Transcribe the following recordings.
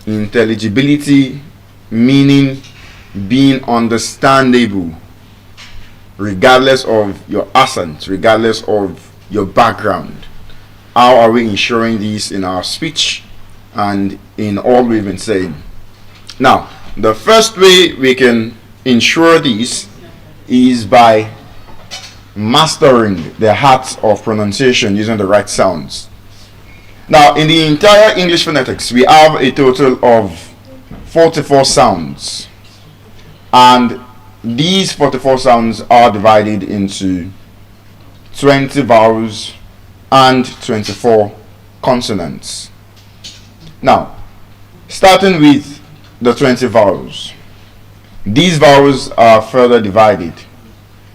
Intelligibility meaning being understandable regardless of your accent, regardless of your background. How are we ensuring this in our speech and in all we've been saying? Now, the first way we can ensure this is by mastering the art of pronunciation using the right sounds. Now, in the entire English phonetics, we have a total of 44 sounds, and these 44 sounds are divided into 20 vowels and 24 consonants. Now, starting with the 20 vowels, these vowels are further divided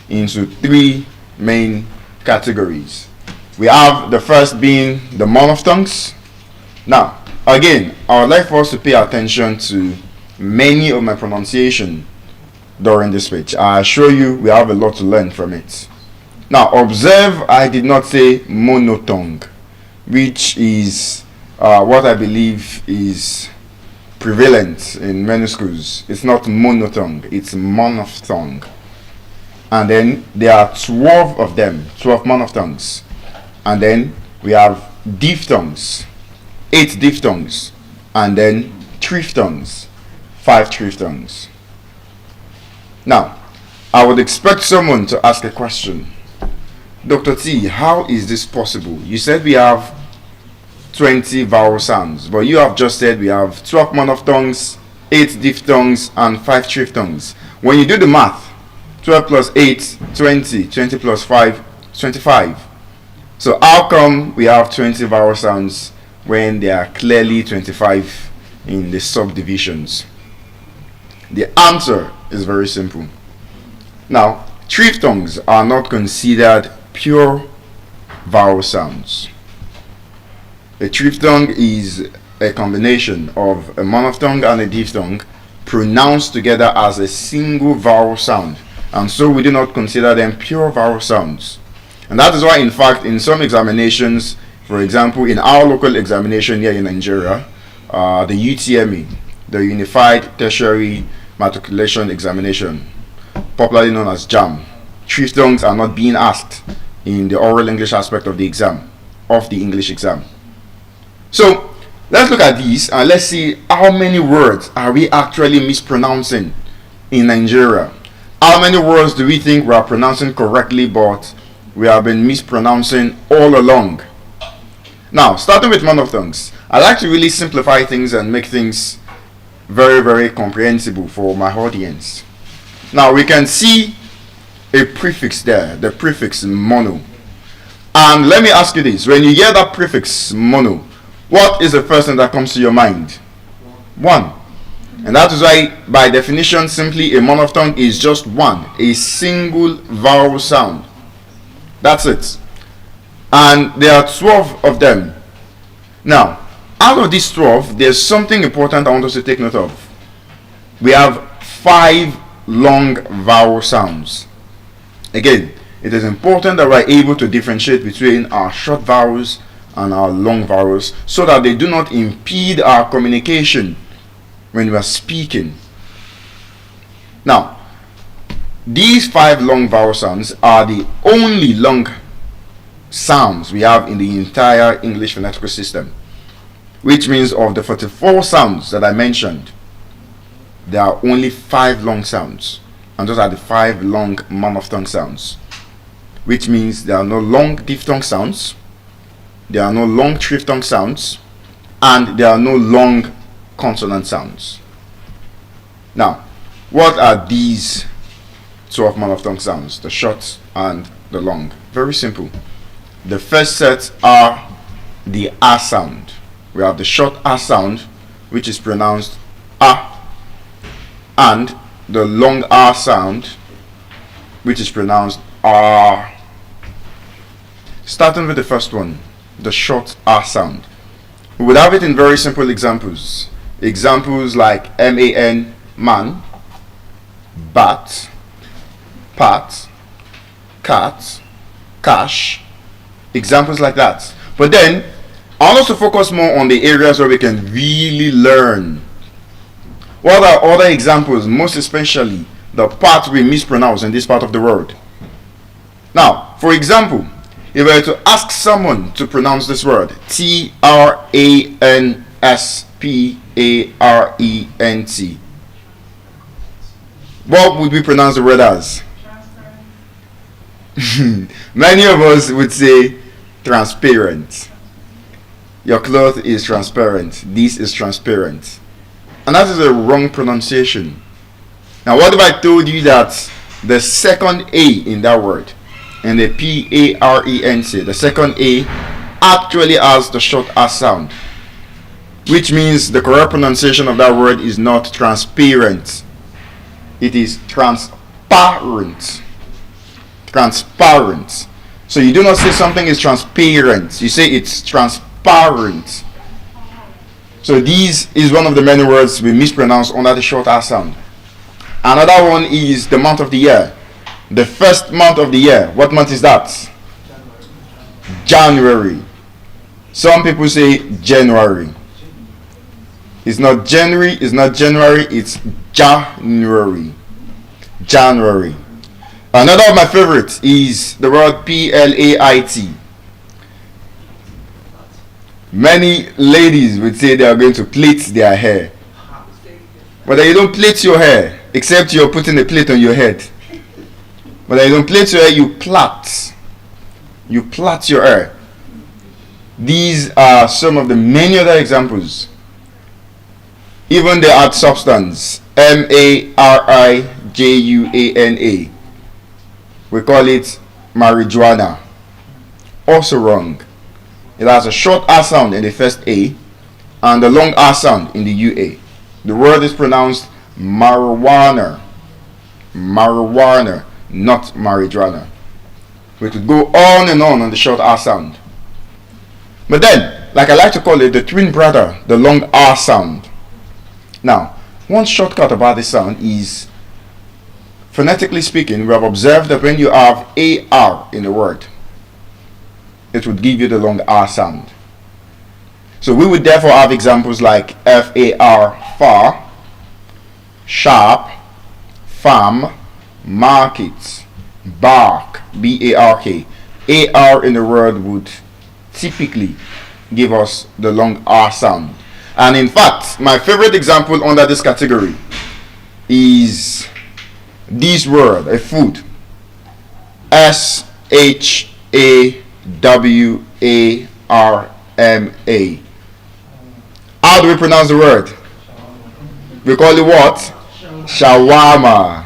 into three main categories. We have the first being the monophthongs. Now, again, I would like for us to pay attention to many of my pronunciation during this speech. I assure you we have a lot to learn from it. Now, observe I did not say monophthong, which is what I believe is prevalent in many schools. It's not monophthong, it's monophthong. And then there are 12 of them, 12 monophthongs. And then we have diphthongs, 8 diphthongs, and then triphthongs, 5 triphthongs. Now, I would expect someone to ask a question. Dr. T, how is this possible? You said we have 20 vowel sounds, but you have just said we have 12 monophthongs, 8 diphthongs, and 5 triphthongs. When you do the math, 12 plus 8, 20, 20 plus 5, 25. So how come we have 20 vowel sounds when there are clearly 25 in the subdivisions? The answer is very simple. Now, triphthongs are not considered pure vowel sounds. A triphthong is a combination of a monophthong and a diphthong pronounced together as a single vowel sound, and so we do not consider them pure vowel sounds. And that is why, in fact, in some examinations, for example, in our local examination here in Nigeria, the UTME, the Unified Tertiary Matriculation Examination, popularly known as JAM, triphthongs are not being asked in the oral English aspect of the exam, of the English exam. So, let's look at these and let's see how many words are we actually mispronouncing in Nigeria. How many words do we think we are pronouncing correctly but we have been mispronouncing all along? Now, starting with monophthongs, I like to really simplify things and make things very, very comprehensible for my audience. Now, we can see a prefix there, the prefix mono. And let me ask you this, when you hear that prefix mono, what is the first thing that comes to your mind? One. And that is why, by definition, simply a monophthong is just one, a single vowel sound. That's it. And there are 12 of them. Now, out of these 12, there's something important I want us to take note of. We have 5 long vowel sounds. Again, it is important that we're able to differentiate between our short vowels and our long vowels so that they do not impede our communication when we are speaking. Now, these 5 long vowel sounds are the only long sounds we have in the entire English phonetical system, which means of the 44 sounds that I mentioned, there are only 5 long sounds, and those are the 5 long monophthong sounds, which means there are no long diphthong sounds, there are no long triphthong sounds, and there are no long consonant sounds. Now, what are these 12 monophthong sounds, the short and the long? Very simple. The first set are the A sound. We have the short A sound, which is pronounced A, and the long A sound, which is pronounced R. Starting with the first one, the short A sound. We would have it in very simple examples. Examples like man, man, bat, pat, cat, cash, examples like that. But then I want us to focus more on the areas where we can really learn. What are other examples, most especially the part we mispronounce in this part of the world? Now, for example, if I were to ask someone to pronounce this word, Transparent, what would we pronounce the word as? Many of us would say transparent. Your cloth is transparent. This is transparent. And that is a wrong pronunciation. Now, what if I told you that the second A in that word, and the Parent, the second A actually has the short R sound, which means the correct pronunciation of that word is not transparent. It is transparent. Transparent. So you do not say something is transparent. You say it's transparent. So this is one of the many words we mispronounce under the short R sound. Another one is the month of the year. The first month of the year. What month is that? January. Some people say January. It's not January, it's not January, it's January. January. Another of my favorites is the word plait. Many ladies would say they are going to plait their hair. But you don't plait your hair, except you're putting a plate on your head. But you don't plait your hair, you plait. You plait your hair. These are some of the many other examples. Even the art substance, marijuana. We call it marijuana. Also wrong. It has a short R sound in the first A and a long R sound in the UA. The word is pronounced marijuana. Marijuana, not marijuana. We could go on and on the short R sound. But then, like I like to call it, the twin brother, the long R sound. Now, one shortcut about this sound is, phonetically speaking, we have observed that when you have AR in the word, it would give you the long R sound. So we would therefore have examples like FAR, far, sharp, farm, market, bark, BARK. AR in the word would typically give us the long R sound. And in fact, my favorite example under this category is this word, a food. SHAWARMA. How do we pronounce the word? We call it what? Shawarma.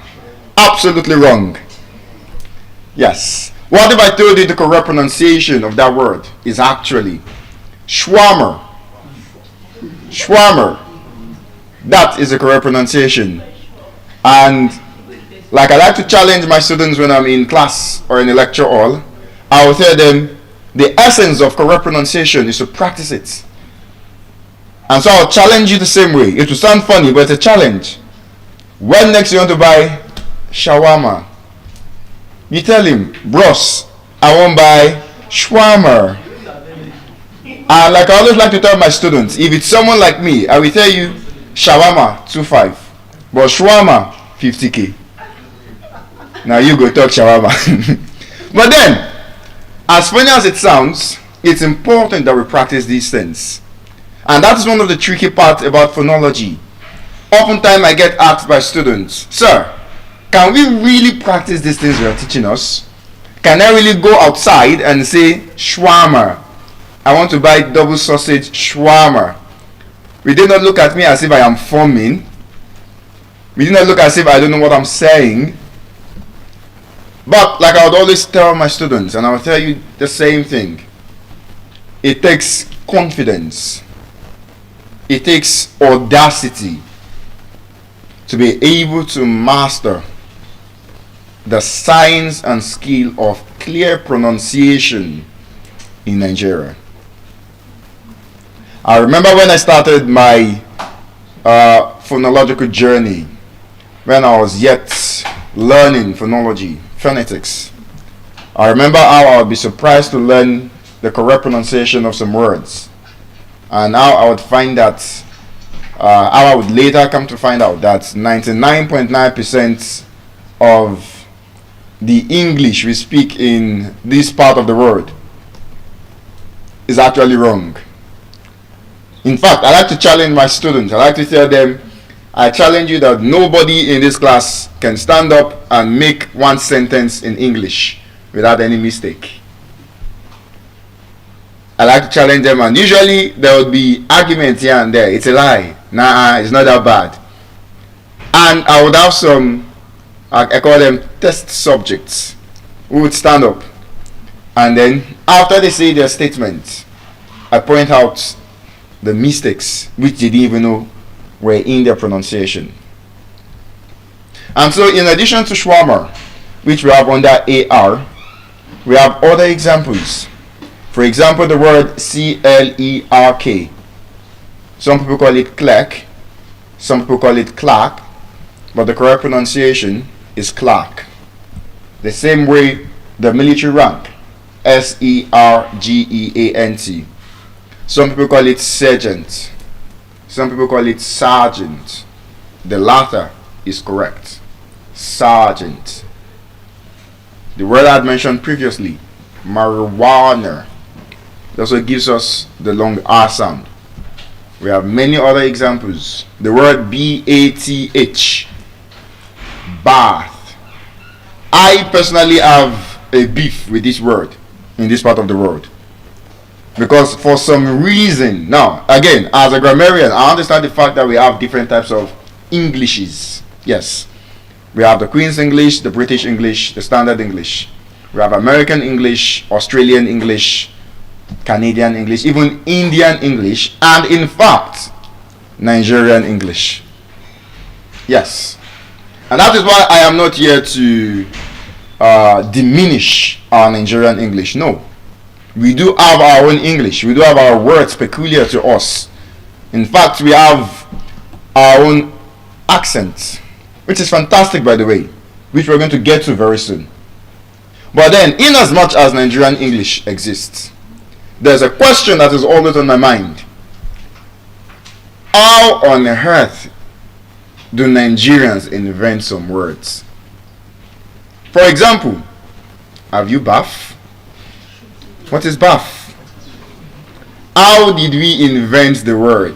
Absolutely wrong. Yes. What if I told you the correct pronunciation of that word is actually shawarma? Shawarma. That is the correct pronunciation. And like I like to challenge my students when I'm in class or in a lecture hall, I will tell them the essence of correct pronunciation is to practice it. And so I'll challenge you the same way. It will sound funny, but it's a challenge. When next you want to buy shawarma, you tell him, bros, I won't buy shawarma. And like I always like to tell my students, if it's someone like me, I will tell you shawarma 2.5, but shawarma 50k. Now you go talk shawarma. But then, as funny as it sounds, it's important that we practice these things. And that is one of the tricky parts about phonology. Oftentimes I get asked by students, sir, can we really practice these things you're teaching us? Can I really go outside and say shawarma? I want to buy double sausage shawarma. We did not look at me as if I am forming. We did not look as if I don't know what I'm saying. But like I would always tell my students, and I will tell you the same thing, it takes confidence. It takes audacity to be able to master the science and skill of clear pronunciation in Nigeria. I remember when I started my phonological journey, when I was yet learning phonology, phonetics. I remember how I would be surprised to learn the correct pronunciation of some words. And now I would find that, I would later come to find out that 99.9% of the English we speak in this part of the world is actually wrong. In fact, I like to challenge my students. I like to tell them, I challenge you that nobody in this class can stand up and make one sentence in English without any mistake. I like to challenge them, and usually there would be arguments here and there. It's a lie. Nah, it's not that bad. And I would have some, I call them test subjects, who would stand up, and then after they say their statement, I point out the mistakes which they didn't even know were in their pronunciation. And so, in addition to shawarma, which we have under AR, we have other examples. For example, the word CLERK. Some people call it clerk, some people call it clark, but the correct pronunciation is Clark. The same way the military rank, SERGEANT. Some people call it sergeant, some people call it sergeant. The latter is correct, sergeant. The word I had mentioned previously, marijuana, also gives us the long R sound. We have many other examples. The word BATH, bath. I personally have a beef with this word in this part of the world, because for some reason, now again, as a grammarian, I understand the fact that we have different types of Englishes. Yes, we have the Queen's English, the British English, the Standard English. We have American English, Australian English, Canadian English, even Indian English, and in fact, Nigerian English. Yes, and that is why I am not here to diminish our Nigerian English. No, we do have our own English. We do have our words peculiar to us. In fact, we have our own accent, which is fantastic, by the way, which we're going to get to very soon. But then, in as much as Nigerian English exists, there's a question that is always on my mind. How on earth do Nigerians invent some words? For example, have you bath? What is bath? How did we invent the word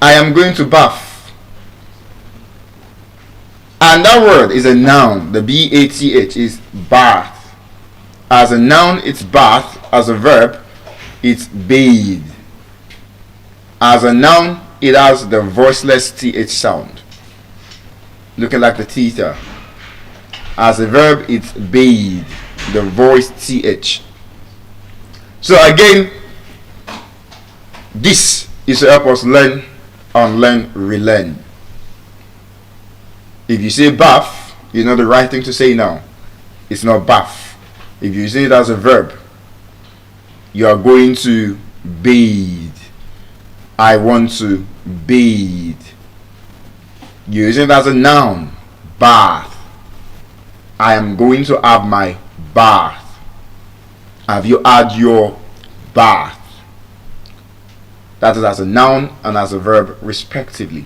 I am going to bath? And that word is a noun. The BATH is bath. As a noun, it's bath. As a verb, it's bathe. As a noun, it has the voiceless TH sound, looking like the theta. As a verb, it's bathe, the voiced TH. So again, this is to help us learn, unlearn, relearn. If you say bath, you know the right thing to say now. It's not bath. If you say it as a verb, you are going to bathe. I want to bathe. You use it as a noun, bath. I am going to have my bath. Have you had your bath? That is as a noun and as a verb respectively.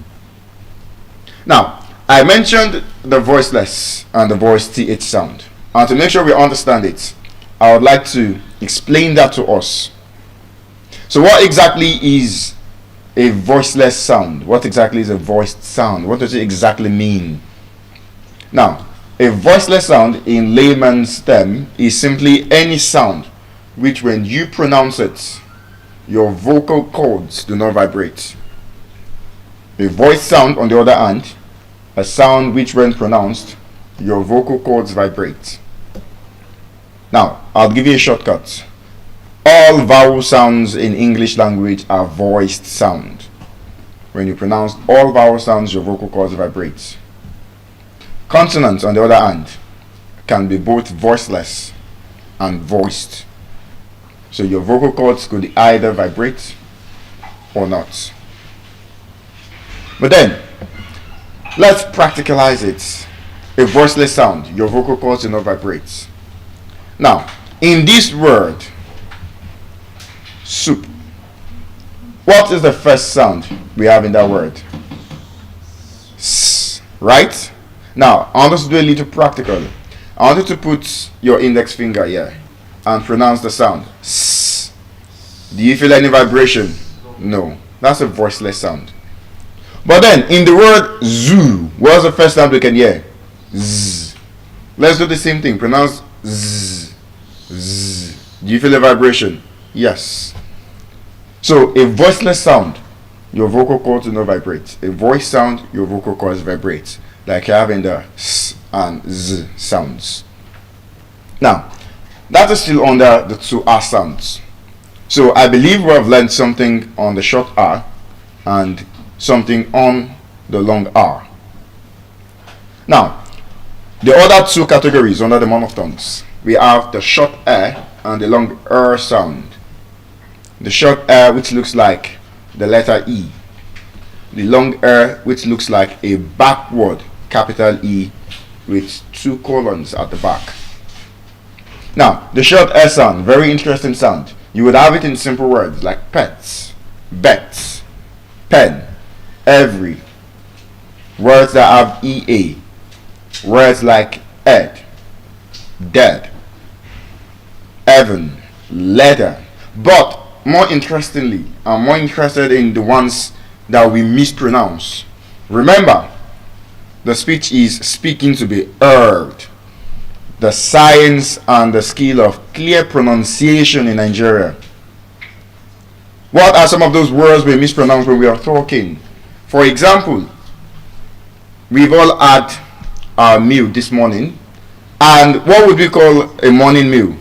Now, I mentioned the voiceless and the voiced TH sound. And to make sure we understand it, I would like to explain that to us. So what exactly is a voiceless sound? What exactly is a voiced sound? What does it exactly mean? Now, a voiceless sound in layman's term is simply any sound which when you pronounce it, your vocal cords do not vibrate. A voiced sound, on the other hand, a sound which when pronounced, your vocal cords vibrate. Now, I'll give you a shortcut. All vowel sounds in English language are voiced sound. When you pronounce all vowel sounds, your vocal cords vibrate. Consonants, on the other hand, can be both voiceless and voiced. So your vocal cords could either vibrate or not. But then, let's practicalize it. A voiceless sound, your vocal cords do not vibrate. Now, in this word, soup, What is the first sound we have in that word? S, right? Now, I want us to do a little practical. I want you to put your index finger here and pronounce the sound. S. Do you feel any vibration? No. That's a voiceless sound. But then, in the word zoo, what's the first sound we can hear? Z. Let's do the same thing. Pronounce Z. Z. Do you feel a vibration? Yes. So, a voiceless sound, your vocal cords will not vibrate. A voice sound, your vocal cords vibrate. Like you have in the S and Z sounds. Now, that is still under the two R sounds. So, I believe we have learned something on the short R and something on the long R. Now, the other two categories under the monophthongs, we have the short R and the long R sound. The short R, which looks like the letter E. The long R, which looks like a backward capital E with two colons at the back. Now, the short R sound, very interesting sound. You would have it in simple words like pets, bets, pen, every. Words that have EA. Words like ed, dead, Evan, leather. But more interestingly, I'm more interested in the ones that we mispronounce. Remember, the speech is speaking to be heard. The science and the skill of clear pronunciation in Nigeria. What are some of those words we mispronounce when we are talking? For example, we've all had our meal this morning, and what would we call a morning meal?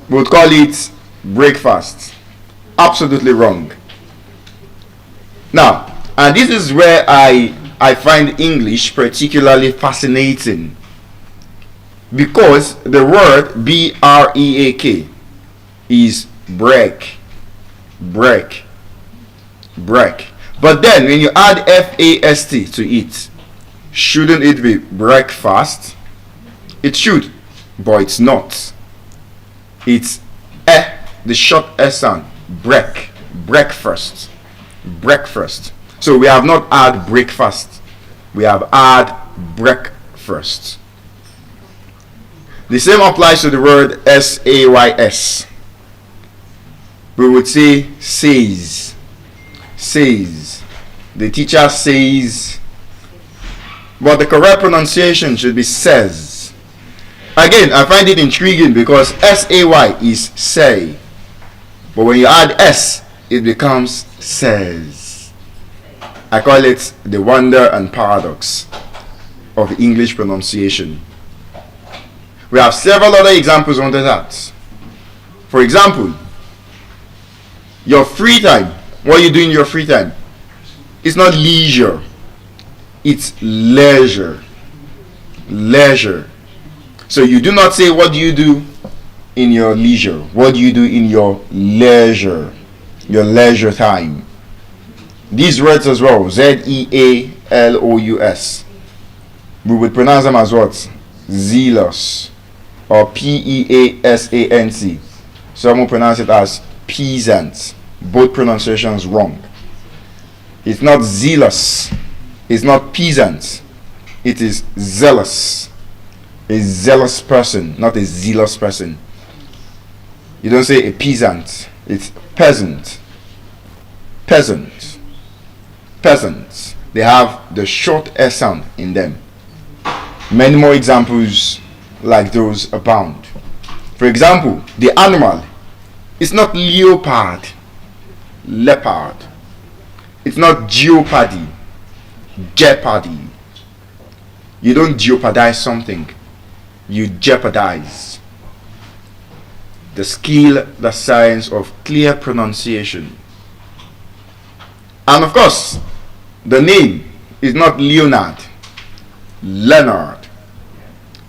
We would call it breakfast. Absolutely wrong. Now, and this is where I find English particularly fascinating, because the word B-R-E-A-K is break. But then when you add F-A-S-T to it, shouldn't it be breakfast? It should, but it's not. It's the short S sound. Breakfast. So we have not had breakfast. We have had breakfast. The same applies to the word S-A-Y-S. We would say says. The teacher says. But the correct pronunciation should be says. Again, I find it intriguing because S-A-Y is say. But when you add S, it becomes says. I call it the wonder and paradox of English pronunciation. We have several other examples under that. For example, your free time. What you do in your free time? It's not leisure. It's leisure. So you do not say what do you do in your leisure. What do you do in your leisure? Your leisure time. These words as well. Z-E-A-L-O-U-S. We would pronounce them as what? Zealous. Or P-E-A-S-A-N-C. Some will pronounce it as peasant. Both pronunciations wrong. It's not zealous. It's not peasant. It is zealous. A zealous person, not a zealous person. You don't say a peasant. It's peasant. Peasants. They have the short S sound in them. Many more examples like those abound. For example, the animal is not leopard. It's not jeopardy. You don't jeopardize something. You jeopardize. The skill, the science of clear pronunciation. And of course, the name is not Leonard. Leonard.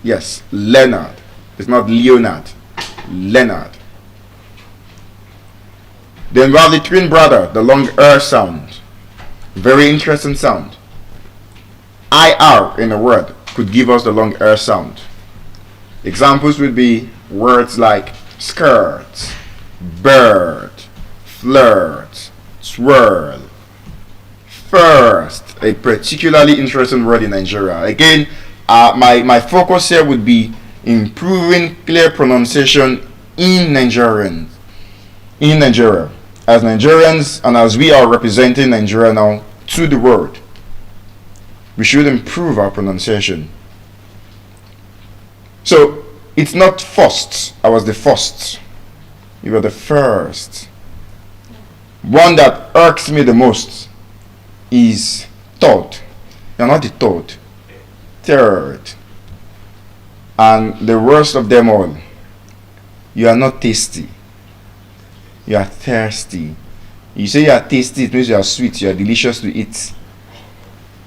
Yes, Leonard. It's not Leonard. Leonard. Then we have the twin brother, the long R sound. Very interesting sound. IR in a word could give us the long R sound. Examples would be words like skirt, bird, flirt, twirl. First, a particularly interesting word in Nigeria. Again, my focus here would be improving clear pronunciation in Nigerian. In Nigeria. As Nigerians and as we are representing Nigeria now to the world, we should improve our pronunciation. So, it's not first. I was the first. You were the first. One that irks me the most is third. You're not the third. Third. And the worst of them all, you are not tasty. You are thirsty. You say you are tasty, it means you are sweet, you are delicious to eat.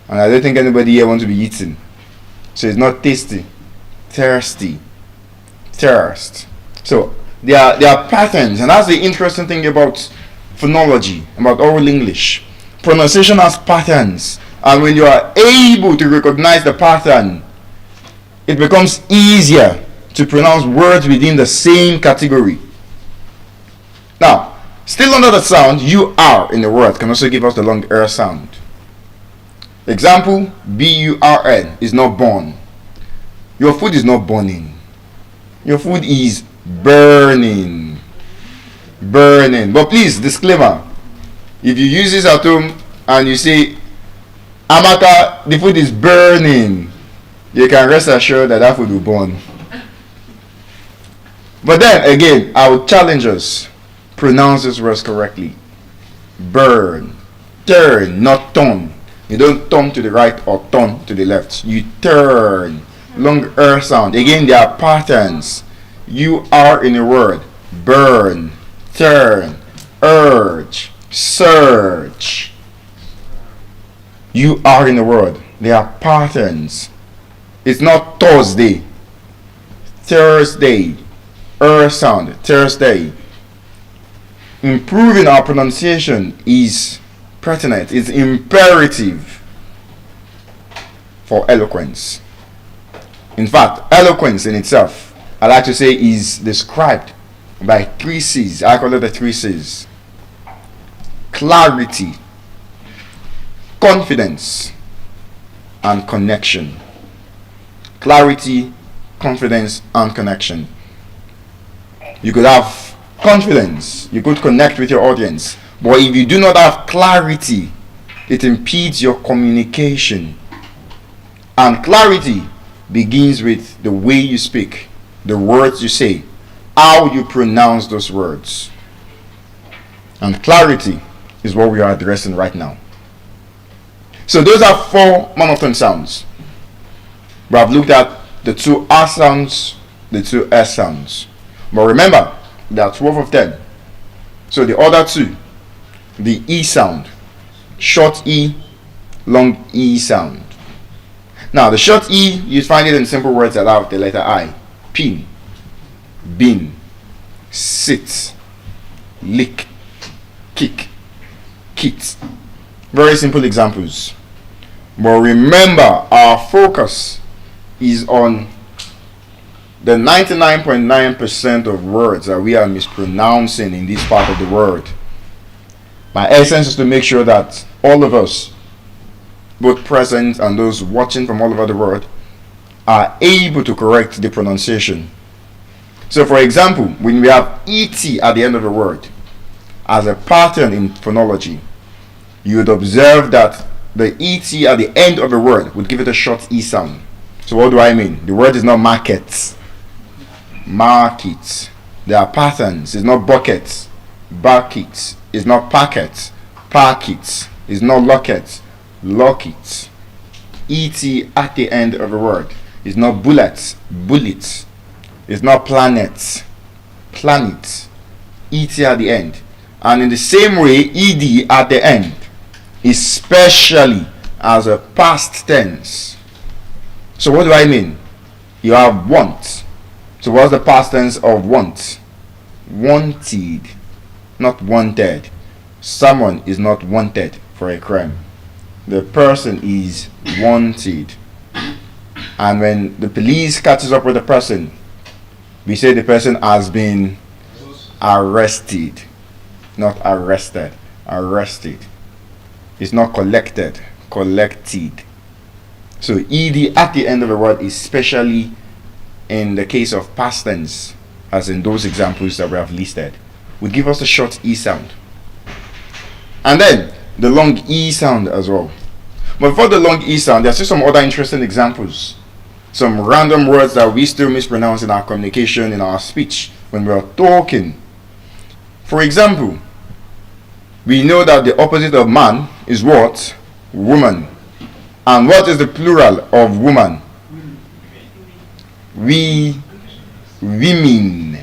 And I don't think anybody here wants to be eaten. So it's not tasty. Thirsty. Thirst. So there are patterns, and that's the interesting thing about phonology, about oral English. Pronunciation has patterns, and when you are able to recognize the pattern, it becomes easier to pronounce words within the same category. Now, still under the sound, you are in the word can also give us the long R sound. Example, B-U-R-N is not born. Your food is not burning. Your food is burning. Burning. But please, disclaimer, if you use this at home and you say, Amaka, the food is burning, you can rest assured that that food will burn. But then again, I would challenge us, pronounce this words correctly. Burn. Turn, not turn. You don't turn to the right or turn to the left. You turn. Long R sound. Again, there are patterns. You are in a word. Burn. Turn. Urge. Search. You are in a word. There are patterns. It's not Thursday. Thursday. R sound. Thursday. Improving our pronunciation is pertinent. It's imperative for eloquence. In fact, eloquence in itself, I like to say, is described by 3 C's. I call it the 3 C's. Clarity, confidence, and connection. Clarity, confidence, and connection. You could have confidence, you could connect with your audience, but if you do not have clarity, it impedes your communication. And clarity begins with the way you speak, the words you say, how you pronounce those words. And clarity is what we are addressing right now. So those are 4 monotone sounds. We have looked at the 2 R sounds, the 2 S sounds. But remember, there are 12 of them. So the other 2, the E sound, short E, long E sound. Now the short E, you find it in simple words that have the letter I. Pin, bin, sit, lick, kick, kit. Very simple examples. But remember, our focus is on the 99.9% of words that we are mispronouncing in this part of the world. My essence is to make sure that all of us, both present and those watching from all over the world, are able to correct the pronunciation. So for example, when we have ET at the end of a word, as a pattern in phonology, you would observe that the ET at the end of a word would give it a short E sound. So what do I mean? The word is not market. Market. There are patterns. It's not bucket. Bucket. It's not packet. Packet. It's not locket. Locket. ET at the end of a word. It's not bullet. Bullet. It's not planet. Planet. ET at the end. And in the same way, ED at the end, especially as a past tense. So what do I mean? You have want. So what's the past tense of want? Wanted, not wanted. Someone is not wanted for a crime. The person is wanted. And when the police catches up with the person, we say the person has been arrested. not arrested. Arrested. It's not collected. Collected. So ed at the end of a word, especially in the case of past tense, as in those examples that we have listed, would give us a short e sound. And then the long e sound as well. But for the long e sound, there's still some other interesting examples. Some random words that we still mispronounce in our communication, in our speech, when we are talking. For example, we know that the opposite of man is what? Woman. And what is the plural of woman? We. Women.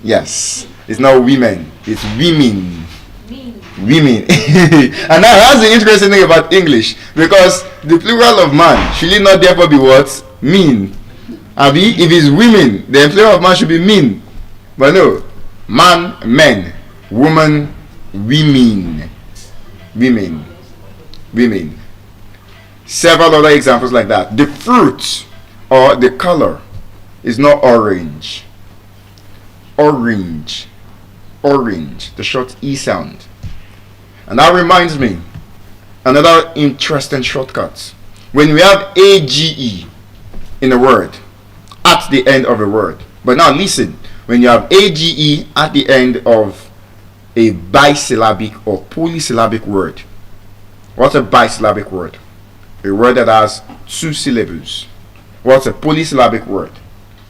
Yes. It's not women. It's women. Women. And now that's the interesting thing about English, because the plural of man should it not therefore be what? Mean. Abi, if it's women, the plural of man should be mean. But no. Man, men. Woman, women. Women. Women. Several other examples like that. The fruit or the color is not orange. Orange. Orange. The short E sound. And that reminds me, another interesting shortcut. When we have AGE in a word, at the end of a word. But now listen, when you have AGE at the end of a bisyllabic or polysyllabic word. What's a bisyllabic word? A word that has 2 syllables. What's a polysyllabic word?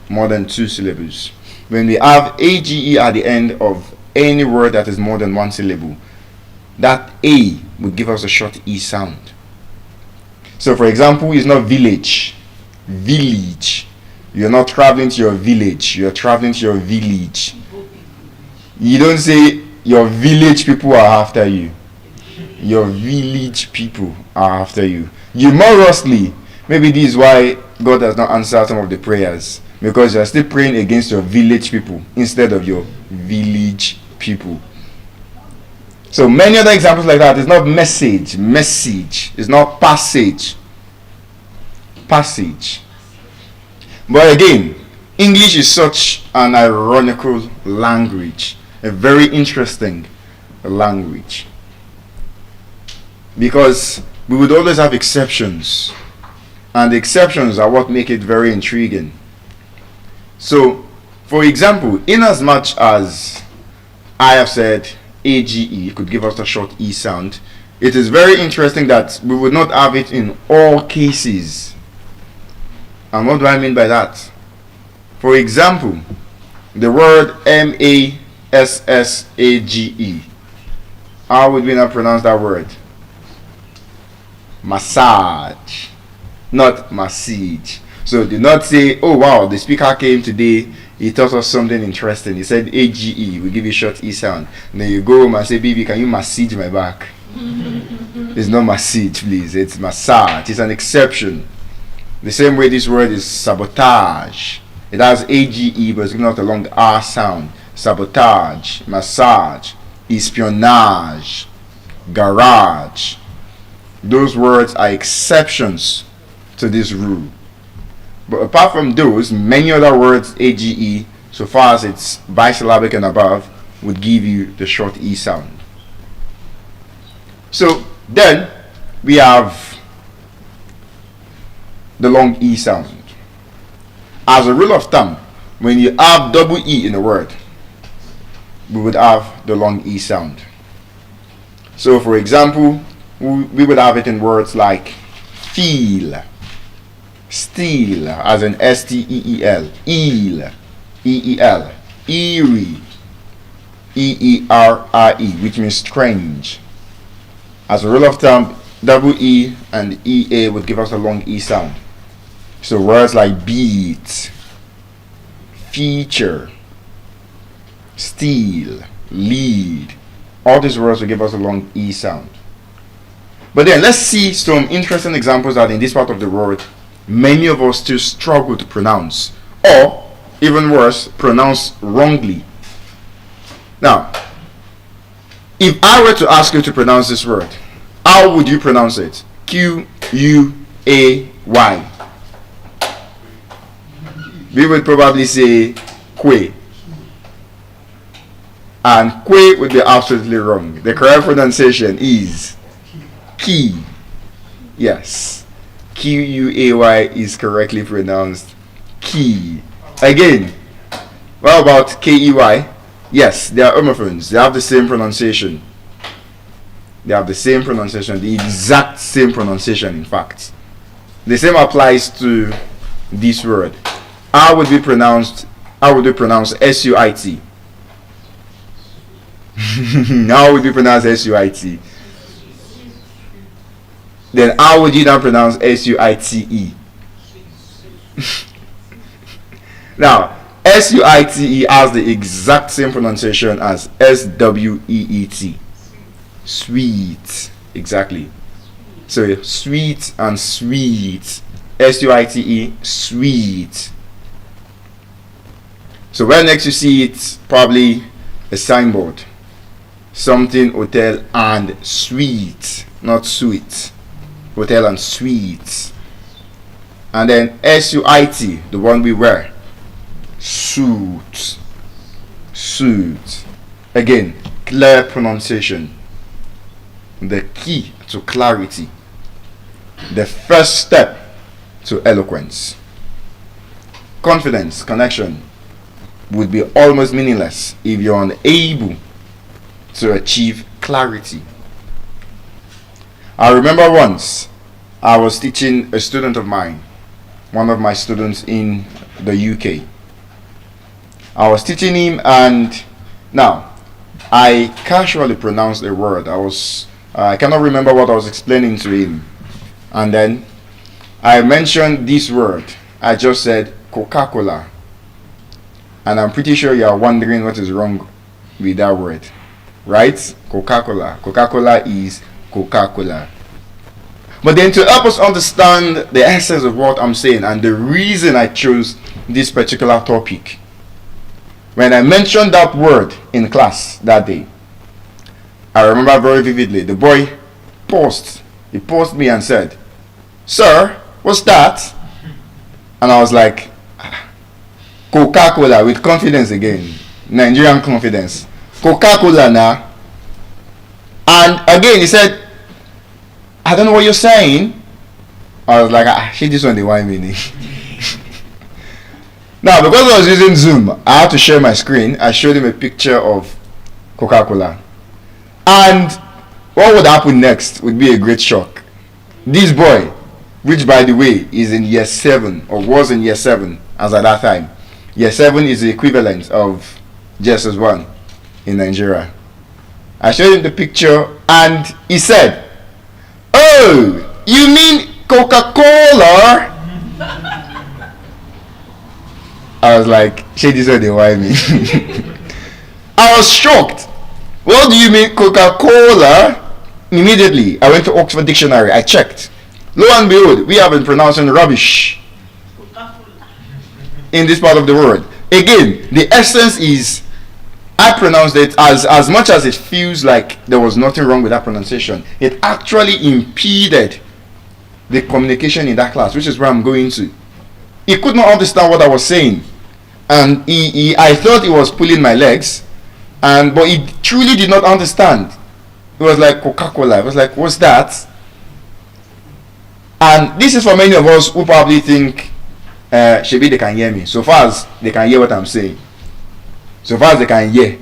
More than 2 syllables. When we have AGE at the end of any word that is more than 1 syllable, that A will give us a short E sound. So for example, it's not village. Village. You're not traveling to your village. You're traveling to your village. You don't say your village people are after you. Your village people are after you. Humorously, maybe this is why God has not answered some of the prayers, because you're still praying against your village people instead of your village people. So many other examples like that. It's not message. Message. It's not passage. Passage. But again, English is such an ironical language. A very interesting language. Because we would always have exceptions. And the exceptions are what make it very intriguing. So, for example, in as much as I have said AGE could give us a short E sound, it is very interesting that we would not have it in all cases. And what do I mean by that? For example, the word MASSAGE. How would we not pronounce that word? Massage, not massage. So do not say, oh wow, the speaker came today, he taught us something interesting. He said AGE, we give you short E sound. And then you go home and say, baby, can you massage my back? It's not massage, please. It's massage. It's an exception. The same way this word is sabotage. It has AGE, but it's not a long R sound. Sabotage, massage, espionage, garage. Those words are exceptions to this rule. But apart from those, many other words, AGE, so far as it's bisyllabic and above, would give you the short E sound. So then we have the long E sound. As a rule of thumb, when you have double E in a word, we would have the long E sound. So for example, we would have it in words like feel, steal, as in STEEL, eel, EEL, eerie, EERRE, which means strange. As a rule of thumb, double E and EA would give us a long E sound. So words like beat, feature, steal, lead, all these words will give us a long E sound. But then let's see some interesting examples that in this part of the world many of us still struggle to pronounce, or even worse, pronounce wrongly. Now, if I were to ask you to pronounce this word, how would you pronounce it? Q-U-A-Y. We would probably say Kwe. And Kwe would be absolutely wrong. The correct pronunciation is Key. Yes. Quay is correctly pronounced Key. Again, what about Key? Yes, they are homophones. They have the same pronunciation. They have the same pronunciation, the exact same pronunciation, in fact. The same applies to this word. How would we pronounce SUIT? How would we pronounce SUIT? Then how would you now pronounce SUITE? Now, SUITE has the exact same pronunciation as SWEET. Sweet. Exactly. So sweet and sweet. SUITE, sweet. So when next you see it, probably a signboard. Something hotel and sweet, not sweet. Hotel and sweet. And then SUIT, the one we wear. Suit. Suit. Again, clear pronunciation. The key to clarity. The first step to eloquence. Confidence, connection would be almost meaningless if you're unable to achieve clarity. I remember once I was teaching a student of mine, one of my students in the UK. I was teaching him, and now I casually pronounced a word. I cannot remember what I was explaining to him, and then I mentioned this word. I just said Coca-Cola, and I'm pretty sure you are wondering what is wrong with that word, right? Coca-Cola. Coca-Cola is Coca-Cola. But then to help us understand the essence of what I'm saying and the reason I chose this particular topic, when I mentioned that word in class that day, I remember very vividly, the boy paused. He paused me and said, "Sir, what's that?" And I was like, "Coca-Cola," with confidence again. Nigerian confidence. "Coca-Cola now." And again he said, "I don't know what you're saying." I was like, shit, this one they want me. Now, because I was using Zoom, I had to share my screen. I showed him a picture of Coca-Cola. And what would happen next would be a great shock. This boy, which by the way is in year 7 or was in year 7 as at that time. Year 7 is the equivalent of JSS1 in Nigeria. I showed him the picture and he said, "Oh, you mean Coca-Cola?" I was like, shit, this is what they want me. I was shocked. "What do you mean Coca-Cola?" Immediately, I went to Oxford Dictionary. I checked. Lo and behold, we have been pronouncing rubbish in this part of the world. Again, the essence is, I pronounced it as much as it feels like there was nothing wrong with that pronunciation. It actually impeded the communication in that class, which is where I'm going to. He could not understand what I was saying, and I thought he was pulling my legs, but he truly did not understand. It was like Coca-Cola. I was like, "What's that?" And this is for many of us who probably think, "Shebi, they can hear me." So far as they can hear what I'm saying, so far as they can hear.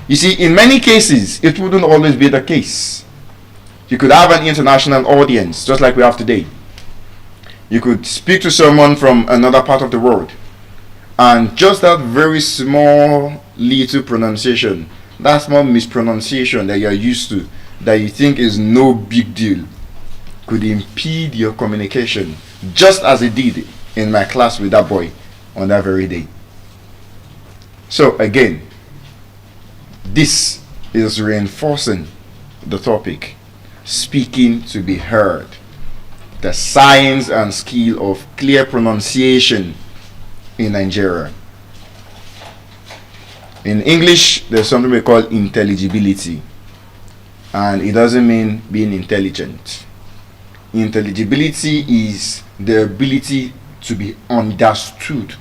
You see, in many cases, it wouldn't always be the case. You could have an international audience, just like we have today. You could speak to someone from another part of the world, and just that very small little pronunciation, that small mispronunciation that you're used to, that you think is no big deal, could impede your communication, just as it did in my class with that boy on that very day. So again, this is reinforcing the topic, speaking to be heard, the science and skill of clear pronunciation in Nigeria. In English, there's something we call intelligibility, and it doesn't mean being intelligent. Intelligibility is the ability to be understood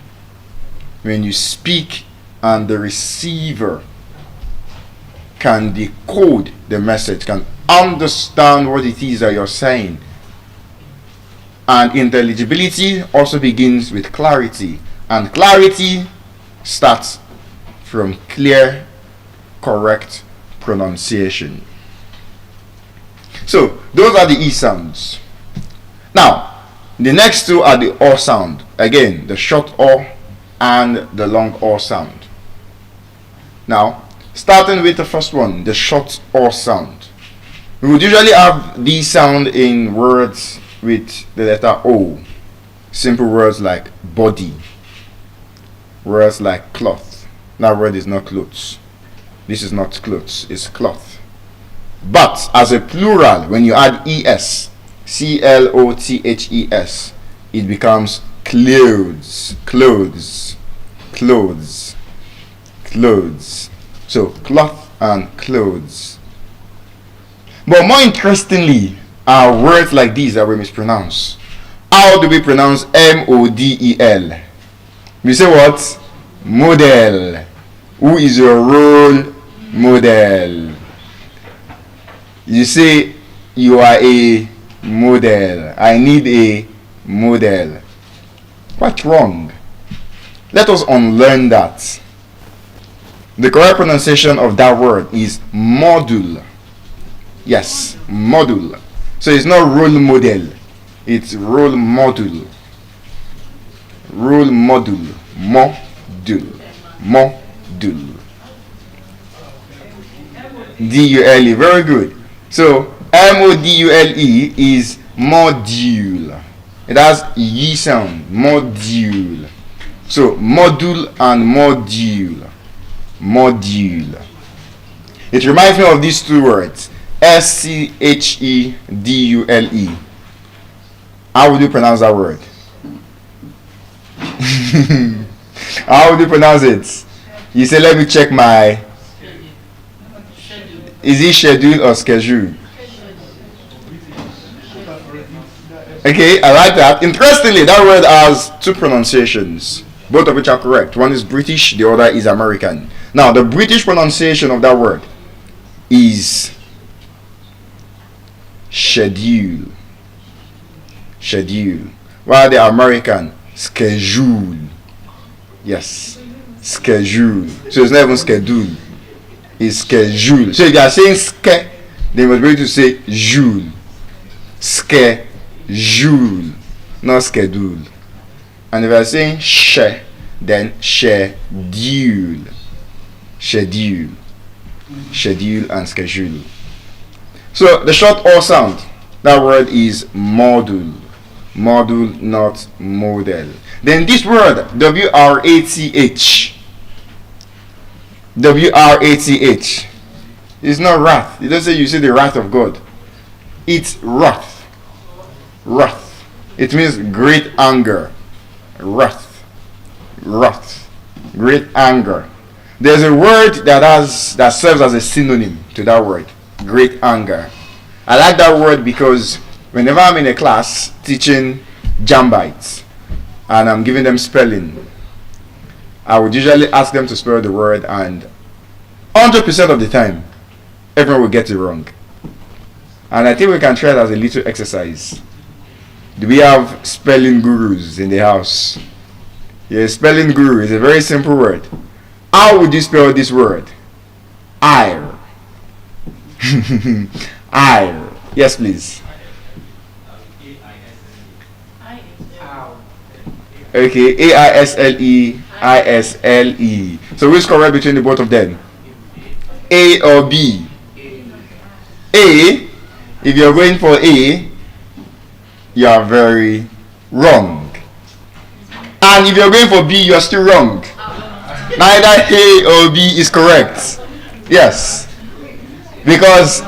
when you speak and the receiver can decode the message, can understand what it is that you're saying. And intelligibility also begins with clarity. And clarity starts from clear, correct pronunciation. So, those are the E sounds. Now, the next two are the O sound. Again, the short O and the long O sound. Now, starting with the first one, the short O sound. We would usually have this sound in words with the letter O. Simple words like body. Words like cloth. That word is not clothes. This is not clothes, it's cloth. But as a plural, when you add ES, CLOTHES, it becomes clothes, clothes, clothes, clothes. So cloth and clothes. But more interestingly are words like these that we mispronounce. How do we pronounce MODEL? We say what? Model. Who is your role model? You say you are a model. I need a model. What's wrong? Let us unlearn that. The correct pronunciation of that word is module. Yes, module. So it's not role model. It's role module. Role module. Module. Module. D-U-L-E. Very good. So M-O-D-U-L-E is module. It has E sound. Module. So module and module. Module. It reminds me of these two words. S-C-H-E-D-U-L-E. How would you pronounce that word? How would you pronounce it? You say, let me check my... Is it schedule or schedule? Okay, I like that. Interestingly, that word has two pronunciations, both of which are correct. One is British, the other is American. Now, the British pronunciation of that word is schedule. Schedule. While the American, schedule. Yes, schedule. So it's not even schedule. It's schedule. So if you are saying ske, they must be able to say jule. Schedule, not schedule. And if you are saying she, then schedule. Schedule. Schedule and schedule. So the short O sound, that word is module. Module, not model. Then this word, W-R-A-T-H. W-R-A-T-H. It's not wrath. It doesn't say you see the wrath of God. It's wrath. Wrath. It means great anger. Wrath. Wrath. Great anger. There's a word that serves as a synonym to that word. Great anger. I like that word because whenever I'm in a class teaching Jambites and I'm giving them spelling, I would usually ask them to spell the word, and 100% of the time, everyone will get it wrong. And I think we can try it as a little exercise. Do we have spelling gurus in the house? Yeah, spelling guru is a very simple word. How would you spell this word? Ire. Ire. Yes, please. Okay, A-I-S-L-E, I-S-L-E. So which is correct between the both of them? A or B? A, if you're going for A, you are very wrong. And if you're going for B, you are still wrong. Neither A or B is correct. Yes. Because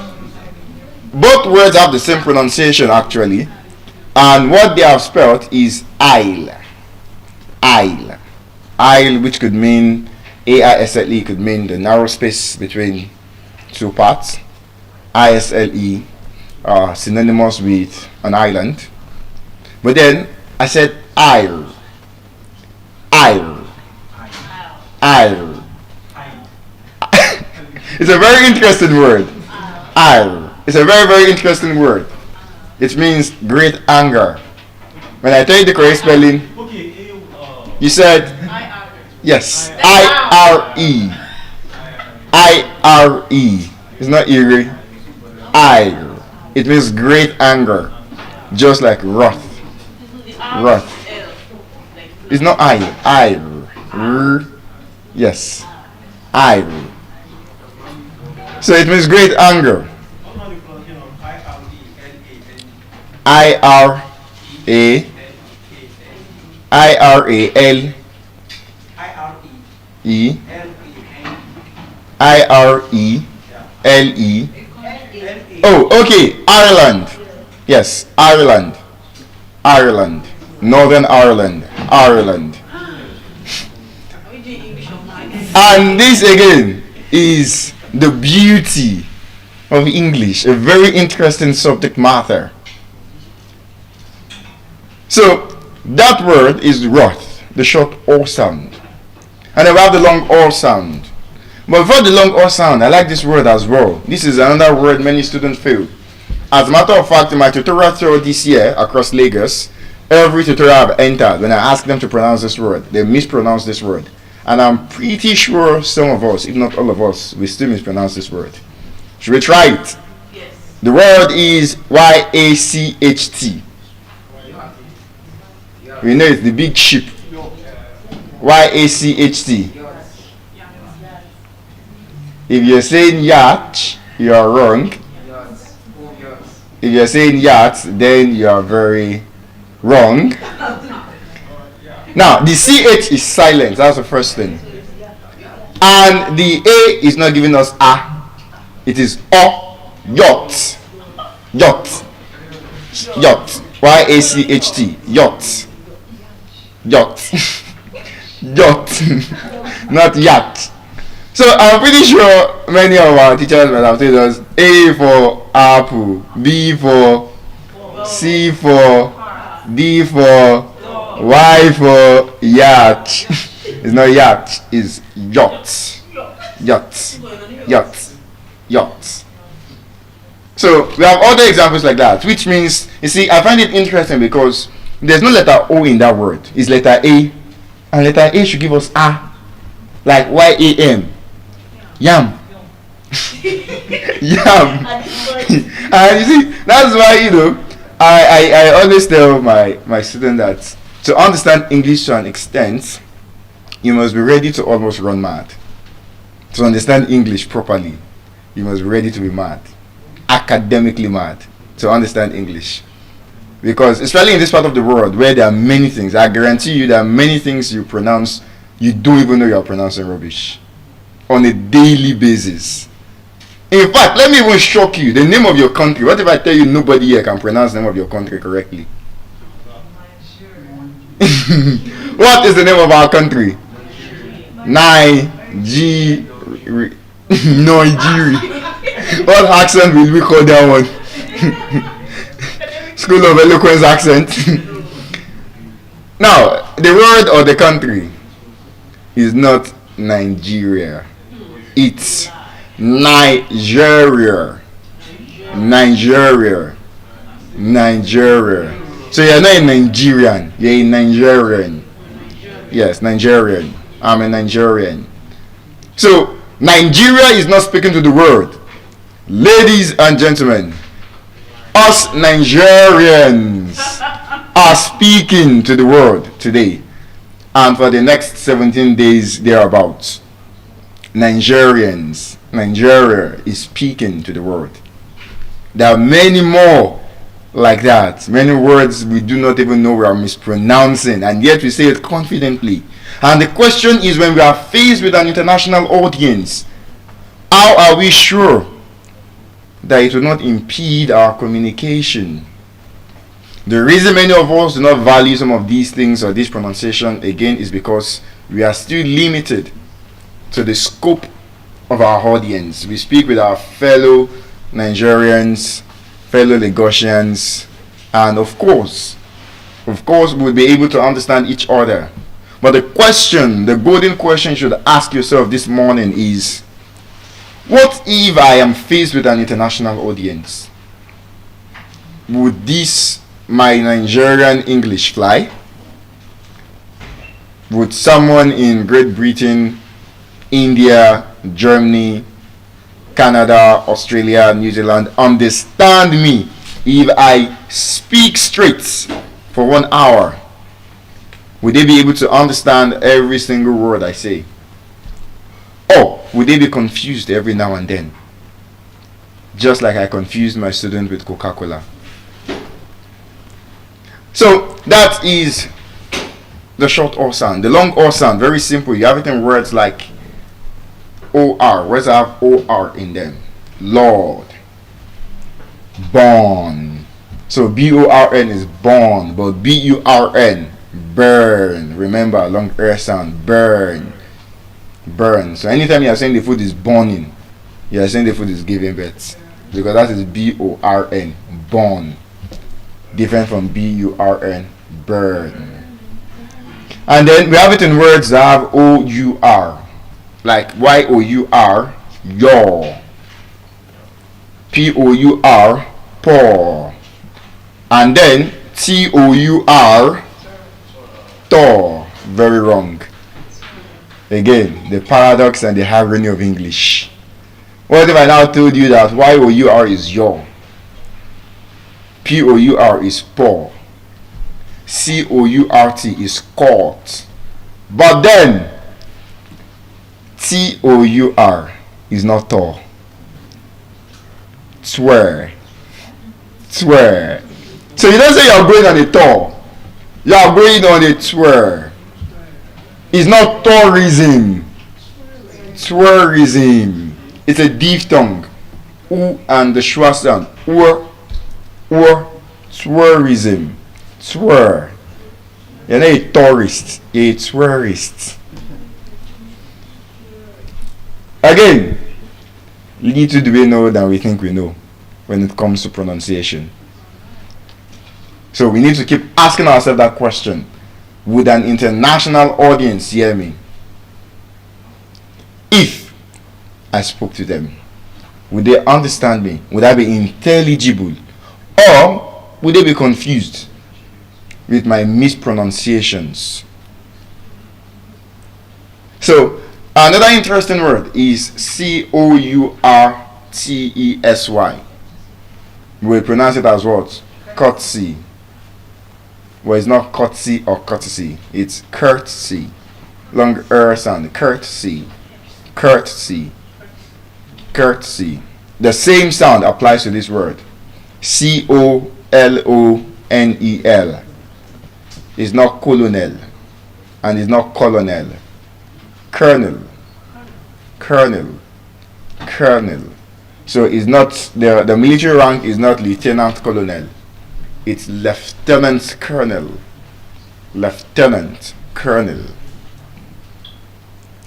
both words have the same pronunciation actually. And what they have spelled is aisle. Aisle. Aisle, which could mean A-I-S-L-E, could mean the narrow space between two parts. I-S-L-E are synonymous with an island. But then I said aisle. Aisle. Aisle. It's a very interesting word. Ire. It's a very, very interesting word. It means great anger. When I tell you the correct spelling, you said yes. I-R-E. I-R-E. It's not eerie. Ire. It means great anger. Just like wrath. Wrath. It's not ire. Yes. Ire. So it means great anger. I-R-A. I-R-A-L. E. I-R-E-L-E. Oh, okay. Ireland. Yes, Ireland. Ireland. Northern Ireland. Ireland. And this again is the beauty of English. A very interesting subject matter. So, that word is wrath, the short O sound. And then we have the long O sound. But before the long O sound, I like this word as well. This is another word many students fail. As a matter of fact, in my tutorial throughout this year across Lagos, every tutorial I've entered, when I ask them to pronounce this word, they mispronounce this word. And I'm pretty sure some of us, if not all of us, will still mispronounce this word. Should we try it? Yes. The word is Y-A-C-H-T. We know it's the big ship. Y-A-C-H-T. If you're saying yacht, you're wrong. If you're saying yacht, then you are very wrong. Now, the CH is silent. That's the first thing. And the A is not giving us A. It is O. Yacht. Yacht. Yacht. Y-A-C-H-T. Yacht. Yacht. Yacht. Not yacht. So I'm pretty sure many of our teachers might have told us A for apple, B for C for D for Y for yacht. It's not yacht, it's yacht. Yacht. Yacht. Yacht. So we have other examples like that, which means, you see, I find it interesting because there's no letter O in that word. It's letter A. And letter A should give us A. Like Y-A-M. Yam. Yam. And you see, that's why, I always tell my students that to understand English to an extent, you must be ready to almost run mad. To understand English properly, you must be ready to be mad. Academically mad. To understand English. Because, especially in this part of the world where there are many things, I guarantee you there are many things you pronounce, you don't even know you're pronouncing rubbish. On a daily basis. In fact, let me even shock you. The name of your country. What if I tell you nobody here can pronounce the name of your country correctly? What is the name of our country? Nigeria. What accent will we call that one? School of Eloquence accent. Now, the word or the country is not Nigeria. It's Nigeria. Nigeria. Nigeria. So you're not a Nigerian, you're a Nigerian. Yes, Nigerian. I'm a Nigerian. So Nigeria is not speaking to the world. Ladies and gentlemen, us Nigerians are speaking to the world today. And for the next 17 days thereabouts, Nigeria is speaking to the world. There are many more like that. Many words we do not even know we are mispronouncing, and yet we say it confidently. And the question is, when we are faced with an international audience, how are we sure that it will not impede our communication? The reason many of us do not value some of these things or this pronunciation again is because we are still limited to the scope of our audience. We speak with our fellow Nigerians, fellow Lagosians, and of course we'll be able to understand each other. But the golden question you should ask yourself this morning is, What if I am faced with an international audience? Would this my Nigerian English fly? Would someone in Great Britain, India, Germany, Canada, Australia, New Zealand understand me if I speak straight for 1 hour? Would they be able to understand every single word I say? Or would they be confused every now and then? Just like I confused my student with Coca-Cola. So that is the short O sound. The long O sound, very simple. You have it in words like OR. Words have OR in them. Lord. Born. So BORN is born, but BURN, burn. Remember, long air sound, burn. Burn. So anytime you are saying the food is burning, you are saying the food is giving birth. Because that is BORN, born. Different from BURN, burn. And then we have it in words that have OUR, like YOUR, your, POUR, pour, and then TOUR, tor. Very wrong. Again, the paradox and the irony of English. What if I now told you that YOUR is your, POUR is pour, COURT is court, but then TOUR is not tall. Swear. Swear. So you don't say you are going on a tour, you are going on a tour. It's not tourism. Tourism. It's a diphthong. U and the schwa sound. Tourism. Tour. You're not a tourist, you're a tourist. Again, little do we know than we think we know when it comes to pronunciation. So we need to keep asking ourselves that question. Would an international audience hear me if I spoke to them? Would they understand me? Would I be intelligible? Or would they be confused with my mispronunciations? So another interesting word is COURTESY. We pronounce it as what? Courtesy. Well, it's not courtesy or courtesy. It's courtesy. Long sound. Courtesy. Courtesy. Courtesy. The same sound applies to this word. COLONEL. It's not colonel. And it's not colonel. Colonel. Colonel. Colonel. So it's not the military rank is not lieutenant colonel. It's lieutenant colonel. Lieutenant colonel.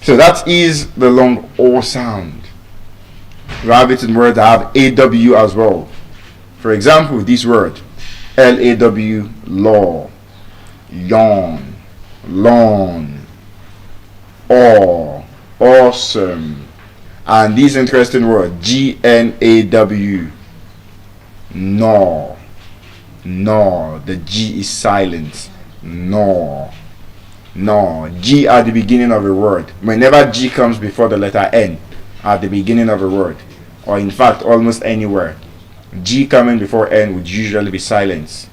So that is the long O sound. We have it in words that have AW as well. For example, this word LAW, law, yawn, lawn, awe, awesome, and this interesting word GNAW, gnaw. No, the G is silent. No. No. G at the beginning of a word. Whenever G comes before the letter N at the beginning of a word, or in fact almost anywhere, G coming before N would usually be silent.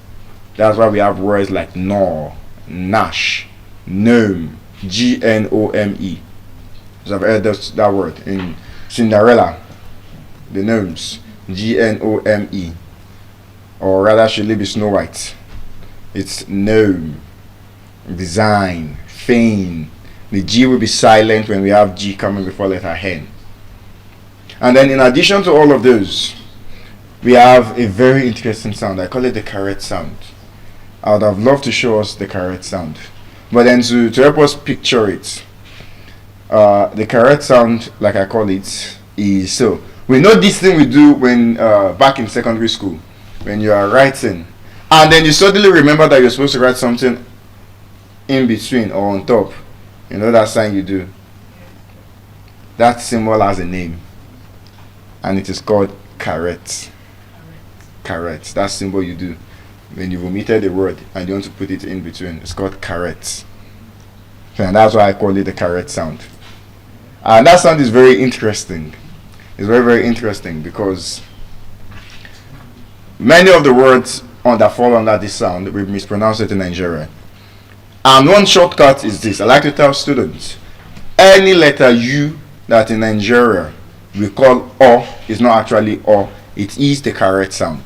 That's why we have words like gnaw, gnash, gnome, GNOME. So I've heard that word in Cinderella, the gnomes, GNOME. Or rather, should it be Snow White? It's gnome, design, feign. The G will be silent when we have G coming before letter N. And then in addition to all of those, we have a very interesting sound. I call it the caret sound. I would have loved to show us the caret sound. But then to help us picture it, the caret sound, like I call it, is so. We know this thing we do when back in secondary school. When you are writing and then you suddenly remember that you're supposed to write something in between or on top, you know that sign you do? That symbol has a name. and it is called caret. Caret. That symbol you do when you omitted a word and you want to put it in between. It's called caret. And that's why I call it the caret sound. And that sound is very interesting. It's very, very interesting because many of the words that fall under this sound, we mispronounce it in Nigeria. And one shortcut is this. I like to tell students, any letter U that in Nigeria we call O is not actually O. It is the caret sound.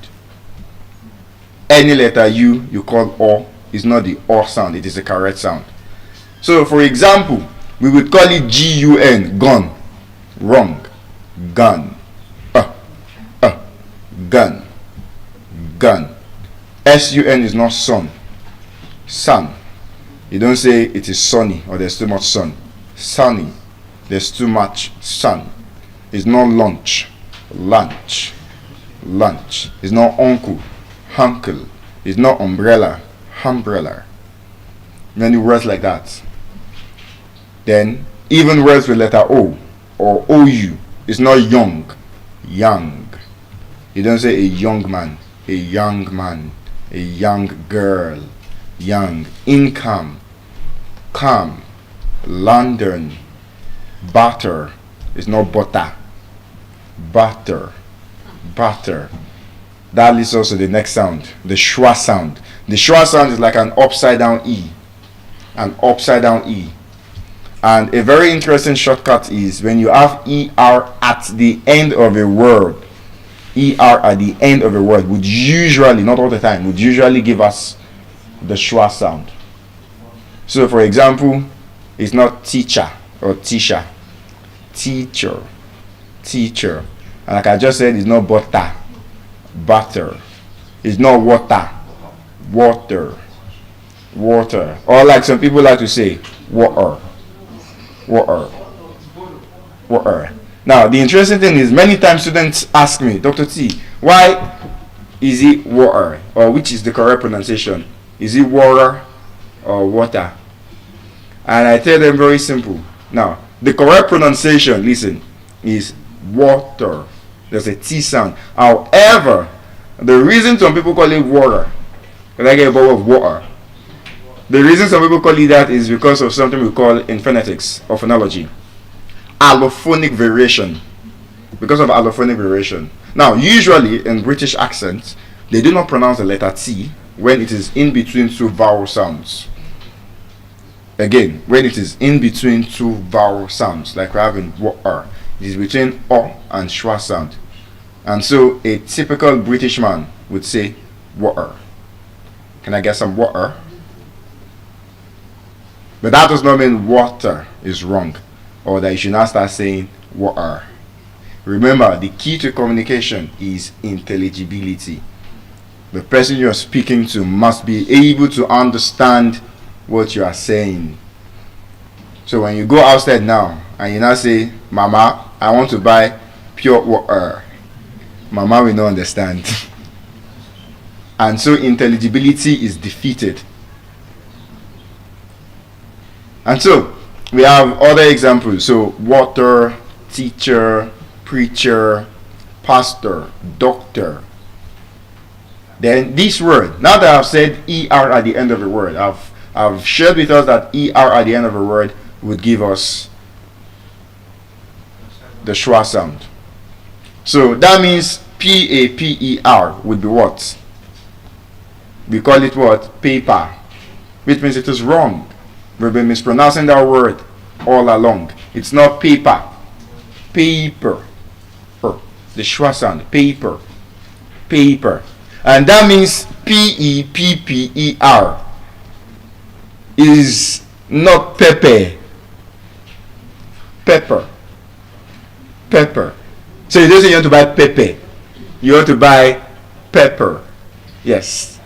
Any letter U you call O is not the O sound. It is the caret sound. So, for example, we would call it G-U-N, gun. Wrong. Gun. Gun. Gun. S-U-N is not sun. Sun. You don't say it is sunny or there's too much sun. Sunny. There's too much sun. It's not lunch. Lunch. Lunch. It's not uncle. Uncle. It's not umbrella. Umbrella. Many words like that. Then, even words with letter O or OU, it's not young. Young. You don't say a young man. A young man. A young girl. Young. Income. Come. London. Butter. It's not butter. Butter. Butter. That leads us to the next sound, the schwa sound. The schwa sound is like an upside down E. An upside down E. And a very interesting shortcut is when you have ER at the end of a word. ER at the end of a word would usually, not all the time, would usually give us the schwa sound. So for example, it's not teacher or teacher. Teacher. Teacher. And like I just said, it's not butter. Butter. It's not water. Water. Water. Or like some people like to say, water. Water. Water. Now, the interesting thing is many times students ask me, Dr. T, why is it water? Or which is the correct pronunciation? Is it water or water? And I tell them very simple. Now, the correct pronunciation, listen, is water. There's a T sound. However, the reason some people call it water, because I get a bowl of water, the reason some people call it that is because of something we call in phonetics or phonology, allophonic variation. Because of allophonic variation. Now, usually in British accents, they do not pronounce the letter T when it is in between two vowel sounds. Again, when it is in between two vowel sounds, like we're having water, it is between O and schwa sound. And so a typical British man would say water. Can I get some water? But that does not mean water is wrong, or that you should not start saying water. Remember, the key to communication is intelligibility. The person you are speaking to must be able to understand what you are saying. So when you go outside now and you now say, Mama, I want to buy pure water, Mama will not understand. And so intelligibility is defeated. And so we have other examples. So water, teacher, preacher, pastor, doctor. Then this word, now that I've said ER at the end of a word, I've shared with us that ER at the end of a word would give us the schwa sound. So that means PAPER would be what? We call it what? Paper. Which means it is wrong. We've been mispronouncing that word all along. It's not paper. Paper. The schwa sound. Paper. Paper. And that means PEPPER is not pepper. Pepper. Pepper. So you don't say you want to buy pepper. You want to buy pepper. Yes.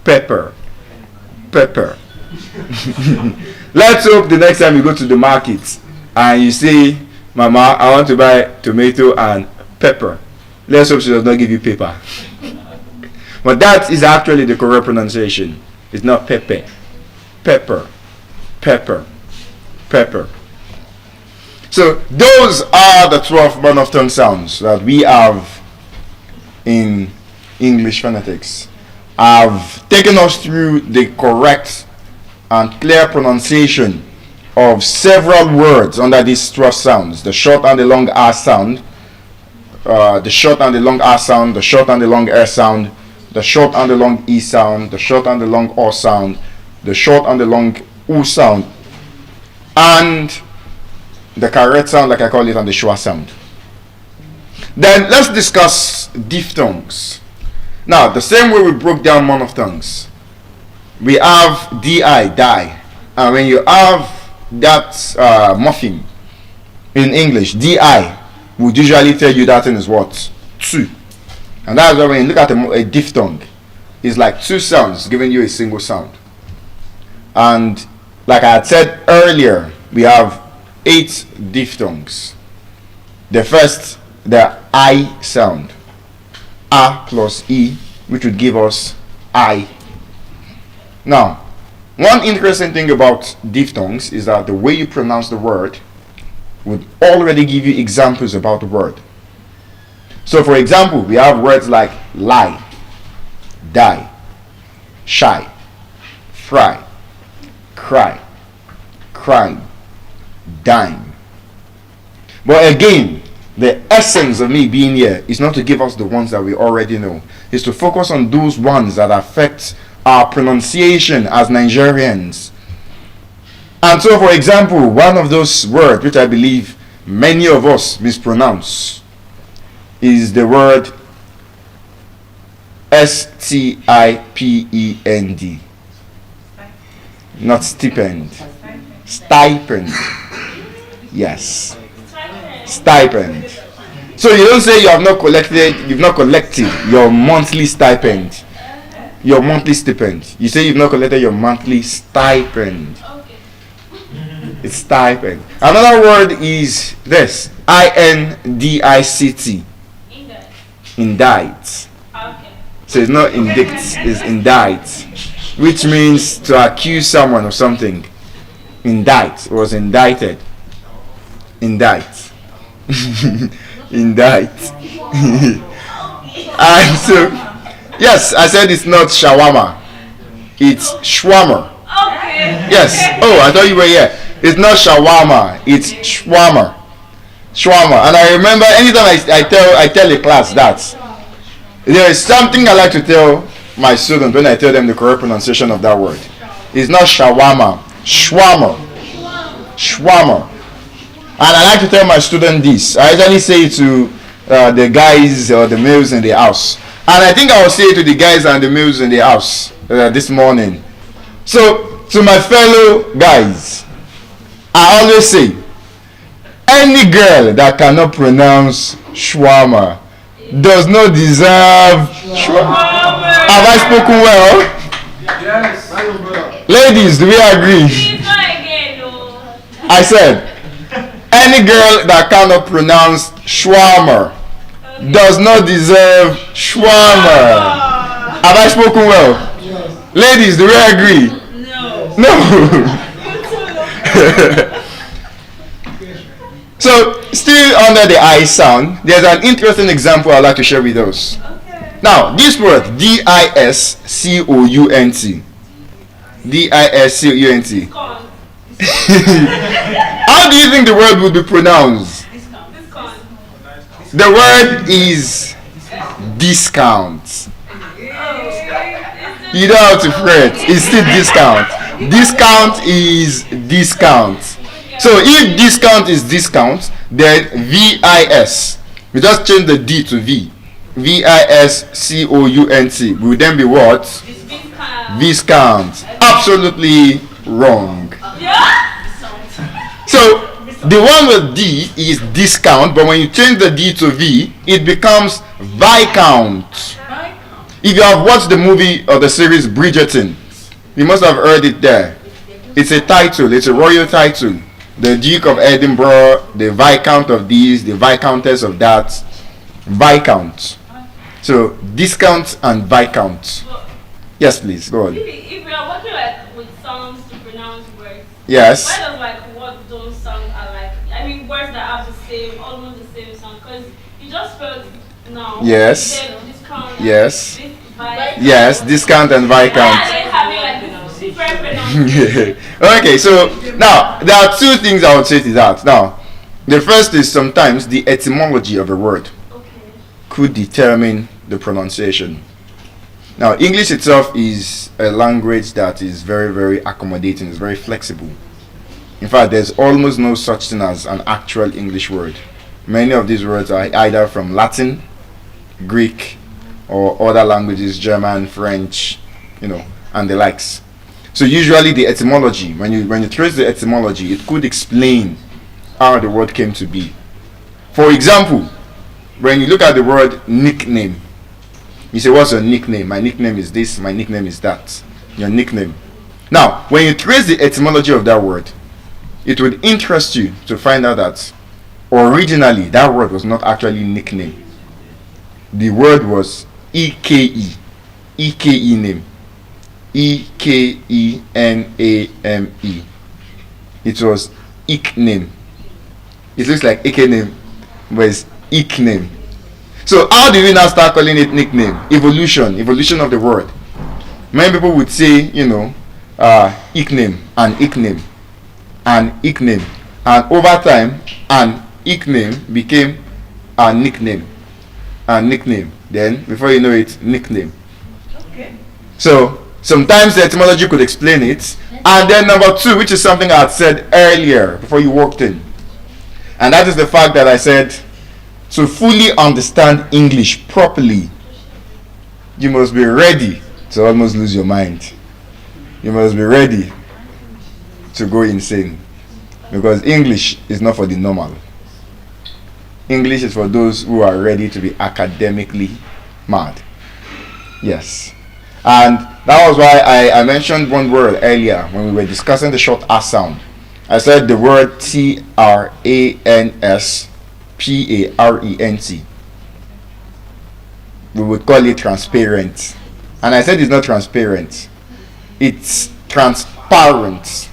Pepper. Pepper. Let's hope the next time you go to the market and you say, Mama, I want to buy tomato and pepper. Let's hope she does not give you paper. But that is actually the correct pronunciation. It's not pepper. Pepper. Pepper. Pepper. So those are the 12 monophthong sounds that we have in English phonetics. I've taken us through the correct and clear pronunciation of several words under these 12 sounds: the short and the long R sound, the short and the long R sound, the short and the long R sound, the short and the long E sound, the short and the long O sound, the short and the long U sound, and the carrot sound, like I call it, and the schwa sound. Then let's discuss diphthongs. Now, the same way we broke down monophthongs, we have di, die, and when you have that morpheme in English, di would usually tell you that thing is what? Two. And that's why when you look at a diphthong, it's like two sounds giving you a single sound. And like I had said earlier, we have 8 diphthongs. The first, the I sound, A plus E, which would give us I. Now, one interesting thing about diphthongs is that the way you pronounce the word would already give you examples about the word. So for example, we have words like lie, die, shy, fry, cry, crime, dime. But again, the essence of me being here is not to give us the ones that we already know. It's to focus on those ones that affect our pronunciation as Nigerians. And so, for example, one of those words which I believe many of us mispronounce is the word stipend. Not stipend. Stipend. Yes. Stipend. So you don't say you've not collected your monthly stipend. Your monthly stipend. You say you've not collected your monthly stipend. It's stipend. Another word is this. indict. Indict. So it's not indict, it's indict, which means to accuse someone of something. Indict was indicted. Indict. Indict. And so, yes, I said it's not shawarma. It's shwarmer. Yes. Oh, I thought you were here. It's not shawarma. It's shwarmer. Shwarmer. And I remember anytime I tell a class that there is something I like to tell my students when I tell them the correct pronunciation of that word. It's not shawarma. Shwarmer. Shwarmer. And I like to tell my students this. I usually say it to the guys or the males in the house. And I think I will say it to the guys and the males in the house this morning. So, to my fellow guys, I always say, any girl that cannot pronounce shawarma does not deserve shawarma. Have I spoken well? Yes. Ladies, do we agree? I said, any girl that cannot pronounce shawarma does not deserve shawarma. Have I spoken well? Yes. Ladies, do we agree? No. So, still under the I sound, there's an interesting example I'd like to share with us. Now, this word, D-I-S-C-O-U-N-T. D-I-S-C-O-U-N-T. How do you think the word would be pronounced? The word is discount. You don't have to fret. It's still discount. Discount is discount. So if discount is discount, then V-I-S. We just change the D to V. V-I-S-C-O-U-N-T will then be what? Viscount. Absolutely wrong. So the one with D is discount, but when you change the D to V, it becomes Viscount. If you have watched the movie or the series Bridgerton, you must have heard it there. It's a title, it's a royal title. The Duke of Edinburgh, the Viscount of this, the Viscountess of that. Viscount. So discount and Viscount. Yes, please, go on. If we are working like with sounds to pronounce words, Yes. why does like what those sounds are like? I mean, words that have the same, almost the same sound. Because you just spelled now. Yes. Then discount. Yes. Viscount. Yes, discount and Yeah, viscount. then having like this different pronunciation. Okay, so now there are two things I would say to that. Now, the first is sometimes the etymology of a word Okay. could determine the pronunciation. Now, English itself is a language that is very, very accommodating, it's very flexible. In fact, there's almost no such thing as an actual English word. Many of these words are either from Latin, Greek, or other languages, German, French, and the likes. So usually the etymology, when you trace the etymology, it could explain how the word came to be. For example, when you look at the word nickname, you say, what's your nickname? My nickname is this, my nickname is that. Your nickname. Now, when you trace the etymology of that word, it would interest you to find out that originally that word was not actually nickname. The word was EKE. EKE name. EKENAME. It was ik name. It looks like ik name, but it's ik name. So how do we now start calling it nickname? Evolution of the word. Many people would say, ik name and ik name and ik name, and over time an ik name became a nickname, and nickname. Then before you know it, nickname. Okay. So sometimes the etymology could explain it. And then number two, which is something I had said earlier before you walked in, and that is the fact that I said to fully understand English properly, you must be ready to almost lose your mind. You must be ready to go insane, because English is not for the normal. English is for those who are ready to be academically mad. Yes. And that was why I mentioned one word earlier when we were discussing the short R sound. I said the word transparent. We would call it transparent. And I said it's not transparent. It's transparent.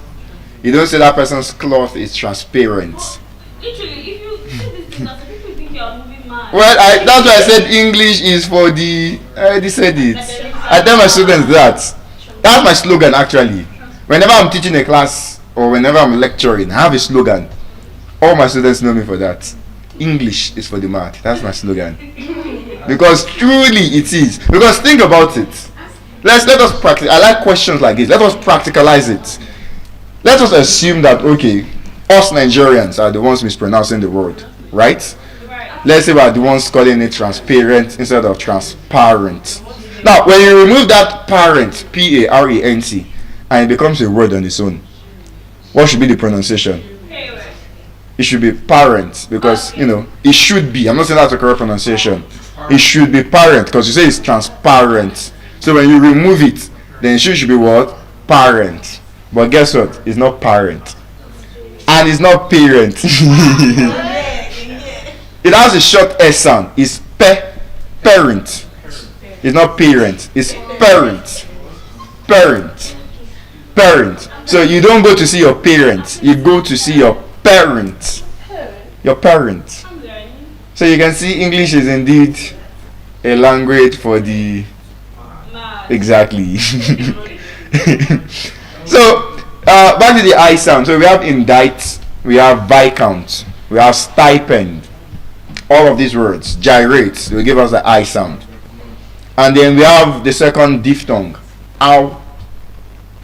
You don't say that person's cloth is transparent. Literally, if you say this thing, some people think you are moving mad. Well, that's why I said English is for the. I already said it. I tell my students that. That's my slogan actually. Whenever I'm teaching a class or whenever I'm lecturing, I have a slogan. All my students know me for that. English is for the mad. That's my slogan. Because truly it is. Because think about it. Let us practice. I like questions like this. Let us practicalize it. Let us assume that okay, us Nigerians are the ones mispronouncing the word, right? Let's say we are the ones calling it transparent instead of transparent. Now, when you remove that parent, parent, and it becomes a word on its own, what should be the pronunciation? It should be parent, because it should be. I'm not saying that's the correct pronunciation. It should be parent, because you say it's transparent. So when you remove it, then it should be what? Parent. But guess what? It's not parent. And it's not parent. It has a short S sound. It's parent. It's not parent. It's parent. Parent. So you don't go to see your parents. You go to see your parent. Your parent. So you can see English is indeed a language for the... Exactly. So back to the I sound. So we have indict, we have viscount, we have stipend. All of these words, gyrate, will give us the I sound. And then we have the second diphthong, ow,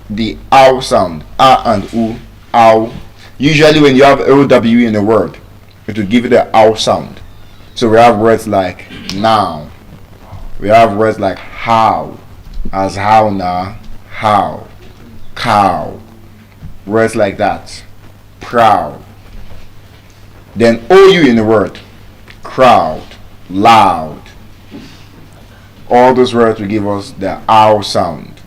the ow sound, a and u, ow. Usually when you have OW in a word, it will give you the ow sound. So we have words like now. We have words like how, as how now, how, cow. Words like that, proud. Then OU in the word, crowd, loud. All those words will give us the ow sound.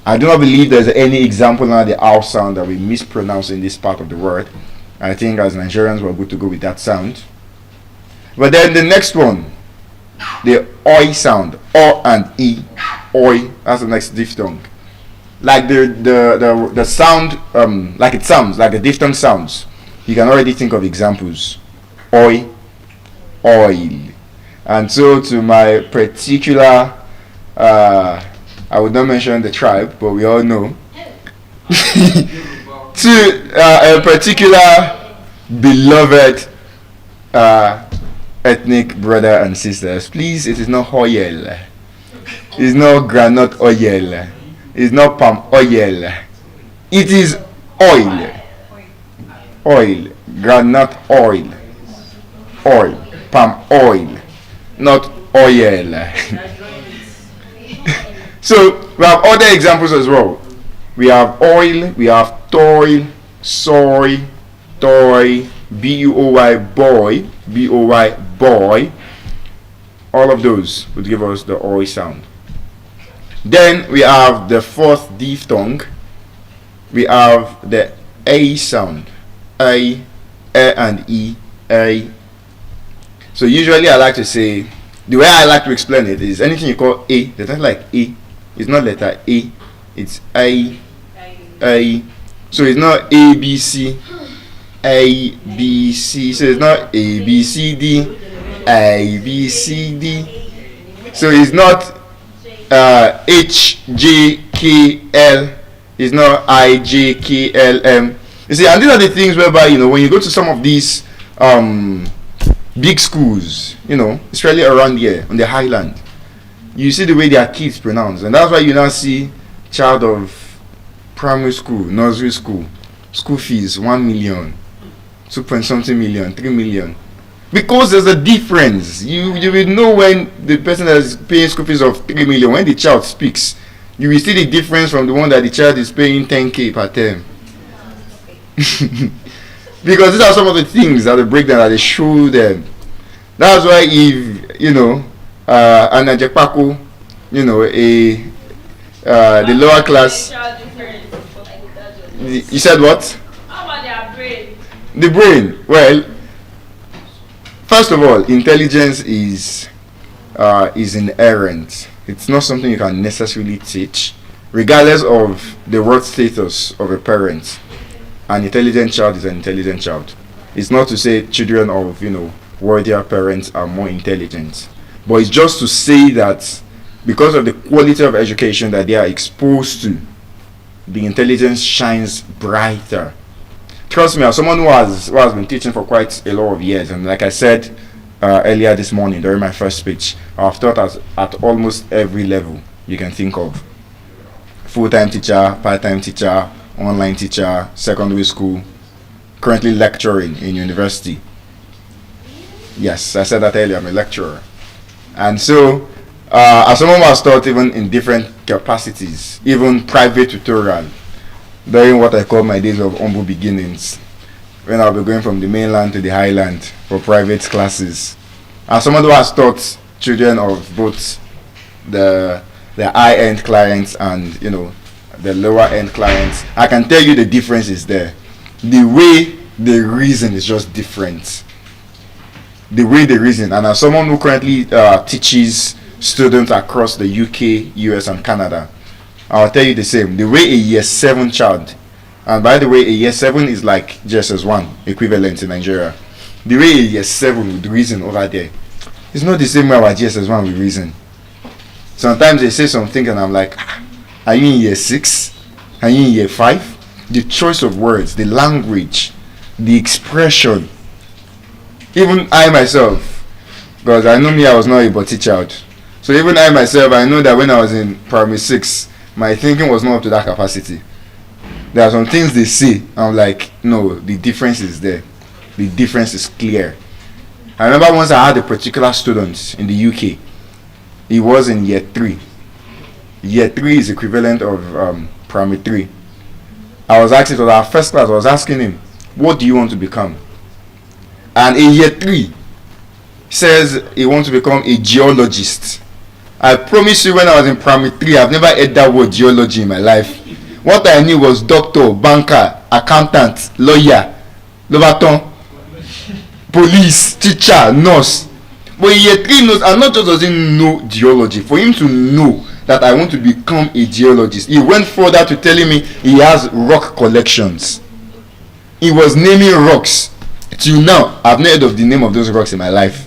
I do not believe there's any example of the ow sound that we mispronounce in this part of the word. I think as Nigerians we're good to go with that sound. But then the next one, the oi sound, o and e, oi. That's the next diphthong. Like the sound, like it sounds, like the diphthong sounds. you can already think of examples. Oil, oil. And so to my particular, I would not mention the tribe, but we all know, to a particular beloved ethnic brother and sisters, please, it is not oil. It's not granite oil. It's not palm oil. It is oil. Oil. Granite oil. Oil. Palm oil. Not oil. So we have other examples as well. We have oil, we have toil, soy, toy, B-U-O-Y, boy, B-O-Y, boy. All of those would give us the oil sound. Then we have the fourth diphthong. We have the A sound. A and E, A. So usually I like to say, the way I like to explain it is anything you call A, that's not like A. It's not letter A, it's A. So it's not A, B, C, A, B, C. So it's not A, B, C, D, A, B, C, D. So it's not H, J, K, L. It's not I, J, K, L, M. You see, and these are the things whereby, when you go to some of these big schools, especially around here on the highland, you see the way their kids pronounce. And that's why you now see child of primary school, nursery school fees 1 million, 2 point something million, 3 million. Because there's a difference. You will know when the person that is paying school fees of 3 million, when the child speaks, you will see the difference from the one that the child is paying 10k per term. Because these are some of the things that they break down, that they show them. That's why if an Ajekpaku, the lower class. You said what? How about their brain? The brain. Well, first of all, intelligence is inherent. It's not something you can necessarily teach, regardless of the worth status of a parent. An intelligent child is an intelligent child. It's not to say children of worthier parents are more intelligent, but it's just to say that because of the quality of education that they are exposed to, the intelligence shines brighter. Trust me, as someone who has been teaching for quite a lot of years, and like I said earlier this morning during my first speech, I've taught at almost every level you can think of. Full-time teacher, part-time teacher, online teacher, secondary school, currently lecturing in university. Yes, I said that earlier, I'm a lecturer. And so, as someone who has taught even in different capacities, even private tutorial, during what I call my days of humble beginnings, when I'll be going from the mainland to the highland for private classes. As someone who has taught children of both the high-end clients and the lower-end clients, I can tell you the difference is there. The way they reason is just different. The way they reason, and as someone who currently teaches students across the UK, US, and Canada, I'll tell you the same. The way a year 7 child, and by the way, a year 7 is like JSS1 equivalent in Nigeria. The way a year 7 would reason over there, it's not the same way our JSS1 will reason. Sometimes they say something and I'm like, are you in year 6? Are you in year 5? The choice of words, the language, the expression. Even I myself, because I know me, I was not a body child. So even I myself, I know that when I was in primary 6, my thinking was not up to that capacity. There are some things they say, I'm like, no, the difference is there. The difference is clear. I remember once I had a particular student in the UK. He was in year 3. Year 3 is equivalent of primary 3. I was asking, it was our first class, I was asking him, what do you want to become? And in year 3, says he wants to become a geologist. I promise you, when I was in primary 3, I've never heard that word geology in my life. What I knew was doctor, banker, accountant, lawyer, lobaton, police, teacher, nurse. But in year 3 knows, and not just doesn't know geology, for him to know that I want to become a geologist, he went further to telling me he has rock collections. He was naming rocks. Till now, I've never heard of the name of those rocks in my life.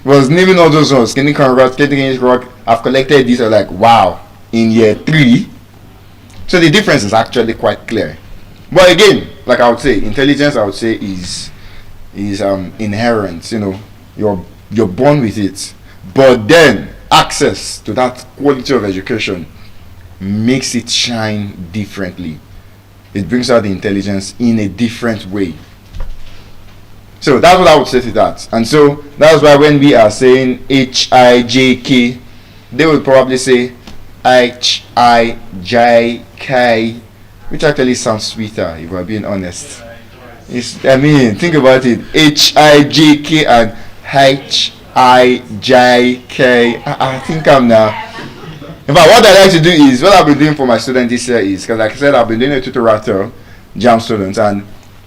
He was naming all those rocks. Kenny rock, Kenny rock. I've collected these. I'm like, wow. In year 3. So the difference is actually quite clear. But again, like I would say, intelligence, I would say, is inherent. You know, you're born with it. But then access to that quality of education makes it shine differently. It brings out the intelligence in a different way. So that's what I would say to that. And so that's why when we are saying HIJK, they would probably say HIJK, which actually sounds sweeter if we're being honest. Think about it. HIJK and HIJK. I think I'm now. In fact, what I like to do is, what I've been doing for my students this year is, because like I said, I've been doing a tutorator, JAM students, and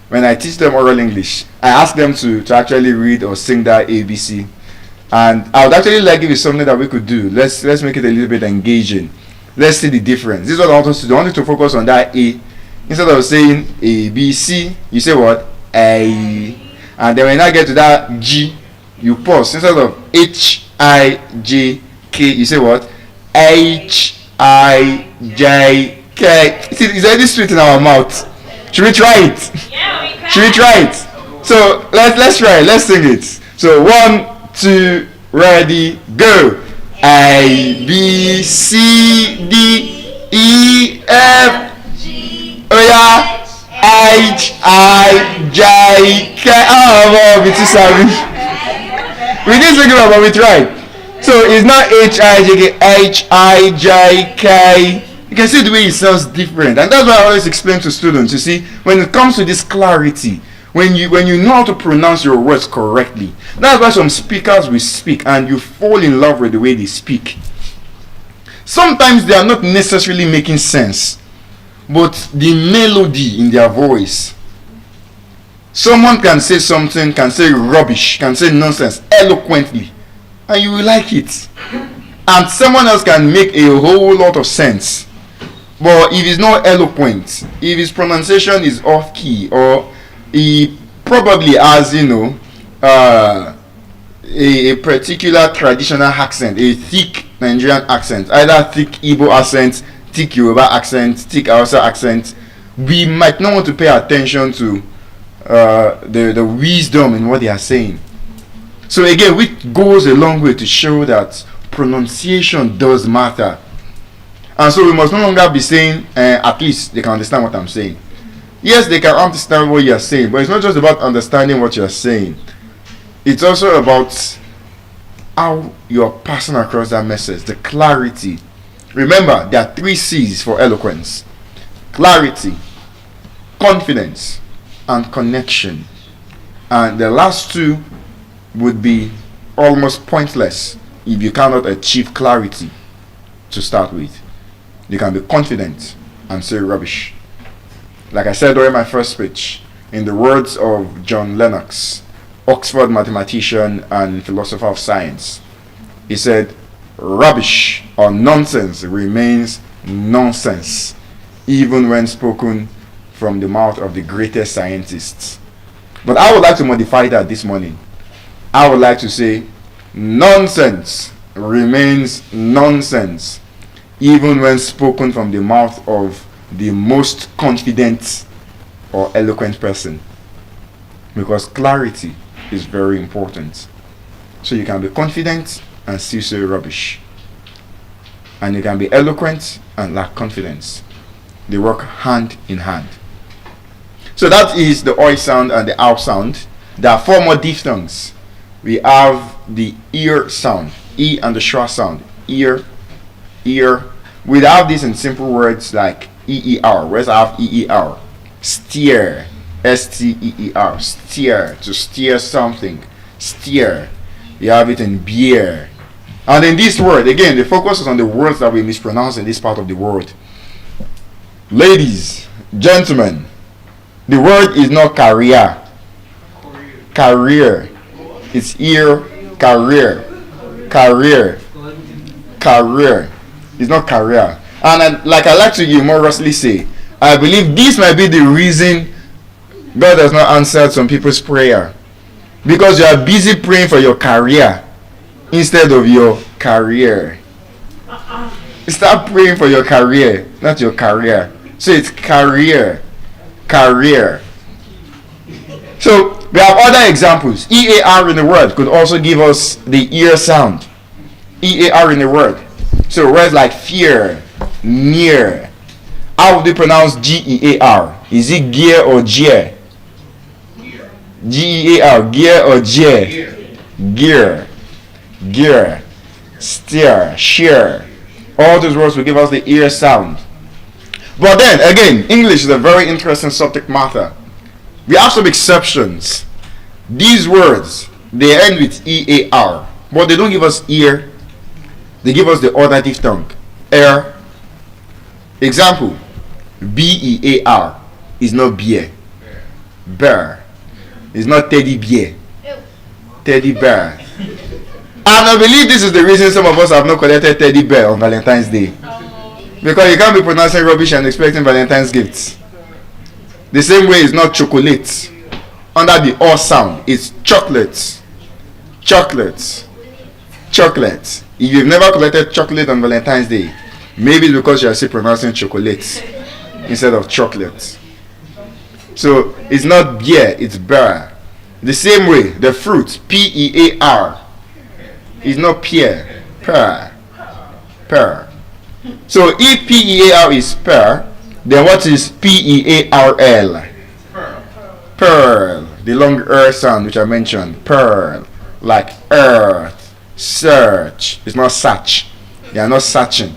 when I teach them oral English, I ask them to actually read or sing that ABC. And I would actually like if it's something that we could do. Let's make it a little bit engaging. Let's see the difference. This is what I want us to do. I want you to focus on that A. Instead of saying A, B, C, you say what? A. And then when I get to that G, you pause. Instead of H, I, J, K, you say what? H, I, J, K. It's already sweet in our mouth. Should we try it? Yeah, we can. Should we try it? So let's try it. Let's sing it. So 1, 2, ready, go. A, B, C, D, E, F, G, oh yeah, H, I, J, K. Oh, wow, we too savage. We didn't sing it, but we tried. So it's not H, I, J, K, H, I, J, K. You can see the way it sounds different, and that's why I always explain to students. You see, when it comes to this clarity, when you know how to pronounce your words correctly, that's why some speakers will speak and you fall in love with the way they speak. Sometimes they are not necessarily making sense, but the melody in their voice. Someone can say something, can say rubbish, can say nonsense eloquently, and you will like it. And someone else can make a whole lot of sense. But if he's not eloquent, if his pronunciation is off key, or he probably has, a particular traditional accent, a thick Nigerian accent, either thick Igbo accent, thick Yoruba accent, thick Hausa accent, we might not want to pay attention to the wisdom in what they are saying. So again, which goes a long way to show that pronunciation does matter. And so we must no longer be saying, at least they can understand what I'm saying. Yes, they can understand what you're saying, but it's not just about understanding what you're saying. It's also about how you're passing across that message, the clarity. Remember, there are 3 C's for eloquence: clarity, confidence, and connection. And the last 2 would be almost pointless if you cannot achieve clarity to start with. You can be confident and say rubbish. Like I said during my first speech, in the words of John Lennox, Oxford mathematician and philosopher of science, he said, rubbish or nonsense remains nonsense, even when spoken from the mouth of the greatest scientists. But I would like to modify that this morning. I would like to say, nonsense remains nonsense, even when spoken from the mouth of the most confident or eloquent person. Because clarity is very important. So you can be confident and still say rubbish. And you can be eloquent and lack confidence. They work hand in hand. So that is the oi sound and the ow sound. There are 4 more diphthongs. We have the ear sound, E and the schwa sound. Ear, ear. We have this in simple words like EER. Whereas I have EER. Steer, STEER. Steer, to steer something. Steer. You have it in beer. And in this word, again, the focus is on the words that we mispronounce in this part of the world. Ladies, gentlemen, the word is not career. Career. It's ear, career. Career. Career. It's not career. And like I like to humorously say, I believe this might be the reason God has not answered some people's prayer because you are busy praying for your career instead of your career. Start praying for your career, not your career. So it's career. So we have other examples. EAR in the word could also give us the ear sound. EAR in the word. So words like fear, near. How would you pronounce GEAR? Is it gear or gear? GEAR, gear or gear? Gear. Steer, shear. All those words will give us the ear sound. But then again, English is a very interesting subject matter. We have some exceptions. These words, they end with EAR, but they don't give us ear. They give us the other diphthong, air. Example, BEAR is not beer. Bear is not teddy bear. Teddy bear. And I believe this is the reason some of us have not collected teddy bear on Valentine's Day. Because you can't be pronouncing rubbish and expecting Valentine's gifts. The same way it's not chocolate. Under the O sound, it's chocolates. Chocolates. Chocolates. If you've never collected chocolate on Valentine's Day, maybe it's because you are still pronouncing chocolates instead of chocolate. So it's not beer, it's bear. The same way, the fruit, PEAR, is not pear, pear. Pear. So if PEAR is pear, then what is PEARL? Pearl. The long R sound which I mentioned. Pearl. Like earth. Search. It's not search. They are not searching.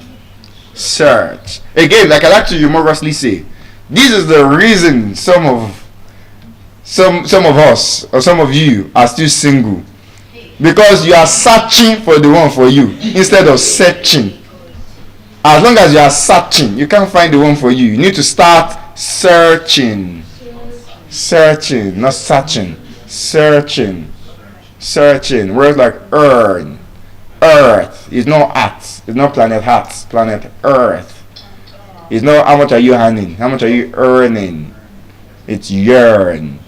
Search. Again, like I like to humorously say, this is the reason some of us or some of you are still single. Because you are searching for the one for you instead of searching. As long as you are searching, you can't find the one for you. You need to start searching. Searching, not searching. Searching. Searching. Words like earn. Earth. It's not earth. It's not planet Earth. Planet Earth. It's not how much are you earning. How much are you earning? It's yearn.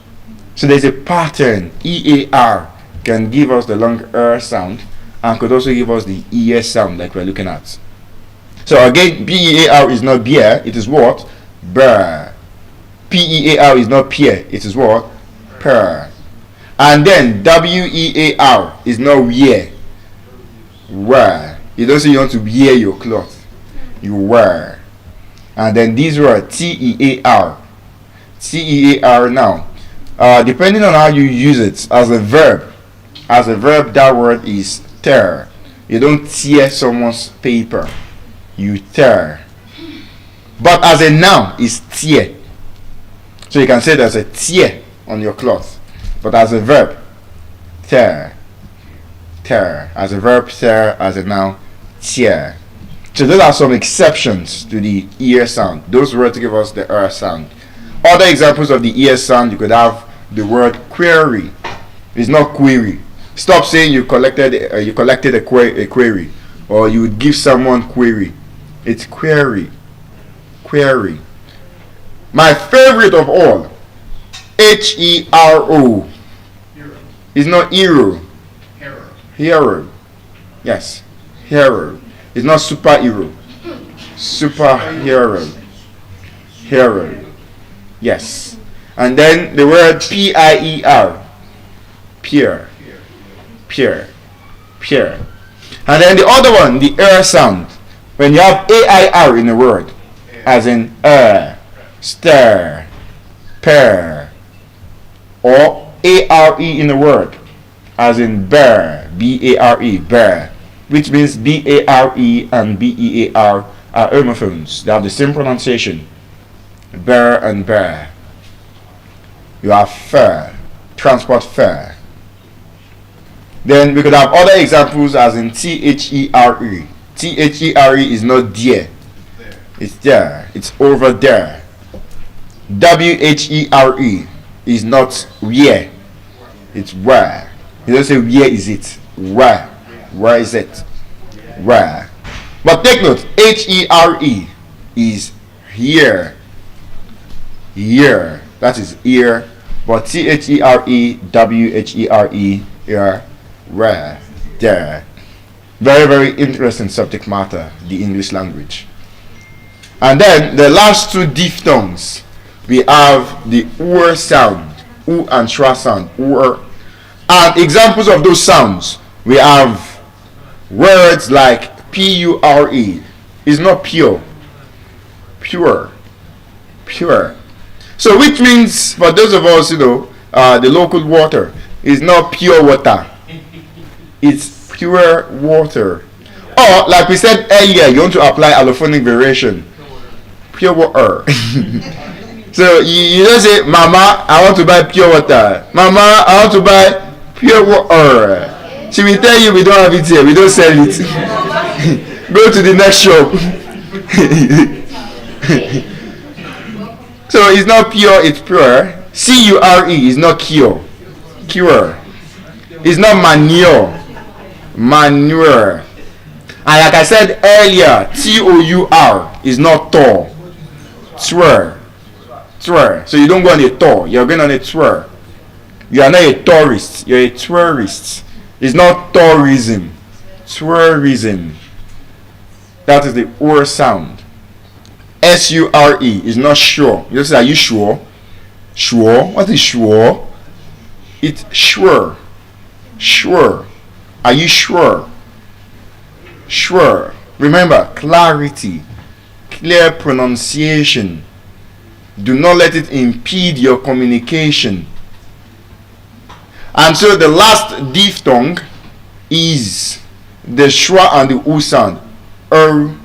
So there's a pattern. EAR can give us the long R sound and could also give us the ES sound like we're looking at. So again, BEAR is not beer, it is what? Bear. PEAR is not pear, it is what? Pear. And then WEAR is not wear. Wear. You don't say you want to wear your cloth. You wear. And then these were TEAR. TEAR now. Depending on how you use it as a verb. As a verb, that word is tear. You don't tear someone's paper. You tear. But as a noun, it's tear. So you can say there's a tear on your cloth. But as a verb, tear. Tear. As a verb, tear. As a noun, tear. So those are some exceptions to the ear sound. Those words give us the R sound. Other examples of the ear sound, you could have the word query. It's not query. Stop saying you collected a query, or you would give someone query. It's query. Query. My favorite of all, HERO, is not hero. Hero. Yes. Hero. It's not superhero. Superhero. Hero. Yes. And then the word PIER. Peer. Peer. Peer. And then the other one, the R sound. When you have AIR in a word, as in stir, pair, or ARE in a word, as in bear, BARE, bear, which means BARE and BEAR are homophones. They have the same pronunciation. Bear and bear. You have fare, transport fare. Then we could have other examples as in THERE. THERE is not dear. It's there. It's over there. WHERE is not where. It's where. You don't say where is it. Where. Where is it? Where. But take note. HERE is here. Here. That is ear But THEREWHERE, rare, there. Very, very interesting subject matter, the English language. And then the last two diphthongs, we have the UR sound, U and schwa sound, UR. And examples of those sounds, we have words like PURE, is not pure, pure, pure. So which means for those of us, the local water is not pure water, it's pure water. Or like we said earlier, you want to apply allophonic variation, pure water. So you don't say, Mama, I want to buy pure water. Mama, I want to buy pure water. She will tell you we don't have it here, we don't sell it. Go to the next shop. So it's not pure, it's pure. CURE is not cure. Cure. It's not manure. Manure. And like I said earlier, TOUR is not tour. Tour. Tour. So you don't go on a tour, you're going on a tour. You are not a tourist, you're a tourist. It's not tourism. Tourism. That is the OR sound. SURE is not sure. You say, are you sure? Sure? What is sure? It's sure. Sure. Are you sure? Sure. Remember, clarity, clear pronunciation. Do not let it impede your communication. And so the last diphthong is the schwa and the u sound. And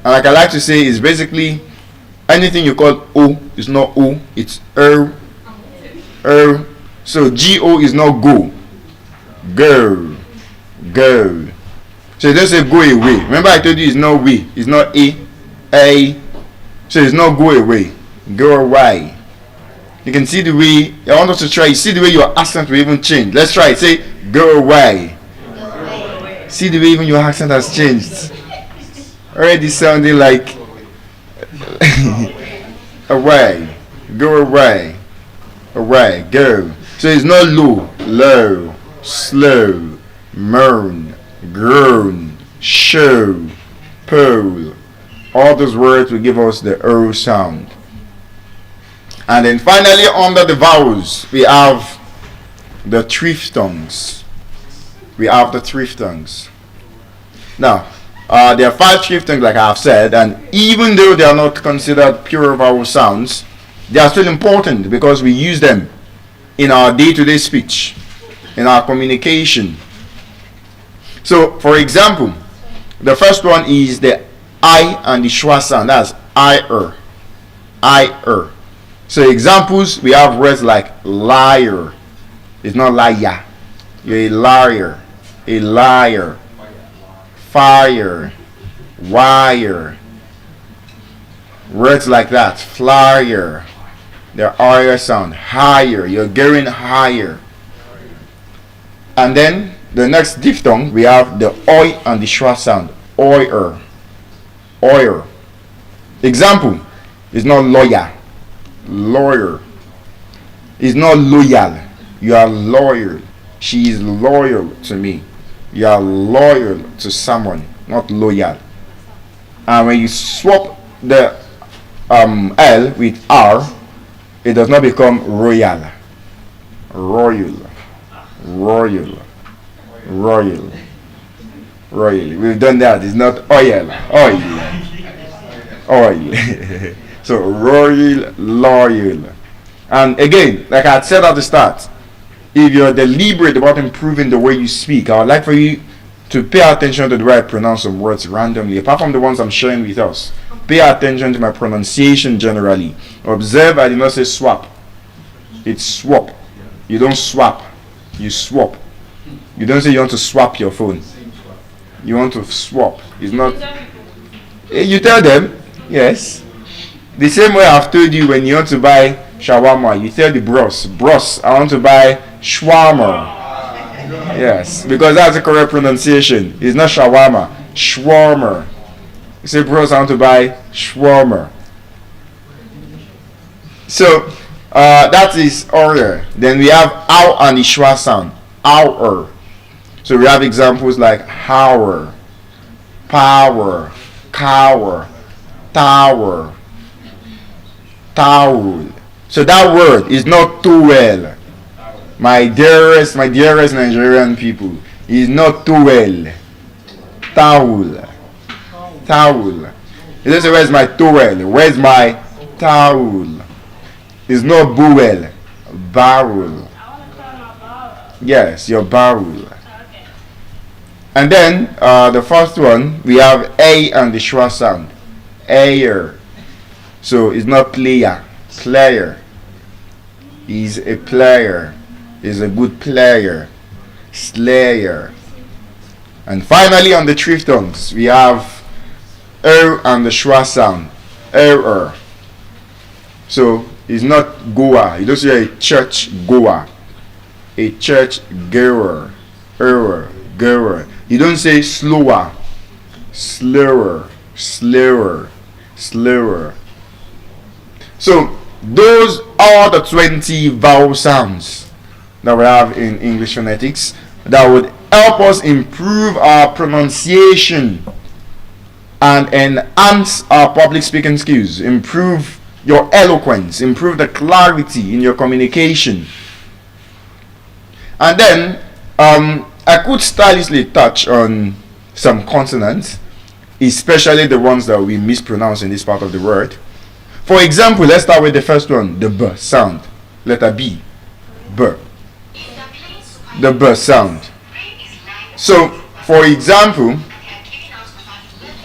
like I like to say, is basically anything you call o is not o, it's So go is not go. Go. Go. So you don't say go away. Remember I told you it's not we, it's not a. So it's not go away. Go away. You can see the way, I want us to try, you see the way your accent will even change. Let's try it. Say go away. Go away. See the way even your accent has changed. Already sounding like away. Go away. Away. Go. So it's not low, low, slow, moan, groan, show, pole. All those words will give us the O sound. And then finally, under the vowels, we have the triphthongs. We have the triphthongs. Now, there are 5 triphthongs, like I have said, and even though they are not considered pure vowel sounds, they are still important because we use them in our day-to-day speech, in our communication. So, for example, the first one is the I and the schwa sound. That's I-er. I-er. So examples, we have words like liar. It's not liar. You're a liar. A liar. Fire. Wire. Words like that. Flyer. The R sound. Higher. You're going higher. And then the next diphthong, we have the oi and the schwa sound. Oyer. Oyer. Example, it's not lawyer. Lawyer. Is not loyal. You are loyal. She is loyal to me. You are loyal to someone, not loyal. And when you swap the L with R, it does not become royal. Royal. Royal. Royal. Royal. We've done that. It's not oil. Oil. Oil. So royal, loyal. And again, like I said at the start, if you're deliberate about improving the way you speak, I would like for you to pay attention to the way I pronounce some words randomly, apart from the ones I'm sharing with us. Pay attention to my pronunciation generally. Observe, I did not say swap. It's swap. You don't swap. You swap. You don't say you want to swap your phone. You want to swap. It's not. You tell them, yes. The same way I've told you when you want to buy shawarma, you tell the bros, I want to buy shawarma. Yes, because that's the correct pronunciation. It's not shawarma, shawarma. You say, bros, I want to buy shawarma. So, That is order. Then we have ow and the schwa sound. Hour. So we have examples like hour, power, cower, tower, towel. So that word is not too well. My dearest Nigerian people, is not too well. Towel. Towel. You don't say, where's my towel? Where's my towel? It's not buwel. Barrel. Yes, your barrel. Okay. And then the first one, we have A and the schwa sound. Air. So it's not player. Player. He's a player. He's a good player. Slayer. And finally on the triphthongs, we have and the schwa sound. Error. So it's not goer. You don't say a church goer. A church goer. Error. Goer. You don't say slower. Slower. Slower. Slower. So those are the 20 vowel sounds that we have in English phonetics that would help us improve our pronunciation and enhance our public speaking skills, improve your eloquence, improve the clarity in your communication. And then I could stylishly touch on some consonants, especially the ones that we mispronounce in this part of the word. For example, let's start with the first one, the B sound. Letter B. B. The B sound. So, for example,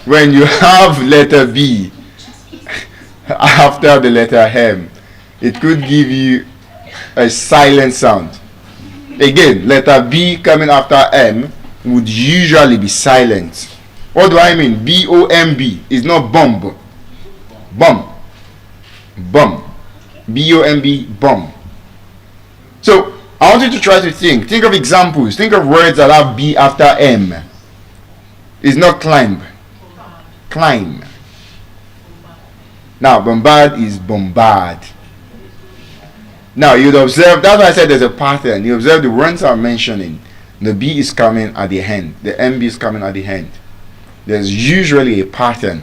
when you have letter B after the letter M, it could give you a silent sound. Again, letter B coming after M would usually be silent. What do I mean? B-O-M-B is not bomb. Bomb. Bum. B-O-M-B, bum. So, I want you to try to think of examples. Think of words that have B after M. It's not climb. Climb. Now, bombard is bombard. Now, you'd observe, that's why I said there's a pattern. You observe the words I'm mentioning. The B is coming at the end. The MB is coming at the end. There's usually a pattern.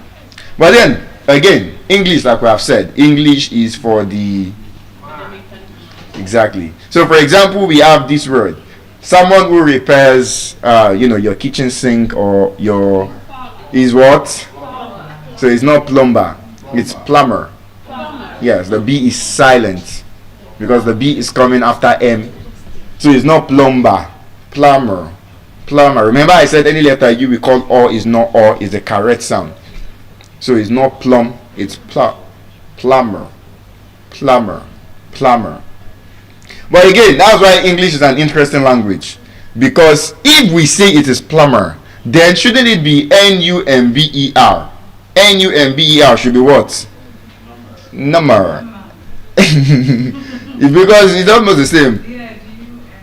But then, again, English, like we have said, English is for the... Exactly. So, for example, we have this word. Someone who repairs, your kitchen sink or your... Is what? So, it's not plumber. It's plumber. Yes, the B is silent because the B is coming after M. So, it's not plumber. Plumber. Plumber. Remember I said any letter you we call O is not O, is the correct sound. So it's not plum, it's plumber. Plumber. Plumber. But again, that's why English is an interesting language. Because if we say it is plumber, then shouldn't it be N-U-M-B-E-R? N-U-M-B-E-R should be what? Number. It's because it's almost the same.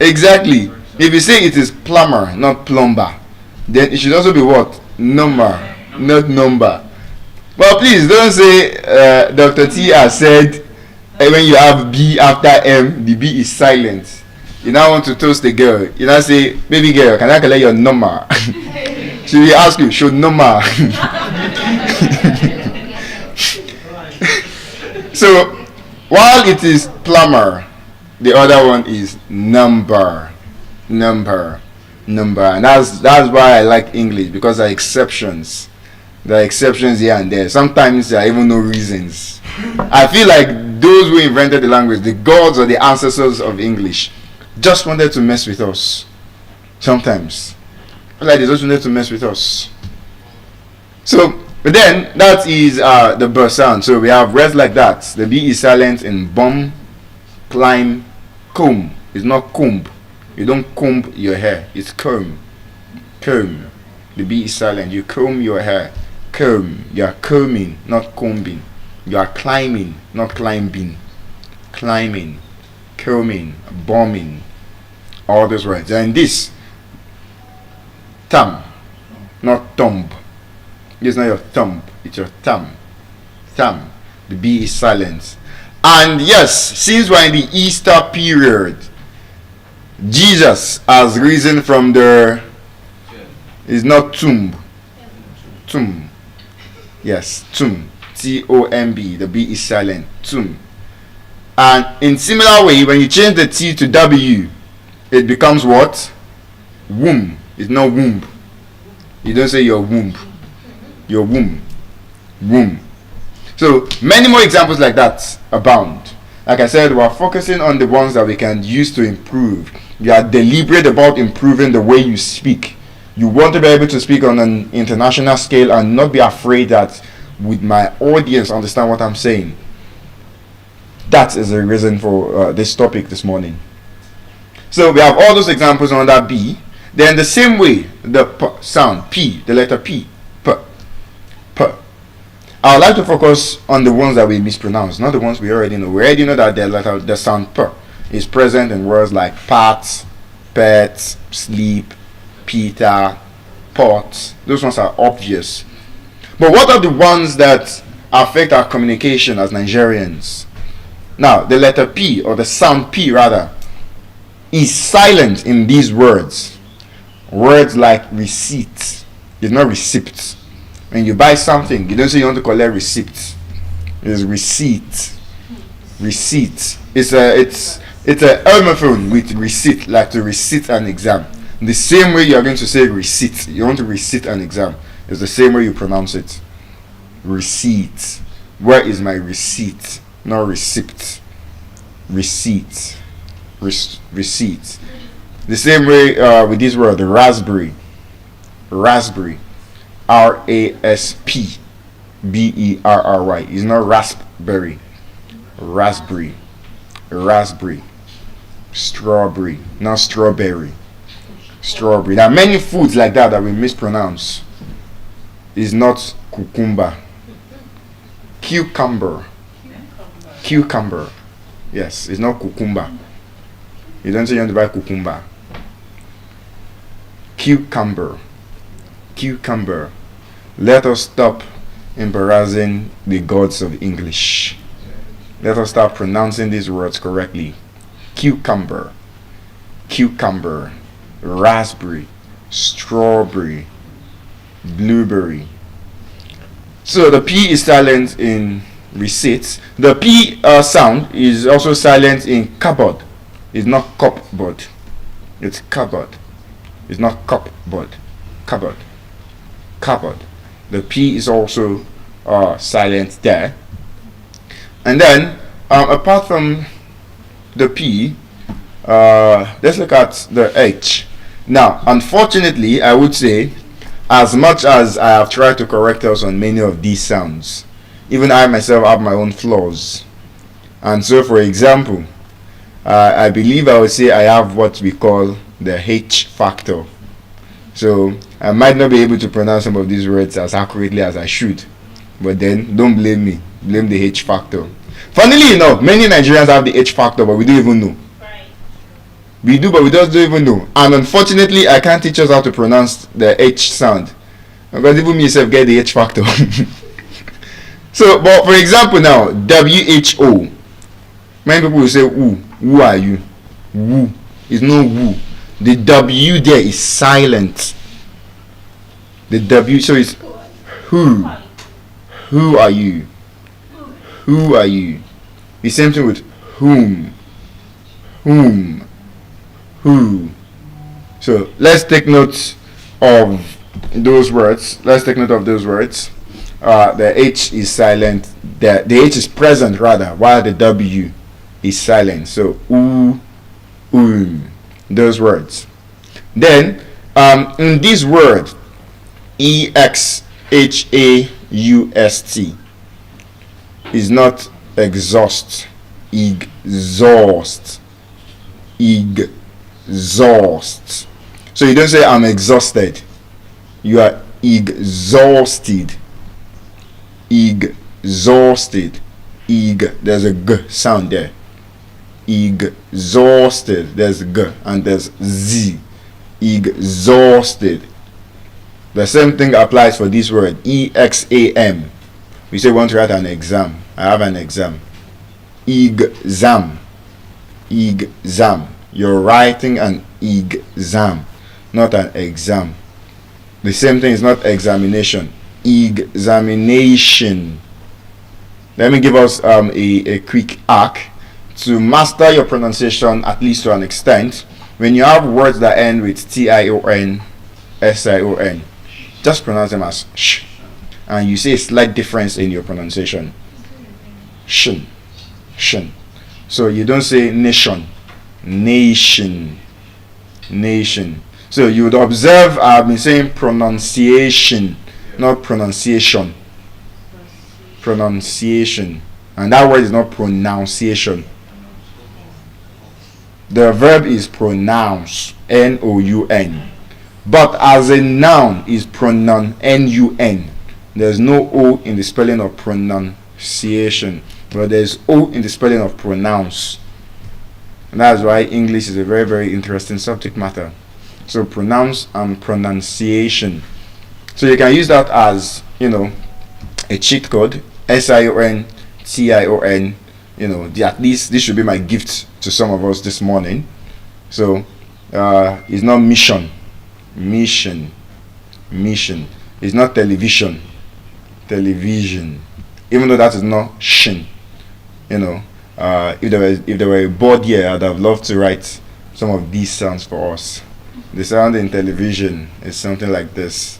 Exactly. If you say it is plumber, not plumber, then it should also be what? Number, not number. But please don't say Dr. T has said when you have B after M, the B is silent. You now want to toast the girl. You now say, baby girl, can I collect your number? She will ask you, show number. So, while it is plumber, the other one is number. Number. And that's why I like English, because there are exceptions. There are exceptions here and there. Sometimes there are even no reasons. I feel like those who invented the language, the gods or the ancestors of English, just wanted to mess with us. Sometimes. I feel like they just wanted to mess with us. So, but then, that is the B sound. So we have words like that. The B is silent in bum, climb, comb. It's not comb. You don't comb your hair. It's comb. Comb. The B is silent. You comb your hair. Comb. You are combing, not combing. You are climbing, not climbing. Climbing. Combing. Bombing. All those words. And this. Thumb. Not thumb. It's not your thumb. It's your thumb. Thumb. The B is silent. And yes, since we're in the Easter period, Jesus has risen from the, is not tomb. Tomb. Yes, tomb. T-O-M-B. The B is silent. Tomb. And in similar way, when you change the T to W, it becomes what? Womb. It's not womb. You don't say your womb. Your womb. Womb. So many more examples like that abound. Like I said, we're focusing on the ones that we can use to improve. You are deliberate about improving the way you speak. You want to be able to speak on an international scale and not be afraid that with my audience understand what I'm saying. That is the reason for this topic this morning. So we have all those examples on that B. Then the same way, the P sound, P, the letter P, P, P. I would like to focus on the ones that we mispronounce, not the ones we already know. We already know that the sound P is present in words like pat, pet, sleep, Peter, pot. Those ones are obvious. But what are the ones that affect our communication as Nigerians? Now, the letter P, or the sound P rather, is silent in these words. Words like receipt. It's not receipt. When you buy something, you don't say you want to collect receipt. It's receipt. Receipt. It's a homophone with receipt, like to receipt an exam. The same way you are going to say receipt. You want to receipt an exam. It's the same way you pronounce it. Receipt. Where is my receipt? Not receipt. Receipt. Receipt. The same way with this word, raspberry. Raspberry. R-A-S-P B-E-R-R-Y. It's not raspberry. Raspberry. Raspberry. Strawberry. Not strawberry. Strawberry. There are many foods like that we mispronounce. It's not cucumber. Cucumber. Cucumber. Yes, it's not cucumber. You don't say you want to buy cucumber. Cucumber. Cucumber. Let us stop embarrassing the gods of English. Let us start pronouncing these words correctly. Cucumber. Cucumber. Raspberry. Strawberry. Blueberry. So the P is silent in receipt. The P sound is also silent in cupboard. It's not cupboard. It's cupboard. It's not cupboard. Cupboard. Cupboard. The P is also silent there. And then apart from the P, let's look at the H. Now, unfortunately, I would say, as much as I have tried to correct us on many of these sounds, even I myself have my own flaws. And so, for example, I believe I would say I have what we call the H factor. So I might not be able to pronounce some of these words as accurately as I should. But then, don't blame me. Blame the H factor. Funnily enough, many Nigerians have the H factor, but we don't even know. Right. We do, but we just don't even know. And unfortunately, I can't teach us how to pronounce the H sound. Because even myself get the H factor. So, but for example now, WHO. Many people will say, who? Who are you? Who. It's not who. The W there is silent. The W, so it's who. Who are you? Who are you? The same thing with whom. Whom. Who. So let's take note of those words. Let's take note of those words. The H is silent. The H is present rather, while the W is silent. So those words. Then in this word exhaust is not exhaust. Exhaust. Exhaust. So you don't say I'm exhausted. You are exhausted. Exhausted. There's a G sound there. Exhausted. There's G and there's Z. Exhausted. The same thing applies for this word. EXAM. We say we want to write an exam. I have an exam. Exam. Exam. You're writing an exam, not an exam. The same thing is not examination. Examination. Let me give us a quick hack to master your pronunciation, at least to an extent. When you have words that end with tion, sion, just pronounce them as sh, and you see a slight difference in your pronunciation. Shin, shin. So you don't say nation, nation, nation. So you would observe I've been saying pronunciation, not pronunciation. Pronunciation. And that word is not pronunciation. The verb is pronounce, N-O-U-N. But as a noun is pronoun, N-U-N. There's no O in the spelling of pronunciation, but there's O in the spelling of pronounce. And that's why English is a very, very interesting subject matter. So pronounce and pronunciation. So you can use that as, a cheat code. SION, TION. At least this should be my gift to some of us this morning. So it's not mission. Mission. It's not television. Television. Even though that is not shin. If there were a board here, I'd have loved to write some of these sounds for us. The sound in television is something like this.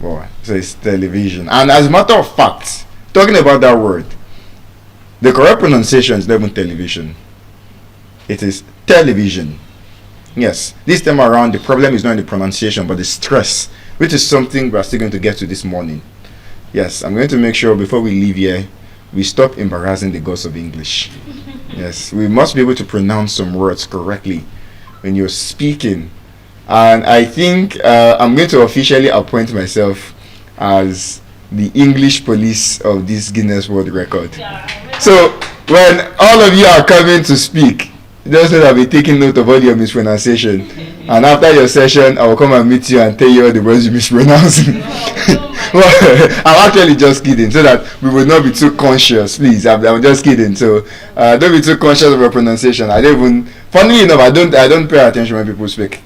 Boy, so it's television. And as a matter of fact, talking about that word, the correct pronunciation is not even television. It is television. Yes, this time around, the problem is not in the pronunciation, but the stress, which is something we're still going to get to this morning. Yes, I'm going to make sure before we leave here, we stop embarrassing the gods of English. Yes, we must be able to pronounce some words correctly when you're speaking. And I think I'm going to officially appoint myself as the English police of this Guinness World Record. So when all of you are coming to speak, just know that I'll be taking note of all your mispronunciation. And after your session, I will come and meet you and tell you all the words you mispronounce. Well, I'm actually just kidding, so that we will not be too conscious. Please, I'm just kidding. So don't be too conscious of your pronunciation. I don't even. Funnily enough, I don't pay attention when people speak.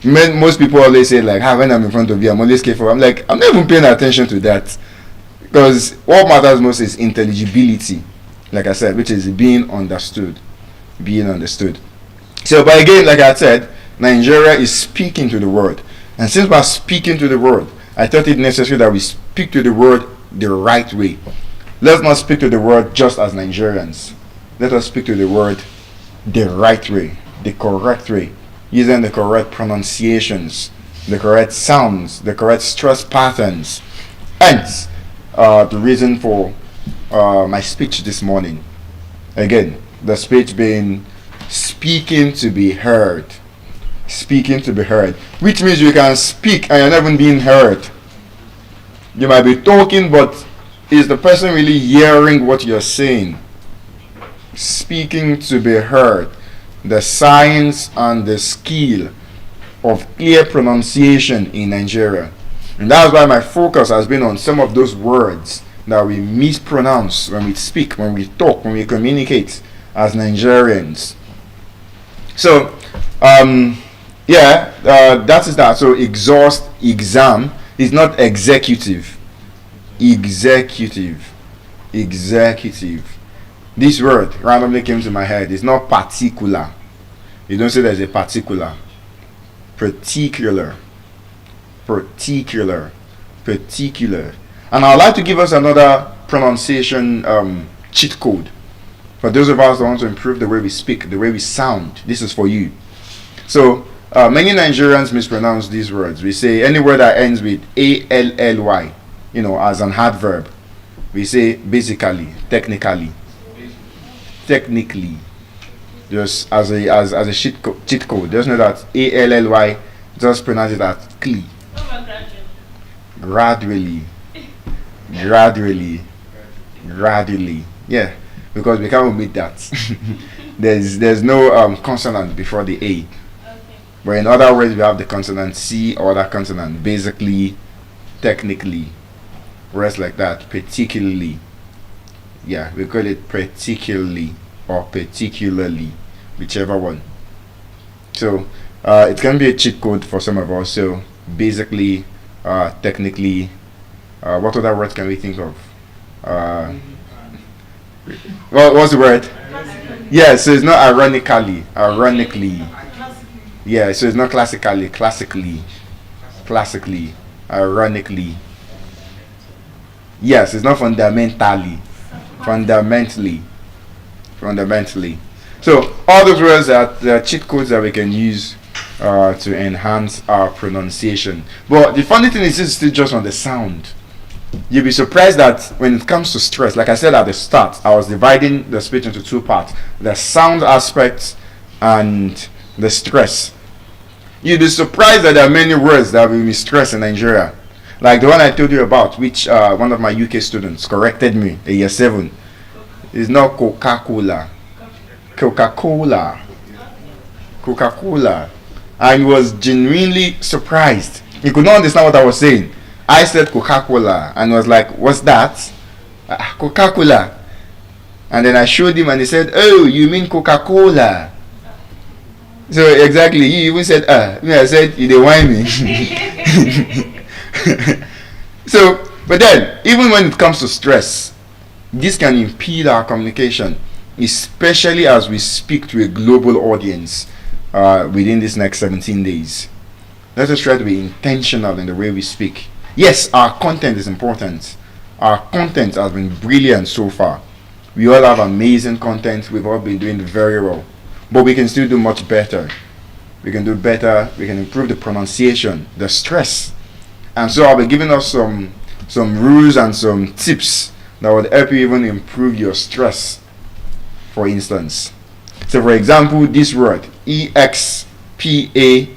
Most people always say like, when I'm in front of you, I'm always careful. I'm like, I'm not even paying attention to that, because what matters most is intelligibility, like I said, which is being understood. So, but again, like I said, Nigeria is speaking to the world, and since we're speaking to the world, I thought it necessary that we speak to the world the right way. Let's not speak to the world just as Nigerians. Let us speak to the world the right way, the correct way, using the correct pronunciations, the correct sounds, the correct stress patterns. Hence, the reason for my speech this morning. Again, the speech being speaking to be heard. Speaking to be heard. Which means you can speak and you're not even being heard. You might be talking, but is the person really hearing what you're saying? Speaking to be heard. The science and the skill of clear pronunciation in Nigeria. And that's why my focus has been on some of those words that we mispronounce when we speak, when we talk, when we communicate as Nigerians. So, that is that. So, exam is not executive. Executive. This word randomly came to my head. It's not particular. You don't say there's a particular. Particular. And I'd like to give us another pronunciation cheat code. For those of us that want to improve the way we speak, the way we sound, this is for you. So, many Nigerians mispronounce these words. We say any word that ends with A-L-L-Y, as an adverb. We say basically, technically, just as a cheat code. Just know that A-L-L-Y, just pronounce it as cli. Gradually. Yeah, because we can't omit that. there's no consonant before the A. Okay. But in other words, we have the consonant C or that consonant. Basically, technically, words like that. Particularly. Yeah, we call it particularly. or particularly, whichever one. So it can be a cheat code for some of us. So basically, technically, what other words can we think of? Uh, what's the word? Yeah, so it's not ironically. Yeah, so it's not classically, ironically. Yes, it's not fundamentally. So all those words are cheat codes that we can use to enhance our pronunciation. But the funny thing is, it's still just on the sound. You'll be surprised that when it comes to stress, like I said at the start, I was dividing the speech into two parts: the sound aspect and the stress. You'll be surprised that there are many words that will be stress in Nigeria. Like the one I told you about, which one of my UK students corrected me in year 7. It's not Coca-Cola. Coca-Cola. And was genuinely surprised. He could not understand what I was saying. I said Coca-Cola and was like, what's that? Coca-Cola. And then I showed him and he said, oh, you mean Coca-Cola? So exactly, he even said, I said, you don't whine me. So, but then, even when it comes to stress, this can impede our communication, especially as we speak to a global audience within these next 17 days. Let us try to be intentional in the way we speak. Yes, our content is important. Our content has been brilliant so far. We all have amazing content. We've all been doing very well. But we can still do much better. We can do better. We can improve the pronunciation, the stress. And so I'll be giving us some rules and some tips that would help you even improve your stress. For instance, so for example, this word expatiate.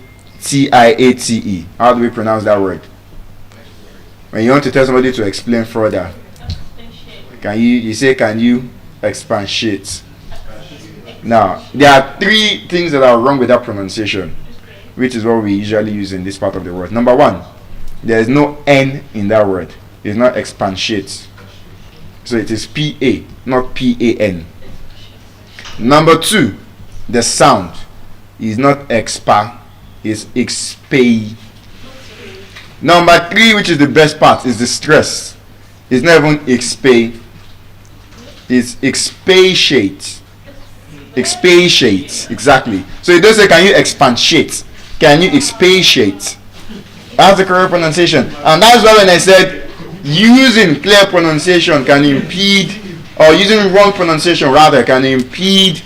How do we pronounce that word? When you want to tell somebody to explain further, can you expatiate? Now, there are 3 things that are wrong with that pronunciation, which is what we usually use in this part of the word. Number 1, there is no N in that word. It's not expatiate. So it is P-A, not P-A-N. Number 2, the sound is not expa, it's expay. Number 3, which is the best part, is the stress. It's not even expay, it's expatiate. Expatiate, exactly. So it does say, can you expatiate? Can you expatiate? That's the correct pronunciation. And that's why when I said using clear pronunciation can impede, or using wrong pronunciation rather, can impede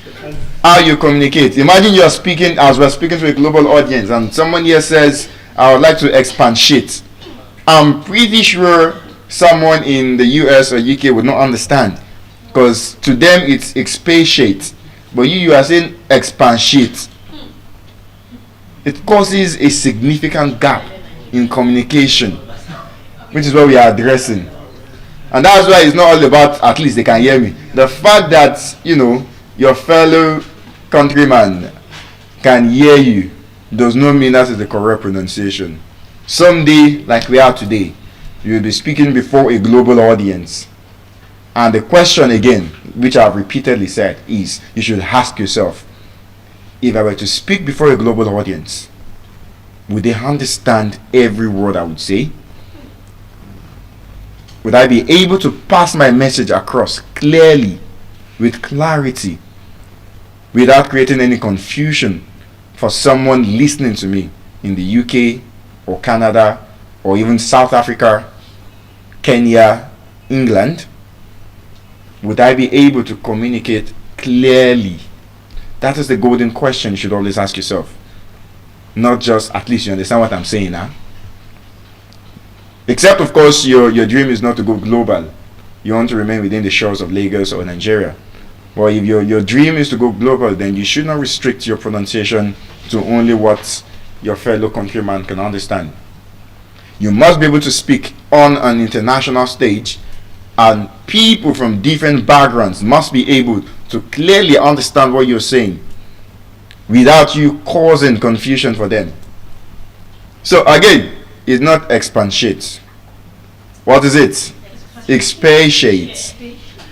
how you communicate. Imagine you're speaking, as we're speaking to a global audience, and someone here says, I would like to expatiate. I'm pretty sure someone in the US or UK would not understand, because to them it's expatiate. But you are saying expatiate. It causes a significant gap in communication, which is what we are addressing. And that's why it's not all about at least they can hear me. The fact that, your fellow countryman can hear you does not mean that is the correct pronunciation. Someday, like we are today, you will be speaking before a global audience. And the question again, which I've repeatedly said, is you should ask yourself, if I were to speak before a global audience, would they understand every word I would say? Would I be able to pass my message across clearly, with clarity, without creating any confusion for someone listening to me in the UK or Canada or even South Africa, Kenya, England? Would I be able to communicate clearly? That is the golden question you should always ask yourself. Not just, at least you understand what I'm saying now. Except, of course, your dream is not to go global. You want to remain within the shores of Lagos or Nigeria. But if your dream is to go global, then you should not restrict your pronunciation to only what your fellow countryman can understand. You must be able to speak on an international stage, and people from different backgrounds must be able to clearly understand what you're saying without you causing confusion for them. So again, it's not expatiate. What is it? Expatiate.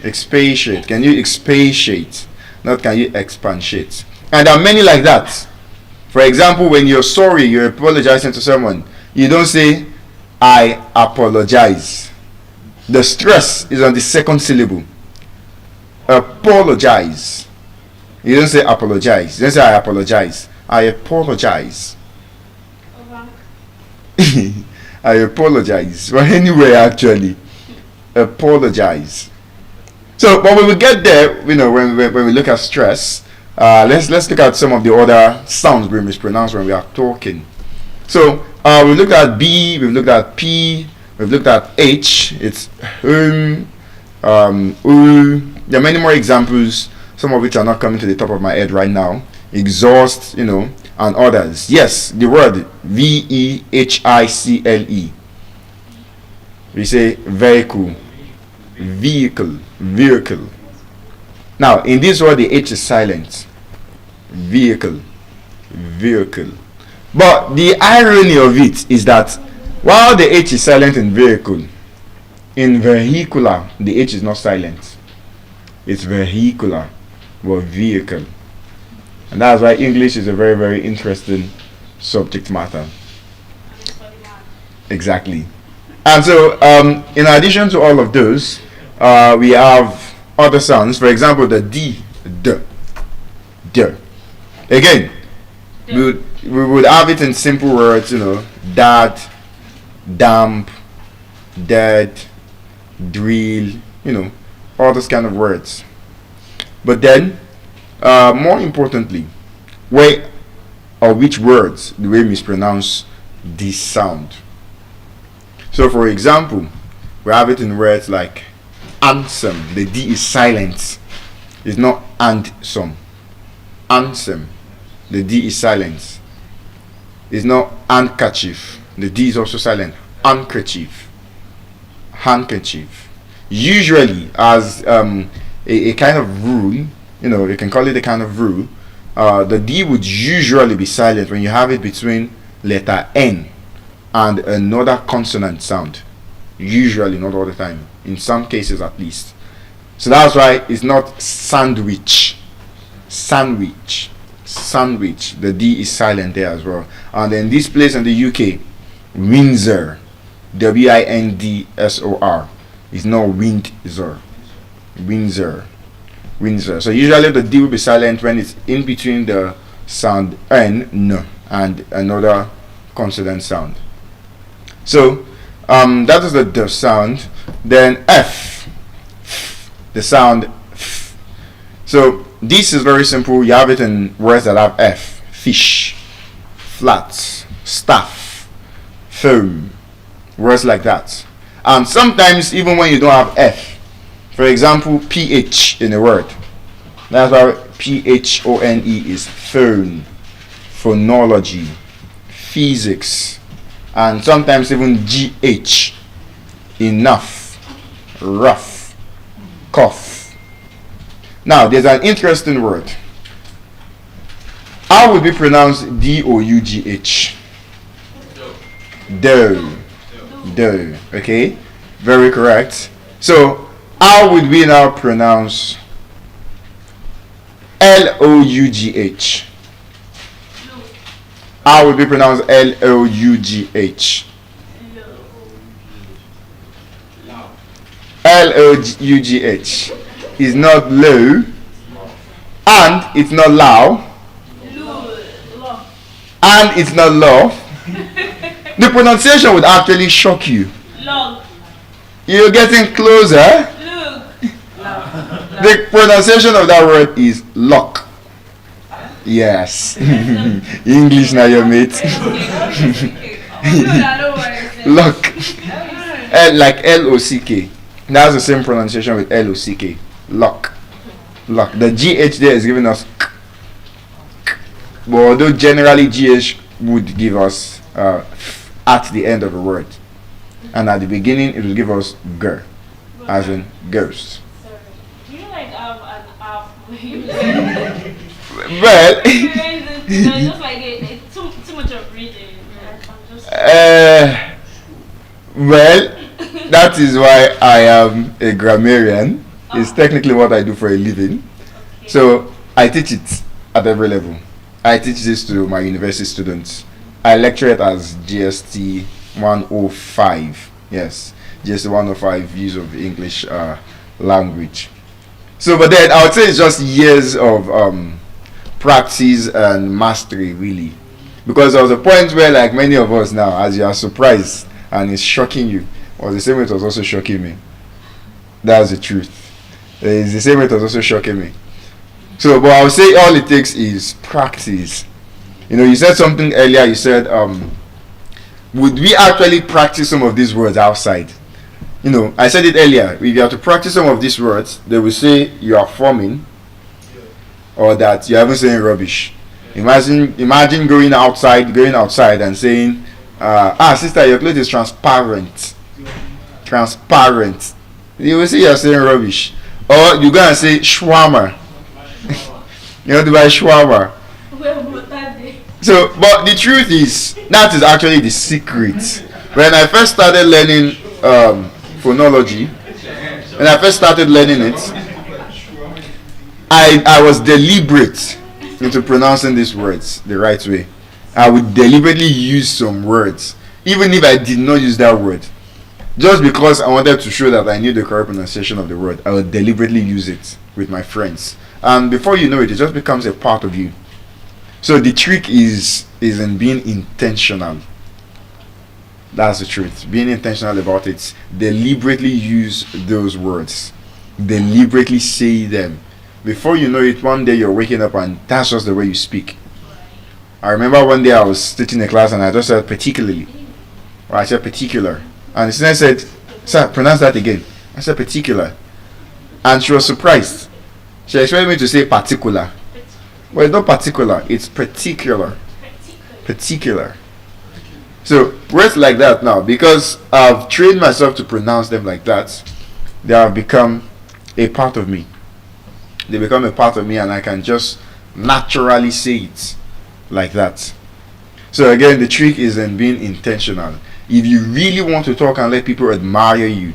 Expatiate. Can you expatiate? not can you expatiate. And there are many like that. For example, when you're sorry, you're apologizing to someone, you don't say, I apologize. The stress is on the second syllable. Apologize. You don't say apologize. You don't say I apologize. I apologize. I apologize. Well, anyway, actually, apologize. So, but when we get there, when we look at stress, let's look at some of the other sounds we mispronounce when we are talking. So, we looked at B, we've looked at P, we've looked at H. It's U. There are many more examples, some of which are not coming to the top of my head right now. Exhaust, and others. Yes, the word vehicle. We say vehicle. Now, in this word, the H is silent. Vehicle. But the irony of it is that while the H is silent in vehicle, in vehicular, the H is not silent. It's vehicular, but vehicle. And that's why English is a very, very interesting subject matter. Exactly. And so, in addition to all of those, we have other sounds. For example, the D. Again, we would have it in simple words, dad, damp, dead, drill, all those kind of words. But then, more importantly, where or which words do we mispronounce this sound? So, for example, we have it in words like anthem. The D is silent. It's not anthem. Anthem. The D is silent. It's not handkerchief. The D is also silent. Handkerchief. Usually, as a kind of rule, you can call it a kind of rule, the D would usually be silent when you have it between letter N and another consonant sound. Usually, not all the time. In some cases, at least. So that's why it's not sandwich. Sandwich. The D is silent there as well. And then this place in the UK, Windsor. Windsor. It's not Windsor. Windsor. So usually the D will be silent when it's in between the sound N and another consonant sound. So that is the D sound. Then F, the sound F. So this is very simple. You have it in words that have F. Fish, flats, staff, foam, words like that. And sometimes even when you don't have F, for example, PH in a word, that's why PHONE is phone, phonology, physics, and sometimes even GH, enough, rough, cough. Now, there's an interesting word. How would we pronounce DOUGH? Dough. Okay? Very correct. So, how would we now pronounce LOUGH? How would we pronounce LOUGH? LOUGH is not low, and it's not loud, and it's not low. The pronunciation would actually shock you. You're getting closer. The pronunciation of that word is lock. Yes. English now, your mate. Lock. Like LOCK. That's the same pronunciation with LOCK. Lock. The GH there is giving us k. But although generally GH would give us at the end of a word. And at the beginning it will give us ger. As in ghost. Do you like have an app where you well just like it's too much of reading. Well, that is why I am a grammarian. It's technically what I do for a living. Okay. So I teach it at every level. I teach this to my university students. I lecture it as GST 105. Yes, GST 105 use of English language. So, but then I would say it's just years of practice and mastery, really. Because there was a point where, like many of us now, as you are surprised and it's shocking you, or the same way it was also shocking me. That's the truth. It's the same way it was also shocking me. So, but I would say all it takes is practice. You know, you said something earlier. You said, would we actually practice some of these words outside? You know, I said it earlier. If you have to practice some of these words, they will say you are forming, or that you haven't saying rubbish. Imagine going outside and saying, sister, your clothes is transparent. Transparent. You will say you're saying rubbish. Or you go and say shawarma. You want to buy shawarma. So, but the truth is, that is actually the secret. When I first started learning phonology, I was deliberate into pronouncing these words the right way. I would deliberately use some words, even if I did not use that word. Just because I wanted to show that I knew the correct pronunciation of the word, I would deliberately use it with my friends. And before you know it, it just becomes a part of you. So the trick is in being intentional. That's the truth. Being intentional about it. Deliberately use those words. Deliberately say them. Before you know it, one day you're waking up and that's just the way you speak. I remember one day I was teaching a class and I just said particularly. Or I said particular. And the student said, "Sir, pronounce that again." I said particular. And she was surprised. She expected me to say particular. Well, it's not particular, it's particular. Particular. So, words like that now, because I've trained myself to pronounce them like that, they have become a part of me. They become a part of me and I can just naturally say it like that. So again, the trick is in being intentional. If you really want to talk and let people admire you,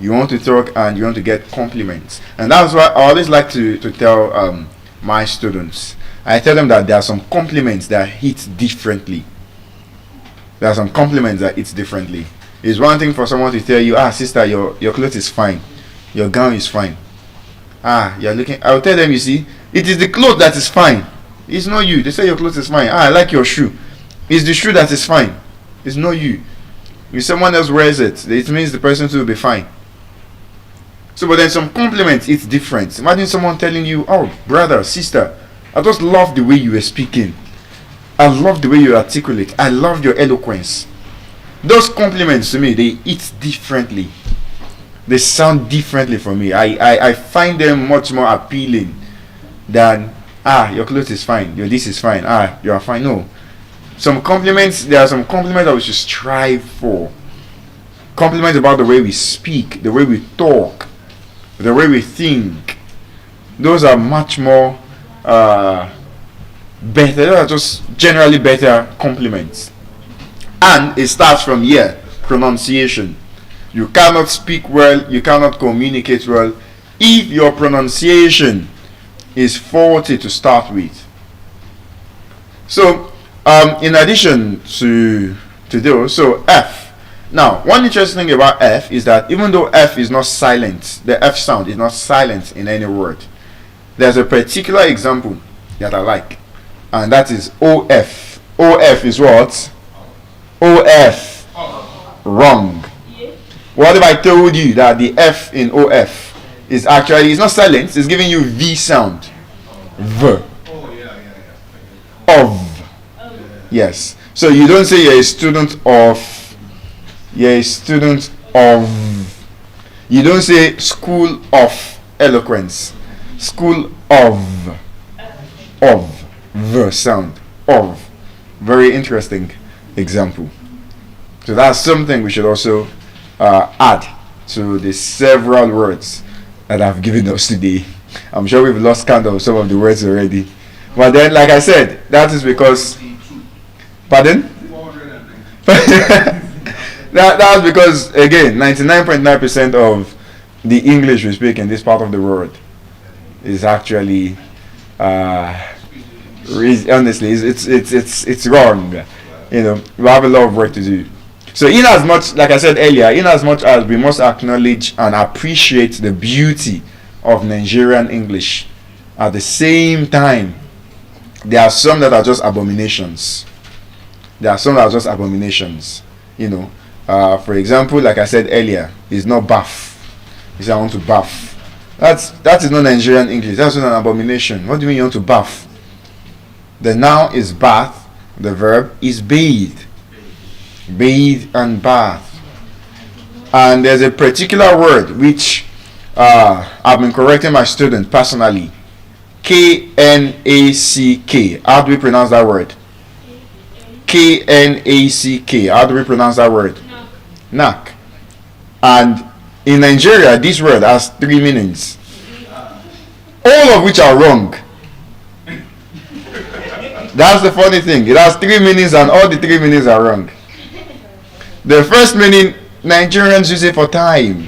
you want to talk and you want to get compliments. And that's why I always like to tell my students. I tell them that there are some compliments that hit differently. There are some compliments that hit differently. It's one thing for someone to tell you, sister, your clothes is fine. Your gown is fine. You're looking. I'll tell them, you see, it is the clothes that is fine. It's not you. They say your clothes is fine. I like your shoe. It's the shoe that is fine. It's not you. If someone else wears it, it means the person too will be fine. So, but then some compliments, it's different. Imagine someone telling you, "Oh, brother, sister, I just love the way you were speaking. I love the way you articulate. I love your eloquence." Those compliments to me, they hit differently. They sound differently for me. I find them much more appealing than, your clothes is fine. Your this is fine. You are fine. No. Some compliments, there are some compliments that we should strive for. Compliments about the way we speak, the way we talk, the way we think. Those are much more better. Those are just generally better compliments. And it starts from here, pronunciation. You cannot speak well, you cannot communicate well if your pronunciation is faulty to start with. So, in addition to those, so F. Now, one interesting thing about F is that even though F is not silent, the F sound is not silent in any word. There's a particular example that I like, and that is OF. OF is what? OF. Wrong. What if I told you that the F in OF is actually, it's not silent, it's giving you V sound. V. Of. Yes. So you don't say you're a student of. You're a student of. You don't say school of eloquence. School of. Of. V sound. Of. Very interesting example. So that's something we should also add to the several words that I've given us today. I'm sure we've lost count of some of the words already. But then, like I said, that is because... Pardon? That's because, again, 99.9% of the English we speak in this part of the world is actually Uh, honestly, it's wrong. We have a lot of work to do. So, in as much, like I said earlier, in as much as we must acknowledge and appreciate the beauty of Nigerian English, at the same time, there are some that are just abominations. There are some that are just abominations. For example, like I said earlier, it's not bath. You say I want to bath. That is not Nigerian English. That's not an abomination. What do you mean you want to bath? The noun is bath. The verb is bathe. Bathe and bath. And there's a particular word which I've been correcting my student personally. Knack. How do we pronounce that word? Knack. How do we pronounce that word? Knack. And in Nigeria, this word has 3 meanings, all of which are wrong. That's the funny thing. It has 3 meanings, and all the 3 meanings are wrong. The first meaning, Nigerians use it for time.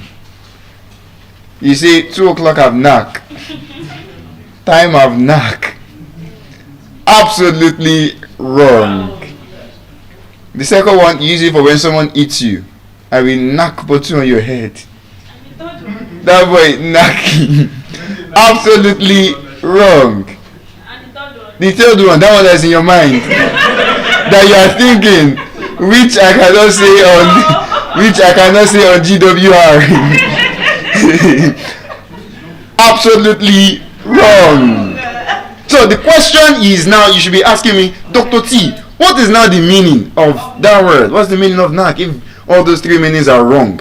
You say 2 o'clock have knack. Time have knack. Absolutely wrong. The second one, you use it for when someone eats you. I will knock bottle on your head. That boy knacking. Absolutely wrong. The third one, that one that's in your mind, that you are thinking, which I cannot say on GWR. Absolutely wrong. So the question is now, you should be asking me, Dr. T, what is now the meaning of that word? What's the meaning of knack if all those 3 meanings are wrong?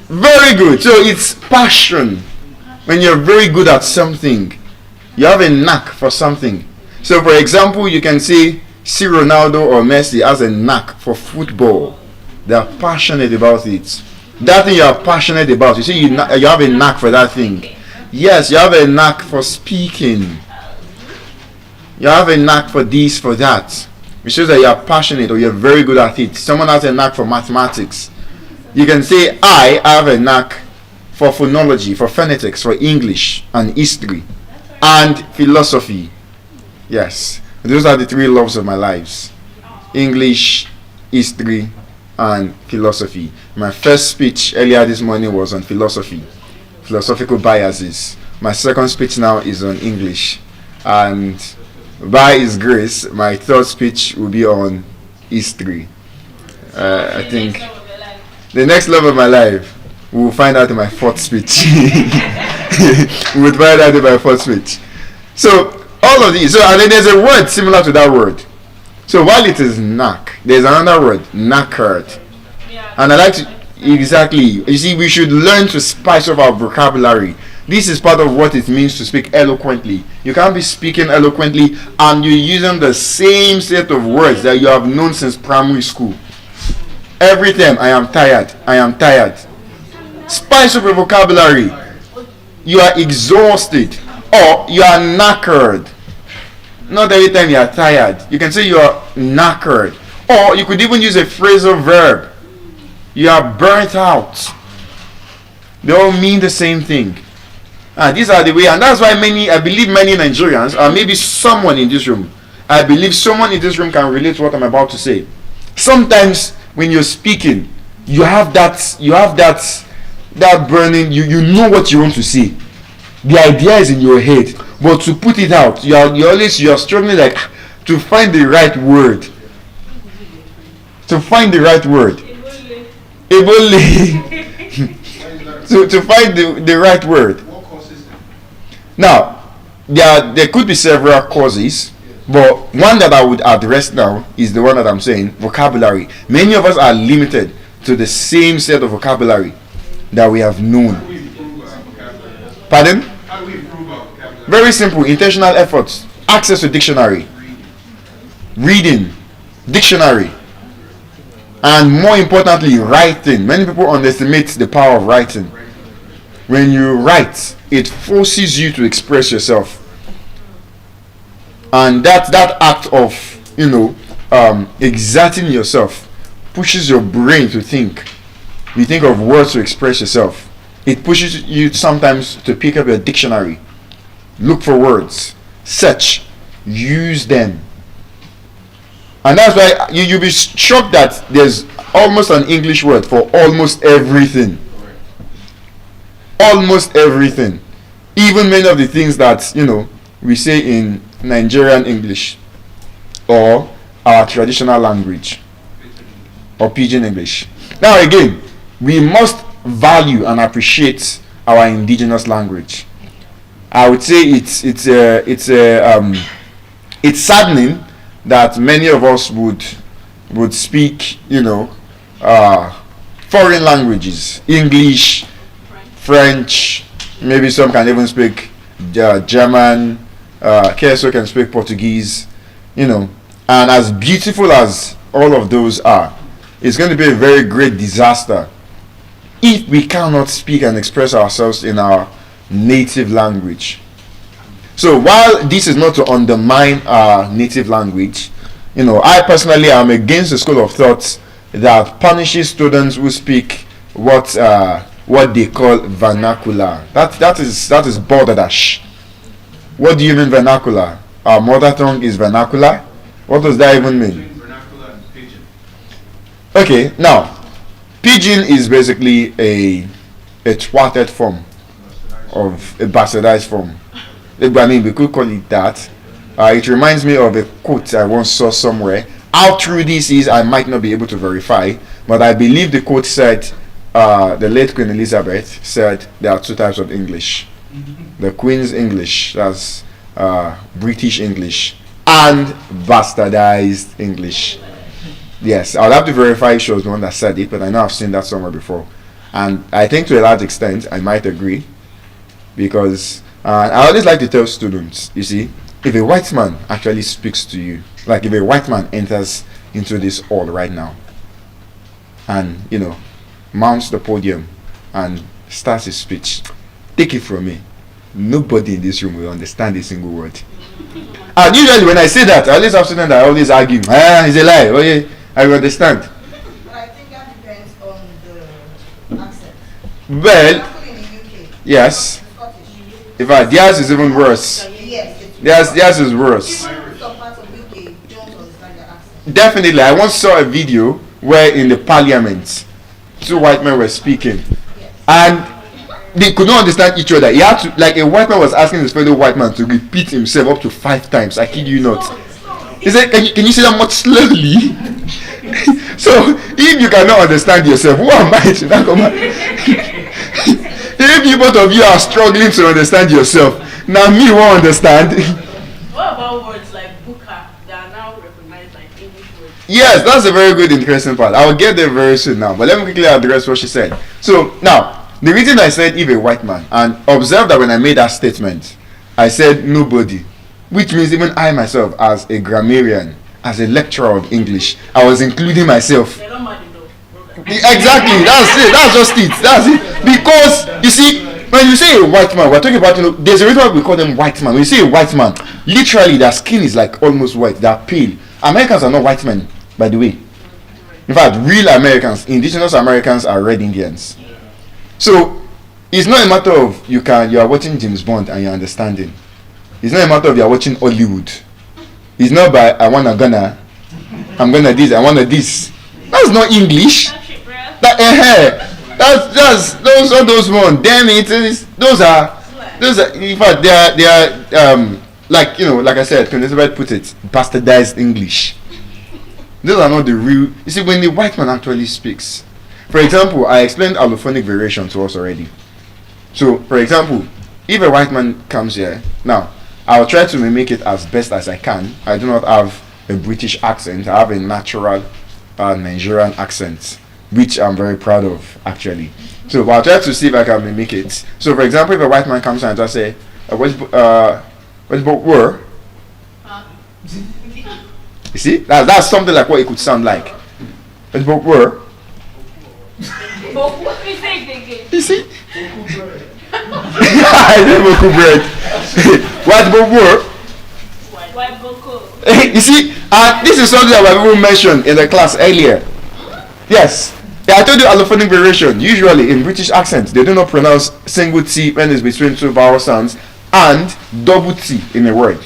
Very good. So it's passion. When you're very good at something, you have a knack for something. So for example, you can say C. Ronaldo or Messi has a knack for football. They are passionate about it. That thing you are passionate about, you see, you have a knack for that thing. Yes, you have a knack for speaking. You have a knack for this, for that. It shows that you are passionate or you're very good at it. Someone has a knack for mathematics. You can say, I have a knack for phonology, for phonetics, for English and history and philosophy. Yes, those are the 3 loves of my lives: English, history, and philosophy. My first speech earlier this morning was on philosophy, philosophical biases. My second speech now is on English, and by His grace, my third speech will be on history. I think the next love of my life, we will find out in my 4th speech. We will find out in my 4th speech. So all of these. So and then there's a word similar to that word. So while it is knack, there's another word, knackered. And I like to exactly. You see, we should learn to spice up our vocabulary. This is part of what it means to speak eloquently. You can't be speaking eloquently and you're using the same set of words that you have known since primary school. Every time, I am tired. I am tired. Spice up your vocabulary. You are exhausted or you are knackered. Not every time you are tired. You can say you are knackered. Or you could even use a phrasal verb. You are burnt out. They all mean the same thing. These are the way, and that's why I believe many Nigerians, or maybe someone in this room, I believe someone in this room can relate to what I'm about to say. Sometimes when you're speaking, you have that burning, you know what you want to say. The idea is in your head, but to put it out, you're struggling like to find the right word. To find the right word. to find the right word. Now, there could be several causes, but one that I would address now is the one that I'm saying, vocabulary. Many of us are limited to the same set of vocabulary that we have known. Pardon? How do we improve our vocabulary? Very simple, intentional efforts. Access to dictionary. Reading. Dictionary. And more importantly, writing. Many people underestimate the power of writing. When you write, it forces you to express yourself. And that act of, exerting yourself pushes your brain to think. You think of words to express yourself. It pushes you sometimes to pick up your dictionary look for words, search, use them. And that's why you'll be shocked that there's almost an English word for almost everything. Almost everything. Even many of the things that, we say in Nigerian English or our traditional language or Pidgin English. Now again, we must value and appreciate our indigenous language. I would say it's saddening that many of us would speak, foreign languages, English, French, maybe some can even speak German, Keso can speak Portuguese, and as beautiful as all of those are, it's going to be a very great disaster if we cannot speak and express ourselves in our native language. So while this is not to undermine our native language, I personally am against the school of thought that punishes students who speak what they call vernacular. That is balderdash. What do you mean vernacular? Our mother tongue is vernacular. What does that even mean? Vernacular and pidgin. Okay, now pidgin is basically a twatted form of a bastardized form. I mean, we could call it that. It reminds me of a quote I once saw somewhere. How true this is, I might not be able to verify, but I believe the quote said, the late Queen Elizabeth said there are two types of English. The Queen's English, that's British English, and bastardized English. Yes, I'll have to verify if she was the one that said it, but I know I've seen that somewhere before. And I think to a large extent, I might agree. Because I always like to tell students, you see, if a white man actually speaks to you, like if a white man enters into this hall right now, and, mounts the podium and starts his speech, take it from me, nobody in this room will understand a single word. And usually when I say that, I always have students that always argue, it's a lie. Oh yeah, I will understand. But I think that depends on the accent. Well, Example, in the UK, yes. Scottish. In fact, theirs is even worse. Yes, it's Theirs is worse. even some parts of UK don't understand their accent. Definitely, I once saw a video where in the parliament, two white men were speaking, Yes. and they could not understand each other. He had to, like a white man was asking his fellow white man to repeat himself up to 5 times. I kid you not. He said, can you say that much slowly? So, if you cannot understand yourself, who am I to now come out? If you both of you are struggling to understand yourself, now me won't understand. What about words like buka that are now recognized like English words? Yes, that's a very good, interesting part. I will get there very soon now, but let me quickly address what she said. So, now, the reason I said if a white man, and observe that when I made that statement, I said nobody, which means even I myself, as a grammarian, as a lecturer of English, I was including myself. They don't mind enough. Exactly, that's it, that's just it, that's it. Because, you see, when you say a white man, we're talking about, there's a reason why we call them white man. When you say a white man, literally their skin is like almost white, they're pale. Americans are not white men, by the way. In fact, real Americans, indigenous Americans are red Indians. So it's not a matter of you are watching James Bond and you're understanding. It's not a matter of you're watching Hollywood. It's not by I'm gonna this, I wanna this. That's not English. That's those ones. Damn it, those are in fact they are like I said, Queen Elizabeth put it, bastardized English. Those are not the real. You see, when the white man actually speaks. For example, I explained allophonic variation to us already. So, for example, if a white man comes here, now, I'll try to mimic it as best as I can. I do not have a British accent. I have a natural Nigerian accent, which I'm very proud of, actually. So, but I'll try to see if I can mimic it. So, for example, if a white man comes here and just say, what's about word? You see? That's something like what it could sound like. What's about word? You see? I didn't Boku bread. White Boku. White boko. You see, this is something that we even mentioned in the class earlier. Yes. Yeah, I told you allophonic variation. Usually in British accents, they do not pronounce single T when it's between two vowel sounds. and double T in a word.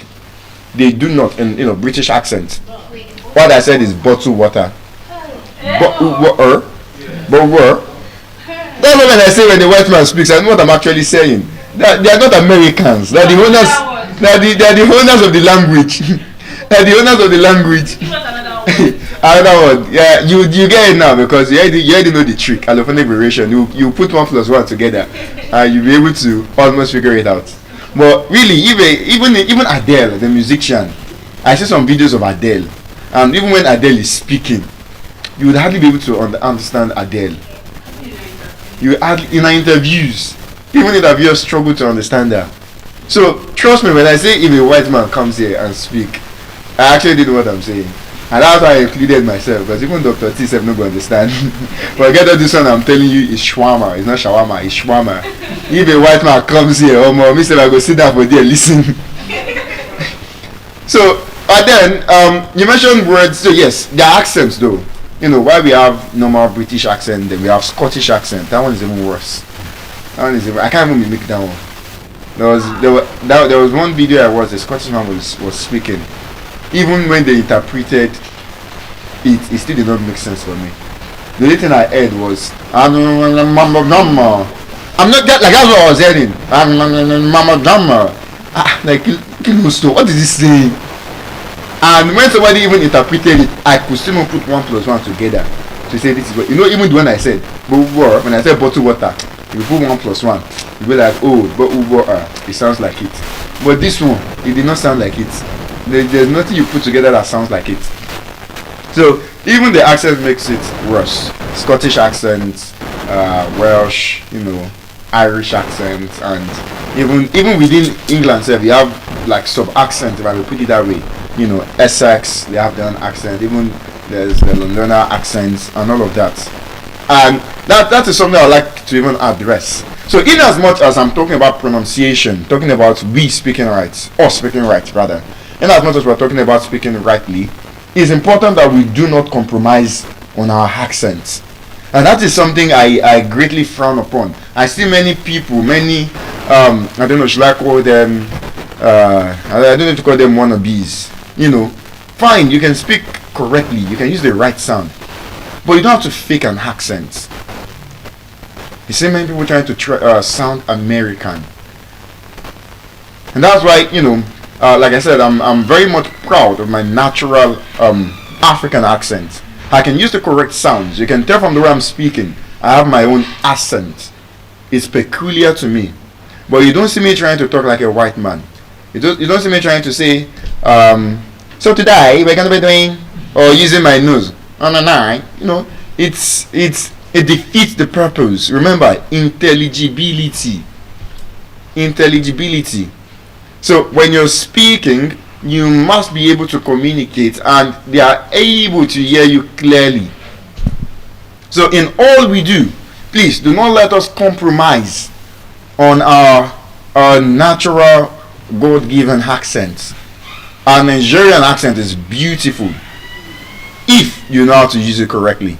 They do not in British accent. What I said is bottle water. But were. That's what I say when the white man speaks. I know what I'm actually saying. They are not Americans. They are the owners. They are the owners of the language. They are the owners of the language. Another one. Yeah, you get it now because you already know the trick. Allophonic variation. You put 1 + 1 together, and you'll be able to almost figure it out. But really, even Adele, the musician, I see some videos of Adele, and even when Adele is speaking, you would hardly be able to understand Adele. You hardly, in her interviews, even interviewers struggle to understand her. So trust me when I say if a white man comes here and speak, I actually did know what I'm saying. And that's why I included myself, because even Dr. T said no go understand. Forget all this one I'm telling you is shawarma. It's not shawarma, it's shawarma. If a white man comes here, me say I go sit down for there, listen. So but then you mentioned words, so yes, there are accents though. Why we have normal British accent, then we have Scottish accent. That one is even worse. I can't even mimic that one. There was one video I watched, the Scottish man was speaking. Even when they interpreted it still did not make sense for me. The only thing I heard was I'm not that's what I was hearing. What is this saying? And when somebody even interpreted it, I could still not put 1 + 1 together to say this is what even the one I said, when I said bottle water, if you put 1 + 1, you'll be like, but it sounds like it. But this one, it did not sound like it. There's nothing you put together that sounds like it. So even the accent makes it worse. Scottish accent, Welsh, Irish accent, and even within England, you have like sub-accent, if I will put it that way. Essex, they have their own accent. Even there's the Londoner accents and all of that. And that is something I like to even address. So in as much as I'm talking about pronunciation, talking about we speaking right, or speaking right rather, in as much as we're talking about speaking rightly, it's important that we do not compromise on our accents. And that is something I greatly frown upon. I see many people, I don't know, should I call them, I don't know if to call them wannabes. Fine, you can speak correctly, you can use the right sound, but you don't have to fake an accent. You see many people trying to sound American. And that's why, like I said, I'm very much proud of my natural African accent. I can use the correct sounds. You can tell from the way I'm speaking, I have my own accent. It's peculiar to me. But you don't see me trying to talk like a white man. You don't see me trying to say, so today we're going to be doing, or using my nose. It defeats the purpose. Remember, intelligibility. So when you're speaking, you must be able to communicate, and they are able to hear you clearly. So in all we do, please do not let us compromise on our natural God-given accents. Our Nigerian accent is beautiful if you know how to use it correctly.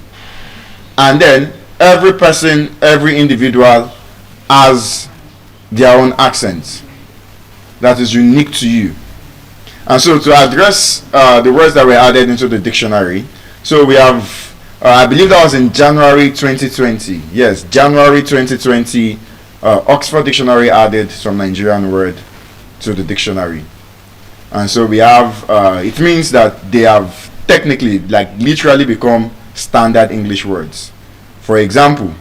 And then every person, every individual has their own accent that is unique to you. And so to address the words that were added into the dictionary, so we have, I believe that was in January 2020. Yes, January 2020, Oxford Dictionary added some Nigerian word to the dictionary. And so we have, it means that they have technically, like literally become standard English words. For example,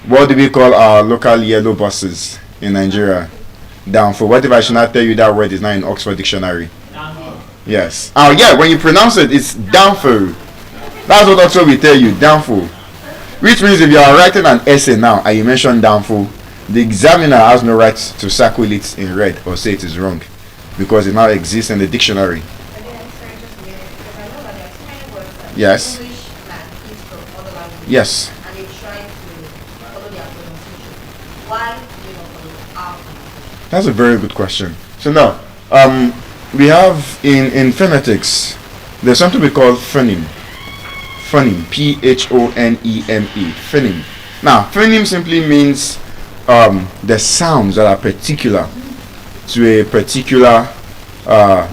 what do we call our local yellow buses in Nigeria? Downfall. What if I should not tell you that word is not in Oxford Dictionary? Downfall. Yes. Oh yeah, when you pronounce it, it's downfall. That's what Oxford will tell you, downfall. Which means if you are writing an essay now and you mention downfall, the examiner has no right to circle it in red or say it is wrong, because it now exists in the dictionary. Yes. Yes. And they try to follow their pronunciation. Why do they not follow our pronunciation? That's a very good question. So now, we have in phonetics, there's something we call phoneme. Phoneme, P-H-O-N-E-M-E, phoneme. Now, phoneme simply means the sounds that are particular to a particular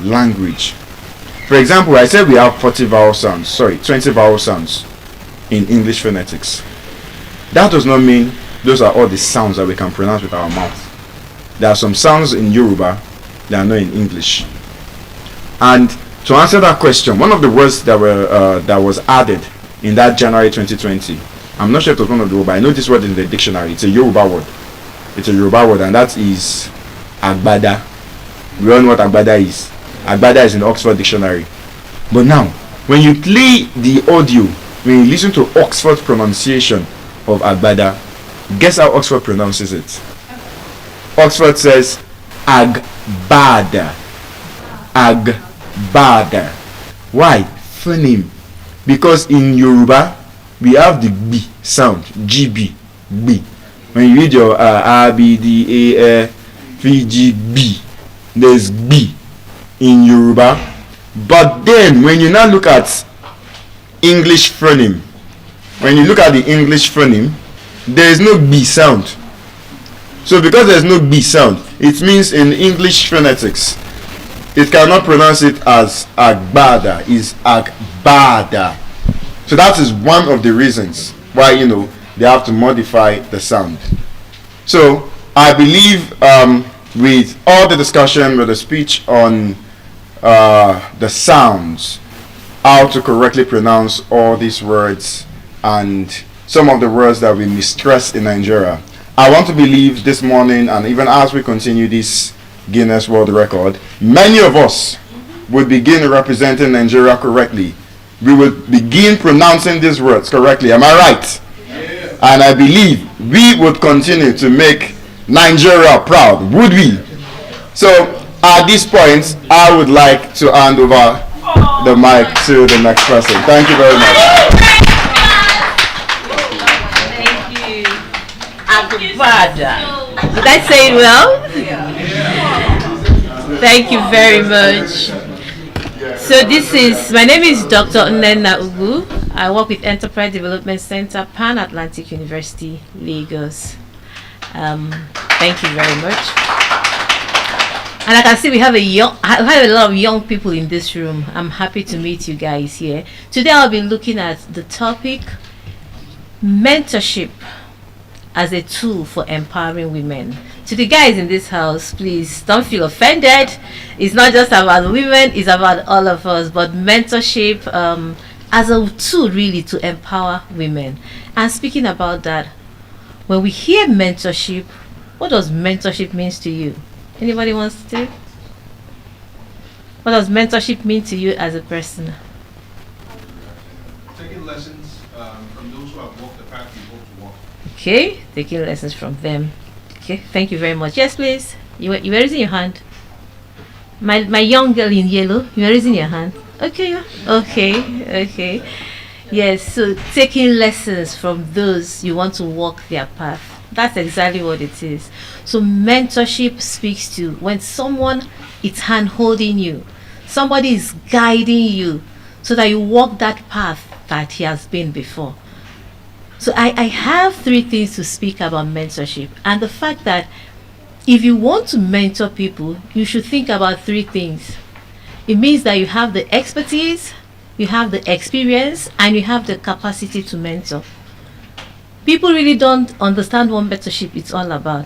language. For example, I said we have 20 vowel sounds in English phonetics. That does not mean those are all the sounds that we can pronounce with our mouth. There are some sounds in Yoruba that are not in English. And to answer that question, one of the words that was added in that January 2020, I'm not sure if it was one of the words, but I know this word in the dictionary. It's a Yoruba word. And that is agbada. We all know what agbada is. Agbada is in the Oxford Dictionary. But now, when you play the audio, when you listen to Oxford's pronunciation of agbada, guess how Oxford pronounces it? Oxford says agbada. Agbada. Why? Phoneme. Because in Yoruba, we have the B sound, GB, B. When you read your A, B, D, A, P, G, B, there's B in Yoruba. But then, when you now look at English phoneme, there is no B sound. So because there's no B sound, it means in English phonetics, it cannot pronounce it as agbada, it's agbada. So that is one of the reasons why, they have to modify the sound. So I believe with all the discussion, with the speech on the sounds, how to correctly pronounce all these words and some of the words that we mistress in Nigeria, I want to believe this morning, and even as we continue this Guinness World Record, many of us would begin representing Nigeria correctly. We will begin pronouncing these words correctly. Am I right? Yeah. And I believe we would continue to make Nigeria proud. Would we? So at this point, I would like to hand over the mic to the next person. Thank you very much. Thank you. Agbada. Did I say it well? Thank you very much. So my name is Dr. Nnenna Ugu. I work with Enterprise Development Center, Pan Atlantic University, Lagos. Thank you very much. And I can see I have a lot of young people in this room. I'm happy to meet you guys here. Today I'll be looking at the topic, mentorship as a tool for empowering women. To the guys in this house, please don't feel offended. It's not just about women, it's about all of us. But mentorship as a tool really to empower women. And speaking about that, when we hear mentorship, what does mentorship mean to you? Anybody wants to? What does mentorship mean to you as a person? Taking lessons from those who have walked the path you hope to walk. Okay, taking lessons from them. Okay, thank you very much. Yes, please. You were raising your hand. My young girl in yellow, you were raising your hand. Okay, okay. Yes, so taking lessons from those you want to walk their path. That's exactly what it is. So mentorship speaks to when someone is hand holding you, somebody is guiding you so that you walk that path that he has been before. So I have 3 things to speak about mentorship, and the fact that if you want to mentor people, you should think about 3 things. It means that you have the expertise, you have the experience, and you have the capacity to mentor. People really don't understand what mentorship is all about.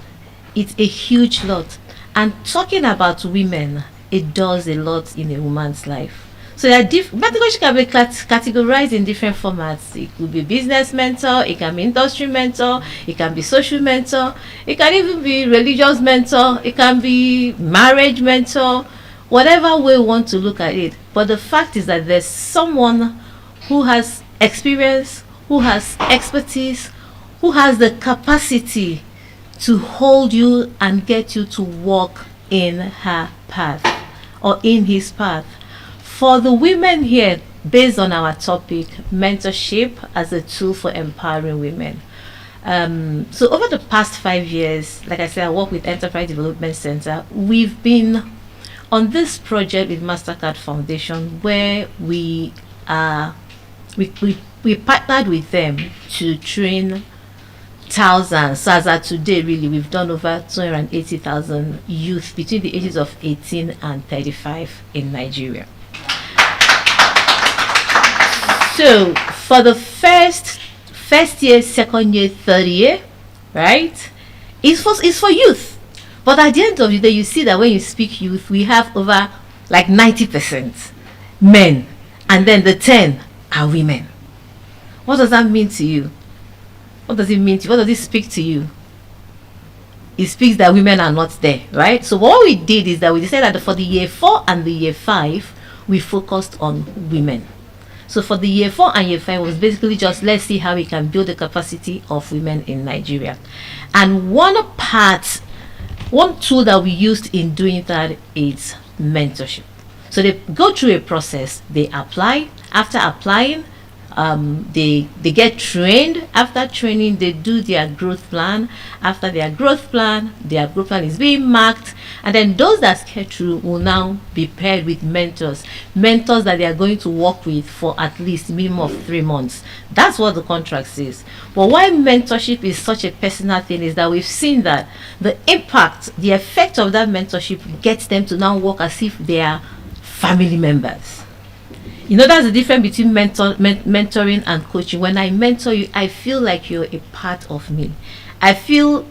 It's a huge lot. And talking about women, it does a lot in a woman's life. So there are mentorship can be categorized in different formats. It could be business mentor, it can be industry mentor, it can be social mentor, it can even be religious mentor, it can be marriage mentor, whatever way we want to look at it. But the fact is that there's someone who has experience, who has expertise, who has the capacity to hold you and get you to walk in her path or in his path. For the women here, based on our topic, mentorship as a tool for empowering women. So over the past 5 years, like I said, I work with Enterprise Development Center. We've been on this project with MasterCard Foundation where we partnered with them to train thousand. So as of today, really, we've done over 280,000 youth between the ages of 18 and 35 in Nigeria. So for the first year, second year, third year, right? It's for youth. But at the end of the day, you see that when you speak youth, we have over like 90% men, and then the 10 are women. What does that mean to you? What does it mean to you? What does it speak to you? It speaks that women are not there, right? So what we did is that we decided that for the year 4 and the year 5, we focused on women. So for the year 4 and year 5 was basically just, let's see how we can build the capacity of women in Nigeria. And one tool that we used in doing that is mentorship. So they go through a process, they apply. After applying, they get trained. After training, they do their growth plan. After their growth plan is being marked, and then those that get through will now be paired with mentors that they are going to work with for at least minimum of 3 months. That's what the contract says. But why mentorship is such a personal thing is that we've seen that the impact, the effect of that mentorship gets them to now work as if they are family members. You know, that's the difference between mentoring and coaching. When I mentor you, I feel like you're a part of me. I feel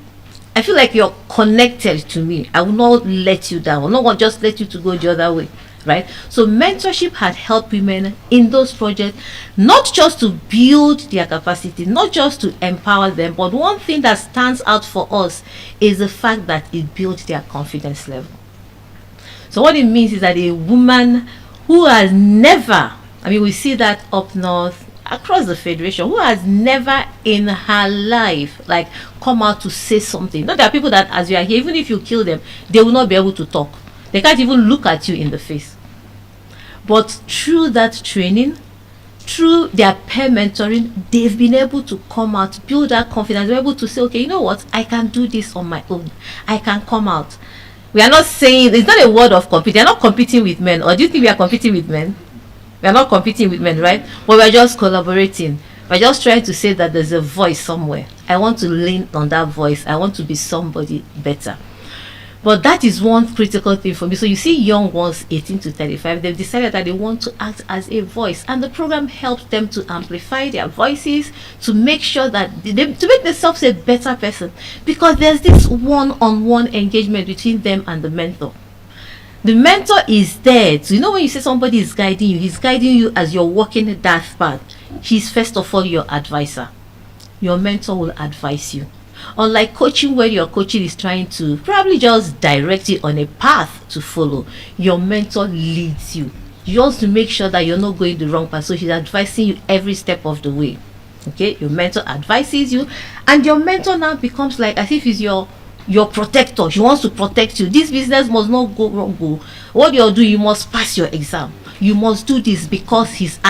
like you're connected to me. I will not let you down. I will not just let you to go the other way, right? So mentorship had helped women in those projects, not just to build their capacity, not just to empower them, but one thing that stands out for us is the fact that it builds their confidence level. So what it means is that a woman who has never, we see that up north, across the federation, who has never in her life like come out to say something. Now there are people that as you are here, even if you kill them, they will not be able to talk. They can't even look at you in the face. But through that training, through their peer mentoring, they've been able to come out, build that confidence. They're able to say, okay, you know what, I can do this on my own. I can come out. We are not saying, it's not a word of competing. They're not competing with men. Or do you think we are competing with men? We are not competing with men, right? But we're just collaborating. We're just trying to say that there's a voice somewhere. I want to lean on that voice. I want to be somebody better. But that is one critical thing for me. So you see young ones, 18 to 35, they've decided that they want to act as a voice. And the program helps them to amplify their voices, to make sure that to make themselves a better person. Because there's this one-on-one engagement between them and the mentor. The mentor is there. So, when you say somebody is guiding you, he's guiding you as you're walking that path. He's first of all your advisor. Your mentor will advise you. Unlike coaching, where your coaching is trying to probably just direct you on a path to follow, your mentor leads you. You want to make sure that you're not going the wrong path. So he's advising you every step of the way. Okay, your mentor advises you, and your mentor now becomes like as if he's your protector. He wants to protect you. This business must not go wrong. What you're doing, you must pass your exam. You must do this because she is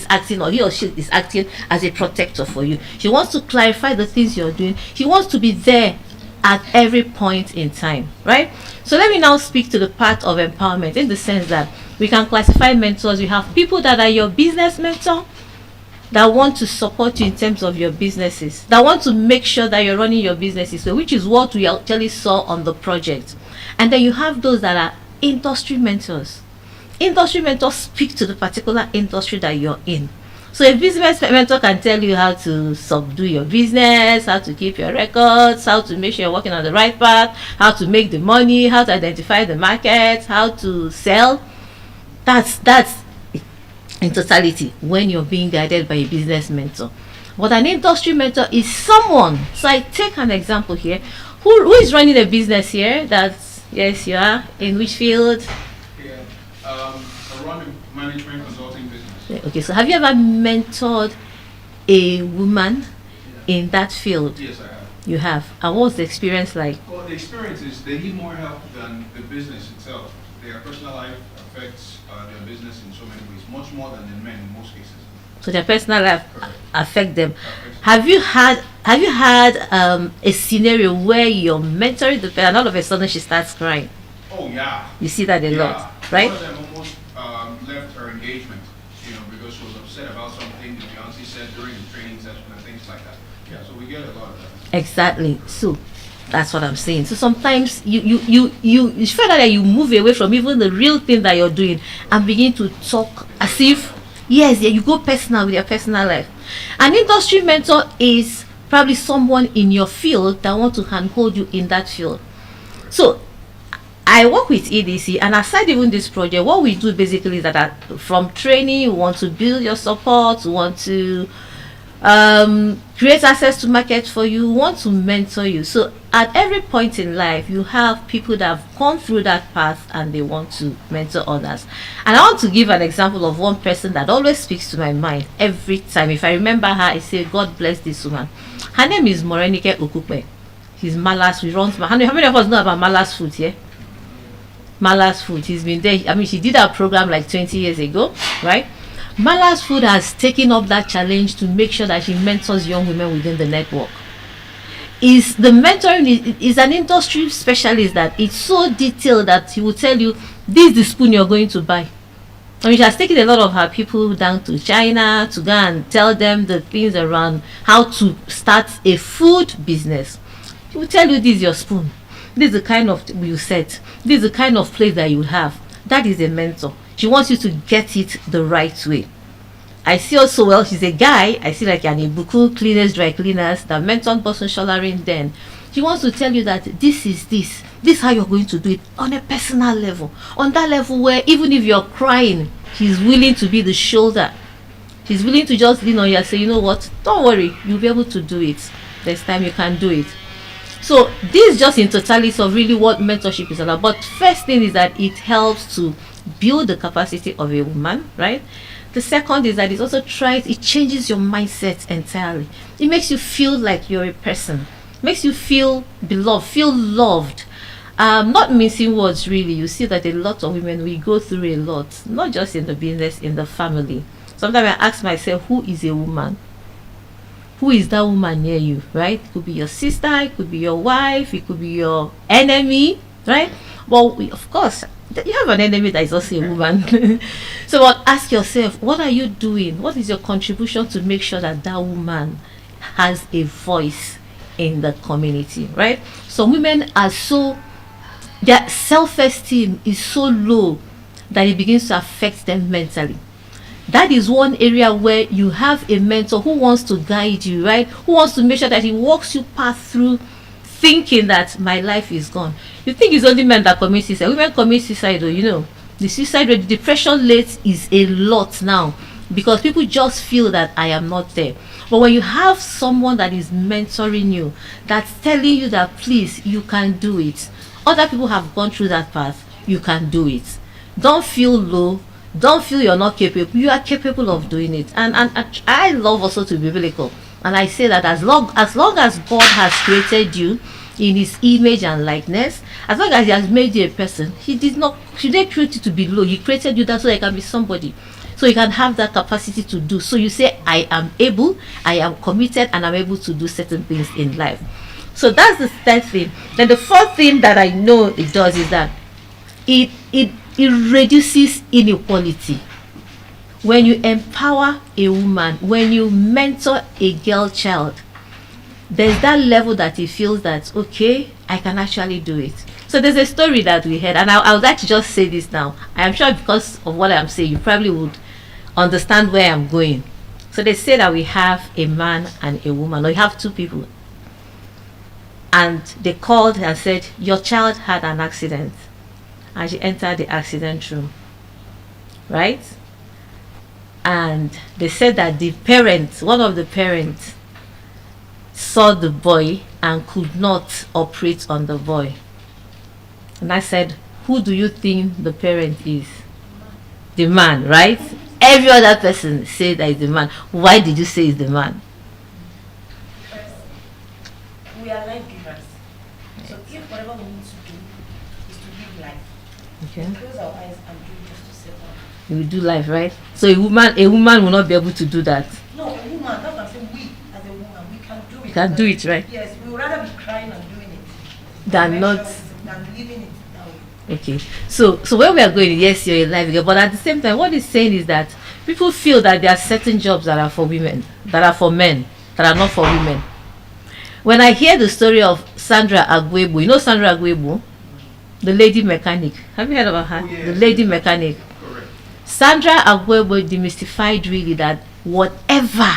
acting, or he or she is acting as a protector for you. She wants to clarify the things you're doing. She wants to be there at every point in time, right? So let me now speak to the part of empowerment, in the sense that we can classify mentors. You have people that are your business mentor, that want to support you in terms of your businesses, that want to make sure that you're running your businesses well, which is what we actually saw on the project. And then you have those that are industry mentors. Industry mentors speak to the particular industry that you're in. So a business mentor can tell you how to subdue your business, how to keep your records, how to make sure you're working on the right path, how to make the money, how to identify the market, how to sell. That's in totality when you're being guided by a business mentor. But an industry mentor is someone, so I take an example here, who is running a business here. That's, yes, you are, in which field? I run a management consulting business. Okay, so have you ever mentored a woman in that field? Yes, I have. You have. And what's the experience like? Well, the experience is they need more help than the business itself. Their personal life affects their business in so many ways, much more than the men in most cases. So their personal life affect them. Affects Have you had a scenario where you're mentoring the person and all of a sudden she starts crying? Oh yeah. You see that a lot, right? One of them almost left her engagement, because she was upset about something the fiancé said during the training session and things like that. Yeah, so we get a lot of that. Exactly. So that's what I'm saying. So sometimes you feel that you move away from even the real thing that you're doing and begin to talk as if yes, yeah, you go personal with your personal life. An industry mentor is probably someone in your field that want to handhold you in that field. So I work with EDC, and aside even this project, what we do basically is that from training, we want to build your support, we want to create access to market for you, want to mentor you. So at every point in life, you have people that have gone through that path and they want to mentor others. And I want to give an example of one person that always speaks to my mind every time. If I remember her, I say, God bless this woman. Her name is Morenike Okupe. He's Malas. We run. How many of us know about Malas Food here? Malas Food. He's been there. I mean, she did our program like 20 years ago, right? Malas Food has taken up that challenge to make sure that she mentors young women within the network. Is the mentoring is an industry specialist that it's so detailed that he will tell you this is the spoon you're going to buy. I mean, she has taken a lot of her people down to China to go and tell them the things around how to start a food business. She will tell you this is your spoon. This is the kind of you set. This is the kind of place that you have. That is a mentor. She wants you to get it the right way. I see also, well, she's a guy. I see like an Ibuku cleaners, dry cleaners that mentored Boston Sholarin then. She wants to tell you that this is how you're going to do it on a personal level. On that level where even if you're crying, she's willing to be the shoulder. She's willing to just lean on you and say, you know what, don't worry, you'll be able to do it. Next time you can do it. So this is just in totality of really what mentorship is all about. But first thing is that it helps to build the capacity of a woman, right? The second is that it changes your mindset entirely. It makes you feel like you're a person. Makes you feel beloved, feel loved. Not mincing words really. You see that a lot of women, we go through a lot, not just in the business, in the family. Sometimes I ask myself, who is a woman? Who is that woman near you, right? It could be your sister, it could be your wife, it could be your enemy, right? Well, of course, you have an enemy that is also a woman. So ask yourself, what are you doing? What is your contribution to make sure that that woman has a voice in the community, right? Some women are their self-esteem is so low that it begins to affect them mentally. That is one area where you have a mentor who wants to guide you, right? Who wants to make sure that he walks you path through thinking that my life is gone. You think it's only men that commit suicide. Women commit suicide, though, you know. The suicide rate, the depression rate is a lot now because people just feel that I am not there. But when you have someone that is mentoring you, that's telling you that please, you can do it. Other people have gone through that path. You can do it. Don't feel low. Don't feel you're not capable. You are capable of doing it. And I love also to be biblical. And I say that as long as God has created you in his image and likeness, as long as he has made you a person, he didn't create you to be low. He created you that so you can be somebody. So you can have that capacity to do. So you say, I am able, I am committed, and I'm able to do certain things in life. So that's the third thing. Then the fourth thing that I know it does is that it reduces inequality. When you empower a woman, when you mentor a girl child, there's that level that he feels that, okay, I can actually do it. So there's a story that we heard, and I would like to just say this now. I am sure because of what I'm saying, you probably would understand where I'm going. So they say that we have a man and a woman, or you have two people. And they called and said, your child had an accident. And she entered the accident room, right? And they said that one of the parents saw the boy and could not operate on the boy. And I said, who do you think the parent is? The man, right? Every other person said that it's the man. Why did you say it's the man? First, we are life givers. So if whatever we need to do is to give life, Okay. close our eyes and do just to settle. You will do life, right? So a woman will not be able to do that. No, a woman, that's what I'm saying. We, as a woman, we can do it. You can do it, right? Yes, we would rather be crying and doing it Than not. than leaving it that way. Okay. So where we are going, yes, you're a life giver, but at the same time, what it's saying is that people feel that there are certain jobs that are for women, that are for men, that are not for women. When I hear the story of Sandra Agwebo, you know Sandra Agwebo, the lady mechanic. Have you heard about her? Oh, yes. The lady mechanic. Correct. Sandra Agwebo demystified really that whatever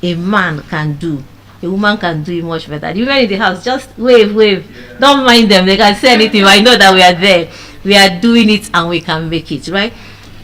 a man can do, a woman can do it much better. The women in the house, just wave. Yeah. Don't mind them. They can say anything. I know that we are there. We are doing it and we can make it, right?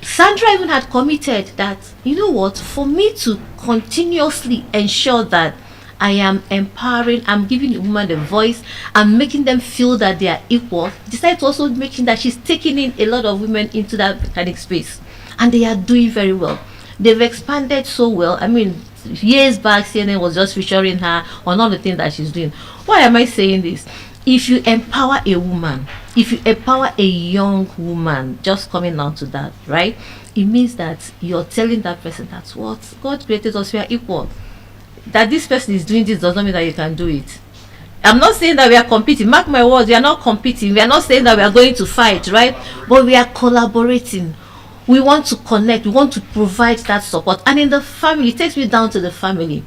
Sandra even had committed that, you know what, for me to continuously ensure that I am empowering, I'm giving the woman the voice, I'm making them feel that they are equal. Decided to also making that she's taking in a lot of women into that mechanic space. And they are doing very well. They've expanded so well. I mean, years back, CNN was just featuring her on all the things that she's doing. Why am I saying this? If you empower a woman, if you empower a young woman, just coming down to that, right? It means that you're telling that person that's what God created us, we are equal. That this person is doing this does not mean that you can do it. I'm not saying that we are competing. Mark my words, we are not competing. We are not saying that we are going to fight, right? But we are collaborating. We want to connect. We want to provide that support. And in the family, it takes me down to the family.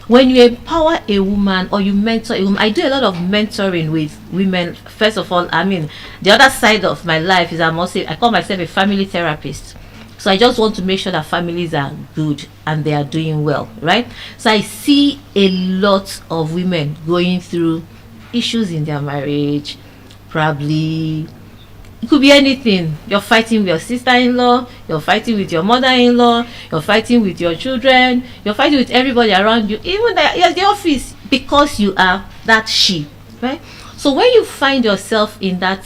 When you empower a woman or you mentor a woman, I do a lot of mentoring with women. First of all, I mean, the other side of my life is I call myself a family therapist. So I just want to make sure that families are good and they are doing well, right? So I see a lot of women going through issues in their marriage, probably. It could be anything. You're fighting with your sister-in-law, you're fighting with your mother-in-law, you're fighting with your children, you're fighting with everybody around you, even at the office, because you are that she, right? So when you find yourself in that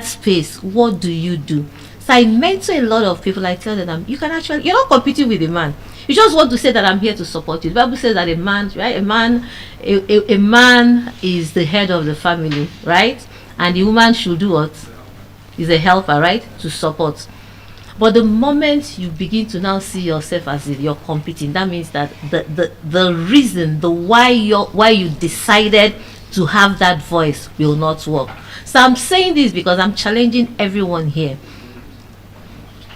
space, what do you do? So I mentor a lot of people. I tell them, you're not competing with a man. You just want to say that I'm here to support you. The Bible says that a man, right? A man is the head of the family, right? And the woman should do what? Is a helper, right? To support. But the moment you begin to now see yourself as if you're competing, that means that the reason, the why you decided to have that voice will not work. So I'm saying this because I'm challenging everyone here.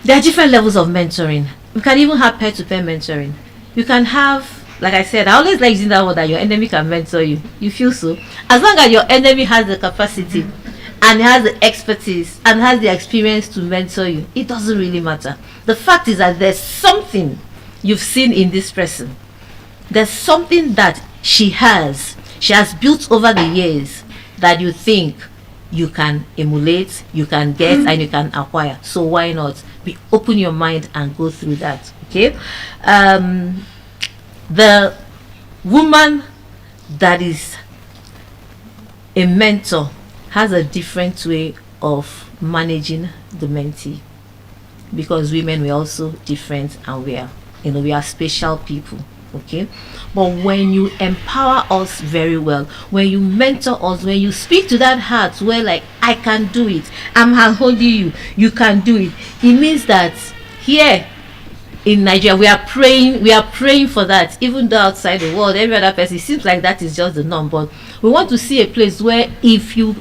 There are different levels of mentoring. You can even have peer-to-peer mentoring. You can have, like I said, I always like using that word, that your enemy can mentor you. You feel so? As long as your enemy has the capacity and has the expertise and has the experience to mentor you, it doesn't really matter. The fact is that there's something you've seen in this person. There's something that she has built over the years that you think you can emulate, you can get, and you can acquire. So why not open your mind and go through that? Okay. The woman that is a mentor has a different way of managing the mentee, because women were also different and we are special people. Okay, but when you empower us very well, when you mentor us, when you speak to that heart where like, I can do it, I'm holding you, you can do it, it means that here in Nigeria we are praying for that. Even though outside the world every other person, it seems like that is just the norm, but we want to see a place where if you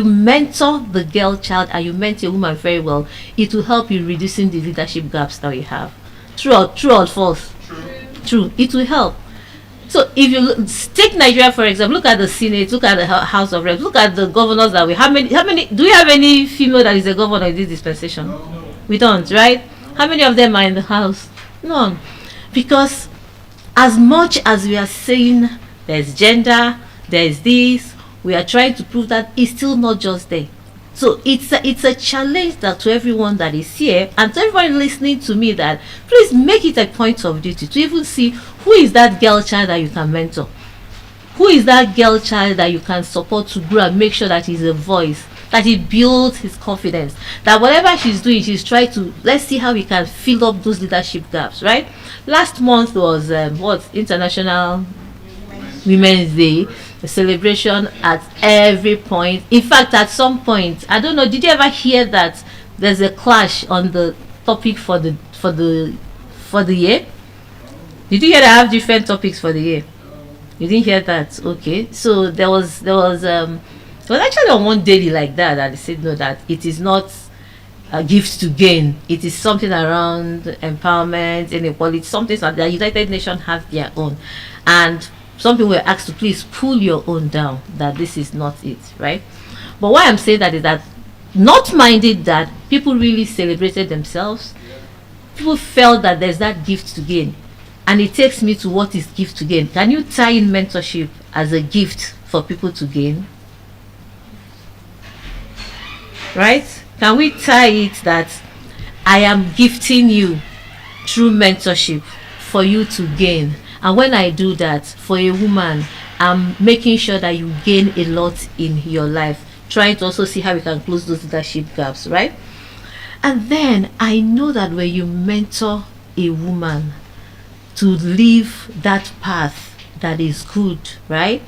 mentor the girl child and you mentor a woman very well, it will help you reducing the leadership gaps that we have. True or false? True, it will help. So if you take Nigeria for example, look at the Senate, look at the House of Reps, look at the governors that we have. How many do we have any female that is a governor in this dispensation? No. We don't, right? How many of them are in the House? None. Because as much as we are saying there's gender, there's this, we are trying to prove that it's still not just there. So it's a challenge that to everyone that is here and to everyone listening to me, that please make it a point of duty to even see who is that girl child that you can mentor, who is that girl child that you can support to grow and make sure that he's a voice, that he builds his confidence, that whatever she's doing, she's trying to, let's see how we can fill up those leadership gaps, right? Last month was International Women's Day, a celebration at every point. In fact, at some point, I don't know, did you ever hear that there's a clash on the topic for the year? Did you hear that I have different topics for the year? You didn't hear that? Okay. So there was actually on one daily like that they said no, that it is not a gift to gain. It is something around empowerment, inequality, something like that. The United Nations have their own. And Some people were asked to please pull your own down, that this is not it, right? But why I'm saying that is that, not minded that people really celebrated themselves, people felt that there's that gift to gain. And it takes me to what is gift to gain. Can you tie in mentorship as a gift for people to gain? Right? Can we tie it that I am gifting you through mentorship for you to gain? And when I do that for a woman, I'm making sure that you gain a lot in your life, trying to also see how we can close those leadership gaps, right? And then I know that when you mentor a woman to live that path that is good, right?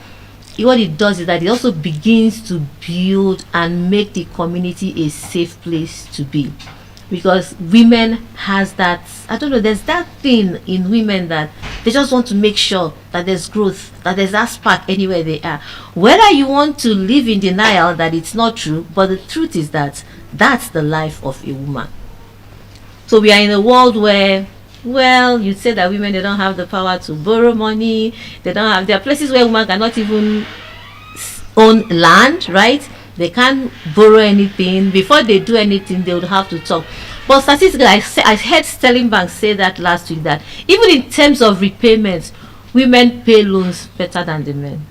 What it does is that it also begins to build and make the community a safe place to be. Because women has that, I don't know, there's that thing in women that they just want to make sure that there's growth, that there's that spark anywhere they are. Whether you want to live in denial that it's not true, but the truth is that that's the life of a woman. So we are in a world where, well, you say that women, they don't have the power to borrow money, they don't have, there are places where women cannot even own land, right? They can't borrow anything. Before they do anything, they would have to talk. But statistically, I heard Sterling Bank say that last week, that even in terms of repayments, women pay loans better than the men.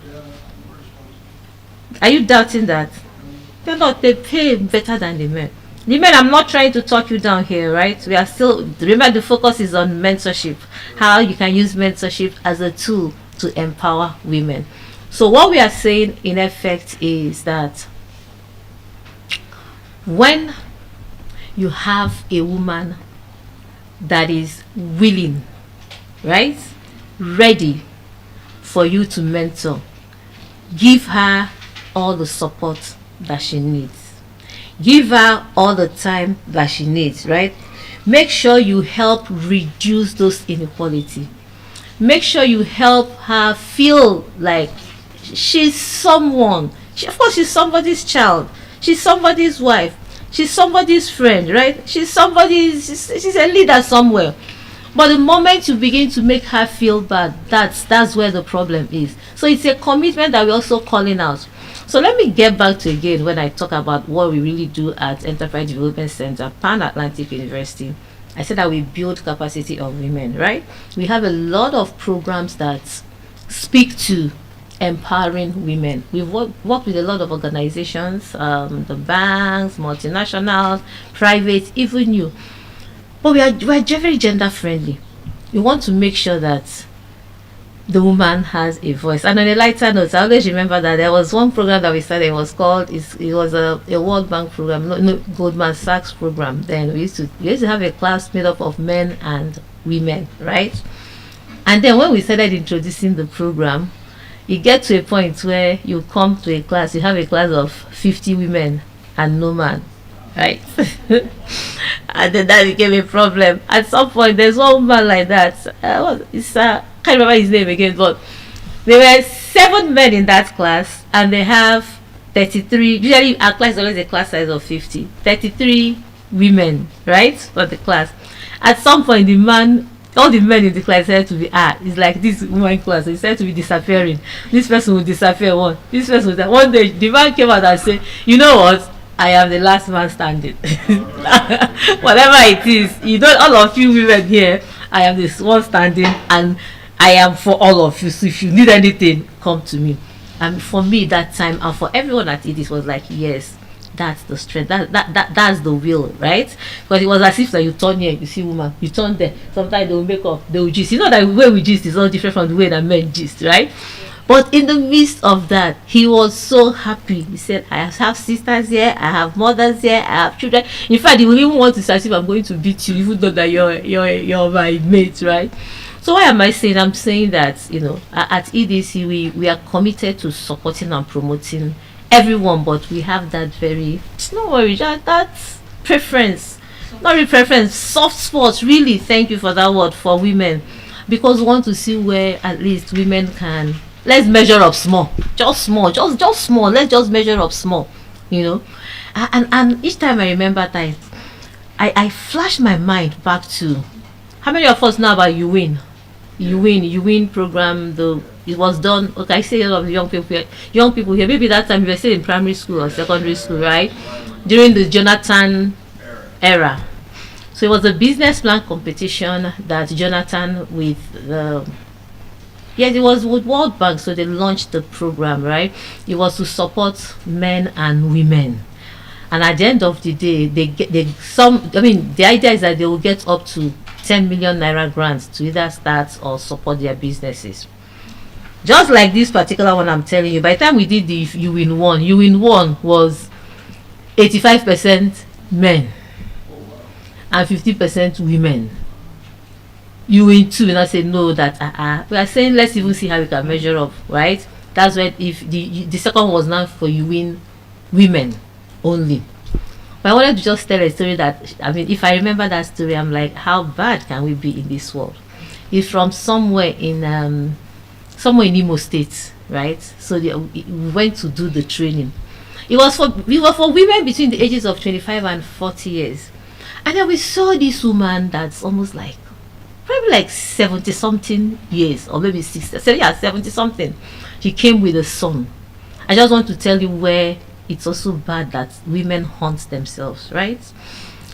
Are you doubting that? They're not. They pay better than the men. The men, I'm not trying to talk you down here, right? We are still, remember, the focus is on mentorship. How you can use mentorship as a tool to empower women. So what we are saying in effect is that when you have a woman that is willing, right, ready for you to mentor, give her all the support that she needs, give her all the time that she needs, right? Make sure you help reduce those inequality. Make sure you help her feel like she's someone. Of course, she's somebody's child. She's somebody's wife. She's somebody's friend, right? She's a leader somewhere. But the moment you begin to make her feel bad, that's where the problem is. So it's a commitment that we're also calling out. So let me get back to again when I talk about what we really do at Enterprise Development Center, Pan Atlantic University. I said that we build capacity of women, right? We have a lot of programs that speak to empowering women. We've worked with a lot of organizations, the banks, multinationals, private, even you. But we are very gender friendly. We want to make sure that the woman has a voice. And on a lighter note, I always remember that there was one program that we started. It was called, it was a World Bank program, no, Goldman Sachs program. Then we used to have a class made up of men and women, right? And then when we started introducing the program, you get to a point where you come to a class, you have a class of 50 women and no man, right? And then that became a problem. At some point, there's one woman like that. I can't remember his name again, but there were 7 men in that class, and they have 33. Usually, our class is always a class size of 50. 33 women, right, for the class. At some point, all the men in the class said to be it's like this woman class. It said to be disappearing. This person will disappear one. This person will. One day, the man came out and said, "You know what? I am the last man standing. Whatever it is, all of you women here, I am this one standing, and I am for all of you. So if you need anything, come to me." And for me that time, and for everyone at it was like, yes, that's the strength. That's the will, right? Because it was as if that you turn here, you see woman, you turn there. Sometimes they will make up, they will gist. You know that the way we gist is all different from the way that men gist, right? But in the midst of that, he was so happy. He said, "I have sisters here, I have mothers here, I have children." In fact, he will even want to say, "If I'm going to beat you, even though that you're my mate," right? So why am I saying? I'm saying that, at EDC we are committed to supporting and promoting everyone, but we have that that preference, not really preference, soft spots. Really, thank you for that word, for women, because we want to see where at least women can. Let's measure up small, just small. Let's just measure up small, And each time I remember that, I flash my mind back to how many of us know about You Win program, the it was done. Okay, I say a lot of young people here. Maybe that time we were still in primary school or secondary school, right? During the Jonathan era. So it was a business plan competition that Jonathan with yes, it was with World Bank. So they launched the program, right? It was to support men and women. And at the end of the day, the idea is that they will get up to 10 million naira grants to either start or support their businesses. Just like this particular one I'm telling you, by the time we did the You Win One was 85% men and 50% women. You Win Two, and I say no, that we are saying let's even see how we can measure up, right? That's when if the second was now for You Win Women only. But I wanted to just tell a story that, I mean, if I remember that story, I'm like, how bad can we be in this world? It's from somewhere in Imo State, right? So we went to do the training. We were for women between the ages of 25 and 40 years. And then we saw this woman that's almost like, probably like 70 something years, or maybe 60, so yeah, 70 something. She came with a son. I just want to tell you where it's also bad that women hunt themselves, right?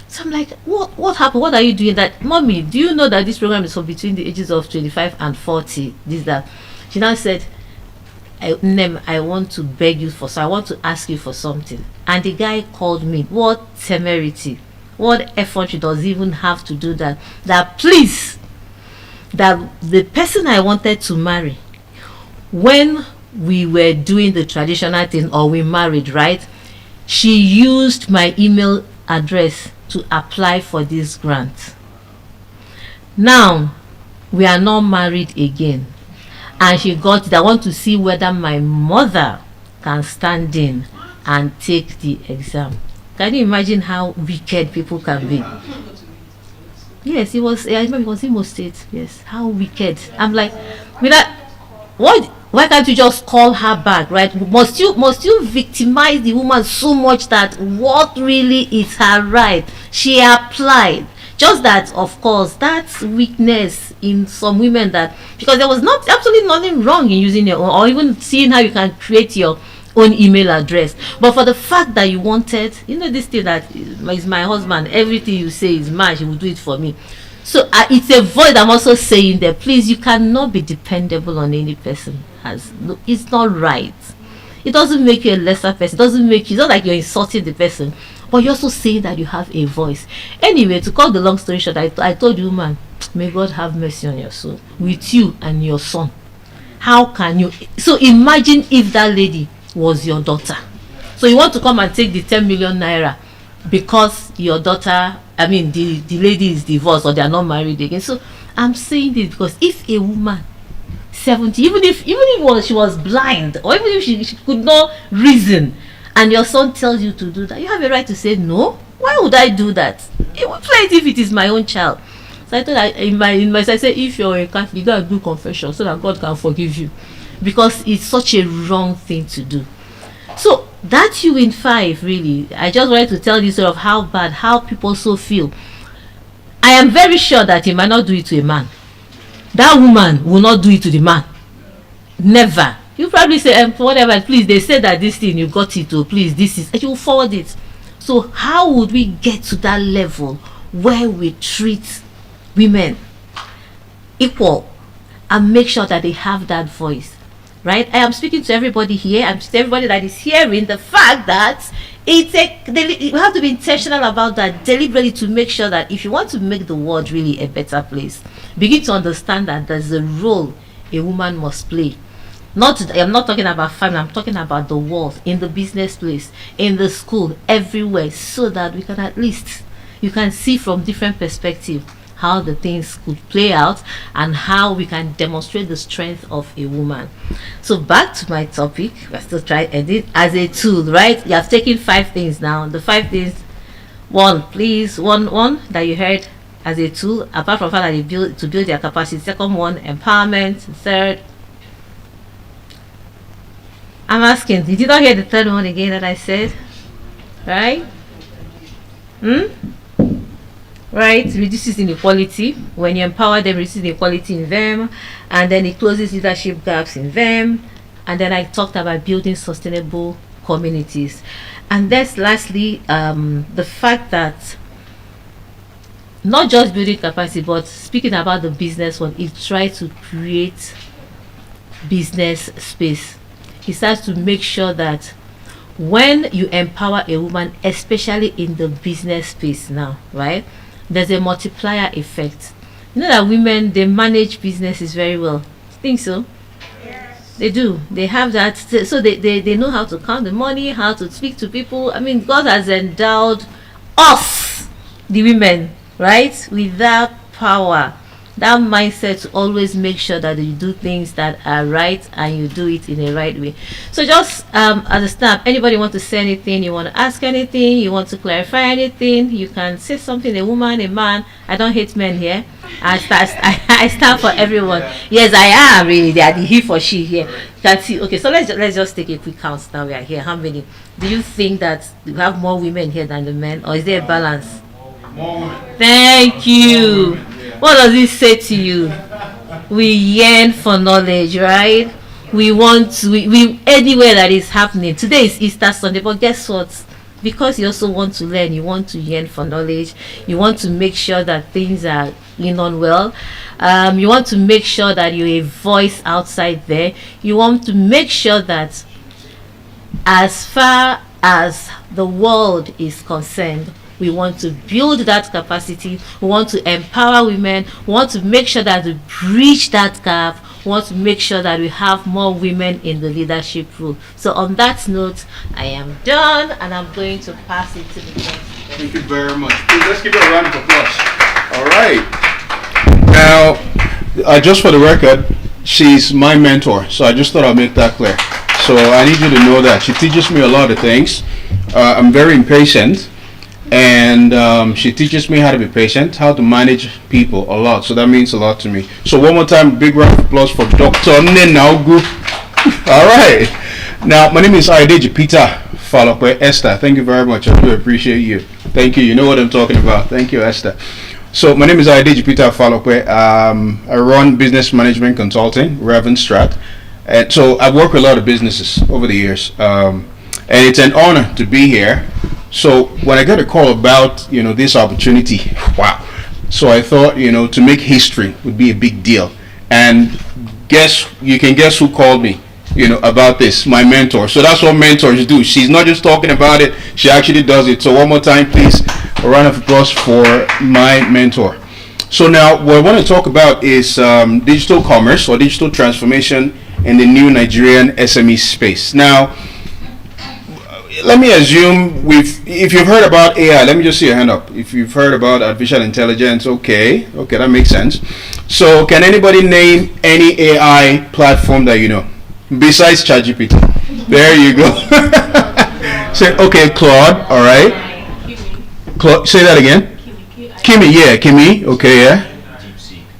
So I'm like, what happened? What are you doing? That, mommy, do you know that this program is for between the ages of 25 and 40? This, that. She now said, I want to beg you for, so I want to ask you for something. And the guy called me. What temerity, what effort she does even have to do that. That please, that the person I wanted to marry, when we were doing the traditional thing, or we married, right, she used my email address to apply for this grant. Now we are not married again, and she got it. I want to see whether my mother can stand in and take the exam. Can you imagine how wicked people can be? Yes, it was, I remember it was Imo State. Yes, how wicked. I'm like, with that, what? Why can't you just call her back, right? Must you victimize the woman so much that what really is her right? She applied. Just that, of course, that's weakness in some women, that because there was not absolutely nothing wrong in using your own, or even seeing how you can create your own email address. But for the fact that you wanted, this thing that is my husband, everything you say is mine, he will do it for me. So it's a void. I'm also saying that, please, you cannot be dependable on any person. It's not right. It doesn't make you a lesser person. It doesn't make you, it's not like you're insulting the person, but you're also saying that you have a voice. Anyway, to cut the long story short, I told you, man, may God have mercy on your soul, with you and your son. How can you? So imagine if that lady was your daughter. So you want to come and take the 10 million naira because your daughter, I mean, the lady is divorced or they are not married again. So I'm saying this because if a woman 70, even if she was blind, or even if she could not reason, and your son tells you to do that, you have a right to say no. Why would I do that? It would play it if it is my own child. So I thought I said, if you're a Catholic, you gotta do confession so that God can forgive you, because it's such a wrong thing to do. So that You Win 5, really, I just wanted to tell you sort of how people so feel. I am very sure that he might not do it to a man. That woman will not do it to the man. Never. You probably say, whatever, please, they said that this thing, you got it, oh, please, this is, and you will forward it. So how would we get to that level where we treat women equal and make sure that they have that voice? Right? I am speaking to everybody here. I'm to everybody that is hearing the fact that you have to be intentional about that, deliberately, to make sure that if you want to make the world really a better place, begin to understand that there's a role a woman must play. I'm not talking about family, I'm talking about the world, in the business place, in the school, everywhere, so that we can at least, you can see from different perspectives how the things could play out and how we can demonstrate the strength of a woman. So back to my topic, we're still trying to edit as a tool, right? You have taken 5 things now. The 5 things, one that you heard as a tool, apart from the fact that they build their capacity. Second one, empowerment. Third, I'm asking, did you not hear the third one again that I said? Right? right? Reduces inequality. When you empower them, reduces inequality in them, and then it closes leadership gaps in them. And then I talked about building sustainable communities. And that's lastly the fact that not just building capacity, but speaking about the business one, it tries to create business space. It starts to make sure that when you empower a woman, especially in the business space now, right, there's a multiplier effect. You know that women, they manage businesses very well. Think so? They do. They have that. So they know how to count the money, how to speak to people. I mean, God has endowed us, the women, right, with that power, that mindset to always make sure that you do things that are right and you do it in a right way. So just as a snap, anybody want to say anything, you want to ask anything, you want to clarify anything, you can say something. A woman, a man. I don't hate men here. I stand for everyone. Yes, I am really. They are the he for she here. You can see. Okay, so let's just take a quick count now. We are here. How many? Do you think that you have more women here than the men, or is there a balance? More women. Thank you. More women, yeah. What does it say to you? We yearn for knowledge, right? We want to, we anywhere that is happening. Today is Easter Sunday, but guess what? Because you also want to learn, you want to yearn for knowledge, you want to make sure that things are going on well, you want to make sure that you're a voice outside there, you want to make sure that as far as the world is concerned, we want to build that capacity, we want to empower women, we want to make sure that we bridge that gap, we want to make sure that we have more women in the leadership role. So on that note, I am done and I'm going to pass it to the next. Thank you very much. Please, let's give her a round of applause. All right. Now, just for the record, she's my mentor, so I just thought I'd make that clear. So I need you to know that she teaches me a lot of things. I'm very impatient, and she teaches me how to be patient, how to manage people a lot. So that means a lot to me. So one more time, big round of applause for Dr. Nenaugu. All right. Now, my name is Adeji Peter Falokwe Esther. Thank you very much. I do appreciate you. Thank you. You know what I'm talking about. Thank you, Esther. So my name is Adeji Peter Falokwe. I run business management consulting, Reverend Strat. And so I've worked with a lot of businesses over the years. And it's an honor to be here. So when I got a call about, this opportunity, wow. So I thought, to make history would be a big deal. And you can guess who called me, about this, my mentor. So that's what mentors do. She's not just talking about it, she actually does it. So one more time, please, a round of applause for my mentor. So now what I want to talk about is digital commerce or digital transformation in the new Nigerian SME space. Now, let me assume if you've heard about AI, let me just see your hand up. If you've heard about artificial intelligence, okay, that makes sense. So can anybody name any AI platform that you know besides ChatGPT? There you go. Say, okay, Claude, all right. Claude, say that again. Kimi, yeah, Kimi, okay, yeah.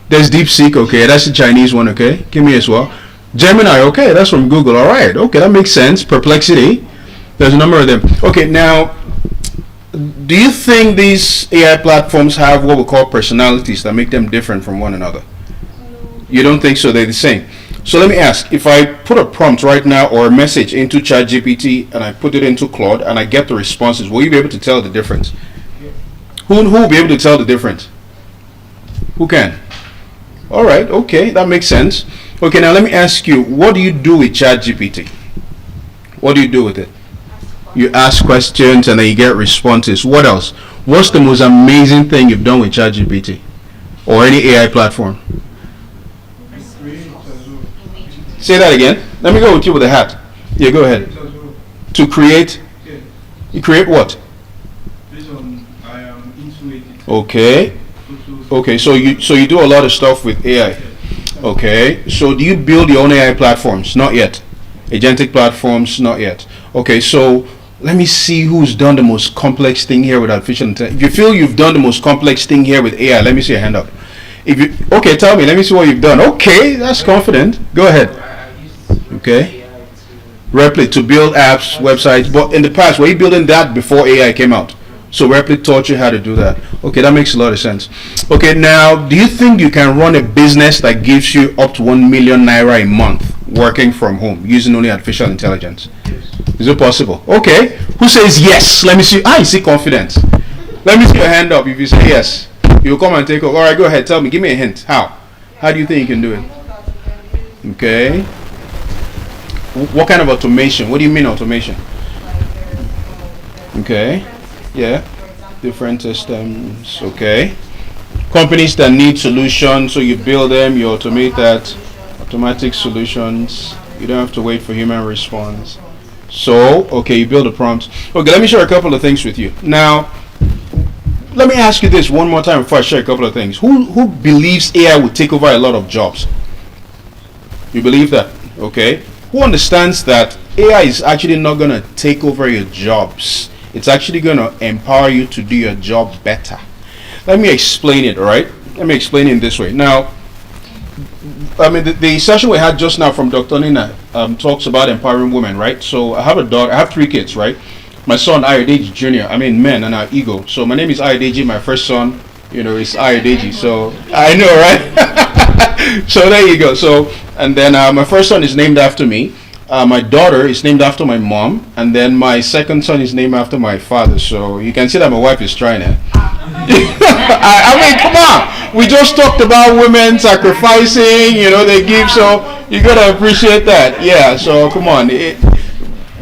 There's DeepSeek, okay, that's the Chinese one, okay. Kimi as well. Gemini, okay, that's from Google, all right, okay, that makes sense. Perplexity, there's a number of them. Okay, now, do you think these AI platforms have what we call personalities that make them different from one another? You don't think so? They're the same. So let me ask, if I put a prompt right now or a message into ChatGPT and I put it into Claude and I get the responses, will you be able to tell the difference? Who will be able to tell the difference? Who can? All right, okay, that makes sense. Okay, now let me ask you, what do you do with ChatGPT? What do you do with it? You ask questions and then you get responses. What else? What's the most amazing thing you've done with ChatGPT or any AI platform? Say that again. Let me go with you with a hat. Yeah, go ahead. To create? You create what? Okay. Okay, so you do a lot of stuff with AI. Okay, so do you build your own AI platforms? Not yet. Agentic platforms? Not yet. Okay, so let me see who's done the most complex thing here with artificial intelligence. If you feel you've done the most complex thing here with AI, let me see your hand up. Okay, tell me. Let me see what you've done. Okay, that's confident. Go ahead. Okay. Replicate to build apps, websites. But in the past, were you building that before AI came out? So Replit taught you how to do that. Okay, that makes a lot of sense. Okay, now do you think you can run a business that gives you up to 1 million naira a month working from home using only artificial intelligence? Is it possible? Okay. Who says yes? Let me see. I see confidence. Let me see your hand up. If you say yes, you'll come and take over. All right, go ahead. Tell me. Give me a hint. How? How do you think you can do it? Okay. What kind of automation? What do you mean automation? Okay. Yeah. Different systems. Okay. Companies that need solutions, so you build them, you automate that. Automatic solutions. You don't have to wait for human response. So, okay, you build a prompt. Okay, let me share a couple of things with you. Now, let me ask you this one more time before I share a couple of things. Who believes AI will take over a lot of jobs? You believe that? Okay. Who understands that AI is actually not going to take over your jobs? It's actually going to empower you to do your job better. Let me explain it, all right? Let me explain it in this way. Now, I mean, the session we had just now from Dr. Nina talks about empowering women, right? So I have a daughter, I have 3 kids, right? My son, Ayodeji Jr., I mean, men and our ego. So my name is Ayodeji, my first son, is Ayodeji. So I know, right? So there you go. So, and then my first son is named after me. My daughter is named after my mom. And then my second son is named after my father. So you can see that my wife is trying it. I mean, come on. We just talked about women sacrificing, they give, so you gotta appreciate that. Yeah, so come on.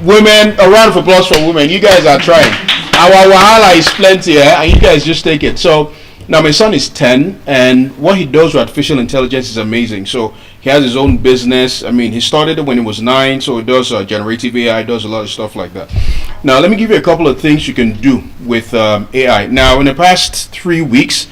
Women, a round of applause for women. You guys are trying. Our wahala is plenty, and you guys just take it. So now my son is 10, and what he does with artificial intelligence is amazing. So he has his own business. I mean, he started it when he was 9, so he does generative AI, does a lot of stuff like that. Now, let me give you a couple of things you can do with AI. Now, in the past 3 weeks,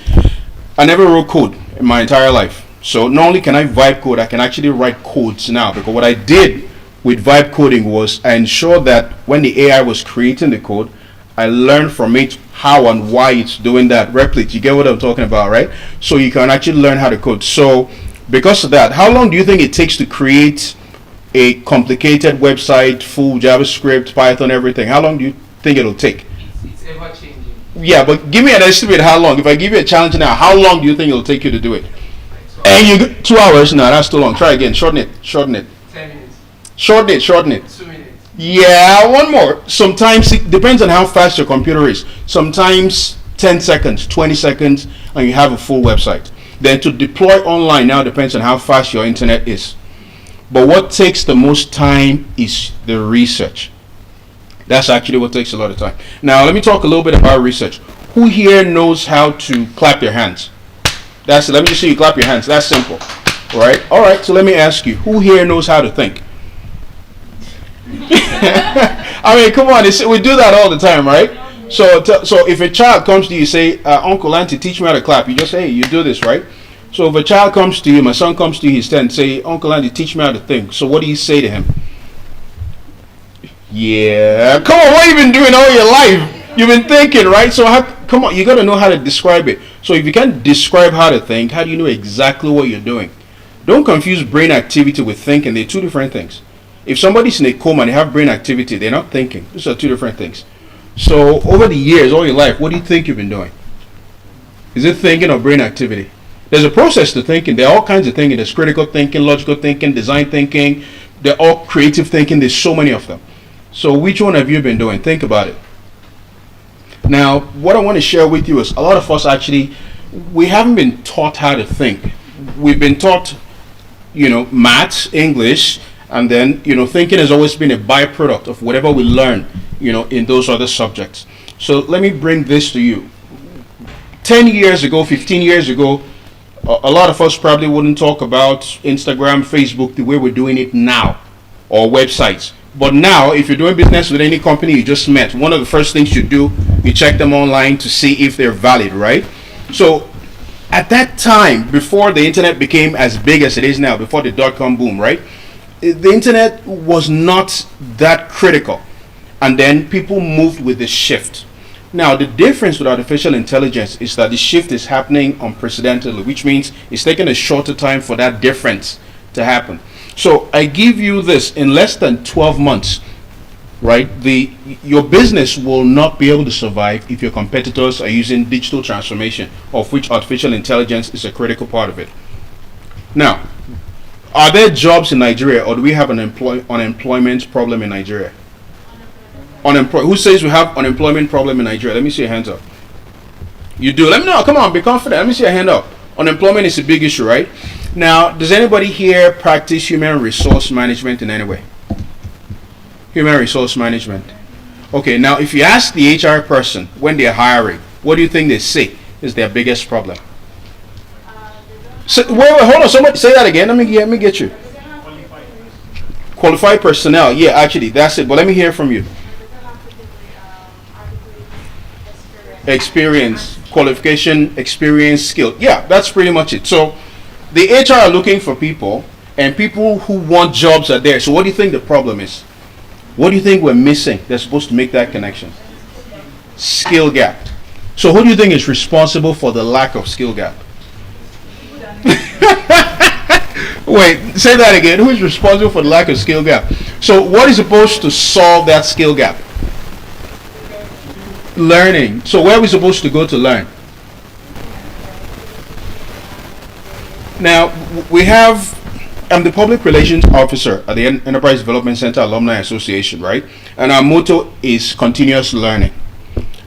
I never wrote code in my entire life. So not only can I vibe code, I can actually write codes now, because what I did with vibe coding was I ensured that when the AI was creating the code, I learned from it how and why it's doing that. Replit, you get what I'm talking about, right? So you can actually learn how to code. So because of that, how long do you think it takes to create a complicated website, full JavaScript, Python, everything? How long do you think it'll take? It's ever changing. Yeah, but give me an estimate how long. If I give you a challenge now, how long do you think it'll take you to do it? And you 2 hours? No, that's too long. Try again. Shorten it. 10 minutes. Shorten it. 2 minutes. Yeah, one more. Sometimes it depends on how fast your computer is. Sometimes 10 seconds, 20 seconds, and you have a full website. Then to deploy online now depends on how fast your internet is. But what takes the most time is the research. That's actually what takes a lot of time. Now, let me talk a little bit about research. Who here knows how to clap your hands? Let me just see you clap your hands. That's simple. All right, so let me ask you, who here knows how to think? I mean, come on, we do that all the time, right? So if a child comes to you, say, Uncle, Auntie, teach me how to clap. You just say, hey, you do this, right? So if a child comes to you, my son comes to you, he's 10, say, Uncle, Auntie, teach me how to think. So what do you say to him? Yeah, come on, what have you been doing all your life? You've been thinking, right? So come on, you got to know how to describe it. So if you can't describe how to think, how do you know exactly what you're doing? Don't confuse brain activity with thinking. They're 2 different things. If somebody's in a coma and they have brain activity, they're not thinking. These are 2 different things. So over the years, all your life, what do you think you've been doing? Is it thinking or brain activity? There's a process to thinking. There are all kinds of thinking. There's critical thinking, logical thinking, design thinking. They're all creative thinking. There's so many of them. So which one have you been doing? Think about it. Now, what I want to share with you is a lot of us actually, we haven't been taught how to think. We've been taught, maths, English, and then, thinking has always been a byproduct of whatever we learn, in those other subjects. So let me bring this to you. 10 years ago, 15 years ago, a lot of us probably wouldn't talk about Instagram, Facebook the way we're doing it now, or websites. But now, if you're doing business with any company you just met, one of the first things you do, you check them online to see if they're valid, right? So at that time, before the internet became as big as it is now, before the dot-com boom, right? The internet was not that critical. And then people moved with the shift. Now, the difference with artificial intelligence is that the shift is happening unprecedentedly, which means it's taking a shorter time for that difference to happen. So I give you this, in less than 12 months, right? Your business will not be able to survive if your competitors are using digital transformation, of which artificial intelligence is a critical part of it. Now, are there jobs in Nigeria, or do we have an unemployment problem in Nigeria? Who says we have unemployment problem in Nigeria? Let me see your hands up. You do. Let me know. Come on, be confident. Let me see your hand up. Unemployment is a big issue, right? Now, does anybody here practice human resource management in any way? Human resource management. Okay, now if you ask the HR person when they're hiring, what do you think they say is their biggest problem? So, wait, hold on. Somebody say that again. Let me get you. Qualified personnel. Yeah, actually, that's it. But let me hear from you. Experience, qualification, experience, skill. Yeah, that's pretty much it. So the HR are looking for people, and people who want jobs are there. So what do you think the problem is? What do you think we're missing? They're supposed to make that connection. Skill gap. So who do you think is responsible for the lack of skill gap? Wait, say that again. Who is responsible for the lack of skill gap? So what is supposed to solve that skill gap? Learning. So where are we supposed to go to learn? Now, we have, I'm the public relations officer at the Enterprise Development Center Alumni Association, right? And our motto is continuous learning.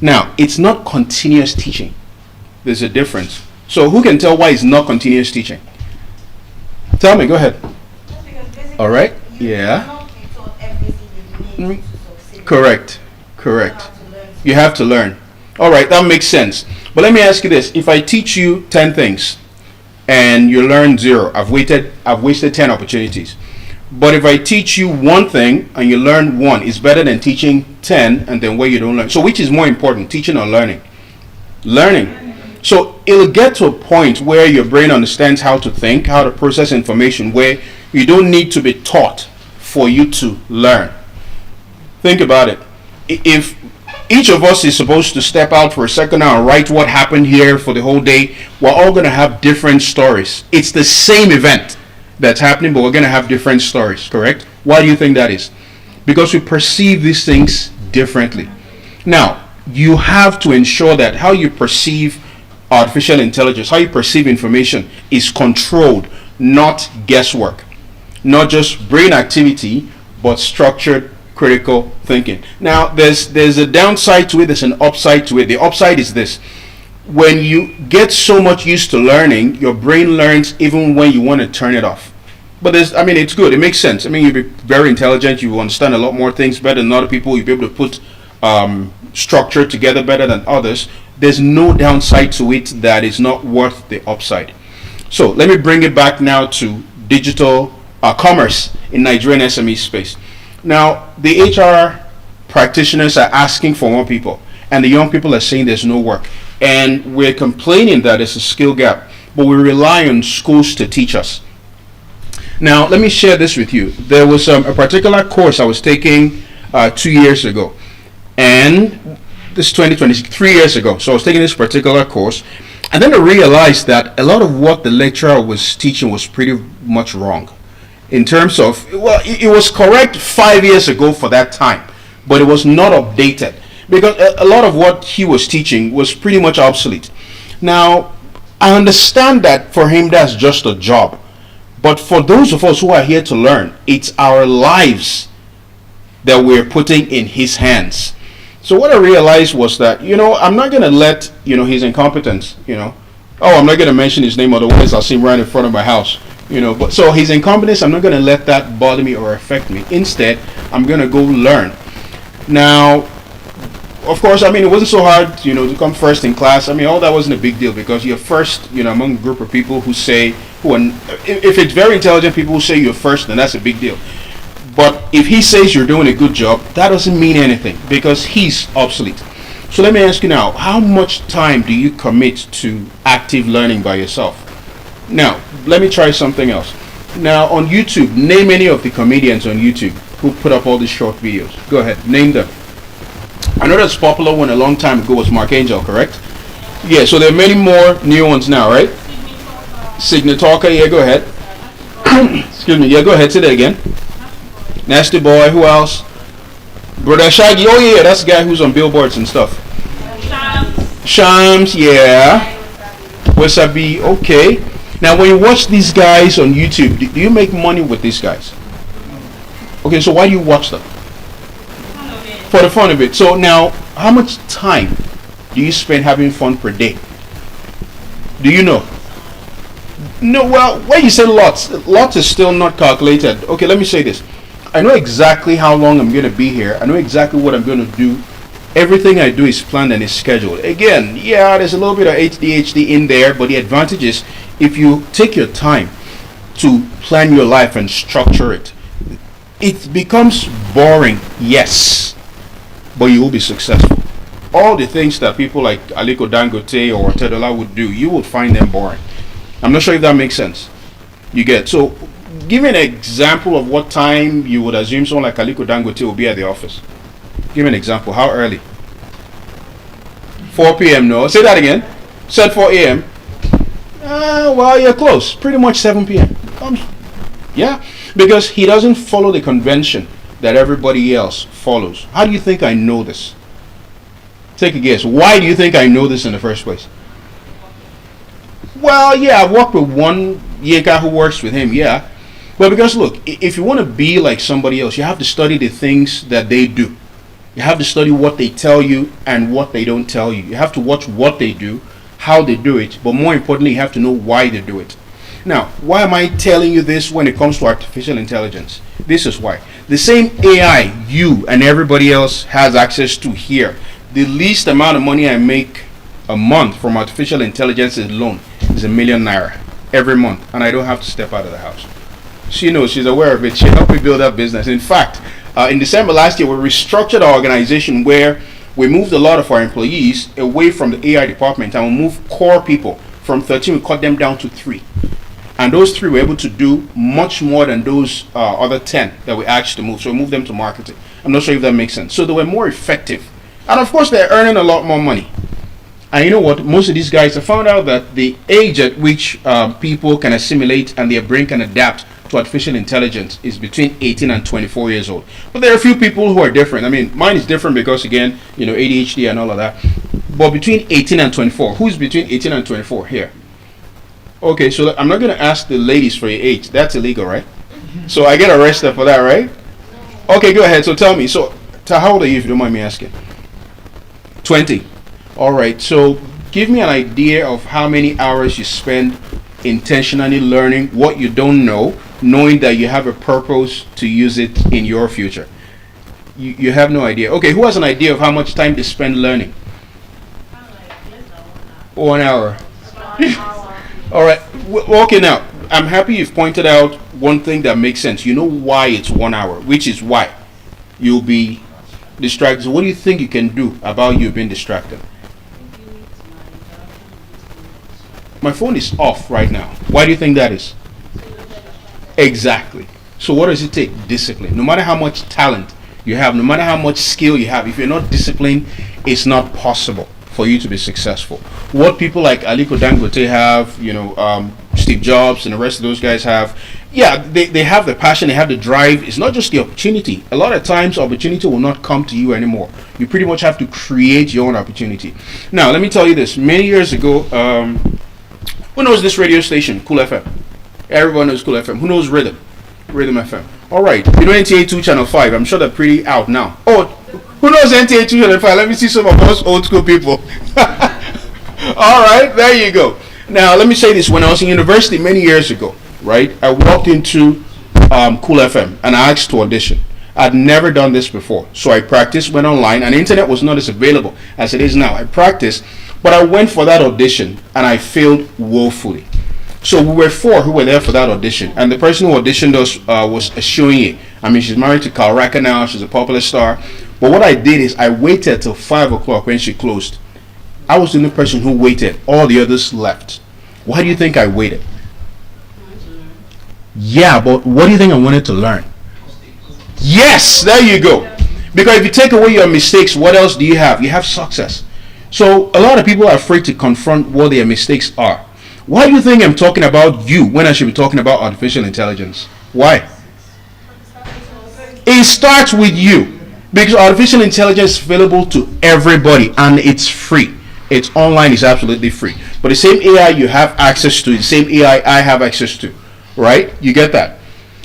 Now, it's not continuous teaching. There's a difference. So who can tell why it's not continuous teaching? Tell me, go ahead. All right. Yeah. Correct. You have to learn. All right, that makes sense. But let me ask you this. If I teach you 10 things and you learn 0, I've wasted 10 opportunities. But if I teach you one thing and you learn 1, it's better than teaching 10 and then where you don't learn. So which is more important, teaching or learning? Learning. So it'll get to a point where your brain understands how to think, how to process information, where you don't need to be taught for you to learn. Think about it. If each of us is supposed to step out for a second now and write what happened here for the whole day, we're all going to have different stories. It's the same event that's happening, but we're going to have different stories, correct? Why do you think that is? Because we perceive these things differently. Now, you have to ensure that how you perceive artificial intelligence, how you perceive information is controlled, not guesswork. Not just brain activity, but structured critical thinking. Now, there's a downside to it, there's an upside to it. The upside is this. When you get so much used to learning, your brain learns even when you want to turn it off. But it's good. It makes sense. You'll be very intelligent. You will understand a lot more things better than other people. You'll be able to put structure together better than others. There's no downside to it that is not worth the upside. So let me bring it back now to digital commerce in Nigerian SME space. Now, the HR practitioners are asking for more people, and the young people are saying there's no work. And we're complaining that there's a skill gap, but we rely on schools to teach us. Now, let me share this with you. There was a particular course I was taking 2 years ago, and this is 2026, 3 years ago. So I was taking this particular course, and then I realized that a lot of what the lecturer was teaching was pretty much wrong. In terms of, it was correct 5 years ago for that time, but it was not updated because a lot of what he was teaching was pretty much obsolete. Now, I understand that for him that's just a job, but for those of us who are here to learn, it's our lives that we're putting in his hands. So what I realized was that, I'm not going to let, his incompetence, I'm not going to mention his name, otherwise I'll see him right in front of my house. But so his incompetence, I'm not going to let that bother me or affect me. Instead, I'm going to go learn. Now, of course, it wasn't so hard, to come first in class. All that wasn't a big deal because you're first, among a group of people if it's very intelligent people who say you're first, then that's a big deal. But if he says you're doing a good job, that doesn't mean anything because he's obsolete. So let me ask you now, how much time do you commit to active learning by yourself? Now, let me try something else. Now, on YouTube, name any of the comedians on YouTube who put up all these short videos. Go ahead, name them. I know that's popular one a long time ago was Mark Angel, correct? Yeah, so there are many more new ones now, right? Signet Talker, yeah, go ahead. Excuse me, yeah, go ahead, say that again. Nasty Boy, who else? Brother Shaggy, oh yeah, that's the guy who's on billboards and stuff. Shams. Shams, yeah. Wasabi, okay. Now, when you watch these guys on YouTube, do you make money with these guys? Okay, so why do you watch them? Fun of it. For the fun of it. So now, how much time do you spend having fun per day? Do you know? No, well, when you say lots is still not calculated. Okay, let me say this. I know exactly how long I'm going to be here. I know exactly what I'm going to do. Everything I do is planned and is scheduled. Again, yeah, there's a little bit of ADHD in there, but the advantage is if you take your time to plan your life and structure it, it becomes boring, yes, but you will be successful. All the things that people like Aliko Dangote or Tedola would do, you will find them boring. I'm not sure if that makes sense. You get, so give me an example of what time you would assume someone like Aliko Dangote will be at the office. Give me an example. How early? 4 p.m. No. Say that again. Said 4 a.m. Well, you're close. Pretty much 7 p.m. Yeah, because he doesn't follow the convention that everybody else follows. How do you think I know this? Take a guess. Why do you think I know this in the first place? Well, yeah, I've worked with one Yeka who works with him, yeah. But because look, if you want to be like somebody else, you have to study the things that they do. You have to study what they tell you and what they don't tell you. You have to watch what they do, how they do it, but more importantly, you have to know why they do it. Now, why am I telling you this when it comes to artificial intelligence? This is why. The same AI you and everybody else has access to here, the least amount of money I make a month from artificial intelligence alone is ₦1,000,000 every month, and I don't have to step out of the house. She knows, she's aware of it. She helped me build that business. In fact, in December last year, we restructured our organization where we moved a lot of our employees away from the AI department, and we moved core people from 13, we cut them down to 3. And those 3 were able to do much more than those other 10 that we asked to move. So we moved them to marketing. I'm not sure if that makes sense. So they were more effective. And of course, they're earning a lot more money. And you know what? Most of these guys have found out that the age at which people can assimilate and their brain can adapt to artificial intelligence is between 18 and 24 years old. But there are a few people who are different. I mean, mine is different because, again, you know, ADHD and all of that. But between 18 and 24, who's between 18 and 24 here? Okay, so I'm not going to ask the ladies for your age. That's illegal, right? So I get arrested for that, right? Okay, go ahead. So tell me. So how old are you, if you don't mind me asking? 20. All right. So give me an idea of how many hours you spend intentionally learning what you don't know, knowing that you have a purpose to use it in your future. You have no idea. Okay, who has an idea of how much time they spend learning? 1 hour. All right. Okay, now, I'm happy you've pointed out one thing that makes sense. You know why it's 1 hour, which is why you'll be distracted. So what do you think you can do about you being distracted? My phone is off right now. Why do you think that is? Exactly. So what does it take? Discipline. No matter how much talent you have, no matter how much skill you have, if you're not disciplined, it's not possible for you to be successful. What people like Aliko Dangote have, you know, Steve Jobs and the rest of those guys have, yeah, they have the passion, they have the drive. It's not just the opportunity. A lot of times, opportunity will not come to you anymore. You pretty much have to create your own opportunity. Now, let me tell you this. Many years ago, who knows this radio station, Cool FM? Everyone knows Cool FM. Who knows Rhythm? Rhythm FM. All right. You know NTA2 Channel 5. I'm sure they're pretty out now. Oh, who knows NTA2 Channel 5? Let me see some of those old school people. All right. There you go. Now, let me say this. When I was in university many years ago, right, I walked into Cool FM and I asked to audition. I'd never done this before. So I practiced, went online, and the internet was not as available as it is now. I practiced, but I went for that audition and I failed woefully. So we were 4 who were there for that audition, and the person who auditioned us was Ashunye. I mean, she's married to Carl Raka now. She's a popular star. But what I did is I waited till 5 o'clock when she closed. I was the only person who waited. All the others left. Why do you think I waited? Yeah, but what do you think I wanted to learn? Yes, there you go. Because if you take away your mistakes, what else do you have? You have success. So a lot of people are afraid to confront what their mistakes are. Why do you think I'm talking about you when I should be talking about artificial intelligence? Why? It starts with you. Because artificial intelligence is available to everybody and it's free. It's online, it's absolutely free. But the same AI you have access to, the same AI I have access to, right? You get that?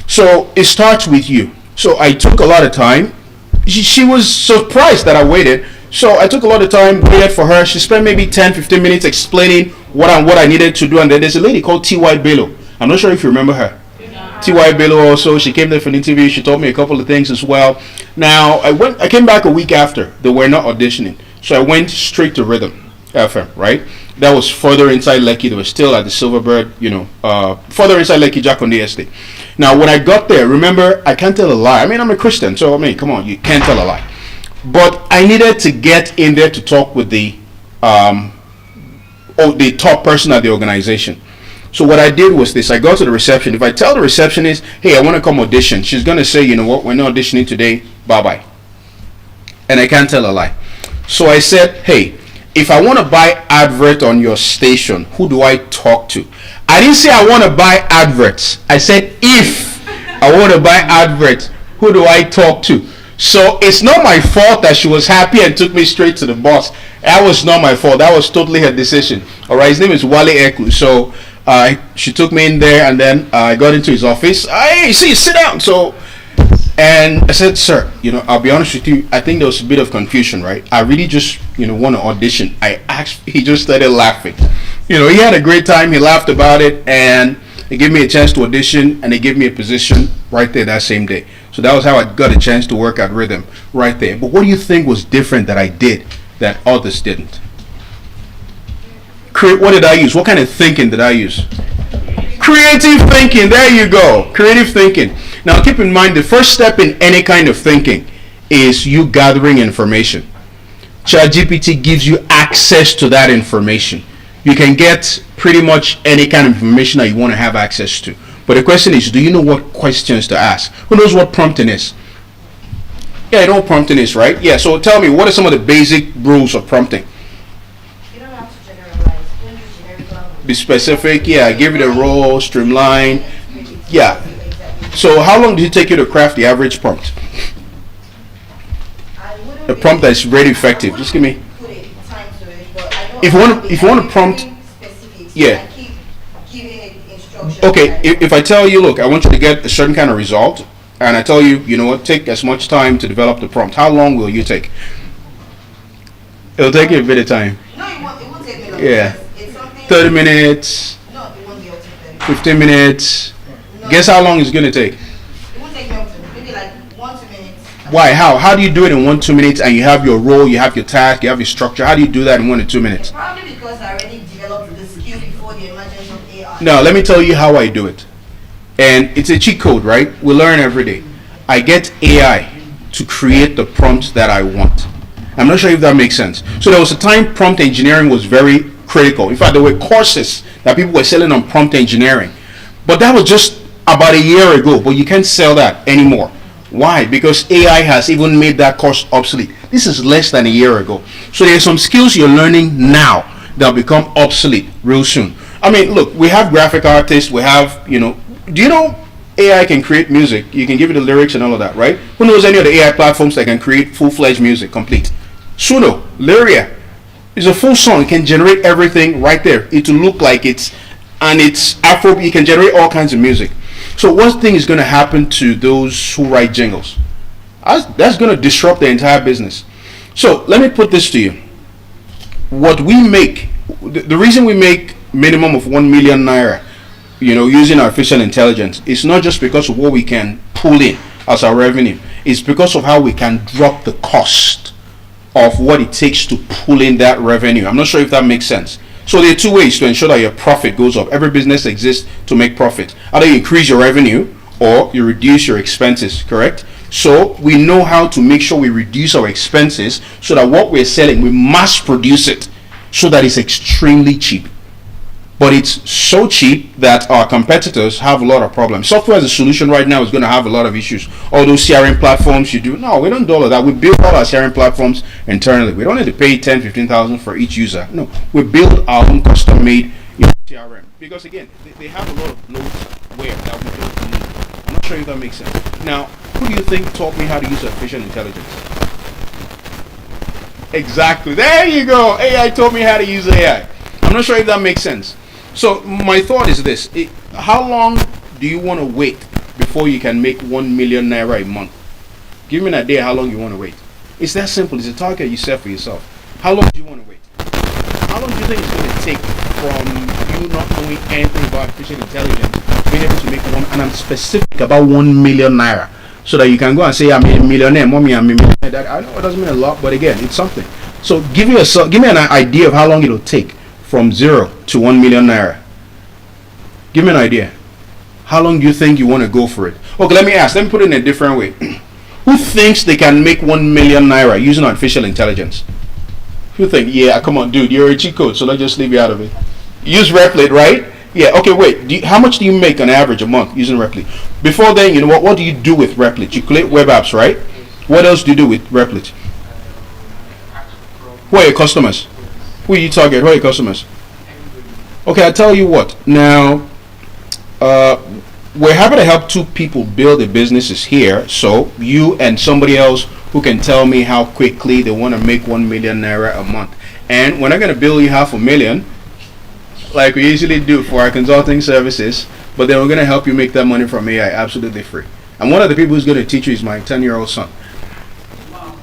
So it starts with you. So I took a lot of time. She was surprised that I waited. So I took a lot of time, waited for her. She spent maybe 10-15 minutes explaining what I needed to do. And then there's a lady called T.Y. Bello. I'm not sure if you remember her. T.Y. Bello also, she came there for an interview. She told me a couple of things as well. Now, I came back a week after. They were not auditioning. So I went straight to Rhythm FM, right? That was further inside Lekki. They were still at the Silverbird, further inside Lekki, Jakonde Estate. Now, when I got there, remember, I can't tell a lie. I mean, I'm a Christian, so, I mean, come on, you can't tell a lie. But I needed to get in there to talk with the top person at the organization. So what I did was this. I go to the reception. If I tell the receptionist, hey, I want to come audition, she's going to say, you know what, we're not auditioning today, bye-bye. And I can't tell a lie. So I said, hey, if I want to buy advert on your station, who do I talk to? I didn't say I want to buy adverts. I said, if I want to buy adverts, who do I talk to? So it's not my fault that she was happy and took me straight to the boss. That was not my fault. That was totally her decision. All right, his name is Wale Eku. So she took me in there, and then I got into his office. Hey, see, sit down. So, and I said, sir, I'll be honest with you. I think there was a bit of confusion, right? I really just, want to audition. He just started laughing. He had a great time. He laughed about it, and he gave me a chance to audition, and they gave me a position right there that same day. So that was how I got a chance to work at Rhythm right there. But what do you think was different that I did that others didn't? What did I use? What kind of thinking did I use? Creative thinking. There you go. Creative thinking. Now keep in mind, the first step in any kind of thinking is you gathering information. ChatGPT gives you access to that information. You can get pretty much any kind of information that you want to have access to. But the question is, do you know what questions to ask? Who knows what prompting is? Yeah, you know what prompting is, right? Yeah, so tell me, what are some of the basic rules of prompting? You don't have to generalize. Don't use generic language. Be specific, yeah, give it a role, streamline. Yeah. So how long did it take you to craft the average prompt? A prompt that is very effective. Just give me. If you want to prompt, yeah. Okay, if I tell you, look, I want you to get a certain kind of result, and I tell you, you know what, take as much time to develop the prompt. How long will you take? It'll take you a bit of time. No, it won't take me long. Yeah. It's something. 30 minutes. No, it won't be up to 30. 15 minutes. No, Guess how long it's going to take? It won't take me up to maybe like 1-2 minutes. Why? How do you do it in 1-2 minutes and you have your role, you have your task, you have your structure? How do you do that in 1 to 2 minutes? Probably because I already developed the skill before the emergence of AI. Now, let me tell you how I do it. And it's a cheat code, right? We learn every day. I get AI to create the prompts that I want. I'm not sure if that makes sense. So there was a time prompt engineering was very critical. In fact, there were courses that people were selling on prompt engineering. But that was just about a year ago. But you can't sell that anymore. Why? Because AI has even made that course obsolete. This is less than a year ago. So there's some skills you're learning now that will become obsolete real soon. I mean, look, we have graphic artists. We have, do you know AI can create music? You can give it the lyrics and all of that, right? Who knows any of the AI platforms that can create full-fledged music, complete? Suno, Lyria is a full song. It can generate everything right there. It will look like it's Afro. You can generate all kinds of music. So one thing is going to happen to those who write jingles. That's going to disrupt the entire business. So let me put this to you. What we make, the reason we make minimum of 1 million naira, using artificial intelligence, is not just because of what we can pull in as our revenue. It's because of how we can drop the cost of what it takes to pull in that revenue. I'm not sure if that makes sense. So there are two ways to ensure that your profit goes up. Every business exists to make profit. Either you increase your revenue or you reduce your expenses, correct? So we know how to make sure we reduce our expenses so that what we're selling, we mass produce it so that it's extremely cheap. But it's so cheap that our competitors have a lot of problems. Software as a solution right now is going to have a lot of issues. All those CRM platforms you do, no, we don't do all of that. We build all our CRM platforms internally. We don't need to pay 10,000-15,000 for each user. No, we build our own custom-made CRM. Because again, they have a lot of bloatware that we don't need. I'm not sure if that makes sense. Now, who do you think taught me how to use artificial intelligence? Exactly. There you go. AI told me how to use AI. I'm not sure if that makes sense. So my thought is this: how long do you want to wait before you can make 1 million naira a month? Give me an idea how long you want to wait. It's that simple. It's a target you set for yourself. How long do you want to wait? How long do you think it's going to take from you not knowing anything about artificial intelligence, being able to make one, and I'm specific about 1 million naira, so that you can go and say, I'm a millionaire, mommy, I'm a millionaire. That, I know it doesn't mean a lot, but again, it's something. So give me an idea of how long it'll take from 0 to 1 million naira. Give me an idea. How long do you think you want to go for it? Okay, let me put it in a different way. Who thinks they can make 1 million naira using artificial intelligence? Who think, yeah, come on, dude, you're a cheat code, so let's just leave you out of it. Use Replit, right? Yeah, okay, wait. How much do you make on average a month using Replit? Before then, you know what do you do with Replit? You create web apps, right? What else do you do with Replit? Who are your customers? Who are you target? Who are your customers? Okay, I'll tell you what. Now, we're happy to help two people build their businesses here. So you and somebody else who can tell me how quickly they want to make 1 million naira a month. And we're not going to bill you $500,000 like we usually do for our consulting services, but then we're going to help you make that money from AI absolutely free. And one of the people who's going to teach you is my 10-year-old son.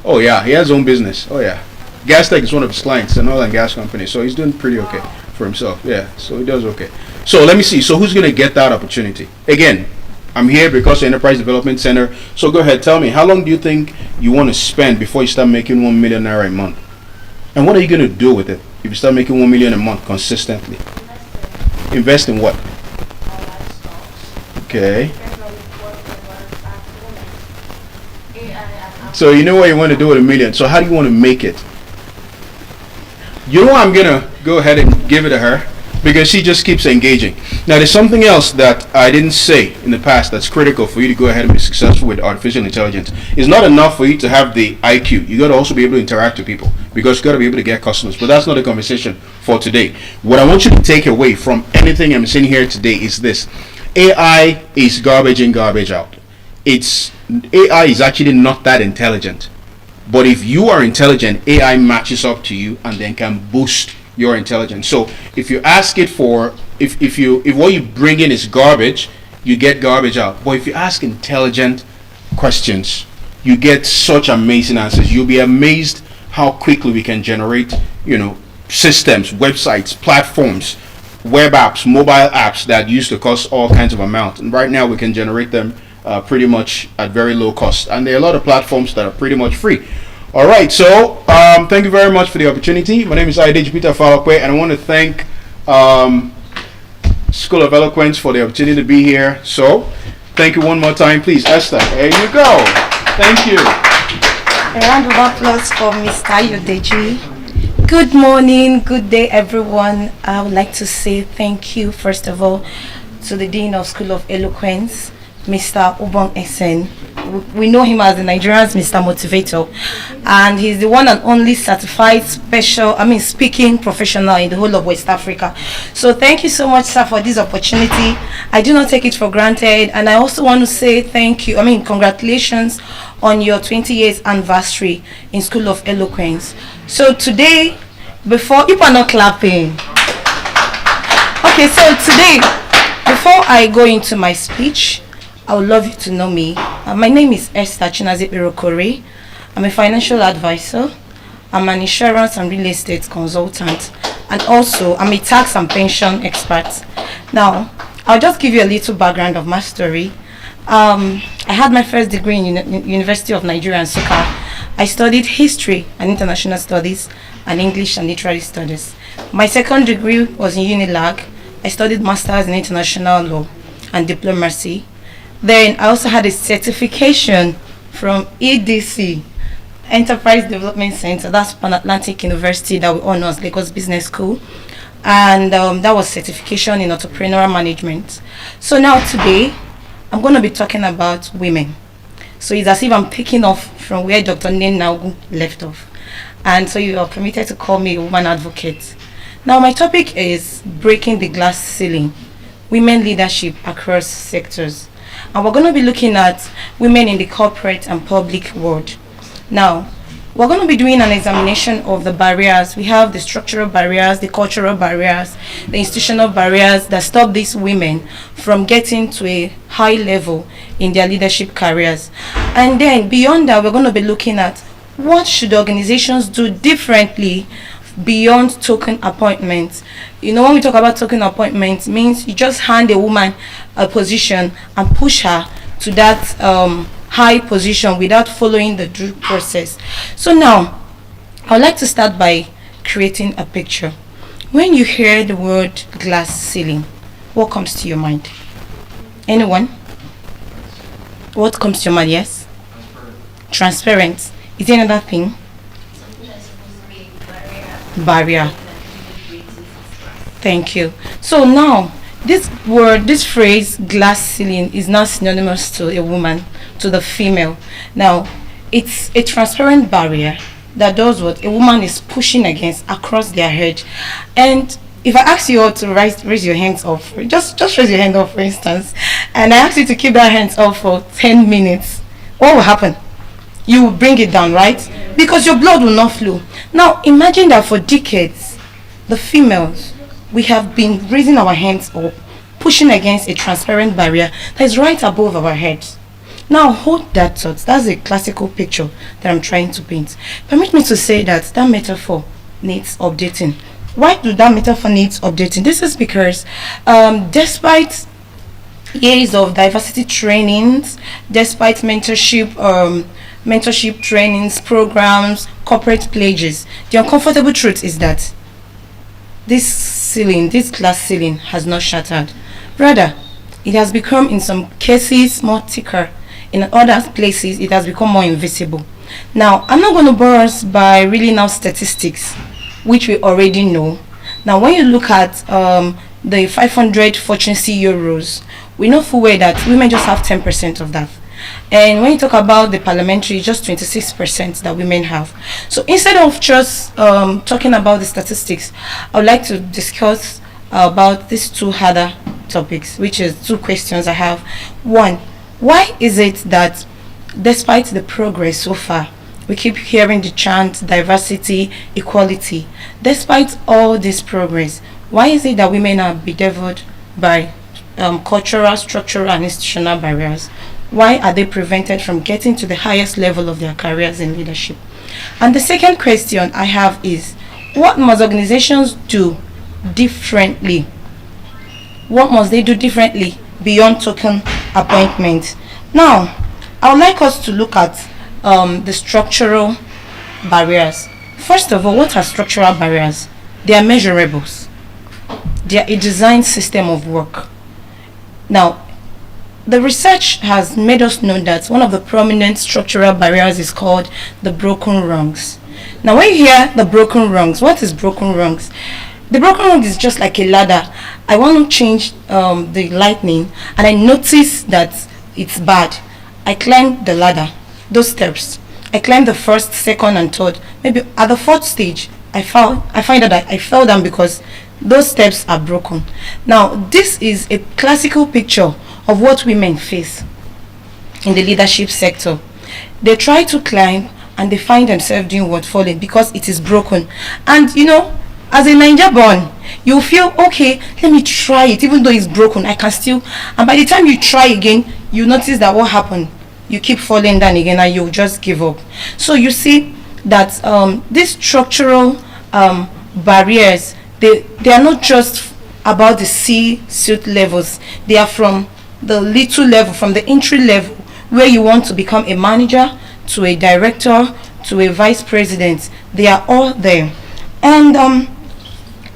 Oh yeah, he has his own business. Oh yeah. Gastech is one of his clients, an oil and gas company. So he's doing pretty okay for himself. Yeah, so he does okay. So let me see. So who's going to get that opportunity? Again, I'm here because of Enterprise Development Center. So go ahead, tell me, how long do you think you want to spend before you start making 1 million naira a month? And what are you going to do with it if you start making 1 million a month consistently? Invest in what? Okay. So you know what you want to do with 1 million. So how do you want to make it? You know what, I'm going to go ahead and give it to her because she just keeps engaging. Now there's something else that I didn't say in the past that's critical for you to go ahead and be successful with artificial intelligence. It's not enough for you to have the IQ. You got to also be able to interact with people because you got to be able to get customers. But that's not a conversation for today. What I want you to take away from anything I'm saying here today is this: AI is garbage in, garbage out. AI is actually not that intelligent. But if you are intelligent, AI matches up to you and then can boost your intelligence. So if you ask it for, if what you bring in is garbage, you get garbage out. But if you ask intelligent questions, you get such amazing answers. You'll be amazed how quickly we can generate, systems, websites, platforms, web apps, mobile apps that used to cost all kinds of amounts. And right now we can generate them pretty much at very low cost. And there are a lot of platforms that are pretty much free. All right, so thank you very much for the opportunity. My name is Adeji Peter Falakwe, and I want to thank School of Eloquence for the opportunity to be here. So thank you one more time, please. Esther, there you go. Thank you. A round of applause for Mr. Ayodeji. Good morning, good day, everyone. I would like to say thank you, first of all, to the Dean of School of Eloquence, Mr. Ubong Esen. We know him as the Nigerian's Mr. Motivator, and he's the one and only certified speaking professional in the whole of West Africa. So thank you so much, sir, for this opportunity. I do not take it for granted, and I also want to say congratulations on your 20 years anniversary in School of Eloquence. So today, before you are not clapping. Okay, so today, before I go into my speech, I would love you to know me. My name is Esther Chinaze Birokore. I'm a financial advisor. I'm an insurance and real estate consultant. And also, I'm a tax and pension expert. Now, I'll just give you a little background of my story. I had my first degree in University of Nigeria in Nsukka. I studied history and international studies and English and literary studies. My second degree was in Unilag. I studied masters in international law and diplomacy. Then I also had a certification from EDC, Enterprise Development Center. That's Pan Atlantic University that we all know as Lagos Business School. And that was certification in entrepreneurial management. So now today, I'm going to be talking about women. So it's as if I'm picking off from where Dr. Nen Naugu left off. And so you are permitted to call me a woman advocate. Now my topic is breaking the glass ceiling, women leadership across sectors. And we're going to be looking at women in the corporate and public world. Now, We're going to be doing an examination of the barriers. We have the structural barriers, the cultural barriers, the institutional barriers that stop these women from getting to a high level in their leadership careers. And then beyond that, we're going to be looking at what should organizations do differently beyond token appointments. You know, when we talk about token appointments, means you just hand a woman a position and push her to that high position without following the due process. So now, I would like to start by creating a picture. When you hear the word glass ceiling, what comes to your mind? Anyone? What comes to your mind? Yes? Transparent. Is there another thing? Barrier. Thank you. So now, this word, this phrase, glass ceiling, is now synonymous to a woman, to the female. Now, it's a transparent barrier that does what a woman is pushing against across their head. And if I ask you all to raise your hands up, just raise your hand up, for instance, and I ask you to keep that hands up for 10 minutes, what will happen? You will bring it down, right? Because your blood will not flow. Now, imagine that for decades, the females, we have been raising our hands up, pushing against a transparent barrier that is right above our heads. Now, hold that thought. That's a classical picture that I'm trying to paint. Permit me to say that that metaphor needs updating. Why do that metaphor needs updating? This is because despite years of diversity trainings, despite mentorship trainings, programs, corporate pledges, the uncomfortable truth is that this ceiling, this glass ceiling, has not shattered. Rather, it has become, in some cases, more thicker. In other places, it has become more invisible. Now, I'm not going to bore us by reading out statistics, which we already know. Now, when you look at the 500 Fortune CEO roles, we know full well that women just have 10% of that. And when you talk about the parliamentary, just 26% that women have. So instead of just talking about the statistics, I would like to discuss about these two harder topics, which is two questions I have. One, why is it that despite the progress so far, we keep hearing the chant diversity, equality? Despite all this progress, why is it that women are bedeviled by cultural, structural, and institutional barriers? Why are they prevented from getting to the highest level of their careers in leadership? And the second question I have is, what must organizations do differently? What must they do differently beyond token appointments? Now, I would like us to look at the structural barriers. First of all, what are structural barriers? They are measurables. They are a design system of work. Now, the research has made us know that one of the prominent structural barriers is called the broken rungs. Now, when you hear the broken rungs, what is broken rungs? The broken rung is just like a ladder. I want to change the lightning, and I notice that it's bad. I climb the ladder, those steps. I climb the first, second, and third. Maybe at the fourth stage, I find that I fell down because those steps are broken. Now, this is a classical picture of what women face in the leadership sector. They try to climb and they find themselves doing what? Falling, because it is broken. And you know, as a Niger born, you feel, okay, let me try it, even though it's broken, I can still. And by the time you try again, you notice that what happened? You keep falling down again and you just give up. So you see that these structural barriers, they are not just about the C-suite levels. They are from the little level, from the entry level, where you want to become a manager, to a director, to a vice president. They are all there. And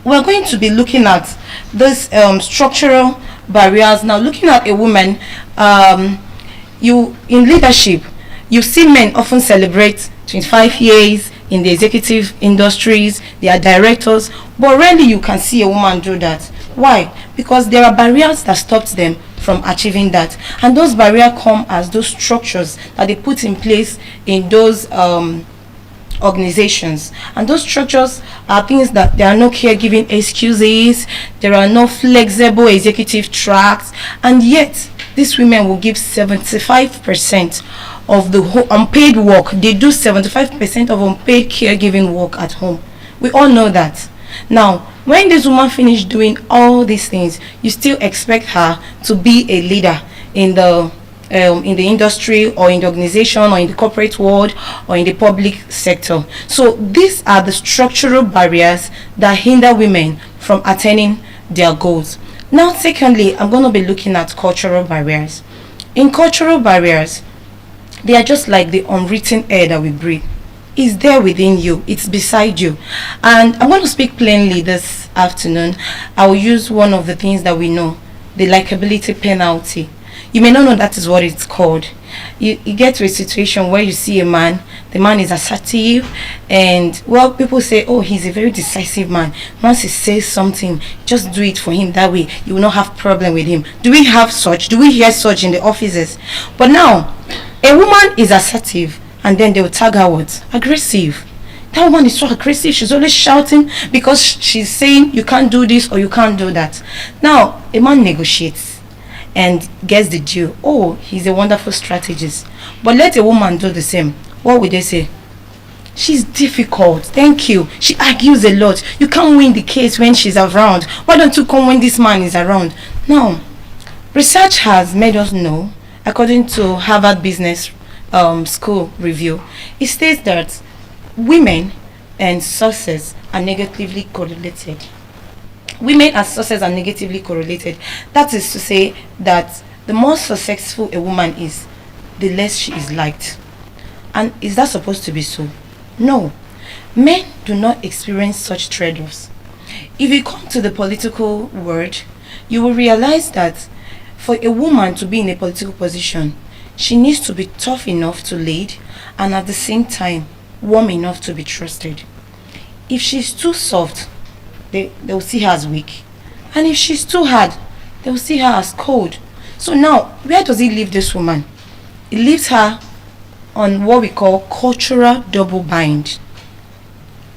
we're going to be looking at those structural barriers. Now, looking at a woman, you in leadership, you see men often celebrate 25 years in the executive industries. They are directors, but rarely you can see a woman do that. Why? Because there are barriers that stops them from achieving that, and those barriers come as those structures that they put in place in those organizations. And those structures are things that there are no caregiving excuses, there are no flexible executive tracks, and yet these women will give 75% of the unpaid work. They do 75% of unpaid caregiving work at home. We all know that. Now, when this woman finished doing all these things, you still expect her to be a leader in the industry, or in the organization, or in the corporate world, or in the public sector. So these are the structural barriers that hinder women from attaining their goals. Now, secondly, I'm going to be looking at cultural barriers. In cultural barriers, they are just like the unwritten air that we breathe. It's there within you, it's beside you. And I'm going to speak plainly this afternoon. I will use one of the things that we know, the likability penalty. You may not know that is what it's called. You get to a situation where you see a man, the man is assertive, and well, people say, oh, he's a very decisive man. Once he says something, just do it for him. That way you will not have problem with him. Do we have such? Do we hear such in the offices? But now, a woman is assertive, and then they will tag her what? Aggressive. That woman is so aggressive. She's always shouting because she's saying you can't do this or you can't do that. Now, a man negotiates and gets the deal. Oh, he's a wonderful strategist. But let a woman do the same. What would they say? She's difficult. Thank you. She argues a lot. You can't win the case when she's around. Why don't you come when this man is around? Now, research has made us know, according to Harvard Business School review, it states that women and success are negatively correlated. Women and success are negatively correlated. That is to say that the more successful a woman is, the less she is liked. And is that supposed to be so? No. Men do not experience such trade-offs. If you come to the political world, you will realize that for a woman to be in a political position, she needs to be tough enough to lead, and at the same time warm enough to be trusted. If she's too soft, they'll see her as weak, and if she's too hard, they'll see her as cold. So now, where does it leave this woman? It leaves her on what we call cultural double bind.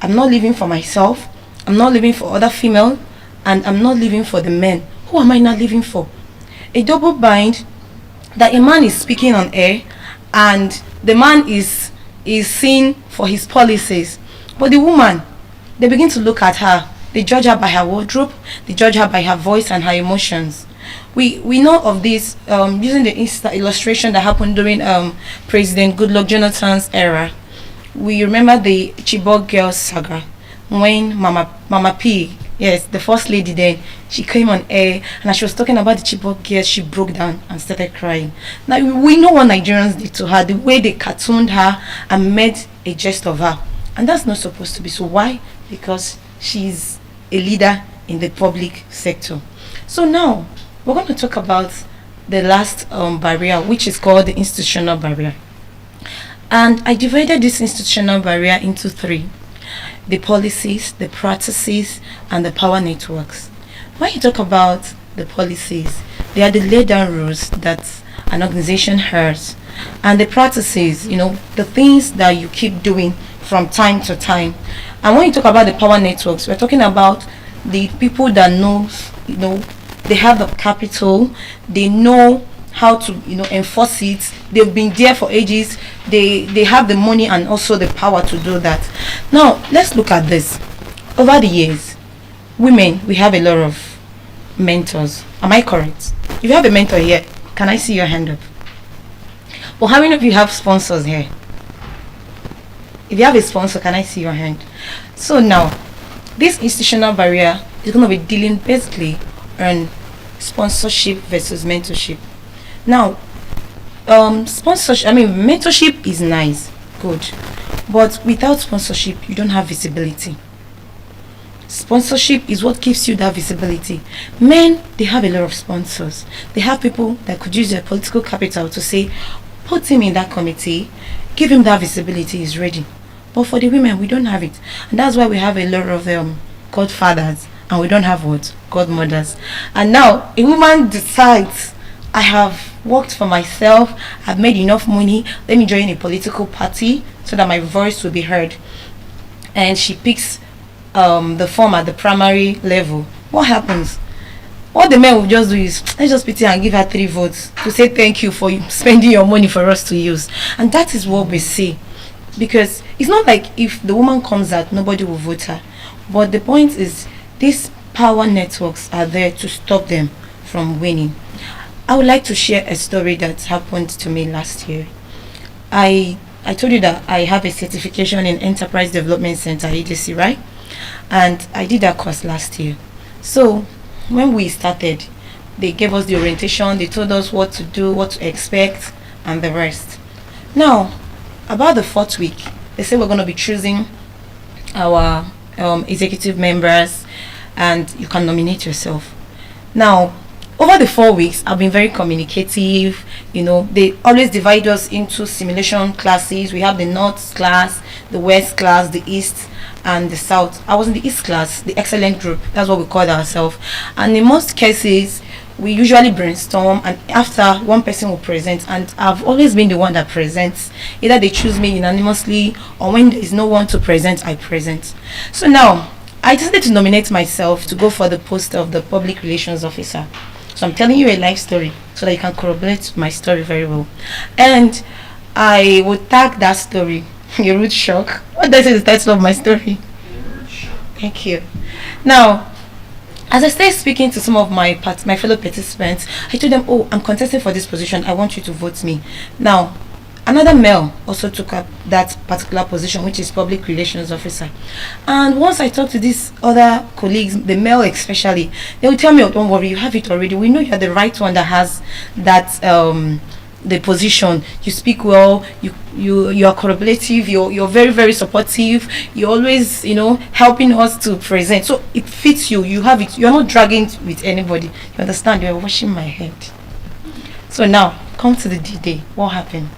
I'm not living for myself, I'm not living for other female, and I'm not living for the men. Who am I not living for? A double bind that a man is speaking on air, and the man is seen for his policies, but the woman, they begin to look at her. They judge her by her wardrobe, they judge her by her voice and her emotions. We know of this using the illustration that happened during President Goodluck Jonathan's era. We remember the Chibok girls saga, when Mama P, yes, the first lady then, she came on air, and as she was talking about the Chibok girls, she broke down and started crying. Now, we know what Nigerians did to her, the way they cartooned her and made a jest of her. And that's not supposed to be so. Why? Because she's a leader in the public sector. So now, we're going to talk about the last barrier, which is called the institutional barrier. And I divided this institutional barrier into three: the policies, the practices, and the power networks. When you talk about the policies, they are the laid down rules that an organization has, and the practices, the things that you keep doing from time to time. And when you talk about the power networks, we're talking about the people that they have the capital, they know how to enforce it, they've been there for ages, they have the money and also the power to do that. Now let's look at this. Over the years, women, we have a lot of mentors. Am I correct? If you have a mentor here, can I see your hand up? Well, how many of you have sponsors here? If you have a sponsor, can I see your hand? So now, this institutional barrier is going to be dealing basically on sponsorship versus mentorship. Now, mentorship is nice, good, but without sponsorship, you don't have visibility. Sponsorship is what gives you that visibility. Men, they have a lot of sponsors. They have people that could use their political capital to say, put him in that committee, give him that visibility, he's ready. But for the women, we don't have it. And that's why we have a lot of godfathers, and we don't have what? Godmothers. And now, a woman decides, I have worked for myself, I've made enough money, let me join a political party so that my voice will be heard. And she picks the form at the primary level. What happens? What the men will just do is, let's just pity and give her 3 votes to say thank you for you spending your money for us to use. And that is what we see. Because it's not like if the woman comes out, nobody will vote her. But the point is, these power networks are there to stop them from winning. I would like to share a story that happened to me last year. I told you that I have a certification in Enterprise Development Center, EDC, right? And I did that course last year. So when we started, they gave us the orientation, they told us what to do, what to expect, and the rest. Now, about the 4th week, they said we're going to be choosing our executive members, and you can nominate yourself. Now, over the 4 weeks, I've been very communicative. You know, they always divide us into simulation classes. We have the North class, the West class, the East, and the South. I was in the East class, the excellent group. That's what we called ourselves. And in most cases, we usually brainstorm, and after, one person will present, and I've always been the one that presents. Either they choose me unanimously, or when there is no one to present, I present. So now, I decided to nominate myself to go for the post of the public relations officer. So I'm telling you a life story so that you can corroborate my story very well. And I would tag that story, a root shock. What does the title of my story? Thank you. Now, as I started speaking to some of my fellow participants, I told them, oh, I'm contesting for this position. I want you to vote me. Now, another male also took up that particular position, which is public relations officer. And once I talked to these other colleagues, the male especially, they will tell me, oh, don't worry, you have it already. We know you're the right one that has that the position. You speak well, you are collaborative, you're very, very supportive, you're always, you know, helping us to present. So it fits you, you have it, you're not dragging with anybody. You understand? You're washing my head. So now, come to the D-Day. What happened?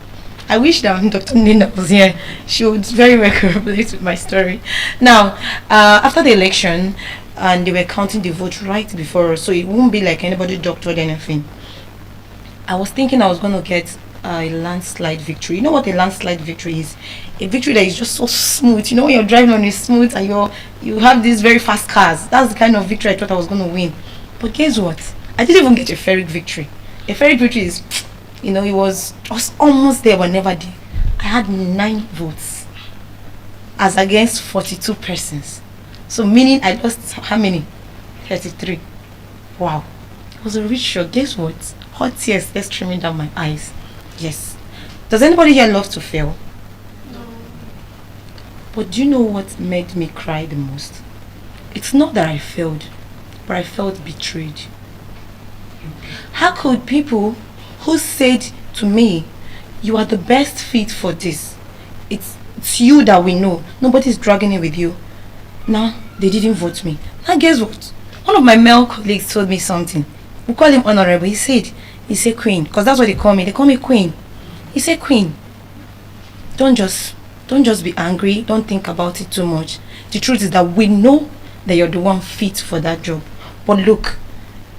I wish that Dr. Nina was here. She would very well corroborate with my story. Now, after the election, and they were counting the vote right before us, so it won't be like anybody doctored anything. I was thinking I was going to get a landslide victory. You know what a landslide victory is? A victory that is just so smooth. You know when you're driving on a smooth and you have these very fast cars. That's the kind of victory I thought I was going to win. But guess what? I didn't even get a Ferric victory. A Ferric victory is, you know, it was almost there but never there. I had 9 votes as against 42 persons. So meaning I lost how many? 33. Wow. It was a rich shock. Guess what? Hot tears just streaming down my eyes. Yes. Does anybody here love to fail? No. But do you know what made me cry the most? It's not that I failed, but I felt betrayed. How could people who said to me, you are the best fit for this, it's you that we know, nobody's dragging it with you, now they didn't vote me. Now guess what? One of my male colleagues told me something. We call him honorable. He said queen, because that's what they call me. They call me queen. He said, queen, don't just be angry. Don't think about it too much. The truth is that we know that you're the one fit for that job. But look,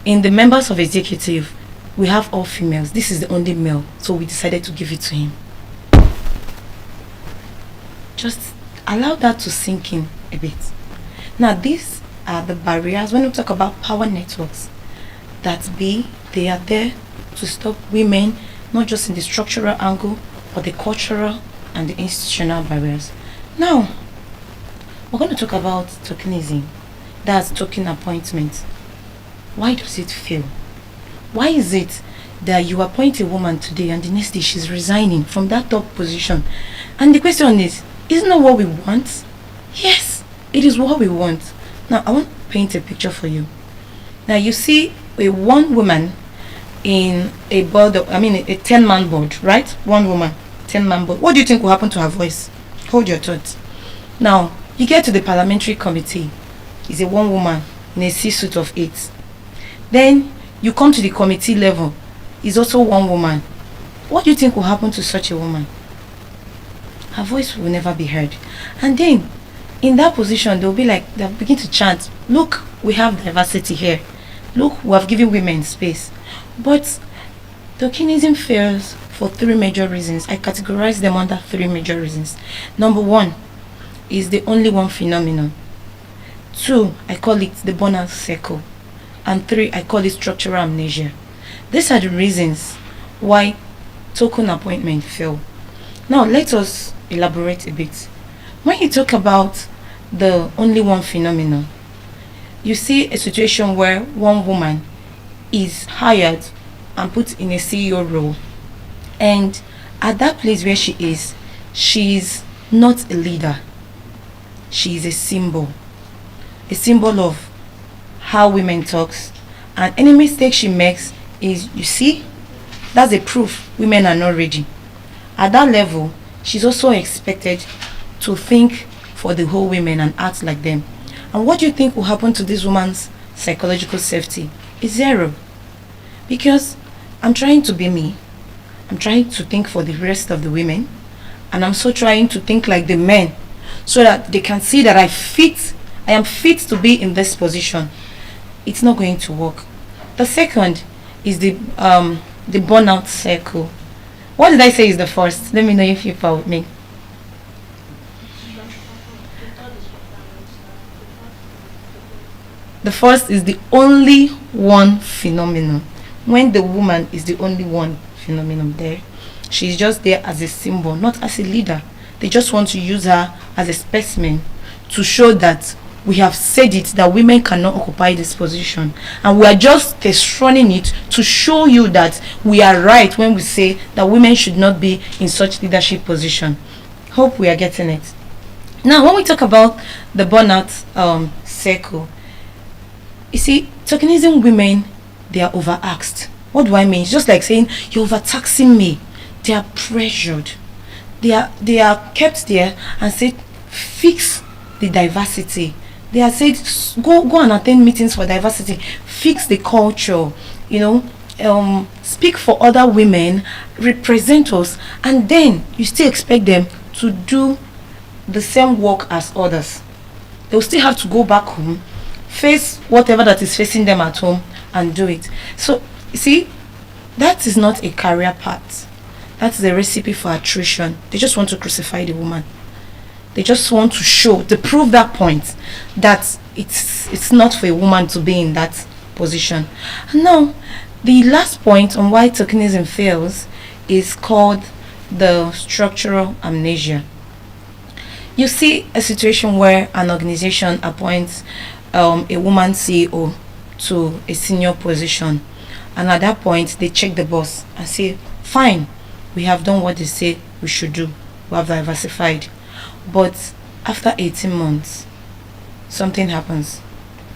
in the members of executive, we have all females. This is the only male, so we decided to give it to him. Just allow that to sink in a bit. Now, these are the barriers when we talk about power networks. They are there to stop women, not just in the structural angle, but the cultural and the institutional barriers. Now, we're going to talk about tokenism. That's token appointment. Why does it fail? Why is it that you appoint a woman today and the next day she's resigning from that top position? And the question is, isn't that what we want? Yes, it is what we want. Now, I want to paint a picture for you. Now, you see a one woman in a board, a 10-man board, right? One woman, 10-man board. What do you think will happen to her voice? Hold your thoughts. Now, you get to the parliamentary committee. It's a one woman in a C-suite of 8. Then, you come to the committee level. It's also one woman. What do you think will happen to such a woman? Her voice will never be heard. And then, in that position, they'll begin to chant, look, we have diversity here. Look, we have given women space. But tokenism fails for 3 major reasons. I categorize them under 3 major reasons. Number 1 is the only one phenomenon. 2, I call it the burnout circle. And 3, I call it structural amnesia. These are the reasons why token appointment fail. Now let us elaborate a bit. When you talk about the only one phenomenon, you see a situation where one woman is hired and put in a CEO role, and at that place where she is, she's not a leader. She is a symbol of how women talks, and any mistake she makes is, you see, that's a proof women are not ready. At that level, she's also expected to think for the whole women and act like them. And what do you think will happen to this woman's psychological safety? Is zero. Because I'm trying to be me. I'm trying to think for the rest of the women. And I'm so trying to think like the men, so that they can see that I am fit to be in this position. It's not going to work. The second is the burnout cycle. What did I say is the first? Let me know if you follow me. The first is the only one phenomenon. When the woman is the only one phenomenon there, she's just there as a symbol, not as a leader. They just want to use her as a specimen to show that we have said it, that women cannot occupy this position, and we are just running it to show you that we are right when we say that women should not be in such leadership position. Hope we are getting it. Now when we talk about the burnout cycle, you see, tokenism women, they are overasked. What do I mean? It's just like saying, you're overtaxing me. They are pressured. They are kept there and said, fix the diversity. They are said, go and attend meetings for diversity. Fix the culture. Speak for other women. Represent us. And then you still expect them to do the same work as others. They'll still have to go back home, face whatever that is facing them at home, and do it. So you see, that is not a career path. That's a recipe for attrition. They just want to crucify the woman. They just want to prove that point, that it's not for a woman to be in that position. And now the last point on why tokenism fails is called the structural amnesia. You see a situation where an organization appoints a woman CEO to a senior position, and at that point they check the boss and say, fine, we have done what they say we should do, we have diversified. But after 18 months, something happens.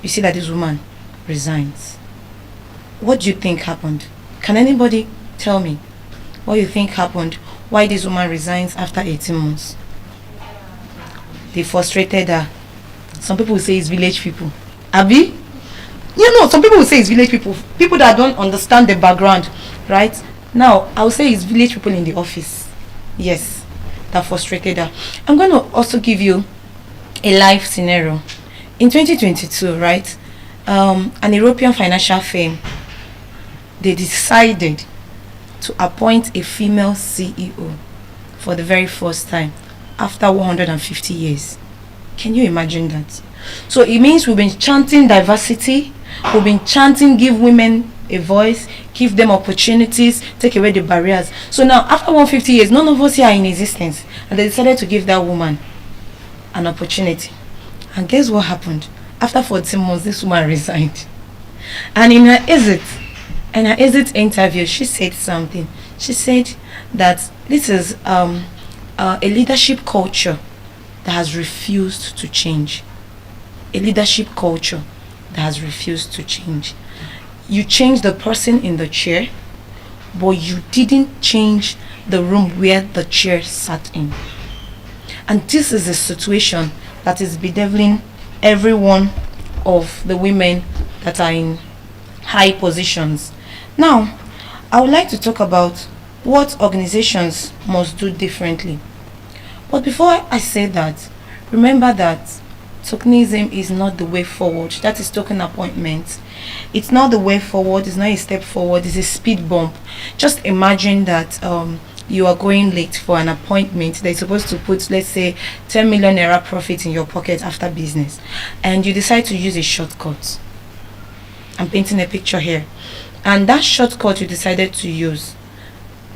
You see that this woman resigns. What do you think happened? Can anybody tell me what you think happened? Why this woman resigns after 18 months? They frustrated her. Some people will say it's village people. Abi? Some people will say it's village people. People that don't understand the background, right? Now, I will say it's village people in the office. Yes, that frustrated her. I'm going to also give you a life scenario. In 2022, right, an European financial firm, they decided to appoint a female CEO for the very first time after 150 years. Can you imagine that? So it means we've been chanting diversity, we've been chanting give women a voice, give them opportunities, take away the barriers. So now after 150 years, none of us here are in existence, and they decided to give that woman an opportunity. And guess what happened? After 14 months, this woman resigned. And in her exit interview, she said something. She said that this is a leadership culture that has refused to change. A leadership culture that has refused to change. You changed the person in the chair, but you didn't change the room where the chair sat in. And this is a situation that is bedeviling every one of the women that are in high positions. Now, I would like to talk about what organizations must do differently. But before I say that, remember that tokenism is not the way forward. That is token appointment. It's not the way forward. It's not a step forward. It's a speed bump. Just imagine that you are going late for an appointment. They're supposed to put, let's say, 10 million naira profit in your pocket after business, and you decide to use a shortcut. I'm painting a picture here. And that shortcut you decided to use,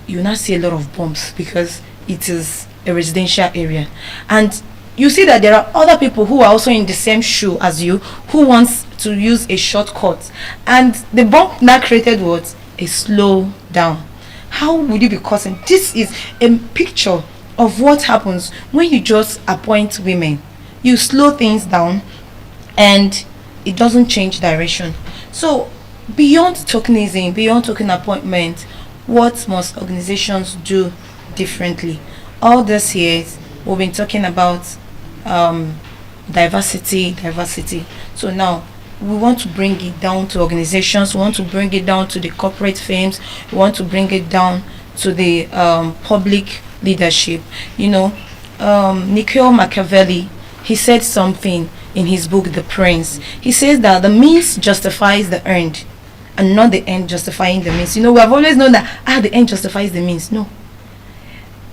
you now see a lot of bumps because it is a residential area. And you see that there are other people who are also in the same shoe as you who wants to use a shortcut. And the bump now created what? A slow down. How would you be causing? This is a picture of what happens when you just appoint women. You slow things down and it doesn't change direction. So beyond tokenism, beyond token appointment, what must organizations do differently? All these years we've been talking about diversity. So now we want to bring it down to organizations, we want to bring it down to the corporate firms, we want to bring it down to the public leadership. Niccolo Machiavelli, he said something in his book The Prince. He says that the means justifies the end and not the end justifying the means. We have always known that the end justifies the means. No,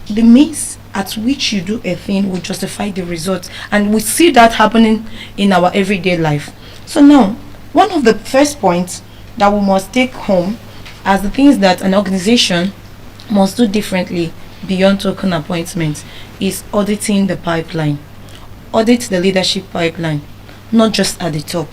the means at which you do a thing will justify the result, and we see that happening in our everyday life. So now, one of the first points that we must take home as the things that an organization must do differently beyond token appointments is auditing the pipeline. Audit the leadership pipeline, not just at the top.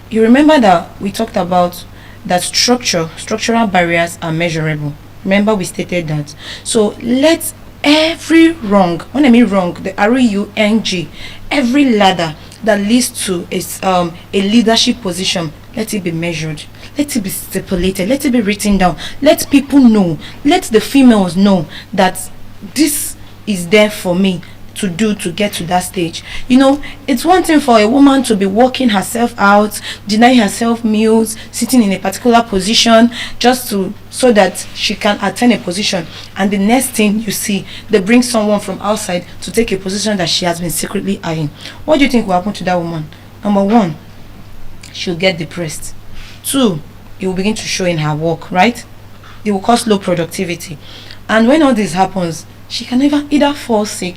You remember that we talked about that structural barriers are measurable. Remember we stated that. So let every rung, when I mean rung, the RUNG, every ladder that leads to a leadership position, let it be measured, let it be stipulated, let it be written down, let people know, let the females know that this is there for me to do to get to that stage. It's one thing for a woman to be working herself out, denying herself meals, sitting in a particular position just so that she can attain a position, and the next thing you see, they bring someone from outside to take a position that she has been secretly eyeing. What do you think will happen to that woman? Number one, she'll get depressed. Two, it will begin to show in her work, right? It will cause low productivity. And when all this happens, she can either fall sick,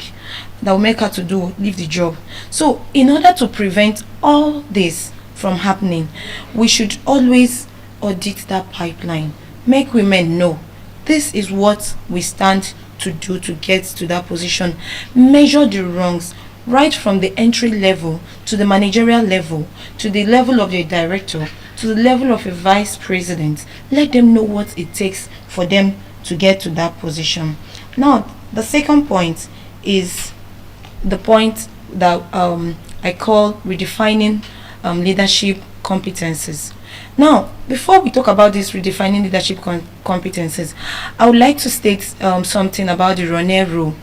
that will make her to leave the job. So in order to prevent all this from happening, we should always audit that pipeline. Make women know this is what we stand to do to get to that position. Measure the rungs right from the entry level to the managerial level, to the level of the director, to the level of a vice president. Let them know what it takes for them to get to that position. Now, the second point is the point that I call redefining leadership competences. Now, before we talk about this redefining leadership competences, I would like to state something about the Ronet rule,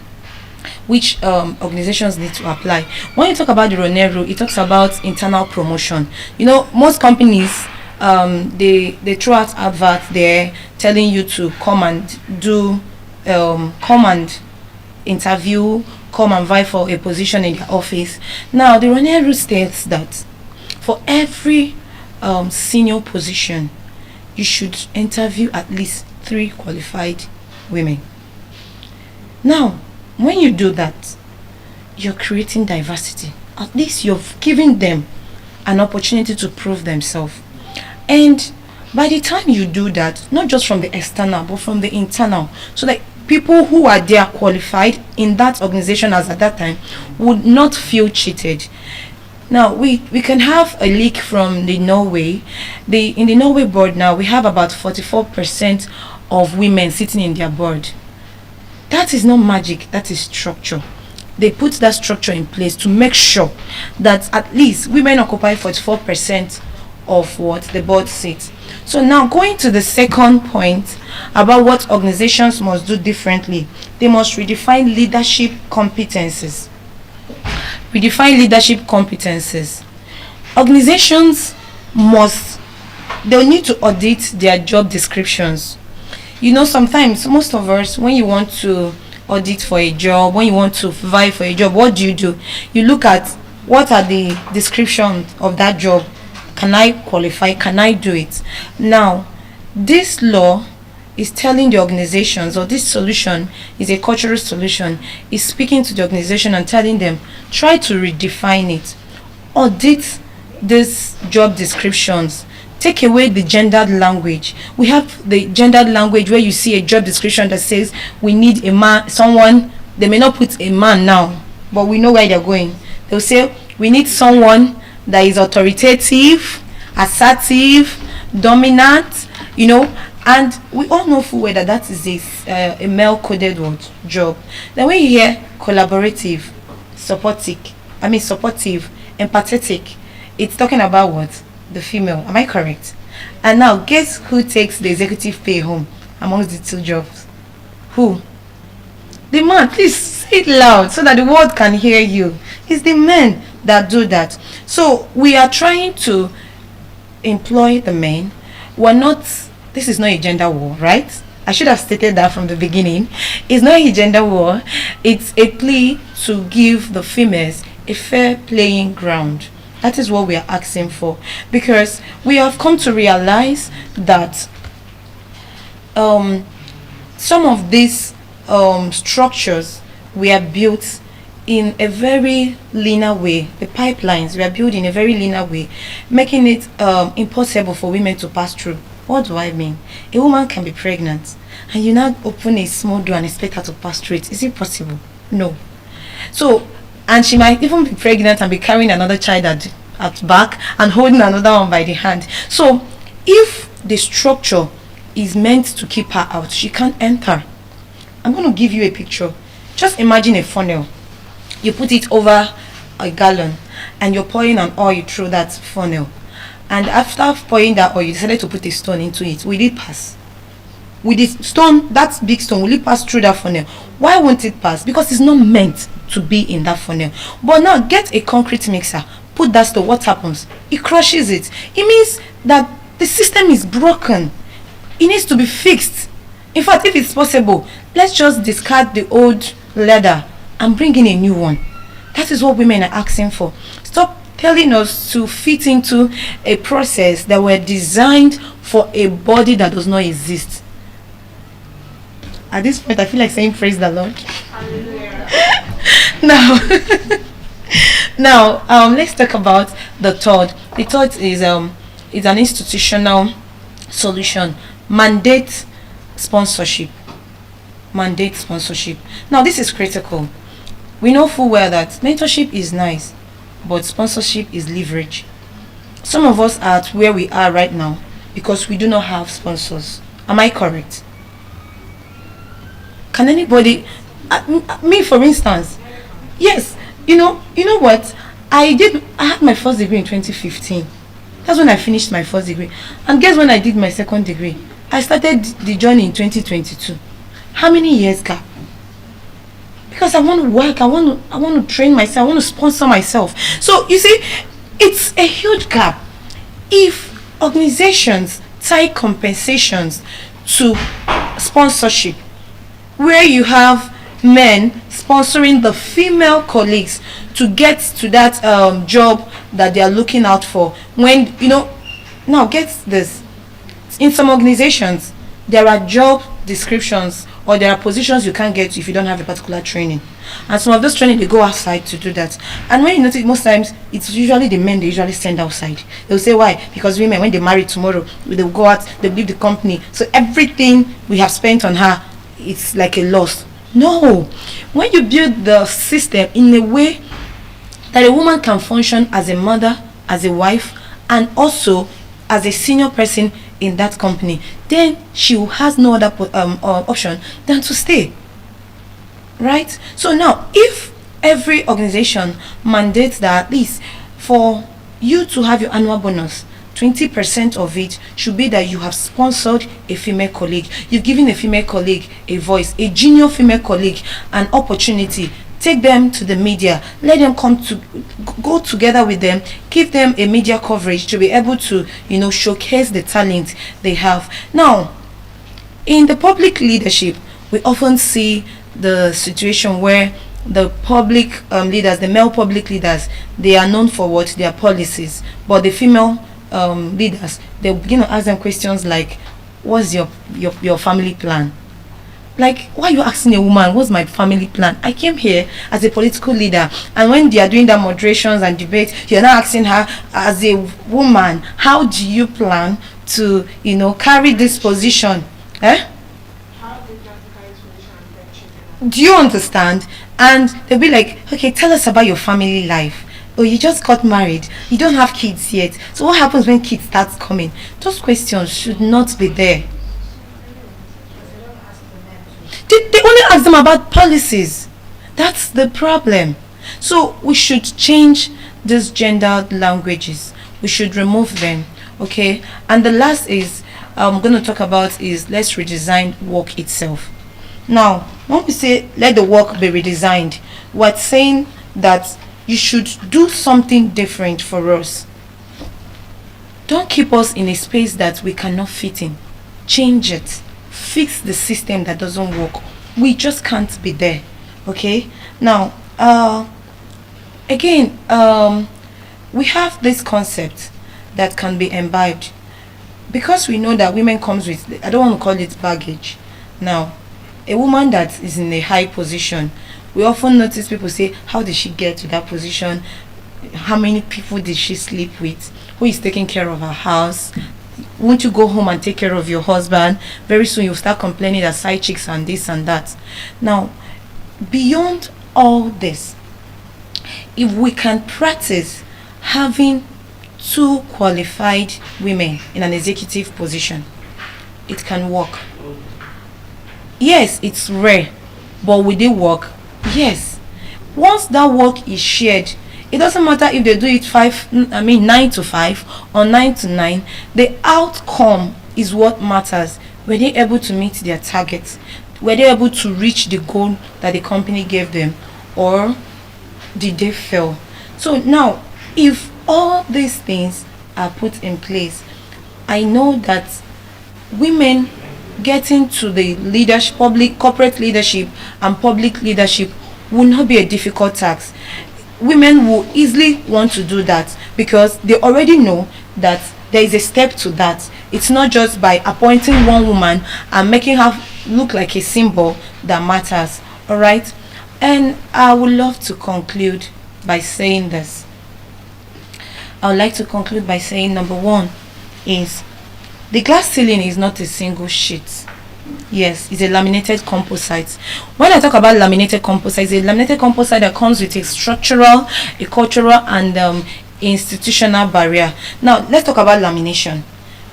which organizations need to apply. When you talk about the Ronet rule, it talks about internal promotion. Most companies, they throw out adverts there telling you to come and do, come and interview, come and vie for a position in your office. Now, the Ronet rule states that for every senior position, you should interview at least 3 qualified women. Now, when you do that, you're creating diversity. At least you're giving them an opportunity to prove themselves. And by the time you do that, not just from the external, but from the internal, so that people who are there qualified in that organization as at that time would not feel cheated. Now, we can have a leak from the Norway. In the Norway board now, we have about 44% of women sitting in their board. That is not magic, that is structure. They put that structure in place to make sure that at least women occupy 44% of what the board seats. So now, going to the second point about what organizations must do differently, they must redefine leadership competences. Redefine leadership competences. Organizations they'll need to audit their job descriptions. Sometimes, most of us, when you want to audit for a job, when you want to vie for a job, what do? You look at what are the descriptions of that job. Can I qualify? Can I do it? Now, this law is telling the organizations, or this solution is a cultural solution, is speaking to the organization and telling them, try to redefine it. Audit these job descriptions. take away the gendered language. We have the gendered language where you see a job description that says we need a man, someone, they may not put a man now, but we know where they're going. They'll say we need someone that is authoritative, assertive, dominant, and we all know full well that that is a male-coded word, job. Then when you hear collaborative, supportive, empathetic, it's talking about what? The female. Am I correct? And now, guess who takes the executive pay home amongst the two jobs? Who? The man. Please say it loud so that the world can hear you. It's the men that do that. So we are trying to employ the men. We're not. This is not a gender war, right? I should have stated that from the beginning. It's not a gender war. It's a plea to give the females a fair playing ground. That is what we are asking for, because we have come to realize that some of these structures were built in a very linear way. The pipelines were built in a very linear way, making it impossible for women to pass through. What do I mean? A woman can be pregnant and you now open a small door and expect her to pass through it. Is it possible? No. So, and she might even be pregnant and be carrying another child at back and holding another one by the hand. So if the structure is meant to keep her out, she can't enter. I'm going to give you a picture. Just imagine a funnel. You put it over a gallon and you're pouring an oil through that funnel. And after pouring that oil, you decided to put a stone into it. Will it pass? With the stone, that big stone, will it pass through that funnel? Why won't it pass? Because it's not meant to be in that funnel. But now get a concrete mixer, put that stone, what happens? It crushes it. It means that the system is broken. It needs to be fixed. In fact, if it's possible, let's just discard the old leather and bring in a new one. That is what women are asking for. Stop telling us to fit into a process that were designed for a body that does not exist. At this point, I feel like saying praise the Lord. Hallelujah. Now, let's talk about the third. The third is an institutional solution. Mandate sponsorship. Mandate sponsorship. Now, this is critical. We know full well that mentorship is nice, but sponsorship is leverage. Some of us are at where we are right now because we do not have sponsors. Am I correct? Can anybody, me for instance, yes, you know what, I had my first degree in 2015. That's when I finished my first degree. And guess when I did my second degree? I started the journey in 2022. How many years gap? Because I want to work, I want to train myself, I want to sponsor myself. So you see, it's a huge gap. If organizations tie compensations to sponsorship, where you have men sponsoring the female colleagues to get to that job that they are looking out for, when now get this, in some organizations there are job descriptions or there are positions you can't get if you don't have a particular training, and some of those training they go outside to do that. And when you notice, most times it's usually the men they usually send outside. They'll say why? Because women, when they marry tomorrow, they'll go out, they'll leave the company, so everything we have spent on her, it's like a loss. No, when you build the system in a way that a woman can function as a mother, as a wife, and also as a senior person in that company, then she has no other option than to stay. Right? So now, if every organization mandates that at least for you to have your annual bonus, 20% of it should be that you have sponsored a female colleague. You've given a female colleague a voice, a junior female colleague an opportunity. Take them to the media. Let them go together with them. Give them a media coverage to be able to, showcase the talent they have. Now, in the public leadership, we often see the situation where the public leaders, the male public leaders, they are known for what? Their policies. But the female leaders, they begin to ask them questions like, what's your family plan? Like, why are you asking a woman what's my family plan? I came here as a political leader, and when they are doing their moderations and debates, you're not asking her as a woman, how do you plan to, carry this position? Eh? Do you understand? And they'll be like, okay, tell us about your family life. Oh, you just got married, you don't have kids yet, so what happens when kids start coming? Those questions should not be there. They only ask them about policies. That's the problem. So we should change these gendered languages. We should remove them. Okay. And the last is I'm going to talk about is let's redesign work itself. Now, when we say let the work be redesigned, we're saying that you should do something different for us. Don't keep us in a space that we cannot fit in. Change it. Fix the system that doesn't work. We just can't be there. Okay. Now, again, we have this concept that can be imbibed because we know that women comes with, I don't want to call it baggage. Now, a woman that is in a high position, we often notice people say, how did she get to that position? How many people did she sleep with? Who is taking care of her house? Won't you go home and take care of your husband? Very soon you'll start complaining that side chicks and this and that. Now, beyond all this, if we can practice having 2 qualified women in an executive position, it can work. Yes, it's rare, but will it work? Yes. Once that work is shared, it doesn't matter if they do it 9 to 5 or 9 to 9. The outcome is what matters. Were they able to meet their targets? Were they able to reach the goal that the company gave them? Or did they fail? So now, if all these things are put in place, I know that women getting to the leadership, public corporate leadership and public leadership will not be a difficult task. Women will easily want to do that because they already know that there is a step to that. It's not just by appointing one woman and making her look like a symbol that matters. All right. And I would love to conclude by saying this. I would like to conclude by saying number 1 is the glass ceiling is not a single sheet. Yes, it's a laminated composite. When I talk about laminated composite, it's a laminated composite that comes with a structural, a cultural, and institutional barrier. Now, let's talk about lamination.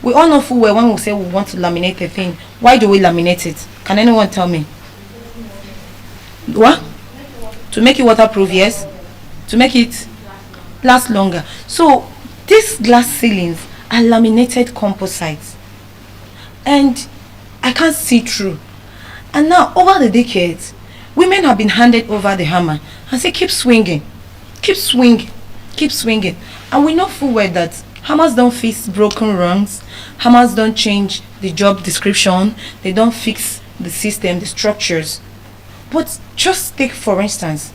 We all know full well when we say we want to laminate a thing, why do we laminate it? Can anyone tell me? What? To make it waterproof, yes. To make it last longer. So, these glass ceilings are laminated composites. And I can't see through. And now, over the decades, women have been handed over the hammer and say, keep swinging, keep swinging, keep swinging. And we know full well that hammers don't fix broken rungs, hammers don't change the job description, they don't fix the system, the structures. But just take, for instance,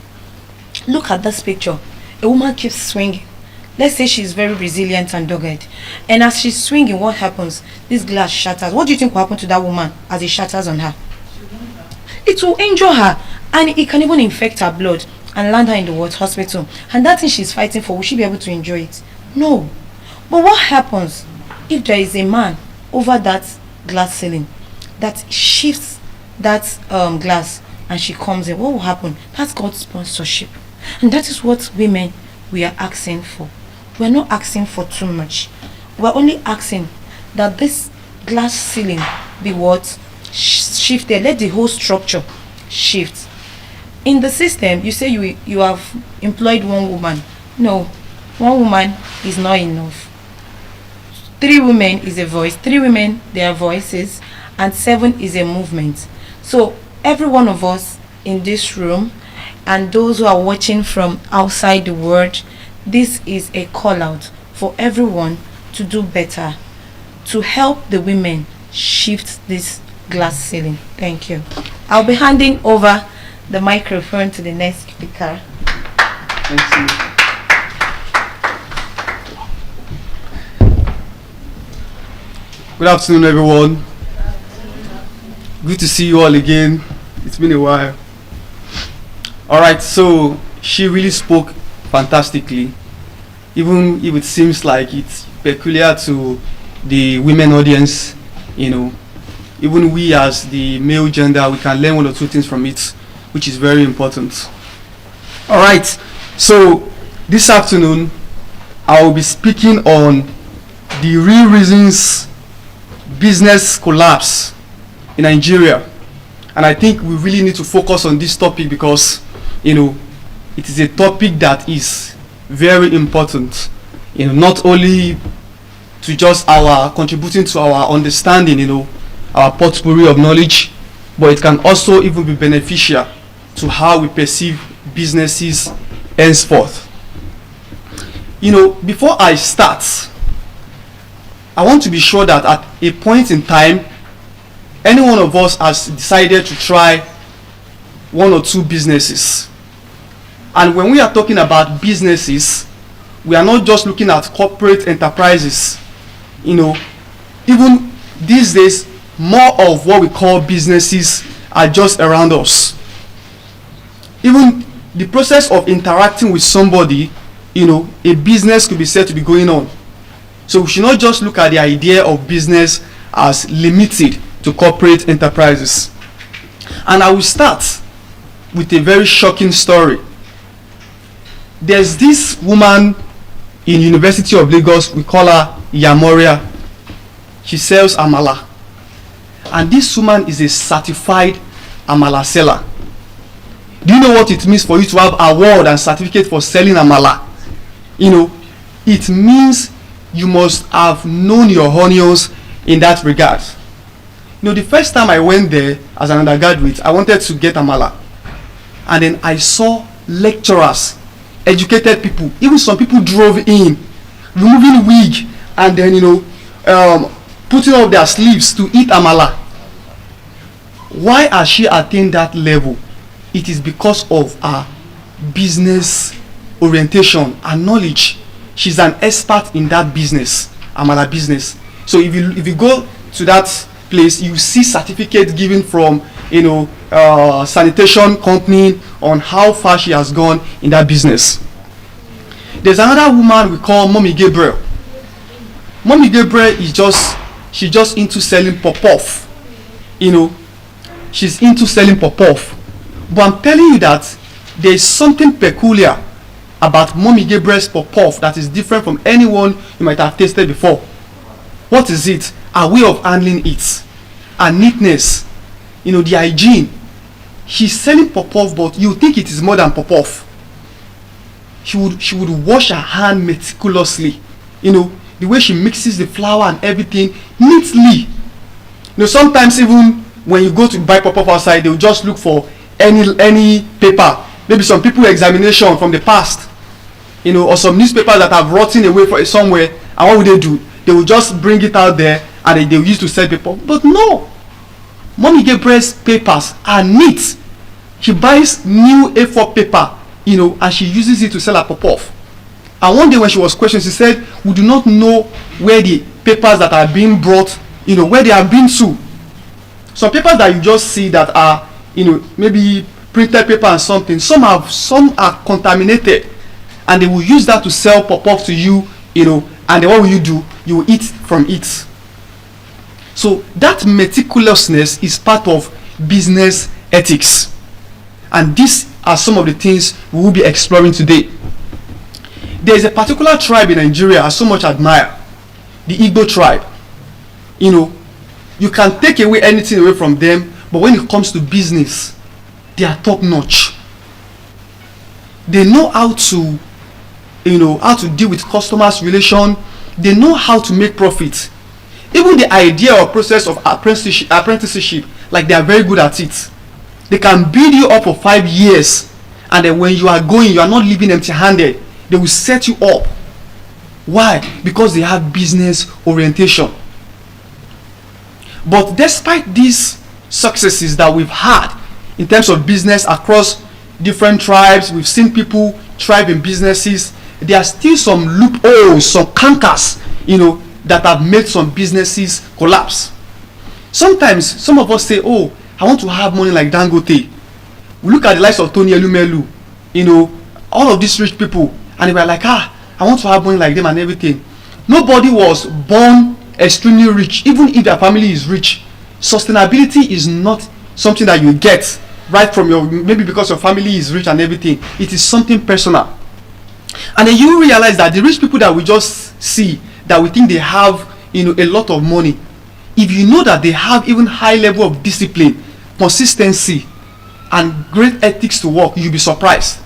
look at this picture. A woman keeps swinging. Let's say she's very resilient and dogged. And as she's swinging, what happens? This glass shatters. What do you think will happen to that woman as it shatters on her? It will injure her. And it can even infect her blood and land her in the hospital. And that thing she's fighting for, will she be able to enjoy it? No. But what happens if there is a man over that glass ceiling that shifts that glass and she comes in? What will happen? That's called sponsorship. And that is what women we are asking for. We're not asking for too much. We're only asking that this glass ceiling be what? Shifted. Let the whole structure shift. In the system, you say you have employed one woman. No, one woman is not enough. 3 women is a voice. 3 women, they are voices. And 7 is a movement. So every one of us in this room and those who are watching from outside the world, this is a call out for everyone to do better, to help the women shift this glass ceiling. Thank you. I'll be handing over the microphone to the next speaker. Thank you. Good afternoon, everyone. Good to see you all again. It's been a while. Alright, so she really spoke fantastically. Even if it seems like it's peculiar to the women audience, even we as the male gender, we can learn one or two things from it, which is very important. Alright, so this afternoon I will be speaking on the real reasons business collapse in Nigeria. And I think we really need to focus on this topic because it is a topic that is very important, not only to just our contributing to our understanding, our potpourri of knowledge, but it can also even be beneficial to how we perceive businesses henceforth. Before I start, I want to be sure that at a point in time, any one of us has decided to try one or two businesses. And when we are talking about businesses, we are not just looking at corporate enterprises. Even these days, more of what we call businesses are just around us. Even the process of interacting with somebody, a business could be said to be going on. So we should not just look at the idea of business as limited to corporate enterprises. And I will start with a very shocking story. There's this woman in University of Lagos, we call her Yamoria. She sells amala. And this woman is a certified amala seller. Do you know what it means for you to have award and certificate for selling amala? It means you must have known your onions in that regard. The first time I went there as an undergraduate, I wanted to get amala. And then I saw lecturers, educated people, even some people drove in, removing wig and then, putting up their sleeves to eat amala. Why has she attained that level? It is because of her business orientation and knowledge. She's an expert in that business, amala business. So if you go to that place, you see certificates given from sanitation company on how far she has gone in that business. There's another woman we call Mommy Gabriel. Mommy Gabriel she's just into selling pop-off. She's into selling pop-off. But I'm telling you that there is something peculiar about Mommy Gabriel's pop-off that is different from anyone you might have tasted before. What is it? Her way of handling it, her neatness, the hygiene. She's selling pop-off, but you think it is more than pop-off. She would wash her hand meticulously. The way she mixes the flour and everything neatly. Sometimes even when you go to buy pop-off outside, they will just look for any paper, maybe some people examination from the past, or some newspapers that have rotten away from somewhere. And what would they do? They will just bring it out there and they will use to sell paper. But no, Mommy Gabriel's papers are neat. She buys new A4 paper, and she uses it to sell her pop-off. And one day when she was questioned, she said, we do not know where the papers that are being brought, where they have been to. Some papers that you just see that are, maybe printed paper and something, some are contaminated, and they will use that to sell pop-off to you, and then what will you do? You will eat from it. So that meticulousness is part of business ethics. And these are some of the things we will be exploring today. There is a particular tribe in Nigeria I so much admire, the Igbo tribe. You can take away anything away from them, but when it comes to business, they are top notch. They know how to deal with customers' relation. They know how to make profit. Even the idea or process of apprenticeship, like they are very good at it. They can build you up for 5 years, and then when you are going, you are not leaving empty-handed. They will set you up. Why? Because they have business orientation. But despite these successes that we've had in terms of business across different tribes, we've seen people thrive in businesses. There are still some loopholes, some cankers, that have made some businesses collapse. Sometimes some of us say, oh, I want to have money like Dangote. We look at the likes of Tony Elumelu, all of these rich people, and they were like, I want to have money like them and everything. Nobody was born extremely rich, even if their family is rich. Sustainability is not something that you get right from maybe because your family is rich and everything. It is something personal. And then you realize that the rich people that we just see, that we think they have a lot of money, if you know that they have even high level of discipline, consistency, and great ethics to work, you'll be surprised.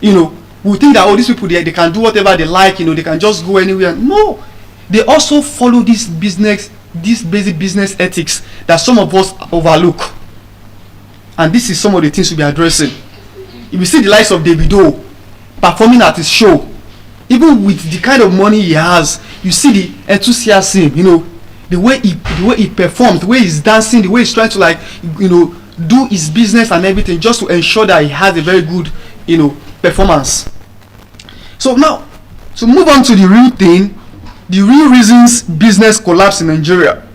We think that these people they can do whatever they like, they can just go anywhere. No, they also follow this basic business ethics that some of us overlook. And this is some of the things we'll be addressing. If you see the likes of Davido performing at his show, even with the kind of money he has, you see the enthusiasm, the way he performs, the way he's dancing, the way he's trying to do his business and everything, just to ensure that he has a very good performance. So now, to move on to the real thing, the real reasons business collapse in Nigeria.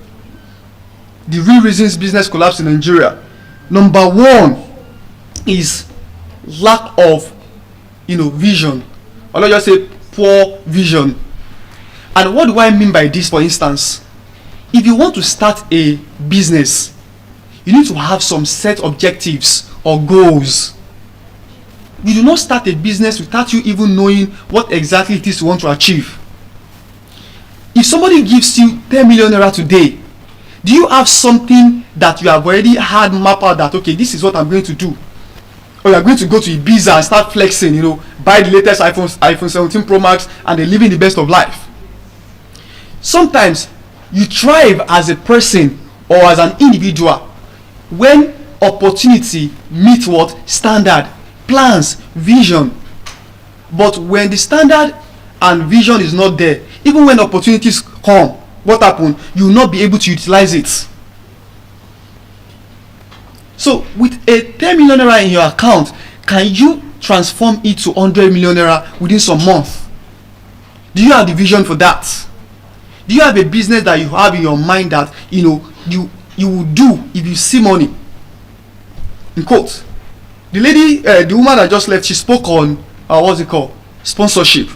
The real reasons business collapse in Nigeria. Number one is lack of vision, or let's just say poor vision. And what do I mean by this? For instance, if you want to start a business, you need to have some set objectives or goals. You do not start a business without you even knowing what exactly it is you want to achieve. If somebody gives you 10 million naira today, do you have something that you have already had mapped out that, okay, this is what I'm going to do? Or you are going to go to Ibiza and start flexing, buy the latest iPhone 17 Pro Max and then living the best of life. Sometimes you thrive as a person or as an individual when opportunity meets what? Standard, plans, vision. But when the standard and vision is not there, even when opportunities come, what happens? You will not be able to utilize it. So with a 10 million naira in your account, can you transform it to 100 million naira within some months? Do you have the vision for that? Do you have a business that you have in your mind that you will do if you see money? In quote, the lady, the woman that just left, she spoke on what's it called? Sponsorship.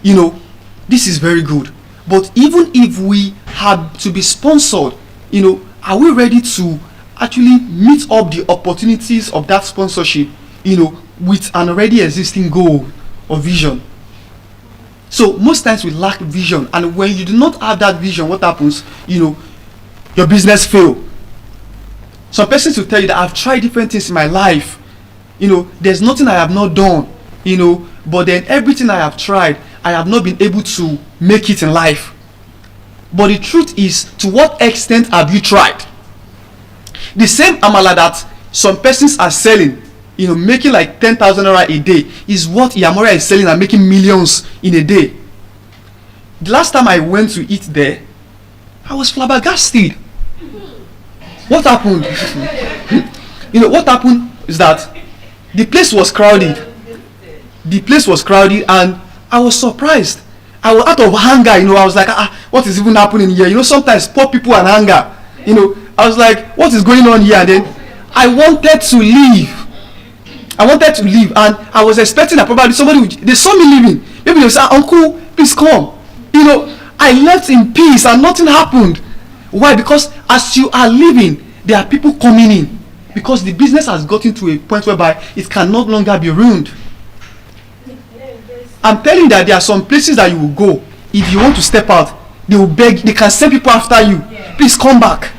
This is very good. But even if we had to be sponsored, are we ready to actually meet up the opportunities of that sponsorship, with an already existing goal or vision? So most times we lack vision, and when you do not have that vision, what happens? Your business fail. Some persons will tell you that I've tried different things in my life. There's nothing I have not done. But then everything I have tried, I have not been able to make it in life. But the truth is, to what extent have you tried? The same amala that some persons are selling, making like 10,000 naira a day, is what Yamora is selling and making millions in a day. The last time I went to eat there, I was flabbergasted. What happened? What happened is that the place was crowded. And I was surprised. I was out of hunger, I was like, what is even happening here? Sometimes poor people and hunger. I was like, what is going on here? And then I wanted to leave. And I was expecting that probably they saw me leaving. Maybe they said, uncle, please come. I left in peace and nothing happened. Why? Because as you are leaving, there are people coming in. Because the business has gotten to a point whereby it can no longer be ruined. I'm telling you that there are some places that you will go. If you want to step out, they will beg, they can send people after you. Please come back.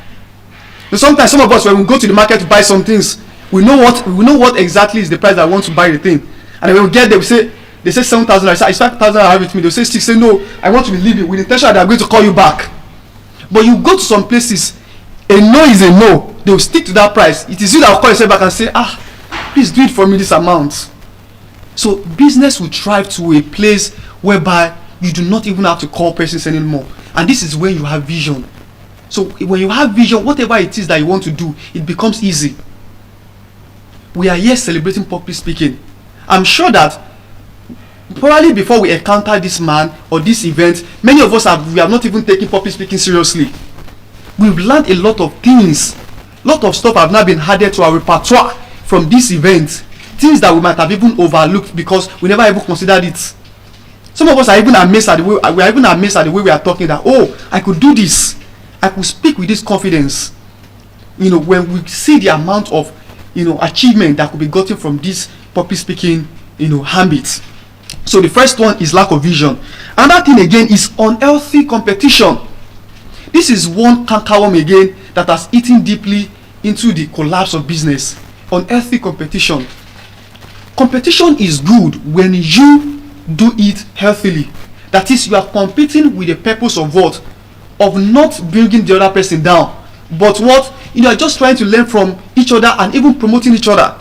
So sometimes some of us, when we go to the market to buy some things, we know what exactly is the price that I want to buy the thing. And when we get there, they say 7,000. I say, it's 5,000 I have it with me. They'll say 6. Say no, I want to be leaving with the intention that they're going to call you back. But you go to some places, a no is a no. They will stick to that price. It is you that will call yourself back and say, please do it for me this amount. So business will thrive to a place whereby you do not even have to call persons anymore. And this is when you have vision. So when you have vision, whatever it is that you want to do, it becomes easy. We are here celebrating public speaking. I'm sure that probably before we encounter this man or this event, many of us we have not even taken public speaking seriously. we've learned a lot of things. Lot of stuff have now been added to our repertoire from this event. Things that we might have even overlooked because we never even considered it. Some of us are even amazed at the way we are talking, that, oh, I could do this. I could speak with this confidence. When we see the amount of, achievement that could be gotten from this public speaking, habits. So the first one is lack of vision. Another thing again is unhealthy competition. This is one cankerworm again that has eaten deeply into the collapse of business. Unhealthy competition. Competition is good when you do it healthily. That is, you are competing with the purpose of what? Of not bringing the other person down. But what? You are just trying to learn from each other and even promoting each other.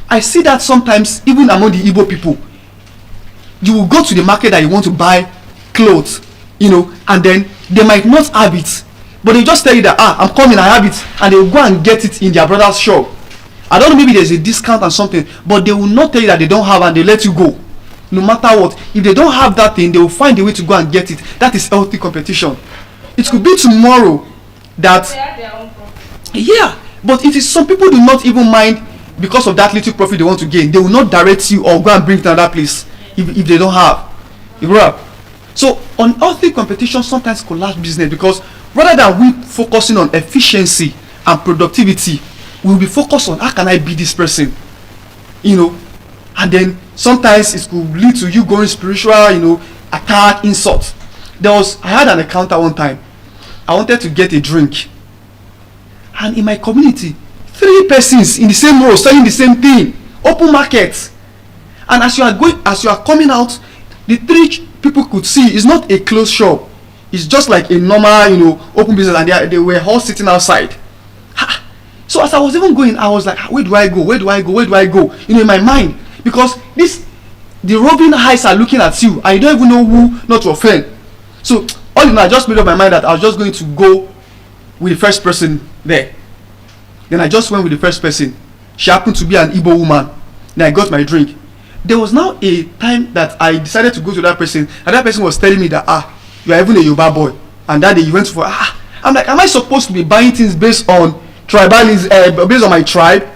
I see that sometimes even among the Igbo people. You will go to the market that you want to buy clothes, and then they might not have it. But they just tell you that, I'm coming, I have it. And they will go and get it in their brother's shop. I don't know, maybe there's a discount or something. But they will not tell you that they don't have and they let you go. No matter what. If they don't have that thing, they will find a way to go and get it. That is healthy competition. It could be tomorrow that... They have their own profit. Yeah. But it is, some people do not even mind because of that little profit they want to gain. They will not direct you or go and bring it to another place if they don't have. So unhealthy competition sometimes collapse business because rather than we focusing on efficiency and productivity, we will be focused on how can I beat this person, and then sometimes it could lead to you going spiritual, attack, insult. I had an encounter one time. I wanted to get a drink, and in my community, 3 persons in the same row selling the same thing, open market. And as you are coming out, the 3 people could see it's not a closed shop. It's just like a normal, open business, and they were all sitting outside. So as I was even going, I was like, where do I go? Where do I go? Where do I go? In my mind, because the roving eyes are looking at you, and you don't even know who not to offend. So all in all, I just made up my mind that I was just going to go with the first person there. Then I just went with the first person. She happened to be an Igbo woman. Then I got my drink. There was now a time that I decided to go to that person, and that person was telling me that, you are even a Yoruba boy, and that day you went for, I'm like, am I supposed to be buying things based on tribalism, based on my tribe?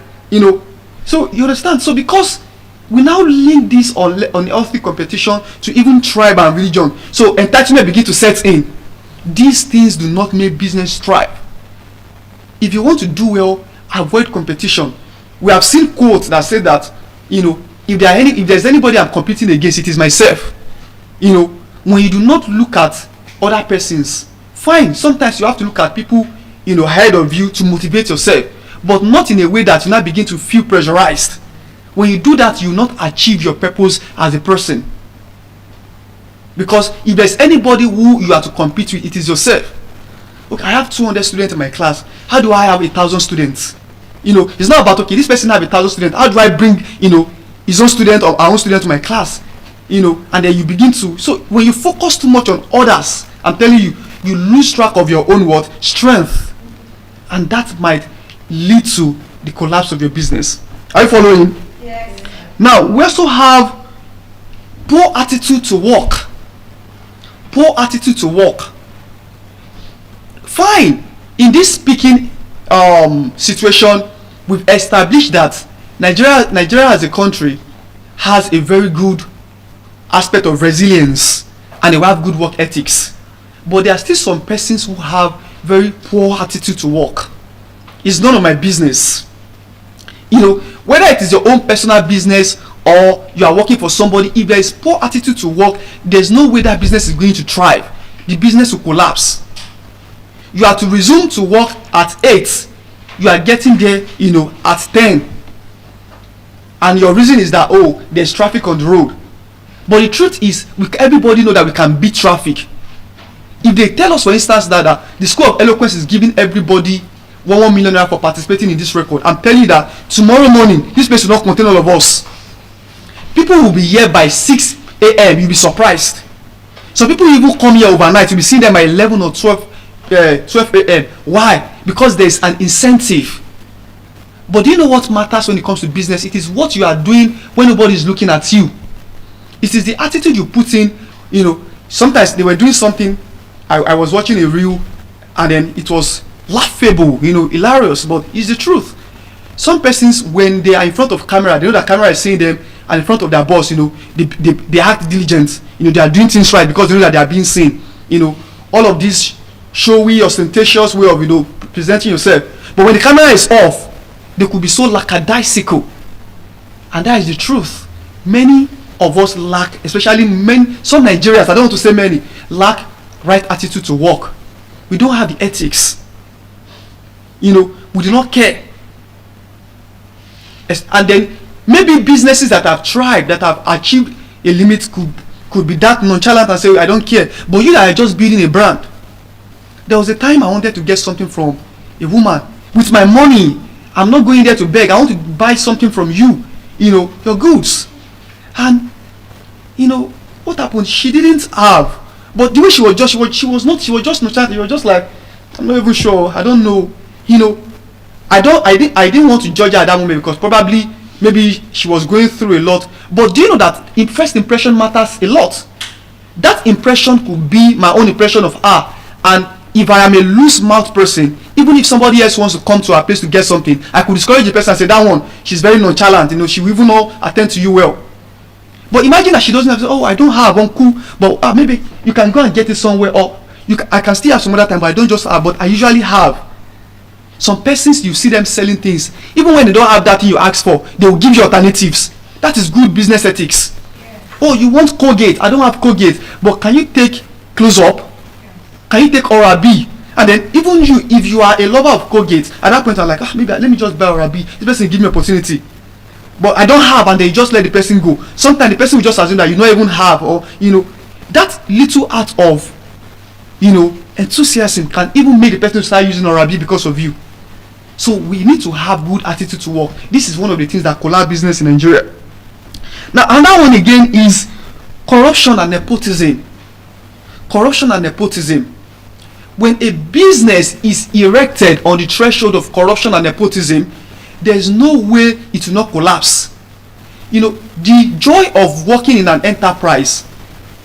So you understand? So because we now link this on healthy competition to even tribe and religion, so entitlement begin to set in. These things do not make business thrive. If you want to do well, avoid competition. We have seen quotes that say that, if there's anybody I'm competing against, it is myself. When you do not look at other persons, fine, sometimes you have to look at people ahead of you to motivate yourself, but not in a way that you now begin to feel pressurized. When you do that, you will not achieve your purpose as a person. Because if there's anybody who you are to compete with, it is yourself. Okay, I have 200 students in my class. How do I have 1,000 students? It's not about, okay, this person have 1,000 students. How do I bring, his own student or our own student to my class? And then you begin to, so when you focus too much on others, I'm telling you, you lose track of your own strength. And that might lead to the collapse of your business. Are you following? Yes. Now, we also have poor attitude to work. Poor attitude to work. Fine. In this speaking situation, we've established that Nigeria as a country has a very good aspect of resilience, and they have good work ethics. But there are still some persons who have very poor attitude to work. It's none of my business. Whether it is your own personal business or you are working for somebody, if there is poor attitude to work, there's no way that business is going to thrive. The business will collapse. You are to resume to work at 8. You are getting there, at 10. And your reason is that, there's traffic on the road. But the truth is, everybody know that we can beat traffic. If they tell us, for instance, that the School of Eloquence is giving everybody 1 million naira for participating in this record, I'm telling you that tomorrow morning, this place will not contain all of us. People will be here by 6 a.m. You'll be surprised. Some people even come here overnight. You'll be seeing them by 11 or 12 a.m. Why? Because there's an incentive. But do you know what matters when it comes to business? It is what you are doing when nobody is looking at you. It is the attitude you put in. Sometimes they were doing something. I was watching a reel, and then it was laughable, hilarious, but it's the truth. Some persons, when they are in front of camera, they know that camera is seeing them, and in front of their boss, they act diligent. They are doing things right because they know that they are being seen. All of this showy, ostentatious way of presenting yourself. But when the camera is off, they could be so lackadaisical, and that is the truth. Many of us lack, especially some Nigerians, I don't want to say many, lack right attitude to work. We don't have the ethics. We do not care. And then maybe businesses that have tried, that have achieved a limit could be that nonchalant and say, I don't care. But you that are just building a brand. There was a time I wanted to get something from a woman. With my money, I'm not going there to beg. I want to buy something from you, your goods. And, what happened? She didn't have. But the way she was just nonchalant. She was just like, I'm not even sure. I don't know. I didn't want to judge her at that moment because probably maybe she was going through a lot. But do you know that first impression matters a lot? That impression could be my own impression of her. And if I am a loose mouth person, even if somebody else wants to come to our place to get something, I could discourage the person and say, that one, she's very nonchalant, she will even not attend to you well. But imagine that she doesn't have to say, oh, I don't have, uncle, but maybe you can go and get it somewhere, or I can still have some other time, but I don't just have, but I usually have. Some persons, you see them selling things, even when they don't have that thing you ask for, they will give you alternatives. That is good business ethics. Yeah. Oh, you want Colgate? I don't have Colgate, but can you take Close Up? Can you take Oral-B? And then even you, if you are a lover of Colgate, at that point I'm like, maybe let me just buy Oral-B. This person give me opportunity. But I don't have, and they just let the person go. Sometimes the person will just assume that you don't even have, or that little act of enthusiasm can even make the person start using Oral-B because of you. So we need to have good attitude to work. This is one of the things that collapse business in Nigeria. Now another one again is corruption and nepotism. Corruption and nepotism. When a business is erected on the threshold of corruption and nepotism, there is no way it will not collapse. The joy of working in an enterprise,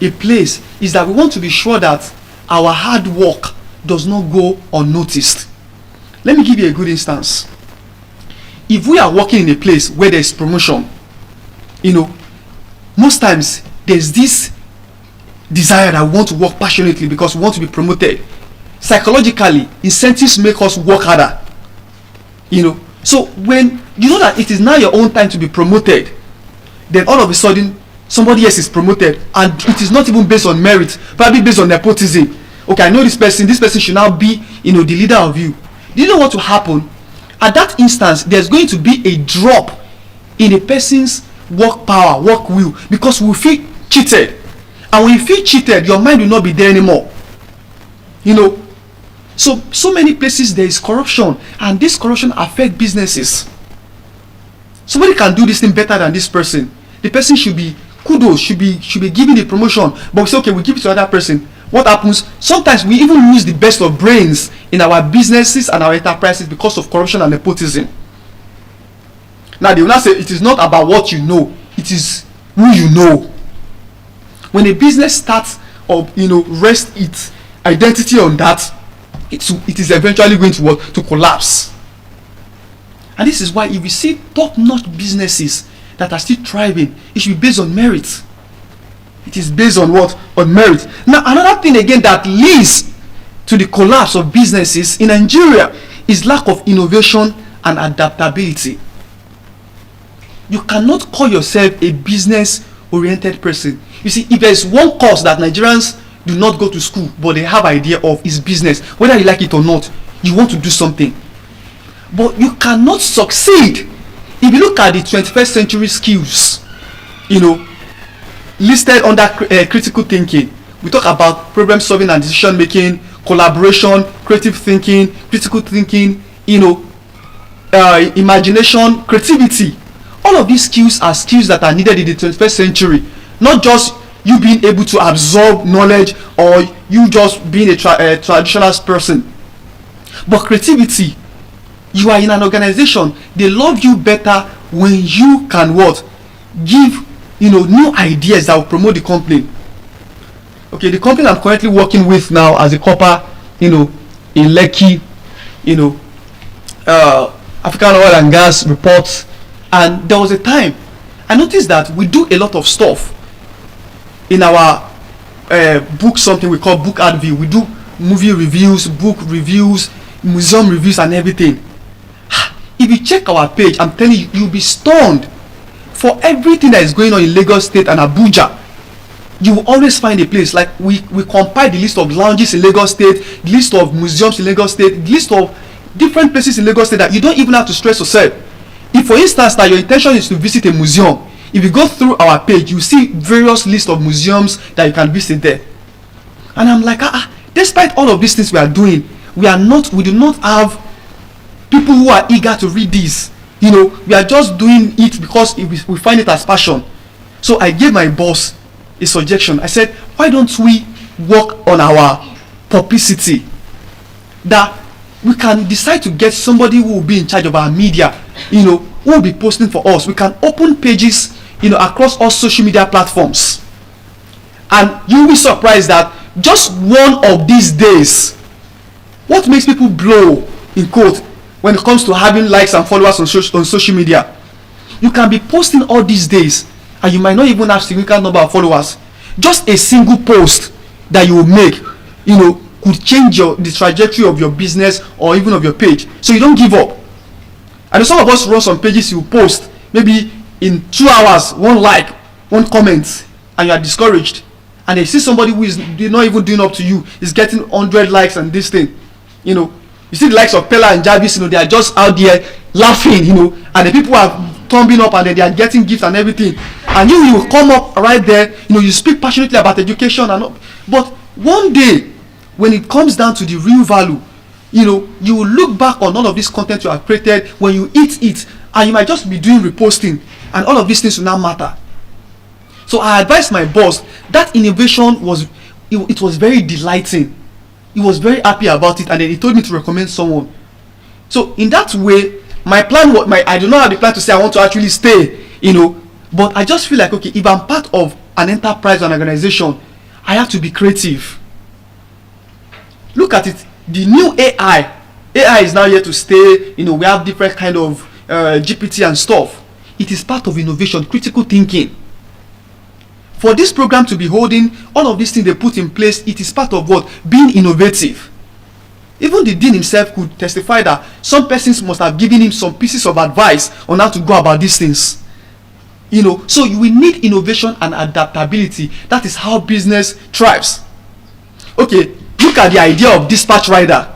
a place, is that we want to be sure that our hard work does not go unnoticed. Let me give you a good instance. If we are working in a place where there is promotion, most times there's this desire that we want to work passionately because we want to be promoted. Psychologically, incentives make us work harder. So when you know that it is now your own time to be promoted, then all of a sudden somebody else is promoted, and it is not even based on merit, probably based on nepotism. Okay, I know this person should now be the leader of you. Do you know what will happen? At that instance, there's going to be a drop in a person's work power, work will, because we feel cheated. And when you feel cheated, your mind will not be there anymore. So many places there is corruption, and this corruption affects businesses. Somebody can do this thing better than this person. The person should be kudos, should be given the promotion, but we say, okay, we give it to another person. What happens? Sometimes we even lose the best of brains in our businesses and our enterprises because of corruption and nepotism. Now they will not say it is not about what you know, it is who you know. When a business starts or rest its identity on that, it is eventually going to collapse. And this is why if you see top-notch businesses that are still thriving, it should be based on merit. It is based on what? On merit. Now another thing again that leads to the collapse of businesses in Nigeria is lack of innovation and adaptability. You cannot call yourself a business-oriented person. You see, if there is one course that Nigerians do not go to school but they have idea of, is business. Whether you like it or not, you want to do something. But you cannot succeed. If you look at the 21st century skills, listed under critical thinking, we talk about problem solving and decision making, collaboration, creative thinking, critical thinking, imagination, creativity. All of these skills are skills that are needed in the 21st century. Not just you being able to absorb knowledge or you just being a traditional person. But creativity, you are in an organization, they love you better when you can what? Give new ideas that will promote the company. Okay, the company I'm currently working with now as a copper, in Lekki, you know, African oil and gas reports. And there was a time I noticed that we do a lot of stuff in our book, something we call book ad view. We do movie reviews, book reviews, museum reviews, and everything. If you check our page, I'm telling you, you'll be stunned. For everything that is going on in Lagos State and Abuja, you will always find a place. Like we compile the list of lounges in Lagos State, the list of museums in Lagos State, the list of different places in Lagos State that you don't even have to stress yourself. If, for instance, that your intention is to visit a museum, if you go through our page, you see various lists of museums that you can visit there. And I'm like, despite all of these things we are doing, we do not have people who are eager to read this. You know, we are just doing it because we find it as passion. So I gave my boss a suggestion. I said, why don't we work on our publicity? That we can decide to get somebody who will be in charge of our media, you know, who will be posting for us. We can open pages, you know, across all social media platforms. And you'll be surprised that just one of these days, what makes people blow, in quote, when it comes to having likes and followers on social media, you can be posting all these days and you might not even have significant number of followers. Just a single post that you will make, you know, could change the trajectory of your business or even of your page. So you don't give up. And some of us run some pages, you post maybe in 2 hours, 1 like, 1 comment, and you are discouraged. And they see somebody who is not even doing up to you is getting 100 likes and this thing, you know. You see the likes of Pella and Jarvis, you know, they are just out there laughing, you know, and the people are thumbing up and they are getting gifts and everything. And you will come up right there, you know, you speak passionately about education and all. But one day, when it comes down to the real value, you know, you will look back on all of this content you have created when you eat it, and you might just be doing reposting, and all of these things will not matter. So I advised my boss that innovation was very delighting. He was very happy about it, and then he told me to recommend someone. So in that way, my plan was I do not have the plan to say I want to actually stay, you know, but I just feel like, okay, if I'm part of an enterprise or an organization, I have to be creative. Look at it, the new AI is now here to stay. You know, we have different kind of GPT and stuff. It is part of innovation, critical thinking. For this program to be holding all of these things they put in place, it is part of what? Being innovative. Even the dean himself could testify that some persons must have given him some pieces of advice on how to go about these things. You know, so we need innovation and adaptability. That is how business thrives. Okay, look at the idea of dispatch rider.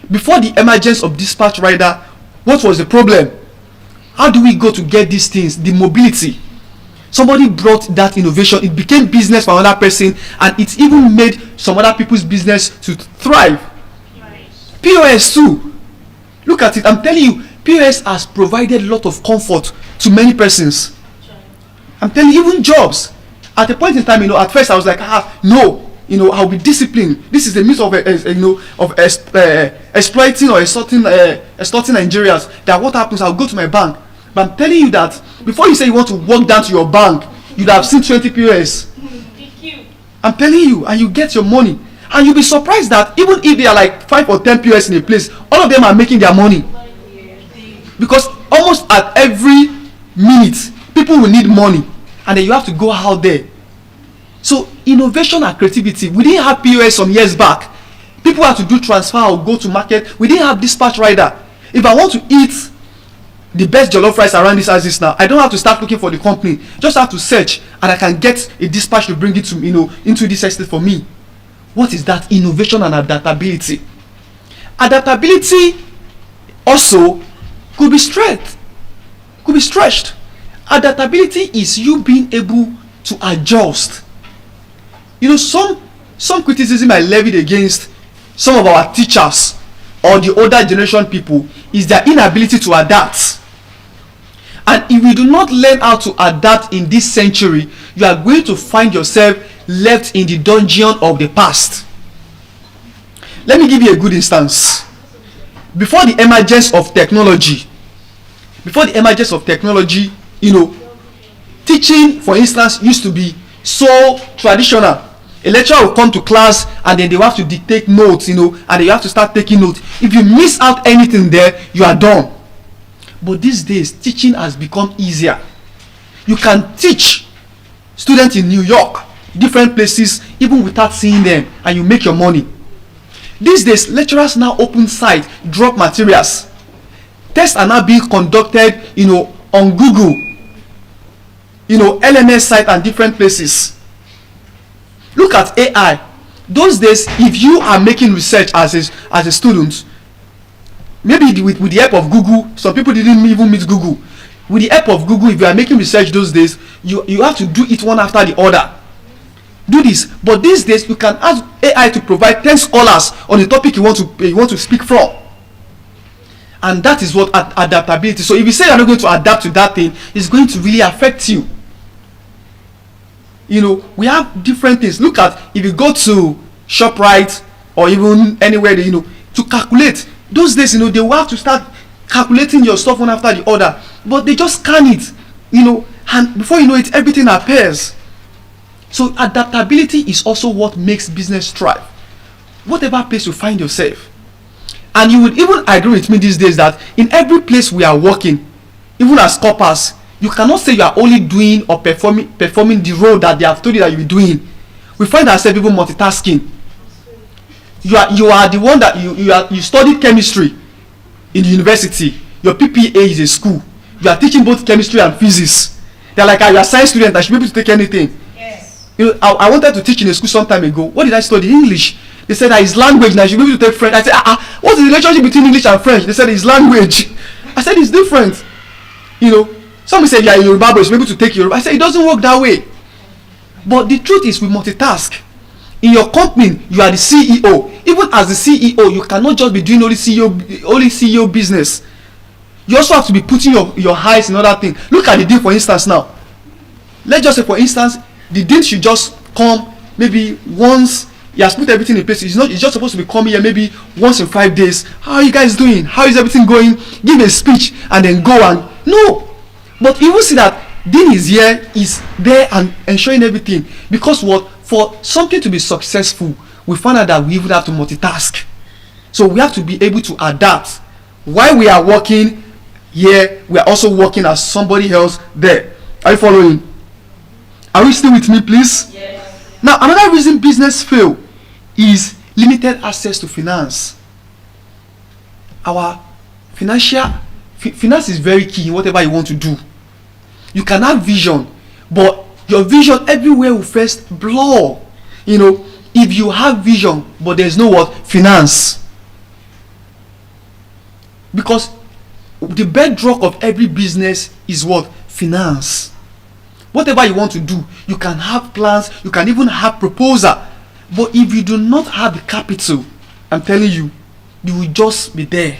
Before the emergence of dispatch rider, what was the problem? How do we go to get these things? The mobility. Somebody brought that innovation. It became business for another person, and it even made some other people's business to thrive. POS too. Look at it. I'm telling you, POS has provided a lot of comfort to many persons. I'm telling you, even jobs. At a point in time, you know, at first I was like, no, you know, I'll be disciplined. This is a means of, exploiting or extorting Nigerians. That what happens? I'll go to my bank. But I'm telling you that before you say you want to walk down to your bank, you'd have seen 20 POS. I'm telling you, and you get your money. And you'll be surprised that even if they are like 5 or 10 POS in a place, all of them are making their money. Because almost at every minute, people will need money. And then you have to go out there. So innovation and creativity. We didn't have POS some years back. People had to do transfer or go to market. We didn't have dispatch rider. If I want to eat the best jollof rice around this as now, I don't have to start looking for the company. Just have to search, and I can get a dispatch to bring it to, you know, into this estate for me. What is that? Innovation and adaptability. Adaptability also could be stretched. Adaptability is you being able to adjust. You know, some criticism I levied against some of our teachers or the older generation people is their inability to adapt. And if we do not learn how to adapt in this century, you are going to find yourself left in the dungeon of the past. Let me give you a good instance. Before the emergence of technology, you know, teaching, for instance, used to be so traditional. A lecturer will come to class and then they will have to dictate notes, and then you have to start taking notes. If you miss out anything there, you are done. But these days, teaching has become easier. You can teach students in New York, different places, even without seeing them, and you make your money. These days, lecturers now open site, drop materials. Tests are now being conducted, on Google, LMS site and different places. Look at AI. Those days, if you are making research as a student, maybe with the help of Google, some people didn't even meet Google. With the help of Google, if you are making research those days, you have to do it one after the other. Do this. But these days, you can ask AI to provide 10 scholars on the topic you want to speak from. And that is what adaptability. So if you say you're not going to adapt to that thing, it's going to really affect you. We have different things. Look at, if you go to ShopRite or even anywhere, to calculate. Those days, they will have to start calculating your stuff one after the other. But they just scan it, and before you know it, everything appears. So adaptability is also what makes business thrive. Whatever place you find yourself. And you would even agree with me these days that in every place we are working, even as corpers, you cannot say you are only doing or performing the role that they have told you that you'll be doing. We find ourselves even multitasking. You are the one that you studied chemistry in the university. Your PPA is a school. You are teaching both chemistry and physics. They're like, you are a science student, I should be able to take anything. Yes. I wanted to teach in a school some time ago. What did I study? English. They said that it's language, now I should be able to take French. I said, what's the relationship between English and French? They said it's language. I said it's different. Somebody said, yeah, Yoruba, but you should be able to take Yoruba. I said, it doesn't work that way. But the truth is, we multitask. In your company, you are the CEO. Even as the CEO, you cannot just be doing only CEO business. You also have to be putting your eyes in other things. Look at the dean, for instance, now. Let's just say, for instance, the dean should just come maybe once. He has put everything in place. He's just supposed to be coming here maybe once in 5 days. How are you guys doing? How is everything going? Give a speech and then go and no. But you will see that Dean is here, is there and ensuring everything. Because what? For something to be successful, we find out that we even have to multitask. So we have to be able to adapt. While we are working here, we are also working as somebody else there. Are you following? Are you still with me, please? Yes. Now, another reason business fail is limited access to finance. Our finance is very key in whatever you want to do. You can have vision, but your vision everywhere will first blur. If you have vision, but there's no what? Finance. Because the bedrock of every business is what? Finance. Whatever you want to do, you can have plans, you can even have proposal. But if you do not have the capital, I'm telling you, you will just be there.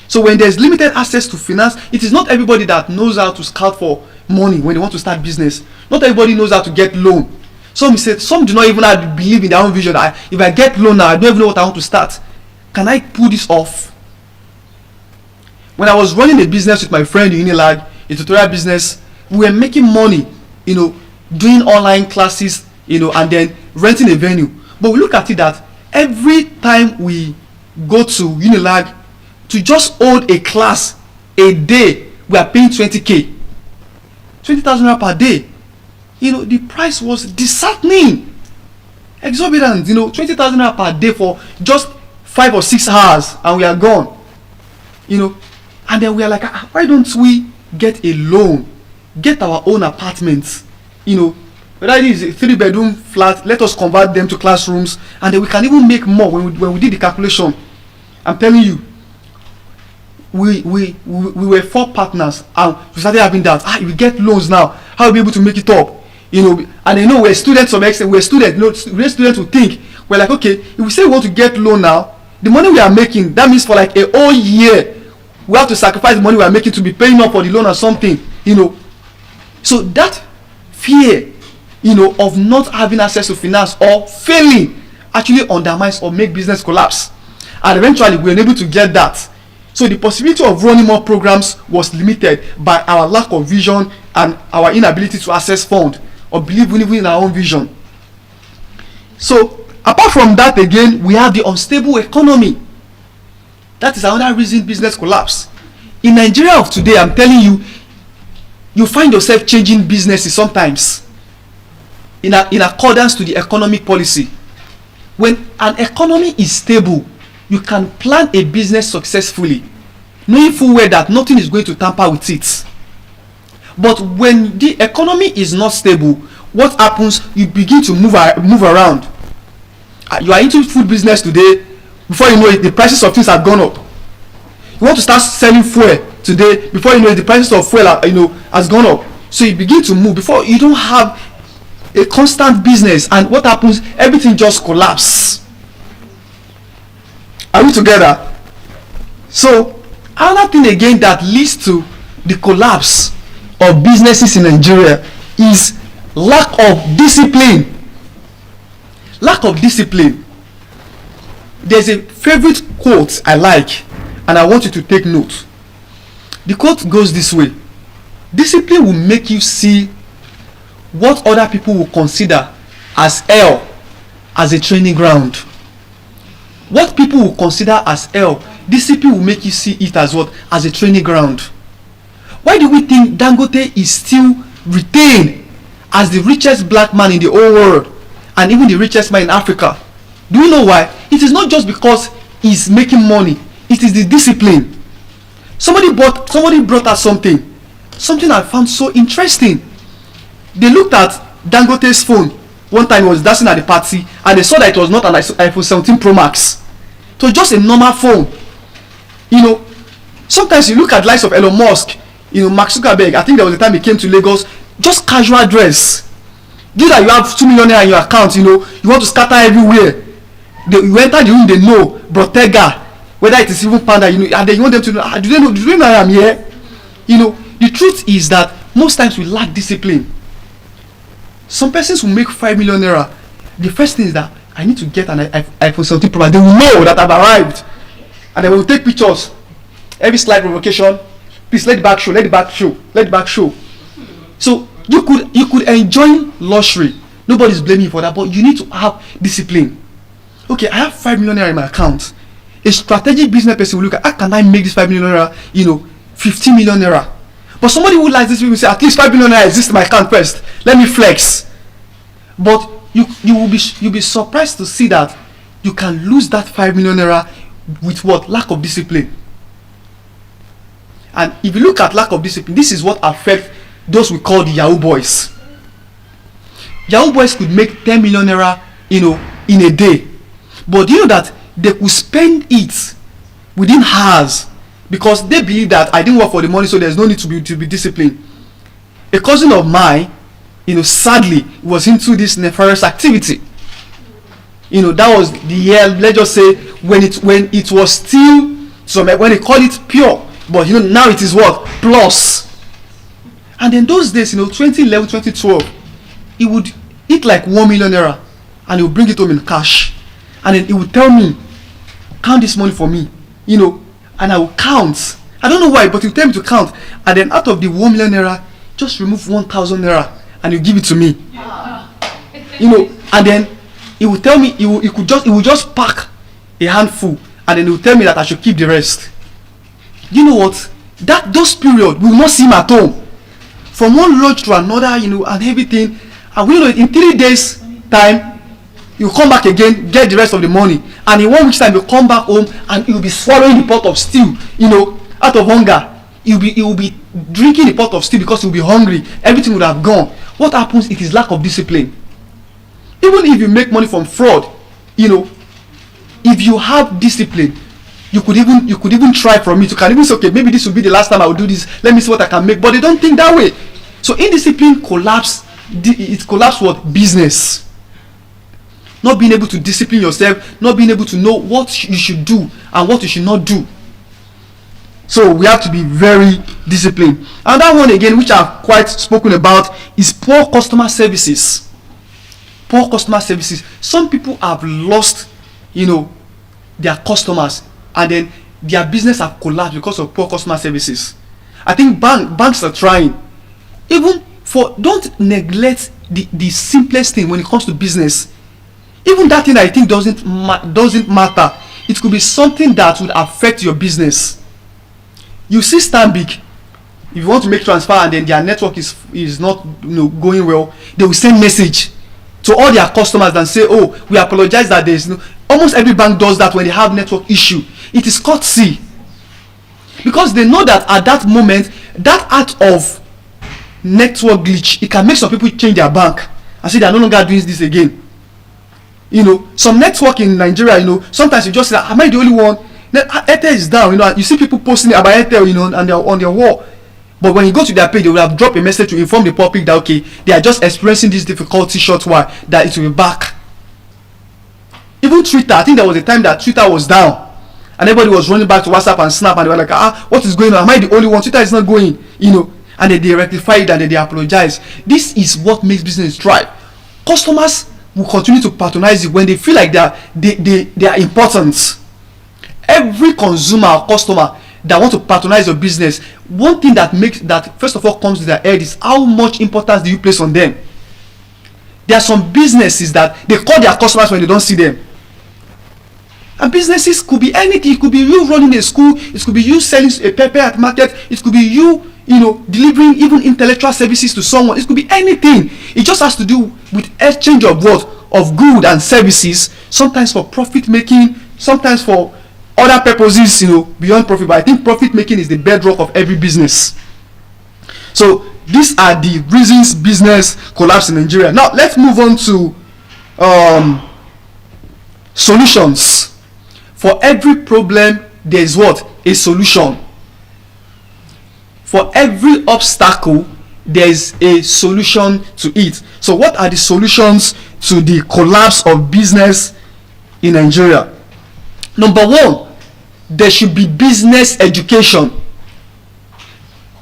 So when there's limited access to finance, it is not everybody that knows how to scout for money when they want to start business. Not everybody knows how to get loan. Some do not even have to believe in their own vision. If I get loan now, I don't even know what I want to start. Can I pull this off? When I was running a business with my friend Unilag, a tutorial business, we were making money, doing online classes, and then renting a venue. But we look at it that every time we go to Unilag to just hold a class a day, we are paying 20k, 20,000 naira per day. The price was disheartening, exorbitant. 20,000 naira per day for just 5 or 6 hours, and we are gone. And then we are like, why don't we get a loan? Get our own apartments, whether it is a 3-bedroom flat, let us convert them to classrooms, and then we can even make more when we did the calculation. I'm telling you, we were 4 partners and we started having that. If we get loans now, how will we be able to make it up? And we're students of extent, we're students, we're students who think, we're like, okay, if we say we want to get loan now, the money we are making, that means for like a whole year, we have to sacrifice the money we are making to be paying up for the loan or something, So that fear, of not having access to finance or failing actually undermines or make business collapse. And eventually we were able to get that. So the possibility of running more programs was limited by our lack of vision and our inability to access funds or believe even in our own vision. So apart from that again, we have the unstable economy. That is another reason business collapse. In Nigeria of today, I'm telling you, you find yourself changing businesses sometimes in accordance to the economic policy. When an economy is stable, you can plan a business successfully, knowing full well that nothing is going to tamper with it. But when the economy is not stable, what happens? You begin to move around. You are into food business today, before you know it, the prices of things have gone up. You want to start selling fuel today, before you know it, the prices of fuel has gone up. So you begin to move. Before, you don't have a constant business, and what happens? Everything just collapses. Are we together? So another thing again that leads to the collapse of businesses in Nigeria is lack of discipline. Lack of discipline. There's a favorite quote I like, and I want you to take note. The quote goes this way: discipline will make you see what other people will consider as hell as a training ground. What people will consider as hell, discipline will make you see it as what? As a training ground. Why do we think Dangote is still retained as the richest black man in the whole world, and even the richest man in Africa? Do you know why? It is not just because he's making money, it is the discipline. Somebody brought us something I found so interesting. They looked at Dangote's phone one time. He was dancing at the party, and they saw that it was not an iPhone 17 Pro Max. It was just a normal phone. Sometimes you look at the likes of Elon Musk, Mark Zuckerberg. I think there was a time he came to Lagos, just casual dress. You that you have 2 million in your account, you want to scatter everywhere. You enter the room, they know Bottega, whether it is even Panda, and then you want them to know, do they know I am here? The truth is that most times we lack discipline. Some persons will make 5 million naira. The first thing is that I need to get an iPhone 17 Pro Max. They will know that I've arrived, and they will take pictures. Every slight provocation, please let the back show, let the back show, let the back show. So you could enjoy luxury. Nobody's blaming you for that, but you need to have discipline. Okay, I have 5 million naira in my account. A strategic business person will look at, how can I make this 5 million naira, 15 million naira? But somebody who likes this will say, at least 5 million naira exists in my account first. Let me flex. But you'll be surprised to see that you can lose that 5 million naira with what? Lack of discipline. And if you look at lack of discipline, this is what affects those we call the Yahoo boys. Yahoo boys could make 10 million naira, in a day. But you know that they could spend it within hours because they believe that I didn't work for the money, so there's no need to be disciplined. A cousin of mine, sadly was into this nefarious activity. That was the year, let's just say, when it was still, when they call it pure, but now it is what? Plus. And in those days, 2011, 2012, he would eat like 1 million naira and he would bring it home in cash. And then he would tell me, count this money for me, and I will count. I don't know why, but he would tell me to count. And then out of the 1 million naira, just remove 1,000 naira and you give it to me. And then he would tell me, he would just pack a handful, and then he would tell me that I should keep the rest. You know what? Those period, we will not see him at home. From one lodge to another, and everything. And we know in 3 days' time, you come back again, get the rest of the money, and in 1 week's time you come back home and you'll be swallowing the pot of stew, out of hunger. You will be drinking the pot of stew because you'll be hungry. Everything would have gone. What happens? It is lack of discipline. Even if you make money from fraud, if you have discipline, you could even try from it. You can even say, okay, maybe this will be the last time I will do this. Let me see what I can make. But they don't think that way. So indiscipline collapse. It collapses what? Business. Not being able to discipline yourself, not being able to know what you should do and what you should not do. So we have to be very disciplined. And that one again, which I've quite spoken about, is poor customer services. Poor customer services. Some people have lost, their customers, and then their business have collapsed because of poor customer services. I think banks are trying. Don't neglect the simplest thing when it comes to business. Even that thing I think doesn't matter. It could be something that would affect your business. You see Stanbic, if you want to make transfer and then their network is not going well, they will send message to all their customers and say, oh, we apologize that there is almost every bank does that when they have network issue. It is courtesy, because they know that at that moment, that act of network glitch, it can make some people change their bank and say they are no longer doing this again. Some network in Nigeria, sometimes you just say, am I the only one? Airtel is down, and you see people posting about Airtel, and they're on their wall. But when you go to their page, they will have dropped a message to inform the public that, okay, they are just experiencing this difficulty short while, that it will be back. Even Twitter, I think there was a time that Twitter was down, and everybody was running back to WhatsApp and Snap, and they were like, what is going on? Am I the only one? Twitter is not going, and then they rectify it and then they apologize. This is what makes business thrive. Customers will continue to patronize you when they feel like they are important. Every consumer or customer that want to patronize your business, one thing that first of all comes to their head is how much importance do you place on them. There are some businesses that they call their customers when they don't see them. And businesses could be anything. It could be you running a school, it could be you selling a pepper at market, it could be you delivering even intellectual services to someone. It could be anything. It just has to do with exchange of what? Of good and services, sometimes for profit making, sometimes for other purposes, beyond profit. But I think profit making is the bedrock of every business. So these are the reasons business collapse in Nigeria. Now let's move on to solutions. For every problem, there is what? A solution. For every obstacle, there is a solution to it. So what are the solutions to the collapse of business in Nigeria? Number one, there should be business education,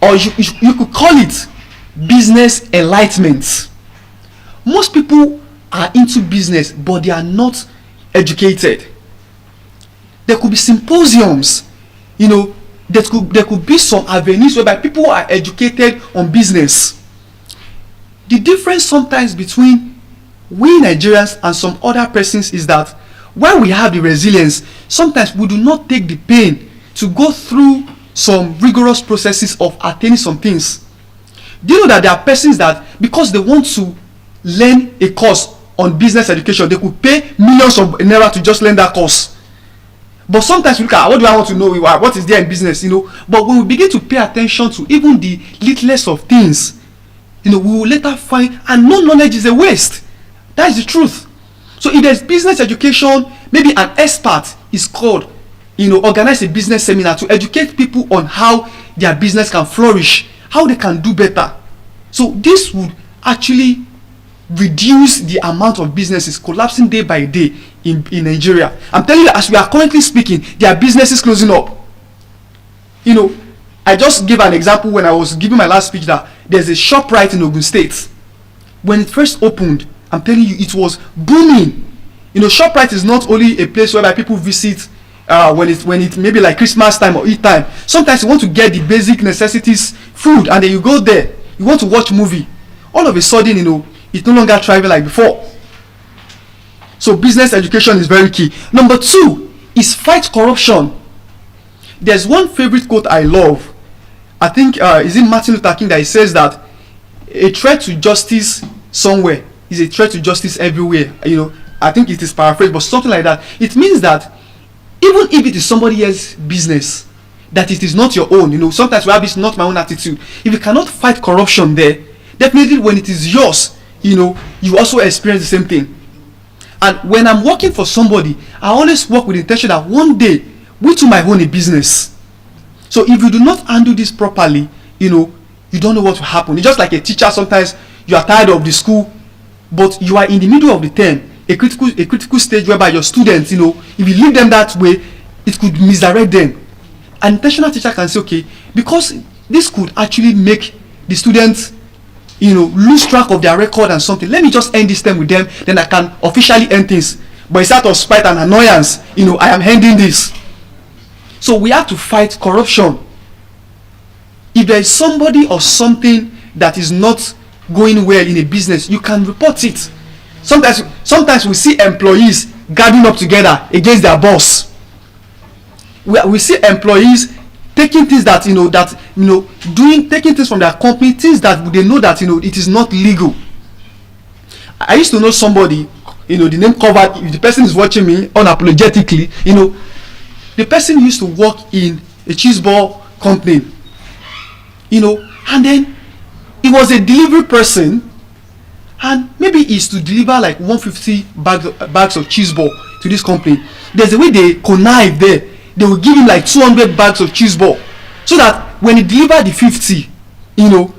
or you could call it business enlightenment. Most people are into business, but they are not educated. There could be symposiums, there could be some avenues whereby people are educated on business. The difference sometimes between we Nigerians and some other persons is that when we have the resilience, sometimes we do not take the pain to go through some rigorous processes of attaining some things. Do you know that there are persons that, because they want to learn a course on business education, they could pay millions of naira to just learn that course? But sometimes we look at, what do I want to know? What is there in business? But when we begin to pay attention to even the littlest of things, we will later find, and no knowledge is a waste. That is the truth. So if there's business education, maybe an expert is called, organize a business seminar to educate people on how their business can flourish, how they can do better. So this would actually reduce the amount of businesses collapsing day by day in Nigeria. I'm telling you, as we are currently speaking, there are businesses closing up. I just gave an example when I was giving my last speech that there's a ShopRite in Ogun State. When it first opened, I'm telling you, it was booming. ShopRite is not only a place where people visit when it maybe like Christmas time or Eid time. Sometimes you want to get the basic necessities, food, and then you go there. You want to watch movie. All of a sudden, it's no longer thriving like before. So business education is very key. Number two is fight corruption. There's one favorite quote I love. I think is it Martin Luther King that he says that a threat to justice somewhere is a threat to justice everywhere. I think it is paraphrased, but something like that. It means that even if it is somebody else's business, that it is not your own. Sometimes we have this not my own attitude. If you cannot fight corruption there, definitely when it is yours, you also experience the same thing. And when I'm working for somebody, I always work with the intention that one day we too might own a business. So if you do not handle this properly, you don't know what will happen. It's just like a teacher. Sometimes you are tired of the school, but you are in the middle of the term, a critical stage whereby your students, if you leave them that way, it could misdirect them. An intentional teacher can say, okay, because this could actually make the students lose track of their record and something, let me just end this term with them, then I can officially end things. But it's out of spite and annoyance, I am ending this. So we have to fight corruption. If there is somebody or something that is not going well in a business, you can report it. Sometimes sometimes we see employees gathering up together against their boss. We see employees taking things that taking things from their company, things that they know that it is not legal. I used to know somebody, the name covered, if the person is watching me unapologetically, the person used to work in a cheese ball company, and then he was a delivery person, and maybe he used to deliver like 150 bags of cheese ball to this company. There's a way they connive there. They will give him like 200 bags of cheese ball, so that when he delivered the 50, the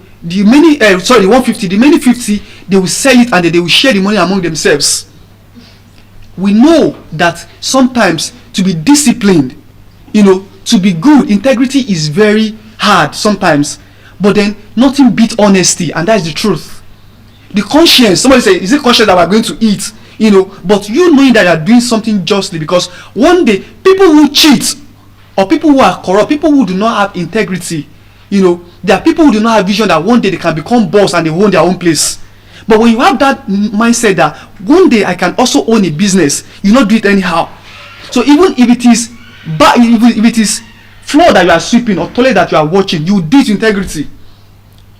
150, the many 50, they will sell it and then they will share the money among themselves. We know that sometimes to be disciplined, to be good, integrity is very hard sometimes, but then nothing beats honesty, and that's the truth. The conscience, somebody say, is it conscience that we're going to eat? But knowing that you're doing something justly, because one day people who cheat or people who are corrupt, people who do not have integrity, there are people who do not have vision that one day they can become boss and they own their own place. But when you have that mindset that one day I can also own a business, you not do it anyhow. So even if it is bad, if it is floor that you are sweeping or toilet that you are watching, you do it with integrity.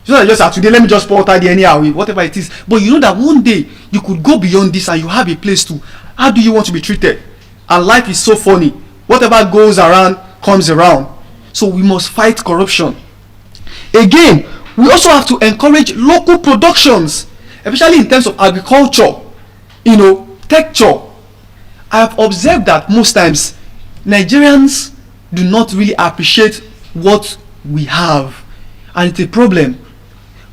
So that just today, let me just pour water there anyhow, whatever it is. But you know that one day you could go beyond this and you have a place to. How do you want to be treated? And life is so funny. Whatever goes around comes around. So we must fight corruption. Again, we also have to encourage local productions, especially in terms of agriculture, texture. I have observed that most times Nigerians do not really appreciate what we have, and it's a problem.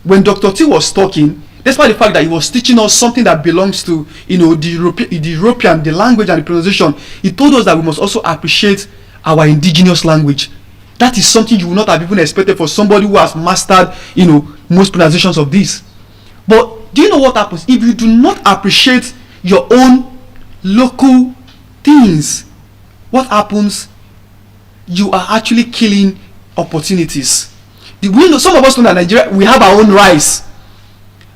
When Dr. T was talking, despite the fact that he was teaching us something that belongs to the European, the language and the pronunciation, he told us that we must also appreciate our indigenous language. That is something you would not have even expected for somebody who has mastered most pronunciations of this. But do you know what happens if you do not appreciate your own local things? What happens? You are actually killing opportunities. Some of us know that Nigeria, we have our own rice,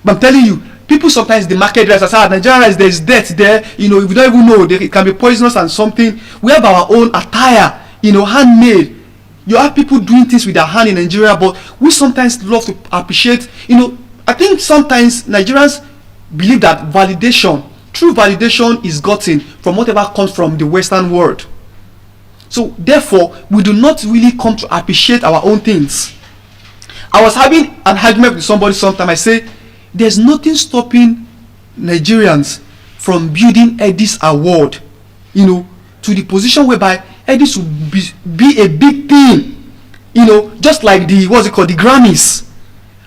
but I'm telling you, people sometimes they market rice as Nigerian rice, there's death there, if you don't even know, it can be poisonous and something. We have our own attire, handmade. You have people doing things with their hand in Nigeria, but we sometimes love to appreciate. I think sometimes Nigerians believe that true validation is gotten from whatever comes from the Western world. So therefore, we do not really come to appreciate our own things. I was having an argument with somebody sometime. I say, there's nothing stopping Nigerians from building Eddie's Award, to the position whereby Eddie's will be a big thing, just like the Grammys.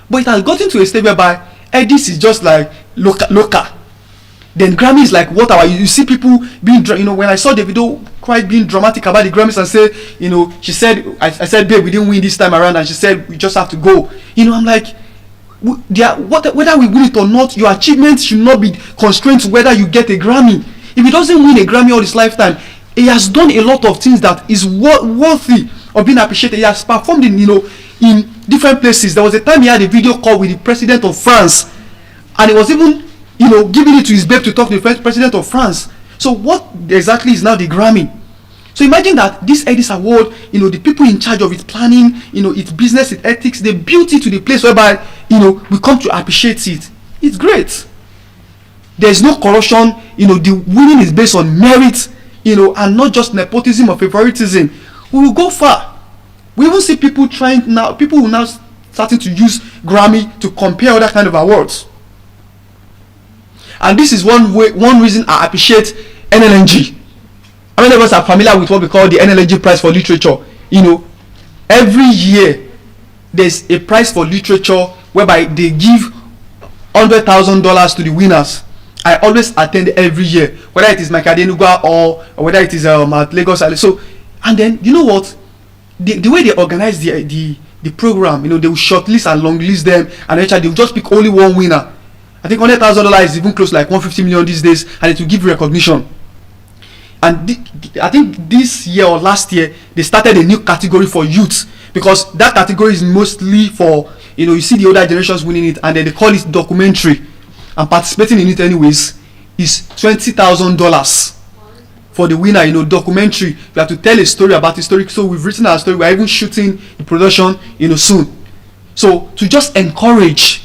But it has gotten to a stage whereby Eddie's is just like local. Then Grammy is like what you see people being, when I saw the video quite being dramatic about the Grammys and say, she said, I said, babe, we didn't win this time around, and she said, we just have to go. I'm like, whether we win it or not, your achievements should not be constrained to whether you get a Grammy. If he doesn't win a Grammy all his lifetime, he has done a lot of things that is worthy of being appreciated. He has performed in different places. There was a time he had a video call with the president of France, and he was even giving it to his babe to talk to the president of France. So what exactly is now the Grammy? So imagine that this Eddie's Award, the people in charge of its planning, its business, its ethics, they built it to the place whereby, we come to appreciate it. It's great. There's no corruption, the winning is based on merit, and not just nepotism or favoritism. We will go far. We even see people who now starting to use Grammy to compare other kind of awards. And this is one reason I appreciate NLNG. How many of us are familiar with what we call the NLNG Prize for Literature? Every year there's a prize for literature whereby they give $100,000 to the winners. I always attend every year, whether it is Makadenuga or whether it is at Lagos. So, and then you know what? The way they organize the program, they will shortlist and longlist them, and eventually they will just pick only one winner. I think $100,000 is even close to like 150 million these days, and it will give recognition. And I think this year or last year they started a new category for youth, because that category is mostly for you see the older generations winning it, and then they call it documentary, and participating in it anyways is $20,000 for the winner. You know, documentary. We have to tell a story about the story. So we've written our story. We're even shooting the production, you know, soon. So to just encourage.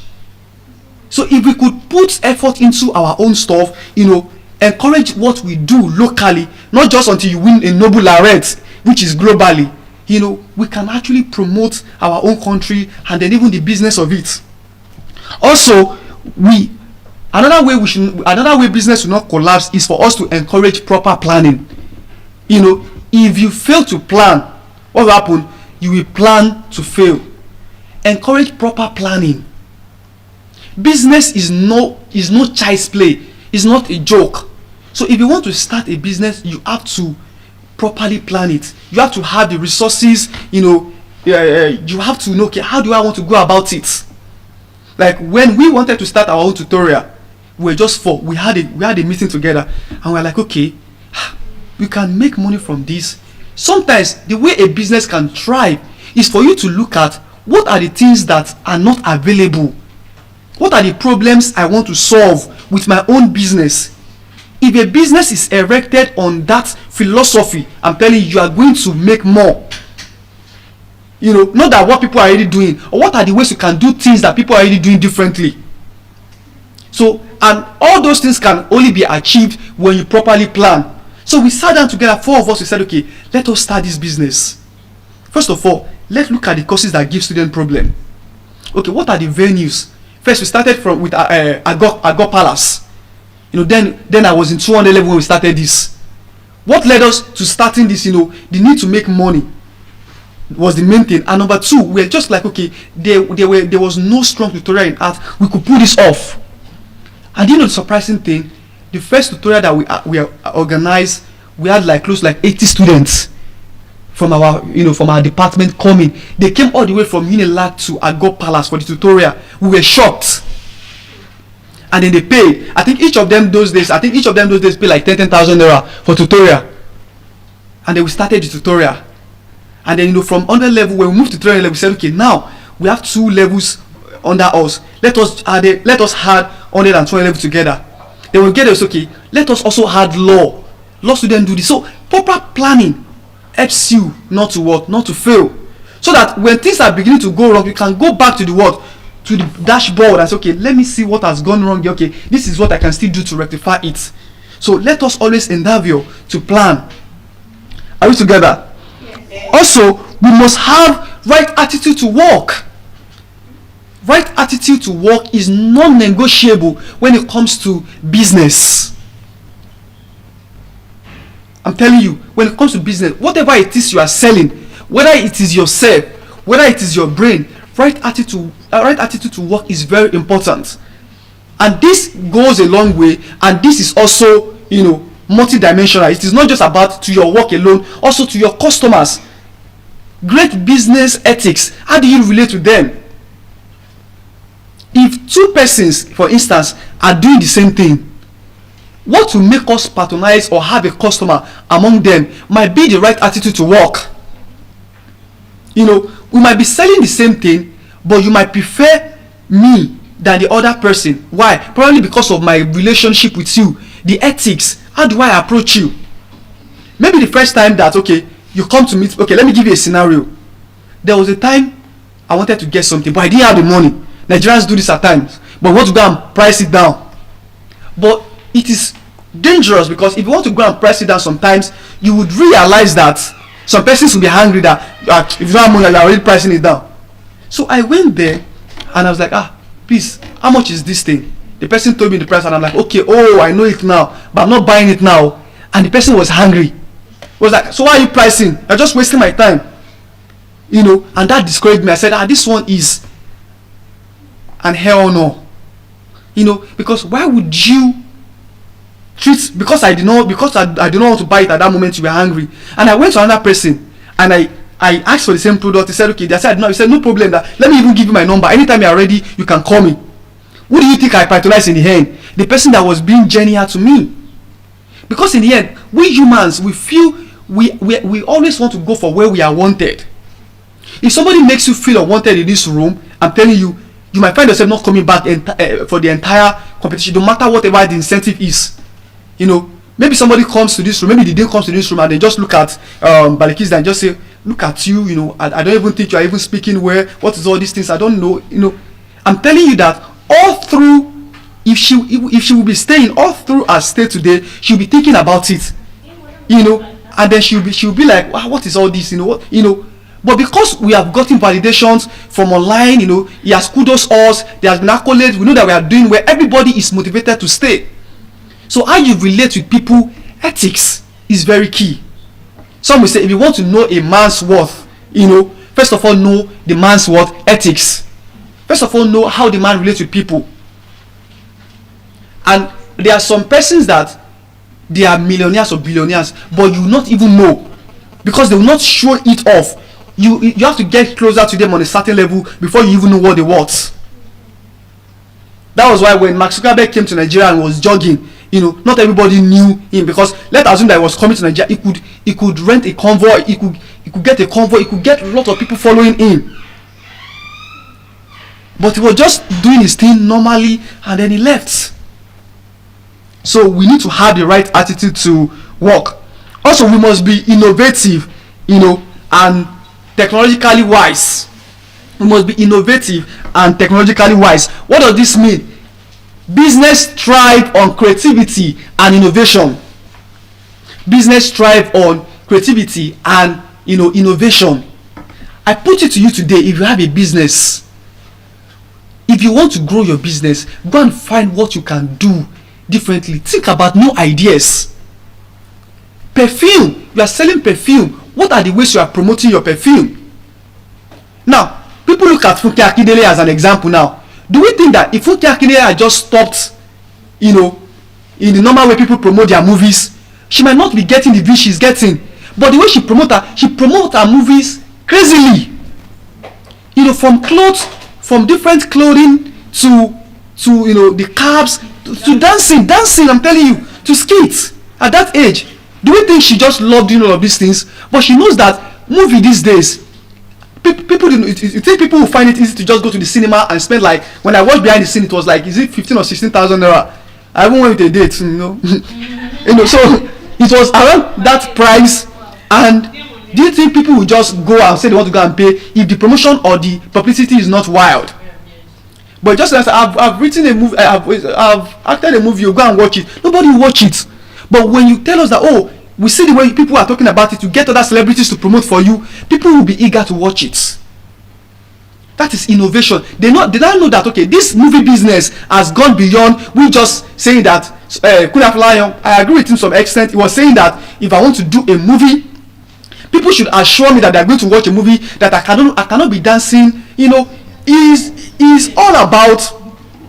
So if we could put effort into our own stuff, you know, encourage what we do locally, not just until you win a Nobel laureate, which is globally. You know, we can actually promote our own country and then even the business of it. Also, another way business will not collapse is for us to encourage proper planning. You know, if you fail to plan, what will happen? You will plan to fail. Encourage proper planning. Business is no child's play. It's not a joke. So if you want to start a business, you have to properly plan it. You have to have the resources. You know, you have to know, okay, how do I want to go about it? Like when we wanted to start our own tutorial, we were just four. We had a meeting together, and we were like, okay, we can make money from this. Sometimes the way a business can thrive is for you to look at what are the things that are not available. What are the problems I want to solve with my own business? If a business is erected on that philosophy, I'm telling you, you are going to make more. You know, not that what people are already doing, or what are the ways you can do things that people are already doing differently. So, and all those things can only be achieved when you properly plan. So we sat down together, four of us, we said, okay, let us start this business. First of all, let's look at the causes that give student problem. Okay, what are the venues? First, we started with Agor Palace. You know, then I was in 200 level when we started this. What led us to starting this? You know, the need to make money was the main thing. And number two, we were just like, okay, there was no strong tutorial in art. We could pull this off. And you know the surprising thing, the first tutorial that we organized, we had like close like 80 students from our department coming. They came all the way from Unilag to Agor Palace for the tutorial. We were shocked. And then they paid. I think each of them those days paid like 10,000 naira for tutorial. And then we started the tutorial. And then, you know, from under level, when we moved to tutorial level, we said, okay, now we have 2 levels under us. Let us add 100 and 200 level together. Then we get it, okay, let us also add law. Law students do this. So proper planning helps you not to fail. So that when things are beginning to go wrong, you can go back to to the dashboard and say, okay, let me see what has gone wrong. Okay, this is what I can still do to rectify it. So let us always endeavor to plan. Are we together? Yes. Also, we must have right attitude to work. Right attitude to work is non-negotiable when it comes to business. I'm telling you, when it comes to business, whatever it is you are selling, whether it is yourself, whether it is your brain, right attitude to work is very important. And this goes a long way, and this is also, you know, multidimensional. It is not just about to your work alone, also to your customers. Great business ethics, how do you relate to them? If 2 persons, for instance, are doing the same thing, what will make us patronize or have a customer among them might be the right attitude to work. You know, we might be selling the same thing, but you might prefer me than the other person. Why? Probably because of my relationship with you, the ethics. How do I approach you? Maybe the first time that, okay, you come to meet, okay, let me give you a scenario. There was a time I wanted to get something, but I didn't have the money. Nigerians do this at times, but we want to go and price it down. But it is dangerous, because if you want to go and price it down, sometimes you would realize that some persons will be angry that if you don't have money, you are already pricing it down. So I went there and I was like, please, how much is this thing? The person told me the price and I'm like, okay, oh, I know it now, but I'm not buying it now. And the person was hungry. Was like, so why are you pricing? You're just wasting my time. You know, and that discouraged me. I said, this one is an hell no. You know, because why would you treat, because I did not want to buy it at that moment, you were hungry. And I went to another person and I asked for the same product. He said, okay. They said, no. He said, no problem. Let me even give you my number. Anytime you are ready, you can call me. Who do you think I patronized in the end? The person that was being genial to me. Because in the end, we humans, we feel we always want to go for where we are wanted. If somebody makes you feel unwanted in this room, I'm telling you, you might find yourself not coming back for the entire competition, no matter whatever the incentive is. Maybe somebody comes to this room, maybe the day comes to this room and they just look at Balikis and just say, look at you, I don't even think you are even speaking well. What is all these things? I don't know. I'm telling you that all through, if she will be staying all through her stay today, she'll be thinking about it, and then she'll be like, wow, what is all this? But because we have gotten validations from online, he has kudos us, there has been accolades, we know that we are doing well, everybody is motivated to stay. So how you relate with people, ethics is very key. Some will say, if you want to know a man's worth, first of all, know the man's worth, ethics. First of all, know how the man relates with people. And there are some persons that they are millionaires or billionaires, but you will not even know, because they will not show it off. You have to get closer to them on a certain level before you even know what they want. That was why when Mark Zuckerberg came to Nigeria and was jogging, not everybody knew him, because let's assume that he was coming to Nigeria, he could rent a convoy, he could get a convoy, he could get a lot of people following him. But he was just doing his thing normally and then he left. So we need to have the right attitude to work. Also, we must be innovative, and technologically wise. We must be innovative and technologically wise. What does this mean? Business thrive on creativity and innovation. Business thrive on creativity and innovation. I put it to you today, if you have a business, if you want to grow your business, go and find what you can do differently. Think about new ideas. Perfume, you are selling perfume. What are the ways you are promoting your perfume? Now, people look at Funke Akindele as an example now. Do we think that if Funke Akindele had just stopped, in the normal way people promote their movies, she might not be getting the views she's getting? But the way she promotes her movies crazily. From clothes, from different clothing to the cabs, to dancing, I'm telling you, to skits at that age. Do we think she just loved doing all of these things? But she knows that movie these days, people you think people will find it easy to just go to the cinema and spend, like, when I watched behind the scene, it was like, is it 15 or 16,000 naira? I even went with a date, so it was around that price. And do you think people will just go and say they want to go and pay if the promotion or the publicity is not wild? But just as I've written a movie, I've acted a movie, you go and watch it. Nobody will watch it. But when you tell us that, we see the way people are talking about it, you get other celebrities to promote for you, people will be eager to watch it. That is innovation. They now know that, okay, this movie business has gone beyond we just saying that I agree with him to some extent. He was saying that if I want to do a movie, people should assure me that they're going to watch a movie, that I cannot be dancing. Is all about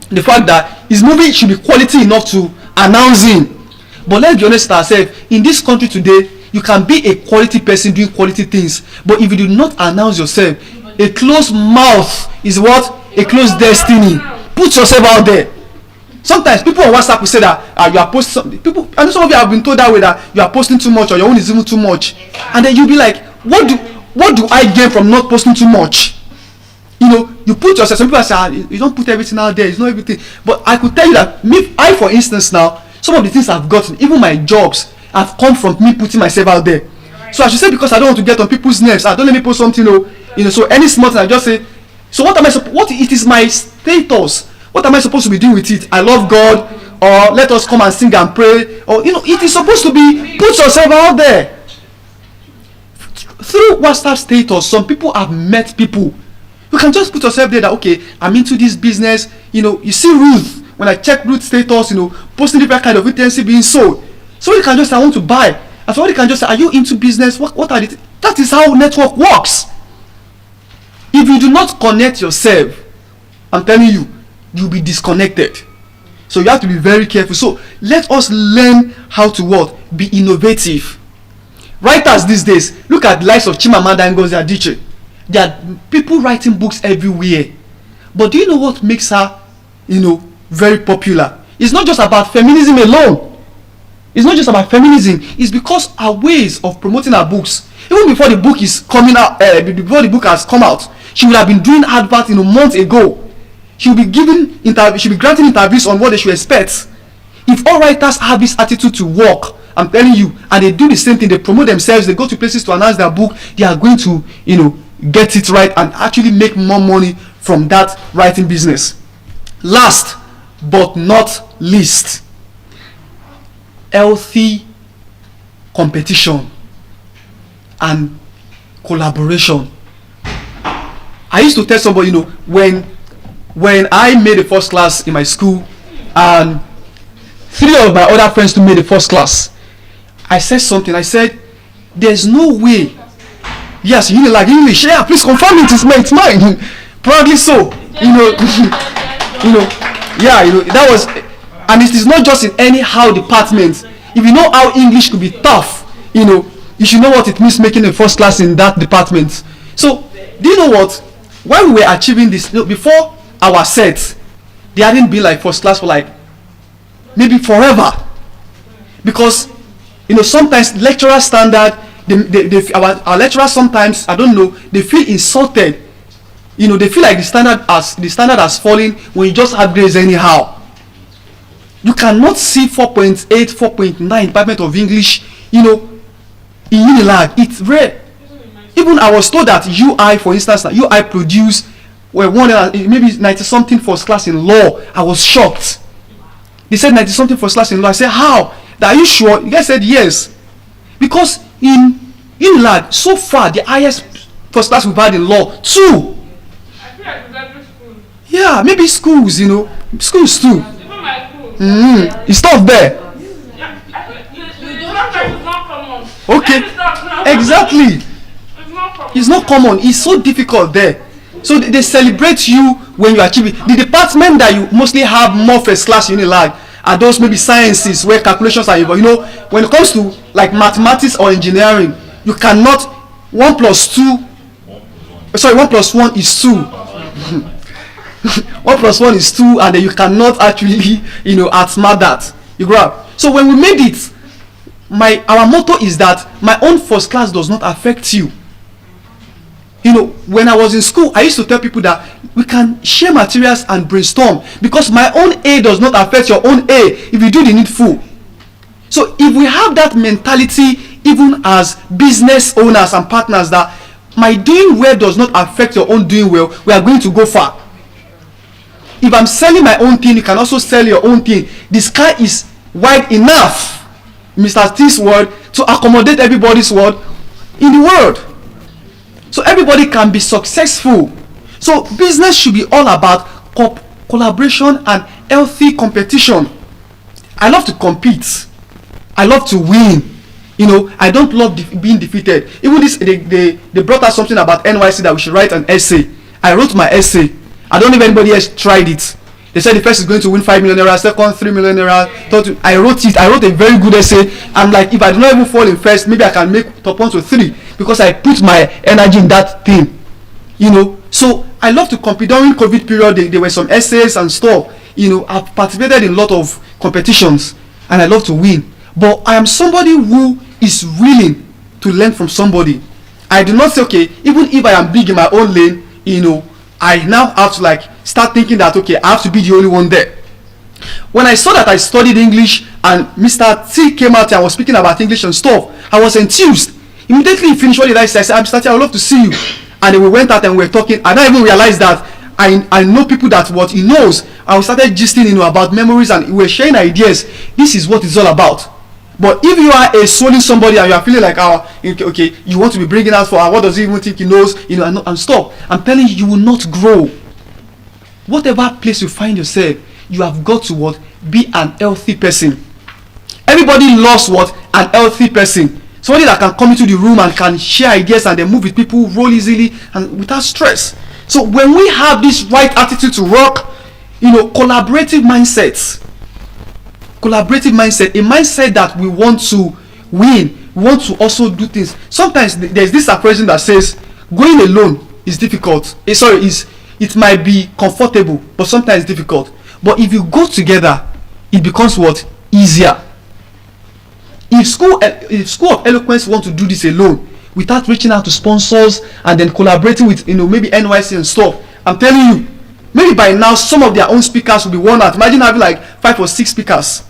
the fact that his movie should be quality enough to announce him. But let's be honest with ourselves, in this country today, you can be a quality person doing quality things, but if you do not announce yourself, a closed mouth is what? A closed destiny. Put yourself out there. Sometimes people on WhatsApp will say that you are posting something. People, and some of you have been told that way, that you are posting too much or your own is even too much, and then you'll be like, what do I gain from not posting too much? You put yourself. Some people say, you don't put everything out there. It's not everything. But I could tell you that I, for instance, now, some of the things I've gotten, even my jobs, have come from me putting myself out there. So I should say, because I don't want to get on people's nerves, I don't let me post something, so any small thing I just say, so what it is my status. What am I supposed to be doing with it? I love God, or let us come and sing and pray, or it is supposed to be, put yourself out there. Through WhatsApp status, some people have met people. You can just put yourself there that, okay, I'm into this business. You see Ruth. When I check Ruth's status, posting different kind of intensive being sold. So you can just say, I want to buy. And somebody can just say, are you into business? What are the That is how network works. If you do not connect yourself, I'm telling you, you'll be disconnected. So you have to be very careful. So let us learn how to what? Be innovative. Writers these days, look at the likes of Chimamanda Ngozi Adichie. There are people writing books everywhere. But do you know what makes her, very popular? It's not just about feminism alone. It's not just about feminism. It's because her ways of promoting her books, even before the book is coming out, before the book has come out, she would have been doing adverts months ago. She'll be granting interviews on what they should expect. If all writers have this attitude to work, I'm telling you, and they do the same thing, they promote themselves, they go to places to announce their book, they are going to, get it right and actually make more money from that writing business. Last but not least, healthy competition and collaboration. I used to tell somebody, when I made the first class in my school and 3 of my other friends too made the first class, I said something. I said, there's no way. Yes, you like English. Yeah, please confirm it. It's mine. Proudly so. That was, and it is not just in any how department. If you know how English could be tough, you should know what it means making a first class in that department. So, do you know what? While we were achieving this, before our set, they hadn't been like first class for like maybe forever. Because, sometimes lecturer standard, our lecturers sometimes, I don't know, they feel insulted. They feel like the standard has fallen when you just have grades anyhow. You cannot see 4.8, 4.9 Department of English, in Unilag. It's rare. Even I was told that UI, for instance, that UI produced maybe 90 something first class in law. I was shocked. They said 90 something first class in law. I said, how? Are you sure? The guy said yes. Because in Unilag, so far the highest first class we've had in law, 2. I feel like it's every school. Yeah, maybe schools, schools too. Even my school. It's tough there. Yeah, I feel like it's not common. Okay, exactly. It's not common. It's not common. It's so difficult there. So they celebrate you when you achieve it. The department that you mostly have more first class Unilag are those maybe sciences where calculations are involved. When it comes to like mathematics or engineering, you cannot 1 plus 2. Sorry, 1 plus 1 is 2. 1 plus 1 is 2, and then you cannot actually, outsmart that. You grab. So when we made it, our motto is that my own first class does not affect you. When I was in school, I used to tell people that we can share materials and brainstorm because my own A does not affect your own A if you do the needful. So if we have that mentality, even as business owners and partners, that my doing well does not affect your own doing well, we are going to go far. If I'm selling my own thing, you can also sell your own thing. The sky is wide enough, Mr. T's word, to accommodate everybody's word in the world. So everybody can be successful. So business should be all about collaboration and healthy competition. I love to compete. I love to win. I don't love being defeated. Even this, they brought us something about NYC that we should write an essay. I wrote my essay. I don't know if anybody else tried it. They said the first is going to win 5 million naira, second 3 million naira. I wrote it. I wrote a very good essay. I'm like, if I do not even fall in first, maybe I can make top 1 to 3 because I put my energy in that thing. So I love to compete. During COVID period, there were some essays and stuff. I've participated in a lot of competitions and I love to win. But I am somebody who is willing to learn from somebody. I do not say, okay, even if I am big in my own lane, I now have to start thinking that, okay, I have to be the only one there. When I saw that I studied English and Mr. T came out and was speaking about English and stuff, I was enthused. Immediately he finished what did I say? I said, Mr. T, I would love to see you. And then we went out and we were talking. I don't even realize that I know people that what he knows. And we started gisting, about memories and we were sharing ideas. This is what it's all about. But if you are extolling somebody and you are feeling like, okay, you want to be bringing out for what does he even think he knows, and stop. I'm telling you, you will not grow. Whatever place you find yourself, you have got to be an healthy person. Everybody loves an healthy person. Somebody that can come into the room and can share ideas and then move with people, roll easily and without stress. So when we have this right attitude to work, collaborative mindsets. Collaborative mindset, a mindset that we want to win, we want to also do things. Sometimes there's this appraisal that says going alone is difficult. It might be comfortable, but sometimes difficult. But if you go together, it becomes easier. If school of Eloquence want to do this alone without reaching out to sponsors and then collaborating with maybe NYC and stuff, I'm telling you, maybe by now some of their own speakers will be worn out. Imagine having 5 or 6 speakers.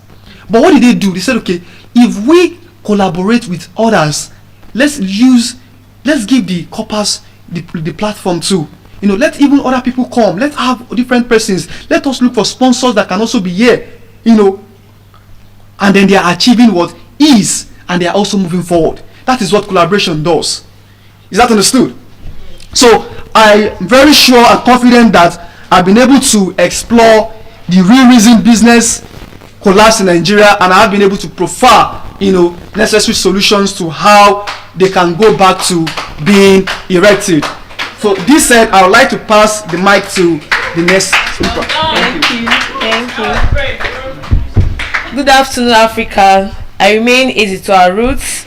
But what did they do? They said, okay, if we collaborate with others, let's give the corpers the platform too. Let even other people come. Let's have different persons. Let us look for sponsors that can also be here. And then they are achieving what is, and they are also moving forward. That is what collaboration does. Is that understood? So I'm very sure and confident that I've been able to explore the real reason business collapsed in Nigeria, and I've been able to profile necessary solutions to how they can go back to being erected. So this said, I would like to pass the mic to the next speaker. Thank you. Good afternoon, Africa. I remain easy to our roots,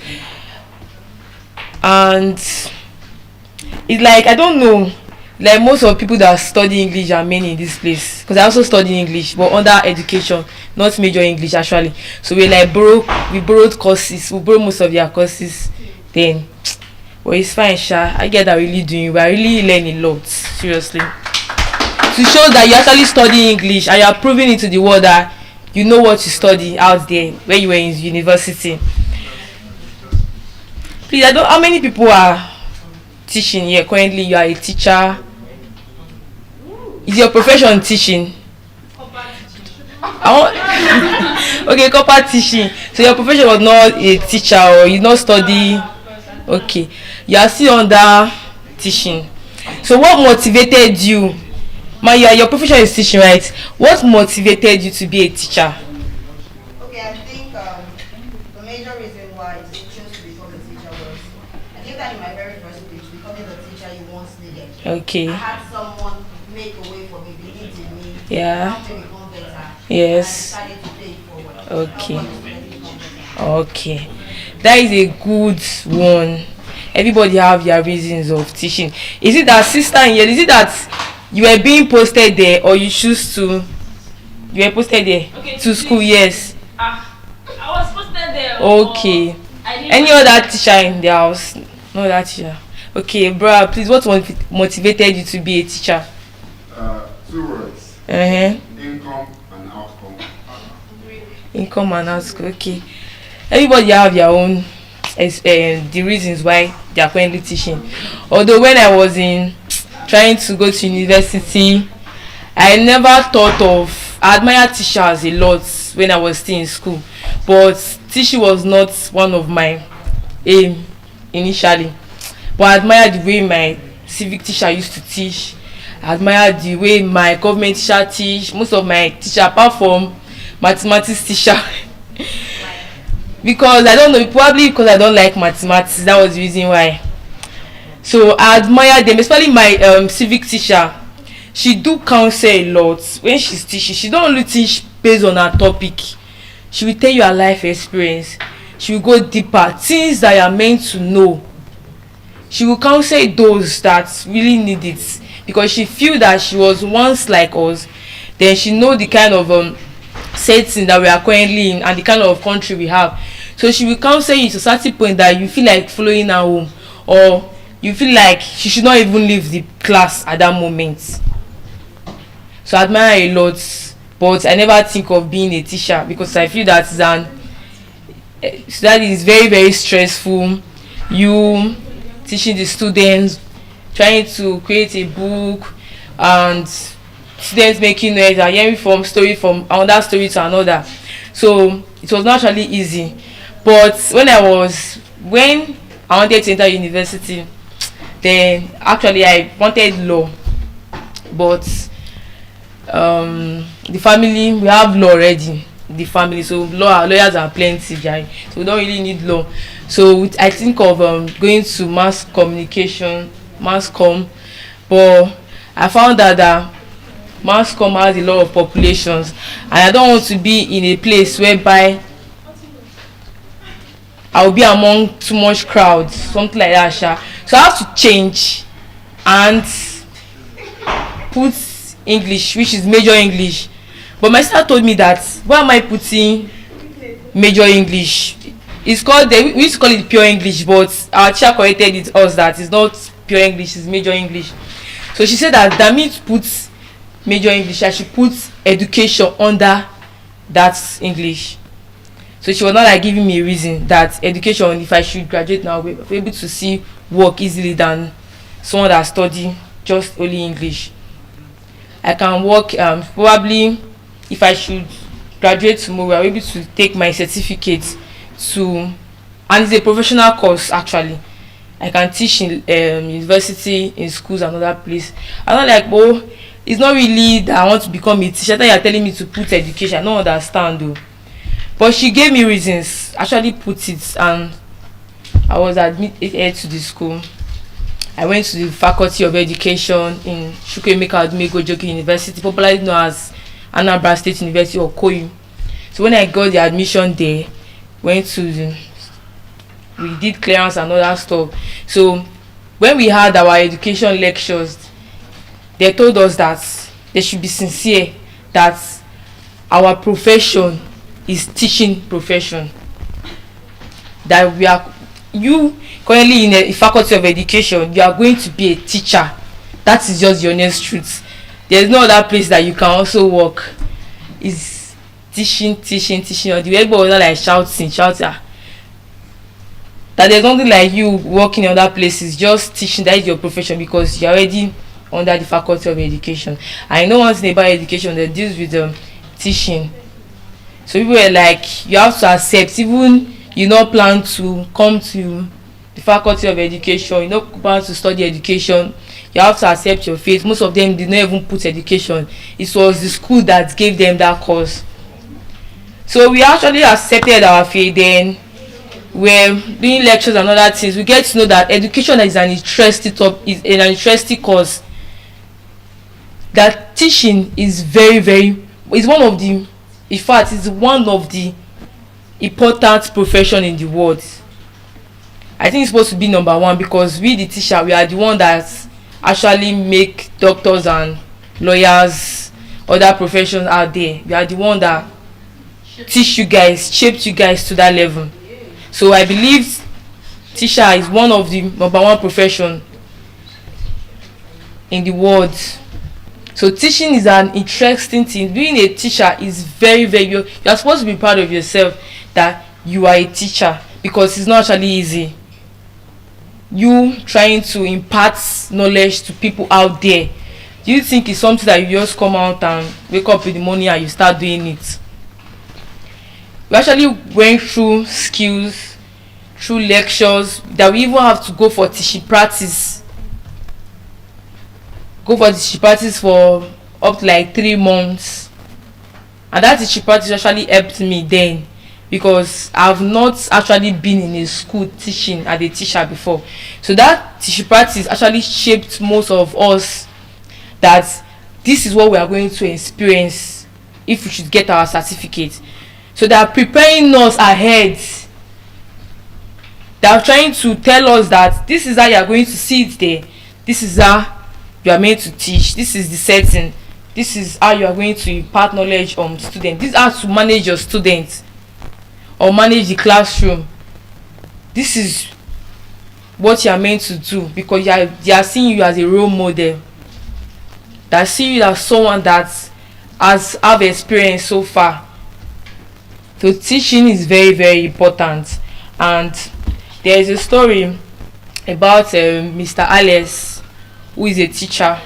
and it's like, I don't know, like most of the people that study English are many in this place, because I also study English but under education, not major English actually. So we borrowed courses, we borrowed most of their courses then. Well, it's fine, Sha. I get that we are really learning a lot, seriously. To show that you actually study English and you are proving it to the world that you know what you study out there when you were in university. Please, I don't, how many people are teaching here currently? You are a teacher. Is your profession teaching? Okay, corporate teaching. So your profession was not a teacher, or you not study. Okay, you are still under teaching. So what motivated you? Your profession is teaching, right? What motivated you to be a teacher? Okay, I think the major reason why I chose to become a teacher was, I think that in my very first speech, becoming the teacher you once needed. Okay. I had someone make a way for me, believed in me, Yeah. helped me become better. Yes. And I decided to pay it forward. Okay. Okay. That is a good one. Everybody have their reasons of teaching. Is it that sister in here? Is it that you were being posted there, or you choose to? You were posted there to school, yes. I was posted there. Okay. Any other teacher in the house? No other teacher. Okay, bro. Please, what motivated you to be a teacher? 2 words. Income and outcome. Income and outcome. Okay. Everybody have their own the reasons why they are currently teaching. Although when I was trying to go to university, I never thought of, I admire teachers a lot when I was still in school, but teaching was not one of my aim initially. But I admire the way my civic teacher used to teach. I admire the way my government teacher teach. Most of my teacher, apart from mathematics teacher, because I don't know, probably because I don't like mathematics, that was the reason why. So I admire them, especially my civic teacher. She do counsel a lot when she's teaching. She don't only teach based on her topic. She will tell you her life experience. She will go deeper, things that you are meant to know. She will counsel those that really need it, because she feel that she was once like us. Then she know the kind of setting that we are currently in and the kind of country we have. So she will counsel you to a certain point that you feel like following her home, or you feel like she should not even leave the class at that moment. So I admire a lot, but I never think of being a teacher, because I feel that that is very, very stressful. You teaching the students, trying to create a book, and students making noise and hearing from another story to another. So it was not actually easy. But when I wanted to enter university, then actually I wanted law. But the family, we have law already. The family, so lawyers are plenty, right? So we don't really need law. So I think of going to mass communication, mass com, but I found that mass com has a lot of populations, and I don't want to be in a place whereby I will be among too much crowd, something like that. So I have to change and put English, which is major English. But my sister told me that, why am I putting major English? It's called, we used to call it pure English, but our teacher corrected us that it's not pure English, it's major English. So she said that means put major English, I should put education under that English. So she was not like giving me a reason that education, if I should graduate now, be able to see work easily than someone that study just only English. I can work probably if I should graduate tomorrow, I'll be able to take my certificate to, and it's a professional course actually. I can teach in university, in schools, and other place. I'm not like, oh, it's not really that I want to become a teacher. Then you're telling me to put education. I don't understand though. But she gave me reasons. Actually put it, and I was admitted to the school. I went to the Faculty of Education in Chukwuemeka Odumegwu University, popularly known as Anambra State University or KOU. So when I got the admission there, we did clearance and other stuff. So when we had our education lectures, they told us that they should be sincere, that our profession is teaching profession. That you currently in a faculty of education, you are going to be a teacher. That is just the honest truth. There's no other place that you can also work. Is teaching. Or the way everybody was like shouting. That there's nothing like you working in other places, just teaching. That is your profession because you're already under the faculty of education. I know one thing about education that deals with teaching. So people were like, you have to accept, even you not plan to come to the faculty of education, you not plan to study education, you have to accept your fate. Most of them did not even put education. It was the school that gave them that course. So we actually accepted our fate. Then we're doing lectures and other things. We get to know that education is an interesting course. That teaching is is one of the, in fact, it's one of the important profession in the world. I think it's supposed to be number one because we, the teacher, we are the one that actually make doctors and lawyers, other professions out there. We are the one that teach you guys, shaped you guys to that level. So I believe teacher is one of the number one profession in the world. So teaching is an interesting thing. Being a teacher is very, you are supposed to be proud of yourself that you are a teacher because it's not actually easy. You trying to impart knowledge to people out there. Do you think it's something that you just come out and wake up in the morning and you start doing it? We actually went through skills, through lectures, that we even have to go for teaching practice. Go for teaching practice for up to like 3 months. And that teaching practice actually helped me then because I've not actually been in a school teaching as a teacher before. So that teaching practice actually shaped most of us that this is what we are going to experience if we should get our certificate. So they are preparing us ahead. They are trying to tell us that this is how you are going to see it there. This is how you are meant to teach. This is the setting. This is how you are going to impart knowledge on students. This is how to manage your students or manage the classroom. This is what you are meant to do because they are seeing you as a role model. They are seeing you as someone that has have experience so far. So teaching is very important. And there is a story about Mr. Alex, who is a teacher,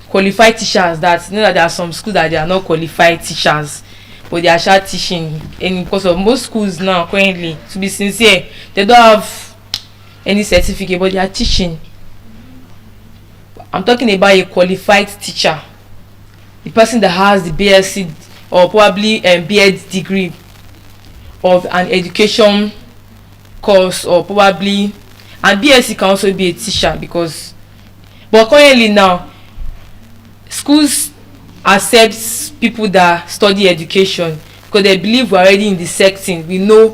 qualified teachers. That you know that there are some schools that they are not qualified teachers, but they are actually teaching. And because of most schools now currently, to be sincere, they don't have any certificate, but they are teaching. I'm talking about a qualified teacher, the person that has the BSc or probably BEd degree of an education course, or probably, and BSc can also be a teacher because, but currently now schools accept people that study education because they believe we're already in the setting, we know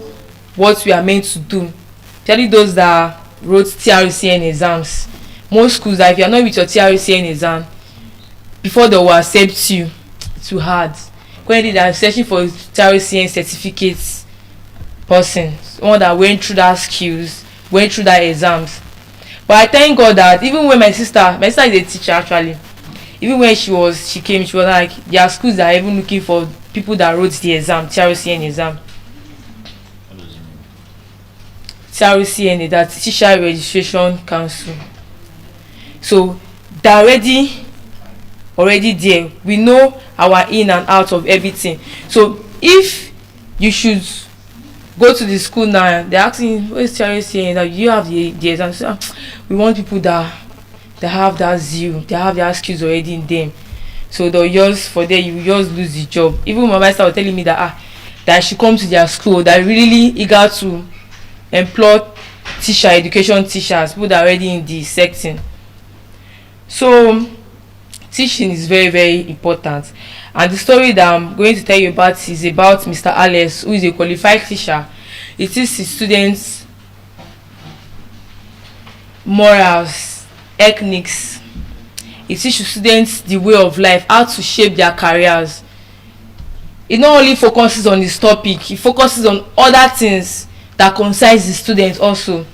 what we are meant to do. Especially those that wrote TRCN exams. Most schools that if you're not with your TRCN exam, before they will accept you, it's too hard. Currently they are searching for TRCN certificates person, someone that went through that skills, went through that exams. But I thank God that even when my sister is a teacher actually, even when she came, she was like, there are schools that are even looking for people that wrote the exam, TRCN exam. TRCNA, that Teacher Registration Council. So they're already there. We know our in and out of everything. So if you should go to the school now, they're asking, what is TRCNA? That you have the exam. So, we want people that have that zeal, they have their skills already in them. So they'll just, for them, you just lose the job. Even my master was telling me that that I should come to their school, they're really eager to employ education teachers, people that are already in the setting. So teaching is very, very important. And the story that I'm going to tell you about is about Mr. Alex, who is a qualified teacher. He teaches his students morals, ethnics. He teaches students the way of life, how to shape their careers. It not only focuses on this topic, it focuses on other things that concerns the students also.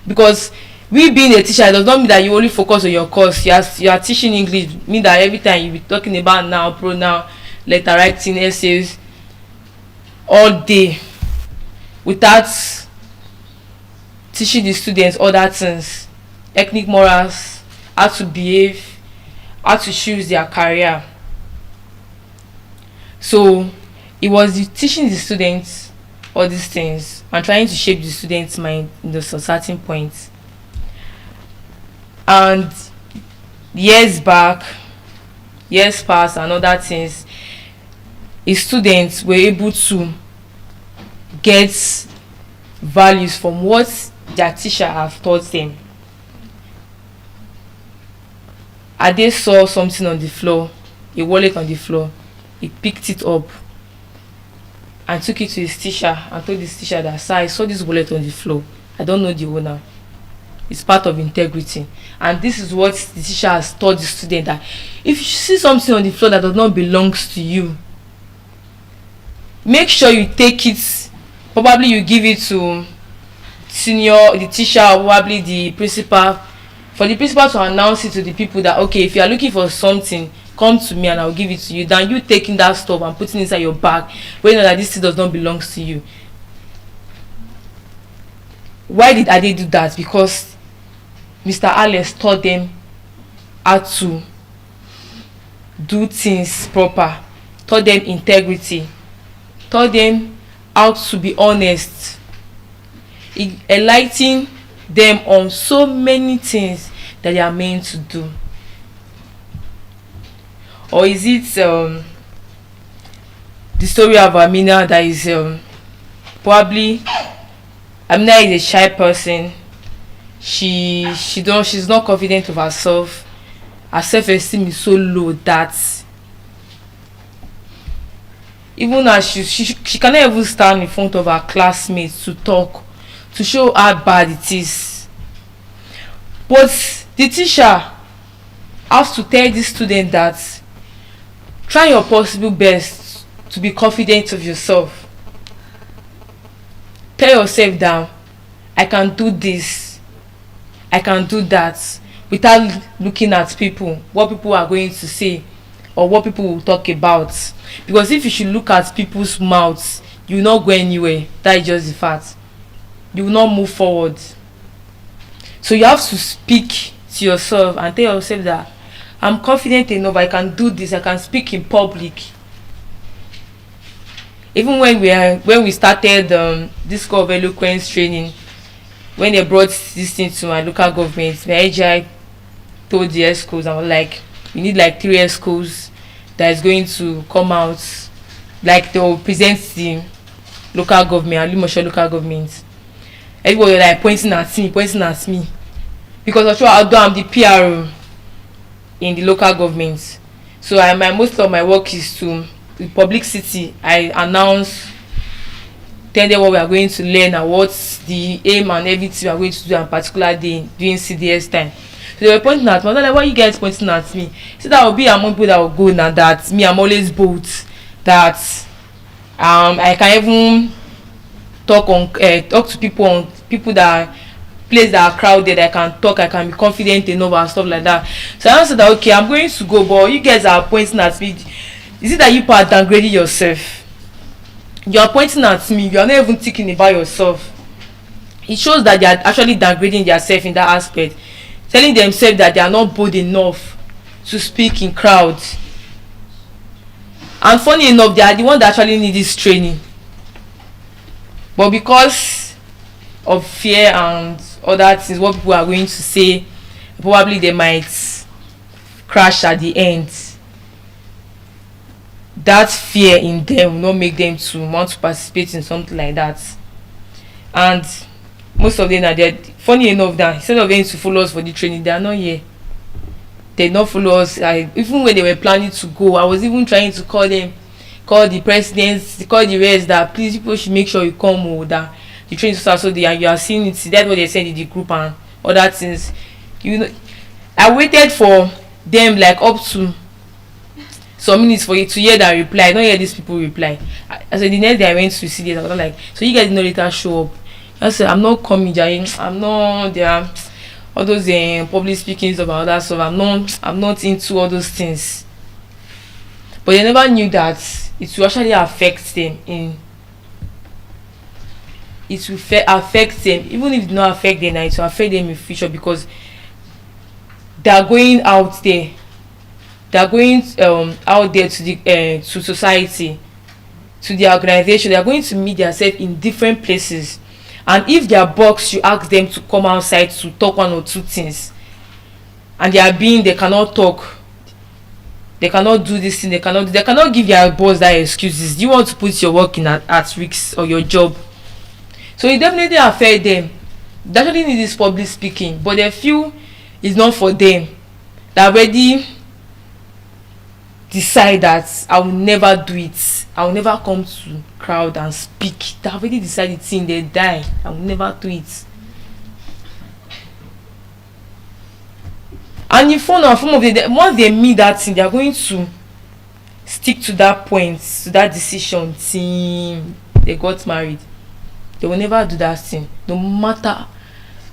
Because we being a teacher, it does not mean that you only focus on your course. You are teaching English, mean that every time you be talking about noun, pronoun, letter writing, essays all day without teaching the students other things, ethnic morals, how to behave, how to choose their career. So it was teaching the students all these things and trying to shape the students' mind in those certain points. And years past and other things, his students were able to get values from what their teacher have taught them. Ade saw something on the floor, a wallet on the floor. He picked it up and took it to his teacher and told his teacher that, sir, I saw this wallet on the floor. I don't know the owner. It's part of integrity. And this is what the teacher has taught the student, that if you see something on the floor that does not belong to you, make sure you take it. Probably you give it to the teacher, or probably the principal, for the principal to announce it to the people that, okay, if you are looking for something, come to me and I'll give it to you, than you taking that stuff and putting it inside your bag when you know that this thing does not belong to you. Why did Ade do that? Because Mr. Alex taught them how to do things proper, taught them integrity, taught them how to be honest. He enlightened them on so many things that they are meant to do. Or is it the story of Amina that is probably Amina is a shy person. She's not confident of herself. Her self-esteem is so low that even as she cannot even stand in front of her classmates to talk, to show how bad it is. But the teacher has to tell the student that try your possible best to be confident of yourself. Tell yourself that I can do this, I can do that, without looking at people, what people are going to say or what people will talk about. Because if you should look at people's mouths, you will not go anywhere. That is just the fact. You will not move forward. So you have to speak to yourself and tell yourself that I'm confident enough, I can do this, I can speak in public. Even when we started this School of Eloquence training, when they brought this thing to my local government, my AGI told the ESCOs, I was like, we need like 3 ESCOs that is going to come out, like they will present the local government, Alimosho local government. Everybody was like pointing at me. Because I'm sure I'm the PRO in the local government. So most of my work is to the publicity. I announce, tell them what we are going to learn and what's the aim and everything we are going to do on a particular day during CDS time. So they were pointing at me. I was like, why are you guys pointing at me? So that will be among people that will go now, that me, I'm always bold, that I can even talk to people that place that are crowded. I can talk, I can be confident enough and stuff like that. So I answered that, okay, I'm going to go, but you guys are pointing at me. Is it that you are downgrading yourself? You are pointing at me, you are not even thinking about yourself. it shows that they are actually downgrading themselves in that aspect, telling themselves that they are not bold enough to speak in crowds. And funny enough, they are the ones that actually need this training, but because of fear and other things, what people are going to say, probably they might crash at the end. That fear in them will not make them to want to participate in something like that. And most of them are there. Funny enough, that instead of them to follow us for the training, they are not here. They not follow us. Even when they were planning to go, I was even trying to call them, call the presidents, call the rest, that please people should make sure you come, or that the training starts, so they are, you are seeing it. That's what they said in the group and other things. You know, I waited for them like up to some minutes for you to hear that reply. I don't hear these people reply. I said the next day I went to see this, I was like, so you guys did not later show up. I said, I'm not coming, Jai. I'm not there. All those public speaking stuff and all that stuff. I'm not into all those things. But they never knew that it will actually affect them it will affect them, even if it not affect them, it will affect them in future, because they are going out there. They are going out there to the to society, to the organization. They are going to meet themselves in different places. And if their box, you ask them to come outside to talk one or two things, and they cannot talk, they cannot do this thing, they cannot give their boss that excuses. You want to put your work in at risk, or your job. So it definitely affect them. They actually need this public speaking, but they feel it's not for them. They already decide that I will never do it. I will never come to crowd and speak. They already decided till they die, I will never do it. And in front of them, once they meet that thing, they are going to stick to that point, to that decision till they got married. They will never do that thing. No matter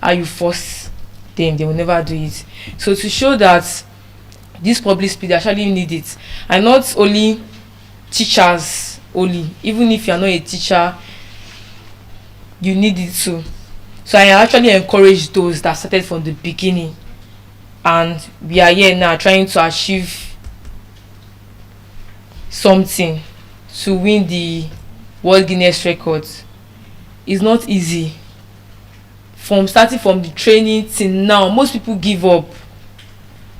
how you force them, they will never do it. So to show that this public speech actually need it, and not only teachers only, even if you are not a teacher, you need it too. So I actually encourage those that started from the beginning, and we are here now trying to achieve something to win the World Guinness records. It's not easy. From starting from the training till now, most people give up.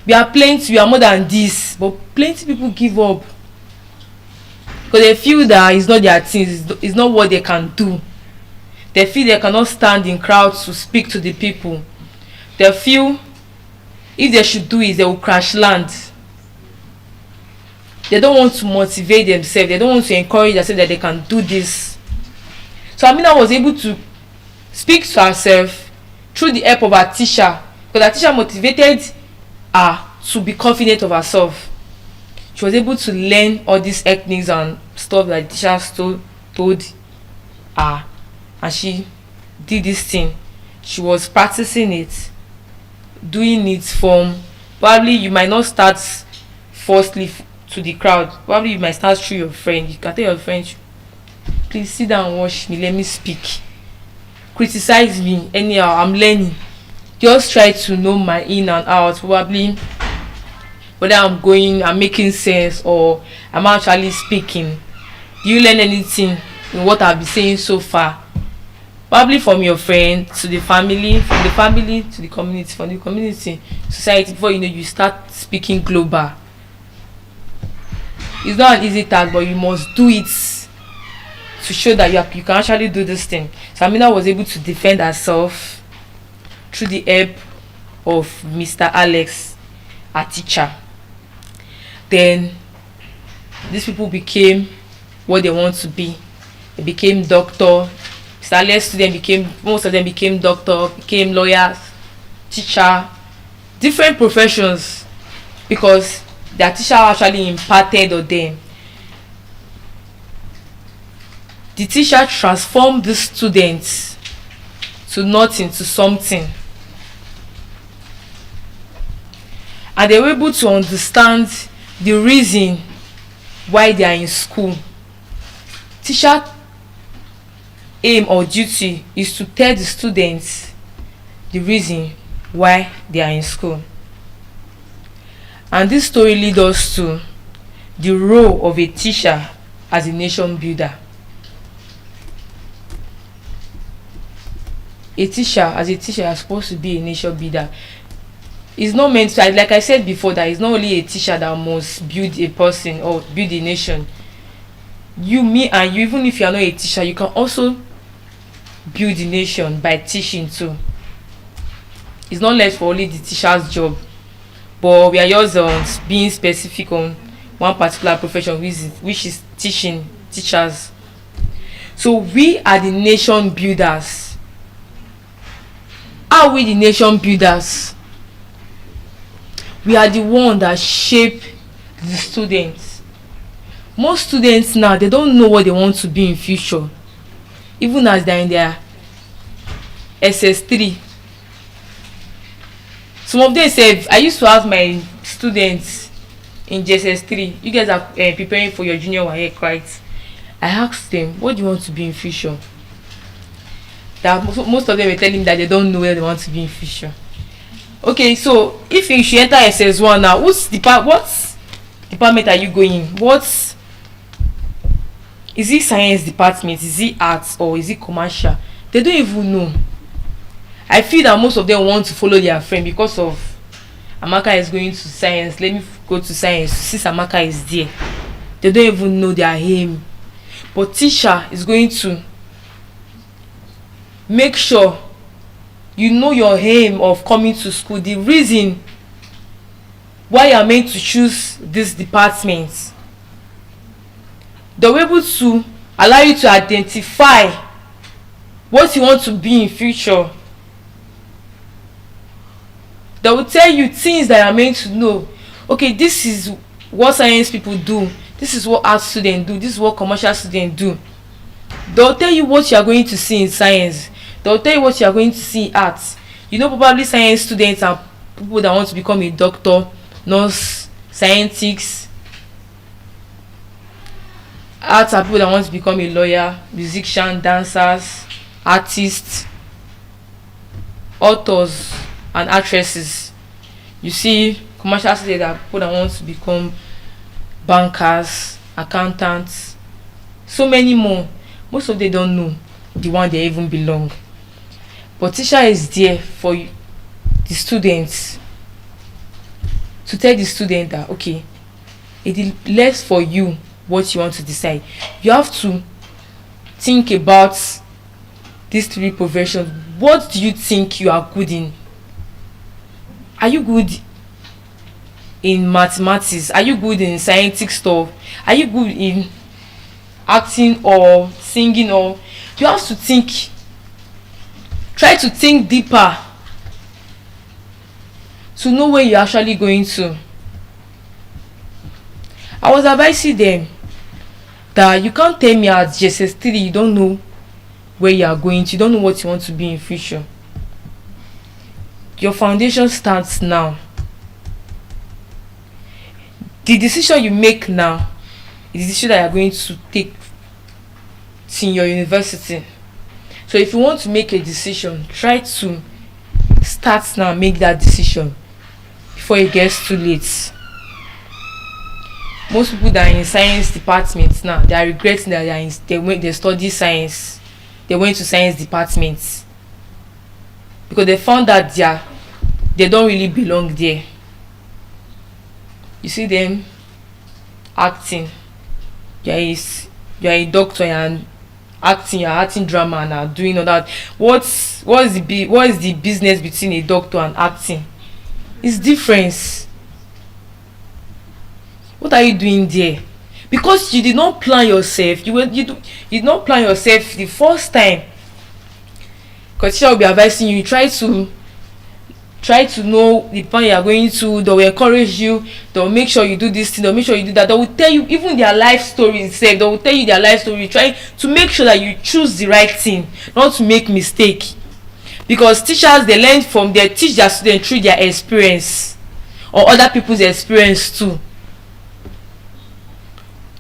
We are more than this, but plenty people give up because they feel that it's not their thing, it's not what they can do. They feel they cannot stand in crowds to speak to the people. They feel if they should do it, they will crash land. They don't want to motivate themselves. They don't want to encourage themselves that they can do this. So Amina was able to speak to herself through the help of her teacher, because her teacher motivated her to be confident of herself. She was able to learn all these techniques and stuff that the teacher told her, and she did this thing. She was practicing it, doing it from, probably you might not start firstly to the crowd. Probably you might start through your friend. You can tell your friend, please sit down and watch me, let me speak. Criticize me anyhow, I'm learning. Just try to know my in and out, probably whether I'm making sense or I'm actually speaking. Do you learn anything in what I've been saying so far? Probably from your friend to the family, from the family to the community, from the community society, before you know you start speaking global. It's not an easy task, but you must do it to show that you can actually do this thing. So Amina was able to defend herself through the help of Mr. Alex, her teacher. Then these people became what they want to be. They became doctor. Mr. Alex most of them became doctor, became lawyers, teacher, different professions, because their teacher actually imparted on them. The teacher transformed the students to nothing, to something. And they were able to understand the reason why they are in school. Teacher aim or duty is to tell the students the reason why they are in school. And this story leads us to the role of a teacher as a nation builder. A teacher is supposed to be a nation builder. It's not meant to, like I said before, that it's not only a teacher that must build a person or build a nation. You, me, and you, even if you are not a teacher, you can also build the nation by teaching too. It's not left for only the teacher's job, but we are just being specific on one particular profession, which is teachers. So we are the nation builders. How are we the nation builders? We are the one that shape the students. Most students now, they don't know what they want to be in future, even as they're in their SS3. Some of them say, I used to ask my students in JSS3, you guys are preparing for your junior WAEC, right? I asked them, what do you want to be in future? That most of them were telling me that they don't know where they want to be in future. Okay, so if you should enter SS1 now, what department are you going? Is it science department? Is it arts or is it commercial? They don't even know. I feel that most of them want to follow their friend because of Amaka is going to science. Let me go to science since Amaka is there. They don't even know their aim. But teacher is going to make sure you know your aim of coming to school, the reason why you are meant to choose this department. They were able to allow you to identify what you want to be in future. They will tell you things that you are meant to know. Okay, this is what science people do. This is what art students do. This is what commercial students do. They'll tell you what you are going to see in science. They'll tell you what you are going to see in arts. You know, probably science students are people that want to become a doctor, nurse, scientists. Arts are people that want to become a lawyer, musician, dancers, artists, authors, and actresses. You see, commercial students are people that want to become bankers, accountants, so many more. Most of them don't know the one they even belong. But teacher is there for you, the students, to tell the student that okay, it is left for you what you want to decide. You have to think about these three professions. What do you think you are good in? Are you good in mathematics? Are you good in scientific stuff? Are you good in acting or singing? Or you have to think, try to think deeper to know where you're actually going to. I was advising them that you can't tell me at JSS3 you don't know where you are going to, you don't know what you want to be in future. Your foundation starts now. The decision you make now is the decision that you are going to take in your university. So if you want to make a decision, try to start now, make that decision before it gets too late. Most people that are in science departments now, they are regretting that they study science. They went to science departments because they found that they don't really belong there. You see them acting. You're a doctor and acting. You're acting drama and are doing all that. What is the business between a doctor and acting? It's different. What are you doing there? Because you did not plan yourself. You did not plan yourself the first time. Because teacher will be advising you. Try to know the plan you are going to. They will encourage you. They will make sure you do this thing. They will make sure you do that. They will tell you even their life story itself. They will tell you their life story. Trying to make sure that you choose the right thing, not to make mistake. Because teachers, they teach their students through their experience or other people's experience too.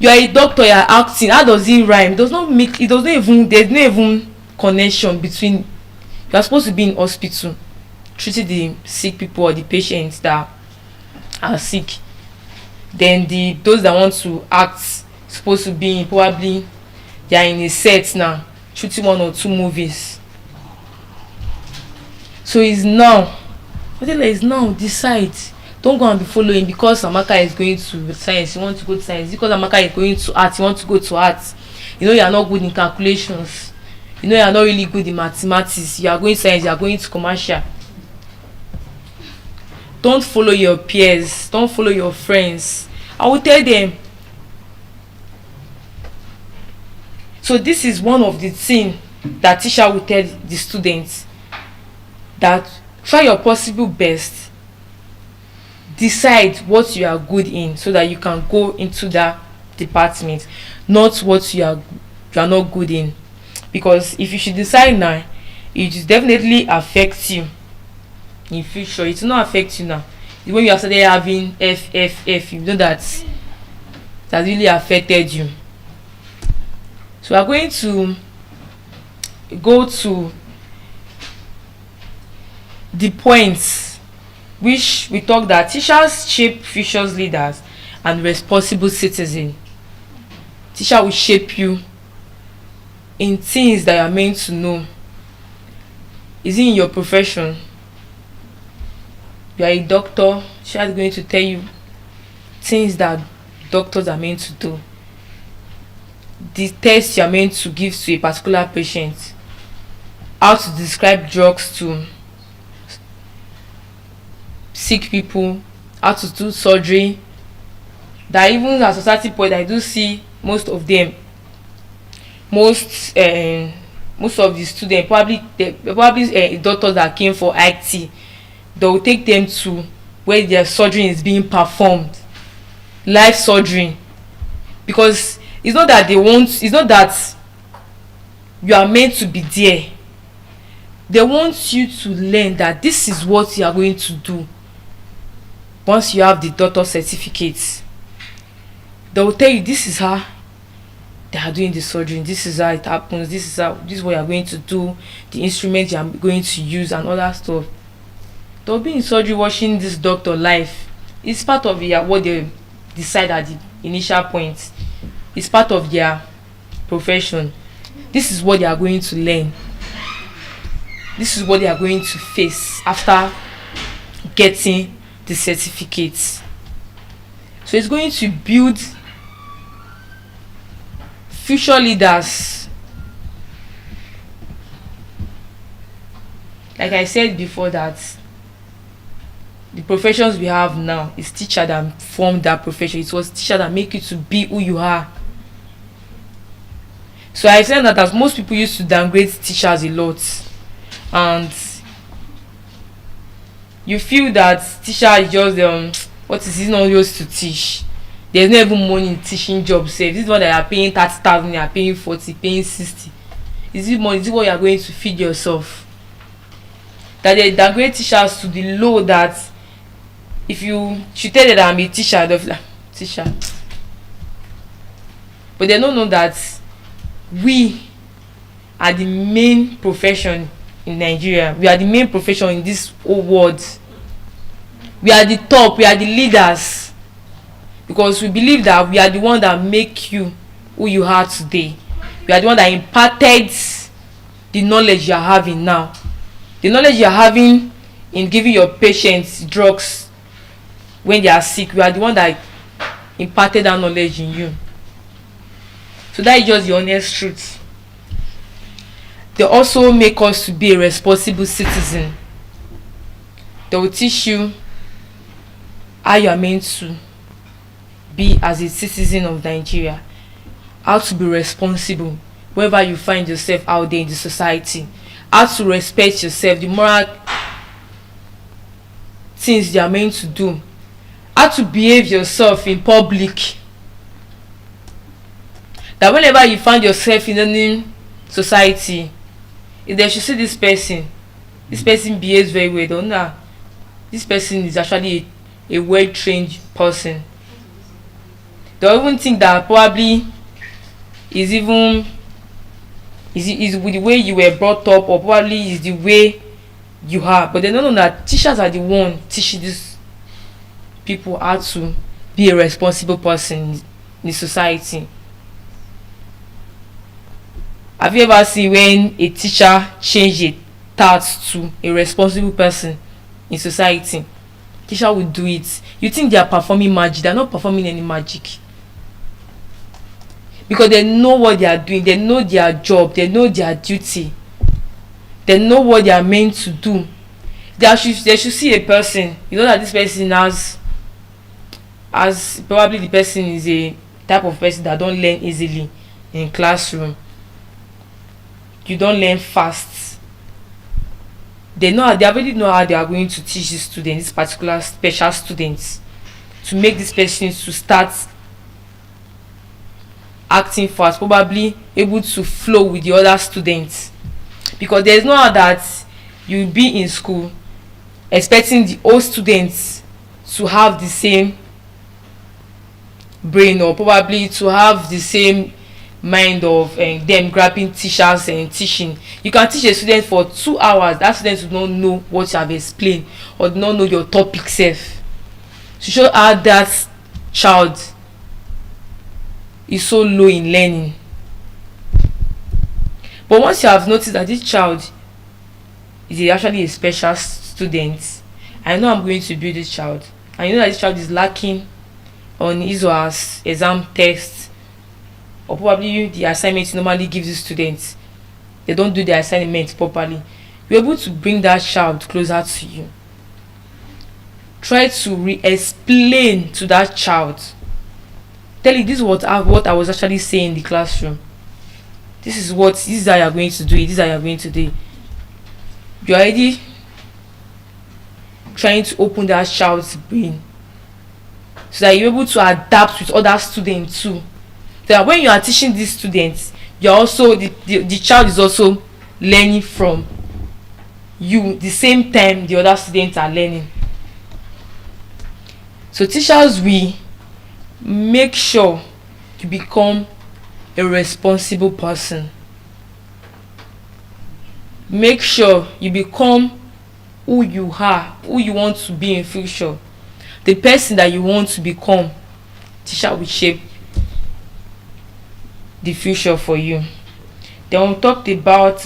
You are a doctor, you are acting. How does it rhyme? There's no even connection between, you are supposed to be in hospital treating the sick people or the patients that are sick. Then those that want to act supposed to be in, probably they are in a set now shooting 1 or 2 movies. So it's now, decide. Don't go and be following because Amaka is going to science, you want to go to science. Because Amaka is going to art, you want to go to art. You know you are not good in calculations. You know you are not really good in mathematics. You are going science, you are going to commercial. Don't follow your peers. Don't follow your friends. I will tell them. So this is one of the things that teacher will tell the students, that try your possible best. Decide what you are good in so that you can go into that department, not what you are not good in. Because if you should decide now, it will definitely affect you in future. It will not affect you now. When you are started having F, you know that really affected you. So we are going to go to the points which we talk that teachers shape future leaders and responsible citizens. Teacher will shape you in things that you are meant to know. Is it in your profession? You are a doctor, teacher is going to tell you things that doctors are meant to do. The test you are meant to give to a particular patient. How to describe drugs to sick people, how to do surgery. That even at society point, I do see most of them, most of the students, probably doctors that came for IT, they will take them to where their surgery is being performed, live surgery. Because it's not that you are meant to be there. They want you to learn that this is what you are going to do. Once you have the doctor certificate, they will tell you this is how they are doing the surgery, this is how it happens, this is what you are going to do, the instrument you are going to use and other stuff. They will be in surgery watching this doctor live. It's part of what they decide at the initial point. It's part of their profession. This is what they are going to learn. This is what they are going to face after getting the certificates. So it's going to build future leaders. Like I said before, that the professions we have now is teacher that formed that profession. It was teacher that make you to be who you are. So I said that as most people used to downgrade teachers a lot, and you feel that teacher is just what is he not used to teach? There's not even money in teaching jobs. This is what they are paying 30,000, they are paying 40, paying 60. Is it money? Is it what you are going to feed yourself? That they downgrade teachers to the low that if you should tell them that I'm a teacher, they'll be like, teacher. But they don't know that we are the main profession in Nigeria. We are the main profession in this whole world. We are the top, we are the leaders. Because we believe that we are the one that make you who you are today. We are the one that imparted the knowledge you are having now. The knowledge you are having in giving your patients drugs when they are sick, we are the one that imparted that knowledge in you. So that is just the honest truth. They also make us to be a responsible citizen. They will teach you how you are meant to be as a citizen of Nigeria. How to be responsible wherever you find yourself out there in the society. How to respect yourself, the moral things you are meant to do. How to behave yourself in public. That whenever you find yourself in any society, if they should see this person behaves very well, don't know this person is actually a well-trained person. They'll even think that probably is even is with the way you were brought up, or probably is the way you are. But they don't know that teachers are the one teaching these people how to be a responsible person in the society. Have you ever seen when a teacher change a task to a responsible person in society? Teacher will do it. You think they are performing magic? They are not performing any magic, because they know what they are doing. They know their job. They know their duty. They know what they are meant to do. They should see a person. You know that this person has probably, the person is a type of person that don't learn easily in classroom. You don't learn fast. They already know how they are going to teach these students, these particular special students, to make this person to start acting fast, probably able to flow with the other students. Because there's no how that you'll be in school expecting the old students to have the same brain, or probably to have the same mind of them grabbing teachers and teaching. You can teach a student for 2 hours, that student will not know what you have explained, or do not know your topic self, to show how that child is so low in learning. But once you have noticed that this child is actually a special student, I know I'm going to build this child, and you know that this child is lacking on his or her exam test, or probably the assignment you normally give the students, they don't do the assignment properly, you're able to bring that child closer to you. Try to re-explain to that child. Tell it, this is what I was actually saying in the classroom. This is how you are going to do it. This is how you are going to do it. You're already trying to open that child's brain, so that you're able to adapt with other students too. So that when you are teaching these students, you're also the child is also learning from you the same time the other students are learning. So teachers, we make sure to become a responsible person. Make sure you become who you are, who you want to be in future. The person that you want to become, teacher will shape the future for you. Then we talked about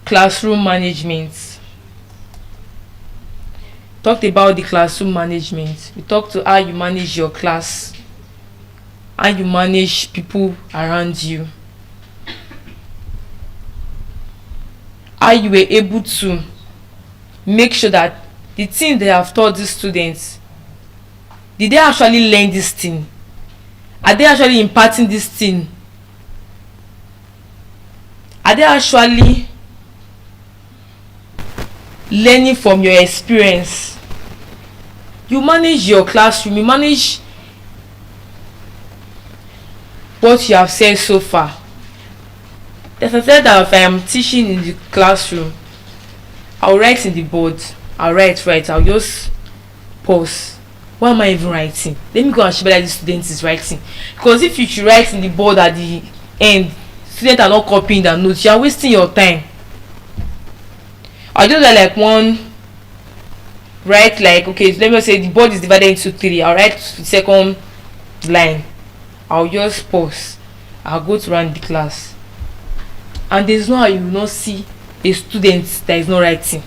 classroom management. Talked about the classroom management. We talked to how you manage your class, how you manage people around you, how you were able to make sure that the thing they have taught the students, did they actually learn this thing? Are they actually imparting this thing? Are they actually learning from your experience? You manage your classroom, you manage what you have said so far. As I said, that if I am teaching in the classroom, I'll write in the board. I'll write, I'll just pause. Why am I even writing? Let me go and check whether the student is writing. Because if you should write in the board at the end, students are not copying the notes, you are wasting your time. I'll just like one, write like, okay, let me say the board is divided into 3. I'll write the second line. I'll just pause. I'll go to run the class. And there's no how you will not see a student that is not writing.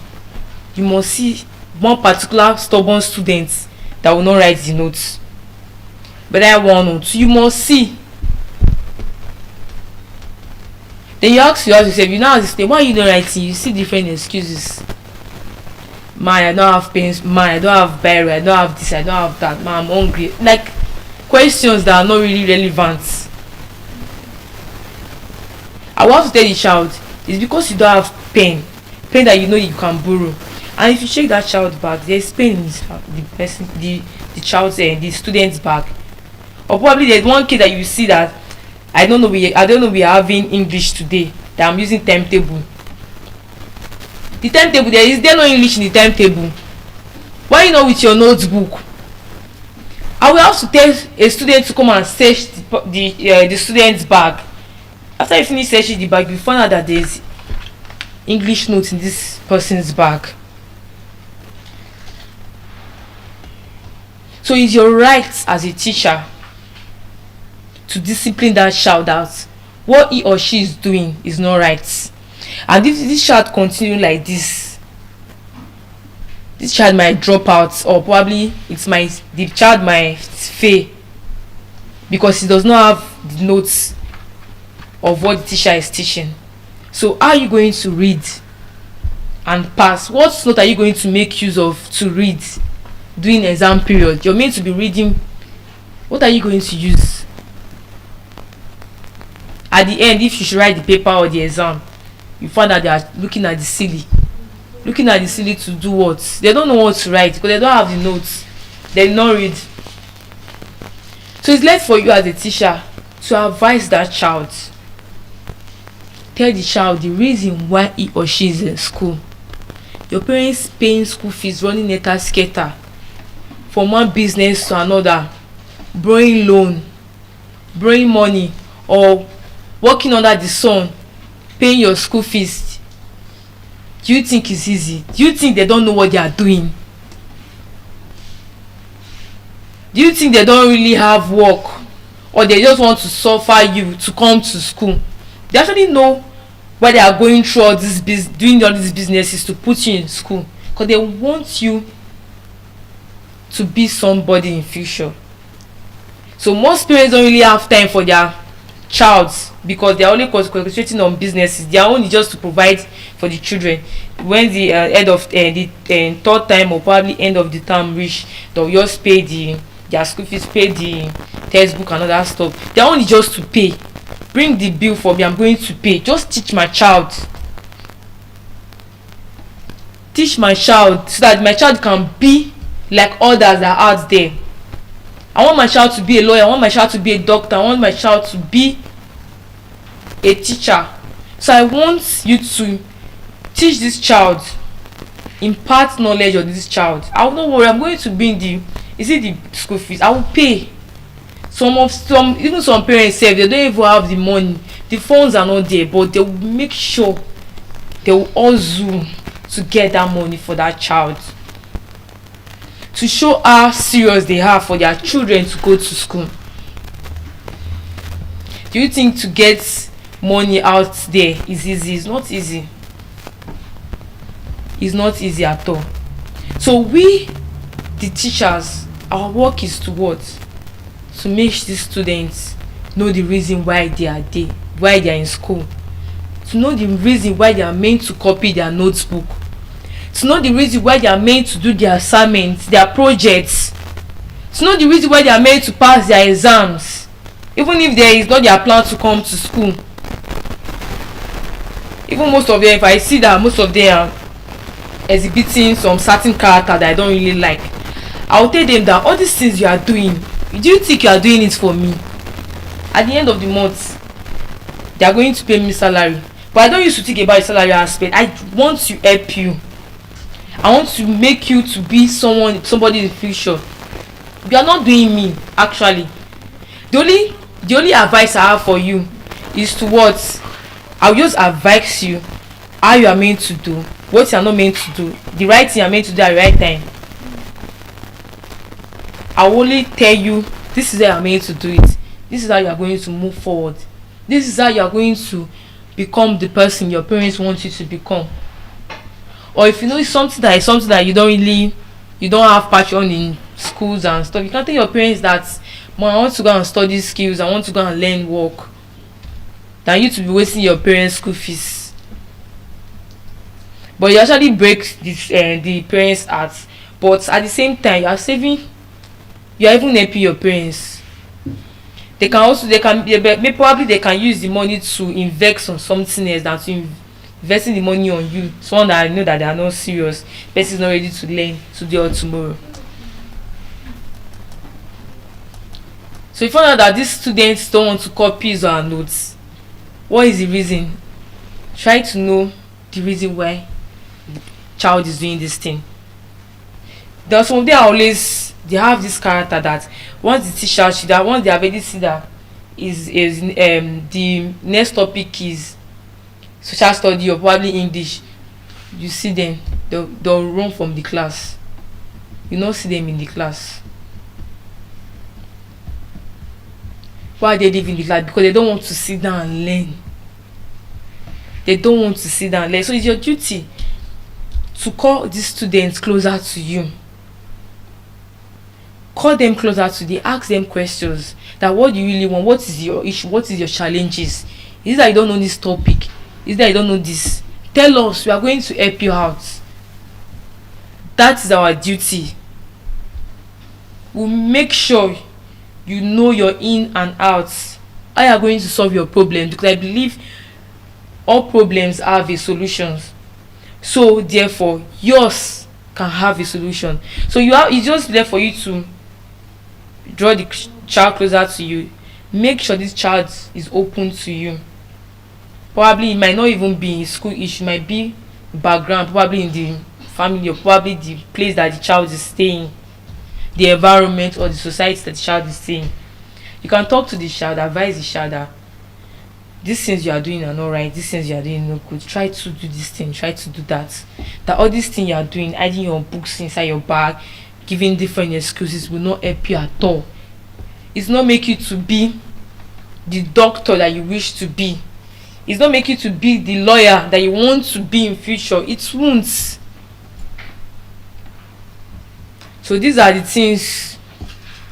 You must see one particular stubborn student that will not write the notes. But I want to, you must see. Then you ask yourself, you now ask, why are you not writing? You see different excuses. I don't have pens. I don't have Bible. I don't have this. I don't have that. I'm hungry. Like questions that are not really relevant. I want to tell the child, it's because you don't have pen that you know you can borrow. And if you check that child bag, there's pen in the child's the student's bag. Or probably there's one kid that you see that I don't know we are having English today, that I'm using timetable. The timetable, there no English in the timetable. Why you not with your notebook? I will have to tell a student to come and search the student's bag. After you finish searching the bag, you find out that there's English notes in this person's bag. So it's your right as a teacher to discipline that child that what he or she is doing is not right. And if this child continue like this child might drop out, or probably the child might fail because he does not have the notes of what the teacher is teaching. So how are you going to read and pass? What note are you going to make use of to read during exam period? You're meant to be reading. What are you going to use? At the end, if you should write the paper or the exam, you find that they are looking at the silly. Looking at the silly to do what? They don't know what to write because they don't have the notes. They did not read. So it's left for you as a teacher to advise that child. Tell the child the reason why he or she is in school. Your parents paying school fees, running letter skater from one business to another, borrowing loan, borrowing money, or working under the sun, paying your school fees. Do you think it's easy? Do you think they don't know what they are doing? Do you think they don't really have work, or they just want to suffer you to come to school? They actually know why they are going through all this doing all these businesses to put you in school, because they want you to be somebody in future. So most parents don't really have time for their child because they are only concentrating on businesses. Their own is just to provide for the children. When the end of the third time or probably end of the term reach, they'll just pay their school fees, pay the textbook and other stuff. Their own is just to pay. Bring the bill for me, I'm going to pay. Just teach my child. Teach my child so that my child can be like others that are out there. I want my child to be a lawyer, I want my child to be a doctor, I want my child to be a teacher. So I want you to teach this child, impart knowledge of this child. I will not worry, I'm going to bring the school fees, I will pay. Even some parents say they don't even have the money, the funds are not there, but they will make sure they will hustle to get that money for that child, to show how serious they are for their children to go to school. Do you think to get money out there is easy? It's not easy. It's not easy at all. So we, the teachers, our work is to what? To make these students know the reason why they are there, why they are in school. To know the reason why they are meant to copy their notebook. To know the reason why they are meant to do their assignments, their projects. To know the reason why they are meant to pass their exams, even if there is not their plan to come to school. Even most of them, if I see that most of them are exhibiting some certain character that I don't really like, I will tell them that all these things you are doing, do you think you are doing it for me? At the end of the month, they are going to pay me salary, but I don't used to think about the salary aspect. I want to help you. I want to make you to be somebody in the future. You are not doing me, actually. The only advice I have for you is to what? I will just advise you how you are meant to do, what you are not meant to do, the right thing you are meant to do at the right time. I will only tell you this is how you are meant to do it. This is how you are going to move forward. This is how you are going to become the person your parents want you to become. Or if you know something that you don't have passion in schools and stuff, you can tell your parents that, Mom, I want to go and study skills, I want to go and learn work, than you to be wasting your parents' school fees. But you actually break the parents' heart. But at the same time, you are even helping your parents. They can use the money to invest on something else than to investing the money on you. Someone that I know that they are not serious, person is not ready to learn today or tomorrow. So you find out that these students don't want to copy our notes. What is the reason? Try to know the reason why the child is doing this thing. There are some of them they have this character that once the teacher once they already see that is the next topic is social study or probably English, you see them, they'll run from the class. You not see them in the class. Why they live in the class? Because they don't want to sit down and learn. They don't want to sit down and learn. So it's your duty to call these students closer to you. Call them closer to you. Ask them questions. That what do you really want? What is your issue? What is your challenges? Is it that you don't know this topic? Is it that you don't know this? Tell us. We are going to help you out. That is our duty. We'll make sure you know your in and outs. How you are going to solve your problem, because I believe all problems have a solution. So therefore, yours can have a solution. So it's just there for you to draw the child closer to you. Make sure this child is open to you. Probably it might not even be in school issue, might be background, probably in the family, or probably the place that the child is staying, the environment or the society that the child is staying. You can talk to the child, advise the child that these things you are doing are not right, these things you are doing no good. Try to do this thing, try to do that. That all these things you are doing, hiding your books inside your bag, giving different excuses will not help you at all. It's not make you to be the doctor that you wish to be. It's not make you to be the lawyer that you want to be in future. It won't. So these are the things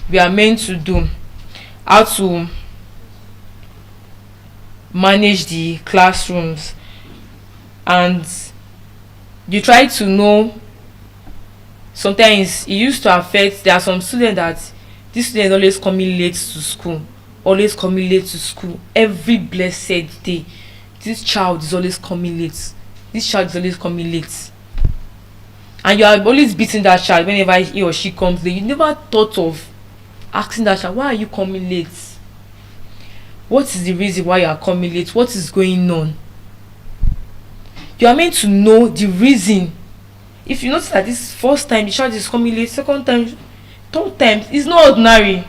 we are meant to do. How to manage the classrooms, and you try to know. Sometimes it used to affect, there are some students that this student always coming late to school, every blessed day. This child is always coming late, and you are always beating that child whenever he or she comes late. You never thought of asking that child, why are you coming late? What is the reason why you are coming late? What is going on? You are meant to know the reason. If you notice that this first time the child is coming late, second time, third time, it's not ordinary.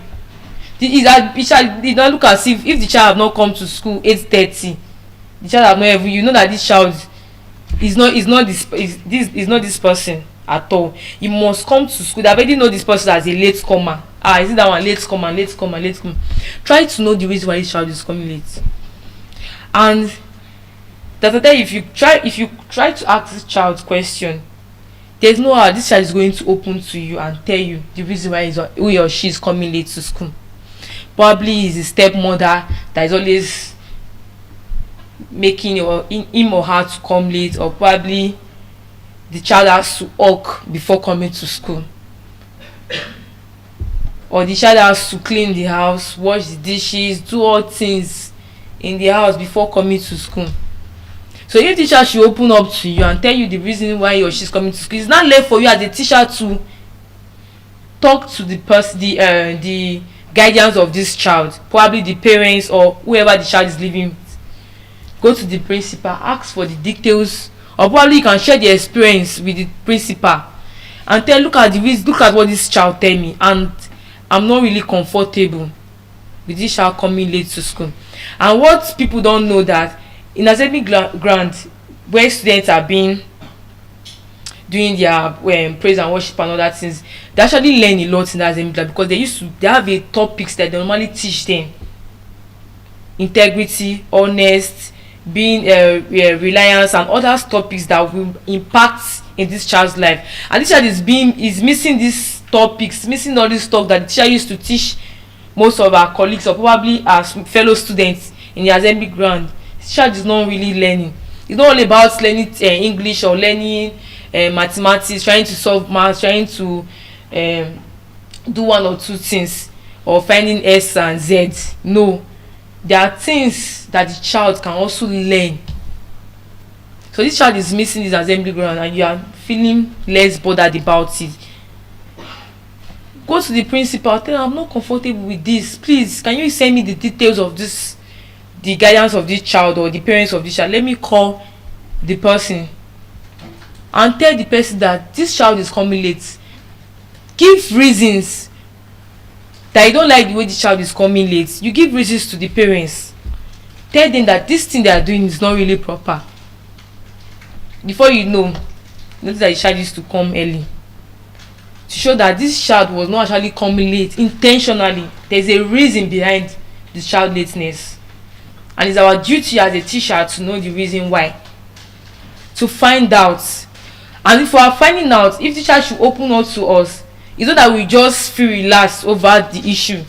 It did not look as if the child have not come to school 8:30, the child have not ever, you know that this child is not this person at all. You must come to school. They already know this person as a late comer. Is it that one? Late comer. Try to know the reason why this child is coming late. And if you try to ask this child question, there's no how this child is going to open to you and tell you the reason why he or she is coming late to school. Probably is a stepmother that is always making him or her to come late, or probably the child has to walk before coming to school, or the child has to clean the house, wash the dishes, do all things in the house before coming to school. So if the teacher should open up to you and tell you the reason why he or she is coming to school, it's not left for you as a teacher to talk to the person, the guardians of this child, probably the parents or whoever the child is living with. Go to the principal, ask for the details, or probably you can share the experience with the principal and tell, look at what this child tell me, and I'm not really comfortable with this child coming late to school. And what people don't know, that in assembly ground where students are being doing their praise and worship and other things, they actually learn a lot in the assembly ground, because they have a topics that they normally teach them: integrity, honest, being reliance, and other topics that will impact in this child's life. And this child is missing these topics, missing all this stuff that the teacher used to teach most of our colleagues, or probably our fellow students in the assembly ground. This child is not really learning. It's not all about learning English or learning mathematics, trying to solve math, trying to do one or two things, or finding S and Z. No, there are things that the child can also learn. So this child is missing this assembly ground, and you are feeling less bothered about it. Go to the principal, tell them, I'm not comfortable with this. Please, can you send me the details of this, the guidance of this child or the parents of this child? Let me call the person and tell the person that this child is coming late. Give reasons that you don't like the way the child is coming late, you give reasons to the parents. Tell them that this thing they are doing is not really proper. Before you know, notice that the child used to come early. To show that this child was not actually coming late intentionally. There's a reason behind the child lateness. And it's our duty as a teacher to know the reason why. To find out. And if we are finding out, if the child should open up to us, it's not that we just feel relaxed over the issue.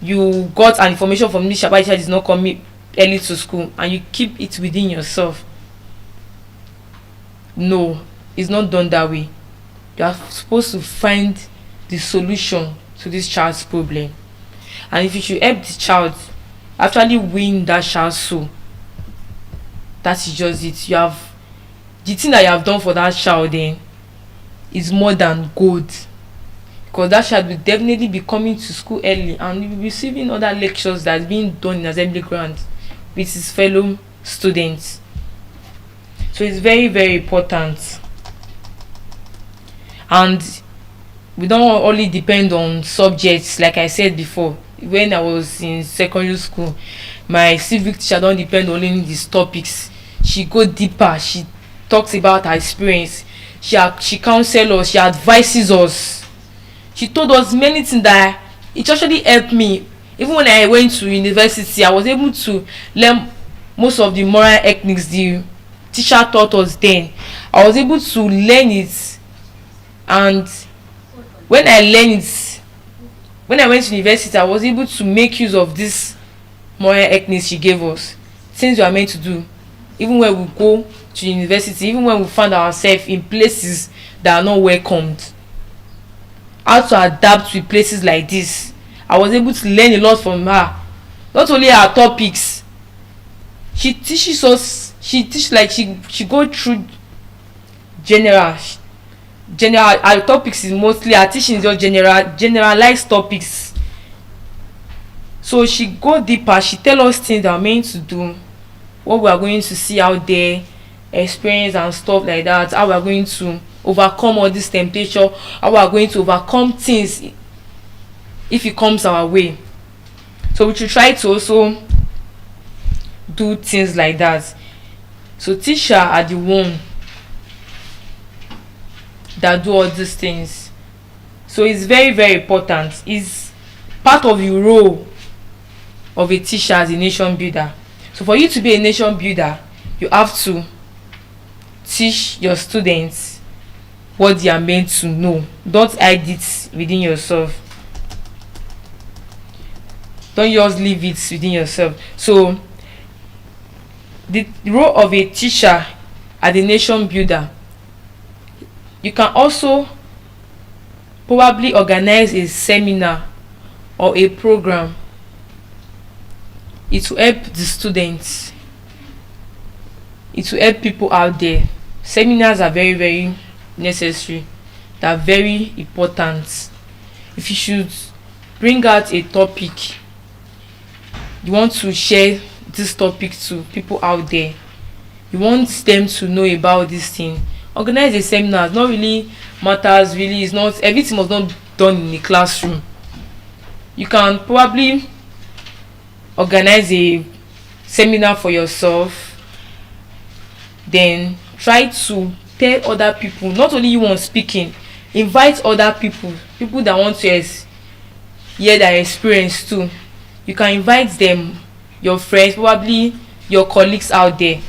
You got an information from this child is not coming early to school and you keep it within yourself. No, it's not done that way. You are supposed to find the solution to this child's problem. And if you should help the child actually win that child's soul, that is just it. You have the thing that you have done for that child then is more than gold. Because that child will definitely be coming to school early and will be receiving other lectures that's being done in assembly ground with his fellow students. So it's very, very important. And we don't only depend on subjects. Like I said before, when I was in secondary school, my civic teacher don't depend only on these topics. She go deeper. She talks about her experience. She counsels us. She advises us. She told us many things that it actually helped me. Even when I went to university, I was able to learn most of the moral ethics the teacher taught us then. I was able to learn it, and when I learned it, when I went to university, I was able to make use of this moral ethics she gave us. Things we are meant to do, even when we go to university, even when we find ourselves in places that are not welcomed. How to adapt with places like this. I was able to learn a lot from her. Not only her topics, she teaches us. She teach like she go through general. Her topics is mostly her teaching is just generalized topics. So she go deeper. She tell us things that are meant to do, what we are going to see out there, experience and stuff like that. How we are going to overcome all this temptation. How we are going to overcome things if it comes our way. So we should try to also do things like that. So teachers are the one that do all these things. So it's very, very important. It's part of your role of a teacher as a nation builder. So for you to be a nation builder, you have to teach your students what they are meant to know. Don't hide it within yourself. Don't just leave it within yourself. So the role of a teacher as a nation builder, you can also probably organize a seminar or a program. It will help the students. It will help people out there. Seminars are very, very necessary. They are very important. If you should bring out a topic, you want to share this topic to people out there, you want them to know about this thing, organize a seminar. Not really matters, really. It's not everything was not done in the classroom. You can probably organize a seminar for yourself, then try to tell other people, not only you want speaking, invite other people that want to hear their experience too. You can invite them, your friends, probably your colleagues out there.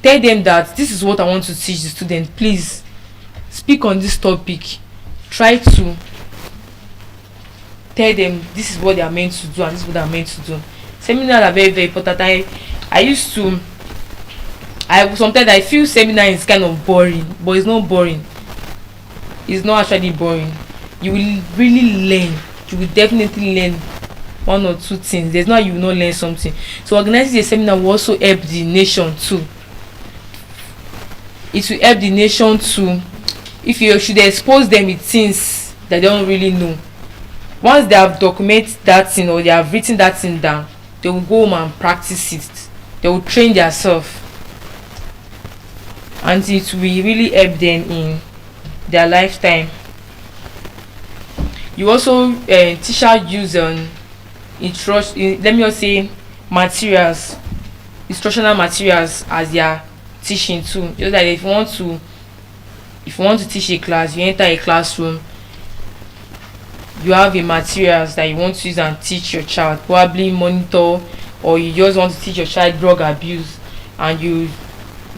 Tell them that this is what I want to teach the students. Please speak on this topic. Try to tell them this is what they are meant to do and this is what they are meant to do. Seminars are very, very important. Sometimes I feel seminar is kind of boring, but it's not boring. It's not actually boring. You will really learn. You will definitely learn one or two things. There's not you will not learn something. So organizing a seminar will also help the nation too. It will help the nation too. If you should expose them with things that they don't really know. Once they have documented that thing or they have written that thing down, they will go home and practice it. They will train themselves, and it will really help them in their lifetime. You also teacher use let me just say materials, instructional materials as their teaching too. Just like if you want to teach a class, you enter a classroom, you have a materials that you want to use and teach your child, probably monitor, or you just want to teach your child drug abuse, and you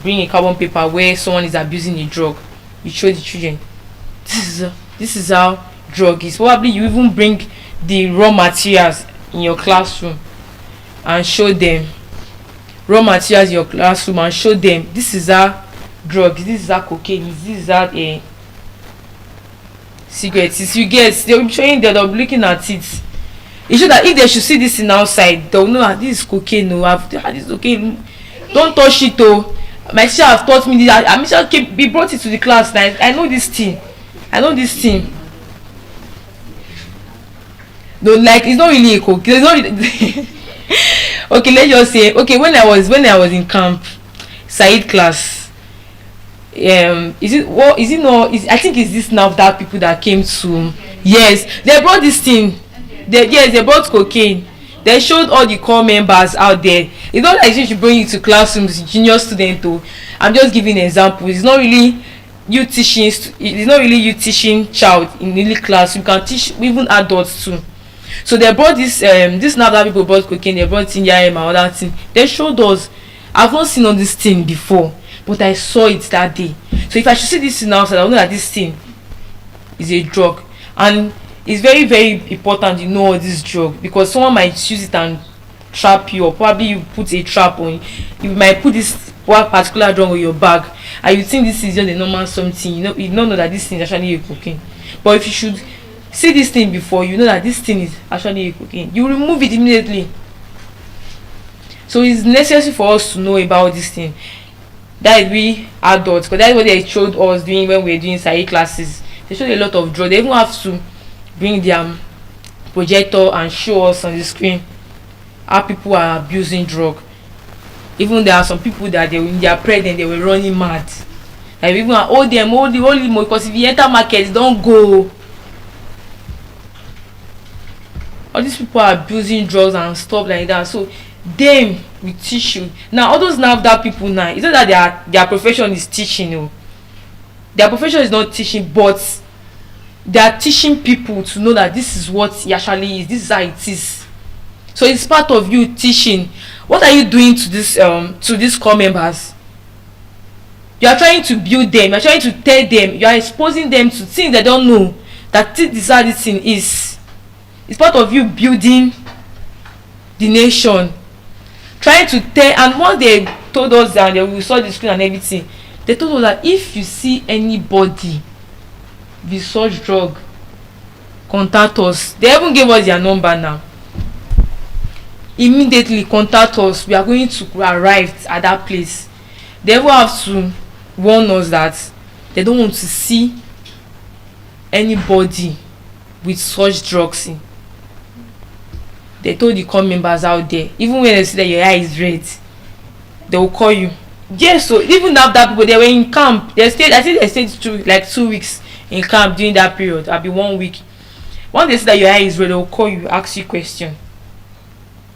bring a carbon paper where someone is abusing a drug. You show the children this is how drug is. Probably you even bring the raw materials in your classroom and show them this is how drugs, this is how cocaine is, this is how a cigarettes is. You get, they'll be showing that, they'll be looking at it. It's sure that if they should see this in outside, they'll know that this is cocaine. No, this is cocaine. Don't touch it. Oh, my teacher have taught me this. I'm sure we brought it to the class. Now I know this thing. Don't like, it's not really a cocaine. It's not really okay, let's just say, okay, when I was in camp, Said class, I think it's this now that people that came to, yes, they brought this thing, they brought cocaine. They showed all the core members out there. It's not like you should bring it to classrooms, junior student too. I'm just giving an example. It's not really you teaching child in really class. You can teach even adults too. So they brought this now that people brought cocaine, they brought in and other thing. They showed us. I've not seen on this thing before, but I saw it that day. So if I should see this thing outside, I know that this thing is a drug. And it's very, very important you know this drug, because someone might use it and trap you, or probably you put a trap on you. You might put this one particular drug on your bag and you think this is just a normal something. You don't know that this thing is actually a cocaine. But if you should see this thing before, you know that this thing is actually a cocaine, you remove it immediately. So it's necessary for us to know about this thing. That is we adults, because that's what they showed us doing when we were doing SAE classes. They showed a lot of drugs. They even have to bring their projector and show us on the screen how people are abusing drug. Even there are some people that when they are pregnant, they were running mad. Like even hold them, because if you enter market, don't go. All these people are abusing drugs and stuff like that. So them will teach you. Now all those that people now, it's not that their profession is teaching you. Their profession is not teaching, but they are teaching people to know that this is what it actually is. This is how it is. So it's part of you teaching. What are you doing to these core members? You are trying to build them. You are trying to tell them. You are exposing them to things they don't know. That this is how this thing is. It's part of you building the nation. Trying to tell, and once they told us that we saw the screen and everything, they told us that if you see anybody with such drug, contact us. They even gave us their number now. Immediately contact us. We are going to arrive at that place. They even have to warn us that they don't want to see anybody with such drugs in. They told the core members out there, even when they see that your eye is red, they will call you. Yes, so even that people, they were in camp. I think they stayed like 2 weeks in camp during that period. I'll be 1 week. Once they see that your eye is red, they will call you, ask you question.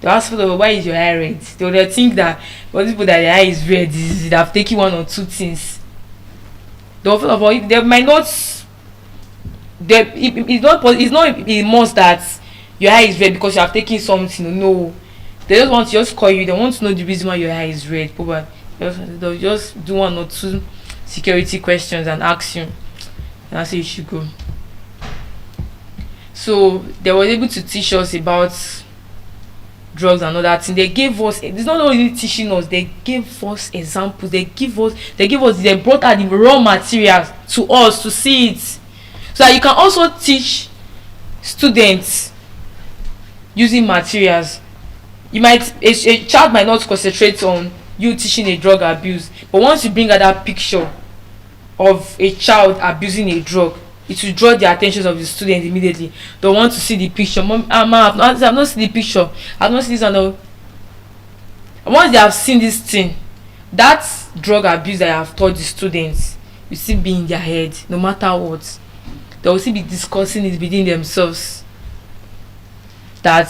They ask for why is your eye red? They will think that for people that their eye is red, they have taken one or two things. They might not. It's not a must that your eye is red because you have taken something. No, they just want to just call you. They want to know the reason why your eye is red. But they'll just do 1 or 2 security questions and ask you, and that's how you should go. So they were able to teach us about drugs and all that thing. They gave us, it's not only teaching us, they gave us examples. They brought out the raw materials to us to see it, so that you can also teach students using materials. A child might not concentrate on you teaching a drug abuse, but once you bring out that picture of a child abusing a drug, it will draw the attention of the student immediately. They want to see the picture. Mom, I've not seen the picture. I've not seen this one. And once they have seen this thing, that drug abuse that I have taught the students, you still be in their head, no matter what. they will still be discussing it within themselves. That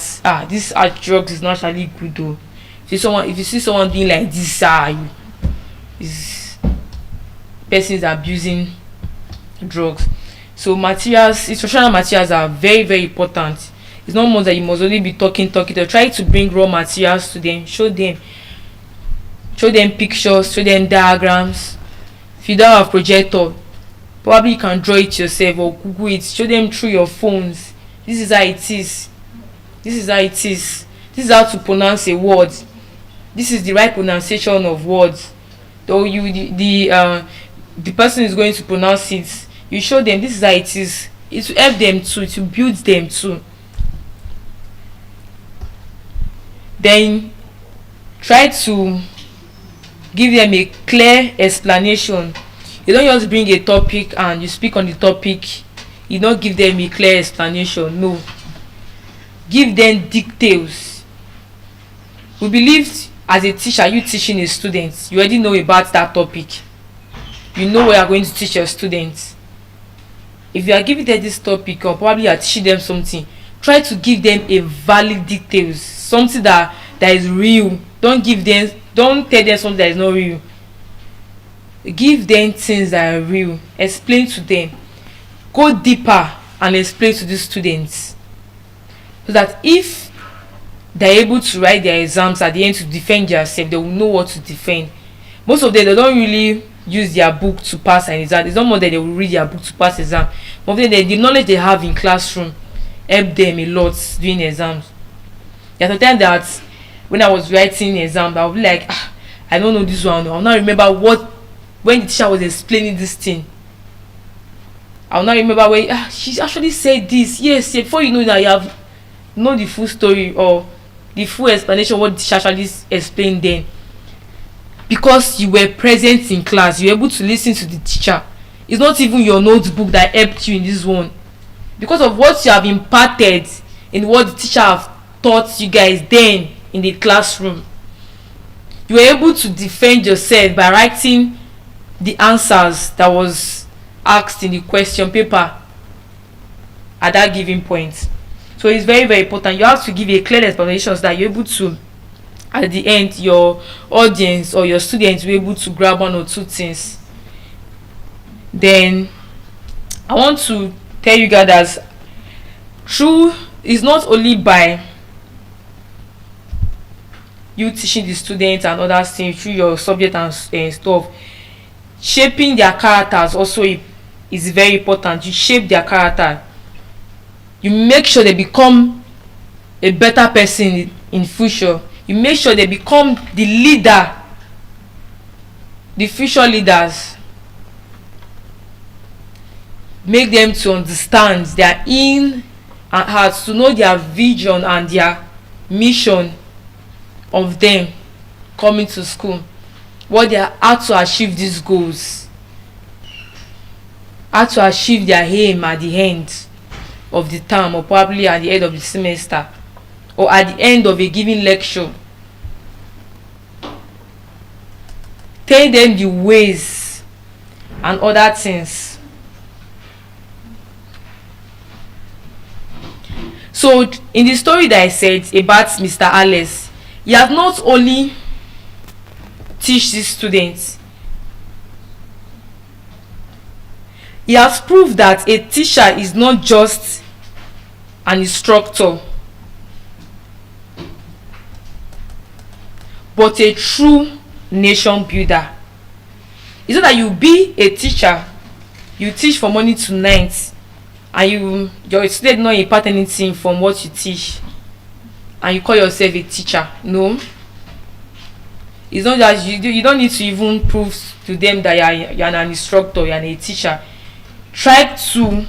this drugs is not actually good though. If you see someone doing like this, is person is abusing drugs. So materials, instructional materials are very, very important. It's not more that you must only be talking. Or try to bring raw materials to them. Show them pictures, show them diagrams. If you don't have a projector, probably you can draw it yourself or Google it. Show them through your phones. This is how it is. This is how it is. This is how to pronounce a word. This is the right pronunciation of words. Though the person is going to pronounce it, you show them this is how it is. It will help them too. It will build them too. Then try to give them a clear explanation. You don't just bring a topic and you speak on the topic. You don't give them a clear explanation. No. Give them details. We believe as a teacher, you teaching a student, you already know about that topic. You know what you are going to teach your students. If you are giving them this topic or probably you are teaching them something, try to give them a valid details, something that is real. Don't tell them something that is not real. Give them things that are real. Explain to them. Go deeper and explain to the students, so that if they're able to write their exams at the end to defend themselves, they will know what to defend. Most of them, they don't really use their book to pass an exam. It's not more that they will read their book to pass exam. But the knowledge they have in classroom help them a lot during exams. There are sometimes that when I was writing exam, I would be like, I don't know this one. I'll not remember when the teacher was explaining this thing. I'll not remember when she actually said this. Yes, before you know that you have know the full story or the full explanation of what the teacher actually explained then. Because you were present in class, you were able to listen to the teacher. It's not even your notebook that helped you in this one. Because of what you have imparted in what the teacher have taught you guys then in the classroom, you were able to defend yourself by writing the answers that was asked in the question paper at that given point. So it's very, very important. You have to give a clear explanation so that you're able to, at the end, your audience or your students will be able to grab one or two things. Then I want to tell you guys that true is not only by you teaching the students and other things through your subject and stuff. Shaping their characters also is very important. You shape their character. You make sure they become a better person in future. You make sure they become the leader, the future leaders. Make them to understand their in and hearts, to know their vision and their mission of them coming to school, what they are, how to achieve these goals, how to achieve their aim at the end of the term, or probably at the end of the semester, or at the end of a given lecture. Tell them the ways and other things. So in the story that I said about Mr. Alex, he has not only teach these students, he has proved that a teacher is not just an instructor, but a true nation builder. It's not that you be a teacher, you teach from morning to night, and your student not impart anything from what you teach, and you call yourself a teacher. No, it's not that you don't need to even prove to them that you're an instructor, you're a teacher. Try to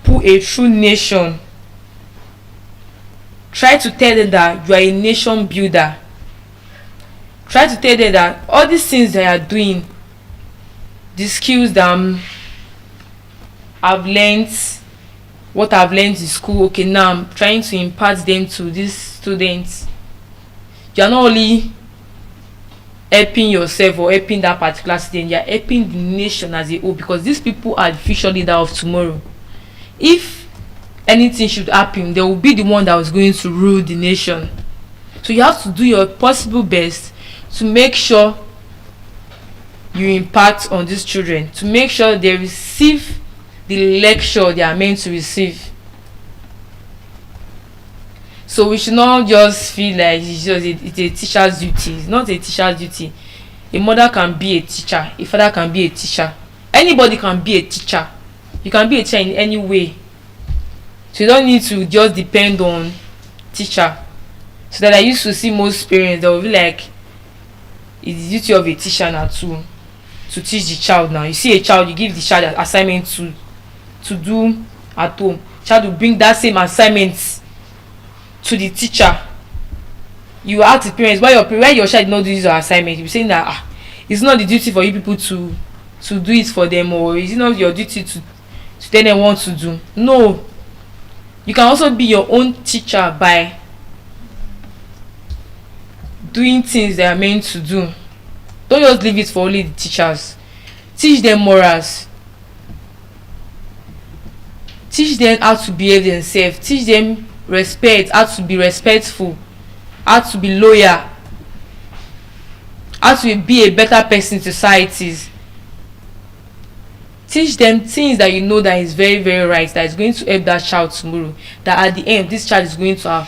put a true nation. Try to tell them that you are a nation builder. Try to tell them that all these things they are doing, the skills that I've learned, what I've learned in school, okay, now I'm trying to impart them to these students. You are not only helping yourself or helping that particular student, you are helping the nation as a whole, because these people are the future leader of tomorrow. If anything should happen, they will be the one that was going to rule the nation. So you have to do your possible best to make sure you impact on these children, to make sure they receive the lecture they are meant to receive. So we should not just feel like it's a teacher's duty. It's not a teacher's duty. A mother can be a teacher, a father can be a teacher, anybody can be a teacher. You can be a teacher in any way. So you don't need to just depend on teacher. So that I used to see most parents, they will be like, it's the duty of a teacher now to teach the child. Now you see a child, you give the child an assignment to do at home. Child will bring that same assignment to the teacher. You ask the parents, why your child did not do this assignment? You be saying that it's not the duty for you people to do it for them, or is it not your duty to tell them what to do? No, you can also be your own teacher by doing things they are meant to do. Don't just leave it for only the teachers. Teach them morals, teach them how to behave themselves, teach them respect, how to be respectful, how to be loyal, how to be a better person in societies. Teach them things that you know that is very, very right, that is going to help that child tomorrow, that at the end this child is going to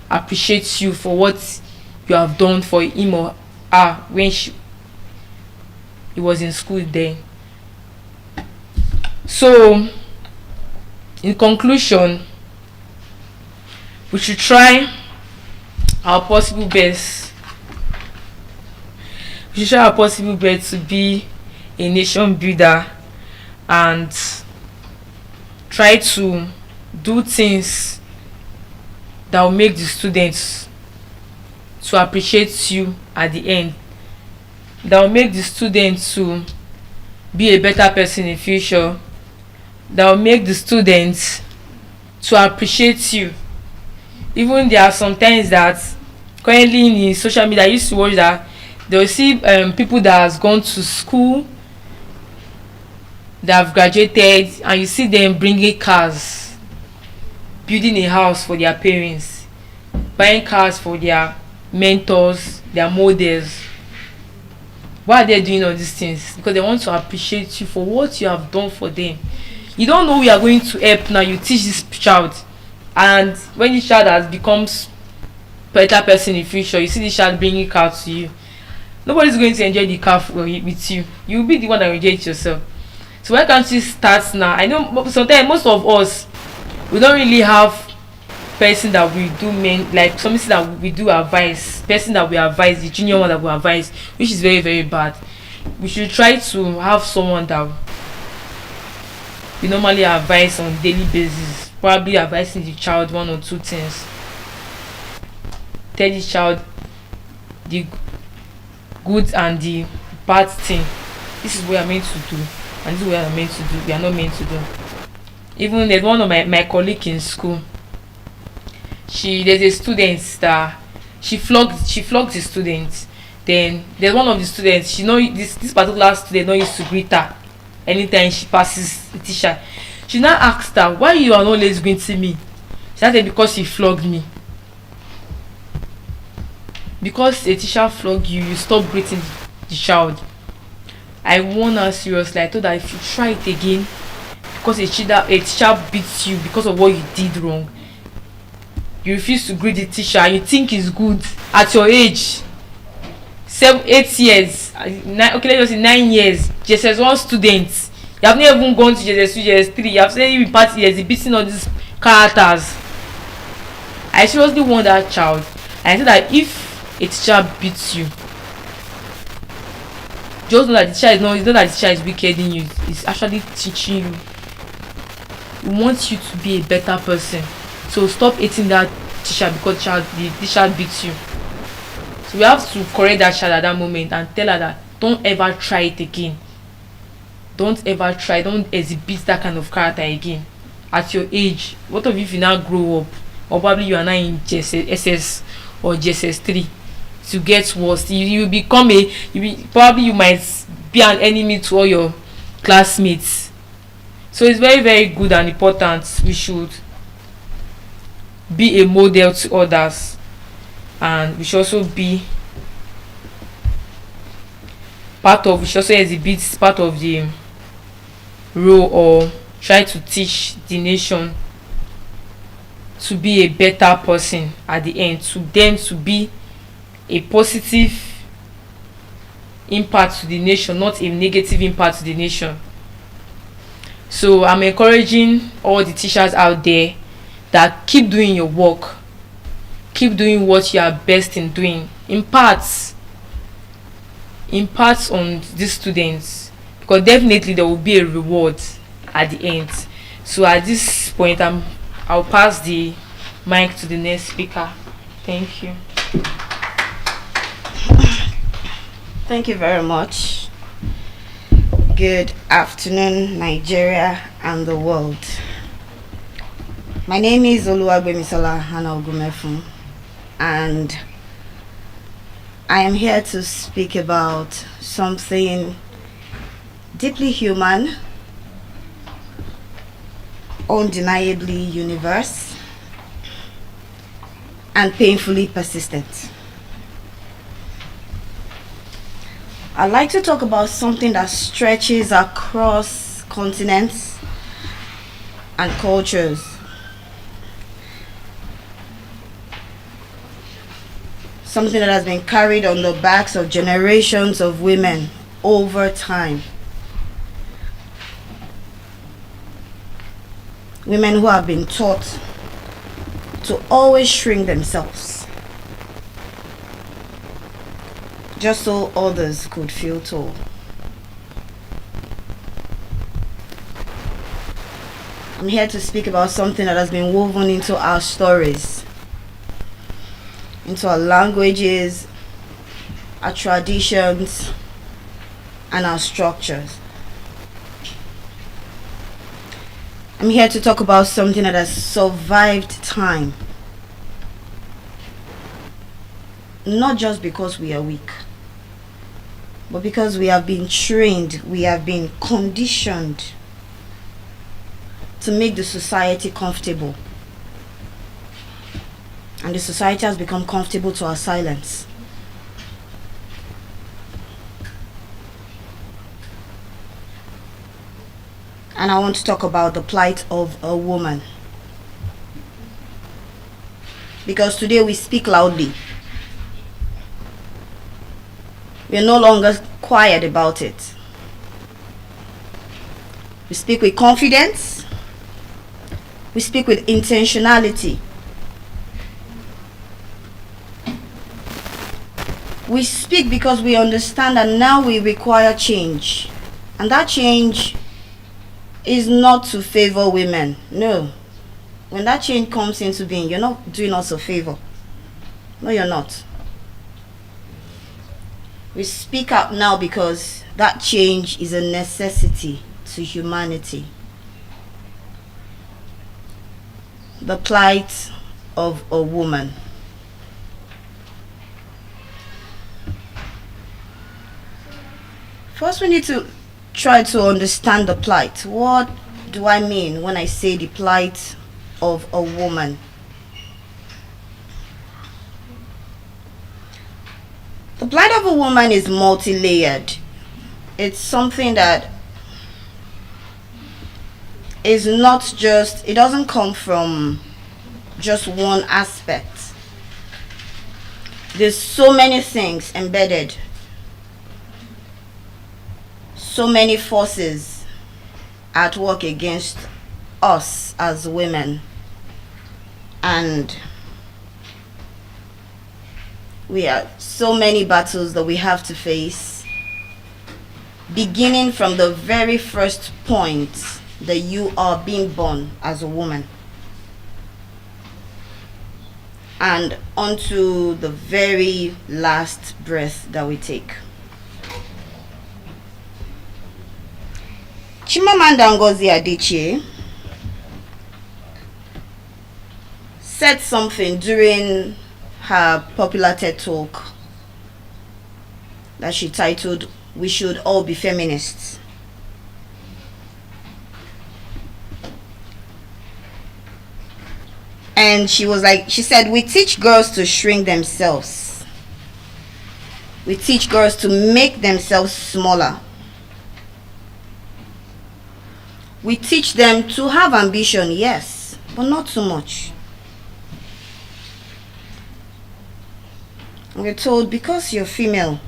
appreciate you for what you have done for him or her when he was in school then. So in conclusion, we should try our possible best. We should try our possible best to be a nation builder and try to do things that will make the students to appreciate you at the end, that will make the students to be a better person in the future, that will make the students to appreciate you. Even there are sometimes that currently in social media I used to watch that they will see people that has gone to school, that have graduated, and you see them bringing cars, building a house for their parents, buying cars for their mentors, their models. Why are they doing all these things? Because they want to appreciate you for what you have done for them. You don't know who you are going to help now. You teach this child, and when this child has becomes better person in the future, you see this child bringing car to you. Nobody's going to enjoy the car with you. You will be the one that will enjoy it yourself. So why can't you start now? I know sometimes most of us, we don't really have person that we do like something that we do advise, person that we advise, the junior one that we advise, which is very, very bad. We should try to have someone that we normally advise on daily basis, probably advising the child one or two things. Tell the child the good and the bad thing. This is what you are meant to do, and this is what you are meant to do. We are not meant to do. Even there's one of my colleague in school. There's a student that she flogged the student. Then there's one of the students, this particular student not used to greet her anytime she passes the teacher. She now asked her, why you are always greeting me? She said, because he flogged me. Because a teacher flogged you, you stop greeting the child. I warn her seriously. I told her, if you try it again, because a teacher beats you because of what you did wrong, you refuse to greet the teacher and you think it's good at your age, 8 years, let's just say 9 years, JSS1 students, you have not even gone to JSS2, JSS3, you have said you in party years, beating all these characters. I seriously warned that child, and I said that if a teacher beats you, just know that the teacher it's not that the teacher is wicked in you, it's actually teaching you. We want you to be a better person. So stop hating that teacher because the teacher beats you. So we have to correct that child at that moment and tell her that don't ever try it again. Don't ever try, don't exhibit that kind of character again. At your age, what if you now grow up, or probably you are now in JSS or JSS3, to get worse. You become probably you might be an enemy to all your classmates. So it's very, very good and important. We should be a model to others, and we should also be we should also exhibit part of the role, or try to teach the nation to be a better person at the end, to them to be a positive impact to the nation, not a negative impact to the nation. So I'm encouraging all the teachers out there that keep doing your work, keep doing what you are best in doing, impart on these students, because definitely there will be a reward at the end. So at this point, I'll pass the mic to the next speaker. Thank you. Thank you very much. Good afternoon, Nigeria and the world. My name is Oluwagbemisola Hanaogumefun, and I am here to speak about something deeply human, undeniably universe, and painfully persistent. I'd like to talk about something that stretches across continents and cultures. Something that has been carried on the backs of generations of women over time. Women who have been taught to always shrink themselves, just so others could feel tall. I'm here to speak about something that has been woven into our stories, into our languages, our traditions, and our structures. I'm here to talk about something that has survived time. Not just because we are weak, but because we have been trained, we have been conditioned to make the society comfortable. And the society has become comfortable to our silence. And I want to talk about the plight of a woman. Because today we speak loudly. We are no longer quiet about it. We speak with confidence. We speak with intentionality. We speak because we understand that now we require change. And that change is not to favor women. No. When that change comes into being, you're not doing us a favor. No, you're not. We speak out now because that change is a necessity to humanity. The plight of a woman. First, we need to try to understand the plight. What do I mean when I say the plight of a woman? The plight of a woman is multi-layered. It's something that is not just, it doesn't come from just one aspect. There's so many things embedded, so many forces at work against us as women, and we have so many battles that we have to face, beginning from the very first point that you are being born as a woman, and onto the very last breath that we take. Chimamanda Ngozi Adichie said something during her popular TED talk that she titled "We Should All Be Feminists." And she said, we teach girls to shrink themselves. We teach girls to make themselves smaller. We teach them to have ambition, yes, but not too much. We're told because you're female,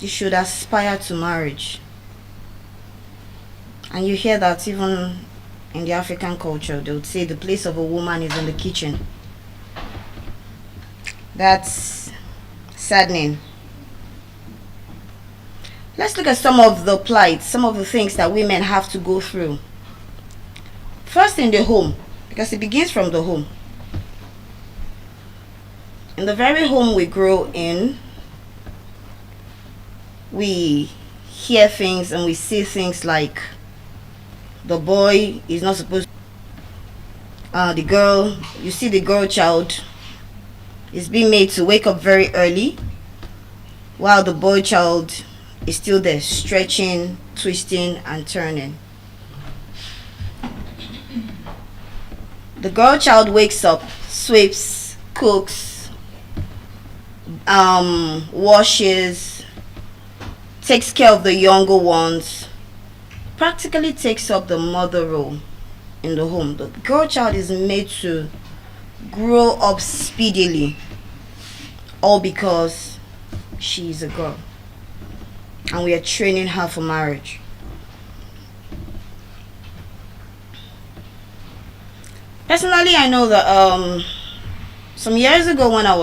you should aspire to marriage. And you hear that even in the African culture, they would say the place of a woman is in the kitchen. That's saddening. Let's look at some of the plights, some of the things that women have to go through. First, in the home, because it begins from the home. In the very home we grow in, we hear things and we see things like the boy is not supposed to, the girl, you see the girl child is being made to wake up very early, while the boy child is still there stretching, twisting and turning. The girl child wakes up, sweeps, cooks, washes, takes care of the younger ones, practically takes up the mother role in the home. The girl child is made to grow up speedily, all because she is a girl and we are training her for marriage. Personally, I know that some years ago when I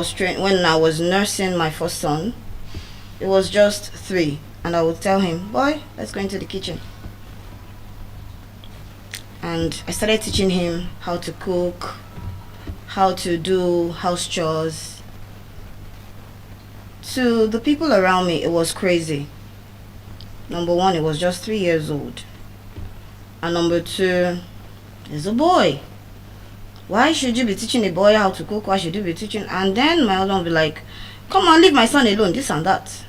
was nursing my first son, it was just 3, and I would tell him, boy, let's go into the kitchen. And I started teaching him how to cook, how to do house chores. To the people around me, it was crazy. Number 1, it was just 3 years old. And number 2, he's a boy. Why should you be teaching a boy how to cook? Why should you be teaching? And then my husband will be like, come on, leave my son alone, this and that.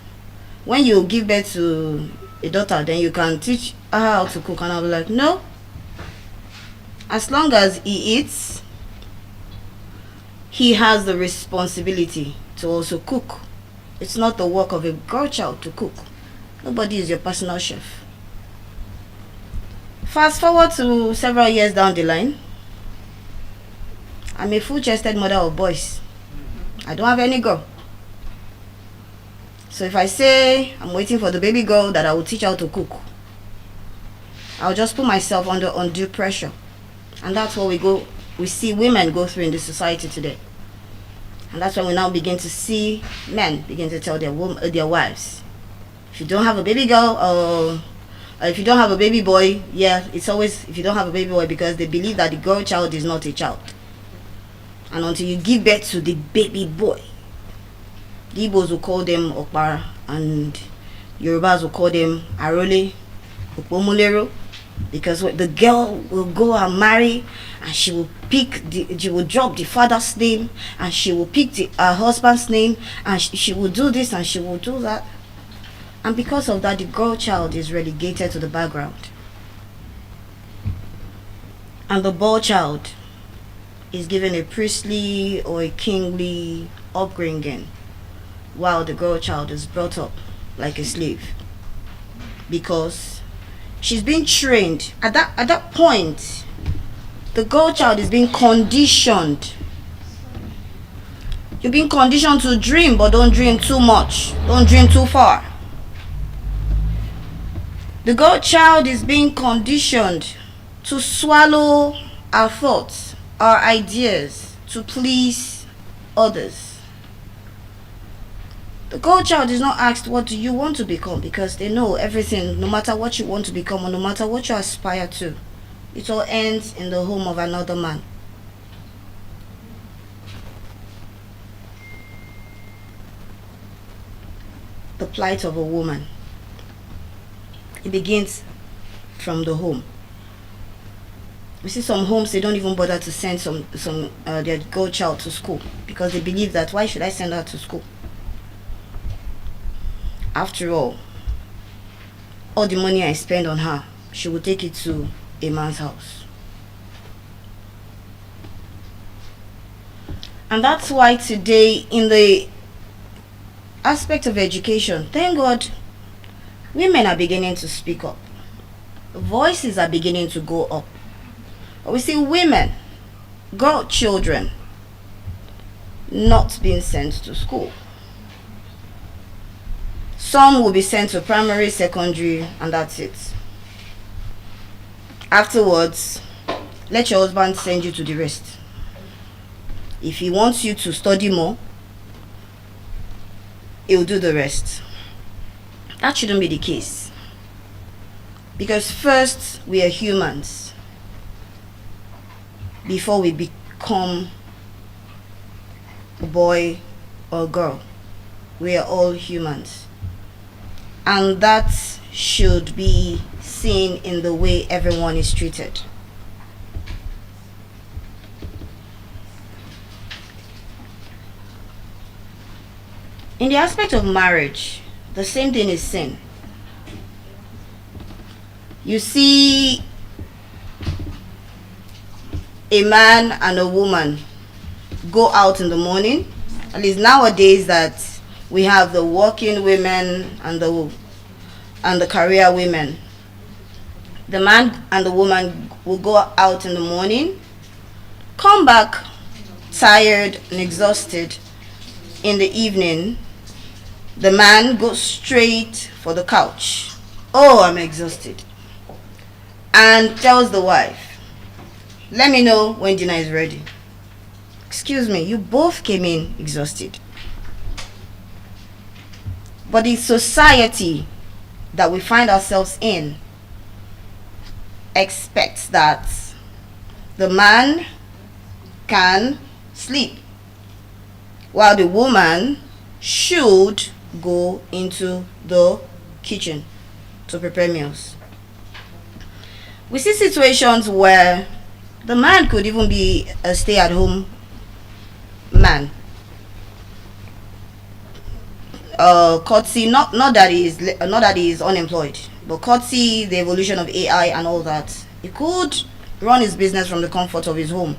When you give birth to a daughter, then you can teach her how to cook. And I'll be like, no. As long as he eats, he has the responsibility to also cook. It's not the work of a girl child to cook. Nobody is your personal chef. Fast forward to several years down the line. I'm a full-chested mother of boys. I don't have any girl. So if I say I'm waiting for the baby girl that I will teach how to cook, I'll just put myself under undue pressure. And that's what we see women go through in this society today. And that's when we now begin to see men begin to tell their wives, if you don't have a baby girl, or if you don't have a baby boy, yeah, it's always if you don't have a baby boy, because they believe that the girl child is not a child. And until you give birth to the baby boy, the Igbos will call them Okpara, and Yorubas will call them Arole, Opomulero, because the girl will go and marry, and she will drop the father's name, and she will pick her husband's name, and she will do this and she will do that. And because of that, the girl child is relegated to the background, and the boy child is given a priestly or a kingly upbringing, while the girl child is brought up like a slave, because she's being trained at that point. The girl child is being conditioned. You're being conditioned to dream, but don't dream too much, don't dream too far. The girl child is being conditioned to swallow our thoughts, our ideas, to please others. The girl child is not asked, what do you want to become? Because they know everything, no matter what you want to become or no matter what you aspire to, it all ends in the home of another man. The plight of a woman. It begins from the home. We see some homes, they don't even bother to send their girl child to school, because they believe that, why should I send her to school? After all the money I spend on her, she will take it to a man's house. And that's why today, in the aspect of education, thank God, women are beginning to speak up. Voices are beginning to go up. But we see women, girl children, not being sent to school. Some will be sent to primary, secondary, and that's it. Afterwards, let your husband send you to the rest. If he wants you to study more, he'll do the rest. That shouldn't be the case. Because first, we are humans before we become a boy or girl. We are all humans. And that should be seen in the way everyone is treated. In the aspect of marriage, the same thing is seen. You see a man and a woman go out in the morning. At least nowadays that we have the working women and the career women. The man and the woman will go out in the morning, come back tired and exhausted. In the evening, the man goes straight for the couch. Oh, I'm exhausted. And tells the wife, let me know when dinner is ready. Excuse me, you both came in exhausted. But the society that we find ourselves in expects that the man can sleep while the woman should go into the kitchen to prepare meals. We see situations where the man could even be a stay-at-home man. Courtesy, not that he is unemployed, but courtesy, the evolution of AI and all that, he could run his business from the comfort of his home,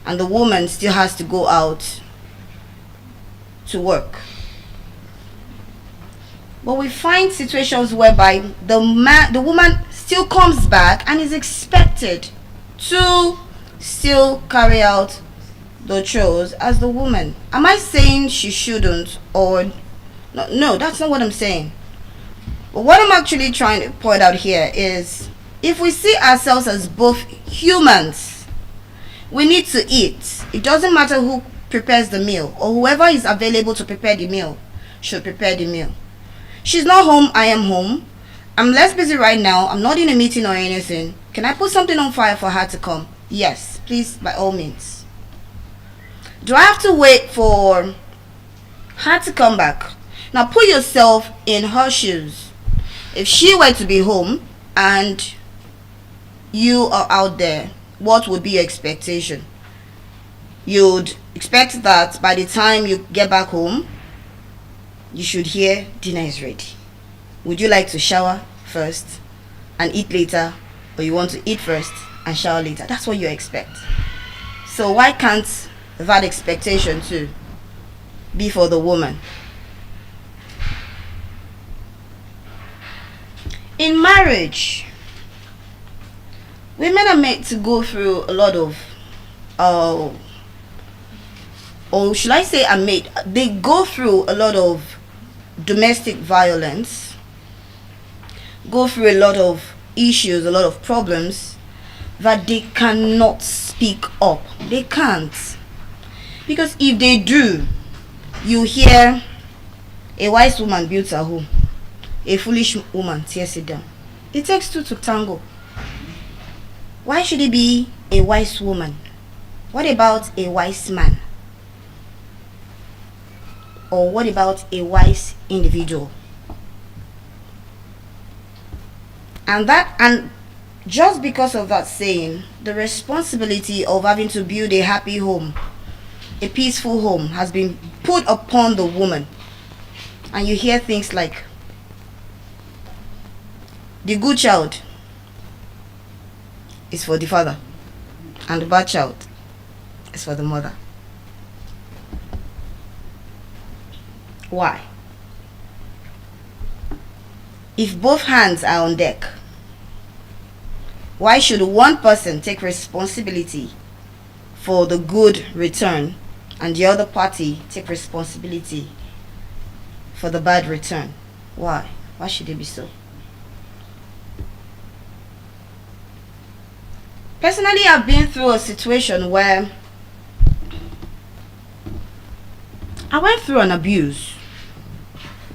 and the woman still has to go out to work. But we find situations whereby the woman still comes back and is expected to still carry out the chores as the woman. Am I saying she shouldn't, or no, that's not what I'm saying. But what I'm actually trying to point out here is, if we see ourselves as both humans, we need to eat. It doesn't matter who prepares the meal, or whoever is available to prepare the meal should prepare the meal. She's not home, I am home. I'm less busy right now, I'm not in a meeting or anything. Can I put something on fire for her to come? Yes, please, by all means. Do I have to wait for her to come back? Now put yourself in her shoes. If she were to be home and you are out there, what would be your expectation? You'd expect that by the time you get back home, you should hear dinner is ready. Would you like to shower first and eat later, or you want to eat first and shower later? That's what you expect. So why can't that expectation too be for the woman? In marriage, women are made to go through a lot of or should I say they go through a lot of domestic violence, go through a lot of issues, a lot of problems that they cannot speak up. They can't. Because if they do, you hear a wise woman builds her home, a foolish woman tears it down. It takes two to tango. Why should it be a wise woman? What about a wise man? Or what about a wise individual? And just because of that saying, the responsibility of having to build a happy home, a peaceful home, has been put upon the woman. And you hear things like, The good child is for the father, and the bad child is for the mother. Why? If both hands are on deck, why should one person take responsibility for the good return and the other party take responsibility for the bad return? Why? Why should it be so? Personally, I've been through a situation where I went through an abuse,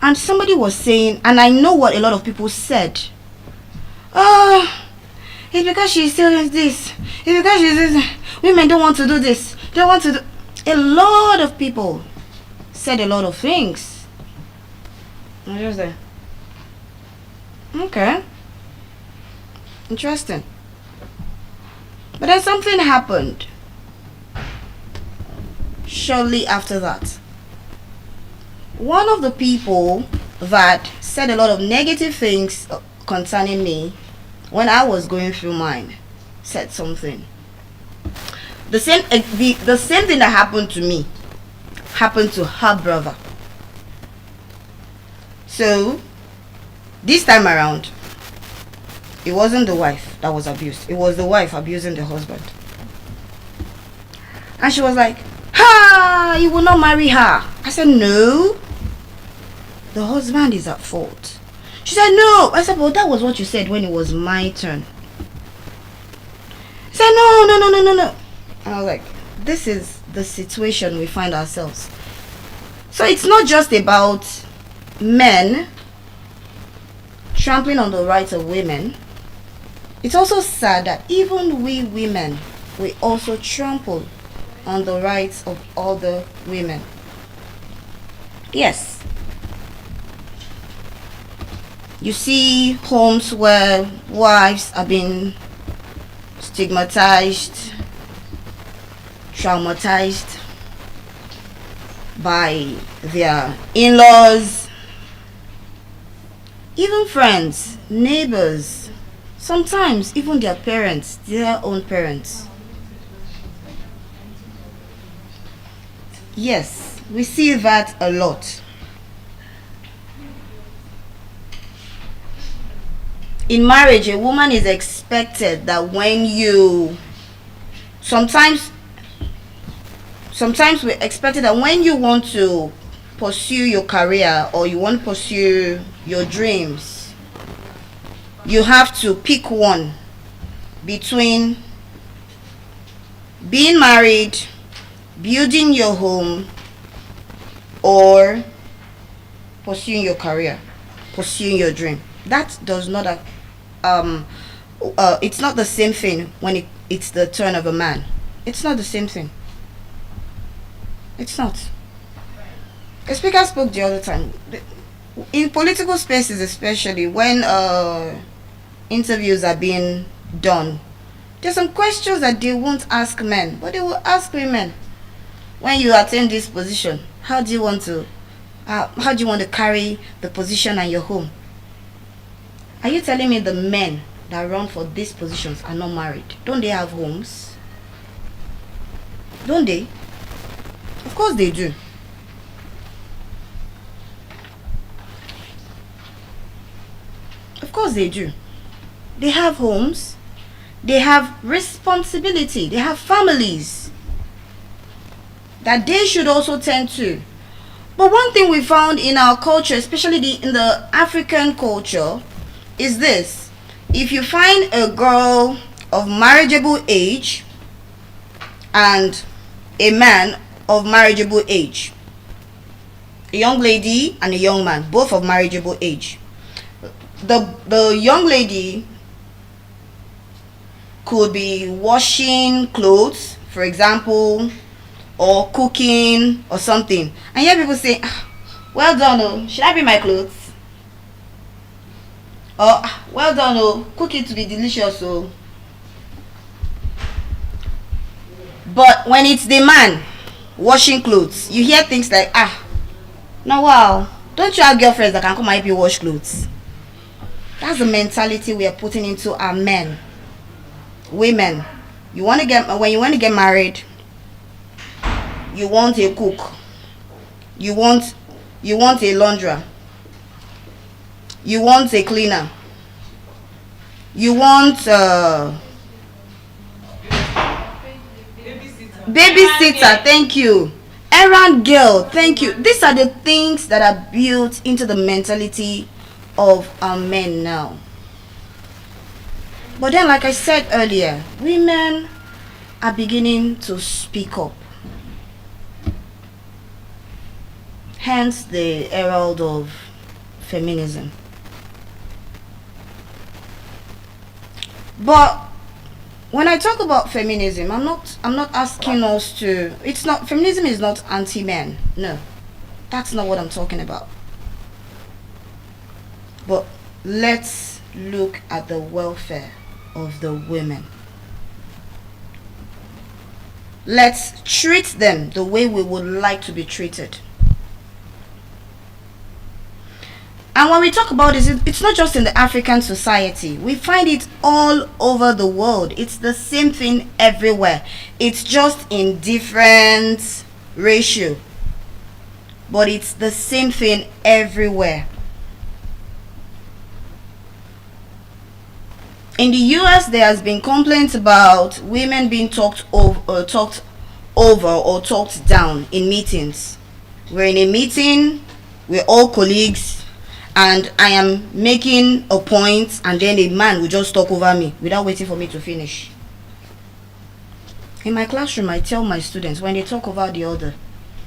and somebody was saying, and I know what a lot of people said, oh, it's because she's still in this, it's because she's this, women don't want to do this, don't want to do. A lot of people said a lot of things. I just there. Okay. Interesting. But then something happened shortly after that. One of the people that said a lot of negative things concerning me when I was going through mine said something. The same thing that happened to me happened to her brother. So this time around, it wasn't the wife that was abused. It was the wife abusing the husband. And she was like, ha, you will not marry her. I said, no. The husband is at fault. She said, no. I said, well, that was what you said when it was my turn. She said, no. And I was like, this is the situation we find ourselves. So it's not just about men trampling on the rights of women. It's also sad that even we women, we also trample on the rights of other women. Yes. You see homes where wives are being stigmatized, traumatized by their in-laws, even friends, neighbors, sometimes even their parents, their own parents. Yes, we see that a lot. In marriage, a woman is expected that when you sometimes we're expected that when you want to pursue your career or you want to pursue your dreams, you have to pick one between being married, building your home, or pursuing your career, pursuing your dream. That does not it's not the same thing when it's the turn of a man. It's not the same thing. It's not. A speaker spoke the other time. In political spaces, especially when interviews are being done, there's some questions that they won't ask men, but they will ask women. When you attain this position, how do you want to carry the position and your home? Are you telling me the men that run for these positions are not married? Don't they have homes? Don't they? Of course they do. Of course they do. They have homes. They have responsibility. They have families that they should also tend to. But one thing we found in our culture, especially in the African culture, is this. If you find a girl of marriageable age and a man of marriageable age, a young lady and a young man, both of marriageable age, the young lady could be washing clothes, for example, or cooking or something, and you hear people say, well done, oh, should I bring my clothes? Or well done, oh, cook it to be delicious, oh. But when it's the man washing clothes, you hear things like, now wow, don't you have girlfriends that can come and help you wash clothes? That's the mentality we are putting into our men. Women, when you want to get married, you want a cook, you want a launderer, you want a cleaner, you want babysitter, thank you, errand girl, thank you. These are the things that are built into the mentality of our men now. But then, like I said earlier, women are beginning to speak up. Hence the herald of feminism. But when I talk about feminism, I'm not asking us to, feminism is not anti-men. No. That's not what I'm talking about. But let's look at the welfare of the women. Let's treat them the way we would like to be treated. And when we talk about this, it's not just in the African society. We find it all over the world. It's the same thing everywhere. It's just in different ratio. But it's the same thing everywhere. In the US, there has been complaints about women being talked over or talked down in meetings. We're in a meeting, we're all colleagues, and I am making a point, and then a man will just talk over me without waiting for me to finish. In my classroom, I tell my students, when they talk over the other,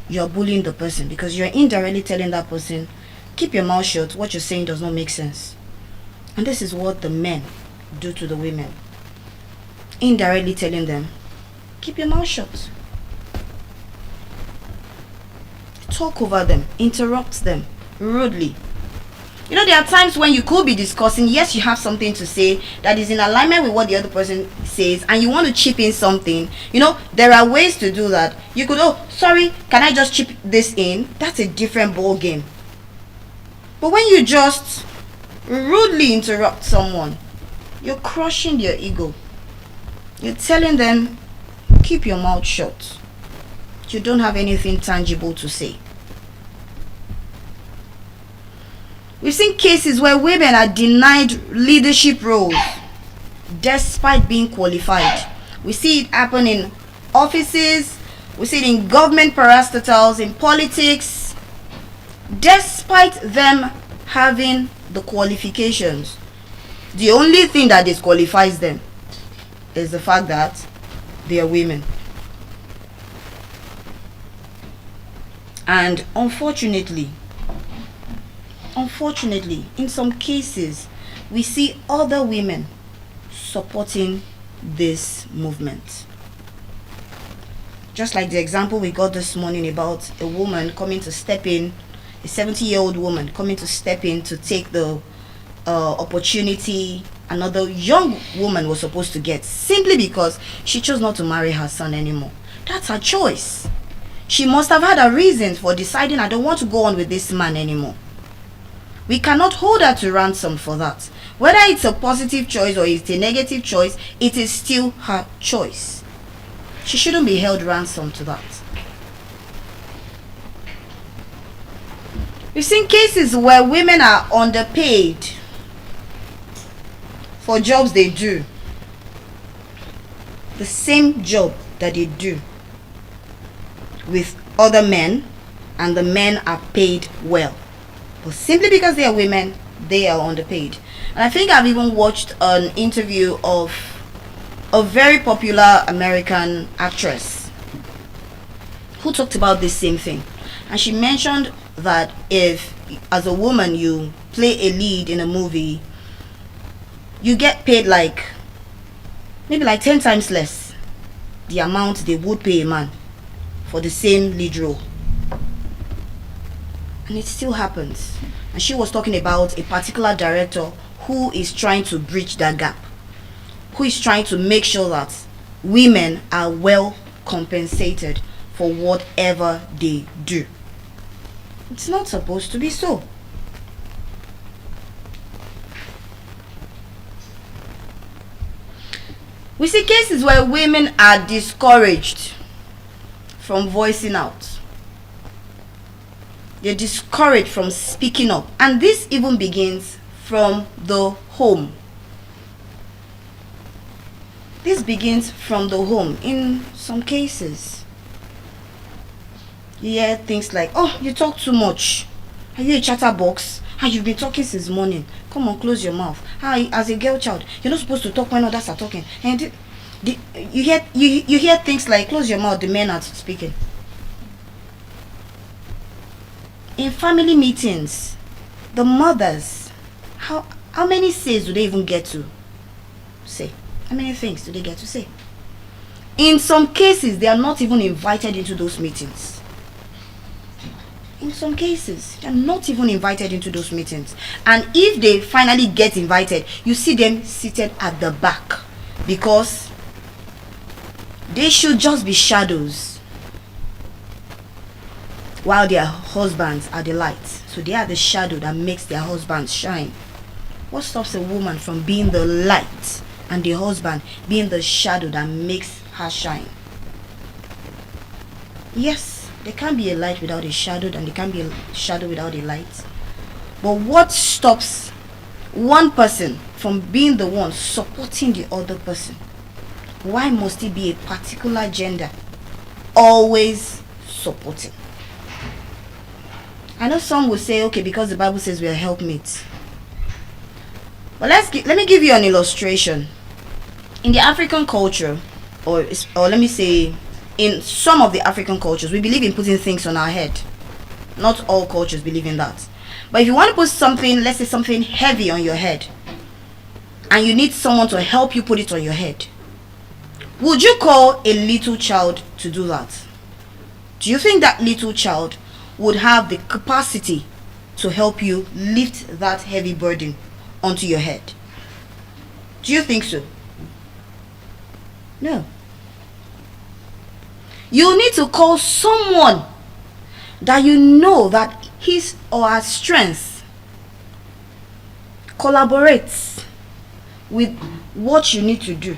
you're bullying the person, because you're indirectly telling that person, keep your mouth shut, what you're saying does not make sense. And this is what the men do to the women. Indirectly telling them, keep your mouth shut. Talk over them, interrupt them rudely. You know, there are times when you could be discussing, yes, you have something to say that is in alignment with what the other person says, and you want to chip in something. You know, there are ways to do that. You could, oh, sorry, can I just chip this in? That's a different ball game. But when you just rudely interrupt someone, you're crushing their ego. You're telling them, keep your mouth shut. You don't have anything tangible to say. We've seen cases where women are denied leadership roles despite being qualified. We see it happen in offices, we see it in government parastatals, in politics, despite them having the qualifications. The only thing that disqualifies them is the fact that they are women. And unfortunately, in some cases, we see other women supporting this movement. Just like the example we got this morning about a woman coming to step in, a 70-year-old woman coming to step in to take the opportunity another young woman was supposed to get, simply because she chose not to marry her son anymore. That's her choice. She must have had a reason for deciding, I don't want to go on with this man anymore. We cannot hold her to ransom for that. Whether it's a positive choice or it's a negative choice, it is still her choice. She shouldn't be held ransom to that. We've seen cases where women are underpaid for jobs they do. The same job that they do with other men, and the men are paid well. But simply because they are women, they are underpaid. And I think I've even watched an interview of a very popular American actress who talked about this same thing. And she mentioned that if, as a woman, you play a lead in a movie, you get paid maybe 10 times less the amount they would pay a man for the same lead role. And it still happens. And she was talking about a particular director who is trying to bridge that gap, who is trying to make sure that women are well compensated for whatever they do. It's not supposed to be so. We see cases where women are discouraged from voicing out. They're discouraged from speaking up. And this even begins from the home. This begins from the home in some cases. You hear things like, oh, you talk too much. Are you a chatterbox? You've been talking since morning. Come on, close your mouth. As a girl child, you're not supposed to talk when others are talking. And you hear things like, close your mouth, the men are speaking. In family meetings, the mothers, how many says do they even get to say? How many things do they get to say? In some cases, they are not even invited into those meetings. In some cases, they are not even invited into those meetings. And if they finally get invited, you see them seated at the back. Because they should just be shadows, while their husbands are the light. So they are the shadow that makes their husbands shine. What stops a woman from being the light and the husband being the shadow that makes her shine? Yes, there can be a light without a shadow, and there can be a shadow without a light. But what stops one person from being the one supporting the other person? Why must it be a particular gender always supporting? I know some will say, okay, because the Bible says we are helpmates. But let me give you an illustration. In the African culture, or let me say, in some of the African cultures, we believe in putting things on our head. Not all cultures believe in that. But if you want to put something, let's say something heavy on your head, and you need someone to help you put it on your head, would you call a little child to do that? Do you think that little child would have the capacity to help you lift that heavy burden onto your head? Do you think so? No. You need to call someone that you know that his or her strength collaborates with what you need to do.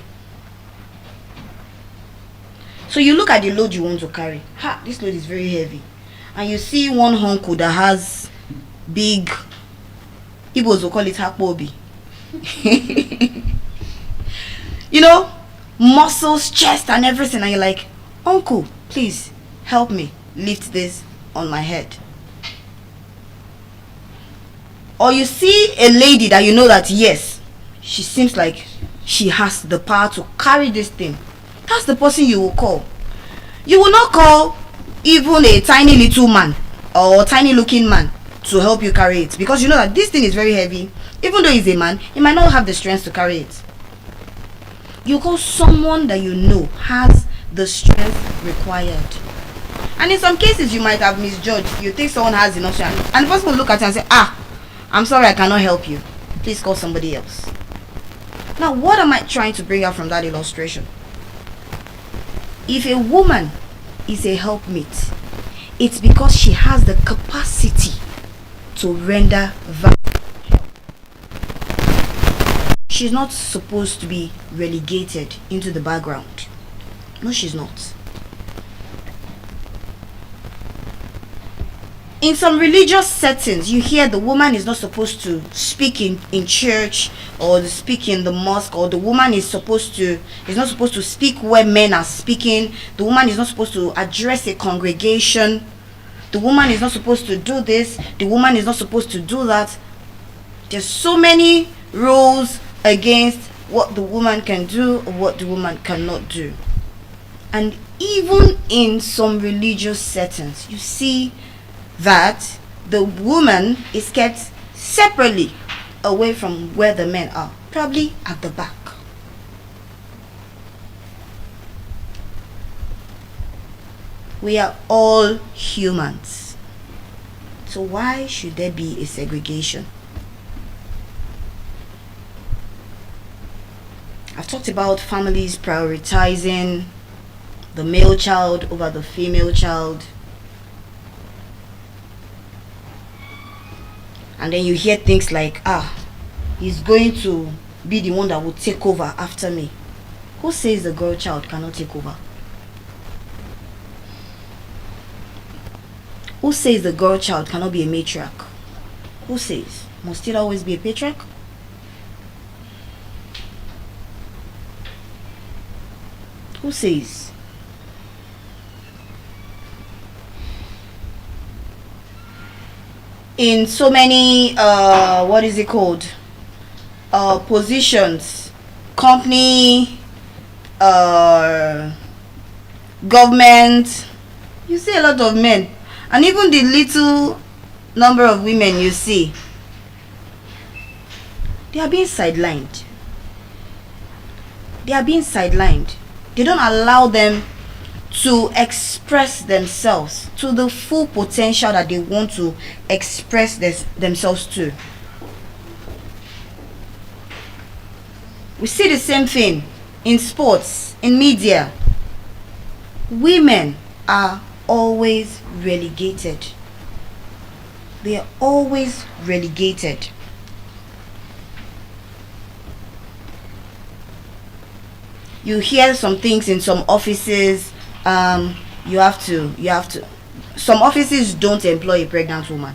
So you look at the load you want to carry. This load is very heavy. And you see one uncle that has big, Igbos will call it hakbobi. Muscles, chest and everything. And you're like, uncle, please help me lift this on my head. Or you see a lady that you know that, yes, she seems like she has the power to carry this thing. That's the person you will call. You will not call even a tiny little man or tiny looking man to help you carry it, because you know that this thing is very heavy. Even though he's a man, he might not have the strength to carry it. You call someone that you know has the strength required. And in some cases you might have misjudged. You think someone has enough strength, and the person will look at you and say, I'm sorry, I cannot help you. Please call somebody else. Now, what am I trying to bring out from that illustration? If a woman is a helpmate, it's because she has the capacity to render value. She's not supposed to be relegated into the background. No, she's not. In some religious settings, you hear the woman is not supposed to speak in church or speak in the mosque, or the woman is not supposed to speak where men are speaking. The woman is not supposed to address a congregation. The woman is not supposed to do this. The woman is not supposed to do that. There's so many rules against what the woman can do or what the woman cannot do. And even in some religious settings, you see that the woman is kept separately away from where the men are, probably at the back. We are all humans. So why should there be a segregation? I've talked about families prioritizing the male child over the female child. And then you hear things like, he's going to be the one that will take over after me. Who says the girl child cannot take over? Who says the girl child cannot be a matriarch? Who says? Must it always be a patriarch? Who says? In so many what is it called, positions, company, government, you see a lot of men, and even the little number of women you see, they are being sidelined. They are being sidelined. They don't allow them to express themselves to the full potential that they want to express themselves to. We see the same thing in sports, in media. Women are always relegated. They are always relegated. You hear some things in some offices. You have to. Some offices don't employ a pregnant woman.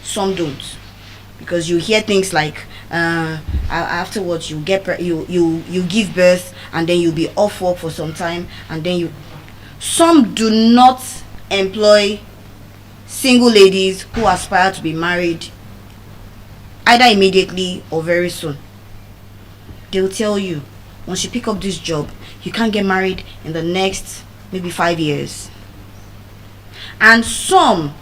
Some don't, because you hear things like afterwards you get you give birth and then you'll be off work for some time, and then you. Some do not employ single ladies who aspire to be married, either immediately or very soon. They'll tell you, once you pick up this job, you can't get married in the next maybe 5 years. And some,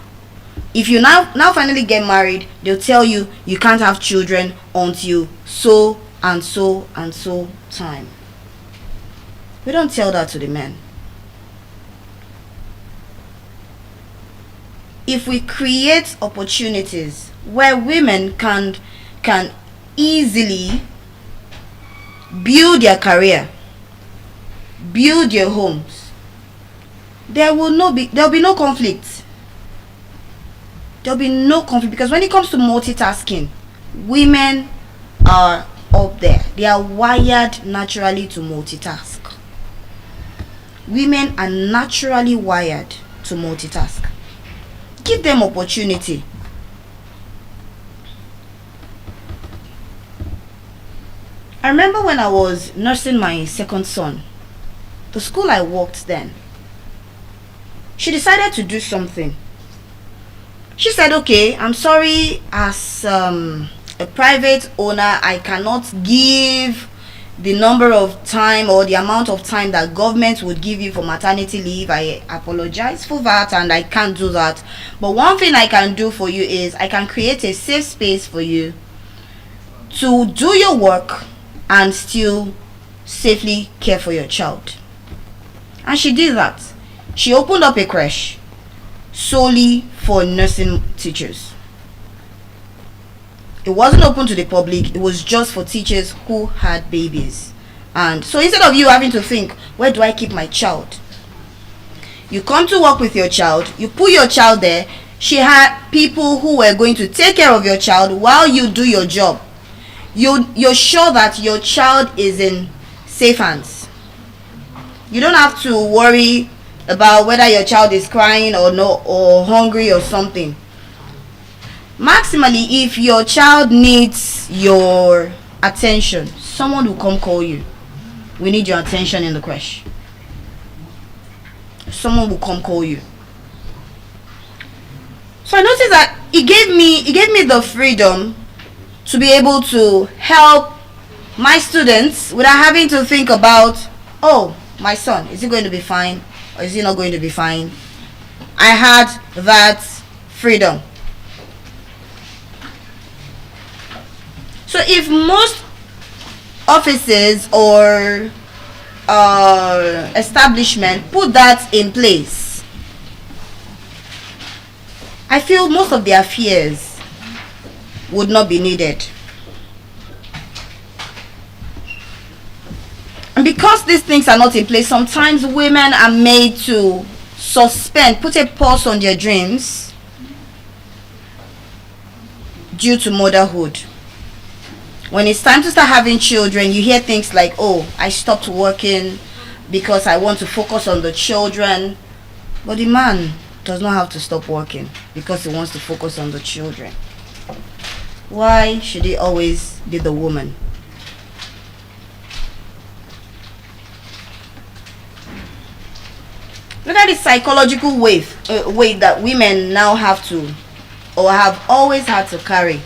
if you now finally get married, they'll tell you you can't have children until so and so and so time. We don't tell that to the men. If we create opportunities where women can easily build their career, build their homes, there'll be no conflict. There'll be no conflict, because when it comes to multitasking, women are up there. They are wired naturally to multitask. Women are naturally wired to multitask. Give them opportunity. I remember when I was nursing my second son, the school I worked then, she decided to do something. She said, okay, I'm sorry, as a private owner, I cannot give the number of time or the amount of time that government would give you for maternity leave. I apologize for that, and I can't do that. But one thing I can do for you is I can create a safe space for you to do your work and still safely care for your child. And she did that. She opened up a creche solely for nursing teachers. It wasn't open to the public. It was just for teachers who had babies. And so instead of you having to think, where do I keep my child? You come to work with your child, you put your child there. She had people who were going to take care of your child while you do your job. You're sure that your child is in safe hands. You don't have to worry about whether your child is crying or no, or hungry or something. Maximally, if your child needs your attention, someone will come call you. We need your attention in the creche. Someone will come call you. So I noticed that it gave me the freedom to be able to help my students without having to think about, oh, my son, is he going to be fine or is he not going to be fine? I had that freedom. So if most offices or establishment put that in place, I feel most of their fears would not be needed. And because these things are not in place, sometimes women are made to put a pause on their dreams due to motherhood. When it's time to start having children, you hear things like, oh, I stopped working because I want to focus on the children. But the man does not have to stop working because he wants to focus on the children. Why should it always be the woman? Look at the psychological weight that women now have to, or have always had to carry.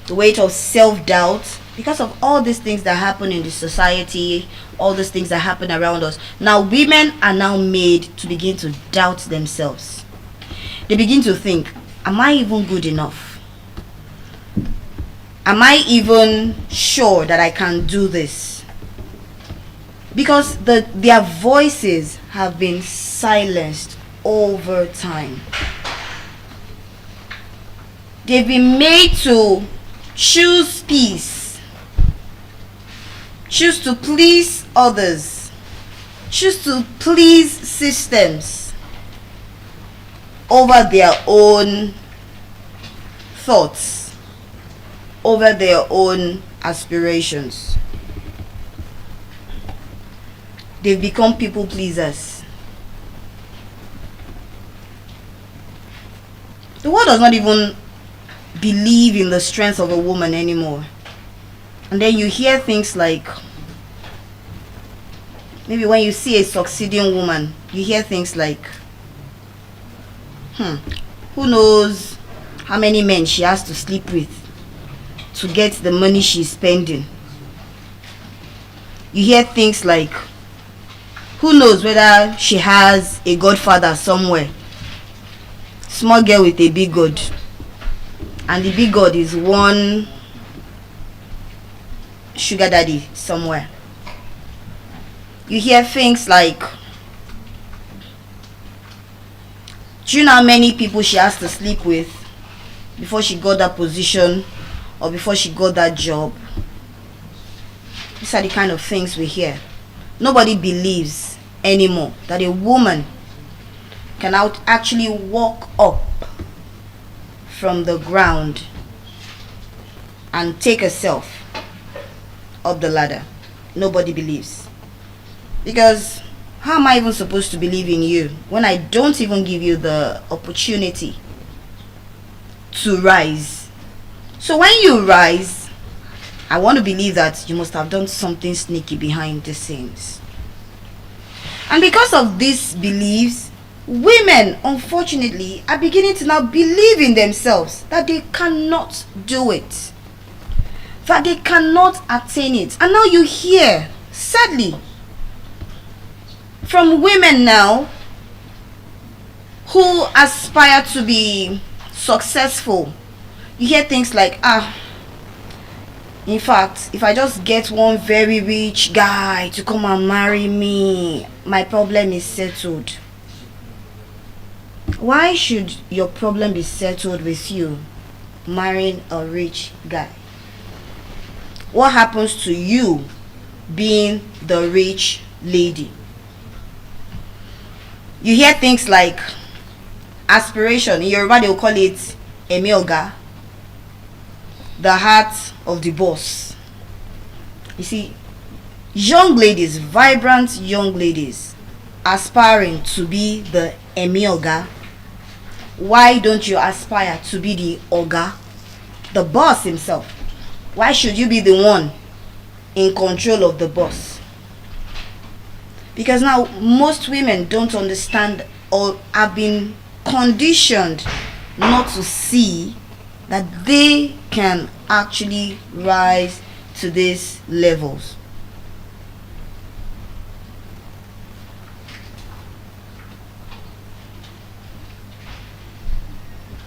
The weight of self-doubt because of all these things that happen in the society, all these things that happen around us. Now women are now made to begin to doubt themselves. They begin to think, am I even good enough? Am I even sure that I can do this? Because their voices have been silenced over time. They've been made to choose peace, choose to please others, choose to please systems over their own thoughts, over their own aspirations. They've become people pleasers. The world does not even believe in the strength of a woman anymore. And then you hear things like, maybe when you see a succeeding woman, you hear things like, who knows how many men she has to sleep with to get the money she's spending. You hear things like, who knows whether she has a godfather somewhere. Small girl with a big god. And the big god is one sugar daddy somewhere. You hear things like, do you know how many people she has to sleep with before she got that position or before she got that job? These are the kind of things we hear. Nobody believes anymore that a woman can actually walk up from the ground and take herself up the ladder. Nobody believes. Because how am I even supposed to believe in you when I don't even give you the opportunity to rise? So when you rise, I want to believe that you must have done something sneaky behind the scenes. And because of these beliefs, women, unfortunately, are beginning to now believe in themselves that they cannot do it, that they cannot attain it. And now you hear, sadly, from women now who aspire to be successful. You hear things like, in fact, if I just get one very rich guy to come and marry me, my problem is settled. Why should your problem be settled with you marrying a rich guy? What happens to you being the rich lady? You hear things like aspiration. In Yoruba they will call it emioga, the heart of the boss. You see, young ladies, vibrant young ladies, aspiring to be the emioga. Why don't you aspire to be the oga, the boss himself? Why should you be the one in control of the boss? Because now most women don't understand or have been conditioned not to see that they can actually rise to these levels.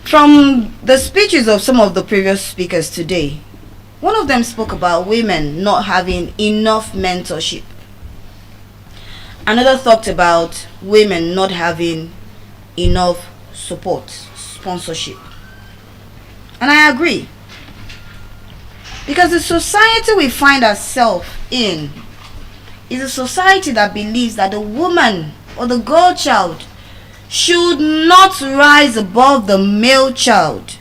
From the speeches of some of the previous speakers today, one of them spoke about women not having enough mentorship. Another talked about women not having enough support, sponsorship. And I agree. Because the society we find ourselves in is a society that believes that the woman or the girl child should not rise above the male child.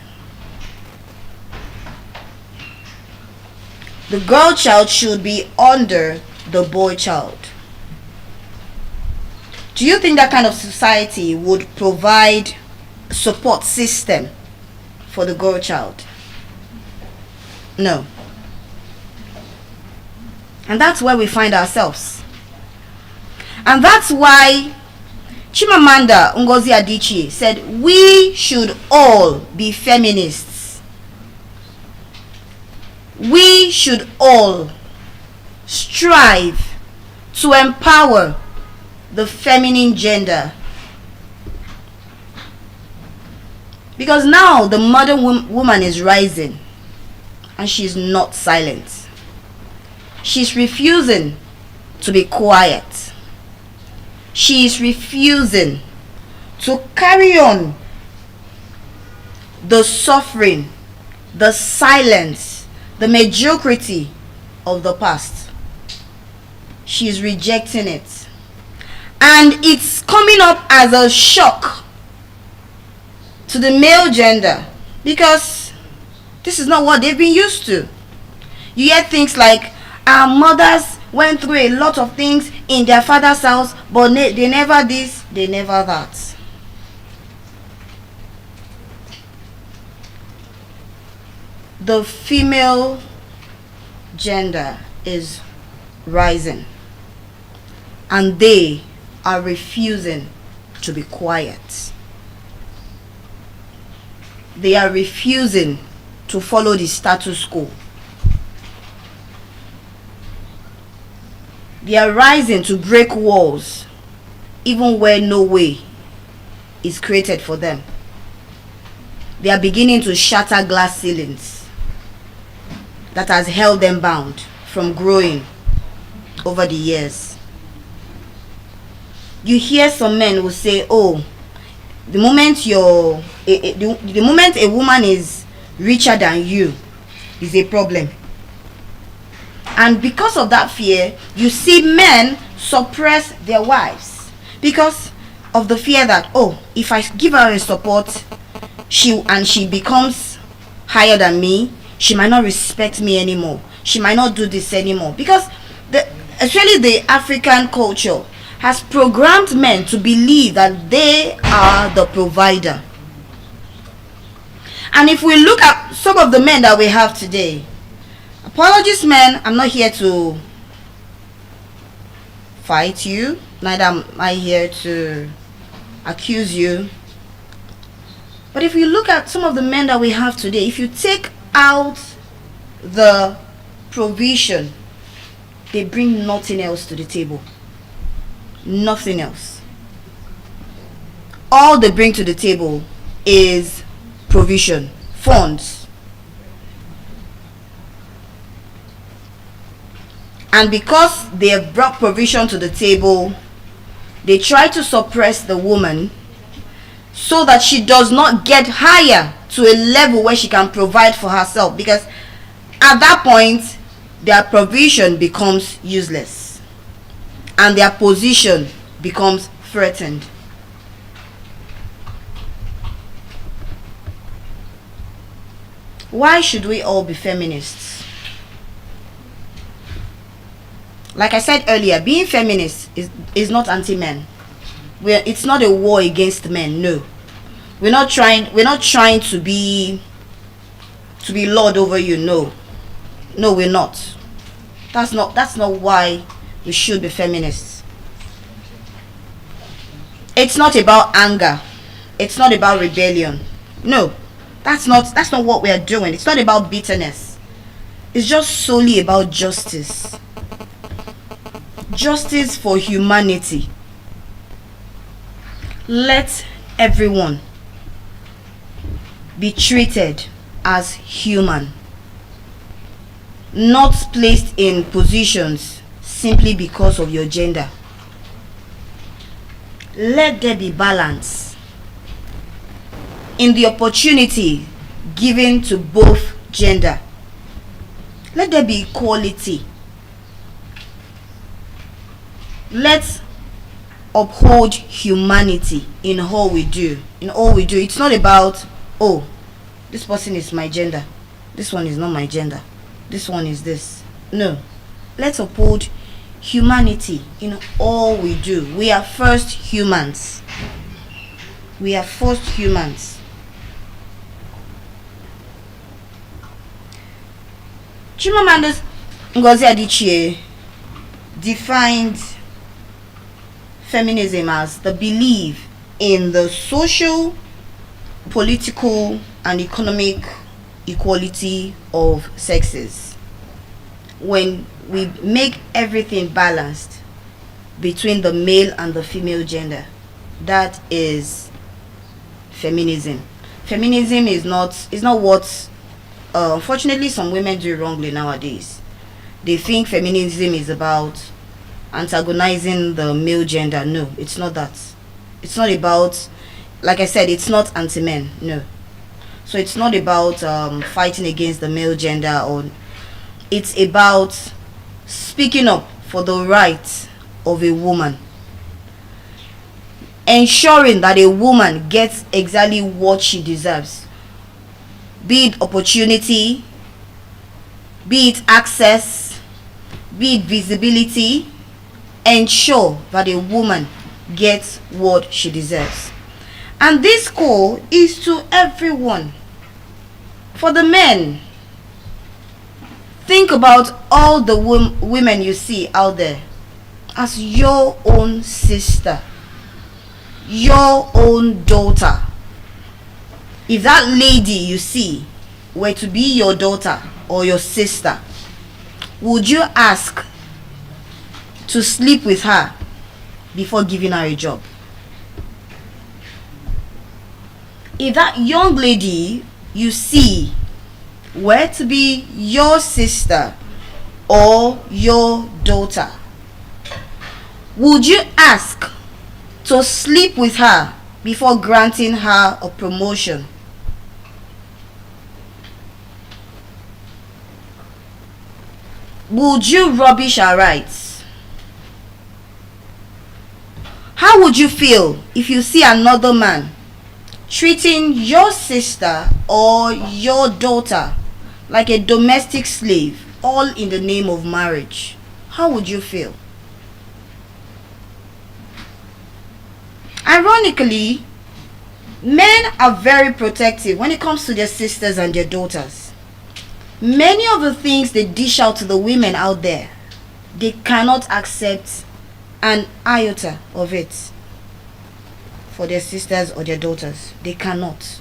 the girl child should be under the boy child. Do you think that kind of society would provide a support system for the girl child? No. And that's where we find ourselves. And that's why Chimamanda Ngozi Adichie said we should all be feminists. We should all strive to empower the feminine gender. Because now the modern woman is rising and she's not silent. She's refusing to be quiet. She is refusing to carry on the suffering, the silence, the mediocrity of the past. She is rejecting it. And it's coming up as a shock to the male gender because this is not what they've been used to. You hear things like our mothers went through a lot of things in their father's house, but they never this, they never that. The female gender is rising and they are refusing to be quiet. They are refusing to follow the status quo. They are rising to break walls even where no way is created for them. They are beginning to shatter glass ceilings that has held them bound from growing over the years. You hear some men who say, oh, the moment the moment a woman is richer than you is a problem. And because of that fear, you see men suppress their wives because of the fear that, oh, if I give her a support, she becomes higher than me, she might not respect me anymore. She might not do this anymore. Because especially the African culture has programmed men to believe that they are the provider. And if we look at some of the men that we have today, apologies men, I'm not here to fight you, neither am I here to accuse you. But if you look at some of the men that we have today, if you take out the provision, they bring nothing else to the table. Nothing else. All they bring to the table is provision, funds. And because they have brought provision to the table, they try to suppress the woman so that she does not get higher to a level where she can provide for herself. Because at that point, their provision becomes useless and their position becomes threatened. Why should we all be feminists? Like I said earlier, being feminist is not anti-men. It's not a war against men. No, we're not trying to be lord over you. No, we're not. That's not why we should be feminists. It's not about anger. It's not about rebellion. No, that's not what we are doing. It's not about bitterness. It's just solely about justice. Justice for humanity. Let everyone be treated as human, not placed in positions simply because of your gender. Let there be balance in the opportunity given to both gender. Let there be equality. Let's uphold humanity in all we do. It's not about, oh, this person is my gender, this one is not my gender. this one is this. No. Let's uphold humanity in all we do. We are first humans. We are first humans. Chimamanda Ngozi Adichie defined feminism as the belief in the social, political, and economic equality of sexes. When we make everything balanced between the male and the female gender, that is feminism. Feminism is not what unfortunately some women do wrongly nowadays. They think feminism is about antagonizing the male gender. No, it's not that. It's not about, like I said, it's not anti-men. No. So it's not about fighting against the male gender, or it's about speaking up for the rights of a woman, ensuring that a woman gets exactly what she deserves, be it opportunity, be it access, be it visibility. Ensure that a woman gets what she deserves. And this call is to everyone. For the men, think about all the women you see out there as your own sister, your own daughter. If that lady you see were to be your daughter or your sister, would you ask to sleep with her before giving her a job? If that young lady you see were to be your sister or your daughter, would you ask to sleep with her before granting her a promotion? Would you rubbish her rights? How would you feel if you see another man treating your sister or your daughter like a domestic slave, all in the name of marriage? How would you feel? Ironically, men are very protective when it comes to their sisters and their daughters. Many of the things they dish out to the women out there, they cannot accept an iota of it for their sisters or their daughters. They cannot.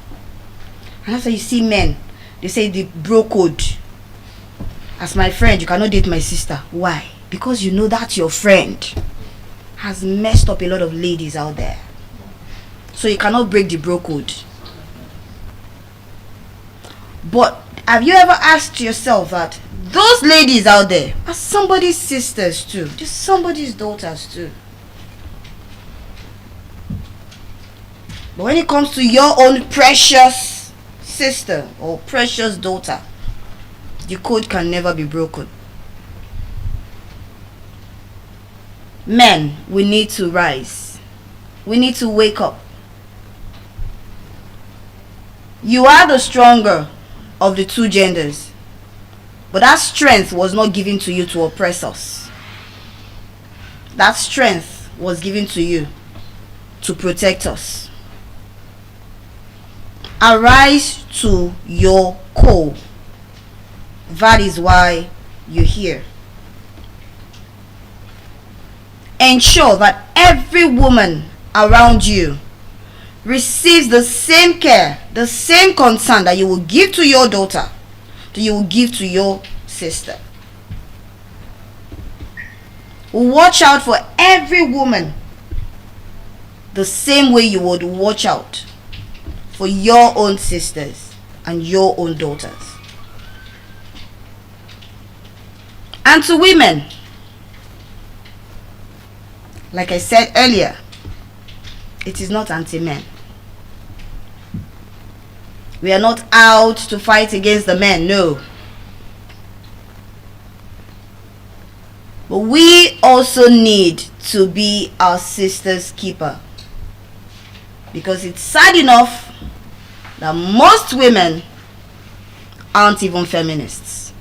And that's why you see men, they say the bro code. As my friend, you cannot date my sister. Why? Because you know that your friend has messed up a lot of ladies out there. So you cannot break the bro code. But have you ever asked yourself that those ladies out there are somebody's sisters too? They're somebody's daughters too. But when it comes to your own precious sister or precious daughter, the code can never be broken. Men, we need to rise. We need to wake up. You are the stronger of the two genders, but that strength was not given to you to oppress us. That strength was given to you to protect us. Arise to your call. That is why you're here. Ensure that every woman around you receives the same care, the same concern that you will give to your daughter, that you will give to your sister. Watch out for every woman the same way you would watch out for your own sisters and your own daughters. And to women, like I said earlier, it is not anti-men. We are not out to fight against the men, no. But we also need to be our sister's keeper. Because it's sad enough that most women aren't even feminists.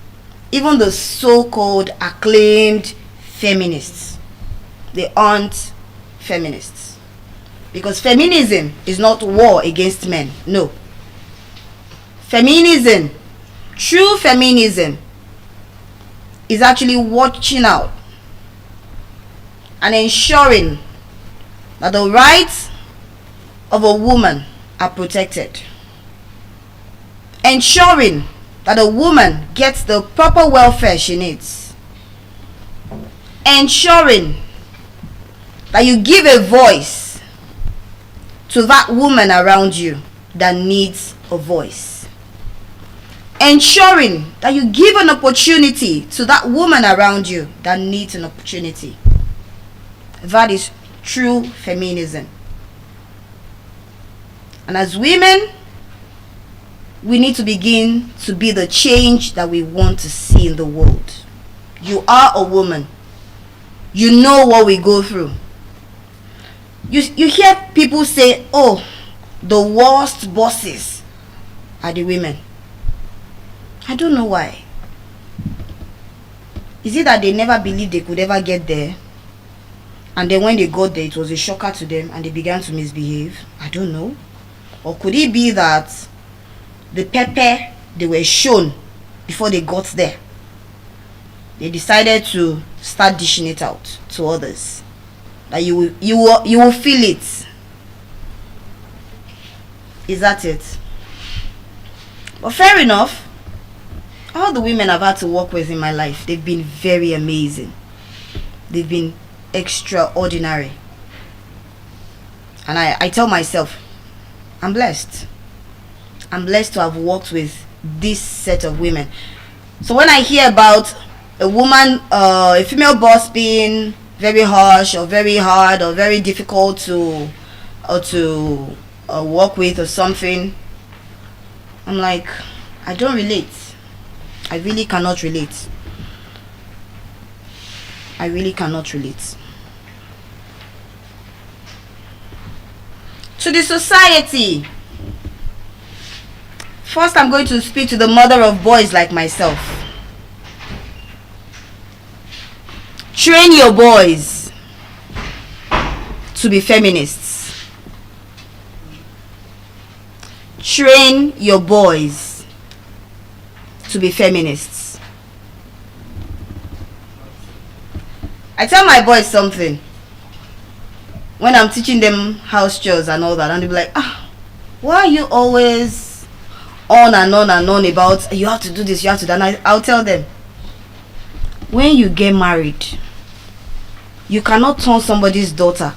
even the so-called acclaimed feminists, they aren't feminists. Because feminism is not war against men. No. Feminism, true feminism, is actually watching out and ensuring that the rights of a woman are protected. Ensuring that a woman gets the proper welfare she needs. Ensuring that you give a voice to that woman around you that needs a voice. Ensuring that you give an opportunity to that woman around you that needs an opportunity. That is true feminism. And as women, we need to begin to be the change that we want to see in the world. You are a woman. You know what we go through. You hear people say, oh, the worst bosses are the women. I don't know why. Is it that they never believed they could ever get there? And then when they got there, it was a shocker to them and they began to misbehave? I don't know. Or could it be that the pepper they were shown before they got there, they decided to start dishing it out to others? That you will feel it. Is that it? But fair enough. All the women I've had to work with in my life, they've been very amazing. They've been extraordinary. And I tell myself, I'm blessed. I'm blessed to have worked with this set of women. So when I hear about a woman, a female boss being very harsh or very hard or very difficult to work with or something, I'm like, I don't relate. I really cannot relate. I really cannot relate. To the society. First, I'm going to speak to the mother of boys like myself. Train your boys to be feminists. Train your boys to be feminists. I tell my boys something when I'm teaching them house chores and all that, and they'll be like, why are you always on and on and on about you have to do this, you have to do that? And I'll tell them, when you get married, you cannot turn somebody's daughter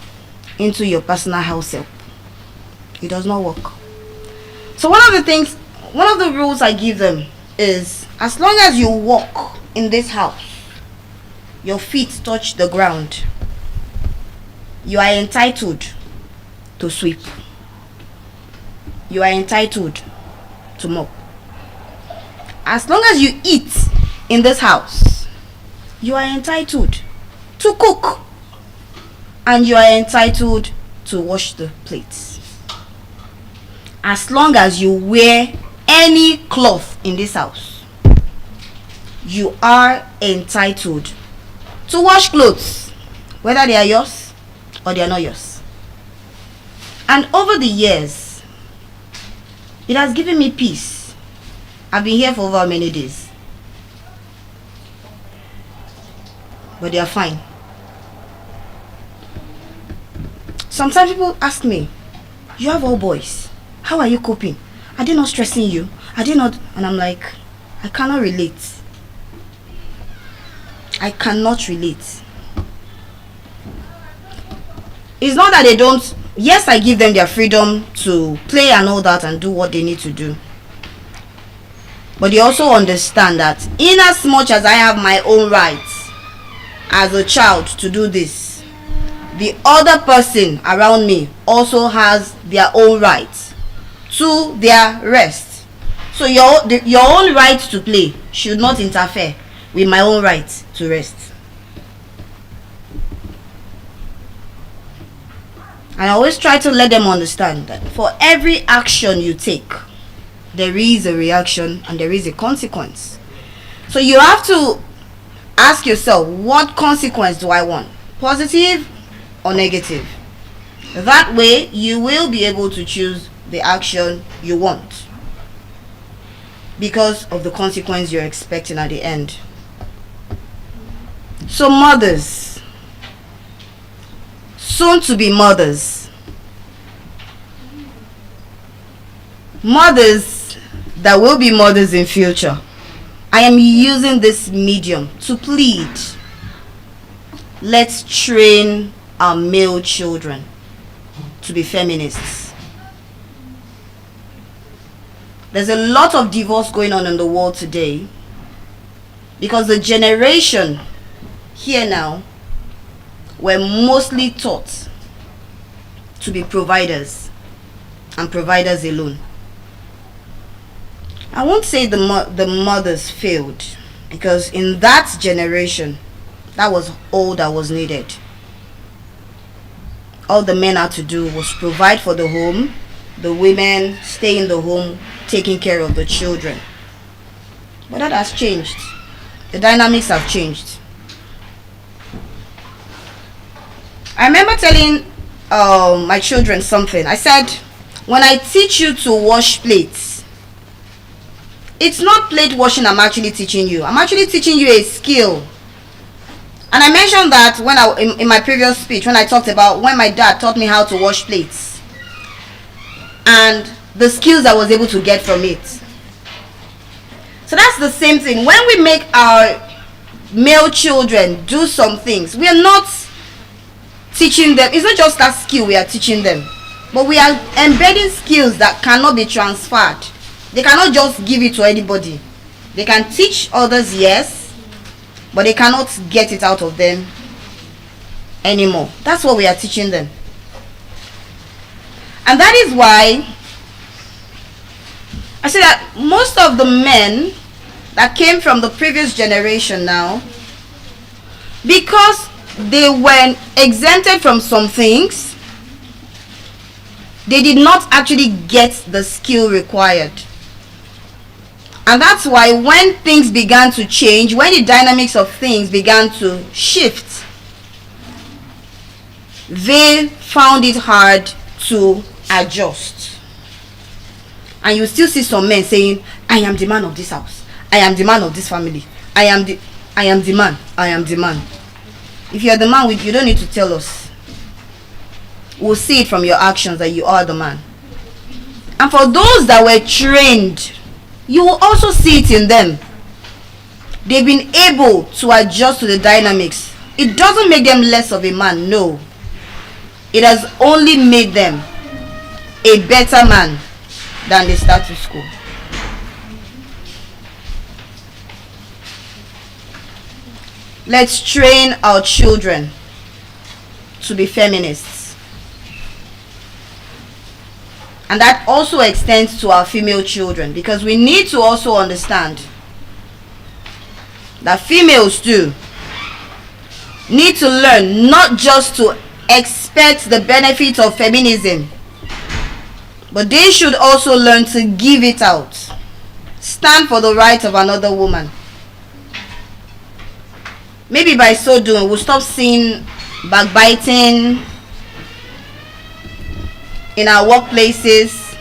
into your personal house help. It does not work. So one of the rules I give them is, as long as you walk in this house, your feet touch the ground, you are entitled to sweep. You are entitled to mop. As long as you eat in this house, you are entitled to cook. And you are entitled to wash the plates. As long as you wear any cloth in this house, you are entitled to wash clothes, whether they are yours or they are not yours. And over the years, it has given me peace. I've been here for over many days, but they are fine. Sometimes people ask me, you have all boys, how are you coping? Are they not stressing you? Are they not? And I'm like, I cannot relate. I cannot relate. It's not that they don't. Yes, I give them their freedom to play and all that and do what they need to do. But they also understand that in as much as I have my own rights as a child to do this, the other person around me also has their own rights to their rest. So your own right to play should not interfere with my own right to rest. And I always try to let them understand that for every action you take, there is a reaction and there is a consequence. So you have to ask yourself, what consequence do I want? Positive or negative? That way you will be able to choose the action you want because of the consequence you're expecting at the end. So mothers, soon to be mothers, mothers that will be mothers in future, I am using this medium to plead. Let's train our male children to be feminists. There's a lot of divorce going on in the world today because the generation here now were mostly taught to be providers and providers alone. I won't say the mothers failed, because in that generation that was all that was needed. All the men had to do was provide for the home, the women stay in the home taking care of the children. But that has changed. The dynamics have changed. I remember telling my children something. I said, when I teach you to wash plates, it's not plate washing I'm actually teaching you. I'm actually teaching you a skill. And I mentioned that when in my previous speech, when I talked about when my dad taught me how to wash plates and the skills I was able to get from it. So that's the same thing. When we make our male children do some things, we are not teaching them. It's not just that skill we are teaching them, but we are embedding skills that cannot be transferred. They cannot just give it to anybody. They can teach others, yes, but they cannot get it out of them anymore. That's what we are teaching them. And that is why I say that most of the men that came from the previous generation now, because they were exempted from some things, they did not actually get the skill required. And that's why when things began to change, when the dynamics of things began to shift, they found it hard to adjust. And you still see some men saying, I am the man of this house, I am the man of this family, I am the man, I am the man. If you're the man, you don't need to tell us. We'll see it from your actions that you are the man. And for those that were trained, you will also see it in them. They've been able to adjust to the dynamics. It doesn't make them less of a man, no. It has only made them a better man than the status quo. Let's train our children to be feminists. And that also extends to our female children, because we need to also understand that females too need to learn not just to expect the benefits of feminism, but they should also learn to give it out. Stand for the right of another woman. Maybe by so doing, we'll stop seeing backbiting in our workplaces.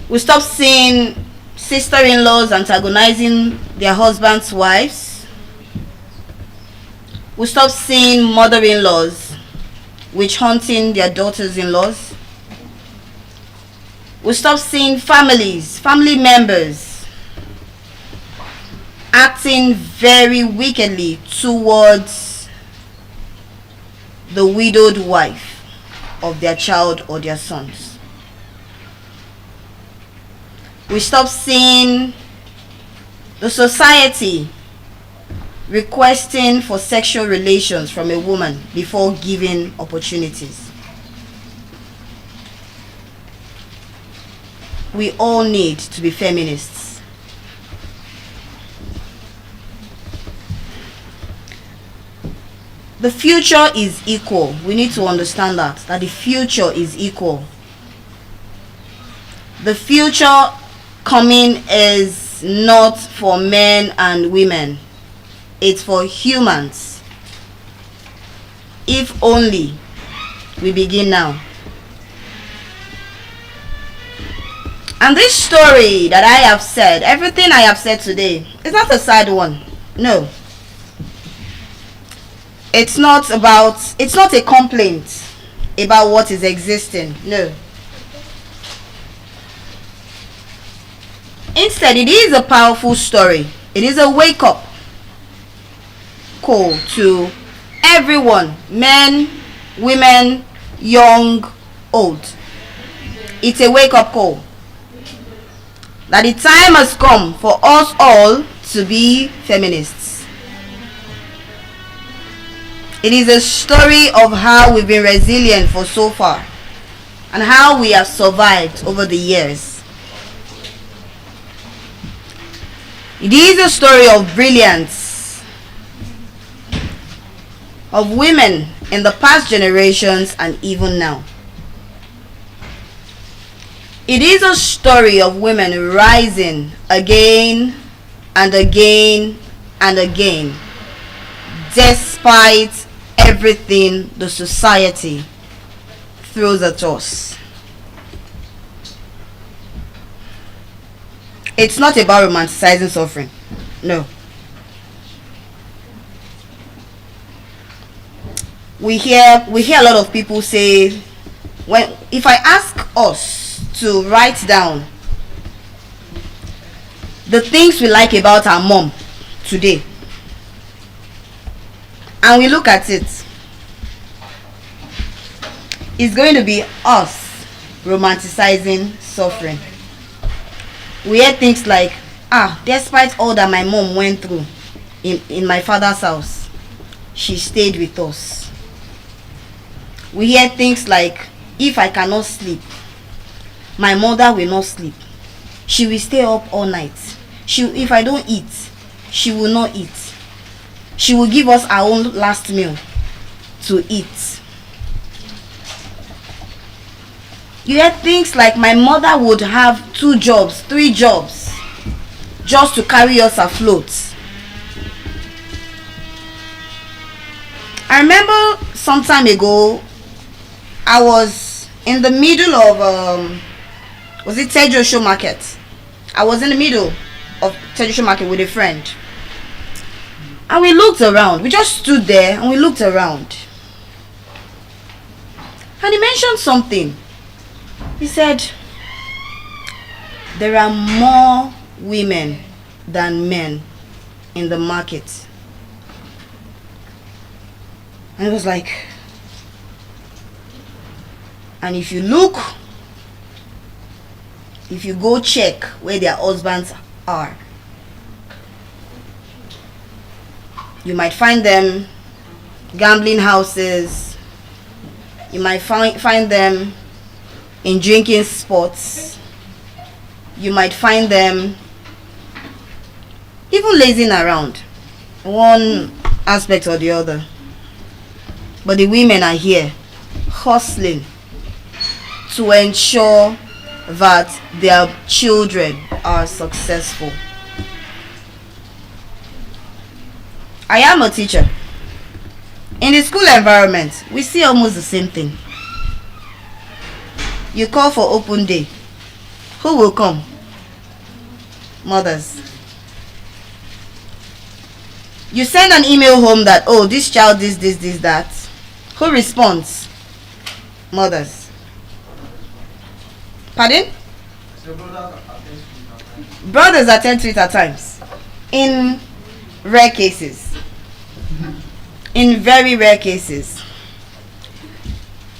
We'll stop seeing sister-in-laws antagonizing their husbands' wives. We'll stop seeing mother-in-laws witch hunting their daughters-in-laws. We'll stop seeing family members acting very wickedly towards the widowed wife of their child or their sons. We stop seeing the society requesting for sexual relations from a woman before giving opportunities. We all need to be feminists. The future is equal. We need to understand that the future is equal. The future coming is is not for men and women. It's for humans. If only we begin now. And this story that I have said, everything I have said today, is not a sad one. No. It's not a complaint about what is existing. No. Instead, it is a powerful story. It is a wake-up call to everyone, men, women, young, old. It's a wake-up call that the time has come for us all to be feminists. It is a story of how we've been resilient for so far and how we have survived over the years. It is a story of brilliance, of women in the past generations and even now. It is a story of women rising again and again and again, despite everything the society throws at us. It's not about romanticizing suffering. No. We hear a lot of people say, if I ask us to write down the things we like about our mom today, and we look at it, it's going to be us romanticizing suffering. We hear things like, despite all that my mom went through in my father's house, she stayed with us. We hear things like, if I cannot sleep, my mother will not sleep. She will stay up all night. If I don't eat, she will not eat. She will give us our own last meal to eat. You hear things like, my mother would have 2 jobs, 3 jobs, just to carry us afloat. I remember some time ago, I was in the middle of, was it Tejo Market? I was in the middle of Tejo Market with a friend. And we looked around. We just stood there and we looked around. And he mentioned something. He said, there are more women than men in the market. And it was like, and if you look, if you go check where their husbands are, you might find them gambling houses. You might find them in drinking spots. You might find them even lazing around, one aspect or the other. But the women are here hustling to ensure that their children are successful. I am a teacher. In the school environment, we see almost the same thing. You call for open day. Who will come? Mothers. You send an email home that, oh, this child, this, that. Who responds? Mothers. Pardon? Brothers attend to it at times. In rare cases. In very rare cases.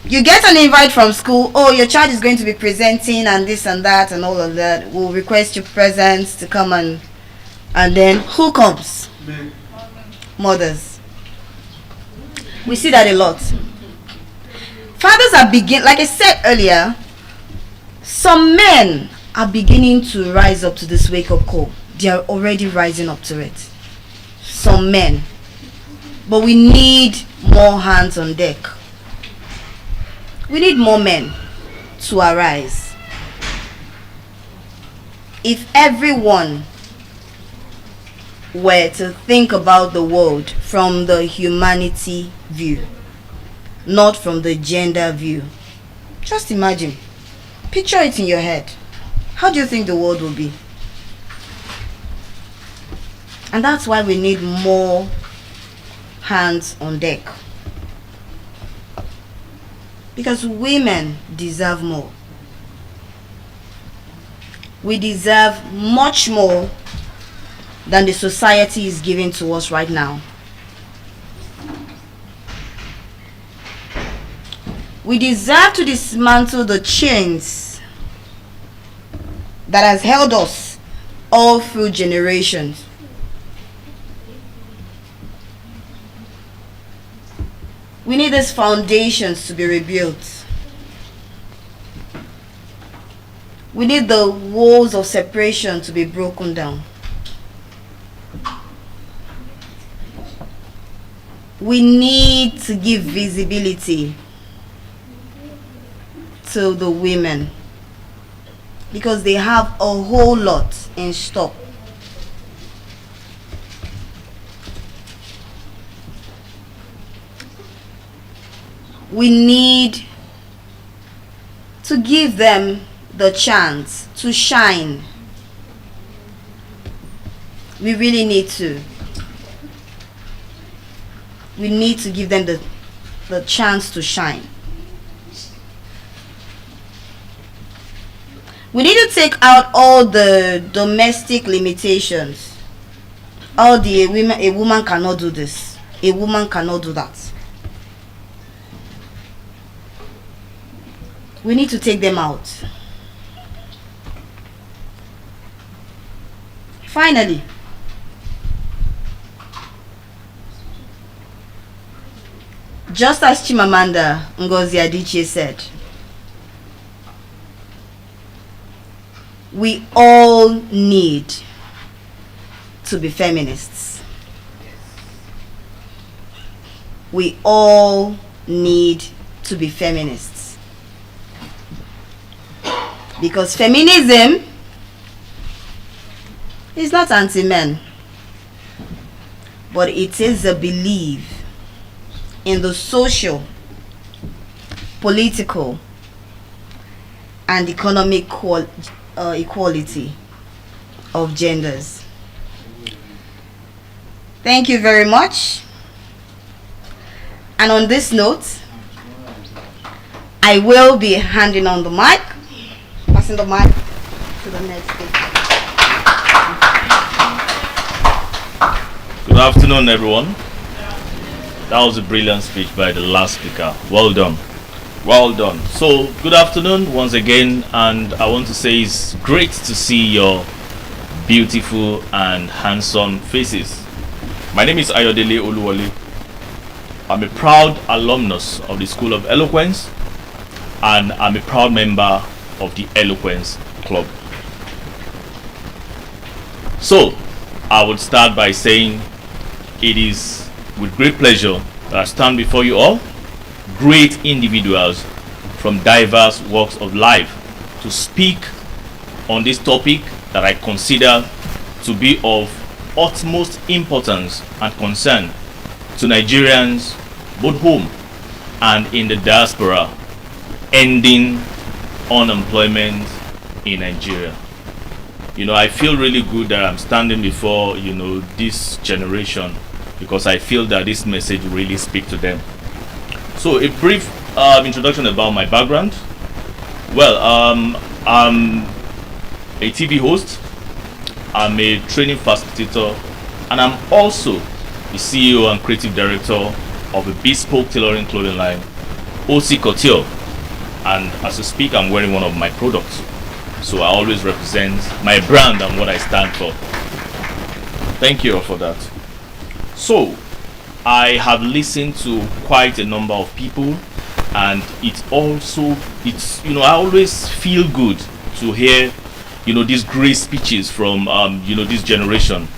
You get an invite from school, oh, your child is going to be presenting and this and that and all of that. We'll request your presents to come and then who comes? Men. Mothers. We see that a lot. Fathers are like I said earlier, some men are beginning to rise up to this wake-up call. They are already rising up to it. Some men. But we need more hands on deck. We need more men to arise. If everyone were to think about the world from the humanity view, not from the gender view. Just imagine. Picture it in your head. How do you think the world will be? And that's why we need more hands on deck. Because women deserve more. We deserve much more than the society is giving to us right now. We deserve to dismantle the chains that has held us all through generations. We need these foundations to be rebuilt. We need the walls of separation to be broken down. We need to give visibility to the women because they have a whole lot in stock. We need to give them the chance to shine. We really need to. We need to give them the chance to shine. We need to take out all the domestic limitations. All the a woman cannot do this. A woman cannot do that. We need to take them out. Finally, just as Chimamanda Ngozi Adichie said, we all need to be feminists. We all need to be feminists. Because feminism is not anti-men, but it is a belief in the social, political, and economic equality of genders. Thank you very much. And on this note, I will be handing on the mic, passing the mic to the next speaker. Good afternoon, everyone. That was a brilliant speech by the last speaker. Well done. Well done. So, good afternoon once again, and I want to say it's great to see your beautiful and handsome faces. My name is Ayodele Oluwole. I'm a proud alumnus of the School of Eloquence, and I'm a proud member of the Eloquence Club. So, I would start by saying it is with great pleasure that I stand before you all, great individuals from diverse walks of life, to speak on this topic that I consider to be of utmost importance and concern to Nigerians both home and in the diaspora, ending unemployment in Nigeria. You know, I feel really good that I'm standing before, this generation, because I feel that this message really speaks to them. So a brief introduction about my background. Well, I'm a TV host, I'm a training facilitator, and I'm also the CEO and creative director of a bespoke tailoring clothing line, OC Couture. And as I speak, I'm wearing one of my products. So I always represent my brand and what I stand for. Thank you all for that. So, I have listened to quite a number of people, and I always feel good to hear, these great speeches from, this generation.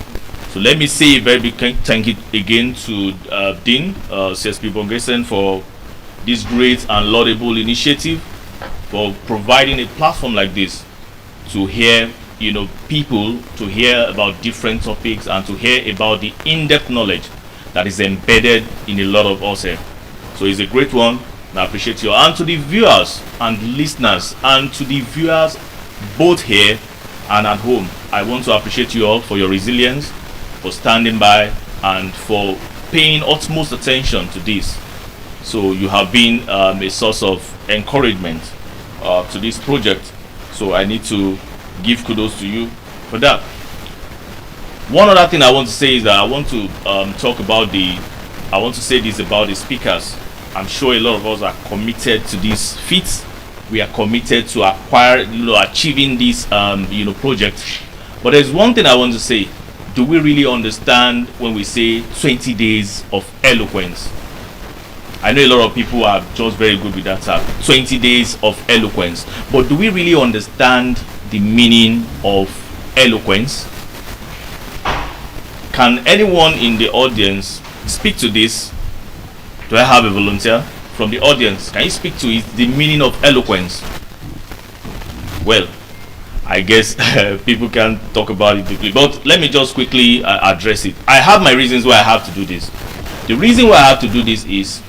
So let me say a very big thank you again to Dean CSP Bongesen for this great and laudable initiative, for providing a platform like this to hear people to hear about different topics and to hear about the in-depth knowledge that is embedded in a lot of us here. So it's a great one. I appreciate you. And to the viewers and listeners, and to the viewers both here and at home, I want to appreciate you all for your resilience, for standing by, and for paying utmost attention to this. So you have been a source of encouragement to this project. So I need to give kudos to you for that. One other thing I want to say is that I want to say this about the speakers. I'm sure a lot of us are committed to this feat. We are committed to achieving this project. But there's one thing I want to say. Do we really understand when we say 20 days of eloquence? I know a lot of people are just very good with that term, 20 days of eloquence. But do we really understand the meaning of eloquence? Can anyone in the audience speak to this? Do I have a volunteer from the audience? Can you speak to it, the meaning of eloquence? Well, I guess people can talk about it quickly, but let me just quickly address it. I have my reasons why I have to do this. The reason why I have to do this is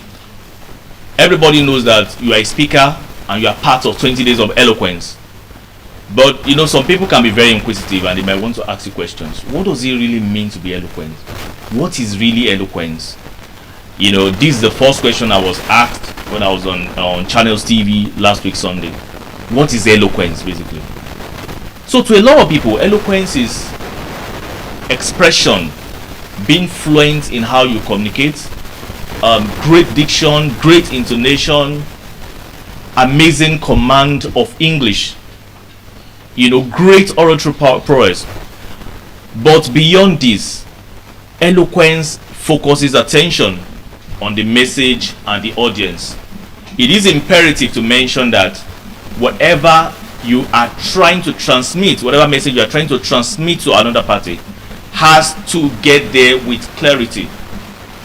everybody knows that you are a speaker and you are part of 20 days of eloquence. But some people can be very inquisitive and they might want to ask you questions. What does it really mean to be eloquent? What is really eloquence? This is the first question I was asked when I was on Channels TV last week Sunday. What is eloquence, basically? So to a lot of people, eloquence is expression, being fluent in how you communicate, great diction, great intonation, amazing command of English, great oratory prowess. But beyond this, eloquence focuses attention on the message and the audience. It is imperative to mention that whatever you are trying to transmit, whatever message you are trying to transmit to another party, has to get there with clarity.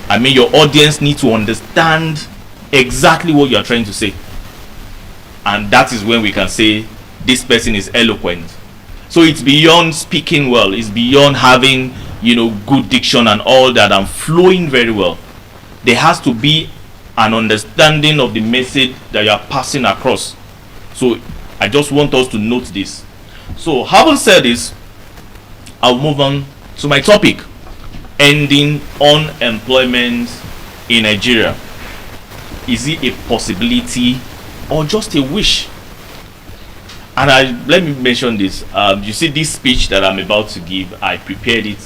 I mean, your audience needs to understand exactly what you are trying to say. And that is when we can say this person is eloquent. So it's beyond speaking well, it's beyond having good diction and all that and flowing very well. There has to be an understanding of the message that you are passing across. So I just want us to note this. So having said this, I'll move on to my topic: ending unemployment in Nigeria. Is it a possibility or just a wish? And let me mention this. You see, this speech that I'm about to give, I prepared it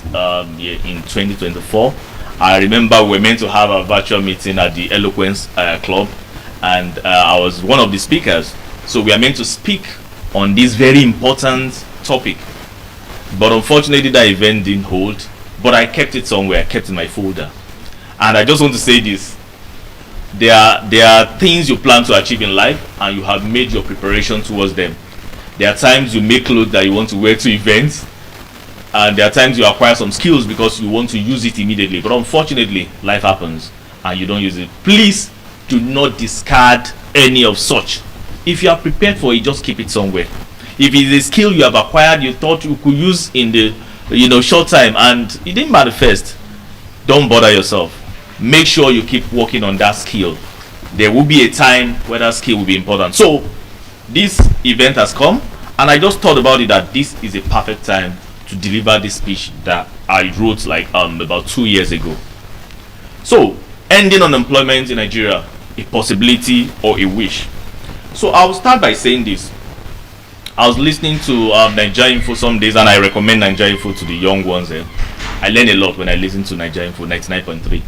in 2024. I remember we were meant to have a virtual meeting at the Eloquence Club, and I was one of the speakers. So we are meant to speak on this very important topic. But unfortunately, that event didn't hold. But I kept it somewhere. I kept it in my folder. And I just want to say this. There are things you plan to achieve in life, and you have made your preparation towards them. There are times you make clothes that you want to wear to events, and there are times you acquire some skills because you want to use it immediately. But unfortunately, life happens and you don't use it. Please do not discard any of such. If you are prepared for it, just keep it somewhere. If it's a skill you have acquired, you thought you could use in the short time and it didn't manifest, don't bother yourself. Make sure you keep working on that skill. There will be a time where that skill will be important. So this event has come, and I just thought about it that this is a perfect time to deliver this speech that I wrote about 2 years ago. So, ending unemployment in Nigeria, a possibility or a wish? So I'll start by saying this. I was listening to Nigeria Info some days, and I recommend Nigeria Info to the young ones. I learn a lot when I listen to Nigeria Info 99.3.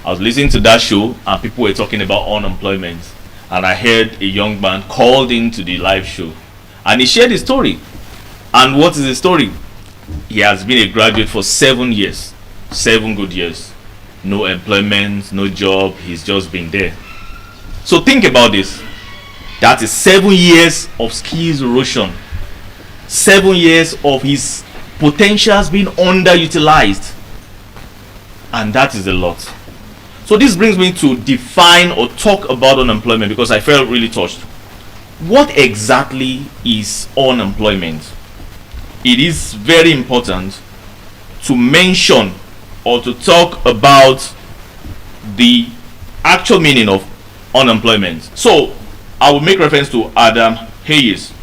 I was listening to that show, and people were talking about unemployment, and I heard a young man called into the live show, and he shared his story. And what is the story? He has been a graduate for 7 years, 7 good years, no employment, no job. He's just been there. So think about this. That is 7 years of skills erosion, 7 years of his potentials being underutilized, and that is a lot. So this brings me to define or talk about unemployment, because I felt really touched. What exactly is unemployment? it is very important to mention or to talk about the actual meaning of unemployment. So I will make reference to Adam Hayes,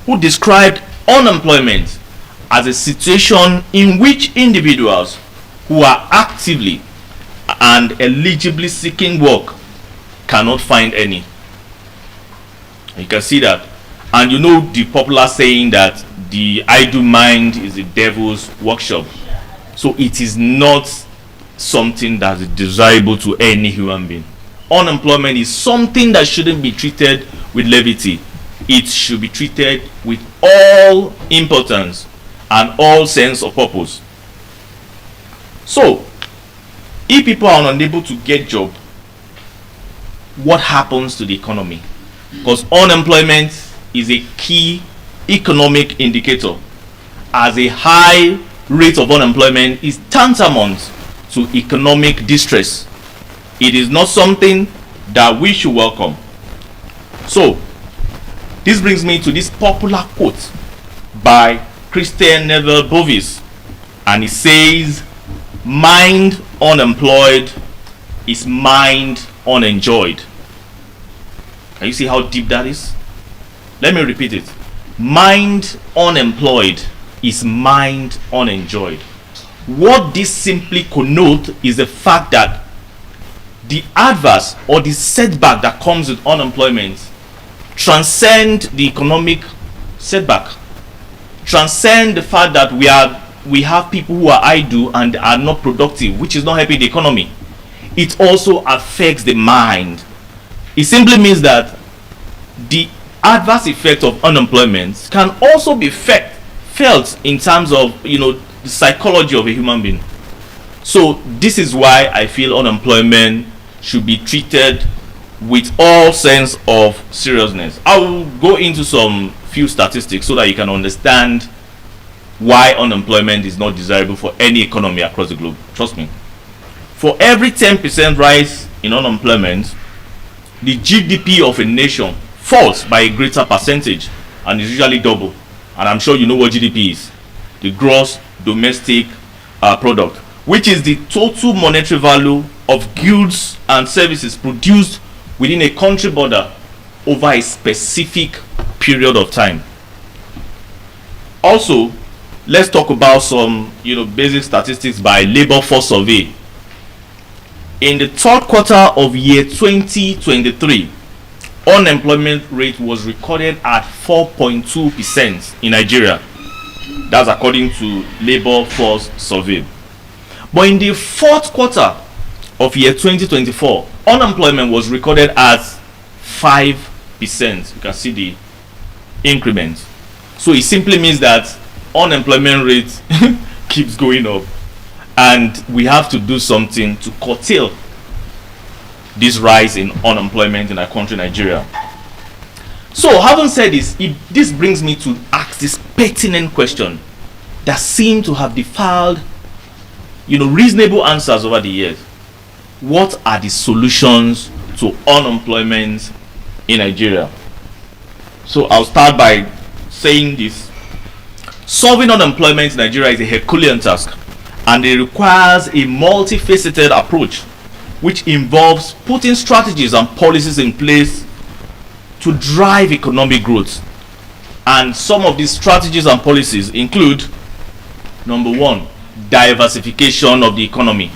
who described unemployment as a situation in which individuals who are actively and eligibly seeking work cannot find any. You can see that. And you know the popular saying that the idle mind is the devil's workshop. So it is not something that is desirable to any human being. Unemployment is something that shouldn't be treated with levity. It should be treated with all importance and all sense of purpose. So, if people are unable to get job, what happens to the economy? Because unemployment is a key economic indicator, as a high rate of unemployment is tantamount to economic distress. It is not something that we should welcome. So, this brings me to this popular quote by Christian Neville Bovis, and it says, "Mind unemployed is mind unenjoyed." Can you see how deep that is? Let me repeat it. Mind unemployed is mind unenjoyed. What this simply connotes is the fact that the adverse or the setback that comes with unemployment transcend the economic setback, transcend the fact that we have people who are idle and are not productive, which is not helping the economy. It also affects the mind. It simply means that the adverse effect of unemployment can also be felt in terms of the psychology of a human being. So this is why I feel unemployment should be treated with all sense of seriousness. I will go into some few statistics so that you can understand why unemployment is not desirable for any economy across the globe. Trust me. For every 10% rise in unemployment, the GDP of a nation falls by a greater percentage and is usually double. And I'm sure you know what GDP is. The gross domestic product, which is the total monetary value of goods and services produced within a country border over a specific period of time. Also, let's talk about some basic statistics by Labor Force Survey. In the third quarter of year 2023, unemployment rate was recorded at 4.2% in Nigeria. That's according to Labor Force Survey. But in the fourth quarter of year 2024, unemployment was recorded at 5%. You can see the increment. So it simply means that unemployment rate keeps going up, and we have to do something to curtail this rise in unemployment in our country, Nigeria. So, having said this, this brings me to ask this pertinent question that seem to have defiled reasonable answers over the years. What are the solutions to unemployment in Nigeria? So I'll start by saying this. Solving unemployment in Nigeria is a Herculean task, and it requires a multifaceted approach, which involves putting strategies and policies in place to drive economic growth. And some of these strategies and policies include: number one, diversification of the economy.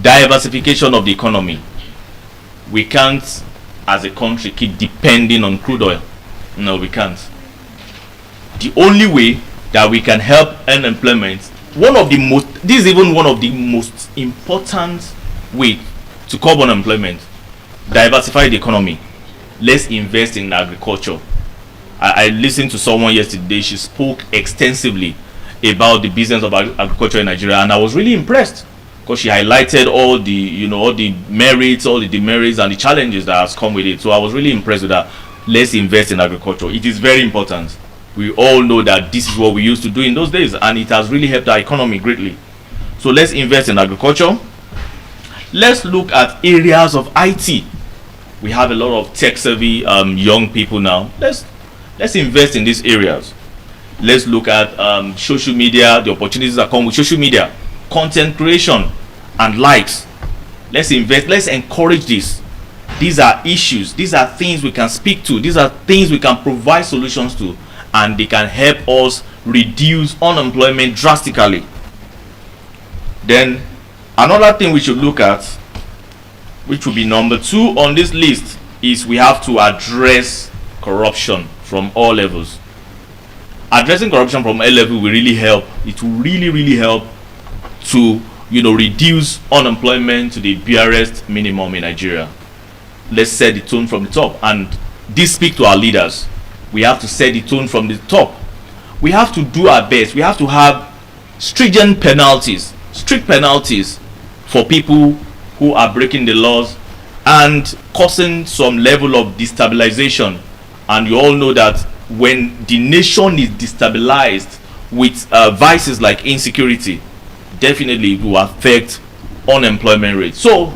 Diversification of the economy. We can't, as a country, keep depending on crude oil. No, we can't. The only way that we can help unemployment, this is even one of the most important way to curb unemployment. Diversify the economy. Let's invest in agriculture. I listened to someone yesterday. She spoke extensively about the business of agriculture in Nigeria, and I was really impressed, because she highlighted all the merits, all the demerits, and the challenges that has come with it. So I was really impressed with that. Let's invest in agriculture. It is very important. We all know that this is what we used to do in those days, and it has really helped our economy greatly. So let's invest in agriculture. Let's look at areas of IT. We have a lot of tech-savvy young people now. Let's invest in these areas. Let's look at social media, the opportunities that come with social media, content creation, and likes. Let's invest, let's encourage this. These are issues, these are things we can speak to, these are things we can provide solutions to, and they can help us reduce unemployment drastically. Then another thing we should look at, which will be number 2 on this list, is we have to address corruption from all levels. Addressing corruption from all levels will really help. It will really help to reduce unemployment to the barest minimum in Nigeria. Let's set the tone from the top, and this speaks to our leaders. We have to set the tone from the top. We have to do our best. We have to have strict penalties for people who are breaking the laws and causing some level of destabilization. And you all know that when the nation is destabilized with vices like insecurity, definitely it will affect unemployment rate. So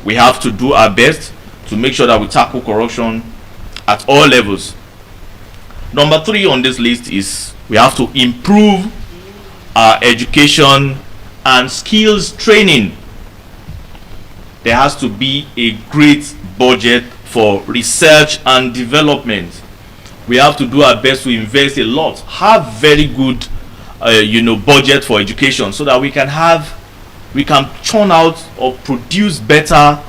we have to do our best to make sure that we tackle corruption at all levels. Number 3 on this list is we have to improve our education and skills training. There has to be a great budget for research and development. We have to do our best to invest a lot, have very good budget for education, so that we can churn out or produce better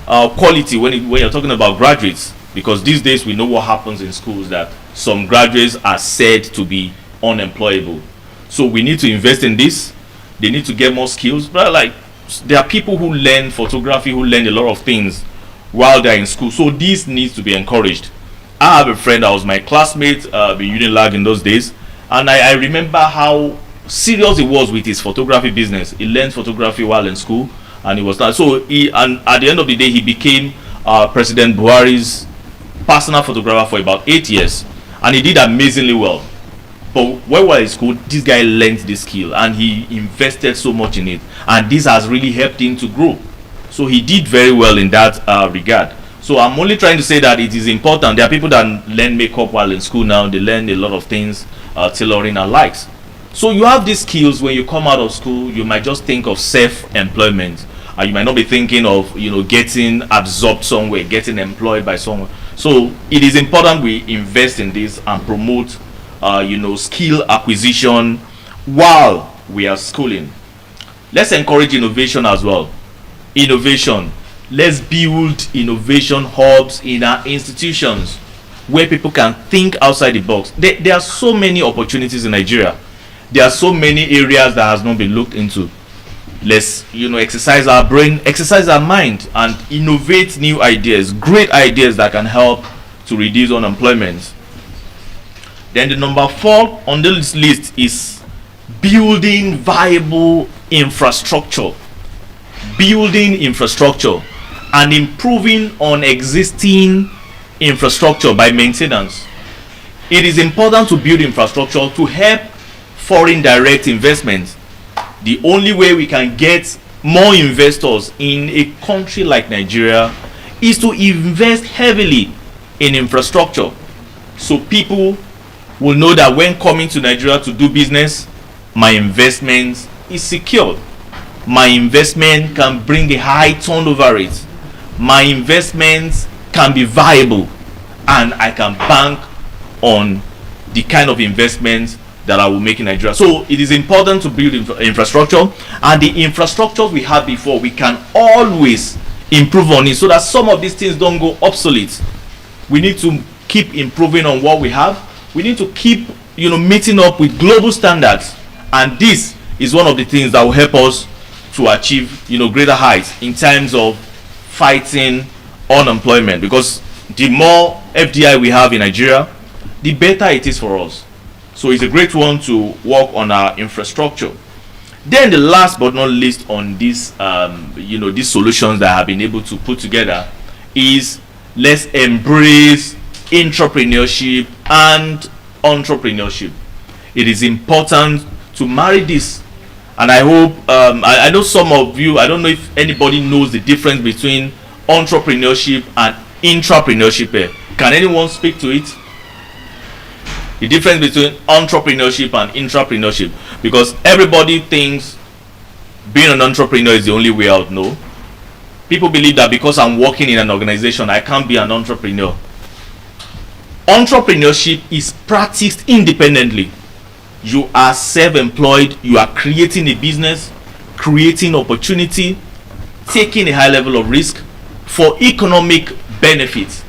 quality when you're talking about graduates. Because these days we know what happens in schools, that some graduates are said to be unemployable. So we need to invest in this. They need to get more skills. But like, there are people who learn photography, who learn a lot of things while they're in school. So this needs to be encouraged. I have a friend that was my classmate in Unilag in those days, and I remember how serious he was with his photography business. He learned photography while in school, and he was not. So and at the end of the day, he became President Buhari's personal photographer for about 8 years, and he did amazingly well. But while we were in school, this guy learned this skill and he invested so much in it, and this has really helped him to grow. So he did very well in that regard. So I'm only trying to say that it is important. There are people that learn makeup while in school now. They learn a lot of things, tailoring and likes. So you have these skills. When you come out of school, you might just think of self-employment. You might not be thinking of getting absorbed somewhere, getting employed by someone. So it is important we invest in this and promote skill acquisition while we are schooling. Let's encourage innovation as well. Innovation. Let's build innovation hubs in our institutions where people can think outside the box. There are so many opportunities in Nigeria. There are so many areas that has not been looked into. Let's exercise our brain, exercise our mind, and innovate new ideas, great ideas that can help to reduce unemployment. Then the number 4 on this list is building viable infrastructure. Building infrastructure and improving on existing infrastructure by maintenance. It is important to build infrastructure to help foreign direct investment. The only way we can get more investors in a country like Nigeria is to invest heavily in infrastructure, so people will know that when coming to Nigeria to do business, my investment is secured. My investment can bring a high turnover rate. My investments can be viable, and I can bank on the kind of investments that I will make in Nigeria. So it is important to build infrastructure, and the infrastructures we had before, we can always improve on it so that some of these things don't go obsolete. We need to keep improving on what we have. We need to keep meeting up with global standards, and this is one of the things that will help us to achieve greater heights in terms of fighting unemployment, because the more FDI we have in Nigeria, the better it is for us. So it's a great one to work on our infrastructure. Then the last but not least on this these solutions that I have been able to put together is, let's embrace entrepreneurship and entrepreneurship. It is important to marry this, and I hope I know some of you, I don't know if anybody knows the difference between entrepreneurship and intrapreneurship. Can anyone speak to it? the difference between entrepreneurship and intrapreneurship, because everybody thinks being an entrepreneur is the only way out. No, people believe that because I'm working in an organization, I can't be an entrepreneur. Entrepreneurship is practiced independently. You are self-employed, you are creating a business, creating opportunity, taking a high level of risk for economic benefits,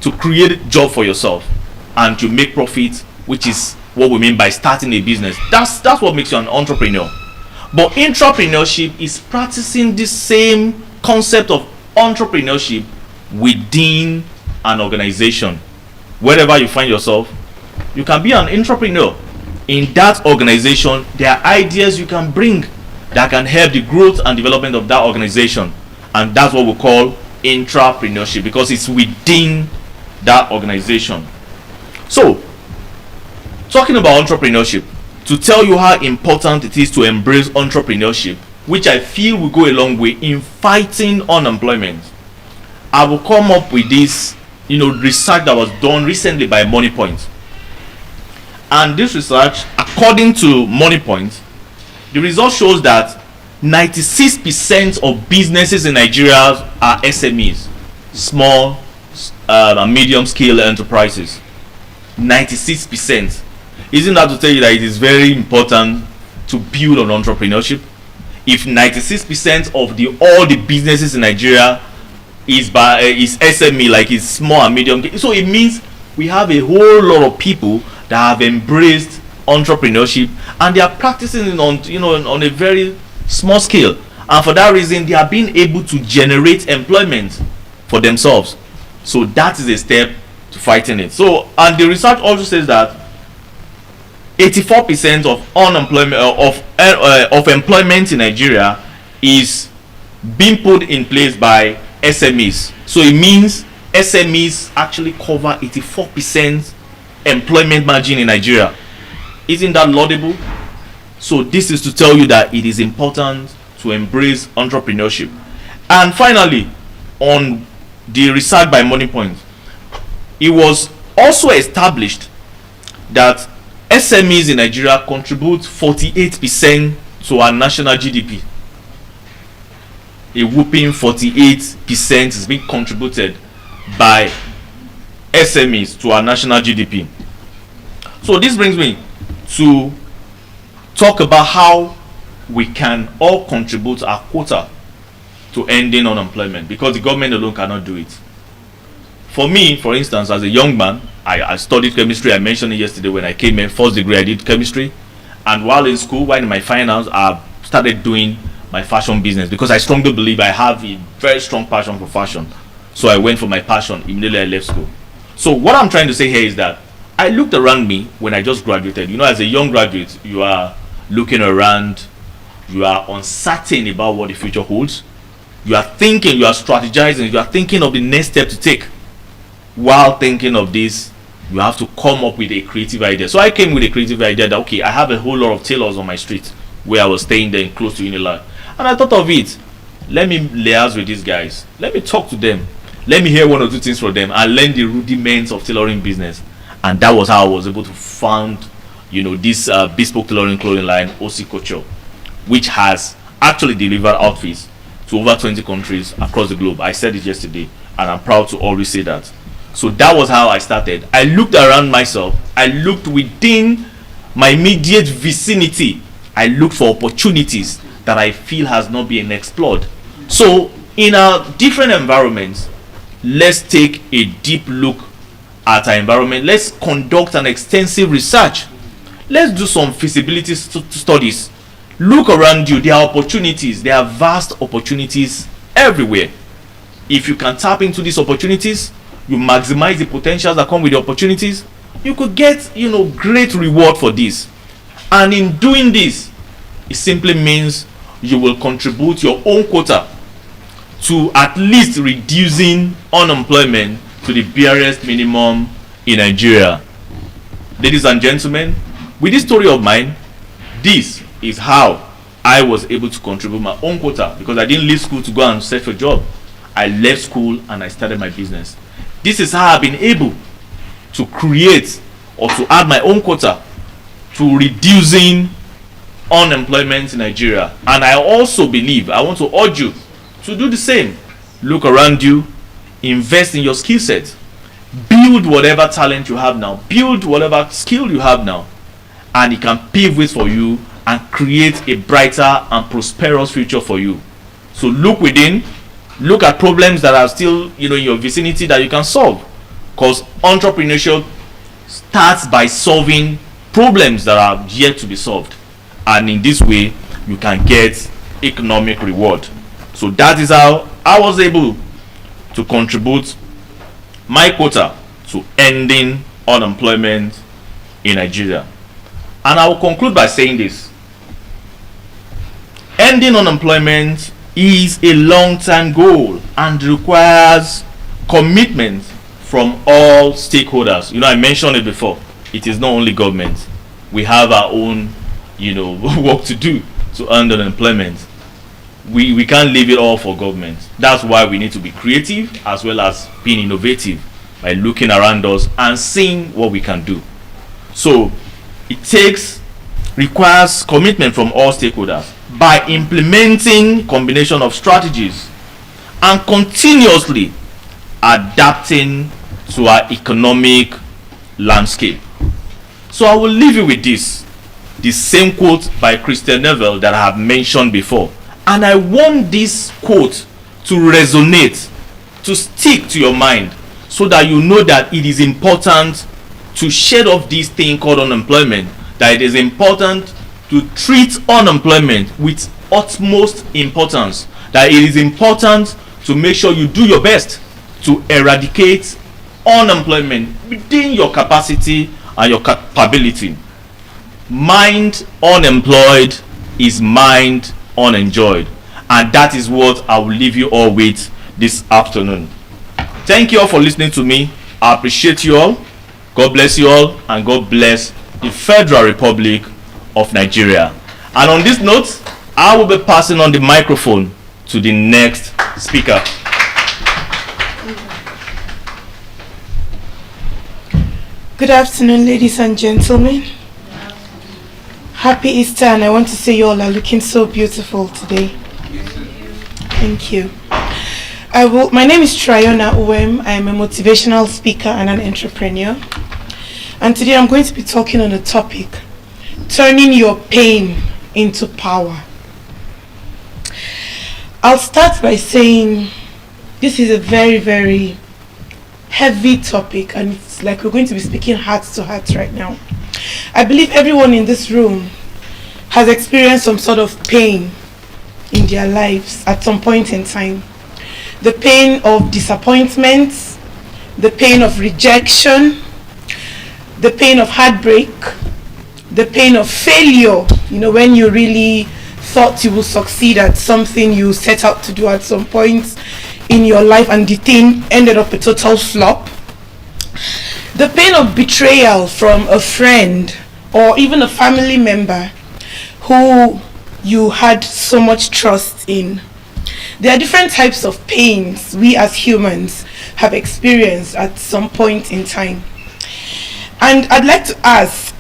to create a job for yourself and to make profit, which is what we mean by starting a business. That's what makes you an entrepreneur. But intrapreneurship is practicing the same concept of entrepreneurship within an organization. Wherever you find yourself, you can be an entrepreneur. In that organization, there are ideas you can bring that can help the growth and development of that organization, and that's what we call intrapreneurship, because it's within that organization. So, talking about entrepreneurship, to tell you how important it is to embrace entrepreneurship, which I feel will go a long way in fighting unemployment, I will come up with this research that was done recently by MoneyPoint. And this research, according to MoneyPoint, the result shows that 96% of businesses in Nigeria are SMEs, small and medium scale enterprises. 96%. Isn't that to tell you that it is very important to build on entrepreneurship? If 96% of all the businesses in Nigeria is SME, like it's small and medium, so it means we have a whole lot of people that have embraced entrepreneurship, and they are practicing it on a very small scale, and for that reason they are being able to generate employment for themselves. So that is a step to fighting it. So, and the research also says that 84% of unemployment of employment in Nigeria is being put in place by SMEs. So it means SMEs actually cover 84% employment margin in Nigeria. Isn't that laudable? So this is to tell you that it is important to embrace entrepreneurship. And finally, on the research by MoneyPoint, it was also established that SMEs in Nigeria contribute 48% to our national GDP. A whopping 48% is being contributed by SMEs to our national GDP. So this brings me to talk about how we can all contribute our quota to ending unemployment, because the government alone cannot do it. For me, for instance, as a young man, I studied chemistry. I mentioned it yesterday when I came in. First degree, I did chemistry. And while in school, while in my finals, I started doing my fashion business, because I strongly believe I have a very strong passion for fashion. So I went for my passion immediately I left school. So what I'm trying to say here is that I looked around me when I just graduated. As a young graduate, you are looking around, you are uncertain about what the future holds. You are thinking, you are strategizing, you are thinking of the next step to take. While thinking of this, you have to come up with a creative idea. So I came with a creative idea that, okay, I have a whole lot of tailors on my street where I was staying there close to Unilag. And I thought of it, let me liaise with these guys. Let me talk to them. Let me hear one or two things from them and learn the rudiments of tailoring business. And that was how I was able to found, this bespoke tailoring clothing line, OC Culture, which has actually delivered outfits to over 20 countries across the globe. I said it yesterday, and I'm proud to always say that. So that was how I started. I looked around myself. I looked within my immediate vicinity. I looked for opportunities that I feel has not been explored. So in our different environments, let's take a deep look at our environment. Let's conduct an extensive research. Let's do some feasibility studies. Look around you. There are opportunities. There are vast opportunities everywhere. If you can tap into these opportunities, you maximize the potentials that come with the opportunities, you could get great reward for this. And in doing this, it simply means you will contribute your own quota to at least reducing unemployment to the barest minimum in Nigeria. Ladies and gentlemen, with this story of mine, this is how I was able to contribute my own quota, because I didn't leave school to go and search for a job. I left school and I started my business. This is how I've been able to create or to add my own quota to reducing unemployment in Nigeria. And I also believe, I want to urge you to do the same. Look around you, invest in your skill set, build whatever talent you have now, build whatever skill you have now, and it can pave ways for you and create a brighter and prosperous future for you. So look within, look at problems that are still, in your vicinity that you can solve, because entrepreneurship starts by solving problems that are yet to be solved, and in this way you can get economic reward. So that is how I was able to contribute my quota to ending unemployment in Nigeria. And I will conclude by saying this: ending unemployment is a long-term goal and requires commitment from all stakeholders. I mentioned it before. It is not only government. We have our own, work to do to end unemployment. We can't leave it all for government. That's why we need to be creative as well as being innovative by looking around us and seeing what we can do. So it requires commitment from all stakeholders by implementing combination of strategies and continuously adapting to our economic landscape. So I will leave you with this same quote by Christian Neville that I have mentioned before. And I want this quote to resonate, to stick to your mind, so that you know that it is important to shed off this thing called unemployment, that it is important to treat unemployment with utmost importance, that it is important to make sure you do your best to eradicate unemployment within your capacity and your capability. Mind unemployed is mind unenjoyed, and that is what I will leave you all with this afternoon. Thank you all for listening to me. I appreciate you all. God bless you all, and God bless the Federal Republic of Nigeria. And on this note, I will be passing on the microphone to the next speaker. Good afternoon, ladies and gentlemen. Happy Easter, and I want to say you all are looking so beautiful today. Thank you. My name is Triona Uwem. I am a motivational speaker and an entrepreneur. And today I'm going to be talking on a topic: turning your pain into power. I'll start by saying this is a very, very heavy topic, and it's like we're going to be speaking heart to heart right now. I believe everyone in this room has experienced some sort of pain in their lives at some point in time. The pain of disappointment, the pain of rejection, the pain of heartbreak, the pain of failure, when you really thought you would succeed at something you set out to do at some point in your life and the thing ended up a total flop. The pain of betrayal from a friend or even a family member who you had so much trust in. There are different types of pains we as humans have experienced at some point in time. And I'd like to ask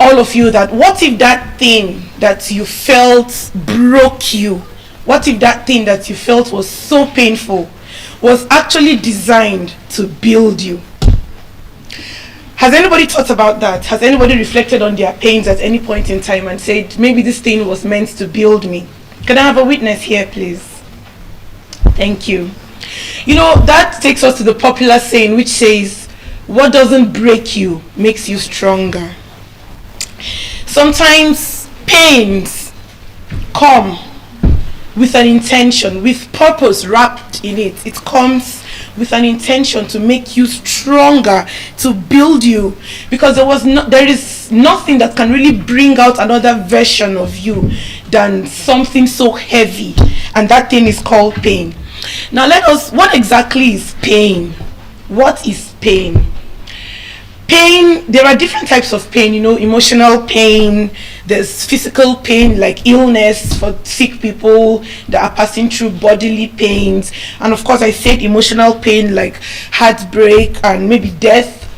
all of you that what if that thing that you felt broke you? What if that thing that you felt was so painful was actually designed to build you? Has anybody thought about that? Has anybody reflected on their pains at any point in time and said, maybe this thing was meant to build me? Can I have a witness here, please? Thank you. That takes us to the popular saying which says, what doesn't break you makes you stronger. Sometimes pains come with an intention, with purpose wrapped in it. It comes with an intention to make you stronger, to build you, because there is nothing that can really bring out another version of you than something so heavy, and that thing is called pain. Now what exactly is pain? What is pain? Pain, there are different types of pain, emotional pain, there's physical pain like illness for sick people that are passing through bodily pains, and of course I said emotional pain like heartbreak and maybe death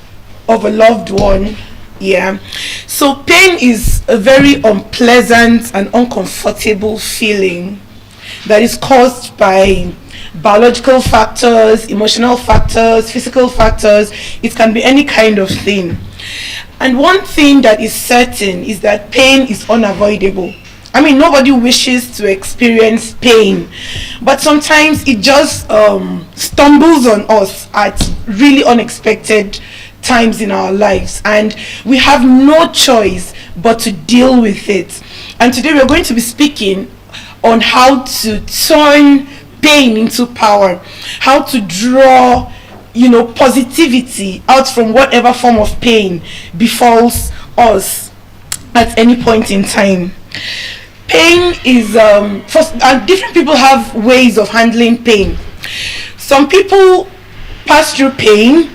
of a loved one. Yeah. So pain is a very unpleasant and uncomfortable feeling that is caused by biological factors, emotional factors, physical factors. It can be any kind of thing. And one thing that is certain is that pain is unavoidable. I mean, nobody wishes to experience pain, but sometimes it just stumbles on us at really unexpected times in our lives, and we have no choice but to deal with it. And today we're going to be speaking on how to turn pain into power, how to draw positivity out from whatever form of pain befalls us at any point in time. Pain is and different people have ways of handling pain. Some people pass through pain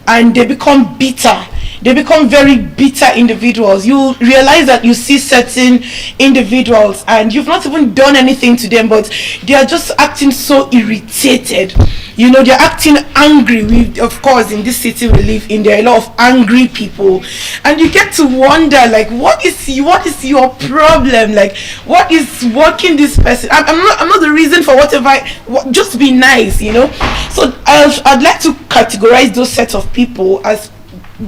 and they become bitter. They become very bitter individuals. You realize that you see certain individuals and you've not even done anything to them, but they are just acting so irritated. They're acting angry. Of course, in this city we live in, there are a lot of angry people, and you get to wonder, like, what is your problem? Like, what is working this person? I'm not the reason for whatever. Just be nice, So I'd like to categorize those set of people as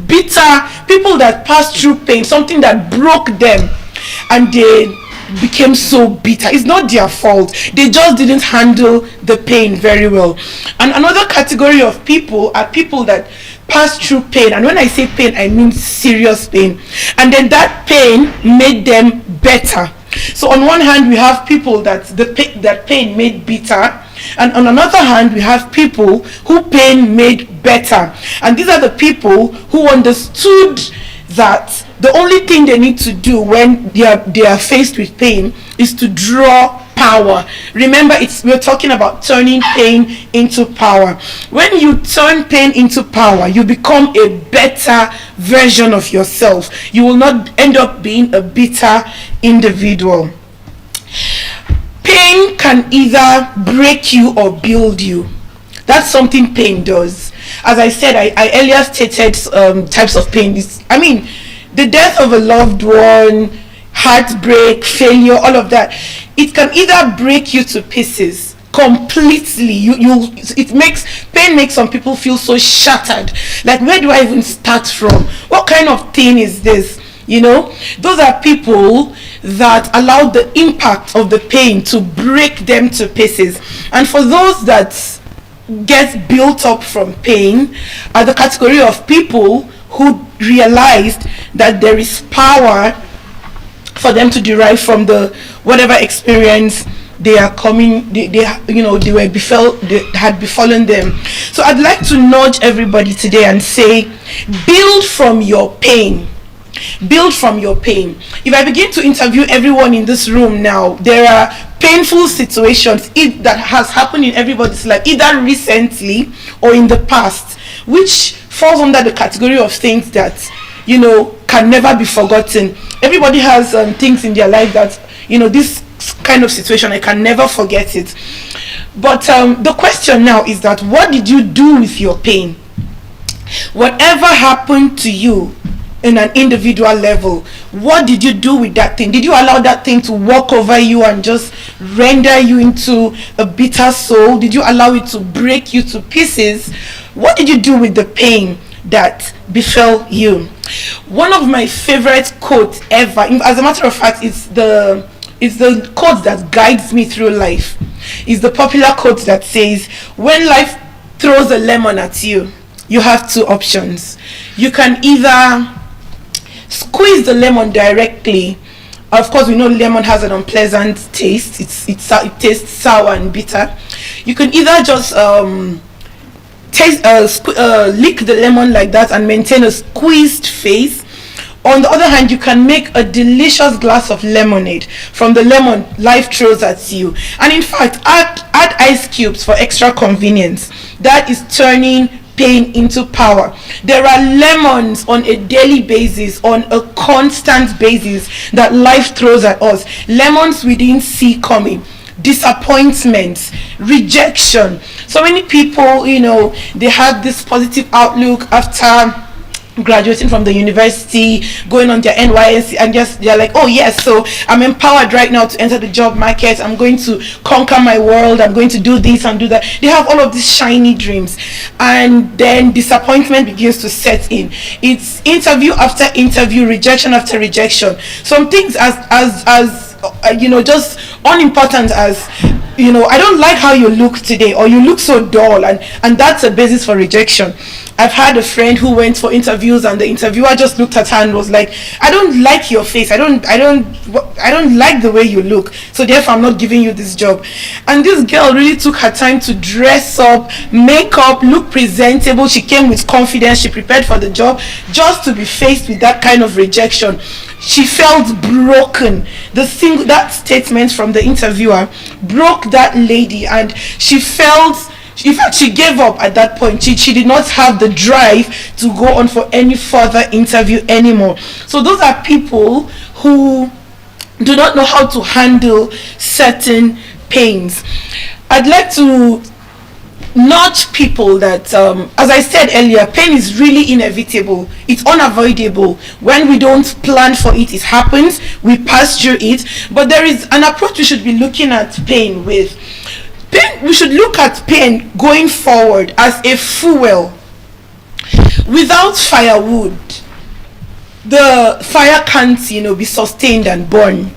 bitter people that passed through pain, something that broke them, and they became so bitter. It's not their fault. They just didn't handle the pain very well. And another category of people are people that pass through pain, and when I say pain, I mean serious pain, and then that pain made them better. So on one hand we have people that that pain made bitter, and on another hand we have people who pain made better. And these are the people who understood that the only thing they need to do when they are faced with pain is to draw power. Remember, we're talking about turning pain into power. When you turn pain into power, you become a better version of yourself. You will not end up being a bitter individual. Pain can either break you or build you. That's something pain does. As I said, I earlier stated types of pain. The death of a loved one, heartbreak, failure, all of that. It can either break you to pieces completely. Pain makes some people feel so shattered. Like, where do I even start from? What kind of thing is this? Those are people that allow the impact of the pain to break them to pieces. And for those that get built up from pain are the category of people who realized that there is power for them to derive from the whatever experience they had befallen them. So I'd like to nudge everybody today and say, build from your pain. Build from your pain. If I begin to interview everyone in this room now, there are painful situations that has happened in everybody's life, either recently or in the past, which falls under the category of things that can never be forgotten. Everybody has things in their life that this kind of situation, I can never forget it. But the question now is that, what did you do with your pain? Whatever happened to you in an individual level, what did you do with that thing? Did you allow that thing to walk over you and just render you into a bitter soul? Did you allow it to break you to pieces? What did you do with the pain that befell you? One of my favorite quotes ever, as a matter of fact, it's the quote that guides me through life. It's the popular quote that says, when life throws a lemon at you, you have two options. You can either squeeze the lemon directly. Of course, we know lemon has an unpleasant taste. It tastes sour and bitter. You can either just lick the lemon like that and maintain a squeezed face. On the other hand, you can make a delicious glass of lemonade from the lemon life throws at you. And in fact, add ice cubes for extra convenience. That is turning pain into power. There are lemons on a daily basis, on a constant basis, that life throws at us. Lemons we didn't see coming. Disappointments, rejection. So many people, they had this positive outlook after graduating from the university, going on their NYSC, and just they're like, oh yes, so I'm empowered right now to enter the job market. I'm going to conquer my world. I'm going to do this and do that. They have all of these shiny dreams, and then disappointment begins to set in. It's interview after interview, rejection after rejection. Some things as just unimportant as, I don't like how you look today, or you look so dull, and that's a basis for rejection. I've had a friend who went for interviews, and the interviewer just looked at her and was like, I don't like your face, I don't like the way you look, so therefore I'm not giving you this job. And this girl really took her time to dress up, make up, look presentable. She came with confidence, she prepared for the job, just to be faced with that kind of rejection. She felt broken. That statement from the interviewer broke that lady, and she felt, in fact, she gave up at that point. She did not have the drive to go on for any further interview anymore. So those are people who do not know how to handle certain pains. I'd like to nudge people that, as I said earlier, pain is really inevitable. It's unavoidable. When we don't plan for it, it happens. We pass through it. But there is an approach we should be looking at pain with. We should look at pain going forward as a fuel. Without firewood, the fire can't, be sustained and burn.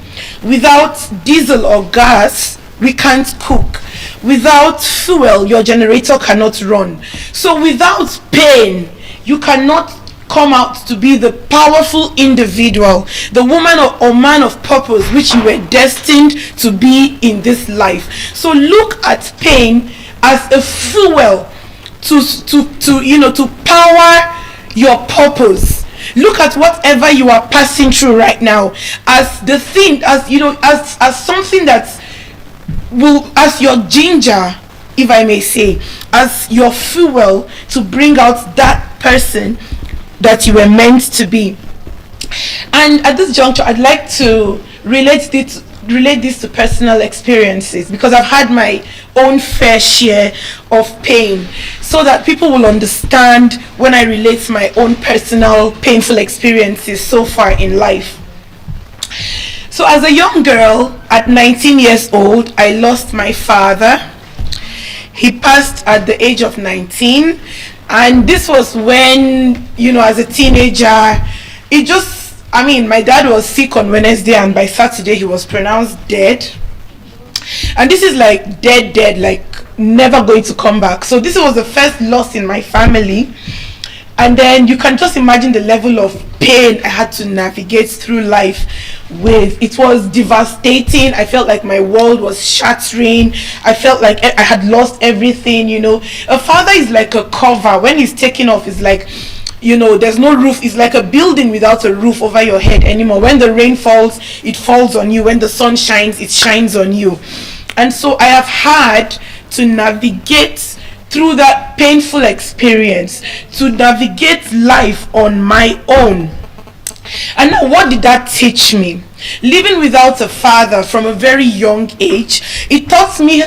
Without diesel or gas, we can't cook. Without fuel, your generator cannot run. So without pain, you cannot come out to be the powerful individual, the woman or man of purpose which you were destined to be in this life. So look at pain as a fuel to power your purpose. Look at whatever you are passing through right now as the thing, as something that will, as your ginger, if I may say, as your fuel to bring out that person that you were meant to be. And at this juncture, I'd like to relate this to personal experiences, because I've had my own fair share of pain, so that people will understand when I relate my own personal painful experiences so far in life. So as a young girl, at 19 years old, I lost my father. He passed at the age of 19. And this was when, as a teenager, my dad was sick on Wednesday, and by Saturday he was pronounced dead. And this is like dead, like never going to come back. So this was the first loss in my family. And then you can just imagine the level of pain I had to navigate through life with. It was devastating. I felt like my world was shattering. I felt like I had lost everything. A father is like a cover. When he's taken off, it's like, there's no roof. It's like a building without a roof over your head anymore. When the rain falls, it falls on you. When the sun shines, it shines on you. And so I have had to navigate through that painful experience, to navigate life on my own. And now, what did that teach me? Living without a father from a very young age, it taught me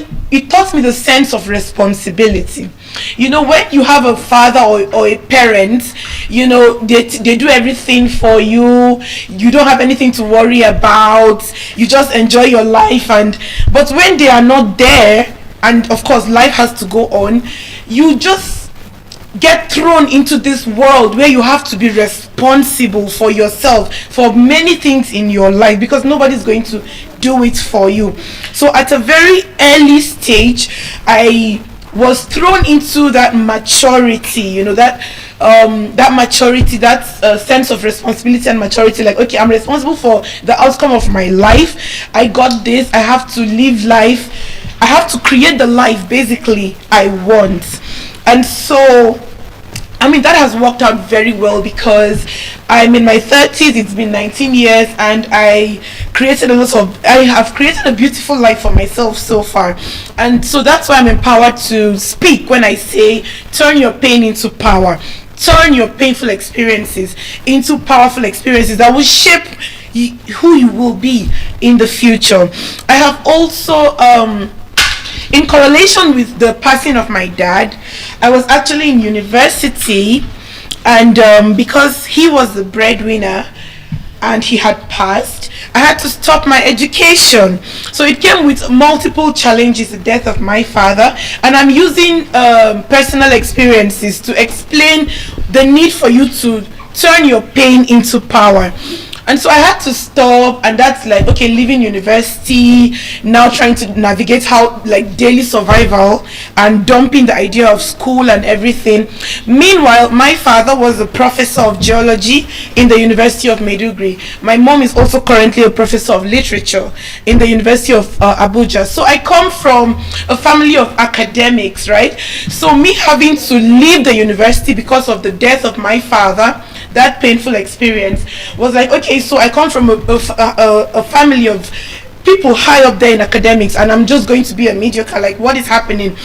the sense of responsibility. When you have a father or a parent, they do everything for you. You don't have anything to worry about. You just enjoy your life. But when they are not there, and of course life has to go on, you just get thrown into this world where you have to be responsible for yourself, for many things in your life, because nobody's going to do it for you. So at a very early stage, I was thrown into that maturity, that maturity, that sense of responsibility and maturity. Like, okay, I'm responsible for the outcome of my life. I got this. I have to live life. I have to create the life, basically, I want. And so, that has worked out very well, because I'm in my 30s. It's been 19 years, and I have created a beautiful life for myself so far. And so that's why I'm empowered to speak when I say, turn your pain into power. Turn your painful experiences into powerful experiences that will shape who you will be in the future. I have also, in correlation with the passing of my dad, I was actually in university, And because he was the breadwinner and he had passed, I had to stop my education. So it came with multiple challenges, the death of my father, and I'm using personal experiences to explain the need for you to turn your pain into power. And so I had to stop, and that's like, okay, leaving university, now trying to navigate how, like, daily survival and dumping the idea of school and everything. Meanwhile, my father was a professor of geology in the University of Maiduguri. My mom is also currently a professor of literature in the University of Abuja. So I come from a family of academics, right? So me having to leave the university because of the death of my father, that painful experience, was like, okay, so I come from a family of people high up there in academics, and I'm just going to be a mediocre, like, what is happening?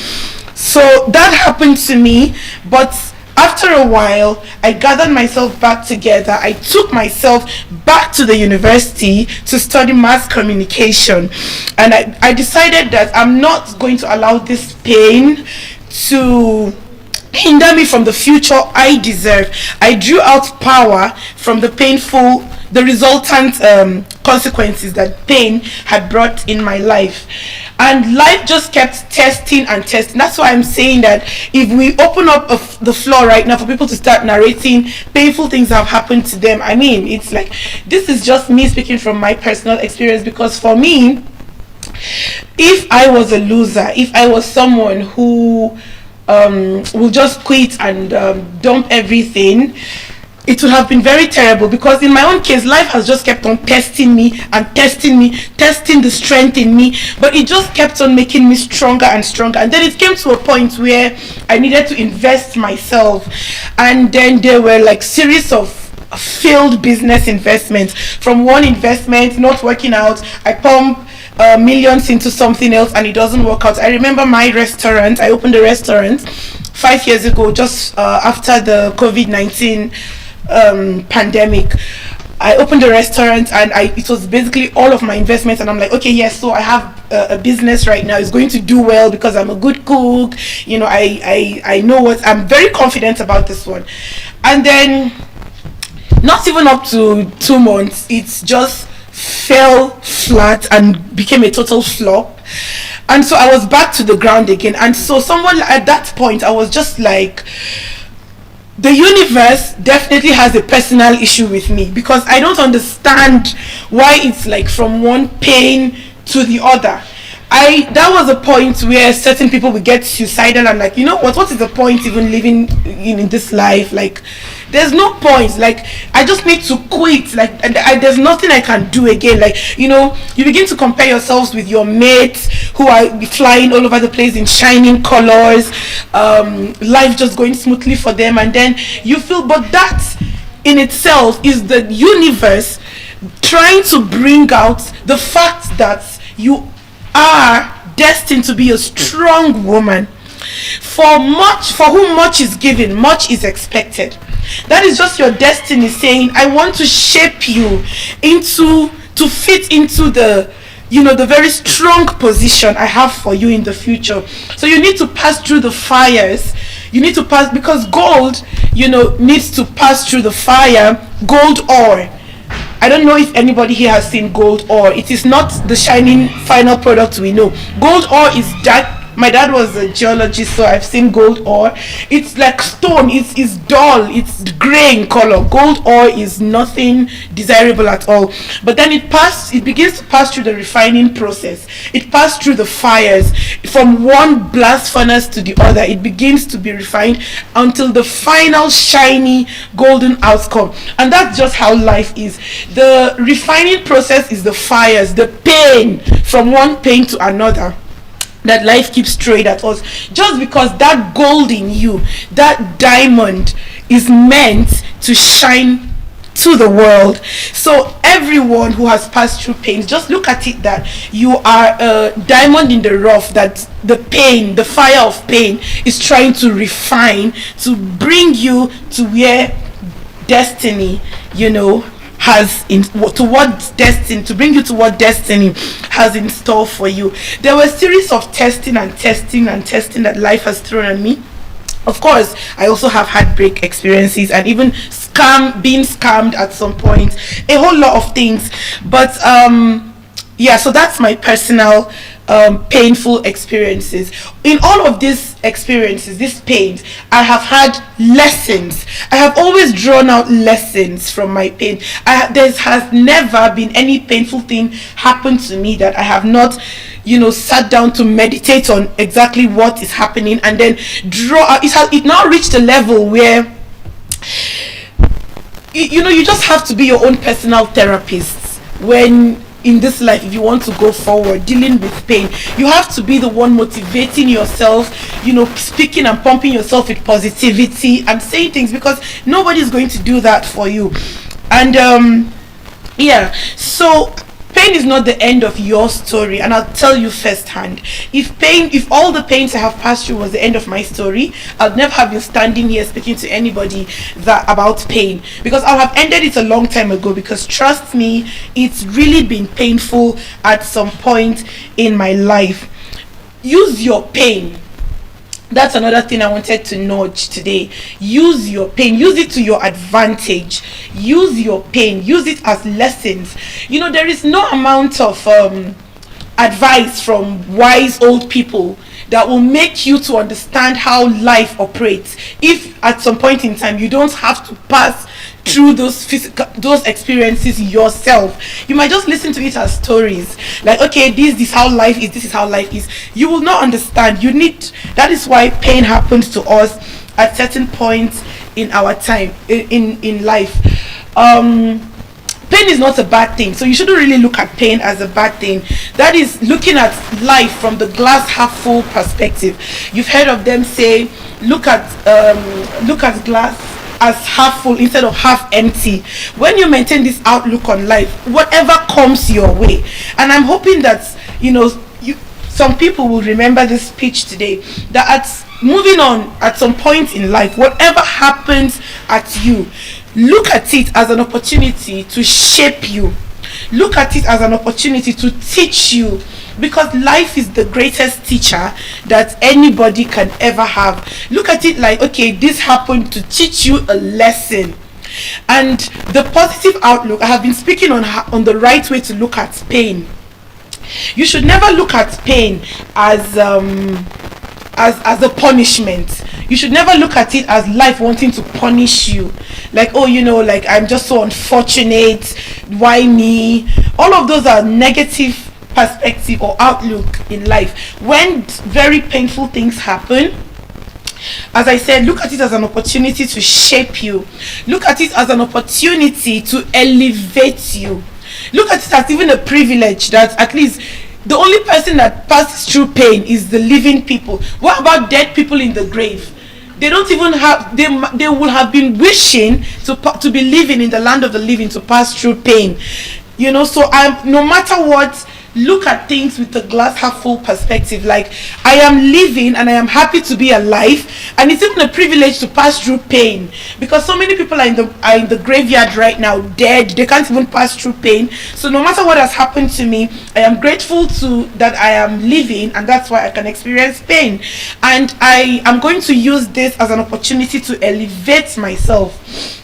So that happened to me, but after a while, I gathered myself back together. I took myself back to the university to study mass communication, and I decided that I'm not going to allow this pain to hinder me from the future I deserve. I drew out power from the resultant consequences that pain had brought in my life. And life just kept testing and testing. That's why I'm saying that if we open up the floor right now for people to start narrating painful things that have happened to them, I mean, it's like, this is just me speaking from my personal experience, because for me, if I was a loser, if I was someone who will just quit and dump everything, it would have been very terrible, because in my own case, life has just kept on testing me and testing the strength in me, but it just kept on making me stronger and stronger. And then it came to a point where I needed to invest myself, and then there were like series of failed business investments. From one investment not working out, I pump millions into something else and it doesn't work out. I remember my restaurant. I opened a restaurant 5 years ago, just after the COVID-19 pandemic. I opened a restaurant, and it was basically all of my investments, and I'm like, okay, yes, so I have a business right now. It's going to do well because I'm a good cook. You know, I know what, I'm very confident about this one. And then not even up to 2 months, it's just fell flat and became a total flop. And so I was back to the ground again. And so someone at that point, I was just like, the universe definitely has a personal issue with me, because I don't understand why it's like from one pain to the other. That was a point where certain people would get suicidal and like, you know what is the point even living in this life? Like, there's no point. Like, I just need to quit. Like, there's nothing I can do again. Like, you know, you begin to compare yourselves with your mates who are flying all over the place in shining colors, life just going smoothly for them, and then you feel, but that in itself is the universe trying to bring out the fact that you are destined to be a strong woman. For whom much is given, much is expected. That is just your destiny saying, I want to shape you to fit into the, you know, the very strong position I have for you in the future. So you need to pass through the fires. You need to pass, because gold, you know, needs to pass through the fire. Gold ore, I don't know if anybody here has seen gold ore. It is not the shining final product we know. Gold ore is dark. My dad was a geologist, so I've seen gold ore. It's like stone. It's dull. It's gray in color. Gold ore is nothing desirable at all. But then it begins to pass through the refining process. It passed through the fires. From one blast furnace to the other, it begins to be refined until the final shiny golden outcome. And that's just how life is. The refining process is the fires, the pain, from one pain to another, that life keeps throwing at us, just because that gold in you, that diamond, is meant to shine to the world. So everyone who has passed through pain, just look at it that you are a diamond in the rough, that the pain, the fire of pain, is trying to refine, to bring you to where destiny, you know, to bring you to what destiny has in store for you. There were a series of testing that life has thrown at me. Of course, I also have heartbreak experiences and even being scammed at some point, a whole lot of things. But yeah, so that's my personal painful experiences. In all of these experiences, these pains, I have had lessons. I have always drawn out lessons from my pain. There has never been any painful thing happen to me that I have not, sat down to meditate on exactly what is happening and then draw out. It now reached a level where you just have to be your own personal therapist when in this life. If you want to go forward dealing with pain, you have to be the one motivating yourself, speaking and pumping yourself with positivity and saying things, because nobody's going to do that for you. And yeah, so pain is not the end of your story, and I'll tell you firsthand. If all the pains I have passed through was the end of my story, I'd never have been standing here speaking to anybody about pain, because I'll have ended it a long time ago. Because trust me, it's really been painful at some point in my life. Use your pain. That's another thing I wanted to nudge today. Use your pain. Use it to your advantage. Use your pain. Use it as lessons. There is no amount of advice from wise old people that will make you to understand how life operates if at some point in time you don't have to pass through those experiences yourself. You might just listen to it as stories, like, okay, this is how life is, this is how life is. You will not understand. That is why pain happens to us at certain points in our time in life. Pain is not a bad thing, so you shouldn't really look at pain as a bad thing. That is looking at life from the glass half full perspective. You've heard of them say, look at glass as half full instead of half empty. When you maintain this outlook on life, whatever comes your way, and I'm hoping that some people will remember this speech today, that moving on at some point in life, whatever happens at you, look at it as an opportunity to shape you. Look at it as an opportunity to teach you, because life is the greatest teacher that anybody can ever have. Look at it like, okay, this happened to teach you a lesson. And the positive outlook, I have been speaking on the right way to look at pain. You should never look at pain as a punishment. You should never look at it as life wanting to punish you, like, oh, like, I'm just so unfortunate, why me? All of those are negative perspective or outlook in life. When very painful things happen, as I said, look at it as an opportunity to shape you. Look at it as an opportunity to elevate you. Look at it as even a privilege that at least the only person that passes through pain is the living people. What about dead people in the grave? They don't even have, they will have been wishing to be living in the land of the living, to pass through pain. So no matter what, look at things with a glass half full perspective. Like, I am living and I am happy to be alive, and it's even a privilege to pass through pain, because so many people are in the graveyard right now, dead. They can't even pass through pain. So no matter what has happened to me, I am grateful that I am living, and that's why I can experience pain. And I am going to use this as an opportunity to elevate myself.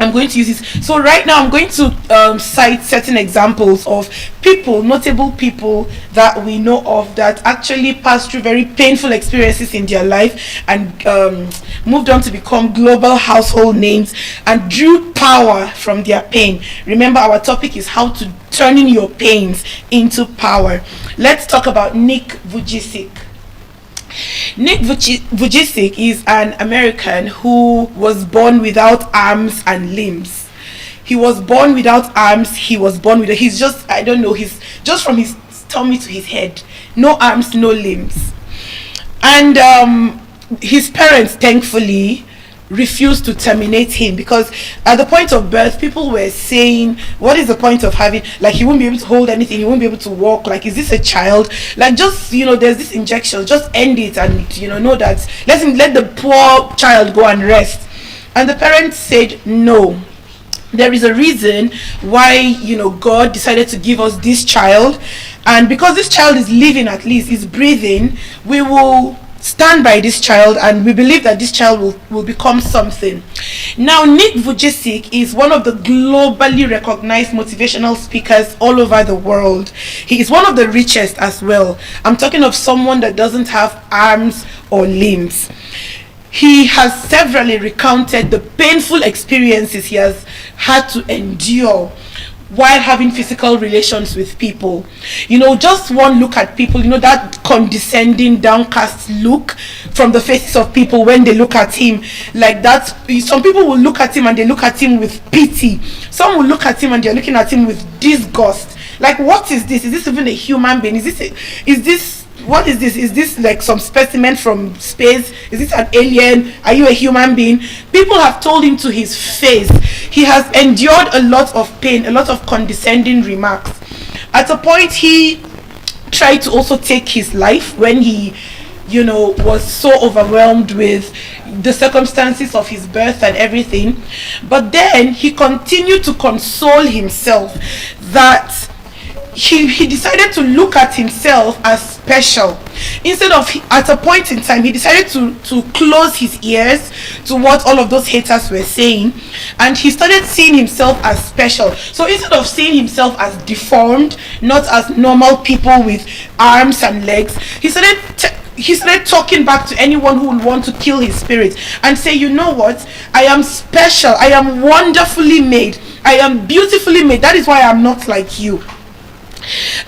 I'm going to use this. So right now I'm going to cite certain examples of people, notable people that we know of that actually passed through very painful experiences in their life and moved on to become global household names and drew power from their pain. Remember, our topic is how to turn in your pains into power. Let's talk about Nick Vujicic. Nick Vujicic is an American who was born without arms and limbs. He was born without arms. He was born with he's just from his tummy to his head, no arms, no limbs. And his parents, thankfully, refused to terminate him, because at the point of birth people were saying, what is the point of having, like, he won't be able to hold anything, he won't be able to walk, like, is this a child? Like, just there's this injection, just end it, and know that let the poor child go and rest. And the parents said, no, there is a reason why God decided to give us this child, and because this child is living, at least is breathing, we will stand by this child, and we believe that this child will become something. Now, Nick Vujicic is one of the globally recognized motivational speakers all over the world. He is one of the richest as well. I'm talking of someone that doesn't have arms or limbs. He has severally recounted the painful experiences he has had to endure while having physical relations with people. Just one look at people, that condescending, downcast look from the faces of people when they look at him, like that. Some people will look at him and they look at him with pity. Some will look at him and they're looking at him with disgust. Like, what is this? Is this even a human being? What is this? Is this like some specimen from space? Is this an alien? Are you a human being? People have told him to his face. He has endured a lot of pain, a lot of condescending remarks. At a point, he tried to also take his life when he, was so overwhelmed with the circumstances of his birth and everything. But then he continued to console himself that he decided to look at himself as special. Instead of, at a point in time, he decided to close his ears to what all of those haters were saying, and he started seeing himself as special. So instead of seeing himself as deformed, not as normal people with arms and legs, he started talking back to anyone who would want to kill his spirit and say, you know what, I am special, I am wonderfully made, I am beautifully made, that is why I am not like you.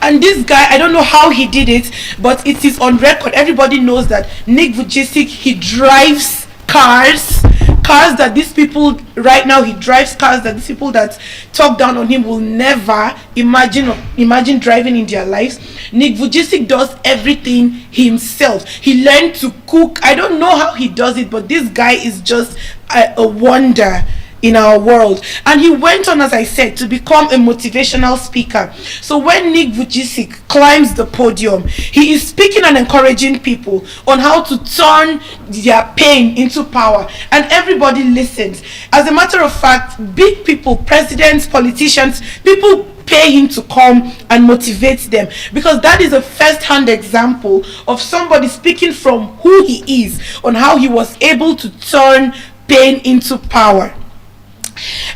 And this guy, I don't know how he did it, but it is on record. Everybody knows that Nick Vujicic, he drives cars that these people right now, he drives cars that these people that talk down on him will never imagine driving in their lives. Nick Vujicic does everything himself. He learned to cook. I don't know how he does it, but this guy is just a wonder in our world. And he went on, as I said, to become a motivational speaker. So when Nick Vujicic climbs the podium, he is speaking and encouraging people on how to turn their pain into power, and everybody listens. As a matter of fact, big people, presidents, politicians, people pay him to come and motivate them, because that is a first-hand example of somebody speaking from who he is, on how he was able to turn pain into power.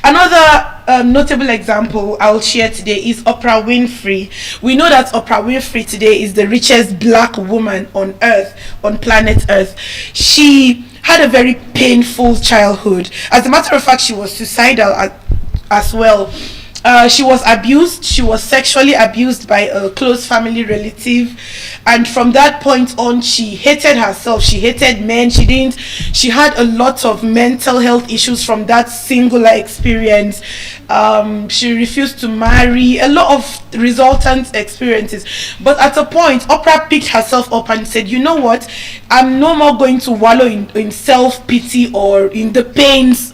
Another notable example I'll share today is Oprah Winfrey. We know that Oprah Winfrey today is the richest black woman on earth, on planet Earth. She had a very painful childhood. As a matter of fact, she was suicidal as well. She was abused. She was sexually abused by a close family relative, and from that point on, she hated herself. She hated men. She had a lot of mental health issues from that singular experience. She refused to marry. A lot of resultant experiences. But at a point, Oprah picked herself up and said, "You know what? I'm no more going to wallow in self-pity or in the pains.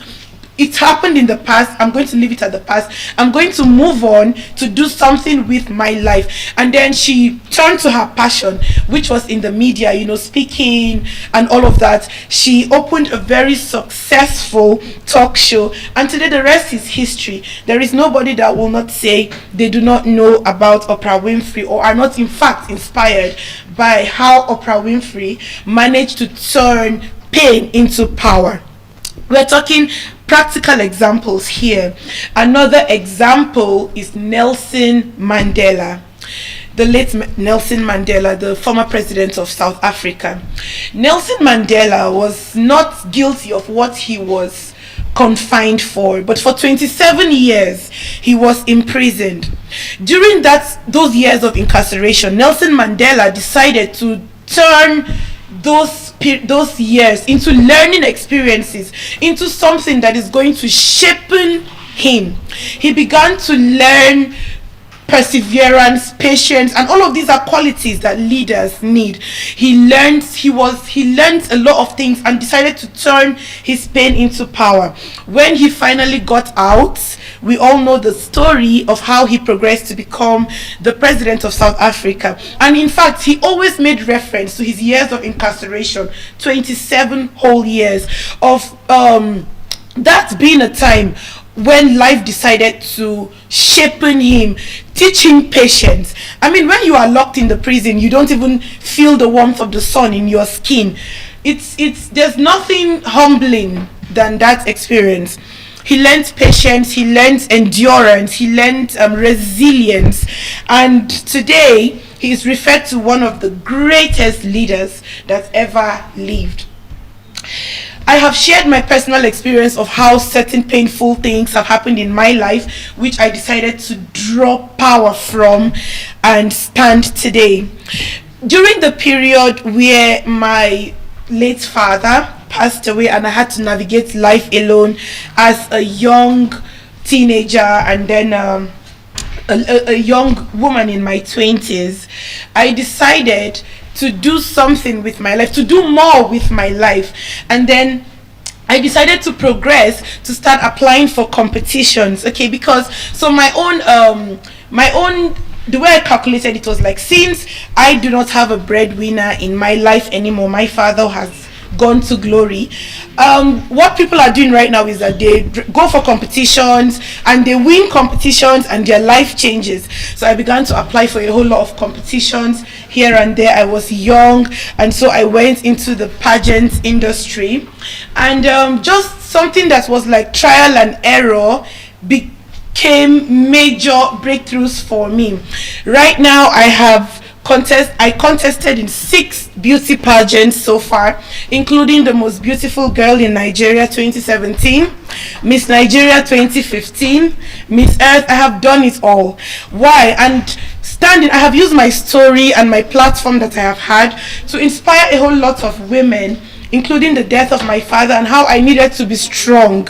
It happened in the past. I'm going to leave it at the past. I'm going to move on to do something with my life." And then she turned to her passion, which was in the media, speaking and all of that. She opened a very successful talk show, and today the rest is history. There is nobody that will not say they do not know about Oprah Winfrey, or are not in fact inspired by how Oprah Winfrey managed to turn pain into power. We're talking practical examples here. Another example is Nelson Mandela, the late Nelson Mandela, the former president of South Africa. Nelson Mandela was not guilty of what he was confined for, but for 27 years he was imprisoned. During those years of incarceration, Nelson Mandela decided to turn those years into learning experiences, into something that is going to shape him. He began to learn perseverance, patience, and all of these are qualities that leaders need. He learned a lot of things and decided to turn his pain into power. When he finally got out, we all know the story of how he progressed to become the president of South Africa. And in fact, he always made reference to his years of incarceration, 27 whole years of that being a time when life decided to shaping him, teaching patience. I mean, when you are locked in the prison, you don't even feel the warmth of the sun in your skin. There's nothing humbling than that experience. He learned patience, he learned endurance, he learned resilience, and today he is referred to one of the greatest leaders that ever lived. I have shared my personal experience of how certain painful things have happened in my life, which I decided to draw power from and stand today. During the period where my late father passed away and I had to navigate life alone as a young teenager and then a young woman in my 20s, I decided to do something with my life, to do more with my life. And then I decided to progress, to start applying for competitions. Okay, because so my own the way I calculated it was like, since I do not have a breadwinner in my life anymore, my father has gone to glory. What people are doing right now is that they go for competitions and they win competitions and their life changes. So I began to apply for a whole lot of competitions here and there. I was young, and so I went into the pageant industry, and just something that was like trial and error became major breakthroughs for me. Right now I contested in 6 beauty pageants so far, including the Most Beautiful Girl in Nigeria 2017, Miss Nigeria 2015, Miss Earth. I have done it all. Why? And I have used my story and my platform that I have had to inspire a whole lot of women, including the death of my father and how I needed to be strong.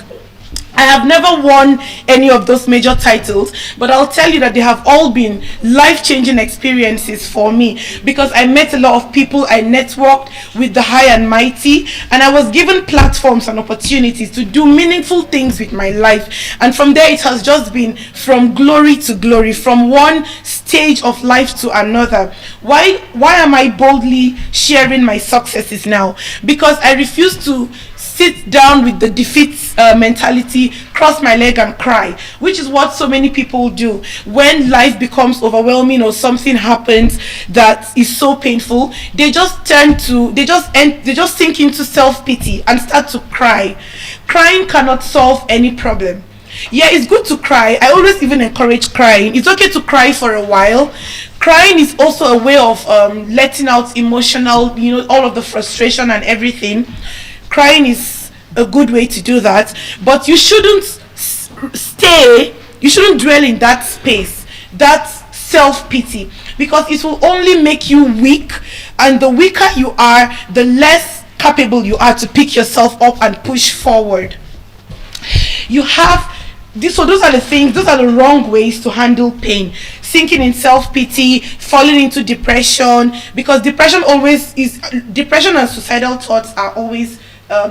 I have never won any of those major titles, but I'll tell you that they have all been life-changing experiences for me, because I met a lot of people, I networked with the high and mighty, and I was given platforms and opportunities to do meaningful things with my life. And from there it has just been from glory to glory, from one stage of life to another. Why am I boldly sharing my successes now? Because I refuse to sit down with the defeat mentality, cross my leg and cry, which is what so many people do when life becomes overwhelming or something happens that is so painful. They just sink into self-pity and start to cry. Crying cannot solve any problem. Yeah, it's good to cry. I always even encourage crying. It's okay to cry for a while. Crying is also a way of letting out emotional, all of the frustration and everything. Crying is a good way to do that, but you shouldn't dwell in that space, that self-pity, because it will only make you weak, and the weaker you are, the less capable you are to pick yourself up and push forward. So those are the wrong ways to handle pain. Sinking in self-pity, falling into depression, because depression and suicidal thoughts are always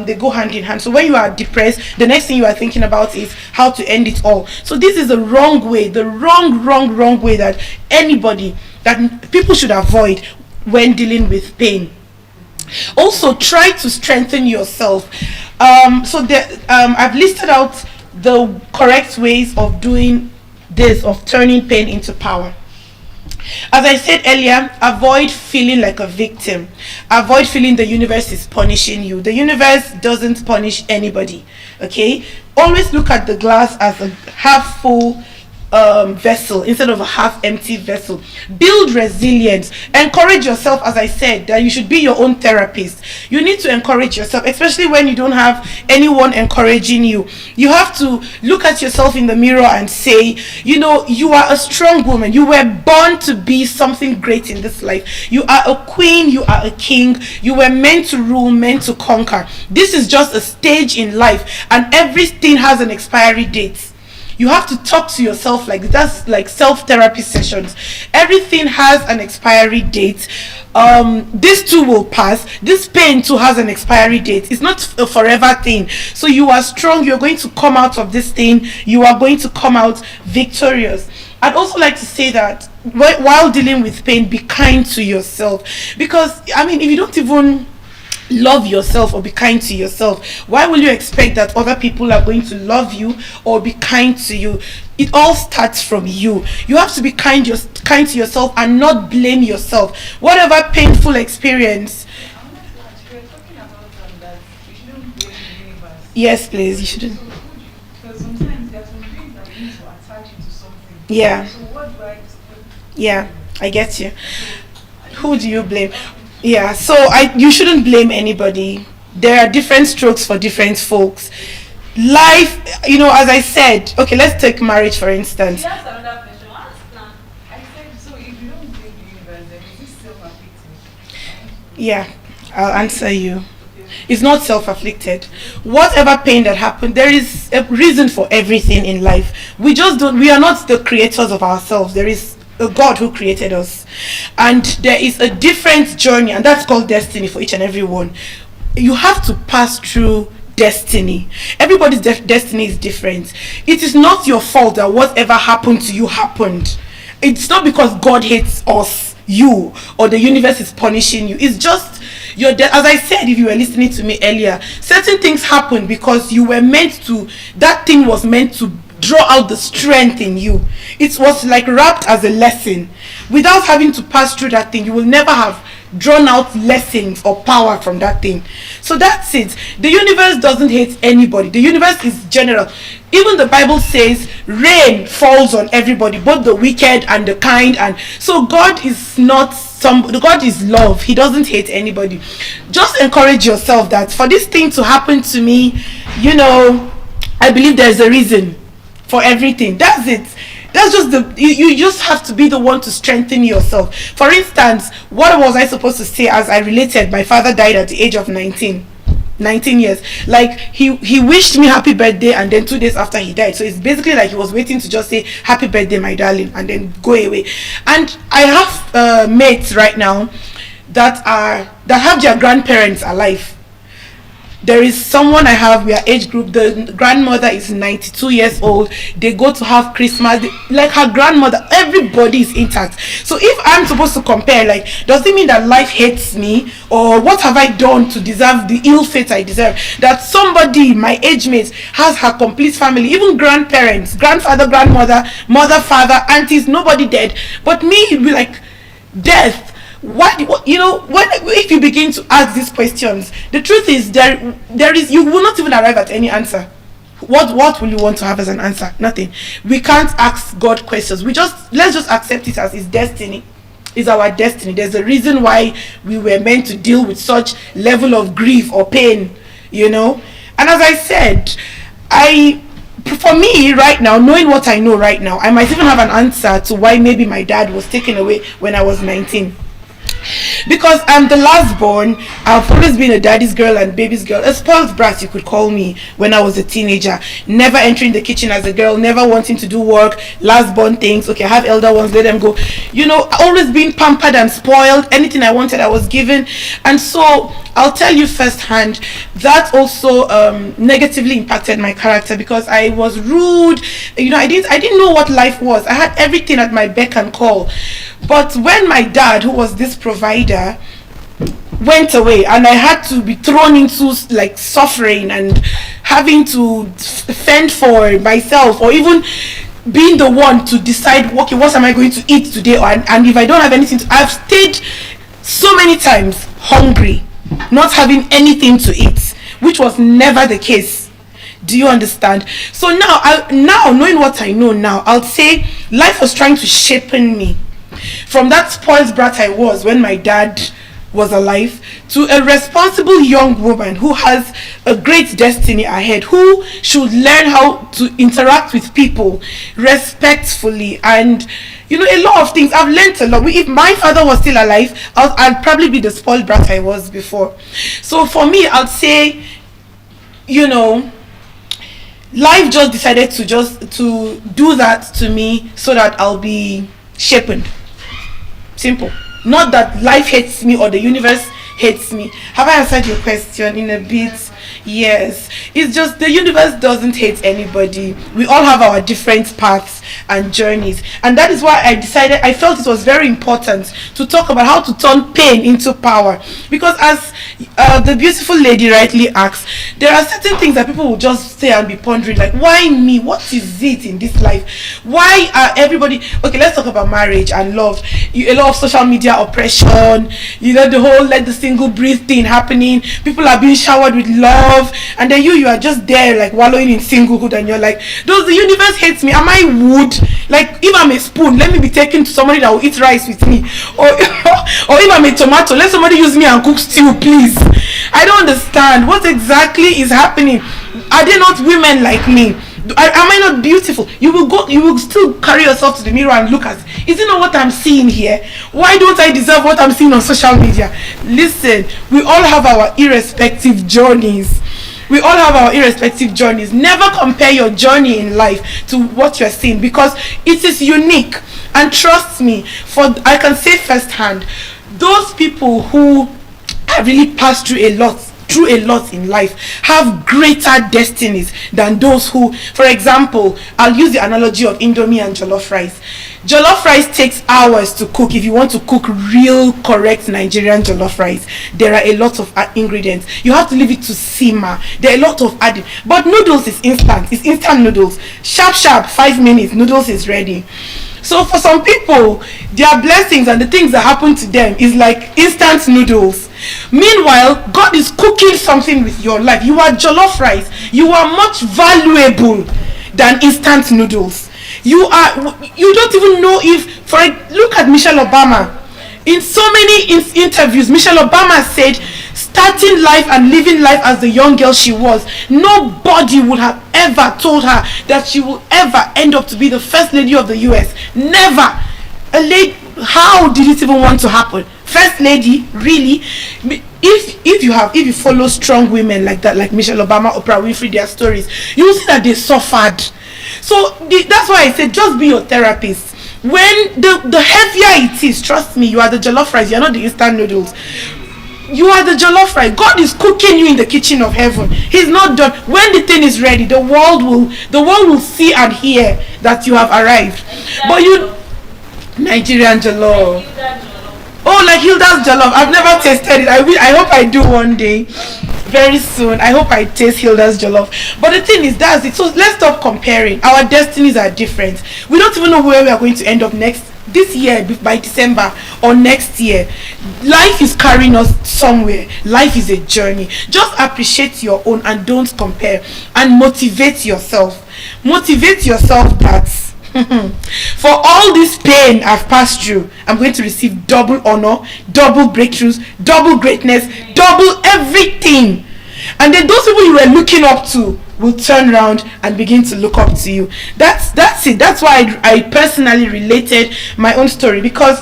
they go hand in hand. So when you are depressed, the next thing you are thinking about is how to end it all. So this is the wrong way, the wrong way that people should avoid when dealing with pain. Also, try to strengthen yourself. I've listed out the correct ways of doing this, of turning pain into power. As I said earlier, avoid feeling like a victim. Avoid feeling the universe is punishing you. The universe doesn't punish anybody, okay? Always look at the glass as a half full vessel instead of a half empty vessel. Build resilience. Encourage yourself. As I said, that you should be your own therapist. You need to encourage yourself, especially when you don't have anyone encouraging you. You have to look at yourself in the mirror and say, you are a strong woman. You were born to be something great in this life. You are a queen. You are a king. You were meant to rule, meant to conquer. This is just a stage in life, and everything has an expiry date. You have to talk to yourself like that's like self-therapy sessions. Everything has an expiry date. This too will pass. This pain too has an expiry date. It's not a forever thing. So you are strong. You're going to come out of this thing. You are going to come out victorious. I'd also like to say that while dealing with pain, be kind to yourself. Because, if you don't even love yourself or be kind to yourself, why will you expect that other people are going to love you or be kind to you? it all starts from you. You have to be kind to yourself and not blame yourself. Whatever painful experience. Yes, please, you shouldn't. Because sometimes there are some things that you need to attach it to something. Yeah. So what do I Yeah, I get you. Who do you blame? Yeah, so you shouldn't blame anybody. There are different strokes for different folks. Life, as I said, okay, let's take marriage for instance. That's another question. Ask now. I said, so if you don't blame the universe, then is it self-afflicted? Yeah, I'll answer you. It's not self-afflicted. Whatever pain that happened, there is a reason for everything in life. We are not the creators of ourselves. There is a God who created us. And there is a different journey, and that's called destiny for each and every one. You have to pass through destiny. Everybody's destiny is different. It is not your fault that whatever happened to you happened. It's not because God hates us, you, or the universe is punishing you. It's just as I said, if you were listening to me earlier, certain things happen because that thing was meant to draw out the strength in you. It was like wrapped as a lesson. Without having to pass through that thing, you will never have drawn out lessons or power from that thing. So that's it. The universe doesn't hate anybody. The universe is general. Even the Bible says rain falls on everybody, both the wicked and the kind. And so God is God is love. He doesn't hate anybody. Just encourage yourself that for this thing to happen to me, I believe there's a reason for everything. That's it. That's just you just have to be the one to strengthen yourself. For instance, what was I supposed to say as I related? My father died at the age of 19 years. Like he wished me happy birthday, and then 2 days after he died. So it's basically like he was waiting to just say happy birthday, my darling, and then go away. And I have mates right now that have their grandparents alive. There is someone I have, we are age group, the grandmother is 92 years old. They go to have Christmas, like her grandmother, everybody is intact. So if I'm supposed to compare, does it mean that life hates me? Or what have I done to deserve the ill fate I deserve? That somebody, my age mate, has her complete family, even grandparents, grandfather, grandmother, mother, father, aunties, nobody dead. But me, it'd be like death. If you begin to ask these questions, the truth is you will not even arrive at any answer. What will you want to have as an answer? Nothing. We can't ask God questions. Let's just accept it as his destiny. It's our destiny. There's a reason why we were meant to deal with such level of grief or pain, And as I said, for me right now, knowing what I know right now, I might even have an answer to why maybe my dad was taken away when I was 19. Because I'm the last born, I've always been a daddy's girl and baby's girl, a spoiled brat you could call me when I was a teenager. Never entering the kitchen as a girl, never wanting to do work, last born things, okay, I have elder ones, let them go. Always being pampered and spoiled. Anything I wanted I was given. And so I'll tell you firsthand, that also negatively impacted my character because I was rude. I didn't know what life was. I had everything at my beck and call. But when my dad, who was this provider, went away and I had to be thrown into suffering and having to fend for myself, or even being the one to decide, okay, what am I going to eat today? And if I don't have anything I've stayed so many times hungry, not having anything to eat, which was never the case. Do you understand? So now knowing what I know now, I'll say life was trying to shape me from that spoiled brat I was when my dad was alive to a responsible young woman who has a great destiny ahead, who should learn how to interact with people respectfully. And a lot of things I've learned a lot. If my father was still alive, I'd probably be the spoiled brat I was before. So for me, I'd say life just decided to do that to me so that I'll be shapen. Simple. Not that life hates me or the universe hates me. Have I answered your question in a bit? Yes. It's just the universe doesn't hate anybody. We all have our different paths. and journeys. And that is why I felt it was very important to talk about how to turn pain into power. Because as the beautiful lady rightly asks, there are certain things that people will just say and be pondering, like, why me? What is it in this life? Why are everybody... Okay, let's talk about marriage and love. A lot of social media oppression, the whole let the single breathe thing happening. People are being showered with love, and then you are just there like wallowing in singlehood, and you're like, does the universe hate me? Am I wood? Like, if I'm a spoon, let me be taken to somebody that will eat rice with me. Or if I'm a tomato, let somebody use me and cook stew, please. I don't understand what exactly is happening. Are they not women like me? Am I not beautiful? You will still carry yourself to the mirror and look at, is it not what I'm seeing here? Why don't I deserve what I'm seeing on social media? Listen, we all have our irrespective journeys. We all have our irrespective journeys. Never compare your journey in life to what you're seeing, because it is unique. And trust me, I can say firsthand, those people who have really passed through a lot in life have greater destinies than those who, for example, I'll use the analogy of Indomie and jollof rice. Jollof rice takes hours to cook. If you want to cook real correct Nigerian jollof rice, there are a lot of ingredients. You have to leave it to simmer. There are a lot of adding. But noodles is instant. It's instant noodles. Sharp, 5 minutes, noodles is ready. So for some people, their blessings and the things that happen to them is like instant noodles. Meanwhile, God is cooking something with your life. You are jollof rice. You are much valuable than instant noodles. You don't even know if, look at Michelle Obama. In so many interviews, Michelle Obama said, starting life and living life as the young girl she was, nobody would have ever told her that she will ever end up to be the first lady of the US. Never. How did it even want to happen? First lady, really? If you follow strong women like that, like Michelle Obama, Oprah Winfrey, their stories, you will see that they suffered. So that's why I said, just be your therapist. When the heavier it is, trust me, you are the jollof rice. You are not the instant noodles. You are the jollof rice. God is cooking you in the kitchen of heaven. He's not done. When the thing is ready, the world will see and hear that you have arrived. But Nigerian jollof. Oh, like Hilda's jollof. I've never tasted it. I hope I do one day. Very soon. I hope I taste Hilda's jollof. But the thing is, that's it. So let's stop comparing. Our destinies are different. We don't even know where we are going to end up this year, by December or next year. Life is carrying us somewhere. Life is a journey. Just appreciate your own and don't compare, and motivate yourself that for all this pain I've passed through, I'm going to receive double honor, double breakthroughs, double greatness, double everything. And then those people you were looking up to will turn around and begin to look up to you. That's it. That's why I personally related my own story, because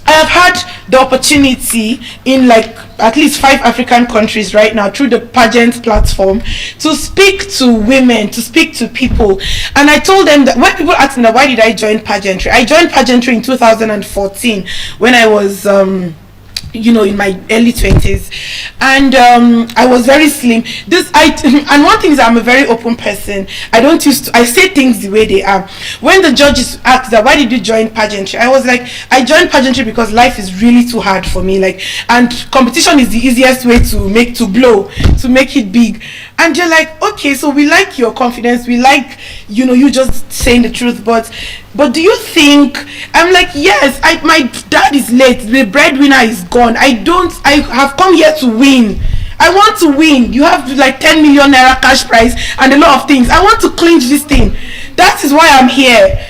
I have had the opportunity in like at least 5 African countries right now through the pageant platform to speak to women, to speak to people. And I told them that when people ask me, why did I join pageantry? I joined pageantry in 2014 when I was in my early 20s, and I was very slim. And one thing is, I'm a very open person. I say things the way they are. When the judges asked that, why did you join pageantry? I was like, I joined pageantry because life is really too hard for me, and competition is the easiest way to make it big. And you're like, okay, so we like your confidence, we like you just saying the truth, but do you think? I'm like, yes, my dad is late, the breadwinner is gone. I have come here to win. I want to win. You have like 10 million naira cash prize and a lot of things. I want to clinch this thing. That is why I'm here,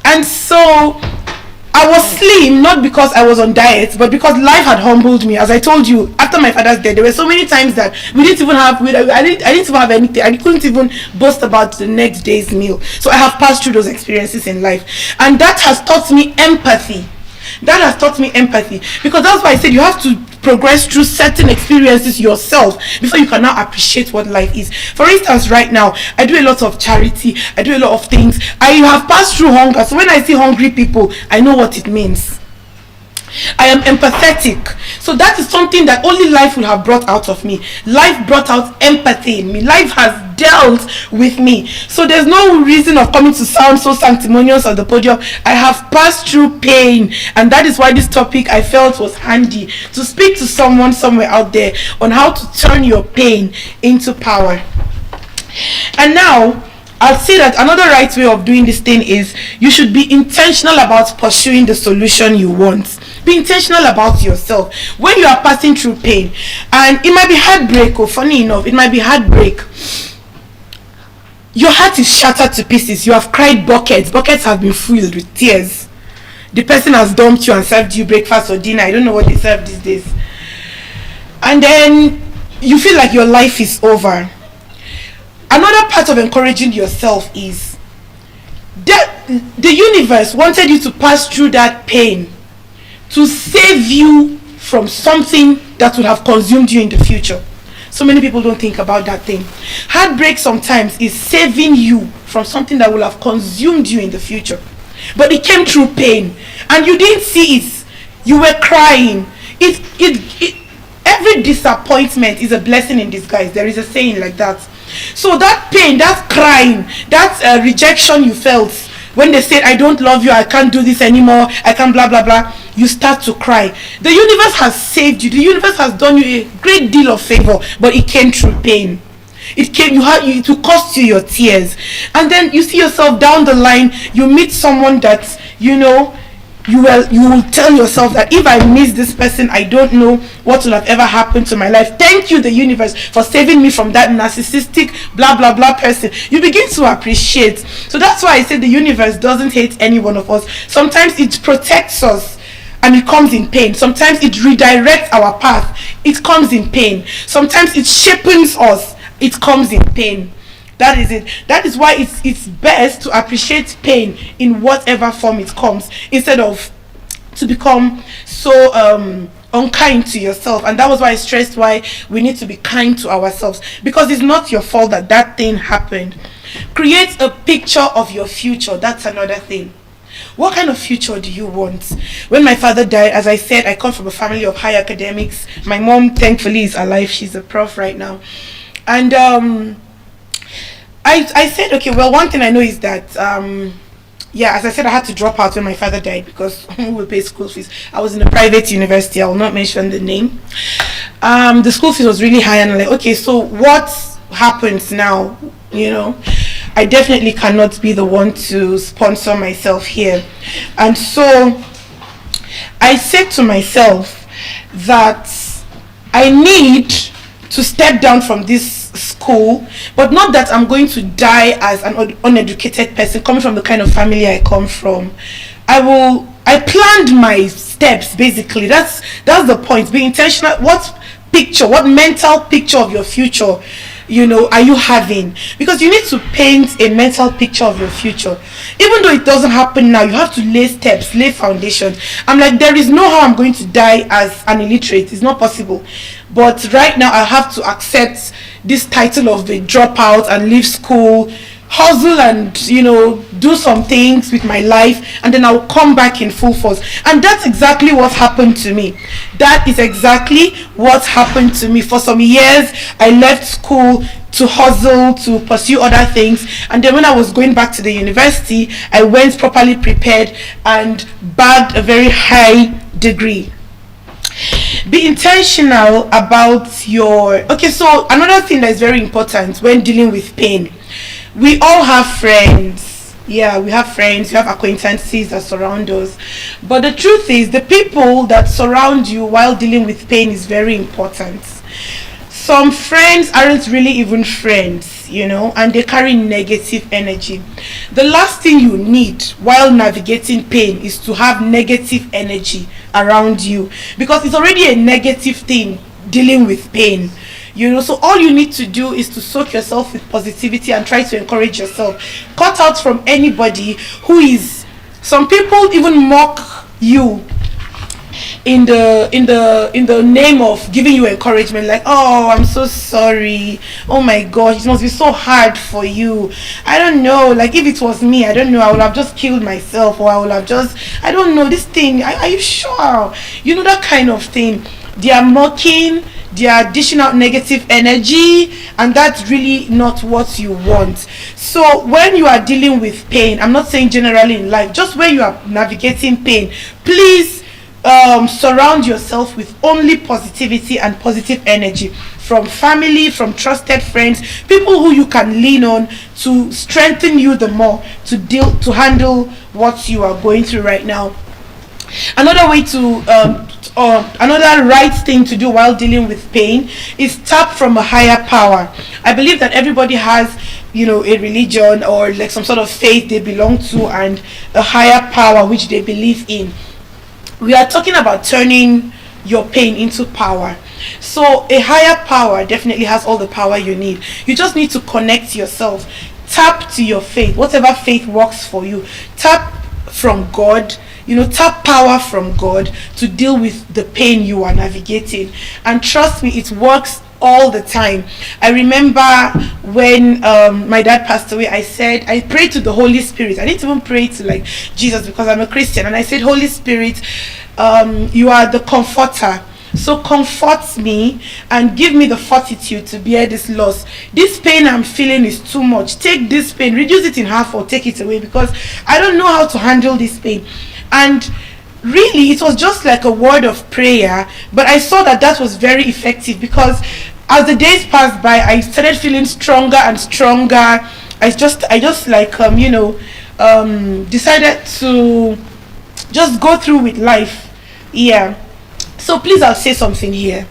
and so I was slim, not because I was on diet, but because life had humbled me. As I told you, after my father's death, there were so many times that I didn't even have anything. I couldn't even boast about the next day's meal. So I have passed through those experiences in life, and that has taught me empathy. Because that's why I said you have to progress through certain experiences yourself before you can now appreciate what life is. For instance, right now I do a lot of charity, I do a lot of things. I have passed through hunger, so when I see hungry people, I know what it means. I am empathetic. So that is something that only life will have brought out of me. Life brought out empathy in me. Life has dealt with me. So there's no reason of coming to sound so sanctimonious on the podium. I have passed through pain, and that is why this topic I felt was handy to speak to someone somewhere out there on how to turn your pain into power. And now I'll say that another right way of doing this thing is you should be intentional about pursuing the solution you want. Be intentional about yourself when you are passing through pain. And it might be heartbreak, or funny enough, it might be heartbreak. Your heart is shattered to pieces. You have cried buckets. Buckets have been filled with tears. The person has dumped you and served you breakfast or dinner. I don't know what they serve these days. And then you feel like your life is over. Another part of encouraging yourself is that the universe wanted you to pass through that pain to save you from something that would have consumed you in the future. So many people don't think about that thing. Heartbreak sometimes is saving you from something that will have consumed you in the future. But it came through pain and you didn't see it. You were crying. Every disappointment is a blessing in disguise. There is a saying like that. So that pain, that crying, that rejection you felt when they said, I don't love you, I can't do this anymore, I can't blah blah blah, you start to cry. The universe has saved you. The universe has done you a great deal of favor, but it came through pain. It will cost you your tears. And then you see yourself down the line, you meet someone that, you will tell yourself that if I miss this person, I don't know what will have ever happened to my life. Thank you, the universe, for saving me from that narcissistic blah blah blah person. You begin to appreciate. So that's why I say the universe doesn't hate any one of us. Sometimes it protects us and it comes in pain. Sometimes it redirects our path. It comes in pain. Sometimes it shapens us. It comes in pain. That is it. That is why it's best to appreciate pain in whatever form it comes, instead of to become so unkind to yourself. And that was why I stressed why we need to be kind to ourselves, because it's not your fault that thing happened. Create a picture of your future. That's another thing. What kind of future do you want? When my father died, as I said, I come from a family of high academics. My mom, thankfully, is alive. She's a prof right now. And I said, okay, well, one thing I know is that, as I said, I had to drop out when my father died because who will pay school fees? I was in a private university. I will not mention the name. The school fees was really high, and I'm like, okay, so what happens now? I definitely cannot be the one to sponsor myself here. And so I said to myself that I need to step down from this school, but not that I'm going to die as an uneducated person coming from the kind of family I come from. I planned my steps, basically. That's the point. Be intentional. What mental picture of your future are you having? Because you need to paint a mental picture of your future. Even though it doesn't happen now, you have to lay steps, lay foundation. I'm like, there is no how I'm going to die as an illiterate. It's not possible. But right now I have to accept this title of the dropout and leave school, hustle and do some things with my life, and then I'll come back in full force. And that's exactly what happened to me. That is exactly what happened to me. For some years I left school to hustle, to pursue other things, and then when I was going back to the university, I went properly prepared and bagged a very high degree. Be intentional about your... Okay, so another thing that is very important when dealing with pain, we all have friends. Yeah, we have friends, we have acquaintances that surround us. But the truth is, the people that surround you while dealing with pain is very important. Some friends aren't really even friends, and they carry negative energy. The last thing you need while navigating pain is to have negative energy around you, because it's already a negative thing dealing with pain. So all you need to do is to soak yourself with positivity and try to encourage yourself. Cut out from anybody who is... Some people even mock you. in the name of giving you encouragement, like, oh, I'm so sorry, oh my gosh, it must be so hard for you. I don't know, like, if it was me, I don't know, I would have just killed myself, or I would have just, I don't know, this thing, are you sure, you know, that kind of thing. They are mocking, they are dishing out negative energy, and that's really not what you want. So when you are dealing with pain, I'm not saying generally in life, just when you are navigating pain, please surround yourself with only positivity and positive energy from family, from trusted friends, people who you can lean on to strengthen you the more to handle what you are going through right now. Another way to another right thing to do while dealing with pain is tap from a higher power. I believe that everybody has, you know, a religion or like some sort of faith they belong to, and a higher power which they believe in. We are talking about turning your pain into power. So a higher power definitely has all the power you need. You just need to connect yourself. Tap to your faith, whatever faith works for you. Tap from God, you know, tap power from God to deal with the pain you are navigating. And trust me, it works all the time. I remember when my dad passed away, I prayed to the Holy Spirit. I didn't even pray to like Jesus because I'm a Christian, and I said, Holy Spirit, you are the comforter, so comfort me and give me the fortitude to bear this loss. This pain I'm feeling is too much. Take this pain, reduce it in half, or take it away, because I don't know how to handle this pain. And really, it was just like a word of prayer, but I saw that was very effective, because as the days passed by, I started feeling stronger and stronger. I just like decided to just go through with life. Yeah. So please, I'll say something here.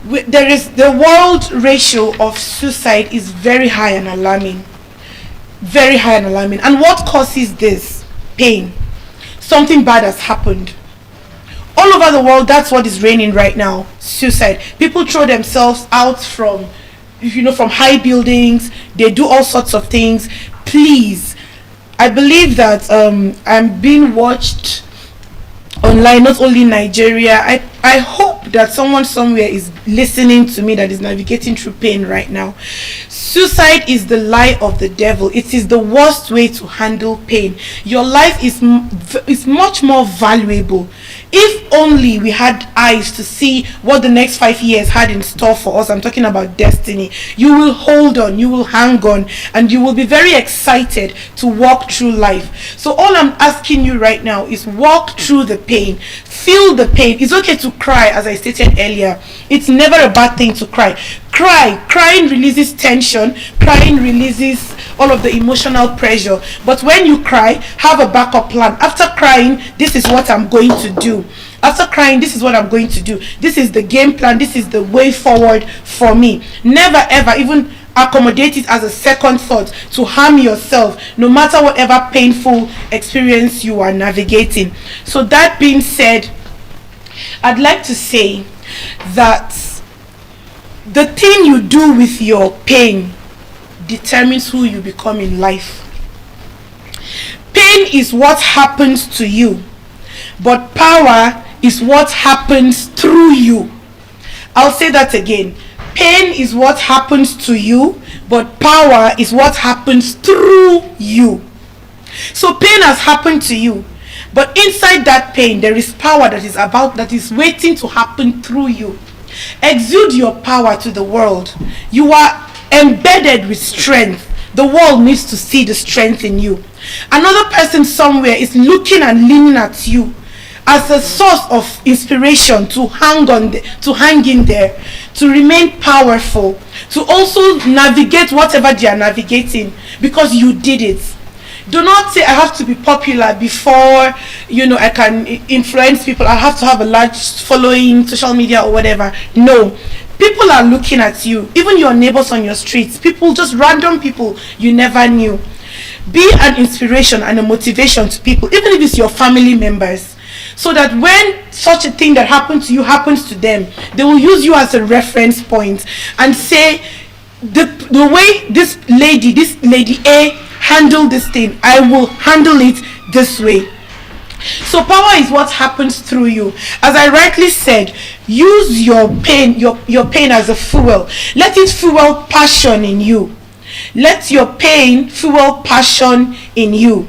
There is the world ratio of suicide is very high and alarming. Very high and alarming. And what causes this? Pain. Something bad has happened. All over the world, that's what is reigning right now. Suicide. People throw themselves out from high buildings. They do all sorts of things. Please, I believe that I'm being watched online, not only in Nigeria. I hope that someone somewhere is listening to me that is navigating through pain right now. Suicide is the lie of the devil. It is the worst way to handle pain. Your life is much more valuable. If only we had eyes to see what the next 5 years had in store for us. I'm talking about destiny. You will hold on, you will hang on, and you will be very excited to walk through life. So all I'm asking you right now is walk through the pain. Feel the pain. It's okay to cry, as I stated earlier. It's never a bad thing to cry. Crying releases tension. Crying releases all of the emotional pressure. But when you cry, have a backup plan. After crying, this is what I'm going to do. After crying, this is what I'm going to do. This is the game plan. This is the way forward for me. Never ever even accommodate it as a second thought to harm yourself, no matter whatever painful experience you are navigating. So that being said, I'd like to say that the thing you do with your pain determines who you become in life. Pain is what happens to you, but power is what happens through you. I'll say that again. Pain is what happens to you, but power is what happens through you. So pain has happened to you, but inside that pain there is power that is waiting to happen through you. Exude your power to the world. You are embedded with strength. The world needs to see the strength in you. Another person somewhere is looking and leaning at you as a source of inspiration to hang in there, to remain powerful, to also navigate whatever they are navigating, because you did it. Do not say I have to be popular before I can influence people. I have to have a large following, social media or whatever. No. People are looking at you, even your neighbors on your streets, people, just random people you never knew. Be an inspiration and a motivation to people, even if it's your family members, so that when such a thing that happened to you happens to them, they will use you as a reference point and say, the way this lady A handled this thing, I will handle it this way. So power is what happens through you. As I rightly said, use your pain, your pain as a fuel. Let it fuel passion in you. Let your pain fuel passion in you.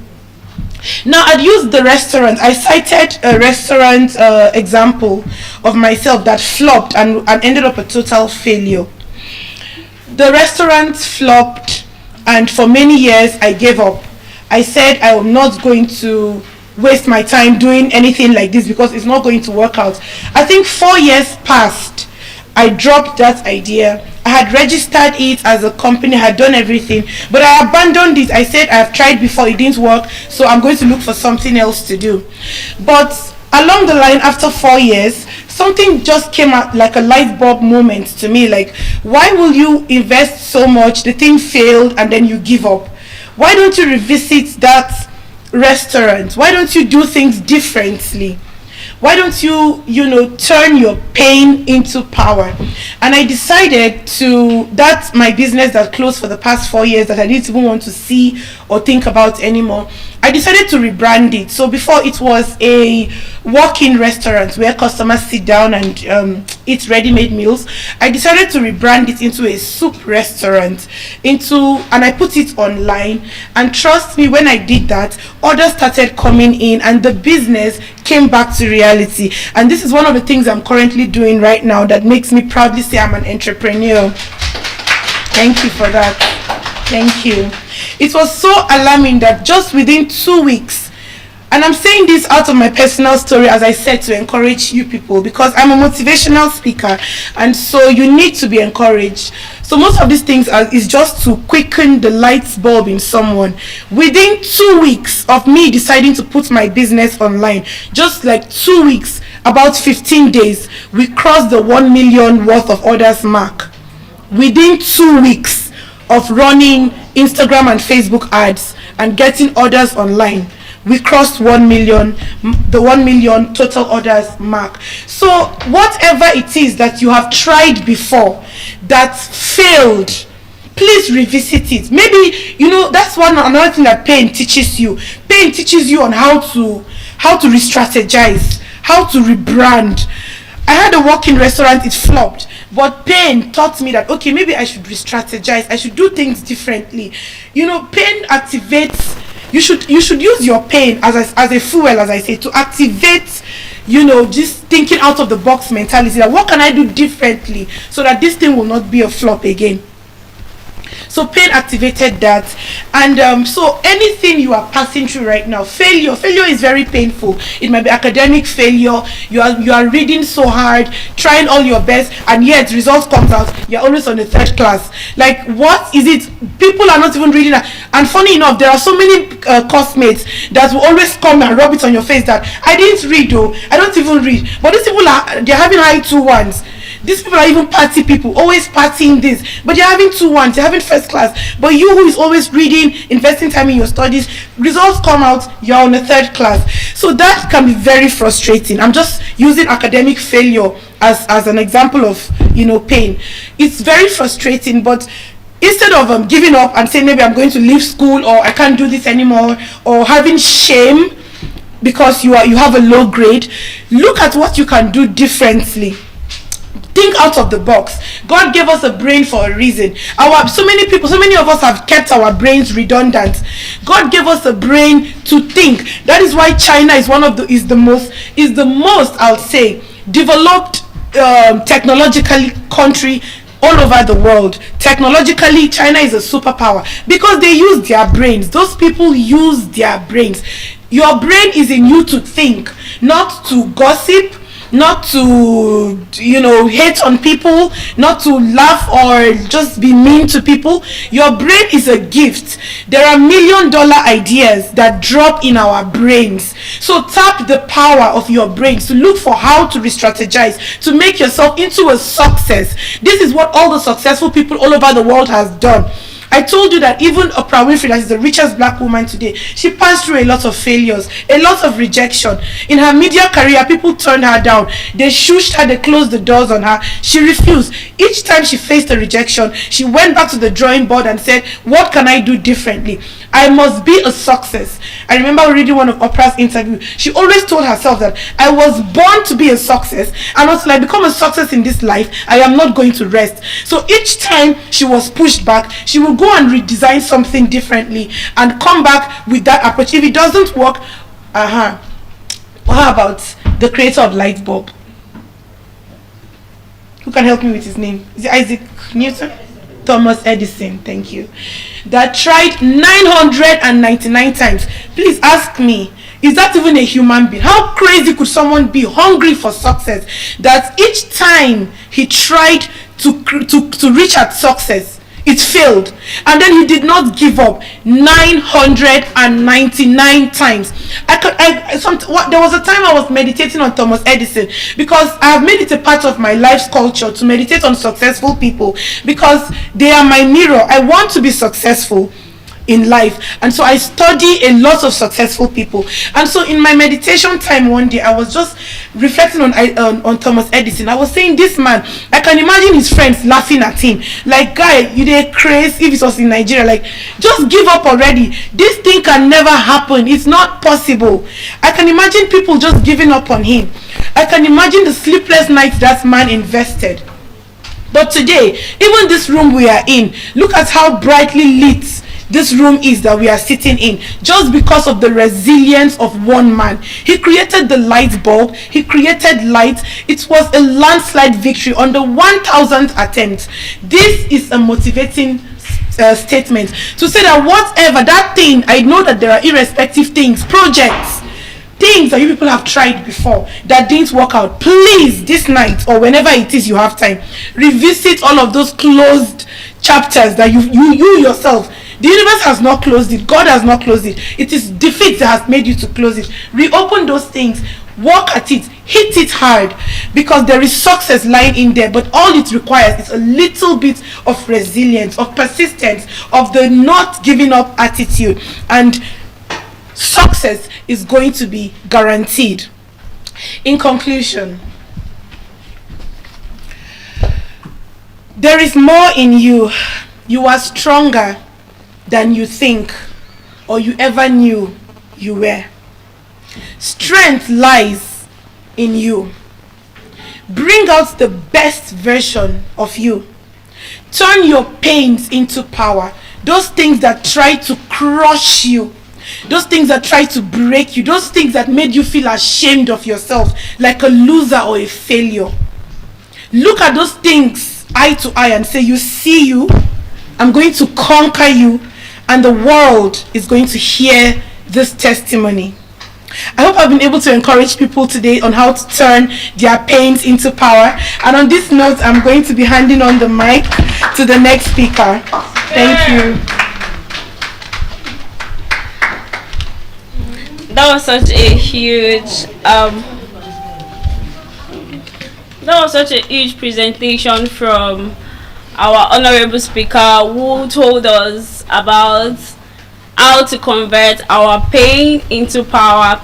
Now, I'd used the restaurant. I cited a restaurant example of myself that flopped and ended up a total failure. The restaurant flopped, and for many years I gave up. I said I am not going to waste my time doing anything like this because it's not going to work out. I think 4 years passed. I dropped that idea. I had registered it as a company, I had done everything, but I abandoned it. I said I've tried before, it didn't work, so I'm going to look for something else to do. But along the line, after 4 years, something just came out like a light bulb moment to me, like, why will you invest so much, the thing failed, and then you give up? Why don't you revisit that restaurant? Why don't you do things differently? Why don't you, turn your pain into power? And I decided that's my business that closed for the past 4 years that I didn't even want to see or think about anymore. I decided to rebrand it. So before, it was a walk-in restaurant where customers sit down and eat ready-made meals. I decided to rebrand it into a soup restaurant, and I put it online. And trust me, when I did that, orders started coming in and the business came back to reality. And this is one of the things I'm currently doing right now that makes me proudly say I'm an entrepreneur. Thank you for that. Thank you. It was so alarming that just within 2 weeks, and I'm saying this out of my personal story, as I said, to encourage you people, because I'm a motivational speaker, and so you need to be encouraged. So most of these things is just to quicken the light bulb in someone. Within 2 weeks of me deciding to put my business online, just like 2 weeks, about 15 days, we crossed the 1 million worth of orders mark. Within 2 weeks of running Instagram and Facebook ads and getting orders online, we crossed 1 million, the 1 million total orders mark. So whatever it is that you have tried before that failed, please revisit it. Maybe, that's another thing that pain teaches you. Pain teaches you on how to re-strategize, how to rebrand. I had a walk-in restaurant, it flopped. But pain taught me that, okay, maybe I should re-strategize. I should do things differently. Pain activates. You should use your pain as a fuel, as I say, to activate, just thinking out of the box mentality. That what can I do differently so that this thing will not be a flop again? So pain activated that. And so anything you are passing through right now, failure is very painful. It might be academic failure. You are reading so hard, trying all your best, and yet results comes out, you're always on the 3rd class. Like, what is it? People are not even reading that. And funny enough, there are so many classmates that will always come and rub it on your face that I didn't read, though, I don't even read. But these people they're having high 2-1s. These people are even party people, always partying this, but you're having 2-1, you're having 1st class. But you, who is always reading, investing time in your studies, results come out, you're on the 3rd class. So that can be very frustrating. I'm just using academic failure as an example of pain. It's very frustrating, but instead of giving up and saying maybe I'm going to leave school, or I can't do this anymore, or having shame because you have a low grade, look at what you can do differently. Think out of the box. God gave us a brain for a reason. So many of us have kept our brains redundant. God gave us a brain to think. That is why China is the most I'll say developed technologically country all over the world. Technologically, China is a superpower because they use their brains. Those people use their brains. Your brain is in you to think, not to gossip, not to hate on people, not to laugh or just be mean to people. Your brain is a gift. There are $1 million ideas that drop in our brains. So tap the power of your brains to look for how to re-strategize, to make yourself into a success. This is what all the successful people all over the world has done. I told you that even Oprah Winfrey, that is the richest black woman today, she passed through a lot of failures, a lot of rejection. In her media career, people turned her down. They shushed her, they closed the doors on her. She refused. Each time she faced a rejection, she went back to the drawing board and said, what can I do differently? I must be a success. I remember reading one of Oprah's interview. She always told herself that I was born to be a success, and until I become a success in this life, I am not going to rest. So each time she was pushed back, she will go and redesign something differently and come back with that approach. If it doesn't work, how about the creator of light bulb? Who can help me with his name? Is it Isaac Newton? Thomas Edison, thank you. That tried 999 times. Please ask me, is that even a human being? How crazy could someone be hungry for success that each time he tried to reach at success, it failed, and then he did not give up 999 times. There was a time I was meditating on Thomas Edison, because I have made it a part of my life's culture to meditate on successful people, because they are my mirror. I want to be successful in life, and so I study a lot of successful people. And so in my meditation time one day, I was just reflecting on Thomas Edison. I was saying, this man, I can imagine his friends laughing at him like, guy, you dey crazy. If it was in Nigeria, like, just give up already, this thing can never happen, it's not possible. I can imagine people just giving up on him. I can imagine the sleepless nights that man invested. But today, even this room we are in, look at how brightly lit this room is that we are sitting in, just because of the resilience of one man. He created the light bulb, he created light. It was a landslide victory on the 1000th attempt. This is a motivating statement to say that whatever that thing, I know that there are irrespective things, projects, things that you people have tried before that didn't work out. Please, this night or whenever it is you have time, revisit all of those closed chapters that you yourself. The universe has not closed it. God has not closed it. It is defeat that has made you to close it. Reopen those things. Work at it. Hit it hard. Because there is success lying in there. But all it requires is a little bit of resilience, of persistence, of the not giving up attitude. And success is going to be guaranteed. In conclusion, there is more in you. You are stronger than you think or you ever knew you were. Strength lies in you. Bring out the best version of you. Turn your pains into power. Those things that try to crush you, those things that try to break you, those things that made you feel ashamed of yourself, like a loser or a failure. Look at those things eye to eye and say, you see you, I'm going to conquer you, and the world is going to hear this testimony. I hope I've been able to encourage people today on how to turn their pains into power. And on this note, I'm going to be handing on the mic to the next speaker. Thank you. That was such a huge presentation from our honorable speaker, who told us about how to convert our pain into power.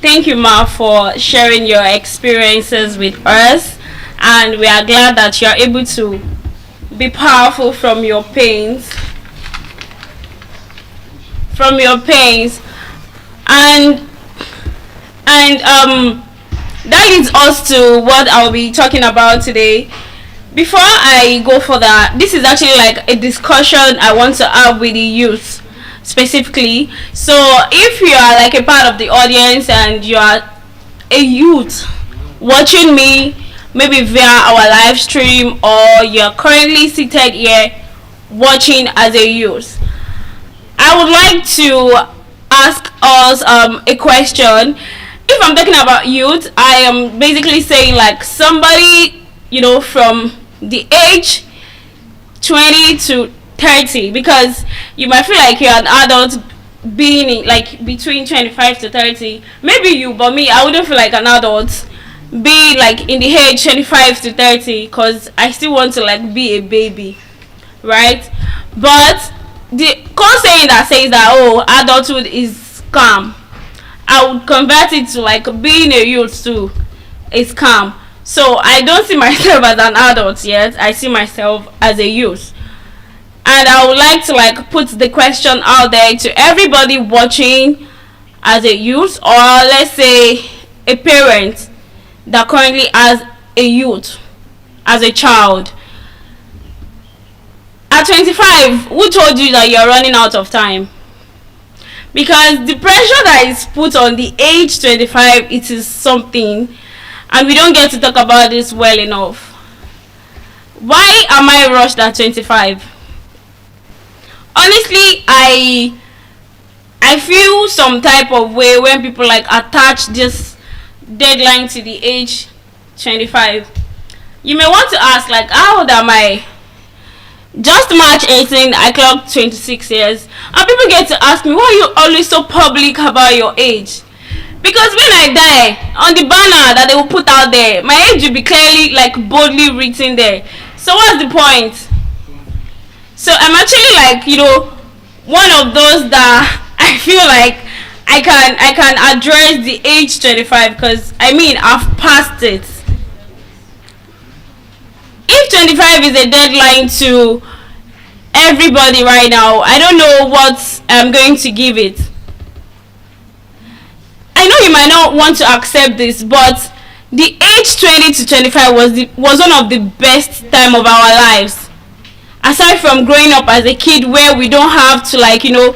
Thank you, Ma, for sharing your experiences with us, and we are glad that you are able to be powerful from your pains. And that leads us to what I'll be talking about today. Before I go further, this is actually like a discussion I want to have with the youth specifically. So if you are like a part of the audience and you are a youth watching me, maybe via our live stream, or you're currently seated here watching as a youth, I would like to ask us a question. If I'm talking about youth, I am basically saying like somebody, from the age 20 to 30, because you might feel like you're an adult being in, like between 25 to 30. Maybe you, but me, I wouldn't feel like an adult being like in the age 25 to 30, because I still want to like be a baby, right? But the core saying that says that, oh, adulthood is scam, I would convert it to like being a youth too is scam. So I don't see myself as an adult yet. I see myself as a youth. And I would like to like put the question out there to everybody watching as a youth, or let's say a parent that currently has a youth as a child. At 25, who told you that you're running out of time? Because the pressure that is put on the age 25, it is something, and we don't get to talk about this well enough. Why am I rushed at 25? Honestly, I feel some type of way when people like attach this deadline to the age 25. You may want to ask, like, how old am I? Just March 18, I clocked 26 years. And people get to ask me, why are you always so public about your age? Because when I die, on the banner that they will put out there, my age will be clearly, like, boldly written there. So what's the point? So I'm actually like, you know, one of those that I feel like I can address the age 25, because I mean I've passed it. If 25 is a deadline to everybody right now, I don't know what I'm going to give it. I know you might not want to accept this, but the age 20 to 25 was one of the best time of our lives. Aside from growing up as a kid where we don't have to, like, you know,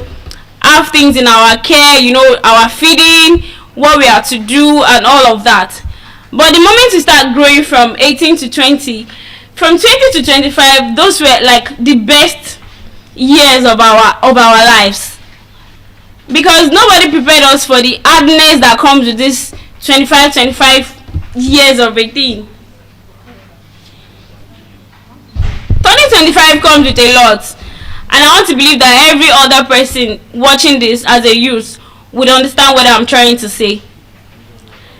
have things in our care, you know, our feeding, what we have to do and all of that. But the moment we start growing from 18 to 20, from 20 to 25, those were like the best years of our lives, because nobody prepared us for the hardness that comes with this 25 years of a thing. 2025 comes with a lot, and I want to believe that every other person watching this as a youth would understand what I'm trying to say,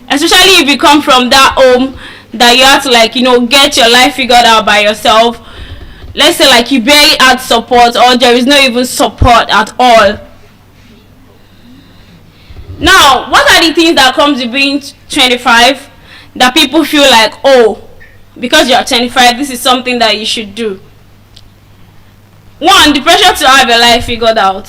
especially if you come from that home that you have to, like, you know, get your life figured out by yourself. Let's say like you barely had support, or there is no even support at all. Now, what are the things that comes with being 25 that people feel like, oh, because you're 25, this is something that you should do? One, the pressure to have your life figured out.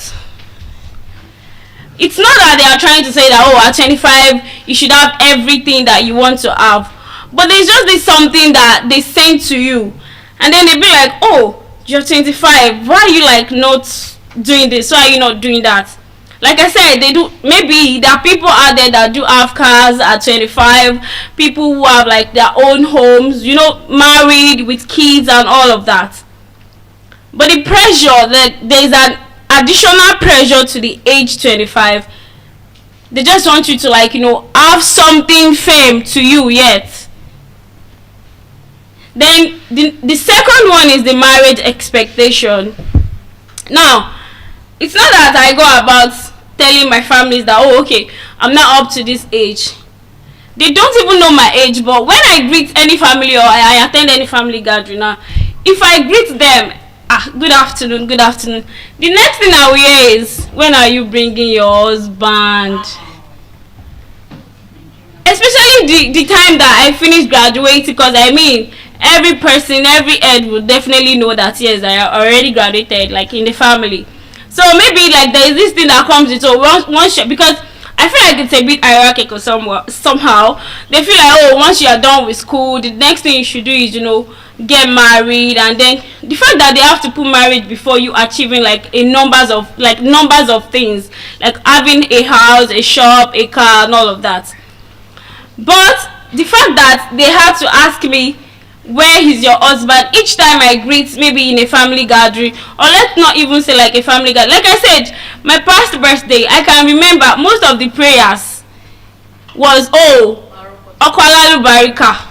It's not that they are trying to say that, oh, at 25 you should have everything that you want to have, but there's just this something that they say to you, and then they be like, oh, you're 25, why are you like not doing this, why are you not doing that? Like I said, they do. Maybe there are people out there that do have cars at 25, people who have like their own homes, you know, married with kids and all of that. But the pressure, that there's an additional pressure to the age 25. They just want you to, like, you know, have something fame to you yet. Then the second one is the marriage expectation. Now, it's not that I go about telling my families that, oh, okay, I'm not up to this age. They don't even know my age, but when I greet any family or I attend any family gathering now, if I greet them, good afternoon, good afternoon, the next thing I will hear is, when are you bringing your husband? Especially the time that I finished graduating, because I mean, every person, every head will definitely know that, yes, I already graduated, like in the family. So maybe like there is this thing that comes into once because I feel like it's a bit hierarchical somehow. They feel like, oh, once you are done with school, the next thing you should do is, you know, get married. And then the fact that they have to put marriage before you achieving like numbers of things, like having a house, a shop, a car, and all of that. But the fact that they have to ask me, where is your husband, each time I greet, maybe in a family gathering, or let's not even say like a family gathering. Like I said, my past birthday, I can remember most of the prayers was, oh, Okwalalu Barika.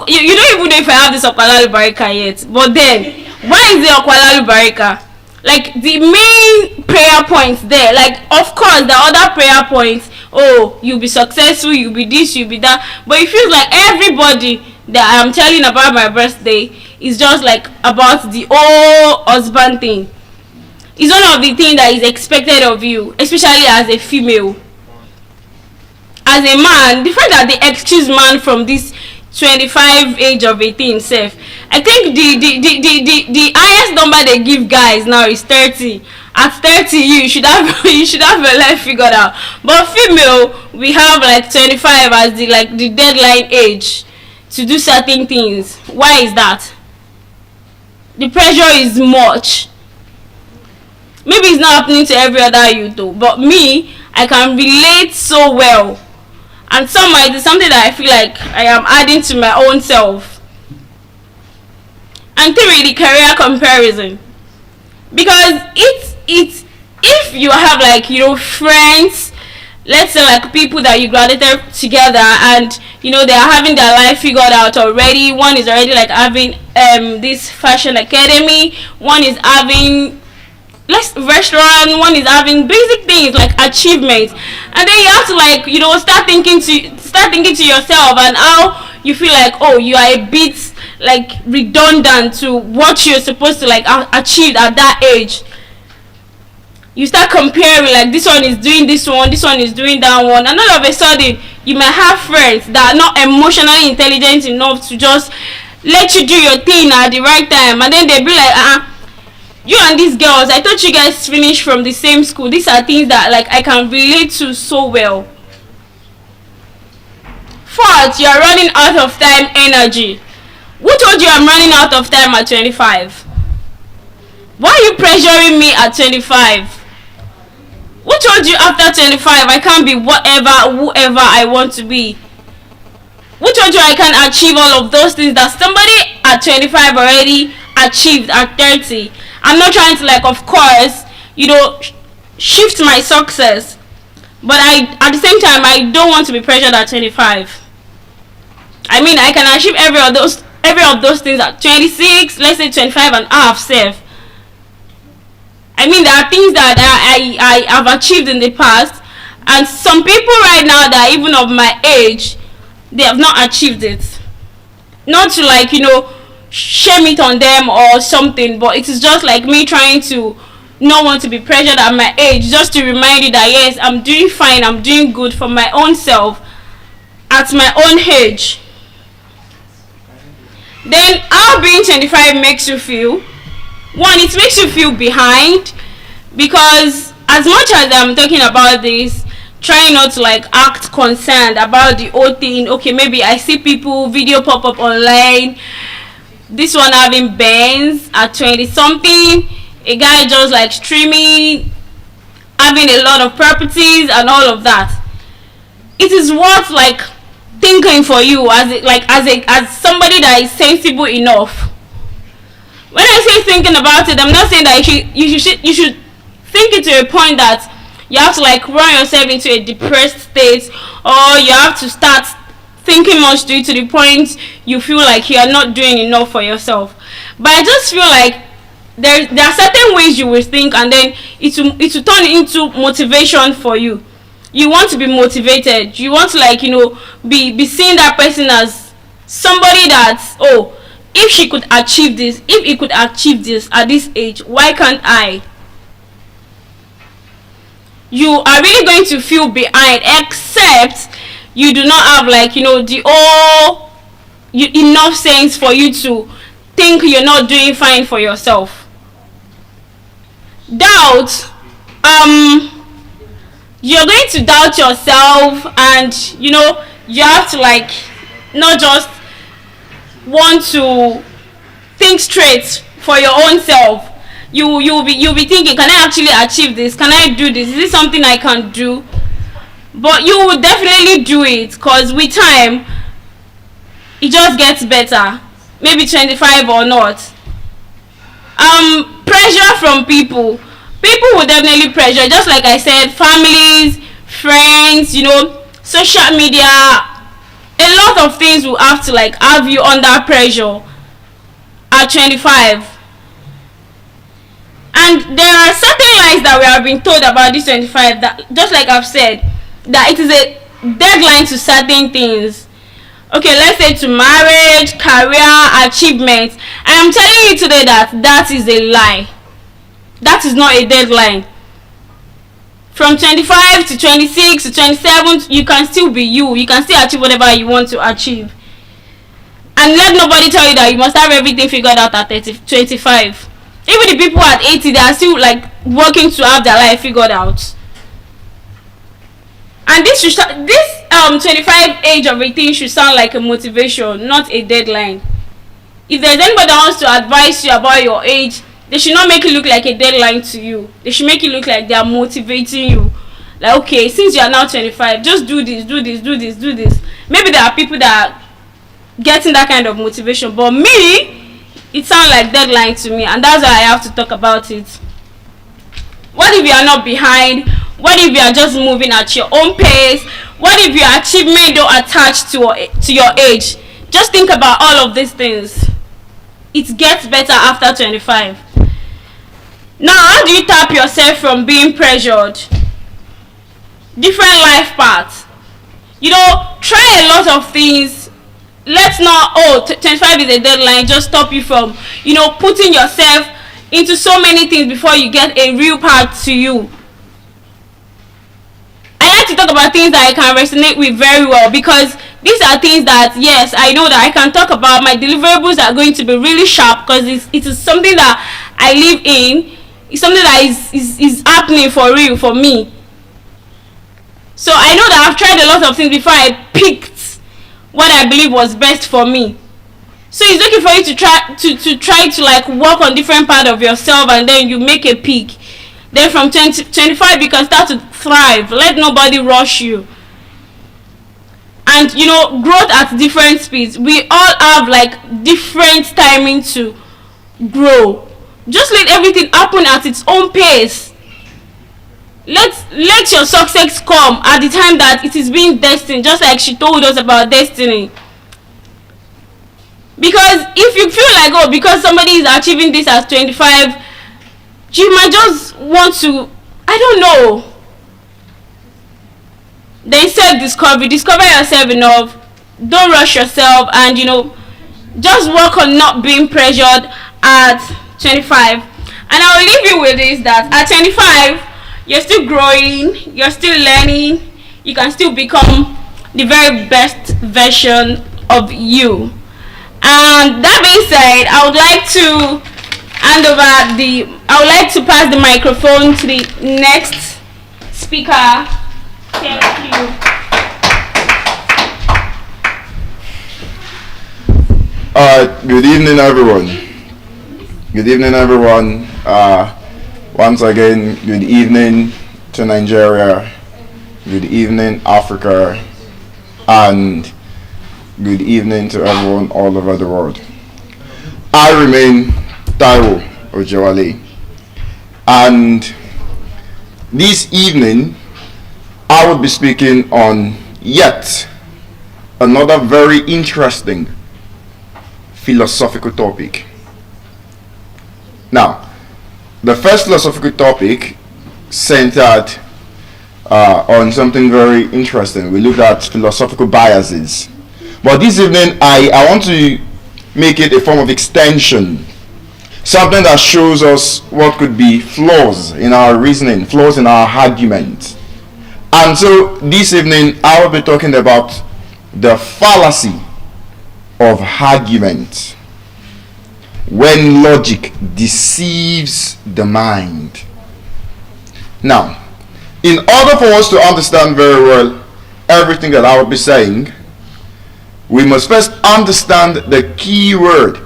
You don't even know if I have this Okwalalu Barika yet, but then why is the Okwalalu Barika? Like the main prayer points there, like of course the other prayer points, oh, you'll be successful, you'll be this, you'll be that, but it feels like everybody that I'm telling about my birthday is just like about the whole husband thing. It's one of the things that is expected of you, especially as a female. As a man, the fact that they excuse man from this 25 age of 18 self. I think the highest number they give guys now is 30. At 30 you should have you should have your life figured out. But female, we have like 25 as the deadline age to do certain things. Why is that? The pressure is much. Maybe it's not happening to every other youth though, but me, I can relate so well. And some might is something that I feel like I am adding to my own self. And three, the career comparison. Because it's if you have like, you know, friends, let's say like people that you graduated together and you know they are having their life figured out already. One is already like having this fashion academy, one is having restaurant, one is having basic things like achievements, and then you have to like, you know, start thinking to yourself and how you feel like, oh, you are a bit like redundant to what you're supposed to like achieve at that age. You start comparing, like this one is doing this one is doing that one, and all of a sudden you might have friends that are not emotionally intelligent enough to just let you do your thing at the right time, and then they'll be like, you and these girls, I thought you guys finished from the same school. These are things that like I can relate to so well. Fourth, you are running out of time energy. Who told you I'm running out of time at 25? Why are you pressuring me at 25? Who told you after 25 I can't be whoever I want to be? Who told you I can achieve all of those things that somebody at 25 already achieved at 30? I'm not trying to like, of course, you know, shift my success, but at the same time I don't want to be pressured at 25. I mean, I can achieve every of those things at 26, let's say 25 and a half self. I mean, there are things that I have achieved in the past, and some people right now that are even of my age, they have not achieved it. Not to like, you know, shame it on them or something, but it is just like me trying to not want to be pressured at my age, just to remind you that yes, I'm doing fine, I'm doing good for my own self at my own age. Then how being 25 makes you feel? One, it makes you feel behind, because as much as I'm talking about this, trying not to like act concerned about the whole thing. Okay, maybe I see people video pop up online, this one having bands at 20 something, a guy just like streaming, having a lot of properties and all of that. It is worth like thinking for you as somebody that is sensible enough. When I say thinking about it, I'm not saying that you should think it to a point that you have to like run yourself into a depressed state, or you have to start thinking much to the point you feel like you are not doing enough for yourself. But I just feel like there are certain ways you will think, and then it will turn into motivation for you. You want to be motivated. You want to like, you know, be seeing that person as somebody that, oh, if she could achieve this, if he could achieve this at this age, why can't I? You are really going to feel behind, except you do not have like, you know, enough sense for you to think you're not doing fine for yourself. Doubt, you're going to doubt yourself, and you know, you have to like not just want to think straight for your own self. You'll be thinking, can I actually achieve this? Can I do this? Is this something I can do? But you will definitely do it, because with time it just gets better. Maybe 25 or not. Pressure from people will definitely pressure, just like I said, families, friends, you know, social media. A lot of things will have to like have you under pressure at 25. And there are certain lies that we have been told about this 25, that just like I've said, that it is a deadline to certain things. Okay, let's say to marriage, career, achievements. I am telling you today that is a lie. That is not a deadline. From 25 to 26 to 27, you can still be you. You can still achieve whatever you want to achieve. And let nobody tell you that you must have everything figured out at 25. Even the people at 80, they are still like working to have their life figured out. And this 25 age of 18 should sound like a motivation, not a deadline. If there's anybody that wants to advise you about your age, they should not make it look like a deadline to you. They should make it look like they are motivating you. Like, okay, since you are now 25, just do this, do this, do this, do this. Maybe there are people that are getting that kind of motivation, but me, it sounds like deadline to me, and that's why I have to talk about it. What if you are not behind? What if you are just moving at your own pace? What if your achievement don't attach to your age? Just think about all of these things. It gets better after 25. Now, how do you tap yourself from being pressured? Different life paths. You know, try a lot of things. Let's not, 25 is a deadline, just stop you from, putting yourself into so many things before you get a real path to you. I like to talk about things that I can resonate with very well, because these are things that, yes, I know that I can talk about. My deliverables are going to be really sharp because it is something that I live in. It's something that is happening for real for me. So I know that I've tried a lot of things before I picked what I believe was best for me. So it's okay for you to try to like work on different part of yourself, and then you make a pick. Then from 25 you can start to thrive. Let nobody rush you. And growth at different speeds. We all have like different timing to grow. Just let everything happen at its own pace. Let your success come at the time that it is being destined, just like she told us about destiny. Because if you feel like, because somebody is achieving this at 25, you might just want to, I don't know. Then self-discovery. Discover yourself enough. Don't rush yourself, and just work on not being pressured at 25. And I will leave you with this, that at 25, you're still growing, you're still learning, you can still become the very best version of you. And that being said, I would like to pass the microphone to the next speaker. Thank you. Good evening, everyone. Good evening, everyone. Once again, good evening to Nigeria. Good evening, Africa. And good evening to everyone all over the world. I remain Taiwo Ojewale. And this evening, I will be speaking on yet another very interesting philosophical topic. Now, the first philosophical topic centered on something very interesting. We looked at philosophical biases. But this evening, I want to make it a form of extension. Something that shows us what could be flaws in our reasoning, flaws in our argument. And so this evening, I will be talking about the fallacy of argument, when logic deceives the mind. Now, in order for us to understand very well everything that I will be saying, we must first understand the key word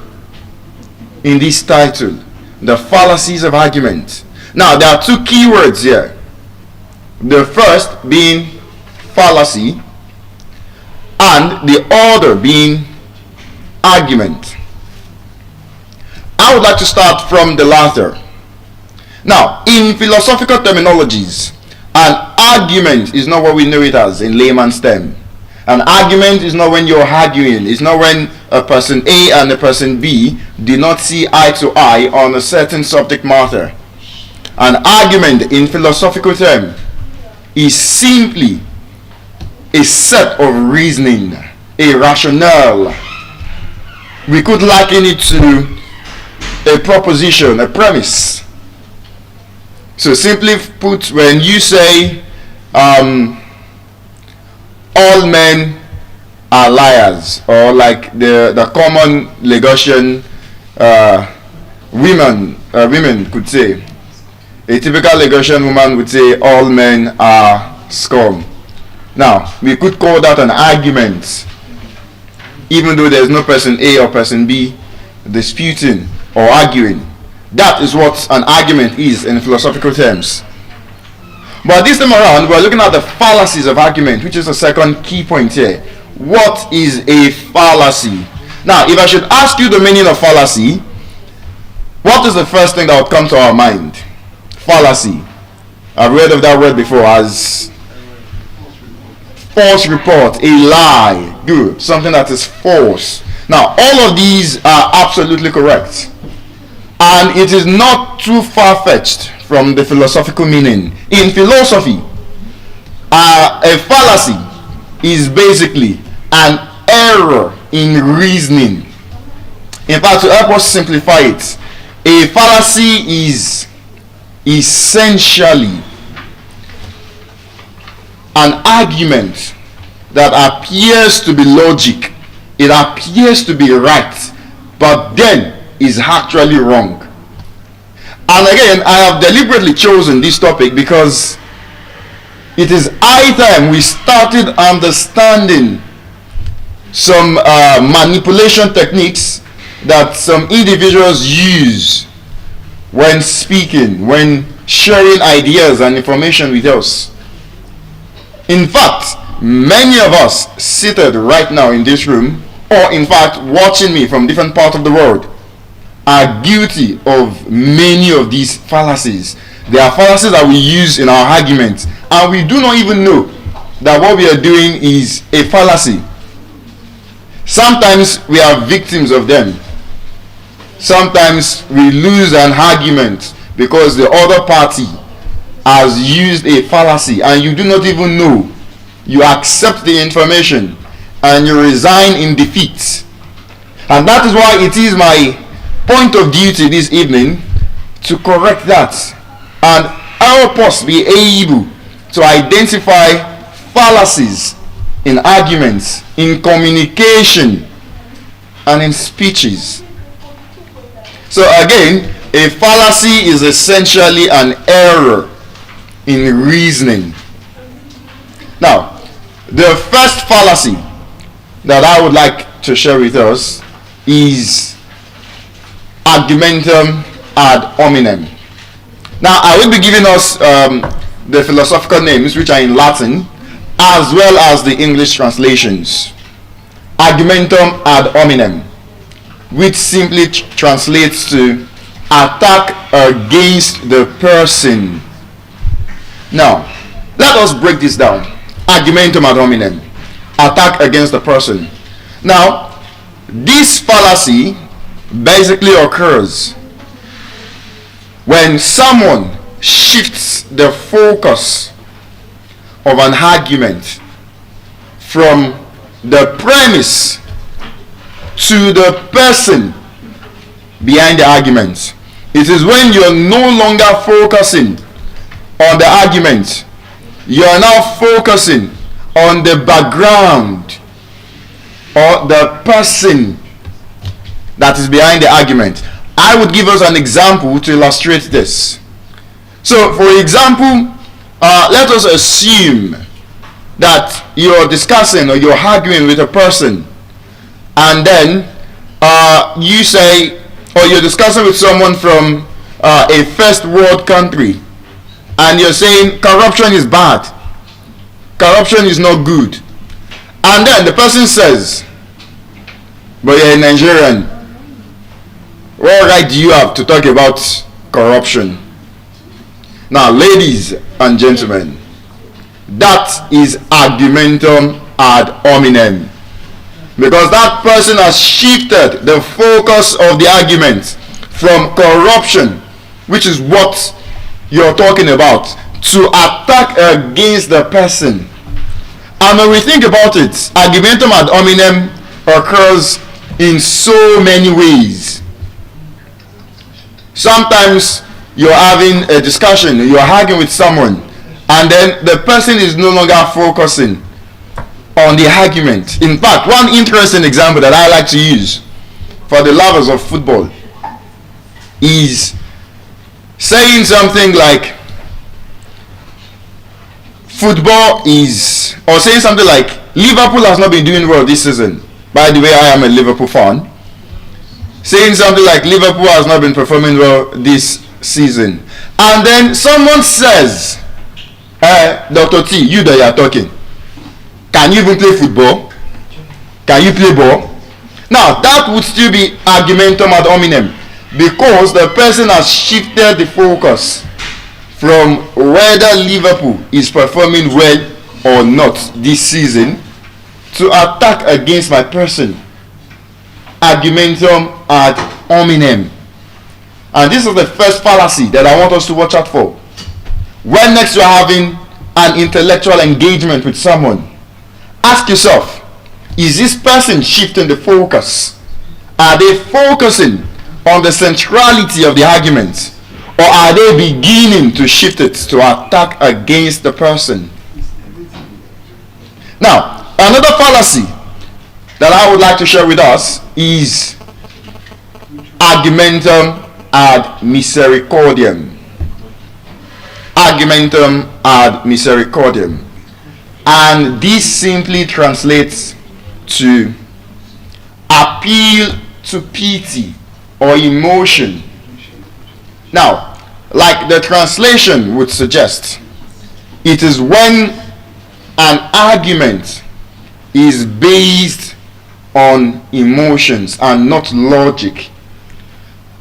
in this title, the fallacies of argument. Now, there are two key words here. The first being fallacy, and the other being argument. I would like to start from the latter. Now, in philosophical terminologies, an argument is not what we know it as in layman's term. An argument is not when you're arguing. It's not when a person A and a person B do not see eye to eye on a certain subject matter. An argument in philosophical term is simply a set of reasoning, a rationale. We could liken it to a proposition, a premise. So simply put, when you say all men are liars, or like the common Lagosian women could say. A typical Lagosian woman would say all men are scum. Now, we could call that an argument, even though there's no person A or person B disputing or arguing. That is what an argument is in philosophical terms. But this time around, we're looking at the fallacies of argument, which is the second key point here. What is a fallacy? Now, if I should ask you the meaning of fallacy, what is the first thing that would come to our mind? Fallacy. I've read of that word before as false report, a lie, good, something that is false. Now, all of these are absolutely correct. And it is not too far-fetched from the philosophical meaning. In philosophy, a fallacy is basically an error in reasoning. In fact, to help us simplify it, a fallacy is essentially an argument that appears to be logic, it appears to be right, but then is actually wrong. And again, I have deliberately chosen this topic because it is high time we started understanding some manipulation techniques that some individuals use when speaking, when sharing ideas and information with us. In fact, many of us seated right now in this room, or in fact watching me from different parts of the world, are guilty of many of these fallacies. They are fallacies that we use in our arguments, and we do not even know that what we are doing is a fallacy. Sometimes we are victims of them. Sometimes we lose an argument because the other party has used a fallacy and you do not even know. You accept the information and you resign in defeat. And that is why it is my point of duty this evening to correct that and help us be able to identify fallacies in arguments, in communication, and in speeches. So again, a fallacy is essentially an error in reasoning. Now, the first fallacy that I would like to share with us is argumentum ad hominem. Now, I will be giving us the philosophical names, which are in Latin, as well as the English translations. Argumentum ad hominem, which simply translates to attack against the person. Now, let us break this down. Argumentum ad hominem, attack against the person. Now, this fallacy basically occurs when someone shifts the focus of an argument from the premise to the person behind the argument. It is when you're no longer focusing on the argument, you are now focusing on the background or the person that is behind the argument. I would give us an example to illustrate this. So, for example, let us assume that you're discussing or you're arguing with a person, and then you say, or you're discussing with someone from a first world country, and you're saying corruption is bad, corruption is not good, and then the person says, but you're a Nigerian, what right do you have to talk about corruption? Now, ladies and gentlemen, that is argumentum ad hominem, because that person has shifted the focus of the argument from corruption, which is what you're talking about, to attack against the person. And when we think about it, argumentum ad hominem occurs in so many ways. Sometimes you're having a discussion, you're arguing with someone, and then the person is no longer focusing on the argument. In fact, one interesting example that I like to use for the lovers of football is saying something like football is, or saying something like Liverpool has not been doing well this season. By the way, I am a Liverpool fan. Saying something like Liverpool has not been performing well this season. And then someone says, Dr. T, you that you are talking, can you even play football? Can you play ball? Now, that would still be argumentum ad hominem, because the person has shifted the focus from whether Liverpool is performing well or not this season to attack against my person. Argumentum ad hominem. And this is the first fallacy that I want us to watch out for. When next you are having an intellectual engagement with someone, ask yourself, is this person shifting the focus? Are they focusing on the centrality of the argument? Or are they beginning to shift it to attack against the person? Now, another fallacy that I would like to share with us is argumentum ad misericordiam. Argumentum ad misericordiam. And this simply translates to appeal to pity or emotion. Now, like the translation would suggest, it is when an argument is based on emotions and not logic.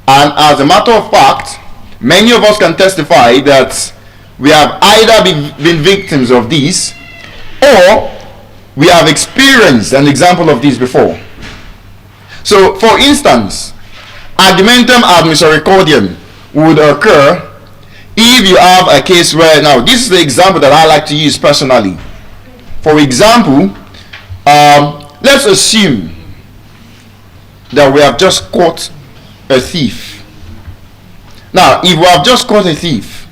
And as a matter of fact, many of us can testify that we have either been victims of this, or we have experienced an example of this before. So, for instance, argumentum ad misericordiam would occur if you have a case where, now this is the example that I like to use personally. For example, let's assume that we have just caught a thief. Now, if we have just caught a thief,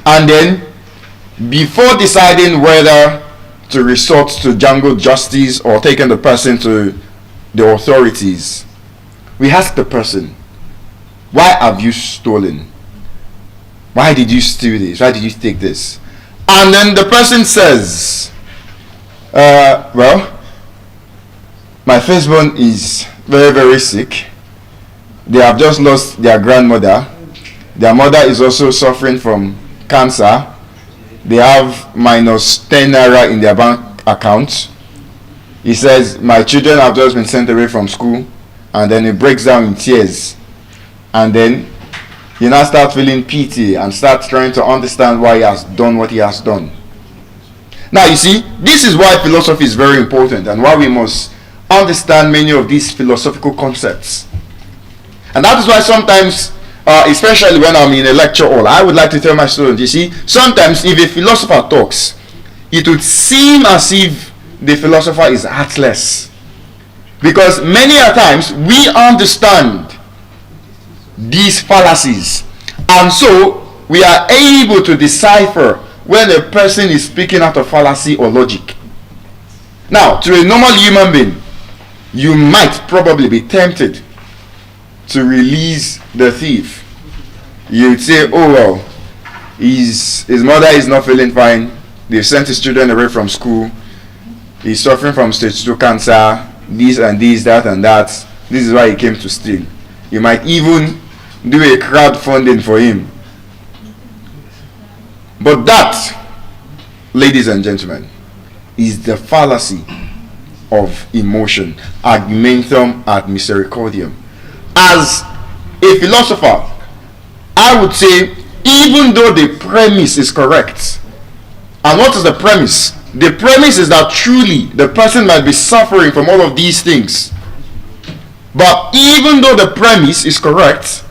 and then before deciding whether to resort to jungle justice or taking the person to the authorities, we ask the person, why have you stolen? Why did you steal this? Why did you take this? And then the person says, well, my firstborn is very, very sick. They have just lost their grandmother. Their mother is also suffering from cancer. They have minus 10 naira in their bank account. He says, my children have just been sent away from school. And then he breaks down in tears. And then he now starts feeling pity and starts trying to understand why he has done what he has done. Now you see, this is why philosophy is very important and why we must understand many of these philosophical concepts. And that is why sometimes, especially when I'm in a lecture hall, I would like to tell my students, you see, sometimes if a philosopher talks, it would seem as if the philosopher is heartless. Because many a times we understand these fallacies, and so we are able to decipher when a person is speaking out of fallacy or logic. Now, to a normal human being, you might probably be tempted to release the thief. You'd say, oh well, his mother is not feeling fine, they've sent his children away from school, he's suffering from stage 2 cancer, this and this, that and that, this is why he came to steal. You might even do a crowdfunding for him. But that, ladies and gentlemen, is the fallacy of emotion. Argumentum ad misericordiam. As a philosopher, I would say, even though the premise is correct, and what is the premise? The premise is that truly the person might be suffering from all of these things. But even though the premise is correct,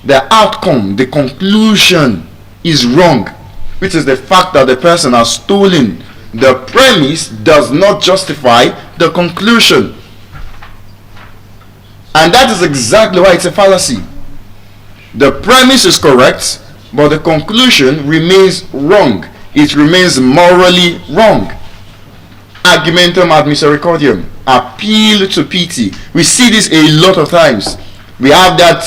the outcome, the conclusion is wrong, which is the fact that the person has stolen. The premise does not justify the conclusion. And that is exactly why it's a fallacy. The premise is correct, but the conclusion remains wrong. It remains morally wrong. argumentum ad misericordiam, appeal to pity. We see this a lot of times. We have that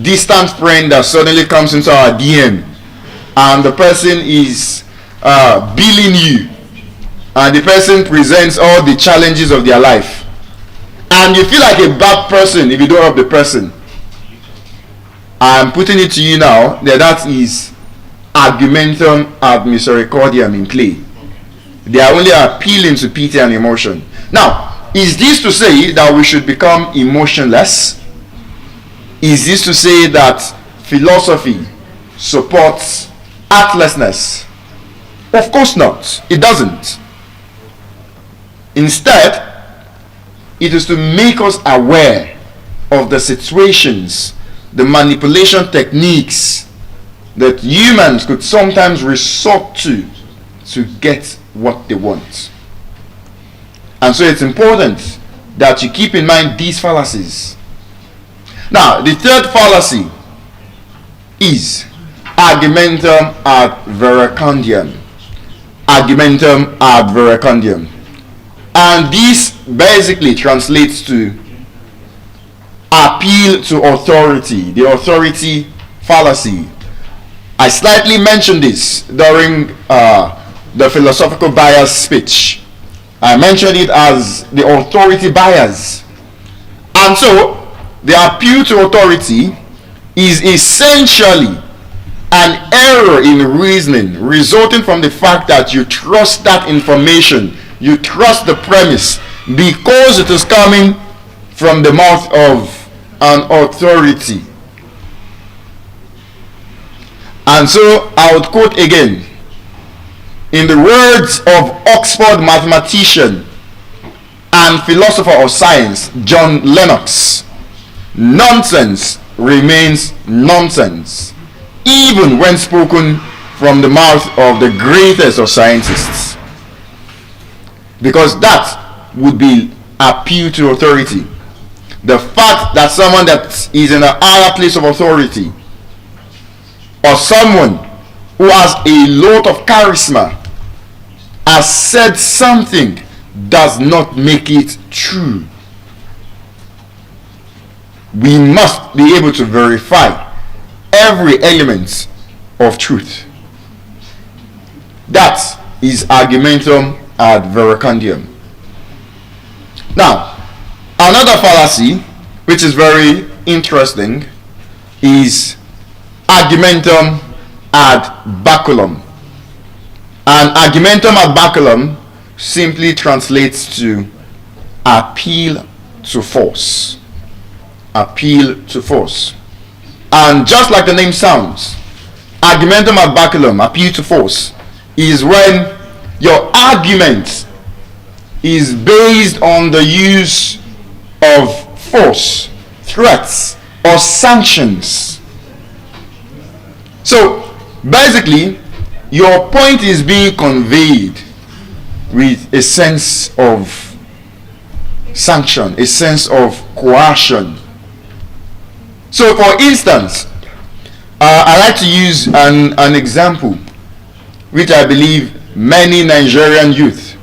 distant friend that suddenly comes into our DM, and the person is billing you, and the person presents all the challenges of their life, and you feel like a bad person if you don't help the person. I'm putting it to you now that is argumentum ad misericordiam in play. They are only appealing to pity and emotion. Now, is this to say that we should become emotionless? Is this to say that philosophy supports heartlessness? Of course not. It doesn't. Instead, it is to make us aware of the situations, the manipulation techniques that humans could sometimes resort to get what they want. And so it's important that you keep in mind these fallacies. Now, the third fallacy is argumentum ad verecundiam. Argumentum ad verecundiam. And this basically translates to appeal to authority, the authority fallacy. I slightly mentioned this during the philosophical bias speech. I mentioned it as the authority bias. And so, the appeal to authority is essentially an error in reasoning resulting from the fact that you trust that information, you trust the premise because it is coming from the mouth of an authority. And so I would quote again, in the words of Oxford mathematician and philosopher of science John Lennox, nonsense remains nonsense even when spoken from the mouth of the greatest of scientists, because that would be appeal to authority. The fact that someone that is in a higher place of authority, or someone who has a lot of charisma, has said something does not make it true. We must be able to verify every element of truth. That is argumentum ad verecundiam. Now, another fallacy which is very interesting is argumentum ad baculum. And argumentum ad baculum simply translates to appeal to force. Appeal to force. And just like the name sounds, argumentum ad baculum, appeal to force, is when your argument is based on the use of force, threats, or sanctions. So basically, your point is being conveyed with a sense of sanction, a sense of coercion. So for instance, I like to use an example which I believe many Nigerian youth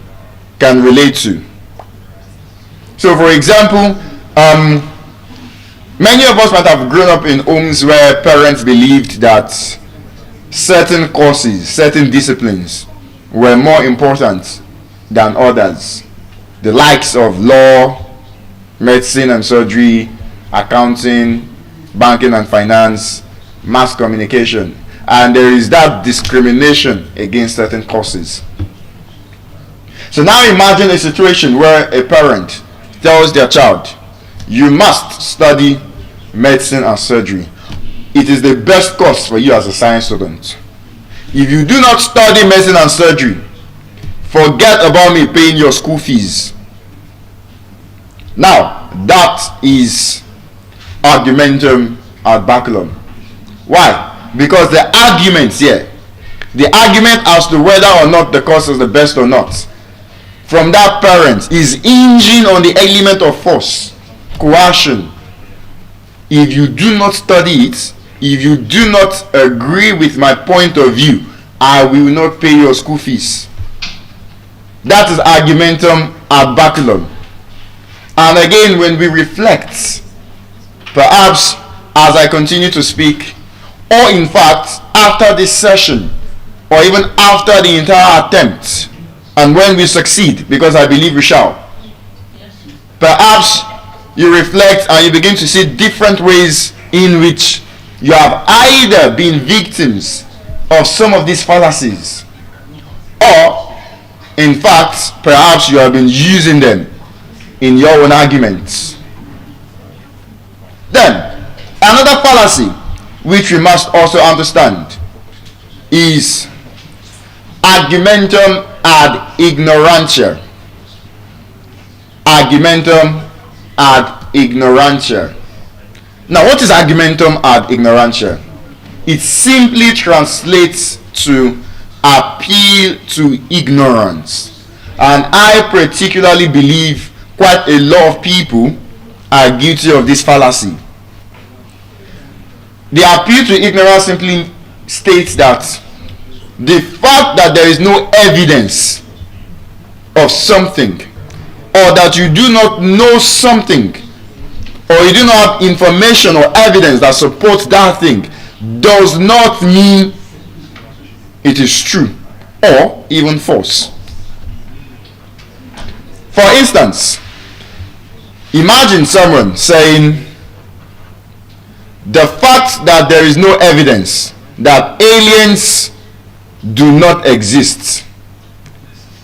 can relate to. So for example, many of us might have grown up in homes where parents believed that certain courses, certain disciplines were more important than others. The likes of law, medicine and surgery, accounting, banking and finance, mass communication. And there is that discrimination against certain courses. So now imagine a situation where a parent tells their child, you must study medicine and surgery. It is the best course for you as a science student. If you do not study medicine and surgery, forget about me paying your school fees. Now, that is argumentum ad baculum. Why? Because the argument here, the argument as to whether or not the course is the best or not, from that parent is hinging on the element of force, coercion. If you do not study it, if you do not agree with my point of view, I will not pay your school fees. That is argumentum ad baculum. And again, when we reflect, perhaps as I continue to speak, or in fact after this session, or even after the entire attempt, and when we succeed, because I believe we shall, perhaps you reflect and you begin to see different ways in which you have either been victims of some of these fallacies, or in fact perhaps you have been using them in your own arguments. Then another fallacy which we must also understand is argumentum ad ignorantia. Argumentum ad ignorantia. Now, what is argumentum ad ignorantia? It simply translates to appeal to ignorance. And I particularly believe quite a lot of people are guilty of this fallacy. The appeal to ignorance simply states that the fact that there is no evidence of something, or that you do not know something, or you do not have information or evidence that supports that thing, does not mean it is true or even false. For instance, imagine someone saying, the fact that there is no evidence that aliens do not exist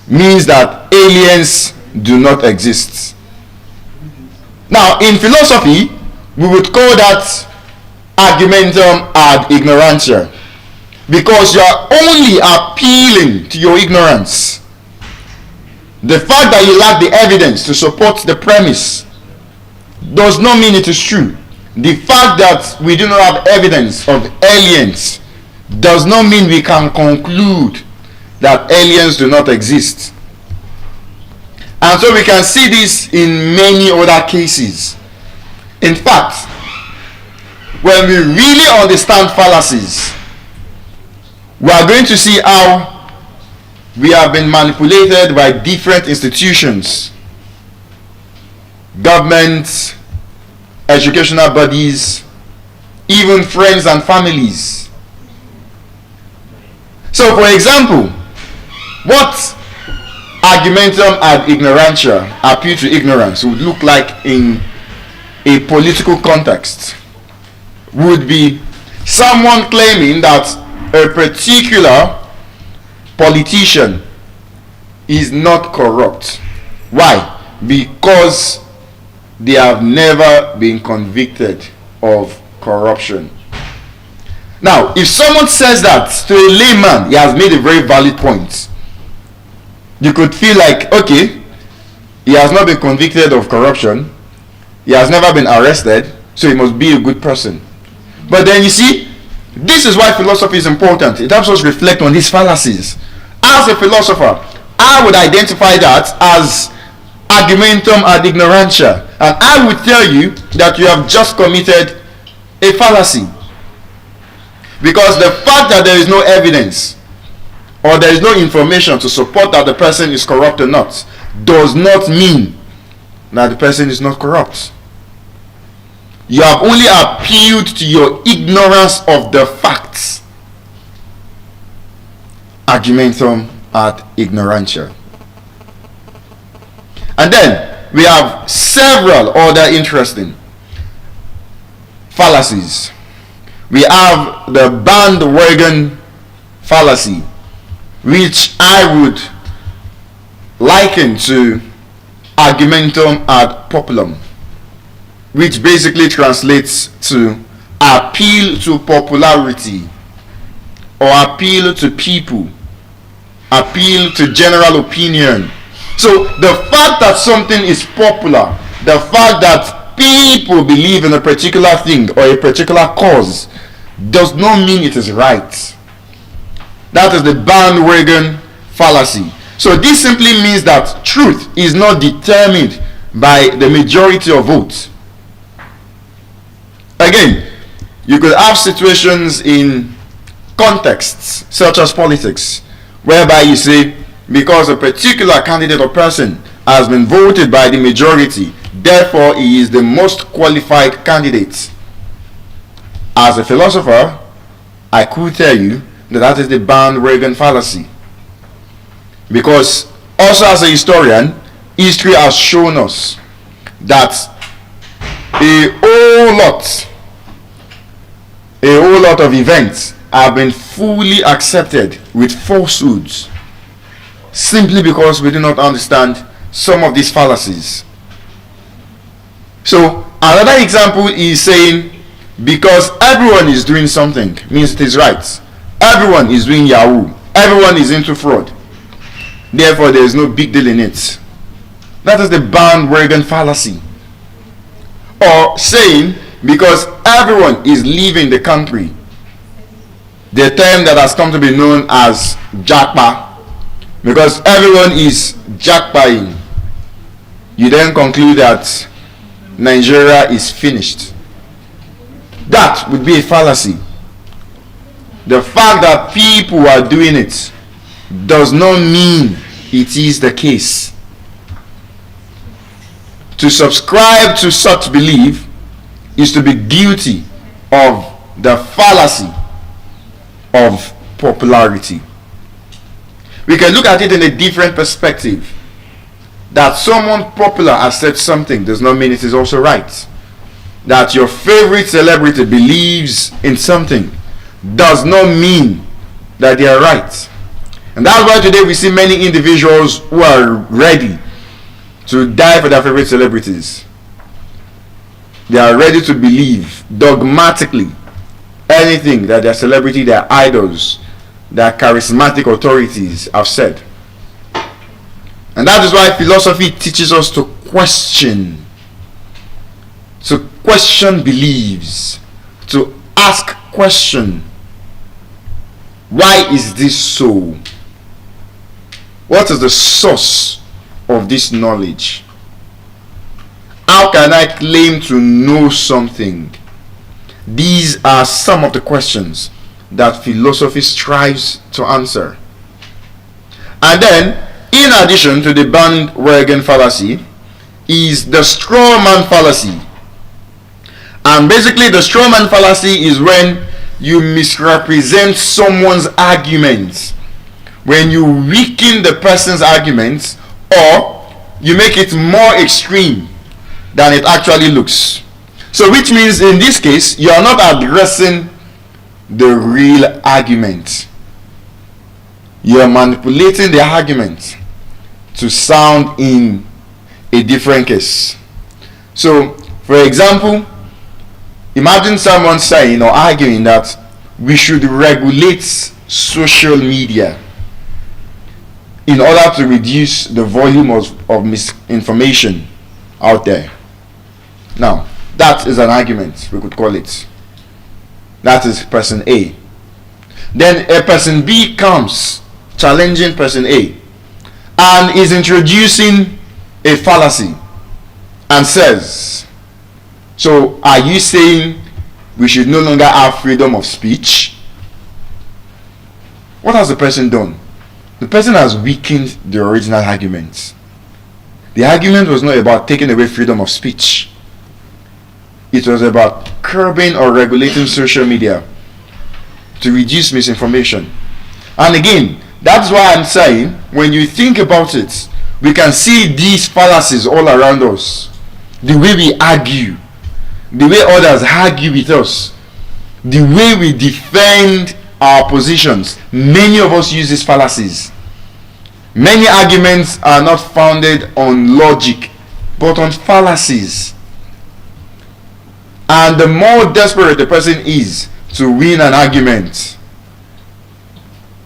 means that aliens do not exist. Now, in philosophy, we would call that argumentum ad ignorantia, because you are only appealing to your ignorance. The fact that you lack the evidence to support the premise does not mean it is true. The fact that we do not have evidence of aliens does not mean we can conclude that aliens do not exist. And so we can see this in many other cases. In fact, when we really understand fallacies, we are going to see how we have been manipulated by different institutions, governments, educational bodies, even friends and families. So, for example, what argumentum ad ignorantia, appeal to ignorance, would look like in a political context would be someone claiming that a particular politician is not corrupt. Why? Because they have never been convicted of corruption. Now, if someone says that to a layman, he has made a very valid point. You could feel like, okay, he has not been convicted of corruption, he has never been arrested, so he must be a good person. But then you see, this is why philosophy is important. It helps us reflect on these fallacies. As a philosopher, I would identify that as argumentum ad ignorantia, and I would tell you that you have just committed a fallacy, because the fact that there is no evidence or there is no information to support that the person is corrupt or not does not mean that the person is not corrupt. You have only appealed to your ignorance of the facts. Argumentum ad ignorantia. And then we have several other interesting fallacies. We have the bandwagon fallacy, which I would liken to argumentum ad populum, which basically translates to appeal to popularity, or appeal to people, appeal to general opinion. So the fact that something is popular, the fact that people believe in a particular thing or a particular cause, does not mean it is right. That is the bandwagon fallacy. So this simply means that truth is not determined by the majority of votes. Again, you could have situations in contexts such as politics, whereby you say because a particular candidate or person has been voted by the majority, therefore he is the most qualified candidate. As a philosopher, I could tell you that that is the bandwagon fallacy. Because also as a historian, history has shown us that a whole lot of events have been fully accepted with falsehoods simply because we do not understand some of these fallacies. So another example is saying because everyone is doing something means it is right. Everyone is doing Yahoo. Everyone is into fraud. Therefore there is no big deal in it. That is the bandwagon fallacy. Or saying because everyone is leaving the country, the term that has come to be known as jackpa, because everyone is jackpaying, you then conclude that Nigeria is finished. That would be a fallacy. The fact that people are doing it does not mean it is the case. To subscribe to such belief is to be guilty of the fallacy of popularity. We can look at it in a different perspective. That someone popular has said something does not mean it is also right. That your favorite celebrity believes in something does not mean that they are right. And that's why today we see many individuals who are ready to die for their favorite celebrities. They are ready to believe dogmatically anything that their celebrity, their idols, their charismatic authorities have said. And that is why philosophy teaches us to question beliefs, to ask question. Why is this so? What is the source of this knowledge? How can I claim to know something? These are some of the questions that philosophy strives to answer. And then, in addition to the bandwagon fallacy, is the straw man fallacy. And basically, the straw man fallacy is when you misrepresent someone's arguments, when you weaken the person's arguments, or you make it more extreme than it actually looks. So which means in this case you are not addressing the real argument. You are manipulating the argument to sound in a different case. So for example, imagine someone saying or arguing that we should regulate social media in order to reduce the volume of misinformation out there. Now, that is an argument, we could call it. That is person A. Then a person B comes challenging person A and is introducing a fallacy and says, so are you saying we should no longer have freedom of speech? What has the person done? The person has weakened the original argument. The argument was not about taking away freedom of speech. It was about curbing or regulating social media to reduce misinformation. And again, that's why I'm saying, when you think about it, we can see these fallacies all around us. The way we argue, the way others argue with us, the way we defend our positions. Many of us use these fallacies. Many arguments are not founded on logic, but on fallacies. And the more desperate the person is to win an argument,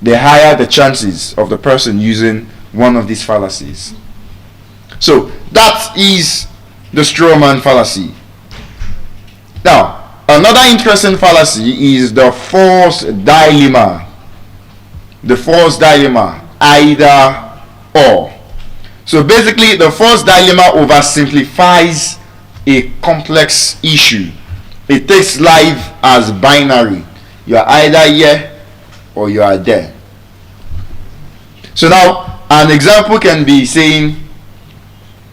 the higher the chances of the person using one of these fallacies. So that is the straw man fallacy. Now, another interesting fallacy is the false dilemma. The false dilemma, either or. So basically, the false dilemma oversimplifies a complex issue. It takes life as binary. You are either here or you are there. So now, An example can be saying,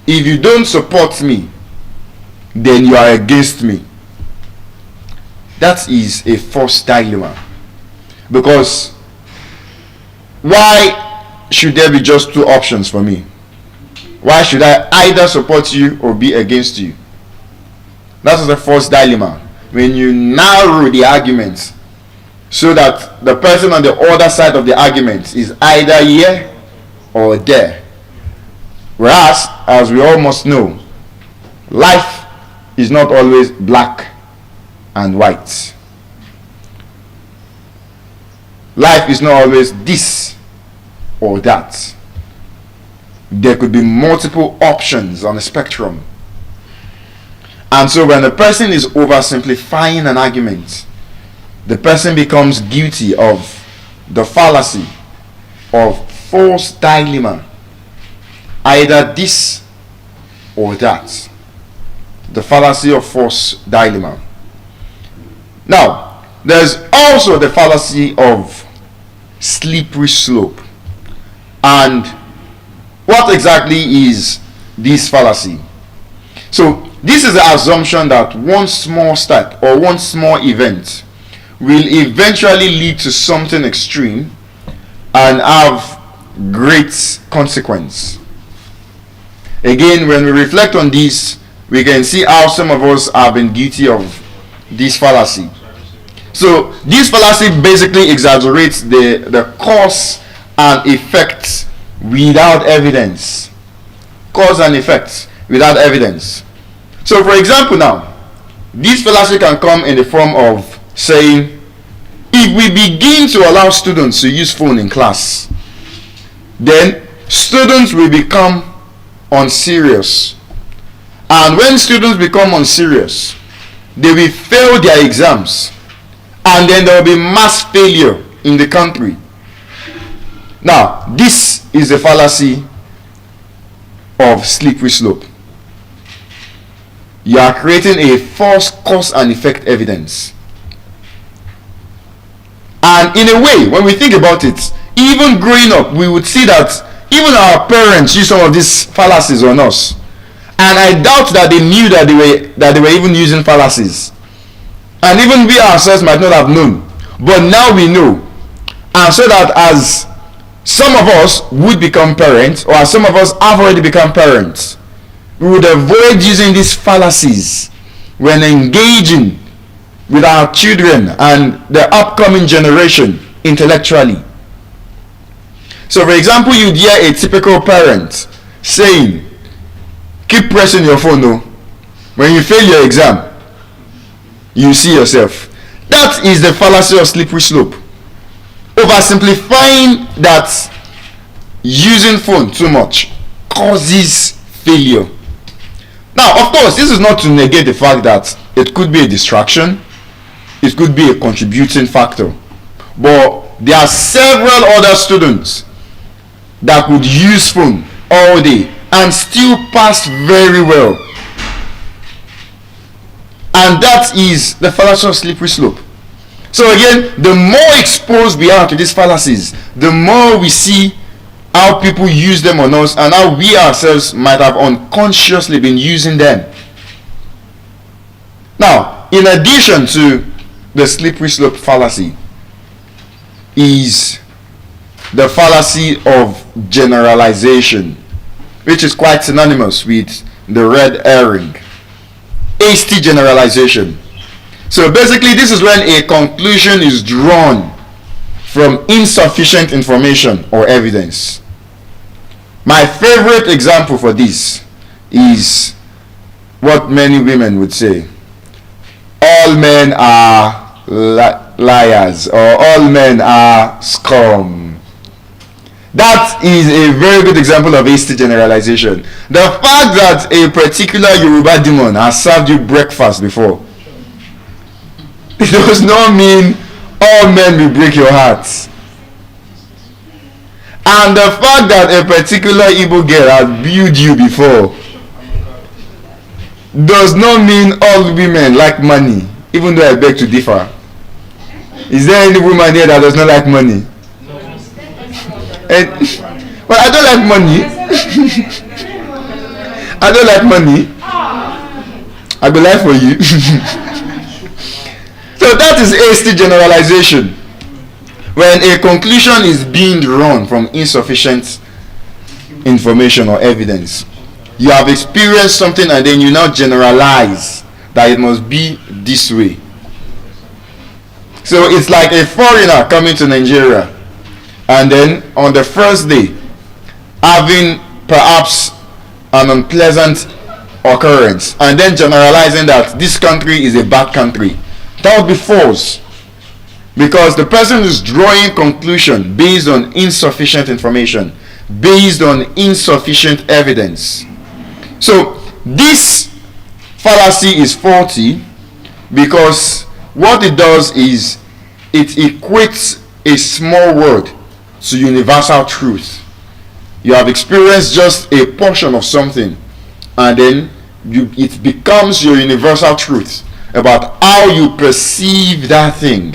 if you don't support me, then you are against me. That is a false dilemma. Because why should there be just two options for me? Why should I either support you or be against you? That is a false dilemma. When you narrow the argument so that the person on the other side of the argument is either here or there. Whereas, as we all must know, life is not always black and white. Life is not always this or that. There could be multiple options on the spectrum. And so when a person is oversimplifying an argument, the person becomes guilty of the fallacy of false dilemma. Either this or that. The fallacy of false dilemma. Now, there's also the fallacy of slippery slope. And what exactly is this fallacy? So, this is the assumption that one small step or one small event will eventually lead to something extreme and have great consequence. Again, when we reflect on this, we can see how some of us have been guilty of this fallacy. So this fallacy basically exaggerates the cause and effect without evidence. Cause and effect without evidence. So for example now, this fallacy can come in the form of saying, if we begin to allow students to use phone in class, then students will become unserious. And when students become unserious, they will fail their exams, and then there will be mass failure in the country. Now, this is the fallacy of slippery slope. You are creating a false cause and effect evidence. And in a way, when we think about it, even growing up, we would see that even our parents use some of these fallacies on us. And I doubt that they knew that they were even using fallacies. And even we ourselves might not have known. But now we know. And so that as some of us would become parents, or as some of us have already become parents, we would avoid using these fallacies when engaging with our children and the upcoming generation intellectually. So for example, you'd hear a typical parent saying, keep pressing your phone, no. When you fail your exam, you see yourself. That is the fallacy of slippery slope. Oversimplifying that using phone too much causes failure. Now, of course, this is not to negate the fact that it could be a distraction. It could be a contributing factor. But there are several other students that could use phone all day and still pass very well. And that is the fallacy of slippery slope. So again, the more exposed we are to these fallacies, the more we see how people use them on us and how we ourselves might have unconsciously been using them. Now, in addition to the slippery slope fallacy is the fallacy of generalization, which is quite synonymous with the red herring. Hasty generalization. So basically, this is when a conclusion is drawn from insufficient information or evidence. My favorite example for this is what many women would say: all men are liars, or all men are scum. That is a very good example of hasty generalization. The fact that a particular Yoruba demon has served you breakfast before, it does not mean all men will break your hearts. And the fact that a particular Igbo girl has viewed you before does not mean all women like money, even though I beg to differ. Is there any woman here that does not like money? And But I don't like money. I don't like money. I go lie for you. So that is hasty generalization. When a conclusion is being drawn from insufficient information or evidence. You have experienced something and then you now generalize that it must be this way. So it's like a foreigner coming to Nigeria and then on the first day having perhaps an unpleasant occurrence and then generalizing that this country is a bad country. That would be false, because the person is drawing conclusion based on insufficient information, based on insufficient evidence. So this fallacy is faulty because what it does is it equates a small word to universal truth. You have experienced just a portion of something and then it becomes your universal truth about how you perceive that thing.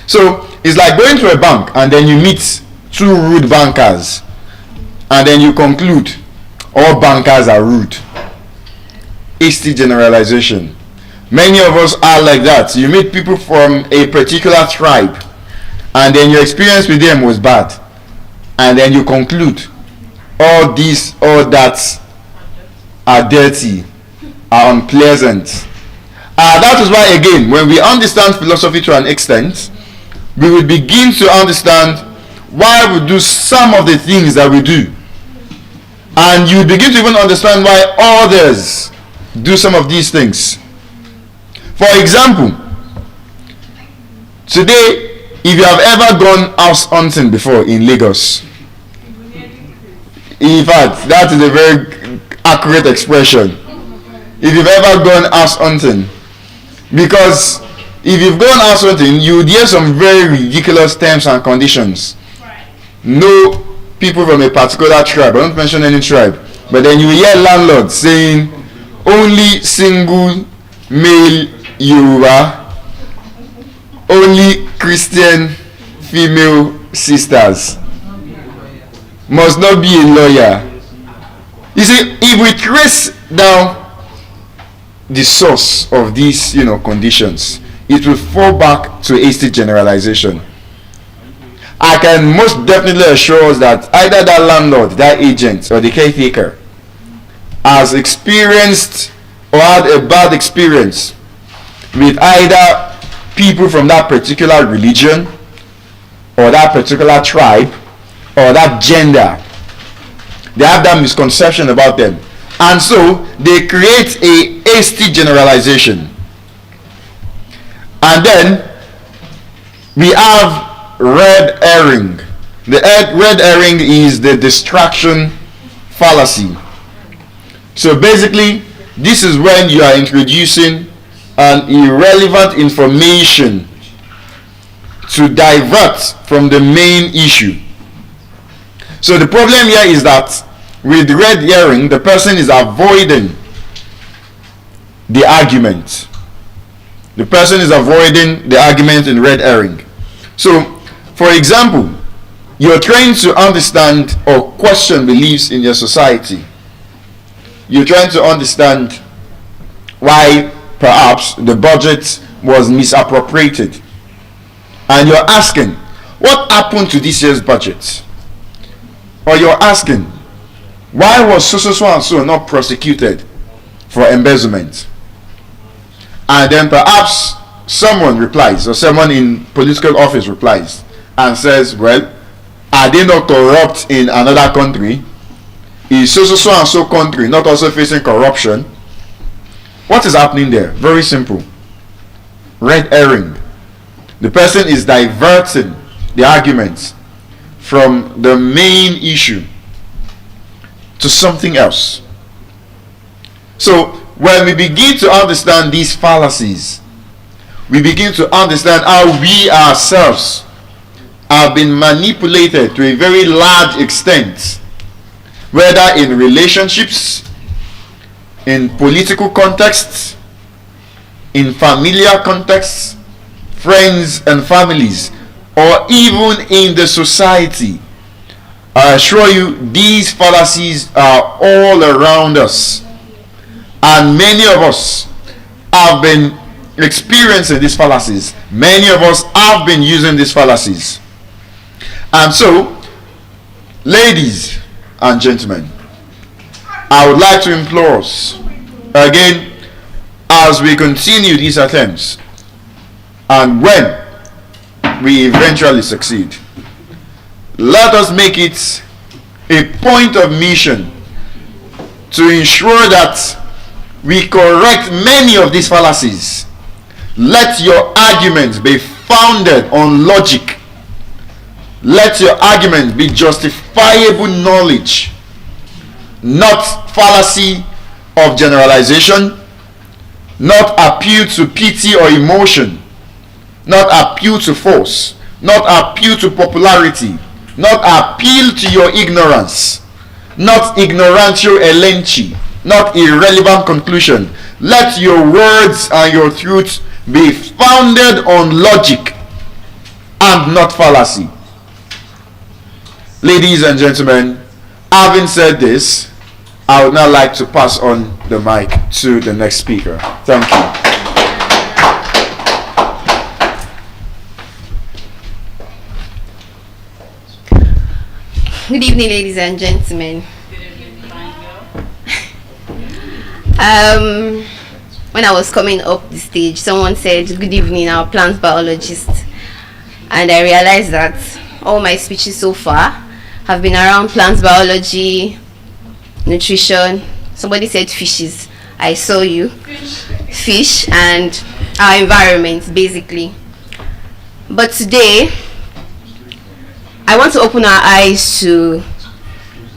So it's like going to a bank and then you meet two rude bankers and then you conclude all bankers are rude. Hasty generalization. Many of us are like that. You meet people from a particular tribe and then your experience with them was bad and then you conclude all this, all that are dirty, are unpleasant. That is why again, when we understand philosophy to an extent, we will begin to understand why we do some of the things that we do, and you begin to even understand why others do some of these things. For example, today, if you have ever gone house hunting before in Lagos, in fact that is a very accurate expression, if you've ever gone house hunting, because if you've gone house hunting, you would hear some very ridiculous terms and conditions. No people from a particular tribe, I don't mention any tribe, but then you hear landlords saying only single male Yoruba, only Christian female sisters, must not be a lawyer. You see, if we trace down the source of these conditions, it will fall back to hasty generalization. I can most definitely assure us that either that landlord, that agent, or the caretaker has experienced or had a bad experience with either people from that particular religion or that particular tribe or that gender. They have that misconception about them, and so they create a hasty generalization. And then we have red herring. The red herring is the distraction fallacy. So basically, this is when you are introducing an irrelevant information to divert from the main issue. So the problem here is that with red herring, the person is avoiding the argument. The person is avoiding the argument in red herring. So, for example, you're trying to understand or question beliefs in your society. You're trying to understand why perhaps the budget was misappropriated. And you're asking, what happened to this year's budget? Or you're asking, why was so and so not prosecuted for embezzlement? And then perhaps someone replies, or someone in political office replies and says, well, are they not corrupt in another country? Is so and so country not also facing corruption? What is happening there? Very simple. Red herring. The person is diverting the arguments from the main issue to something else. So when we begin to understand these fallacies, we begin to understand how we ourselves have been manipulated to a very large extent, whether in relationships, in political contexts, in familiar contexts, friends and families, or even in the society. I assure you, these fallacies are all around us. And many of us have been experiencing these fallacies. Many of us have been using these fallacies. And so, ladies and gentlemen, I would like to implore us again, as we continue these attempts and when we eventually succeed, let us make it a point of mission to ensure that we correct many of these fallacies. Let your arguments be founded on logic. Let your arguments be justifiable knowledge, not fallacy of generalization, not appeal to pity or emotion, not appeal to force, not appeal to popularity, not appeal to your ignorance, not ignorantio elenchi, not irrelevant conclusion. Let your words and your truths be founded on logic and not fallacy. Ladies and gentlemen, having said this, I would now like to pass on the mic to the next speaker. Thank you. Good evening, ladies and gentlemen. When I was coming up the stage, someone said, "Good evening, our plant biologist," and I realized that all my speeches so far have been around plant biology, nutrition. Somebody said fishes. I saw you. Fish and our environment, basically. But today, I want to open our eyes to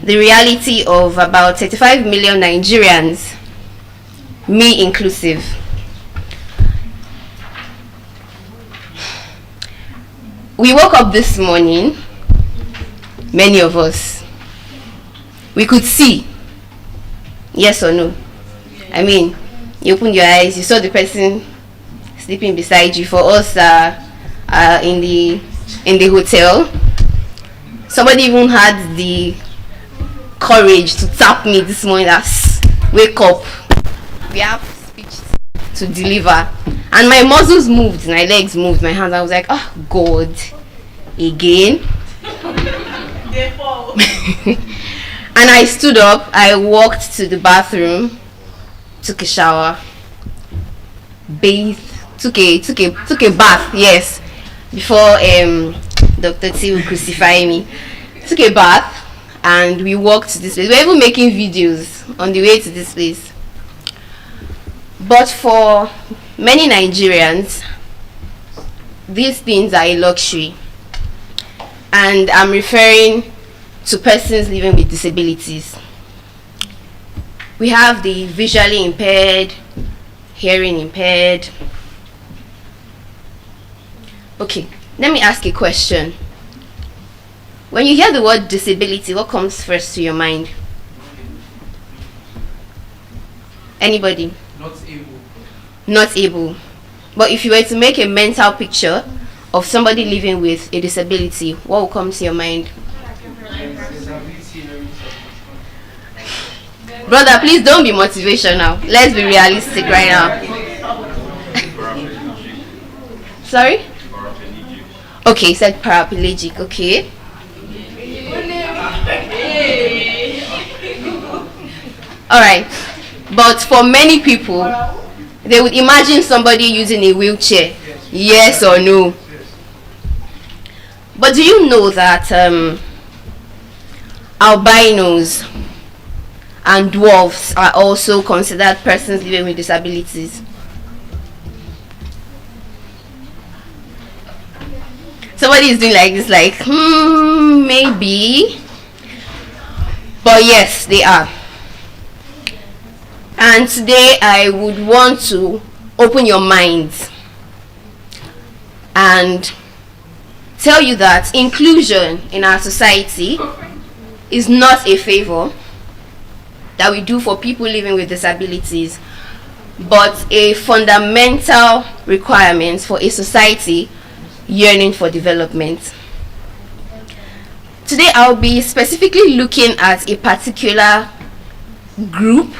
the reality of about 35 million Nigerians, me inclusive. We woke up this morning, many of us, we could see, yes or no. I mean, you opened your eyes, you saw the person sleeping beside you. For us in the hotel, somebody even had the courage to tap me this morning, that's wake up, we have speech to deliver. And my muscles moved, my legs moved, my hands. I was like, oh God, again. And I stood up, I walked to the bathroom, took a shower, bathed, took a bath, yes, before Dr. T will crucify me. Took a bath and we walked to this place. We were even making videos on the way to this place. But for many Nigerians, these things are a luxury. And I'm referring to persons living with disabilities. We have the visually impaired, hearing impaired. Okay, let me ask a question. When you hear the word disability, what comes first to your mind? Anybody? Not able. Not able. But if you were to make a mental picture of somebody living with a disability, what will come to your mind? Brother, please don't be motivational. Let's be realistic right now. Sorry? Okay, you said paraplegic. Okay. Alright. But for many people, they would imagine somebody using a wheelchair. Yes or no? But do you know that albinos and dwarfs are also considered persons living with disabilities? Somebody is doing like this, like, maybe. But yes, they are. And today I would want to open your minds and tell you that inclusion in our society is not a favor that we do for people living with disabilities, but a fundamental requirement for a society yearning for development. Today I'll be specifically looking at a particular group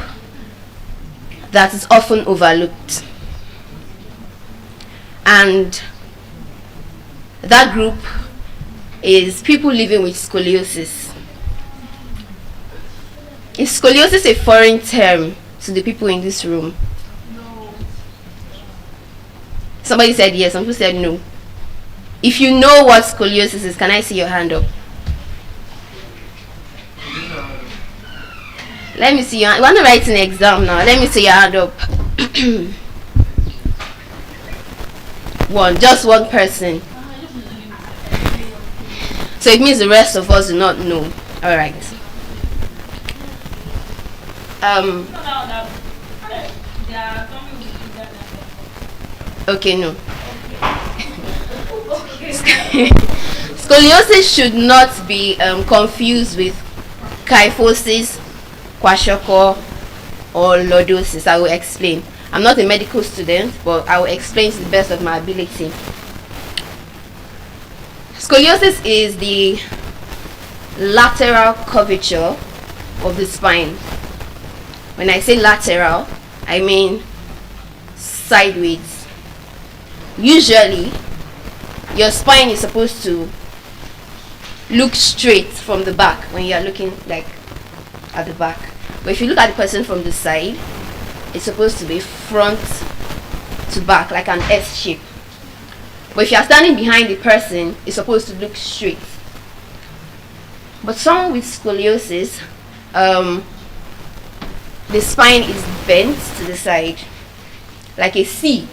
that is often overlooked. And that group is people living with scoliosis. Is scoliosis a foreign term to the people in this room? No. Somebody said yes, some people said no. If you know what scoliosis is, can I see your hand up? Let me see your hand. You want to write an exam now? Let me see your hand up. Just one person. So it means the rest of us do not know. Alright. Okay, no. Scoliosis should not be confused with kyphosis, kwashiorkor, or lordosis. I will explain. I'm not a medical student, but I will explain to the best of my ability. Scoliosis is the lateral curvature of the spine. When I say lateral, I mean sideways. Usually, your spine is supposed to look straight from the back when you are looking like at the back. But if you look at the person from the side, it's supposed to be front to back, like an S shape. But if you are standing behind the person, it's supposed to look straight. But someone with scoliosis, the spine is bent to the side, like a C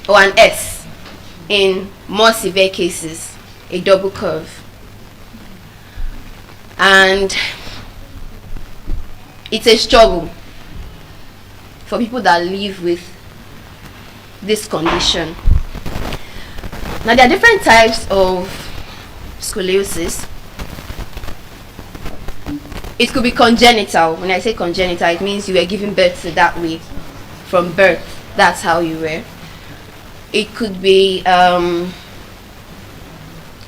or an S. In more severe cases, a double curve. And it's a struggle for people that live with this condition. Now, there are different types of scoliosis. It could be congenital. When I say congenital, it means you were given birth to that way. From birth, that's how you were. It could be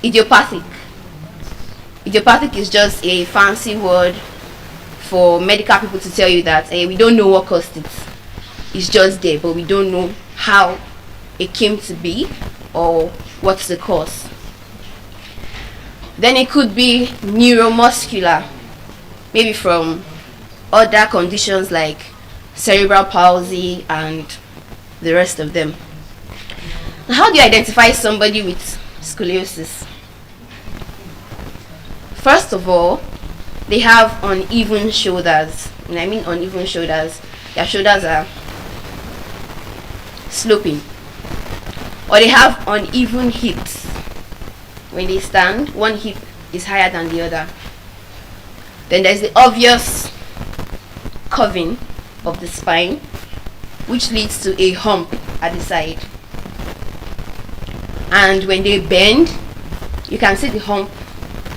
idiopathic. Idiopathic is just a fancy word for medical people to tell you that we don't know what caused it. It's just there, but we don't know how it came to be or what's the cause. Then it could be neuromuscular, maybe from other conditions like cerebral palsy and the rest of them. Now, how do you identify somebody with scoliosis? First of all, they have uneven shoulders. When I mean uneven shoulders, their shoulders are sloping. Or they have uneven hips. When they stand, one hip is higher than the other. Then there's the obvious curving of the spine, which leads to a hump at the side. And when they bend, you can see the hump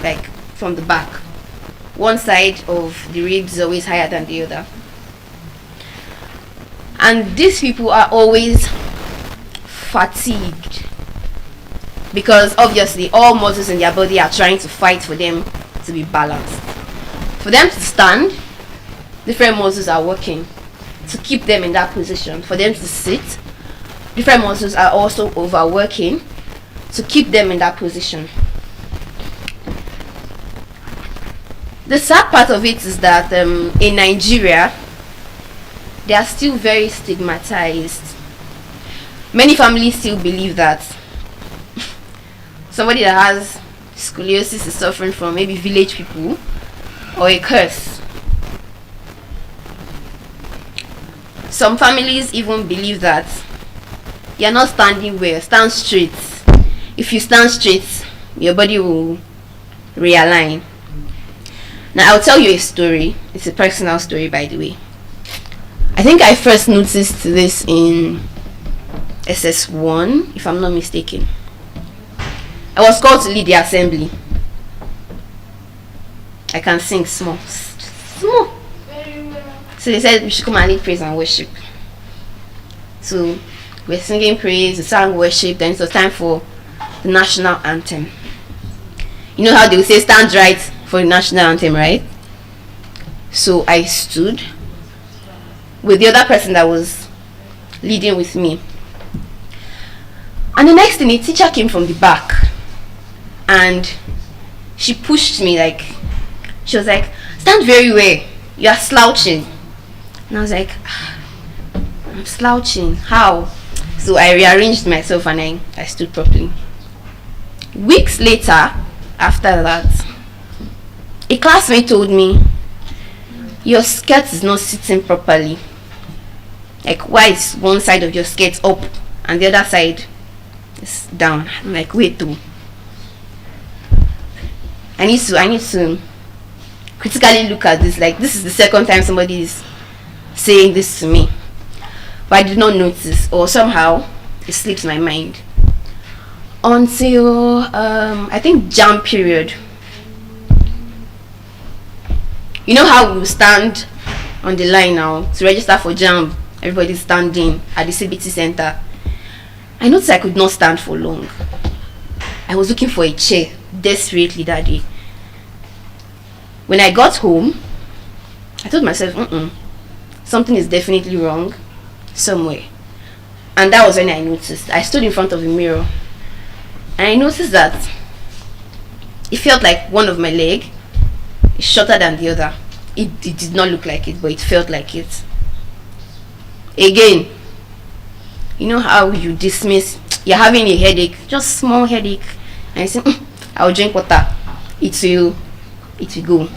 like from the back. One side of the ribs is always higher than the other. And these people are always fatigued because obviously all muscles in their body are trying to fight for them to be balanced. For them to stand, different muscles are working to keep them in that position. For them to sit, different muscles are also overworking to keep them in that position. The sad part of it is that in Nigeria, they are still very stigmatized. Many families still believe that somebody that has scoliosis is suffering from maybe village people or a curse. Some families even believe that you're not standing well, stand straight. If you stand straight, your body will realign. Now I'll tell you a story. It's a personal story, by the way. I think I first noticed this in SS1, if I'm not mistaken. I was called to lead the assembly. I can sing small. Very well. So they said we should come and lead praise and worship. So we're singing praise, we sang worship, then it was time for the national anthem. You know how they will say stand right for the national anthem, right? So I stood with the other person that was leading with me. And the next thing, a teacher came from the back and she pushed me, like, she was like, stand very well, you are slouching. And I was like, I'm slouching, how? So I rearranged myself and I stood properly. Weeks later, after that, a classmate told me, your skirt is not sitting properly. Like, why is one side of your skirt up and the other side is down? I'm like, wait though. I need to critically look at this. Like, this is the second time somebody is saying this to me. But I did not notice, or somehow it slipped my mind. Until I think jam period. You know how we stand on the line now to register for jam? Everybody's standing at the CBT center. I noticed I could not stand for long. I was looking for a chair desperately that day. When I got home, I told myself, something is definitely wrong somewhere. And that was when I noticed. I stood in front of a mirror and I noticed that it felt like one of my leg is shorter than the other. It did not look like it, but it felt like it. Again, you know how you dismiss, you're having a headache, just small headache, and you say, I'll drink water, it will go.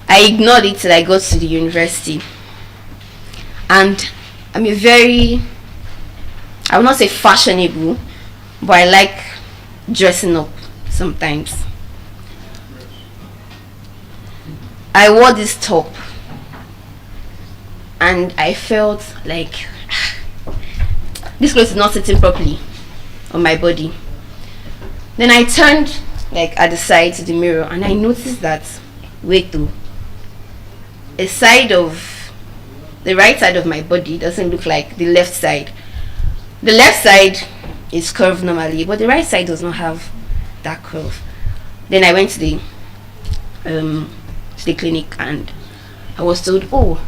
I ignored it till I got to the university. And I'm a very, I will not say fashionable, but I like dressing up sometimes. I wore this top and I felt like this clothes is not sitting properly on my body. Then I turned like at the side to the mirror and I noticed that, wait though, the right side of my body doesn't look like the left side. The left side is curved normally, but the right side does not have that curve. Then I went to the clinic and I was told, oh,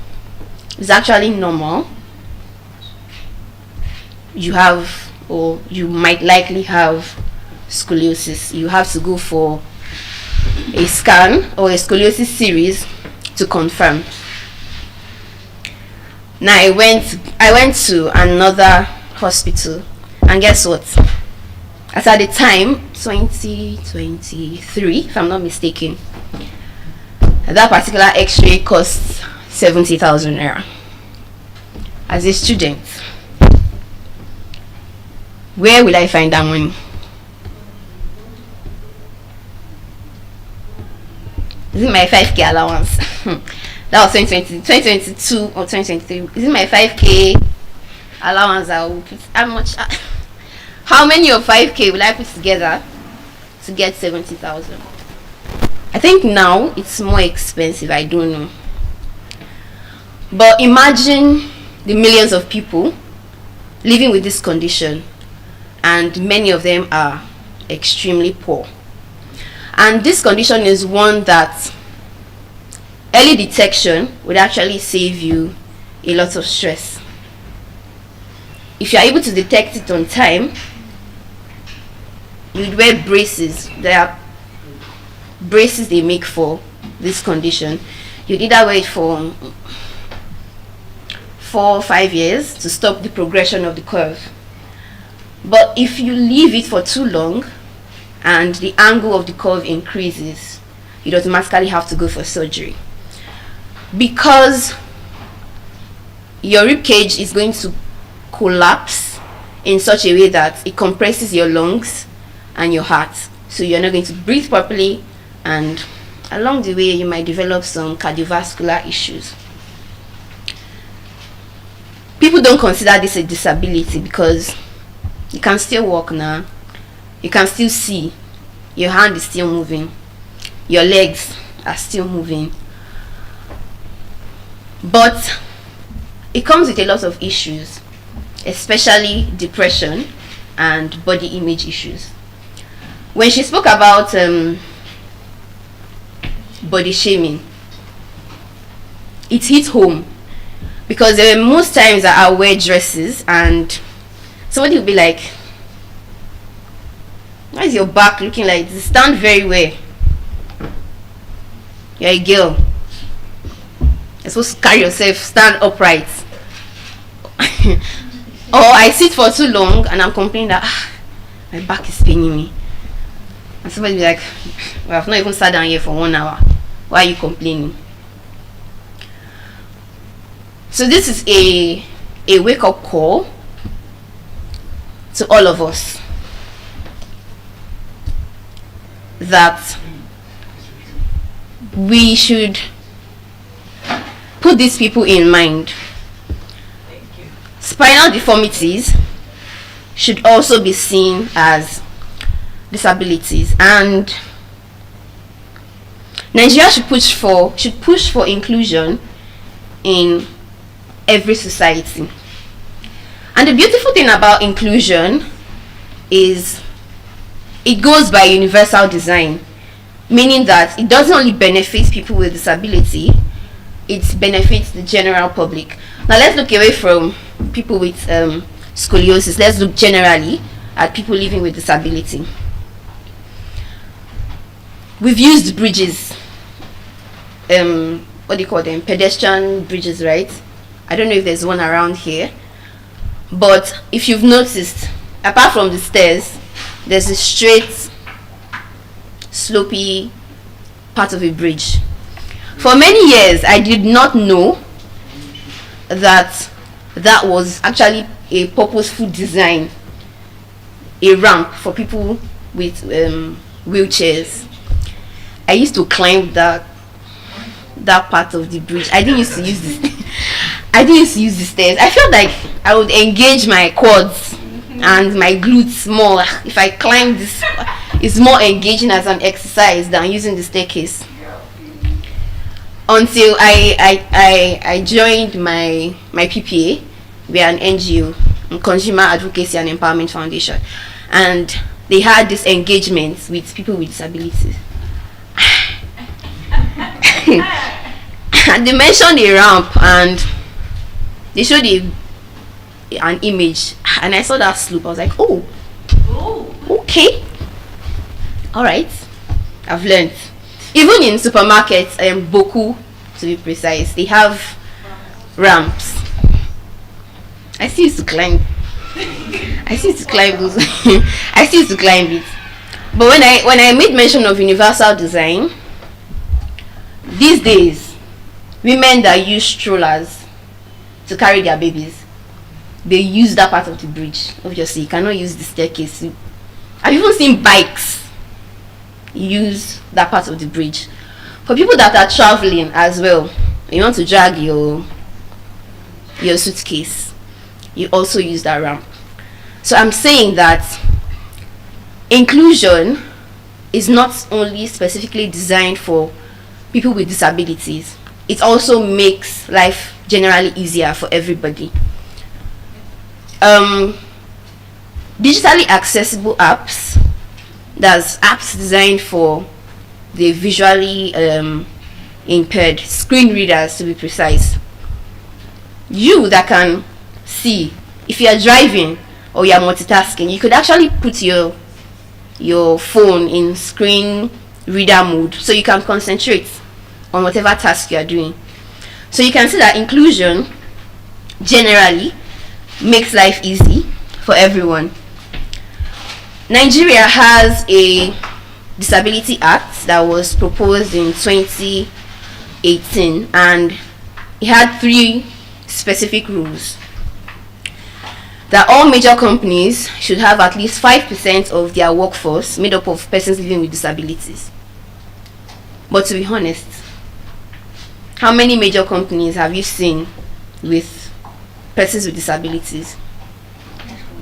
it's actually normal. You have, or you might likely have scoliosis. You have to go for a scan or a scoliosis series to confirm. Now I went to another hospital and guess what? As at the time, 2023, if I'm not mistaken, that particular x-ray costs 70,000 naira. As a student, where will I find that money? Is it my 5k allowance? That was 2022 or 2023. Is it my 5k allowance I will put? How many of 5k will I put together to get 70,000? I think now it's more expensive, I don't know. But imagine the millions of people living with this condition, and many of them are extremely poor. And this condition is one that early detection would actually save you a lot of stress. If you are able to detect it on time, you'd wear braces. There are braces they make for this condition. You'd either wear it for 4 or 5 years to stop the progression of the curve. But if you leave it for too long and the angle of the curve increases, you'd automatically have to go for surgery. Because your rib cage is going to collapse in such a way that it compresses your lungs and your heart. So you're not going to breathe properly, and along the way you might develop some cardiovascular issues. People don't consider this a disability because you can still walk now, you can still see, your hand is still moving, your legs are still moving. But it comes with a lot of issues, especially depression and body image issues. when she spoke about body shaming, it hit home because most times that I wear dresses and somebody will be like, why is your back looking like this? Stand very well. You're a girl. You're supposed to carry yourself, stand upright. Or I sit for too long and I'm complaining that my back is paining me. And somebody will be like, well, I've not even sat down here for 1 hour. Why are you complaining? So this is a wake-up call to all of us that we should put these people in mind. Spinal deformities should also be seen as disabilities, and Nigeria should push for inclusion in every society. And the beautiful thing about inclusion is it goes by universal design, meaning that it doesn't only benefit people with disability, it benefits the general public. Now let's look away from people with scoliosis. Let's look generally at people living with disability. We've used bridges, what do you call them, pedestrian bridges, right? I don't know if there's one around here, but if you've noticed, apart from the stairs, there's a straight slopey part of a bridge. For many years I did not know that that was actually a purposeful design, a ramp for people with wheelchairs. I used to climb that part of the bridge. I didn't used to use this. I didn't used to use the stairs. I felt like I would engage my quads and my glutes more if I climb this. It's more engaging as an exercise than using the staircase. Until I joined my PPA. We are an NGO, Consumer Advocacy and Empowerment Foundation, and they had this engagement with people with disabilities. And they mentioned a ramp and they showed an image, and I saw that slope. I was like, oh, okay, all right, I've learned. Even in supermarkets, Boku to be precise, they have ramps. I still used to climb. I still used to climb those. I still used to climb it. But when I made mention of universal design, these days, women that use strollers to carry their babies, they use that part of the bridge. Obviously, you cannot use the staircase. I've even seen bikes use that part of the bridge. For people that are traveling as well, you want to drag your suitcase, you also use that ramp. So I'm saying that inclusion is not only specifically designed for people with disabilities, it also makes life generally easier for everybody. Digitally accessible apps, that's apps designed for the visually impaired, screen readers to be precise. You that can see, if you are driving or you are multitasking, you could actually put your phone in screen reader mode so you can concentrate on whatever task you are doing. So you can see that inclusion generally makes life easy for everyone. Nigeria has a Disability Act that was proposed in 2018, and it had 3 specific rules. That all major companies should have at least 5% of their workforce made up of persons living with disabilities. But to be honest, how many major companies have you seen with persons with disabilities?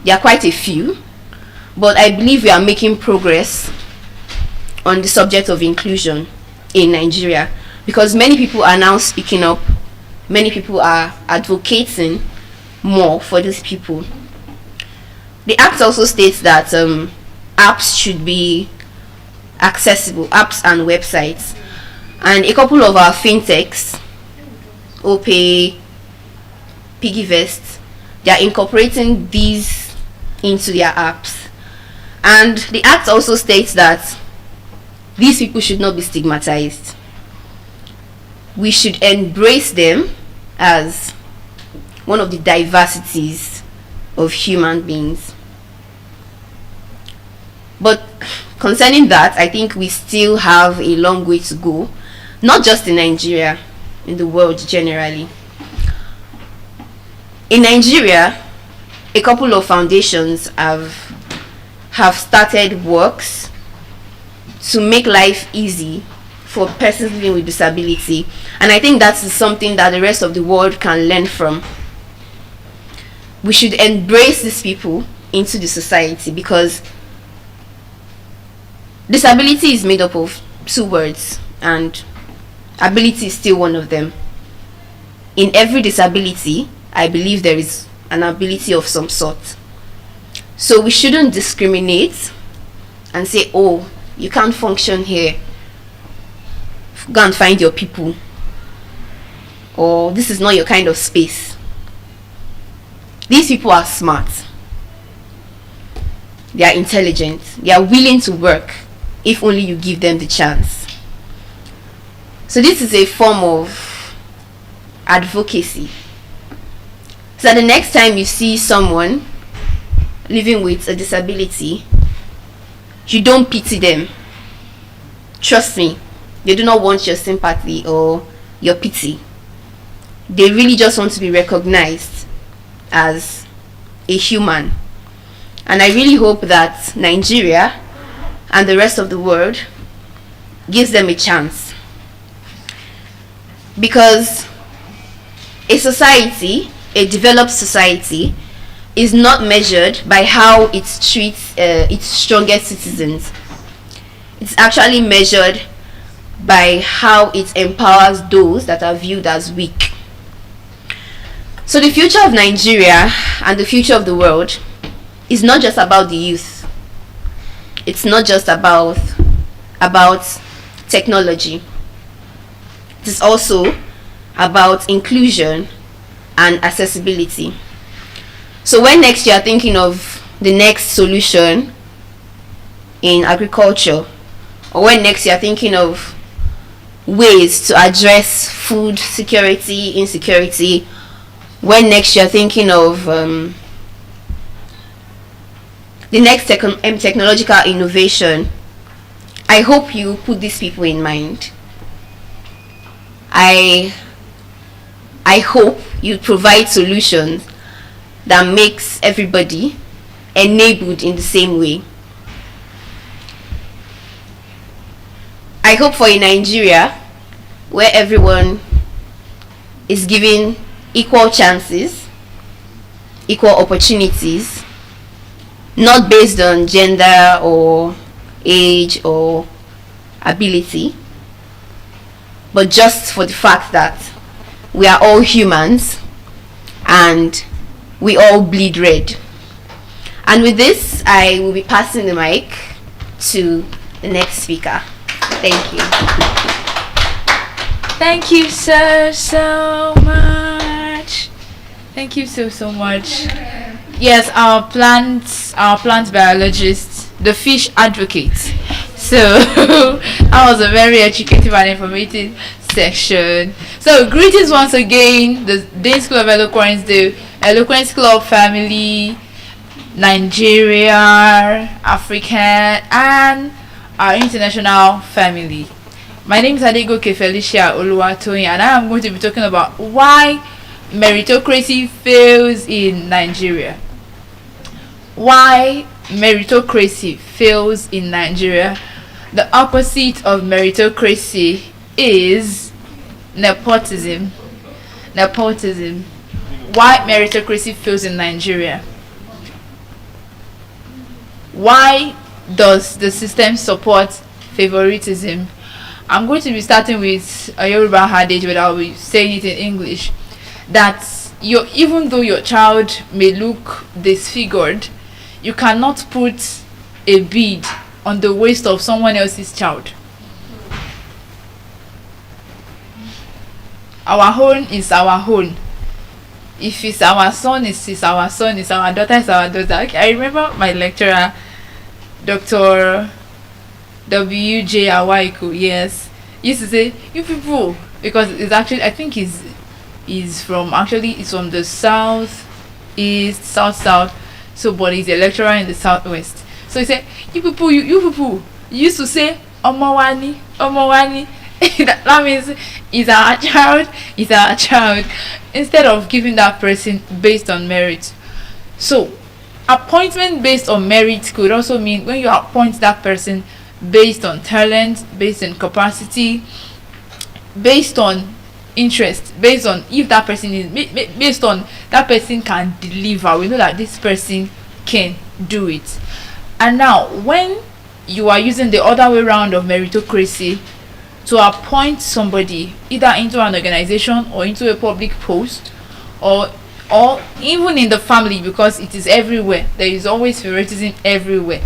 There are quite a few, but I believe we are making progress on the subject of inclusion in Nigeria, because many people are now speaking up, many people are advocating more for these people. The act also states that apps should be accessible apps and websites. And a couple of our fintechs, OPay, PiggyVest, they are incorporating these into their apps. And the act also states that these people should not be stigmatized. We should embrace them as one of the diversities of human beings. But concerning that, I think we still have a long way to go, not just in Nigeria, in the world generally. In Nigeria, a couple of foundations have started works to make life easy for persons living with disability, and I think that's something that the rest of the world can learn from. We should embrace these people into the society, because disability is made up of two words, and ability is still one of them. In every disability, I believe there is an ability of some sort. So we shouldn't discriminate and say, oh, you can't function here, go and find your people, or this is not your kind of space. These people are smart, they are intelligent, they are willing to work if only you give them the chance. So this is a form of advocacy, so that the next time you see someone living with a disability, you don't pity them. Trust me, they do not want your sympathy or your pity. They really just want to be recognized as a human. And I really hope that Nigeria and the rest of the world gives them a chance. Because a society, a developed society, is not measured by how it treats its strongest citizens. It's actually measured by how it empowers those that are viewed as weak. So the future of Nigeria and the future of the world is not just about the youth. It's not just about technology. It is also about inclusion and accessibility. So when next you are thinking of the next solution in agriculture, or when next you are thinking of ways to address food security, insecurity, when next you are thinking of the next technological innovation, I hope you put these people in mind. I hope you provide solutions that makes everybody enabled in the same way. I hope for a Nigeria where everyone is given equal chances, equal opportunities, not based on gender or age or ability, but just for the fact that we are all humans and we all bleed red. And with this, I will be passing the mic to the next speaker. Thank you. Thank you so much. Thank you so much. Yes, our plant biologist, the fish advocate. So that was a very educative and informative section. So greetings once again, the Dean School of Eloquence, the Eloquence Club family, Nigeria, African, and our international family. My name is Adegoke Felicia Oluwatoyin, and I am going to be talking about why meritocracy fails in Nigeria. Why meritocracy fails in Nigeria. The opposite of meritocracy is nepotism. Nepotism. Why meritocracy fails in Nigeria. Why does the system support favoritism? I'm going to be starting with a Yoruba adage, but I'll be saying it in English. That even though your child may look disfigured, you cannot put a bead on the waist of someone else's child. Our own is our own. If it's our son, it's our son. It's our daughter, it's our daughter. Okay, I remember my lecturer, Dr. W.J. Awaiku, yes, used to say, you people, because it's actually, I think he's from the south east, south, so but he's a lecturer in the southwest. So he said, you people, you used to say omowani. That means is our child, instead of giving that person based on merit. So appointment based on merit could also mean when you appoint that person based on talent, based on capacity, based on interest, based on if that person is based on that person can deliver. We know that this person can do it. And now when you are using the other way round of meritocracy to appoint somebody either into an organization or into a public post, or even in the family, because it is everywhere, there is always favoritism everywhere.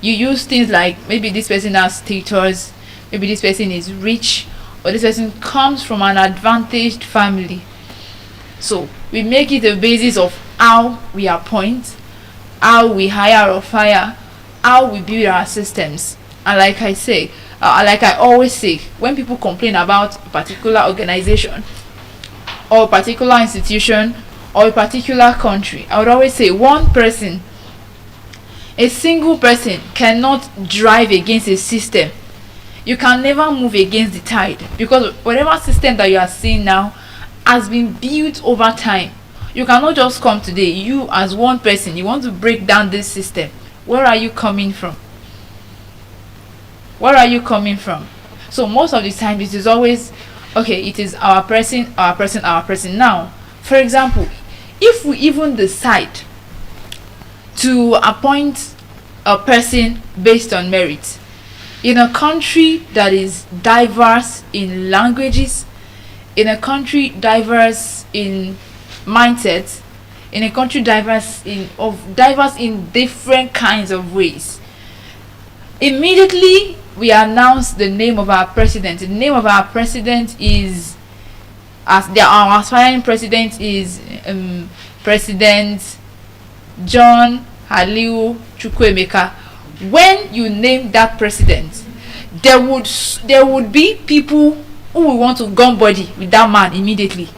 You use things like maybe this person has status, maybe this person is rich, or this person comes from an advantaged family. So we make it a basis of how we appoint, how we hire or fire, how we build our systems. And like I always say, when people complain about a particular organization or a particular institution or a particular country, I would always say a single person cannot drive against a system. You can never move against the tide, because whatever system that you are seeing now has been built over time. You cannot just come today, you as one person, you want to break down this system. Where are you coming from? So most of the time it is always, okay, it is our person. Now, for example, if we even decide to appoint a person based on merit in a country that is diverse in languages, in a country diverse in mindsets, in a country diverse in different kinds of ways, immediately we announce the name of our president. The name of our president is, our aspiring president is President John Haliu Chukwuemeka. When you name that president, there would be people who will want to gun body with that man immediately,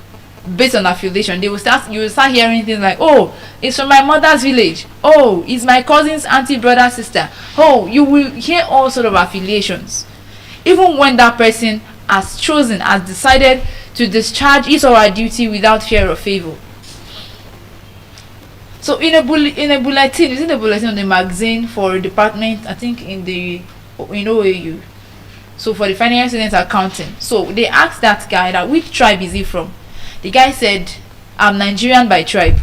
based on affiliation. You will start hearing things like, oh, it's from my mother's village, oh, it's my cousin's auntie, brother, sister. Oh, you will hear all sort of affiliations, even when that person has decided to discharge his or her duty without fear or favor. So in a bulletin, is in the bulletin on the magazine for a department, I think in OAU, so for the financial students accounting, so they asked that guy that which tribe is he from. The guy said, I'm Nigerian by tribe.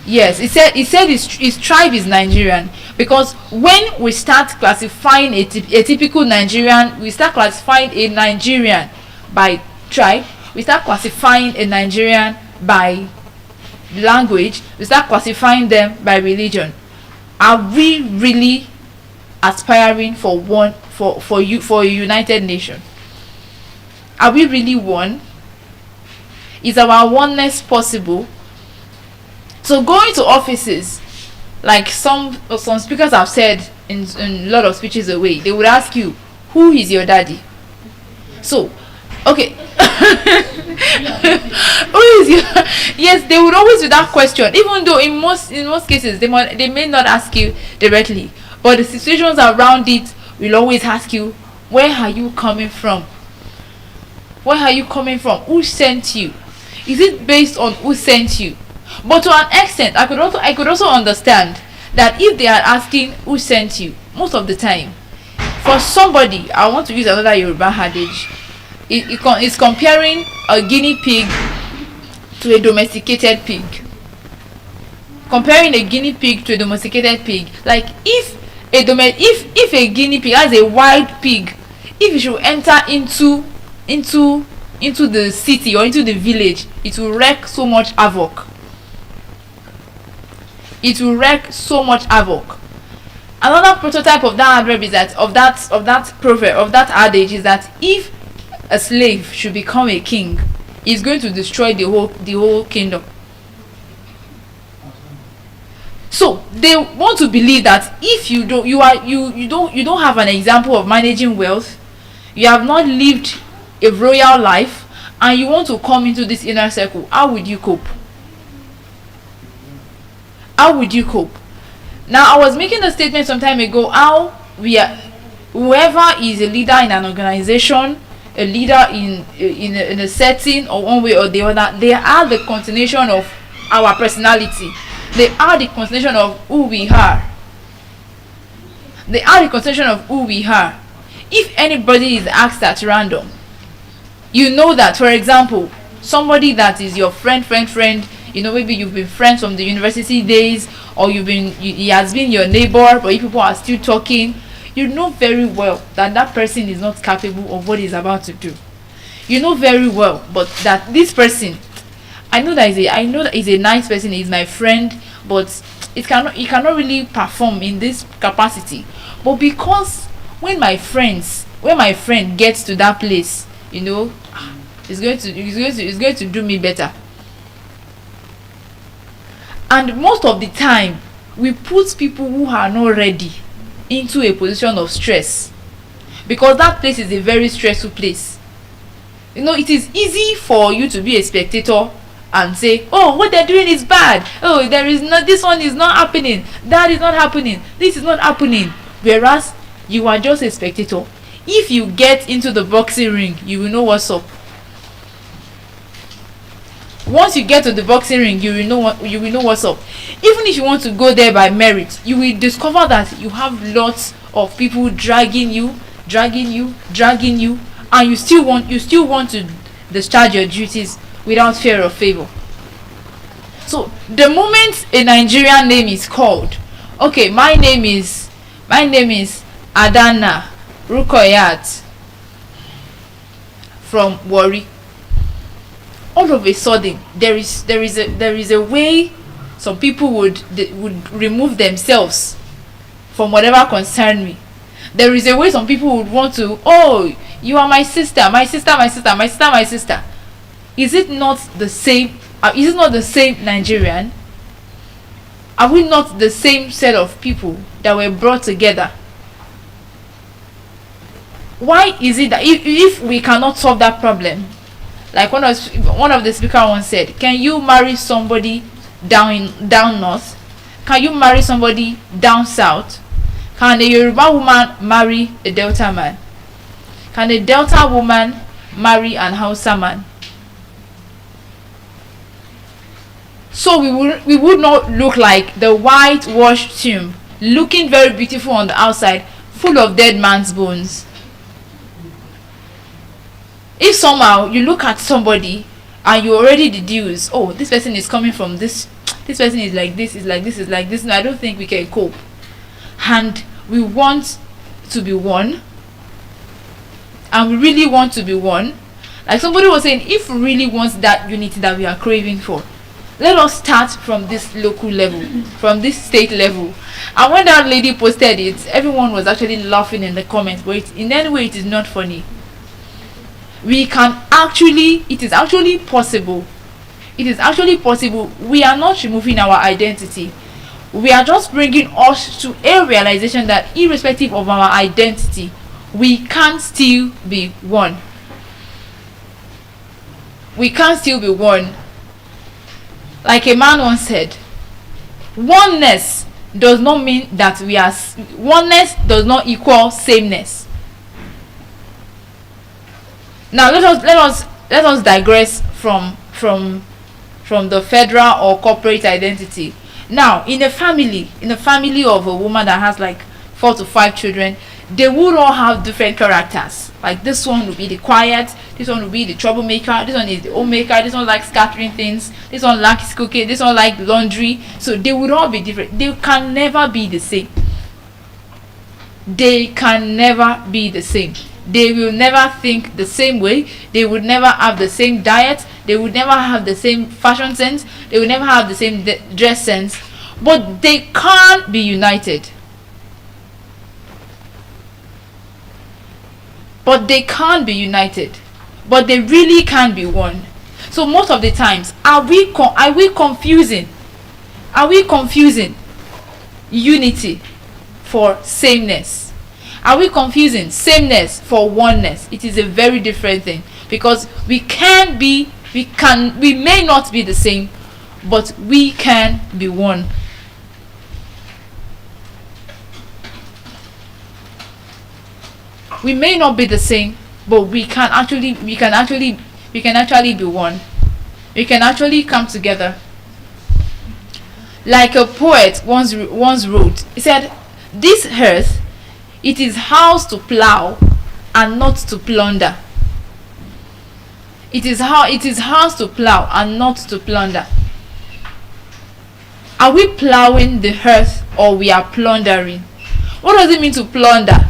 Yes, he said his tribe is Nigerian, because when we start classifying a typical Nigerian, we start classifying a Nigerian by tribe, we start classifying a Nigerian by language, we start classifying them by religion. Are we really aspiring for a united nation? Are we really one? Is our oneness possible? So going to offices, like some speakers have said in a lot of speeches away, they would ask you, who is your daddy? So, okay. Who is your? Yes, they would always do that question, even though in most cases they may not ask you directly, but the situations around it will always ask you, where are you coming from? Where are you coming from? Who sent you? Is it based on who sent you? But to an extent, I could also understand that if they are asking who sent you, most of the time, for somebody, I want to use another Yoruba adage, it's comparing a guinea pig to a domesticated pig. Comparing a guinea pig to a domesticated pig, like if a guinea pig has a wild pig, if it should enter into the city or into the village, it will wreak so much havoc. it will wreak so much havoc. Another prototype of that adverb is that of that proverb, of that adage, is that if a slave should become a king, he's going to destroy the whole kingdom. So they want to believe that if you don't have an example of managing wealth, you have not lived a royal life, and you want to come into this inner circle, how would you cope? How would you cope? Now, I was making a statement some time ago how whoever is a leader in an organization, a leader in a setting, or one way or the other, they are the continuation of our personality. They are the continuation of who we are. They are the continuation of who we are. If anybody is asked at random, you know that, for example, somebody that is your friend, maybe you've been friends from the university days, or he has been your neighbor, but if people are still talking, you know very well that that person is not capable of what he's about to do. You know very well, but that this person, I know that he's a nice person, he's my friend, but he cannot really perform in this capacity. But because when my friend gets to that place, he's going to do me better. And most of the time, we put people who are not ready into a position of stress, because that place is a very stressful place. It is easy for you to be a spectator and say, oh, what they're doing is bad, oh, this one is not happening, that is not happening, this is not happening, whereas you are just a spectator. If you get into the boxing ring, you will know what's up. Once you get to the boxing ring, you will know what's up. Even if you want to go there by merit, you will discover that you have lots of people dragging you, and you still want to discharge your duties without fear of favor. So the moment a Nigerian name is called, okay, my name is Adana Rukoyat from Warri. All of a sudden, there is a way some people would remove themselves from whatever concerned me. There is a way some people would want to, oh, you are my sister. Is it not the same? Is it not the same Nigerian? Are we not the same set of people that were brought together? Why is it that if we cannot solve that problem, like one of the speakers once said, can you marry somebody down north? Can you marry somebody down south? Can a Yoruba woman marry a Delta man? Can a Delta woman marry an Hausa man? So we would not look like the whitewashed tomb, looking very beautiful on the outside, full of dead man's bones. If somehow you look at somebody and you already deduce, oh, this person is coming from this person is like this, no, I don't think we can cope. And we want to be one, and we really want to be one. Like somebody was saying, if we really want that unity that we are craving for, let us start from this local level, from this state level. And when that lady posted it, everyone was actually laughing in the comments, but in any way it is not funny. It is actually possible. We are not removing our identity. We are just bringing us to a realization that irrespective of our identity, we can still be one. We can still be one. Like a man once said, oneness does not mean that oneness does not equal sameness. Now let us digress from the federal or corporate identity. Now in a family of a woman that has like 4 to 5 children, they would all have different characters. Like this one will be the quiet, this one will be the troublemaker, this one is the homemaker, this one likes scattering things, this one likes cooking, this one likes laundry. So they would all be different. They can never be the same. They can never be the same. They will never think the same way. They would never have the same diet. They would never have the same fashion sense. They would never have the same dress sense. but they can't be united. But they can't be united. But they really can be one. So most of the times, are we confusing? Are we confusing unity for sameness? Are we confusing sameness for oneness? It is a very different thing, because we may not be the same, but we can be one. We may not be the same, but we can actually be one. We can actually come together. Like a poet once wrote, he said, "This earth, it is house to plow and not to plunder." It is house to plow and not to plunder. Are we plowing the earth, or we are plundering? What does it mean to plunder?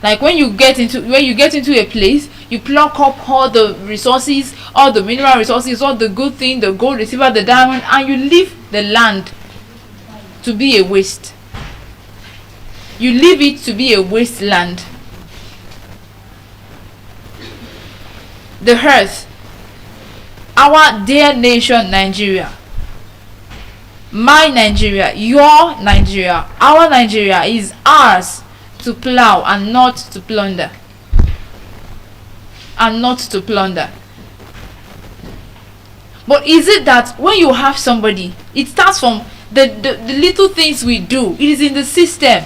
Like when you get into a place, you pluck up all the resources, all the mineral resources, all the good thing, the gold, the silver, the diamond, and you leave the land to be a waste. You leave it to be a wasteland. The earth, our dear nation Nigeria, my Nigeria, your Nigeria, our Nigeria is ours to plow and not to plunder. And not to plunder. But is it that when you have somebody, it starts from the little things we do? It is in the system.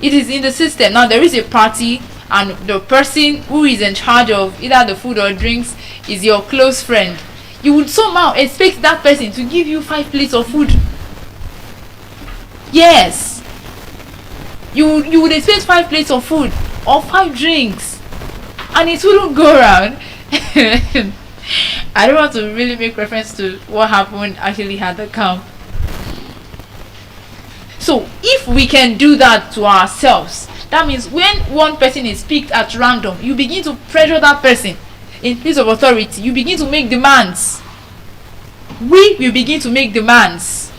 It is in the system. Now there is a party, and the person who is in charge of either the food or drinks is your close friend. You would somehow expect that person to give you 5 plates of food. Yes. You would expect 5 plates of food or 5 drinks, and it wouldn't go around. I don't want to really make reference to what happened actually at the camp. So if we can do that to ourselves, that means when one person is picked at random, you begin to pressure that person in place of authority. You begin to make demands. We will begin to make demands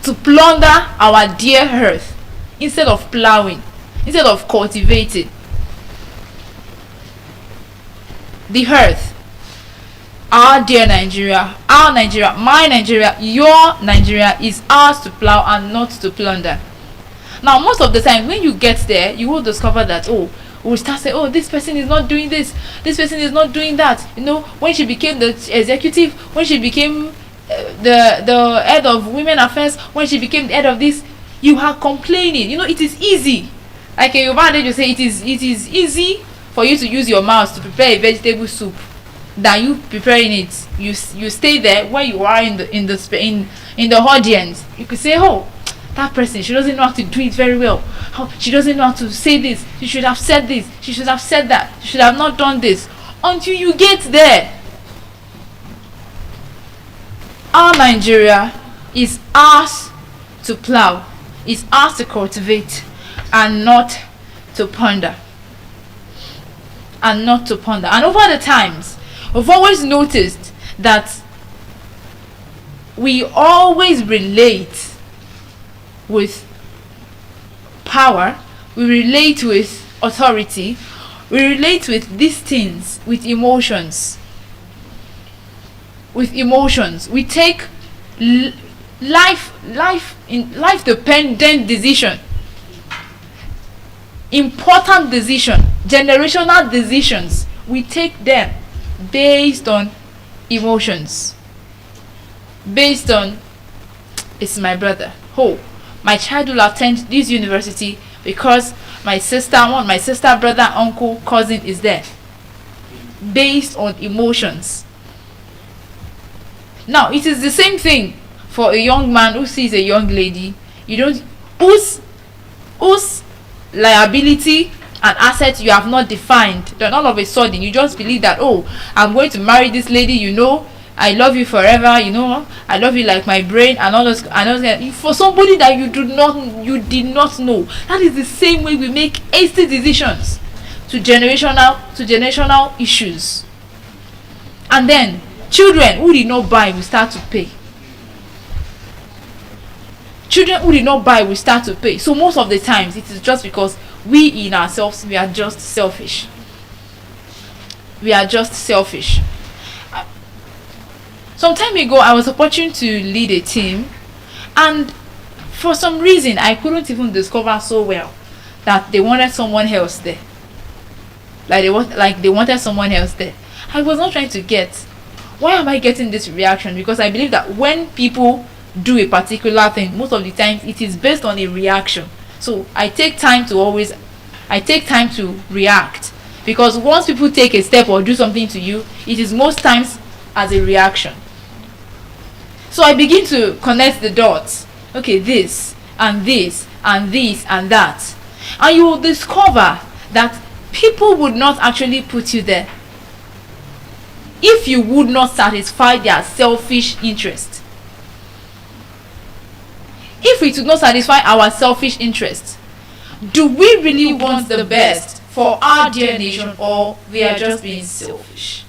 to plunder our dear earth instead of plowing, instead of cultivating. The earth, our dear Nigeria, our Nigeria, my Nigeria, your Nigeria is ours to plow and not to plunder. Now most of the time when you get there, you will discover that, we'll start saying, this person is not doing this person is not doing that. When she became the executive, when she became the head of women affairs, when she became the head of this, you are complaining. It is easy, like in Yoruba they just say, it is easy for you to use your mouth to prepare a vegetable soup than you preparing it. You stay there where you are in the audience. You could say, that person, she doesn't know how to do it very well. She doesn't know how to say this. She should have said this. She should have said that. She should have not done this. Until you get there. Our Nigeria is ours to plow, is ours to cultivate, and not to ponder. And not to ponder. And over the times, we've always noticed that we always relate with power, we relate with authority, we relate with these things with emotions. We take life dependent decision, important decision, generational decisions. We take them based on emotions, based on, it's my brother. My child will attend this university because my sister, brother, uncle, cousin is there. Based on emotions. Now it is the same thing for a young man who sees a young lady, whose liability and assets you have not defined. Then all of a sudden you just believe that, I'm going to marry this lady, I love you forever, I love you like my brain, and all those for somebody that you did not know. That is the same way we make hasty decisions to generational issues. And then children who did not buy will start to pay. Children who did not buy will start to pay. So most of the times it is just because we in ourselves, we are just selfish. We are just selfish. Some time ago I was opportune to lead a team, and for some reason I couldn't even discover so well that they wanted someone else there. Like they wanted someone else there. I was not trying to get, why am I getting this reaction? Because I believe that when people do a particular thing, most of the time it is based on a reaction. So I take time to react, because once people take a step or do something to you, it is most times as a reaction. So I begin to connect the dots. Okay, this and this and this and that, and you will discover that people would not actually put you there if you would not satisfy their selfish interest. If we do not satisfy our selfish interest, do we really want the best for our dear nation, or we are just being selfish?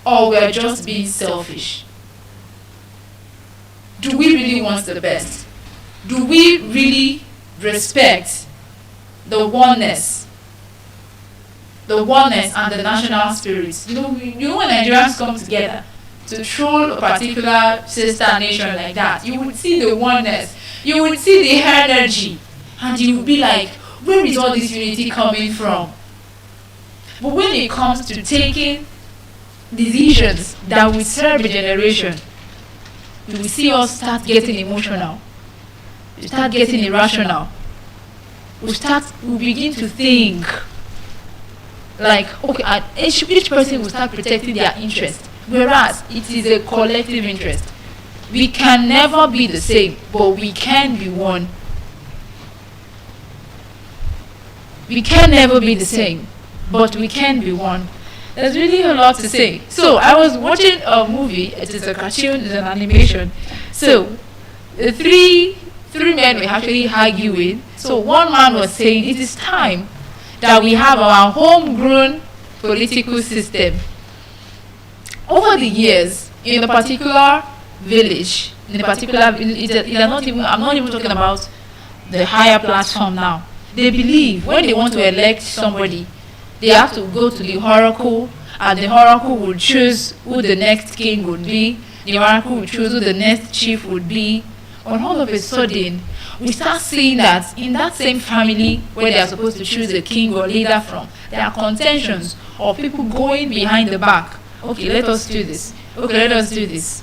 Or we are just being selfish? Do we really want the best? Do we really respect the oneness and the national spirit? You know when Nigerians come together to troll a particular sister nation like that, you would see the oneness, you would see the energy, and you would be like, where is all this unity coming from? But when it comes to taking decisions that will serve a generation, you will see us start getting emotional. You start getting irrational. We begin to think like, okay, each person will start protecting their interest, whereas it is a collective interest. We can never be the same, but we can be one. We can never be the same, but we can be one. There's really a lot to say. So I was watching a movie. It is a cartoon, it's an animation. So the three men were actually arguing. So one man was saying it is time that we have our homegrown political system. Over the years, in a particular village, I'm not even talking about the higher platform now. They believe when they want to elect somebody, they have to go to the oracle, and the oracle will choose who the next king would be. The oracle will choose who the next chief would be. And all of a sudden, we start seeing that in that same family where they are supposed to choose a king or leader from, there are contentions of people going behind the back. Okay, let us do this. Okay, let us do this.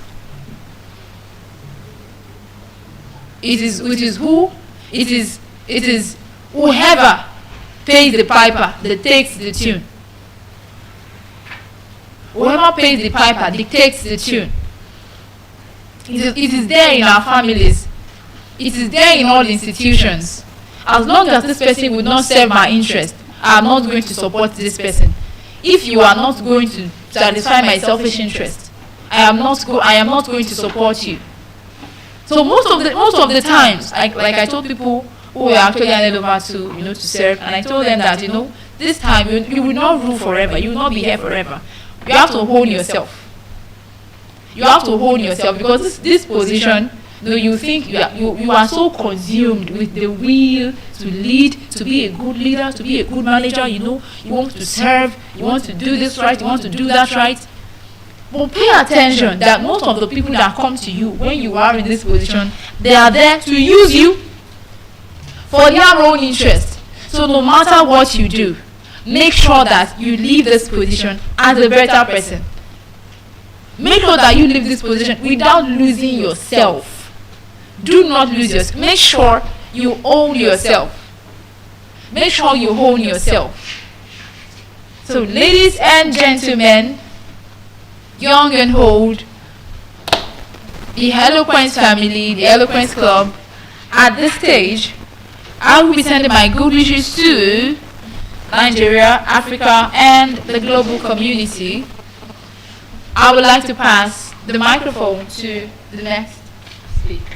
It is whoever pays the piper that takes the tune. Whoever pays the piper dictates the tune. It is there in our families. It is there in all institutions. As long as this person will not serve my interest, I am not going to support this person. If you are not going to satisfy my selfish interest, I am not going to support you. So most of the times, like I told people who were actually handed over to serve, and I told them that this time you will not rule forever. You will not be here forever. You have to hold yourself. You have to hold yourself, because this position, you think you are so consumed with the will to lead, to be a good leader, to be a good manager. You want to serve, you want to do this right, you want to do that right. But pay attention that most of the people that come to you when you are in this position, they are there to use you for their own interest. So no matter what you do, make sure that you leave this position as a better person. Make sure that you leave this position without losing yourself. Do not lose yourself. Make sure you own yourself. Make sure you own yourself. So ladies and gentlemen, young and old, the Eloquence family, the Eloquence Club, at this stage, I will be sending my good wishes to Nigeria, Africa, and the global community. I would like to pass the microphone to the next speaker.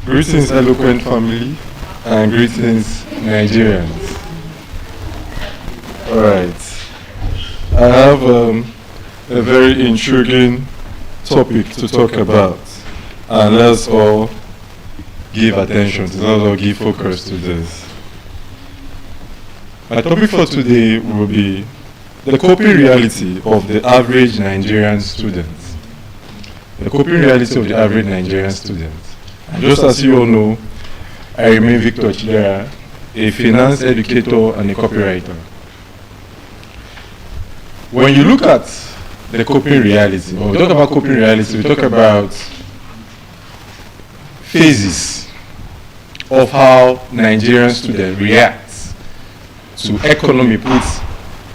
Greetings, Eloquent family, and greetings, Nigerians. Alright. I have a very intriguing topic to talk about, and let's all give attention to, let's all give focus to this. My topic for today will be the coping reality of the average Nigerian student. The coping reality of the average Nigerian student. And just as you all know, I remain Victor Chidera, a finance educator and a copywriter. When you look at the coping reality, when we talk about coping reality, we talk about phases of how Nigerian students react to economy put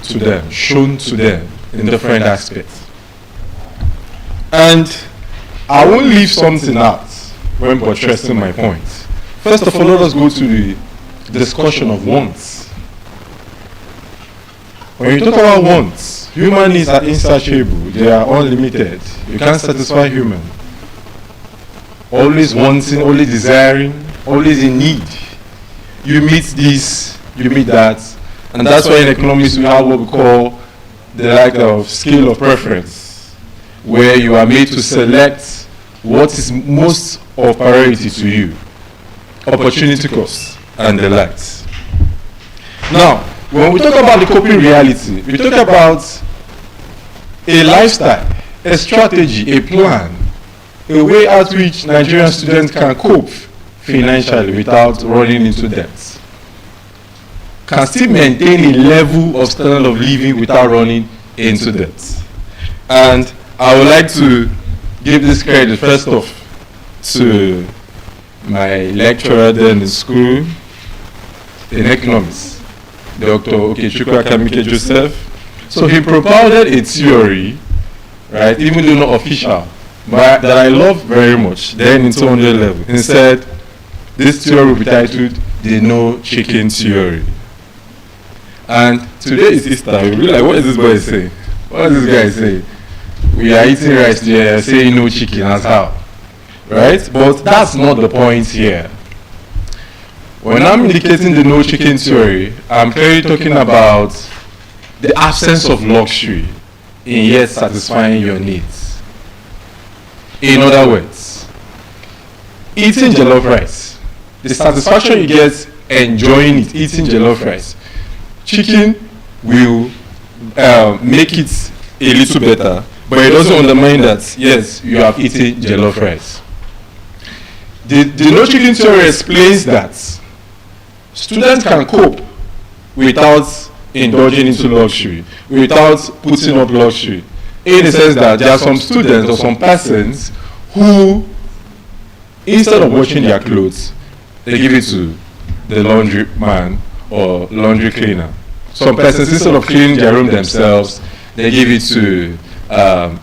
to them, shown to them in different aspects. And I won't leave something out when buttressing my point. First of all, let us go to the discussion of wants. When you talk about wants, human needs are insatiable, they are unlimited. You can't satisfy human. Always wanting, always desiring, always in need. You meet this, you meet that, and that's why in economics we have what we call the like of scale of preference, where you are made to select what is most of priority to you, opportunity cost, and the likes. Now, when we talk about the coping reality, we talk about a lifestyle, a strategy, a plan, a way at which Nigerian students can cope financially without running into debt, can still maintain a level of standard of living without running into debt. And I would like to give this credit first off to my lecturer then in school in economics, Dr. Okechukwu Akamike Joseph. So he propounded a theory, right, even though not official, but that I love very much, then in 200 level. He said, this theory will be titled the no chicken theory. And today is Easter. We'll be like, what is this boy saying? What is this guy saying? We are eating rice, they are saying no chicken, as how? Right? But that's not the point here. When I'm indicating the no chicken theory, I'm clearly talking about the absence of luxury in yet satisfying your needs. In other words, eating jollof rice, the satisfaction you get enjoying it, eating jollof rice, chicken will make it a little better, but it doesn't undermine that, yes, you have eaten jollof rice. The no chicken theory explains that students can cope without indulging into luxury, without putting up luxury, in the sense that there are some students or some persons who, instead of washing their clothes, they give it to the laundry man or laundry cleaner. Some persons, instead of cleaning their room themselves, they give it to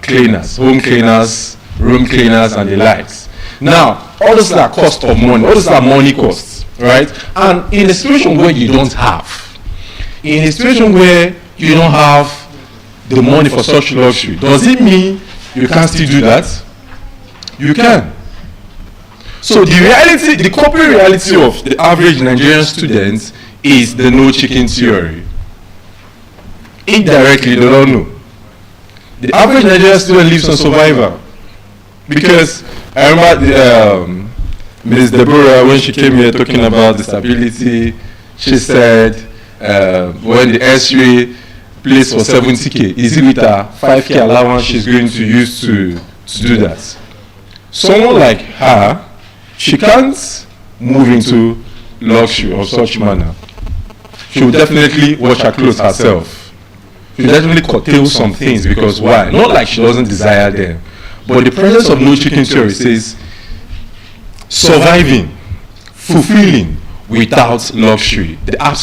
cleaners, home cleaners, room cleaners, and the likes. Now, all those are cost of money, all those are money costs, right? And in a situation where you don't have, in a situation where you don't have the money for such luxury, does it mean you can't still do that? You can. So the reality, the corporate reality of the average Nigerian student is the no chicken theory. Indirectly, they don't know. The average Nigerian student lives on survival. Because I remember Ms. Deborah, when she came here talking about disability, she said when the S-ray plays for 70K, is it with a 5K allowance she's going to use to do that? Someone like her, she can't move into luxury of such manner. She will definitely wash her clothes herself. She will definitely curtail some things, because why? Not like she doesn't desire them, but the presence of no chicken theory says surviving, fulfilling without luxury, the absence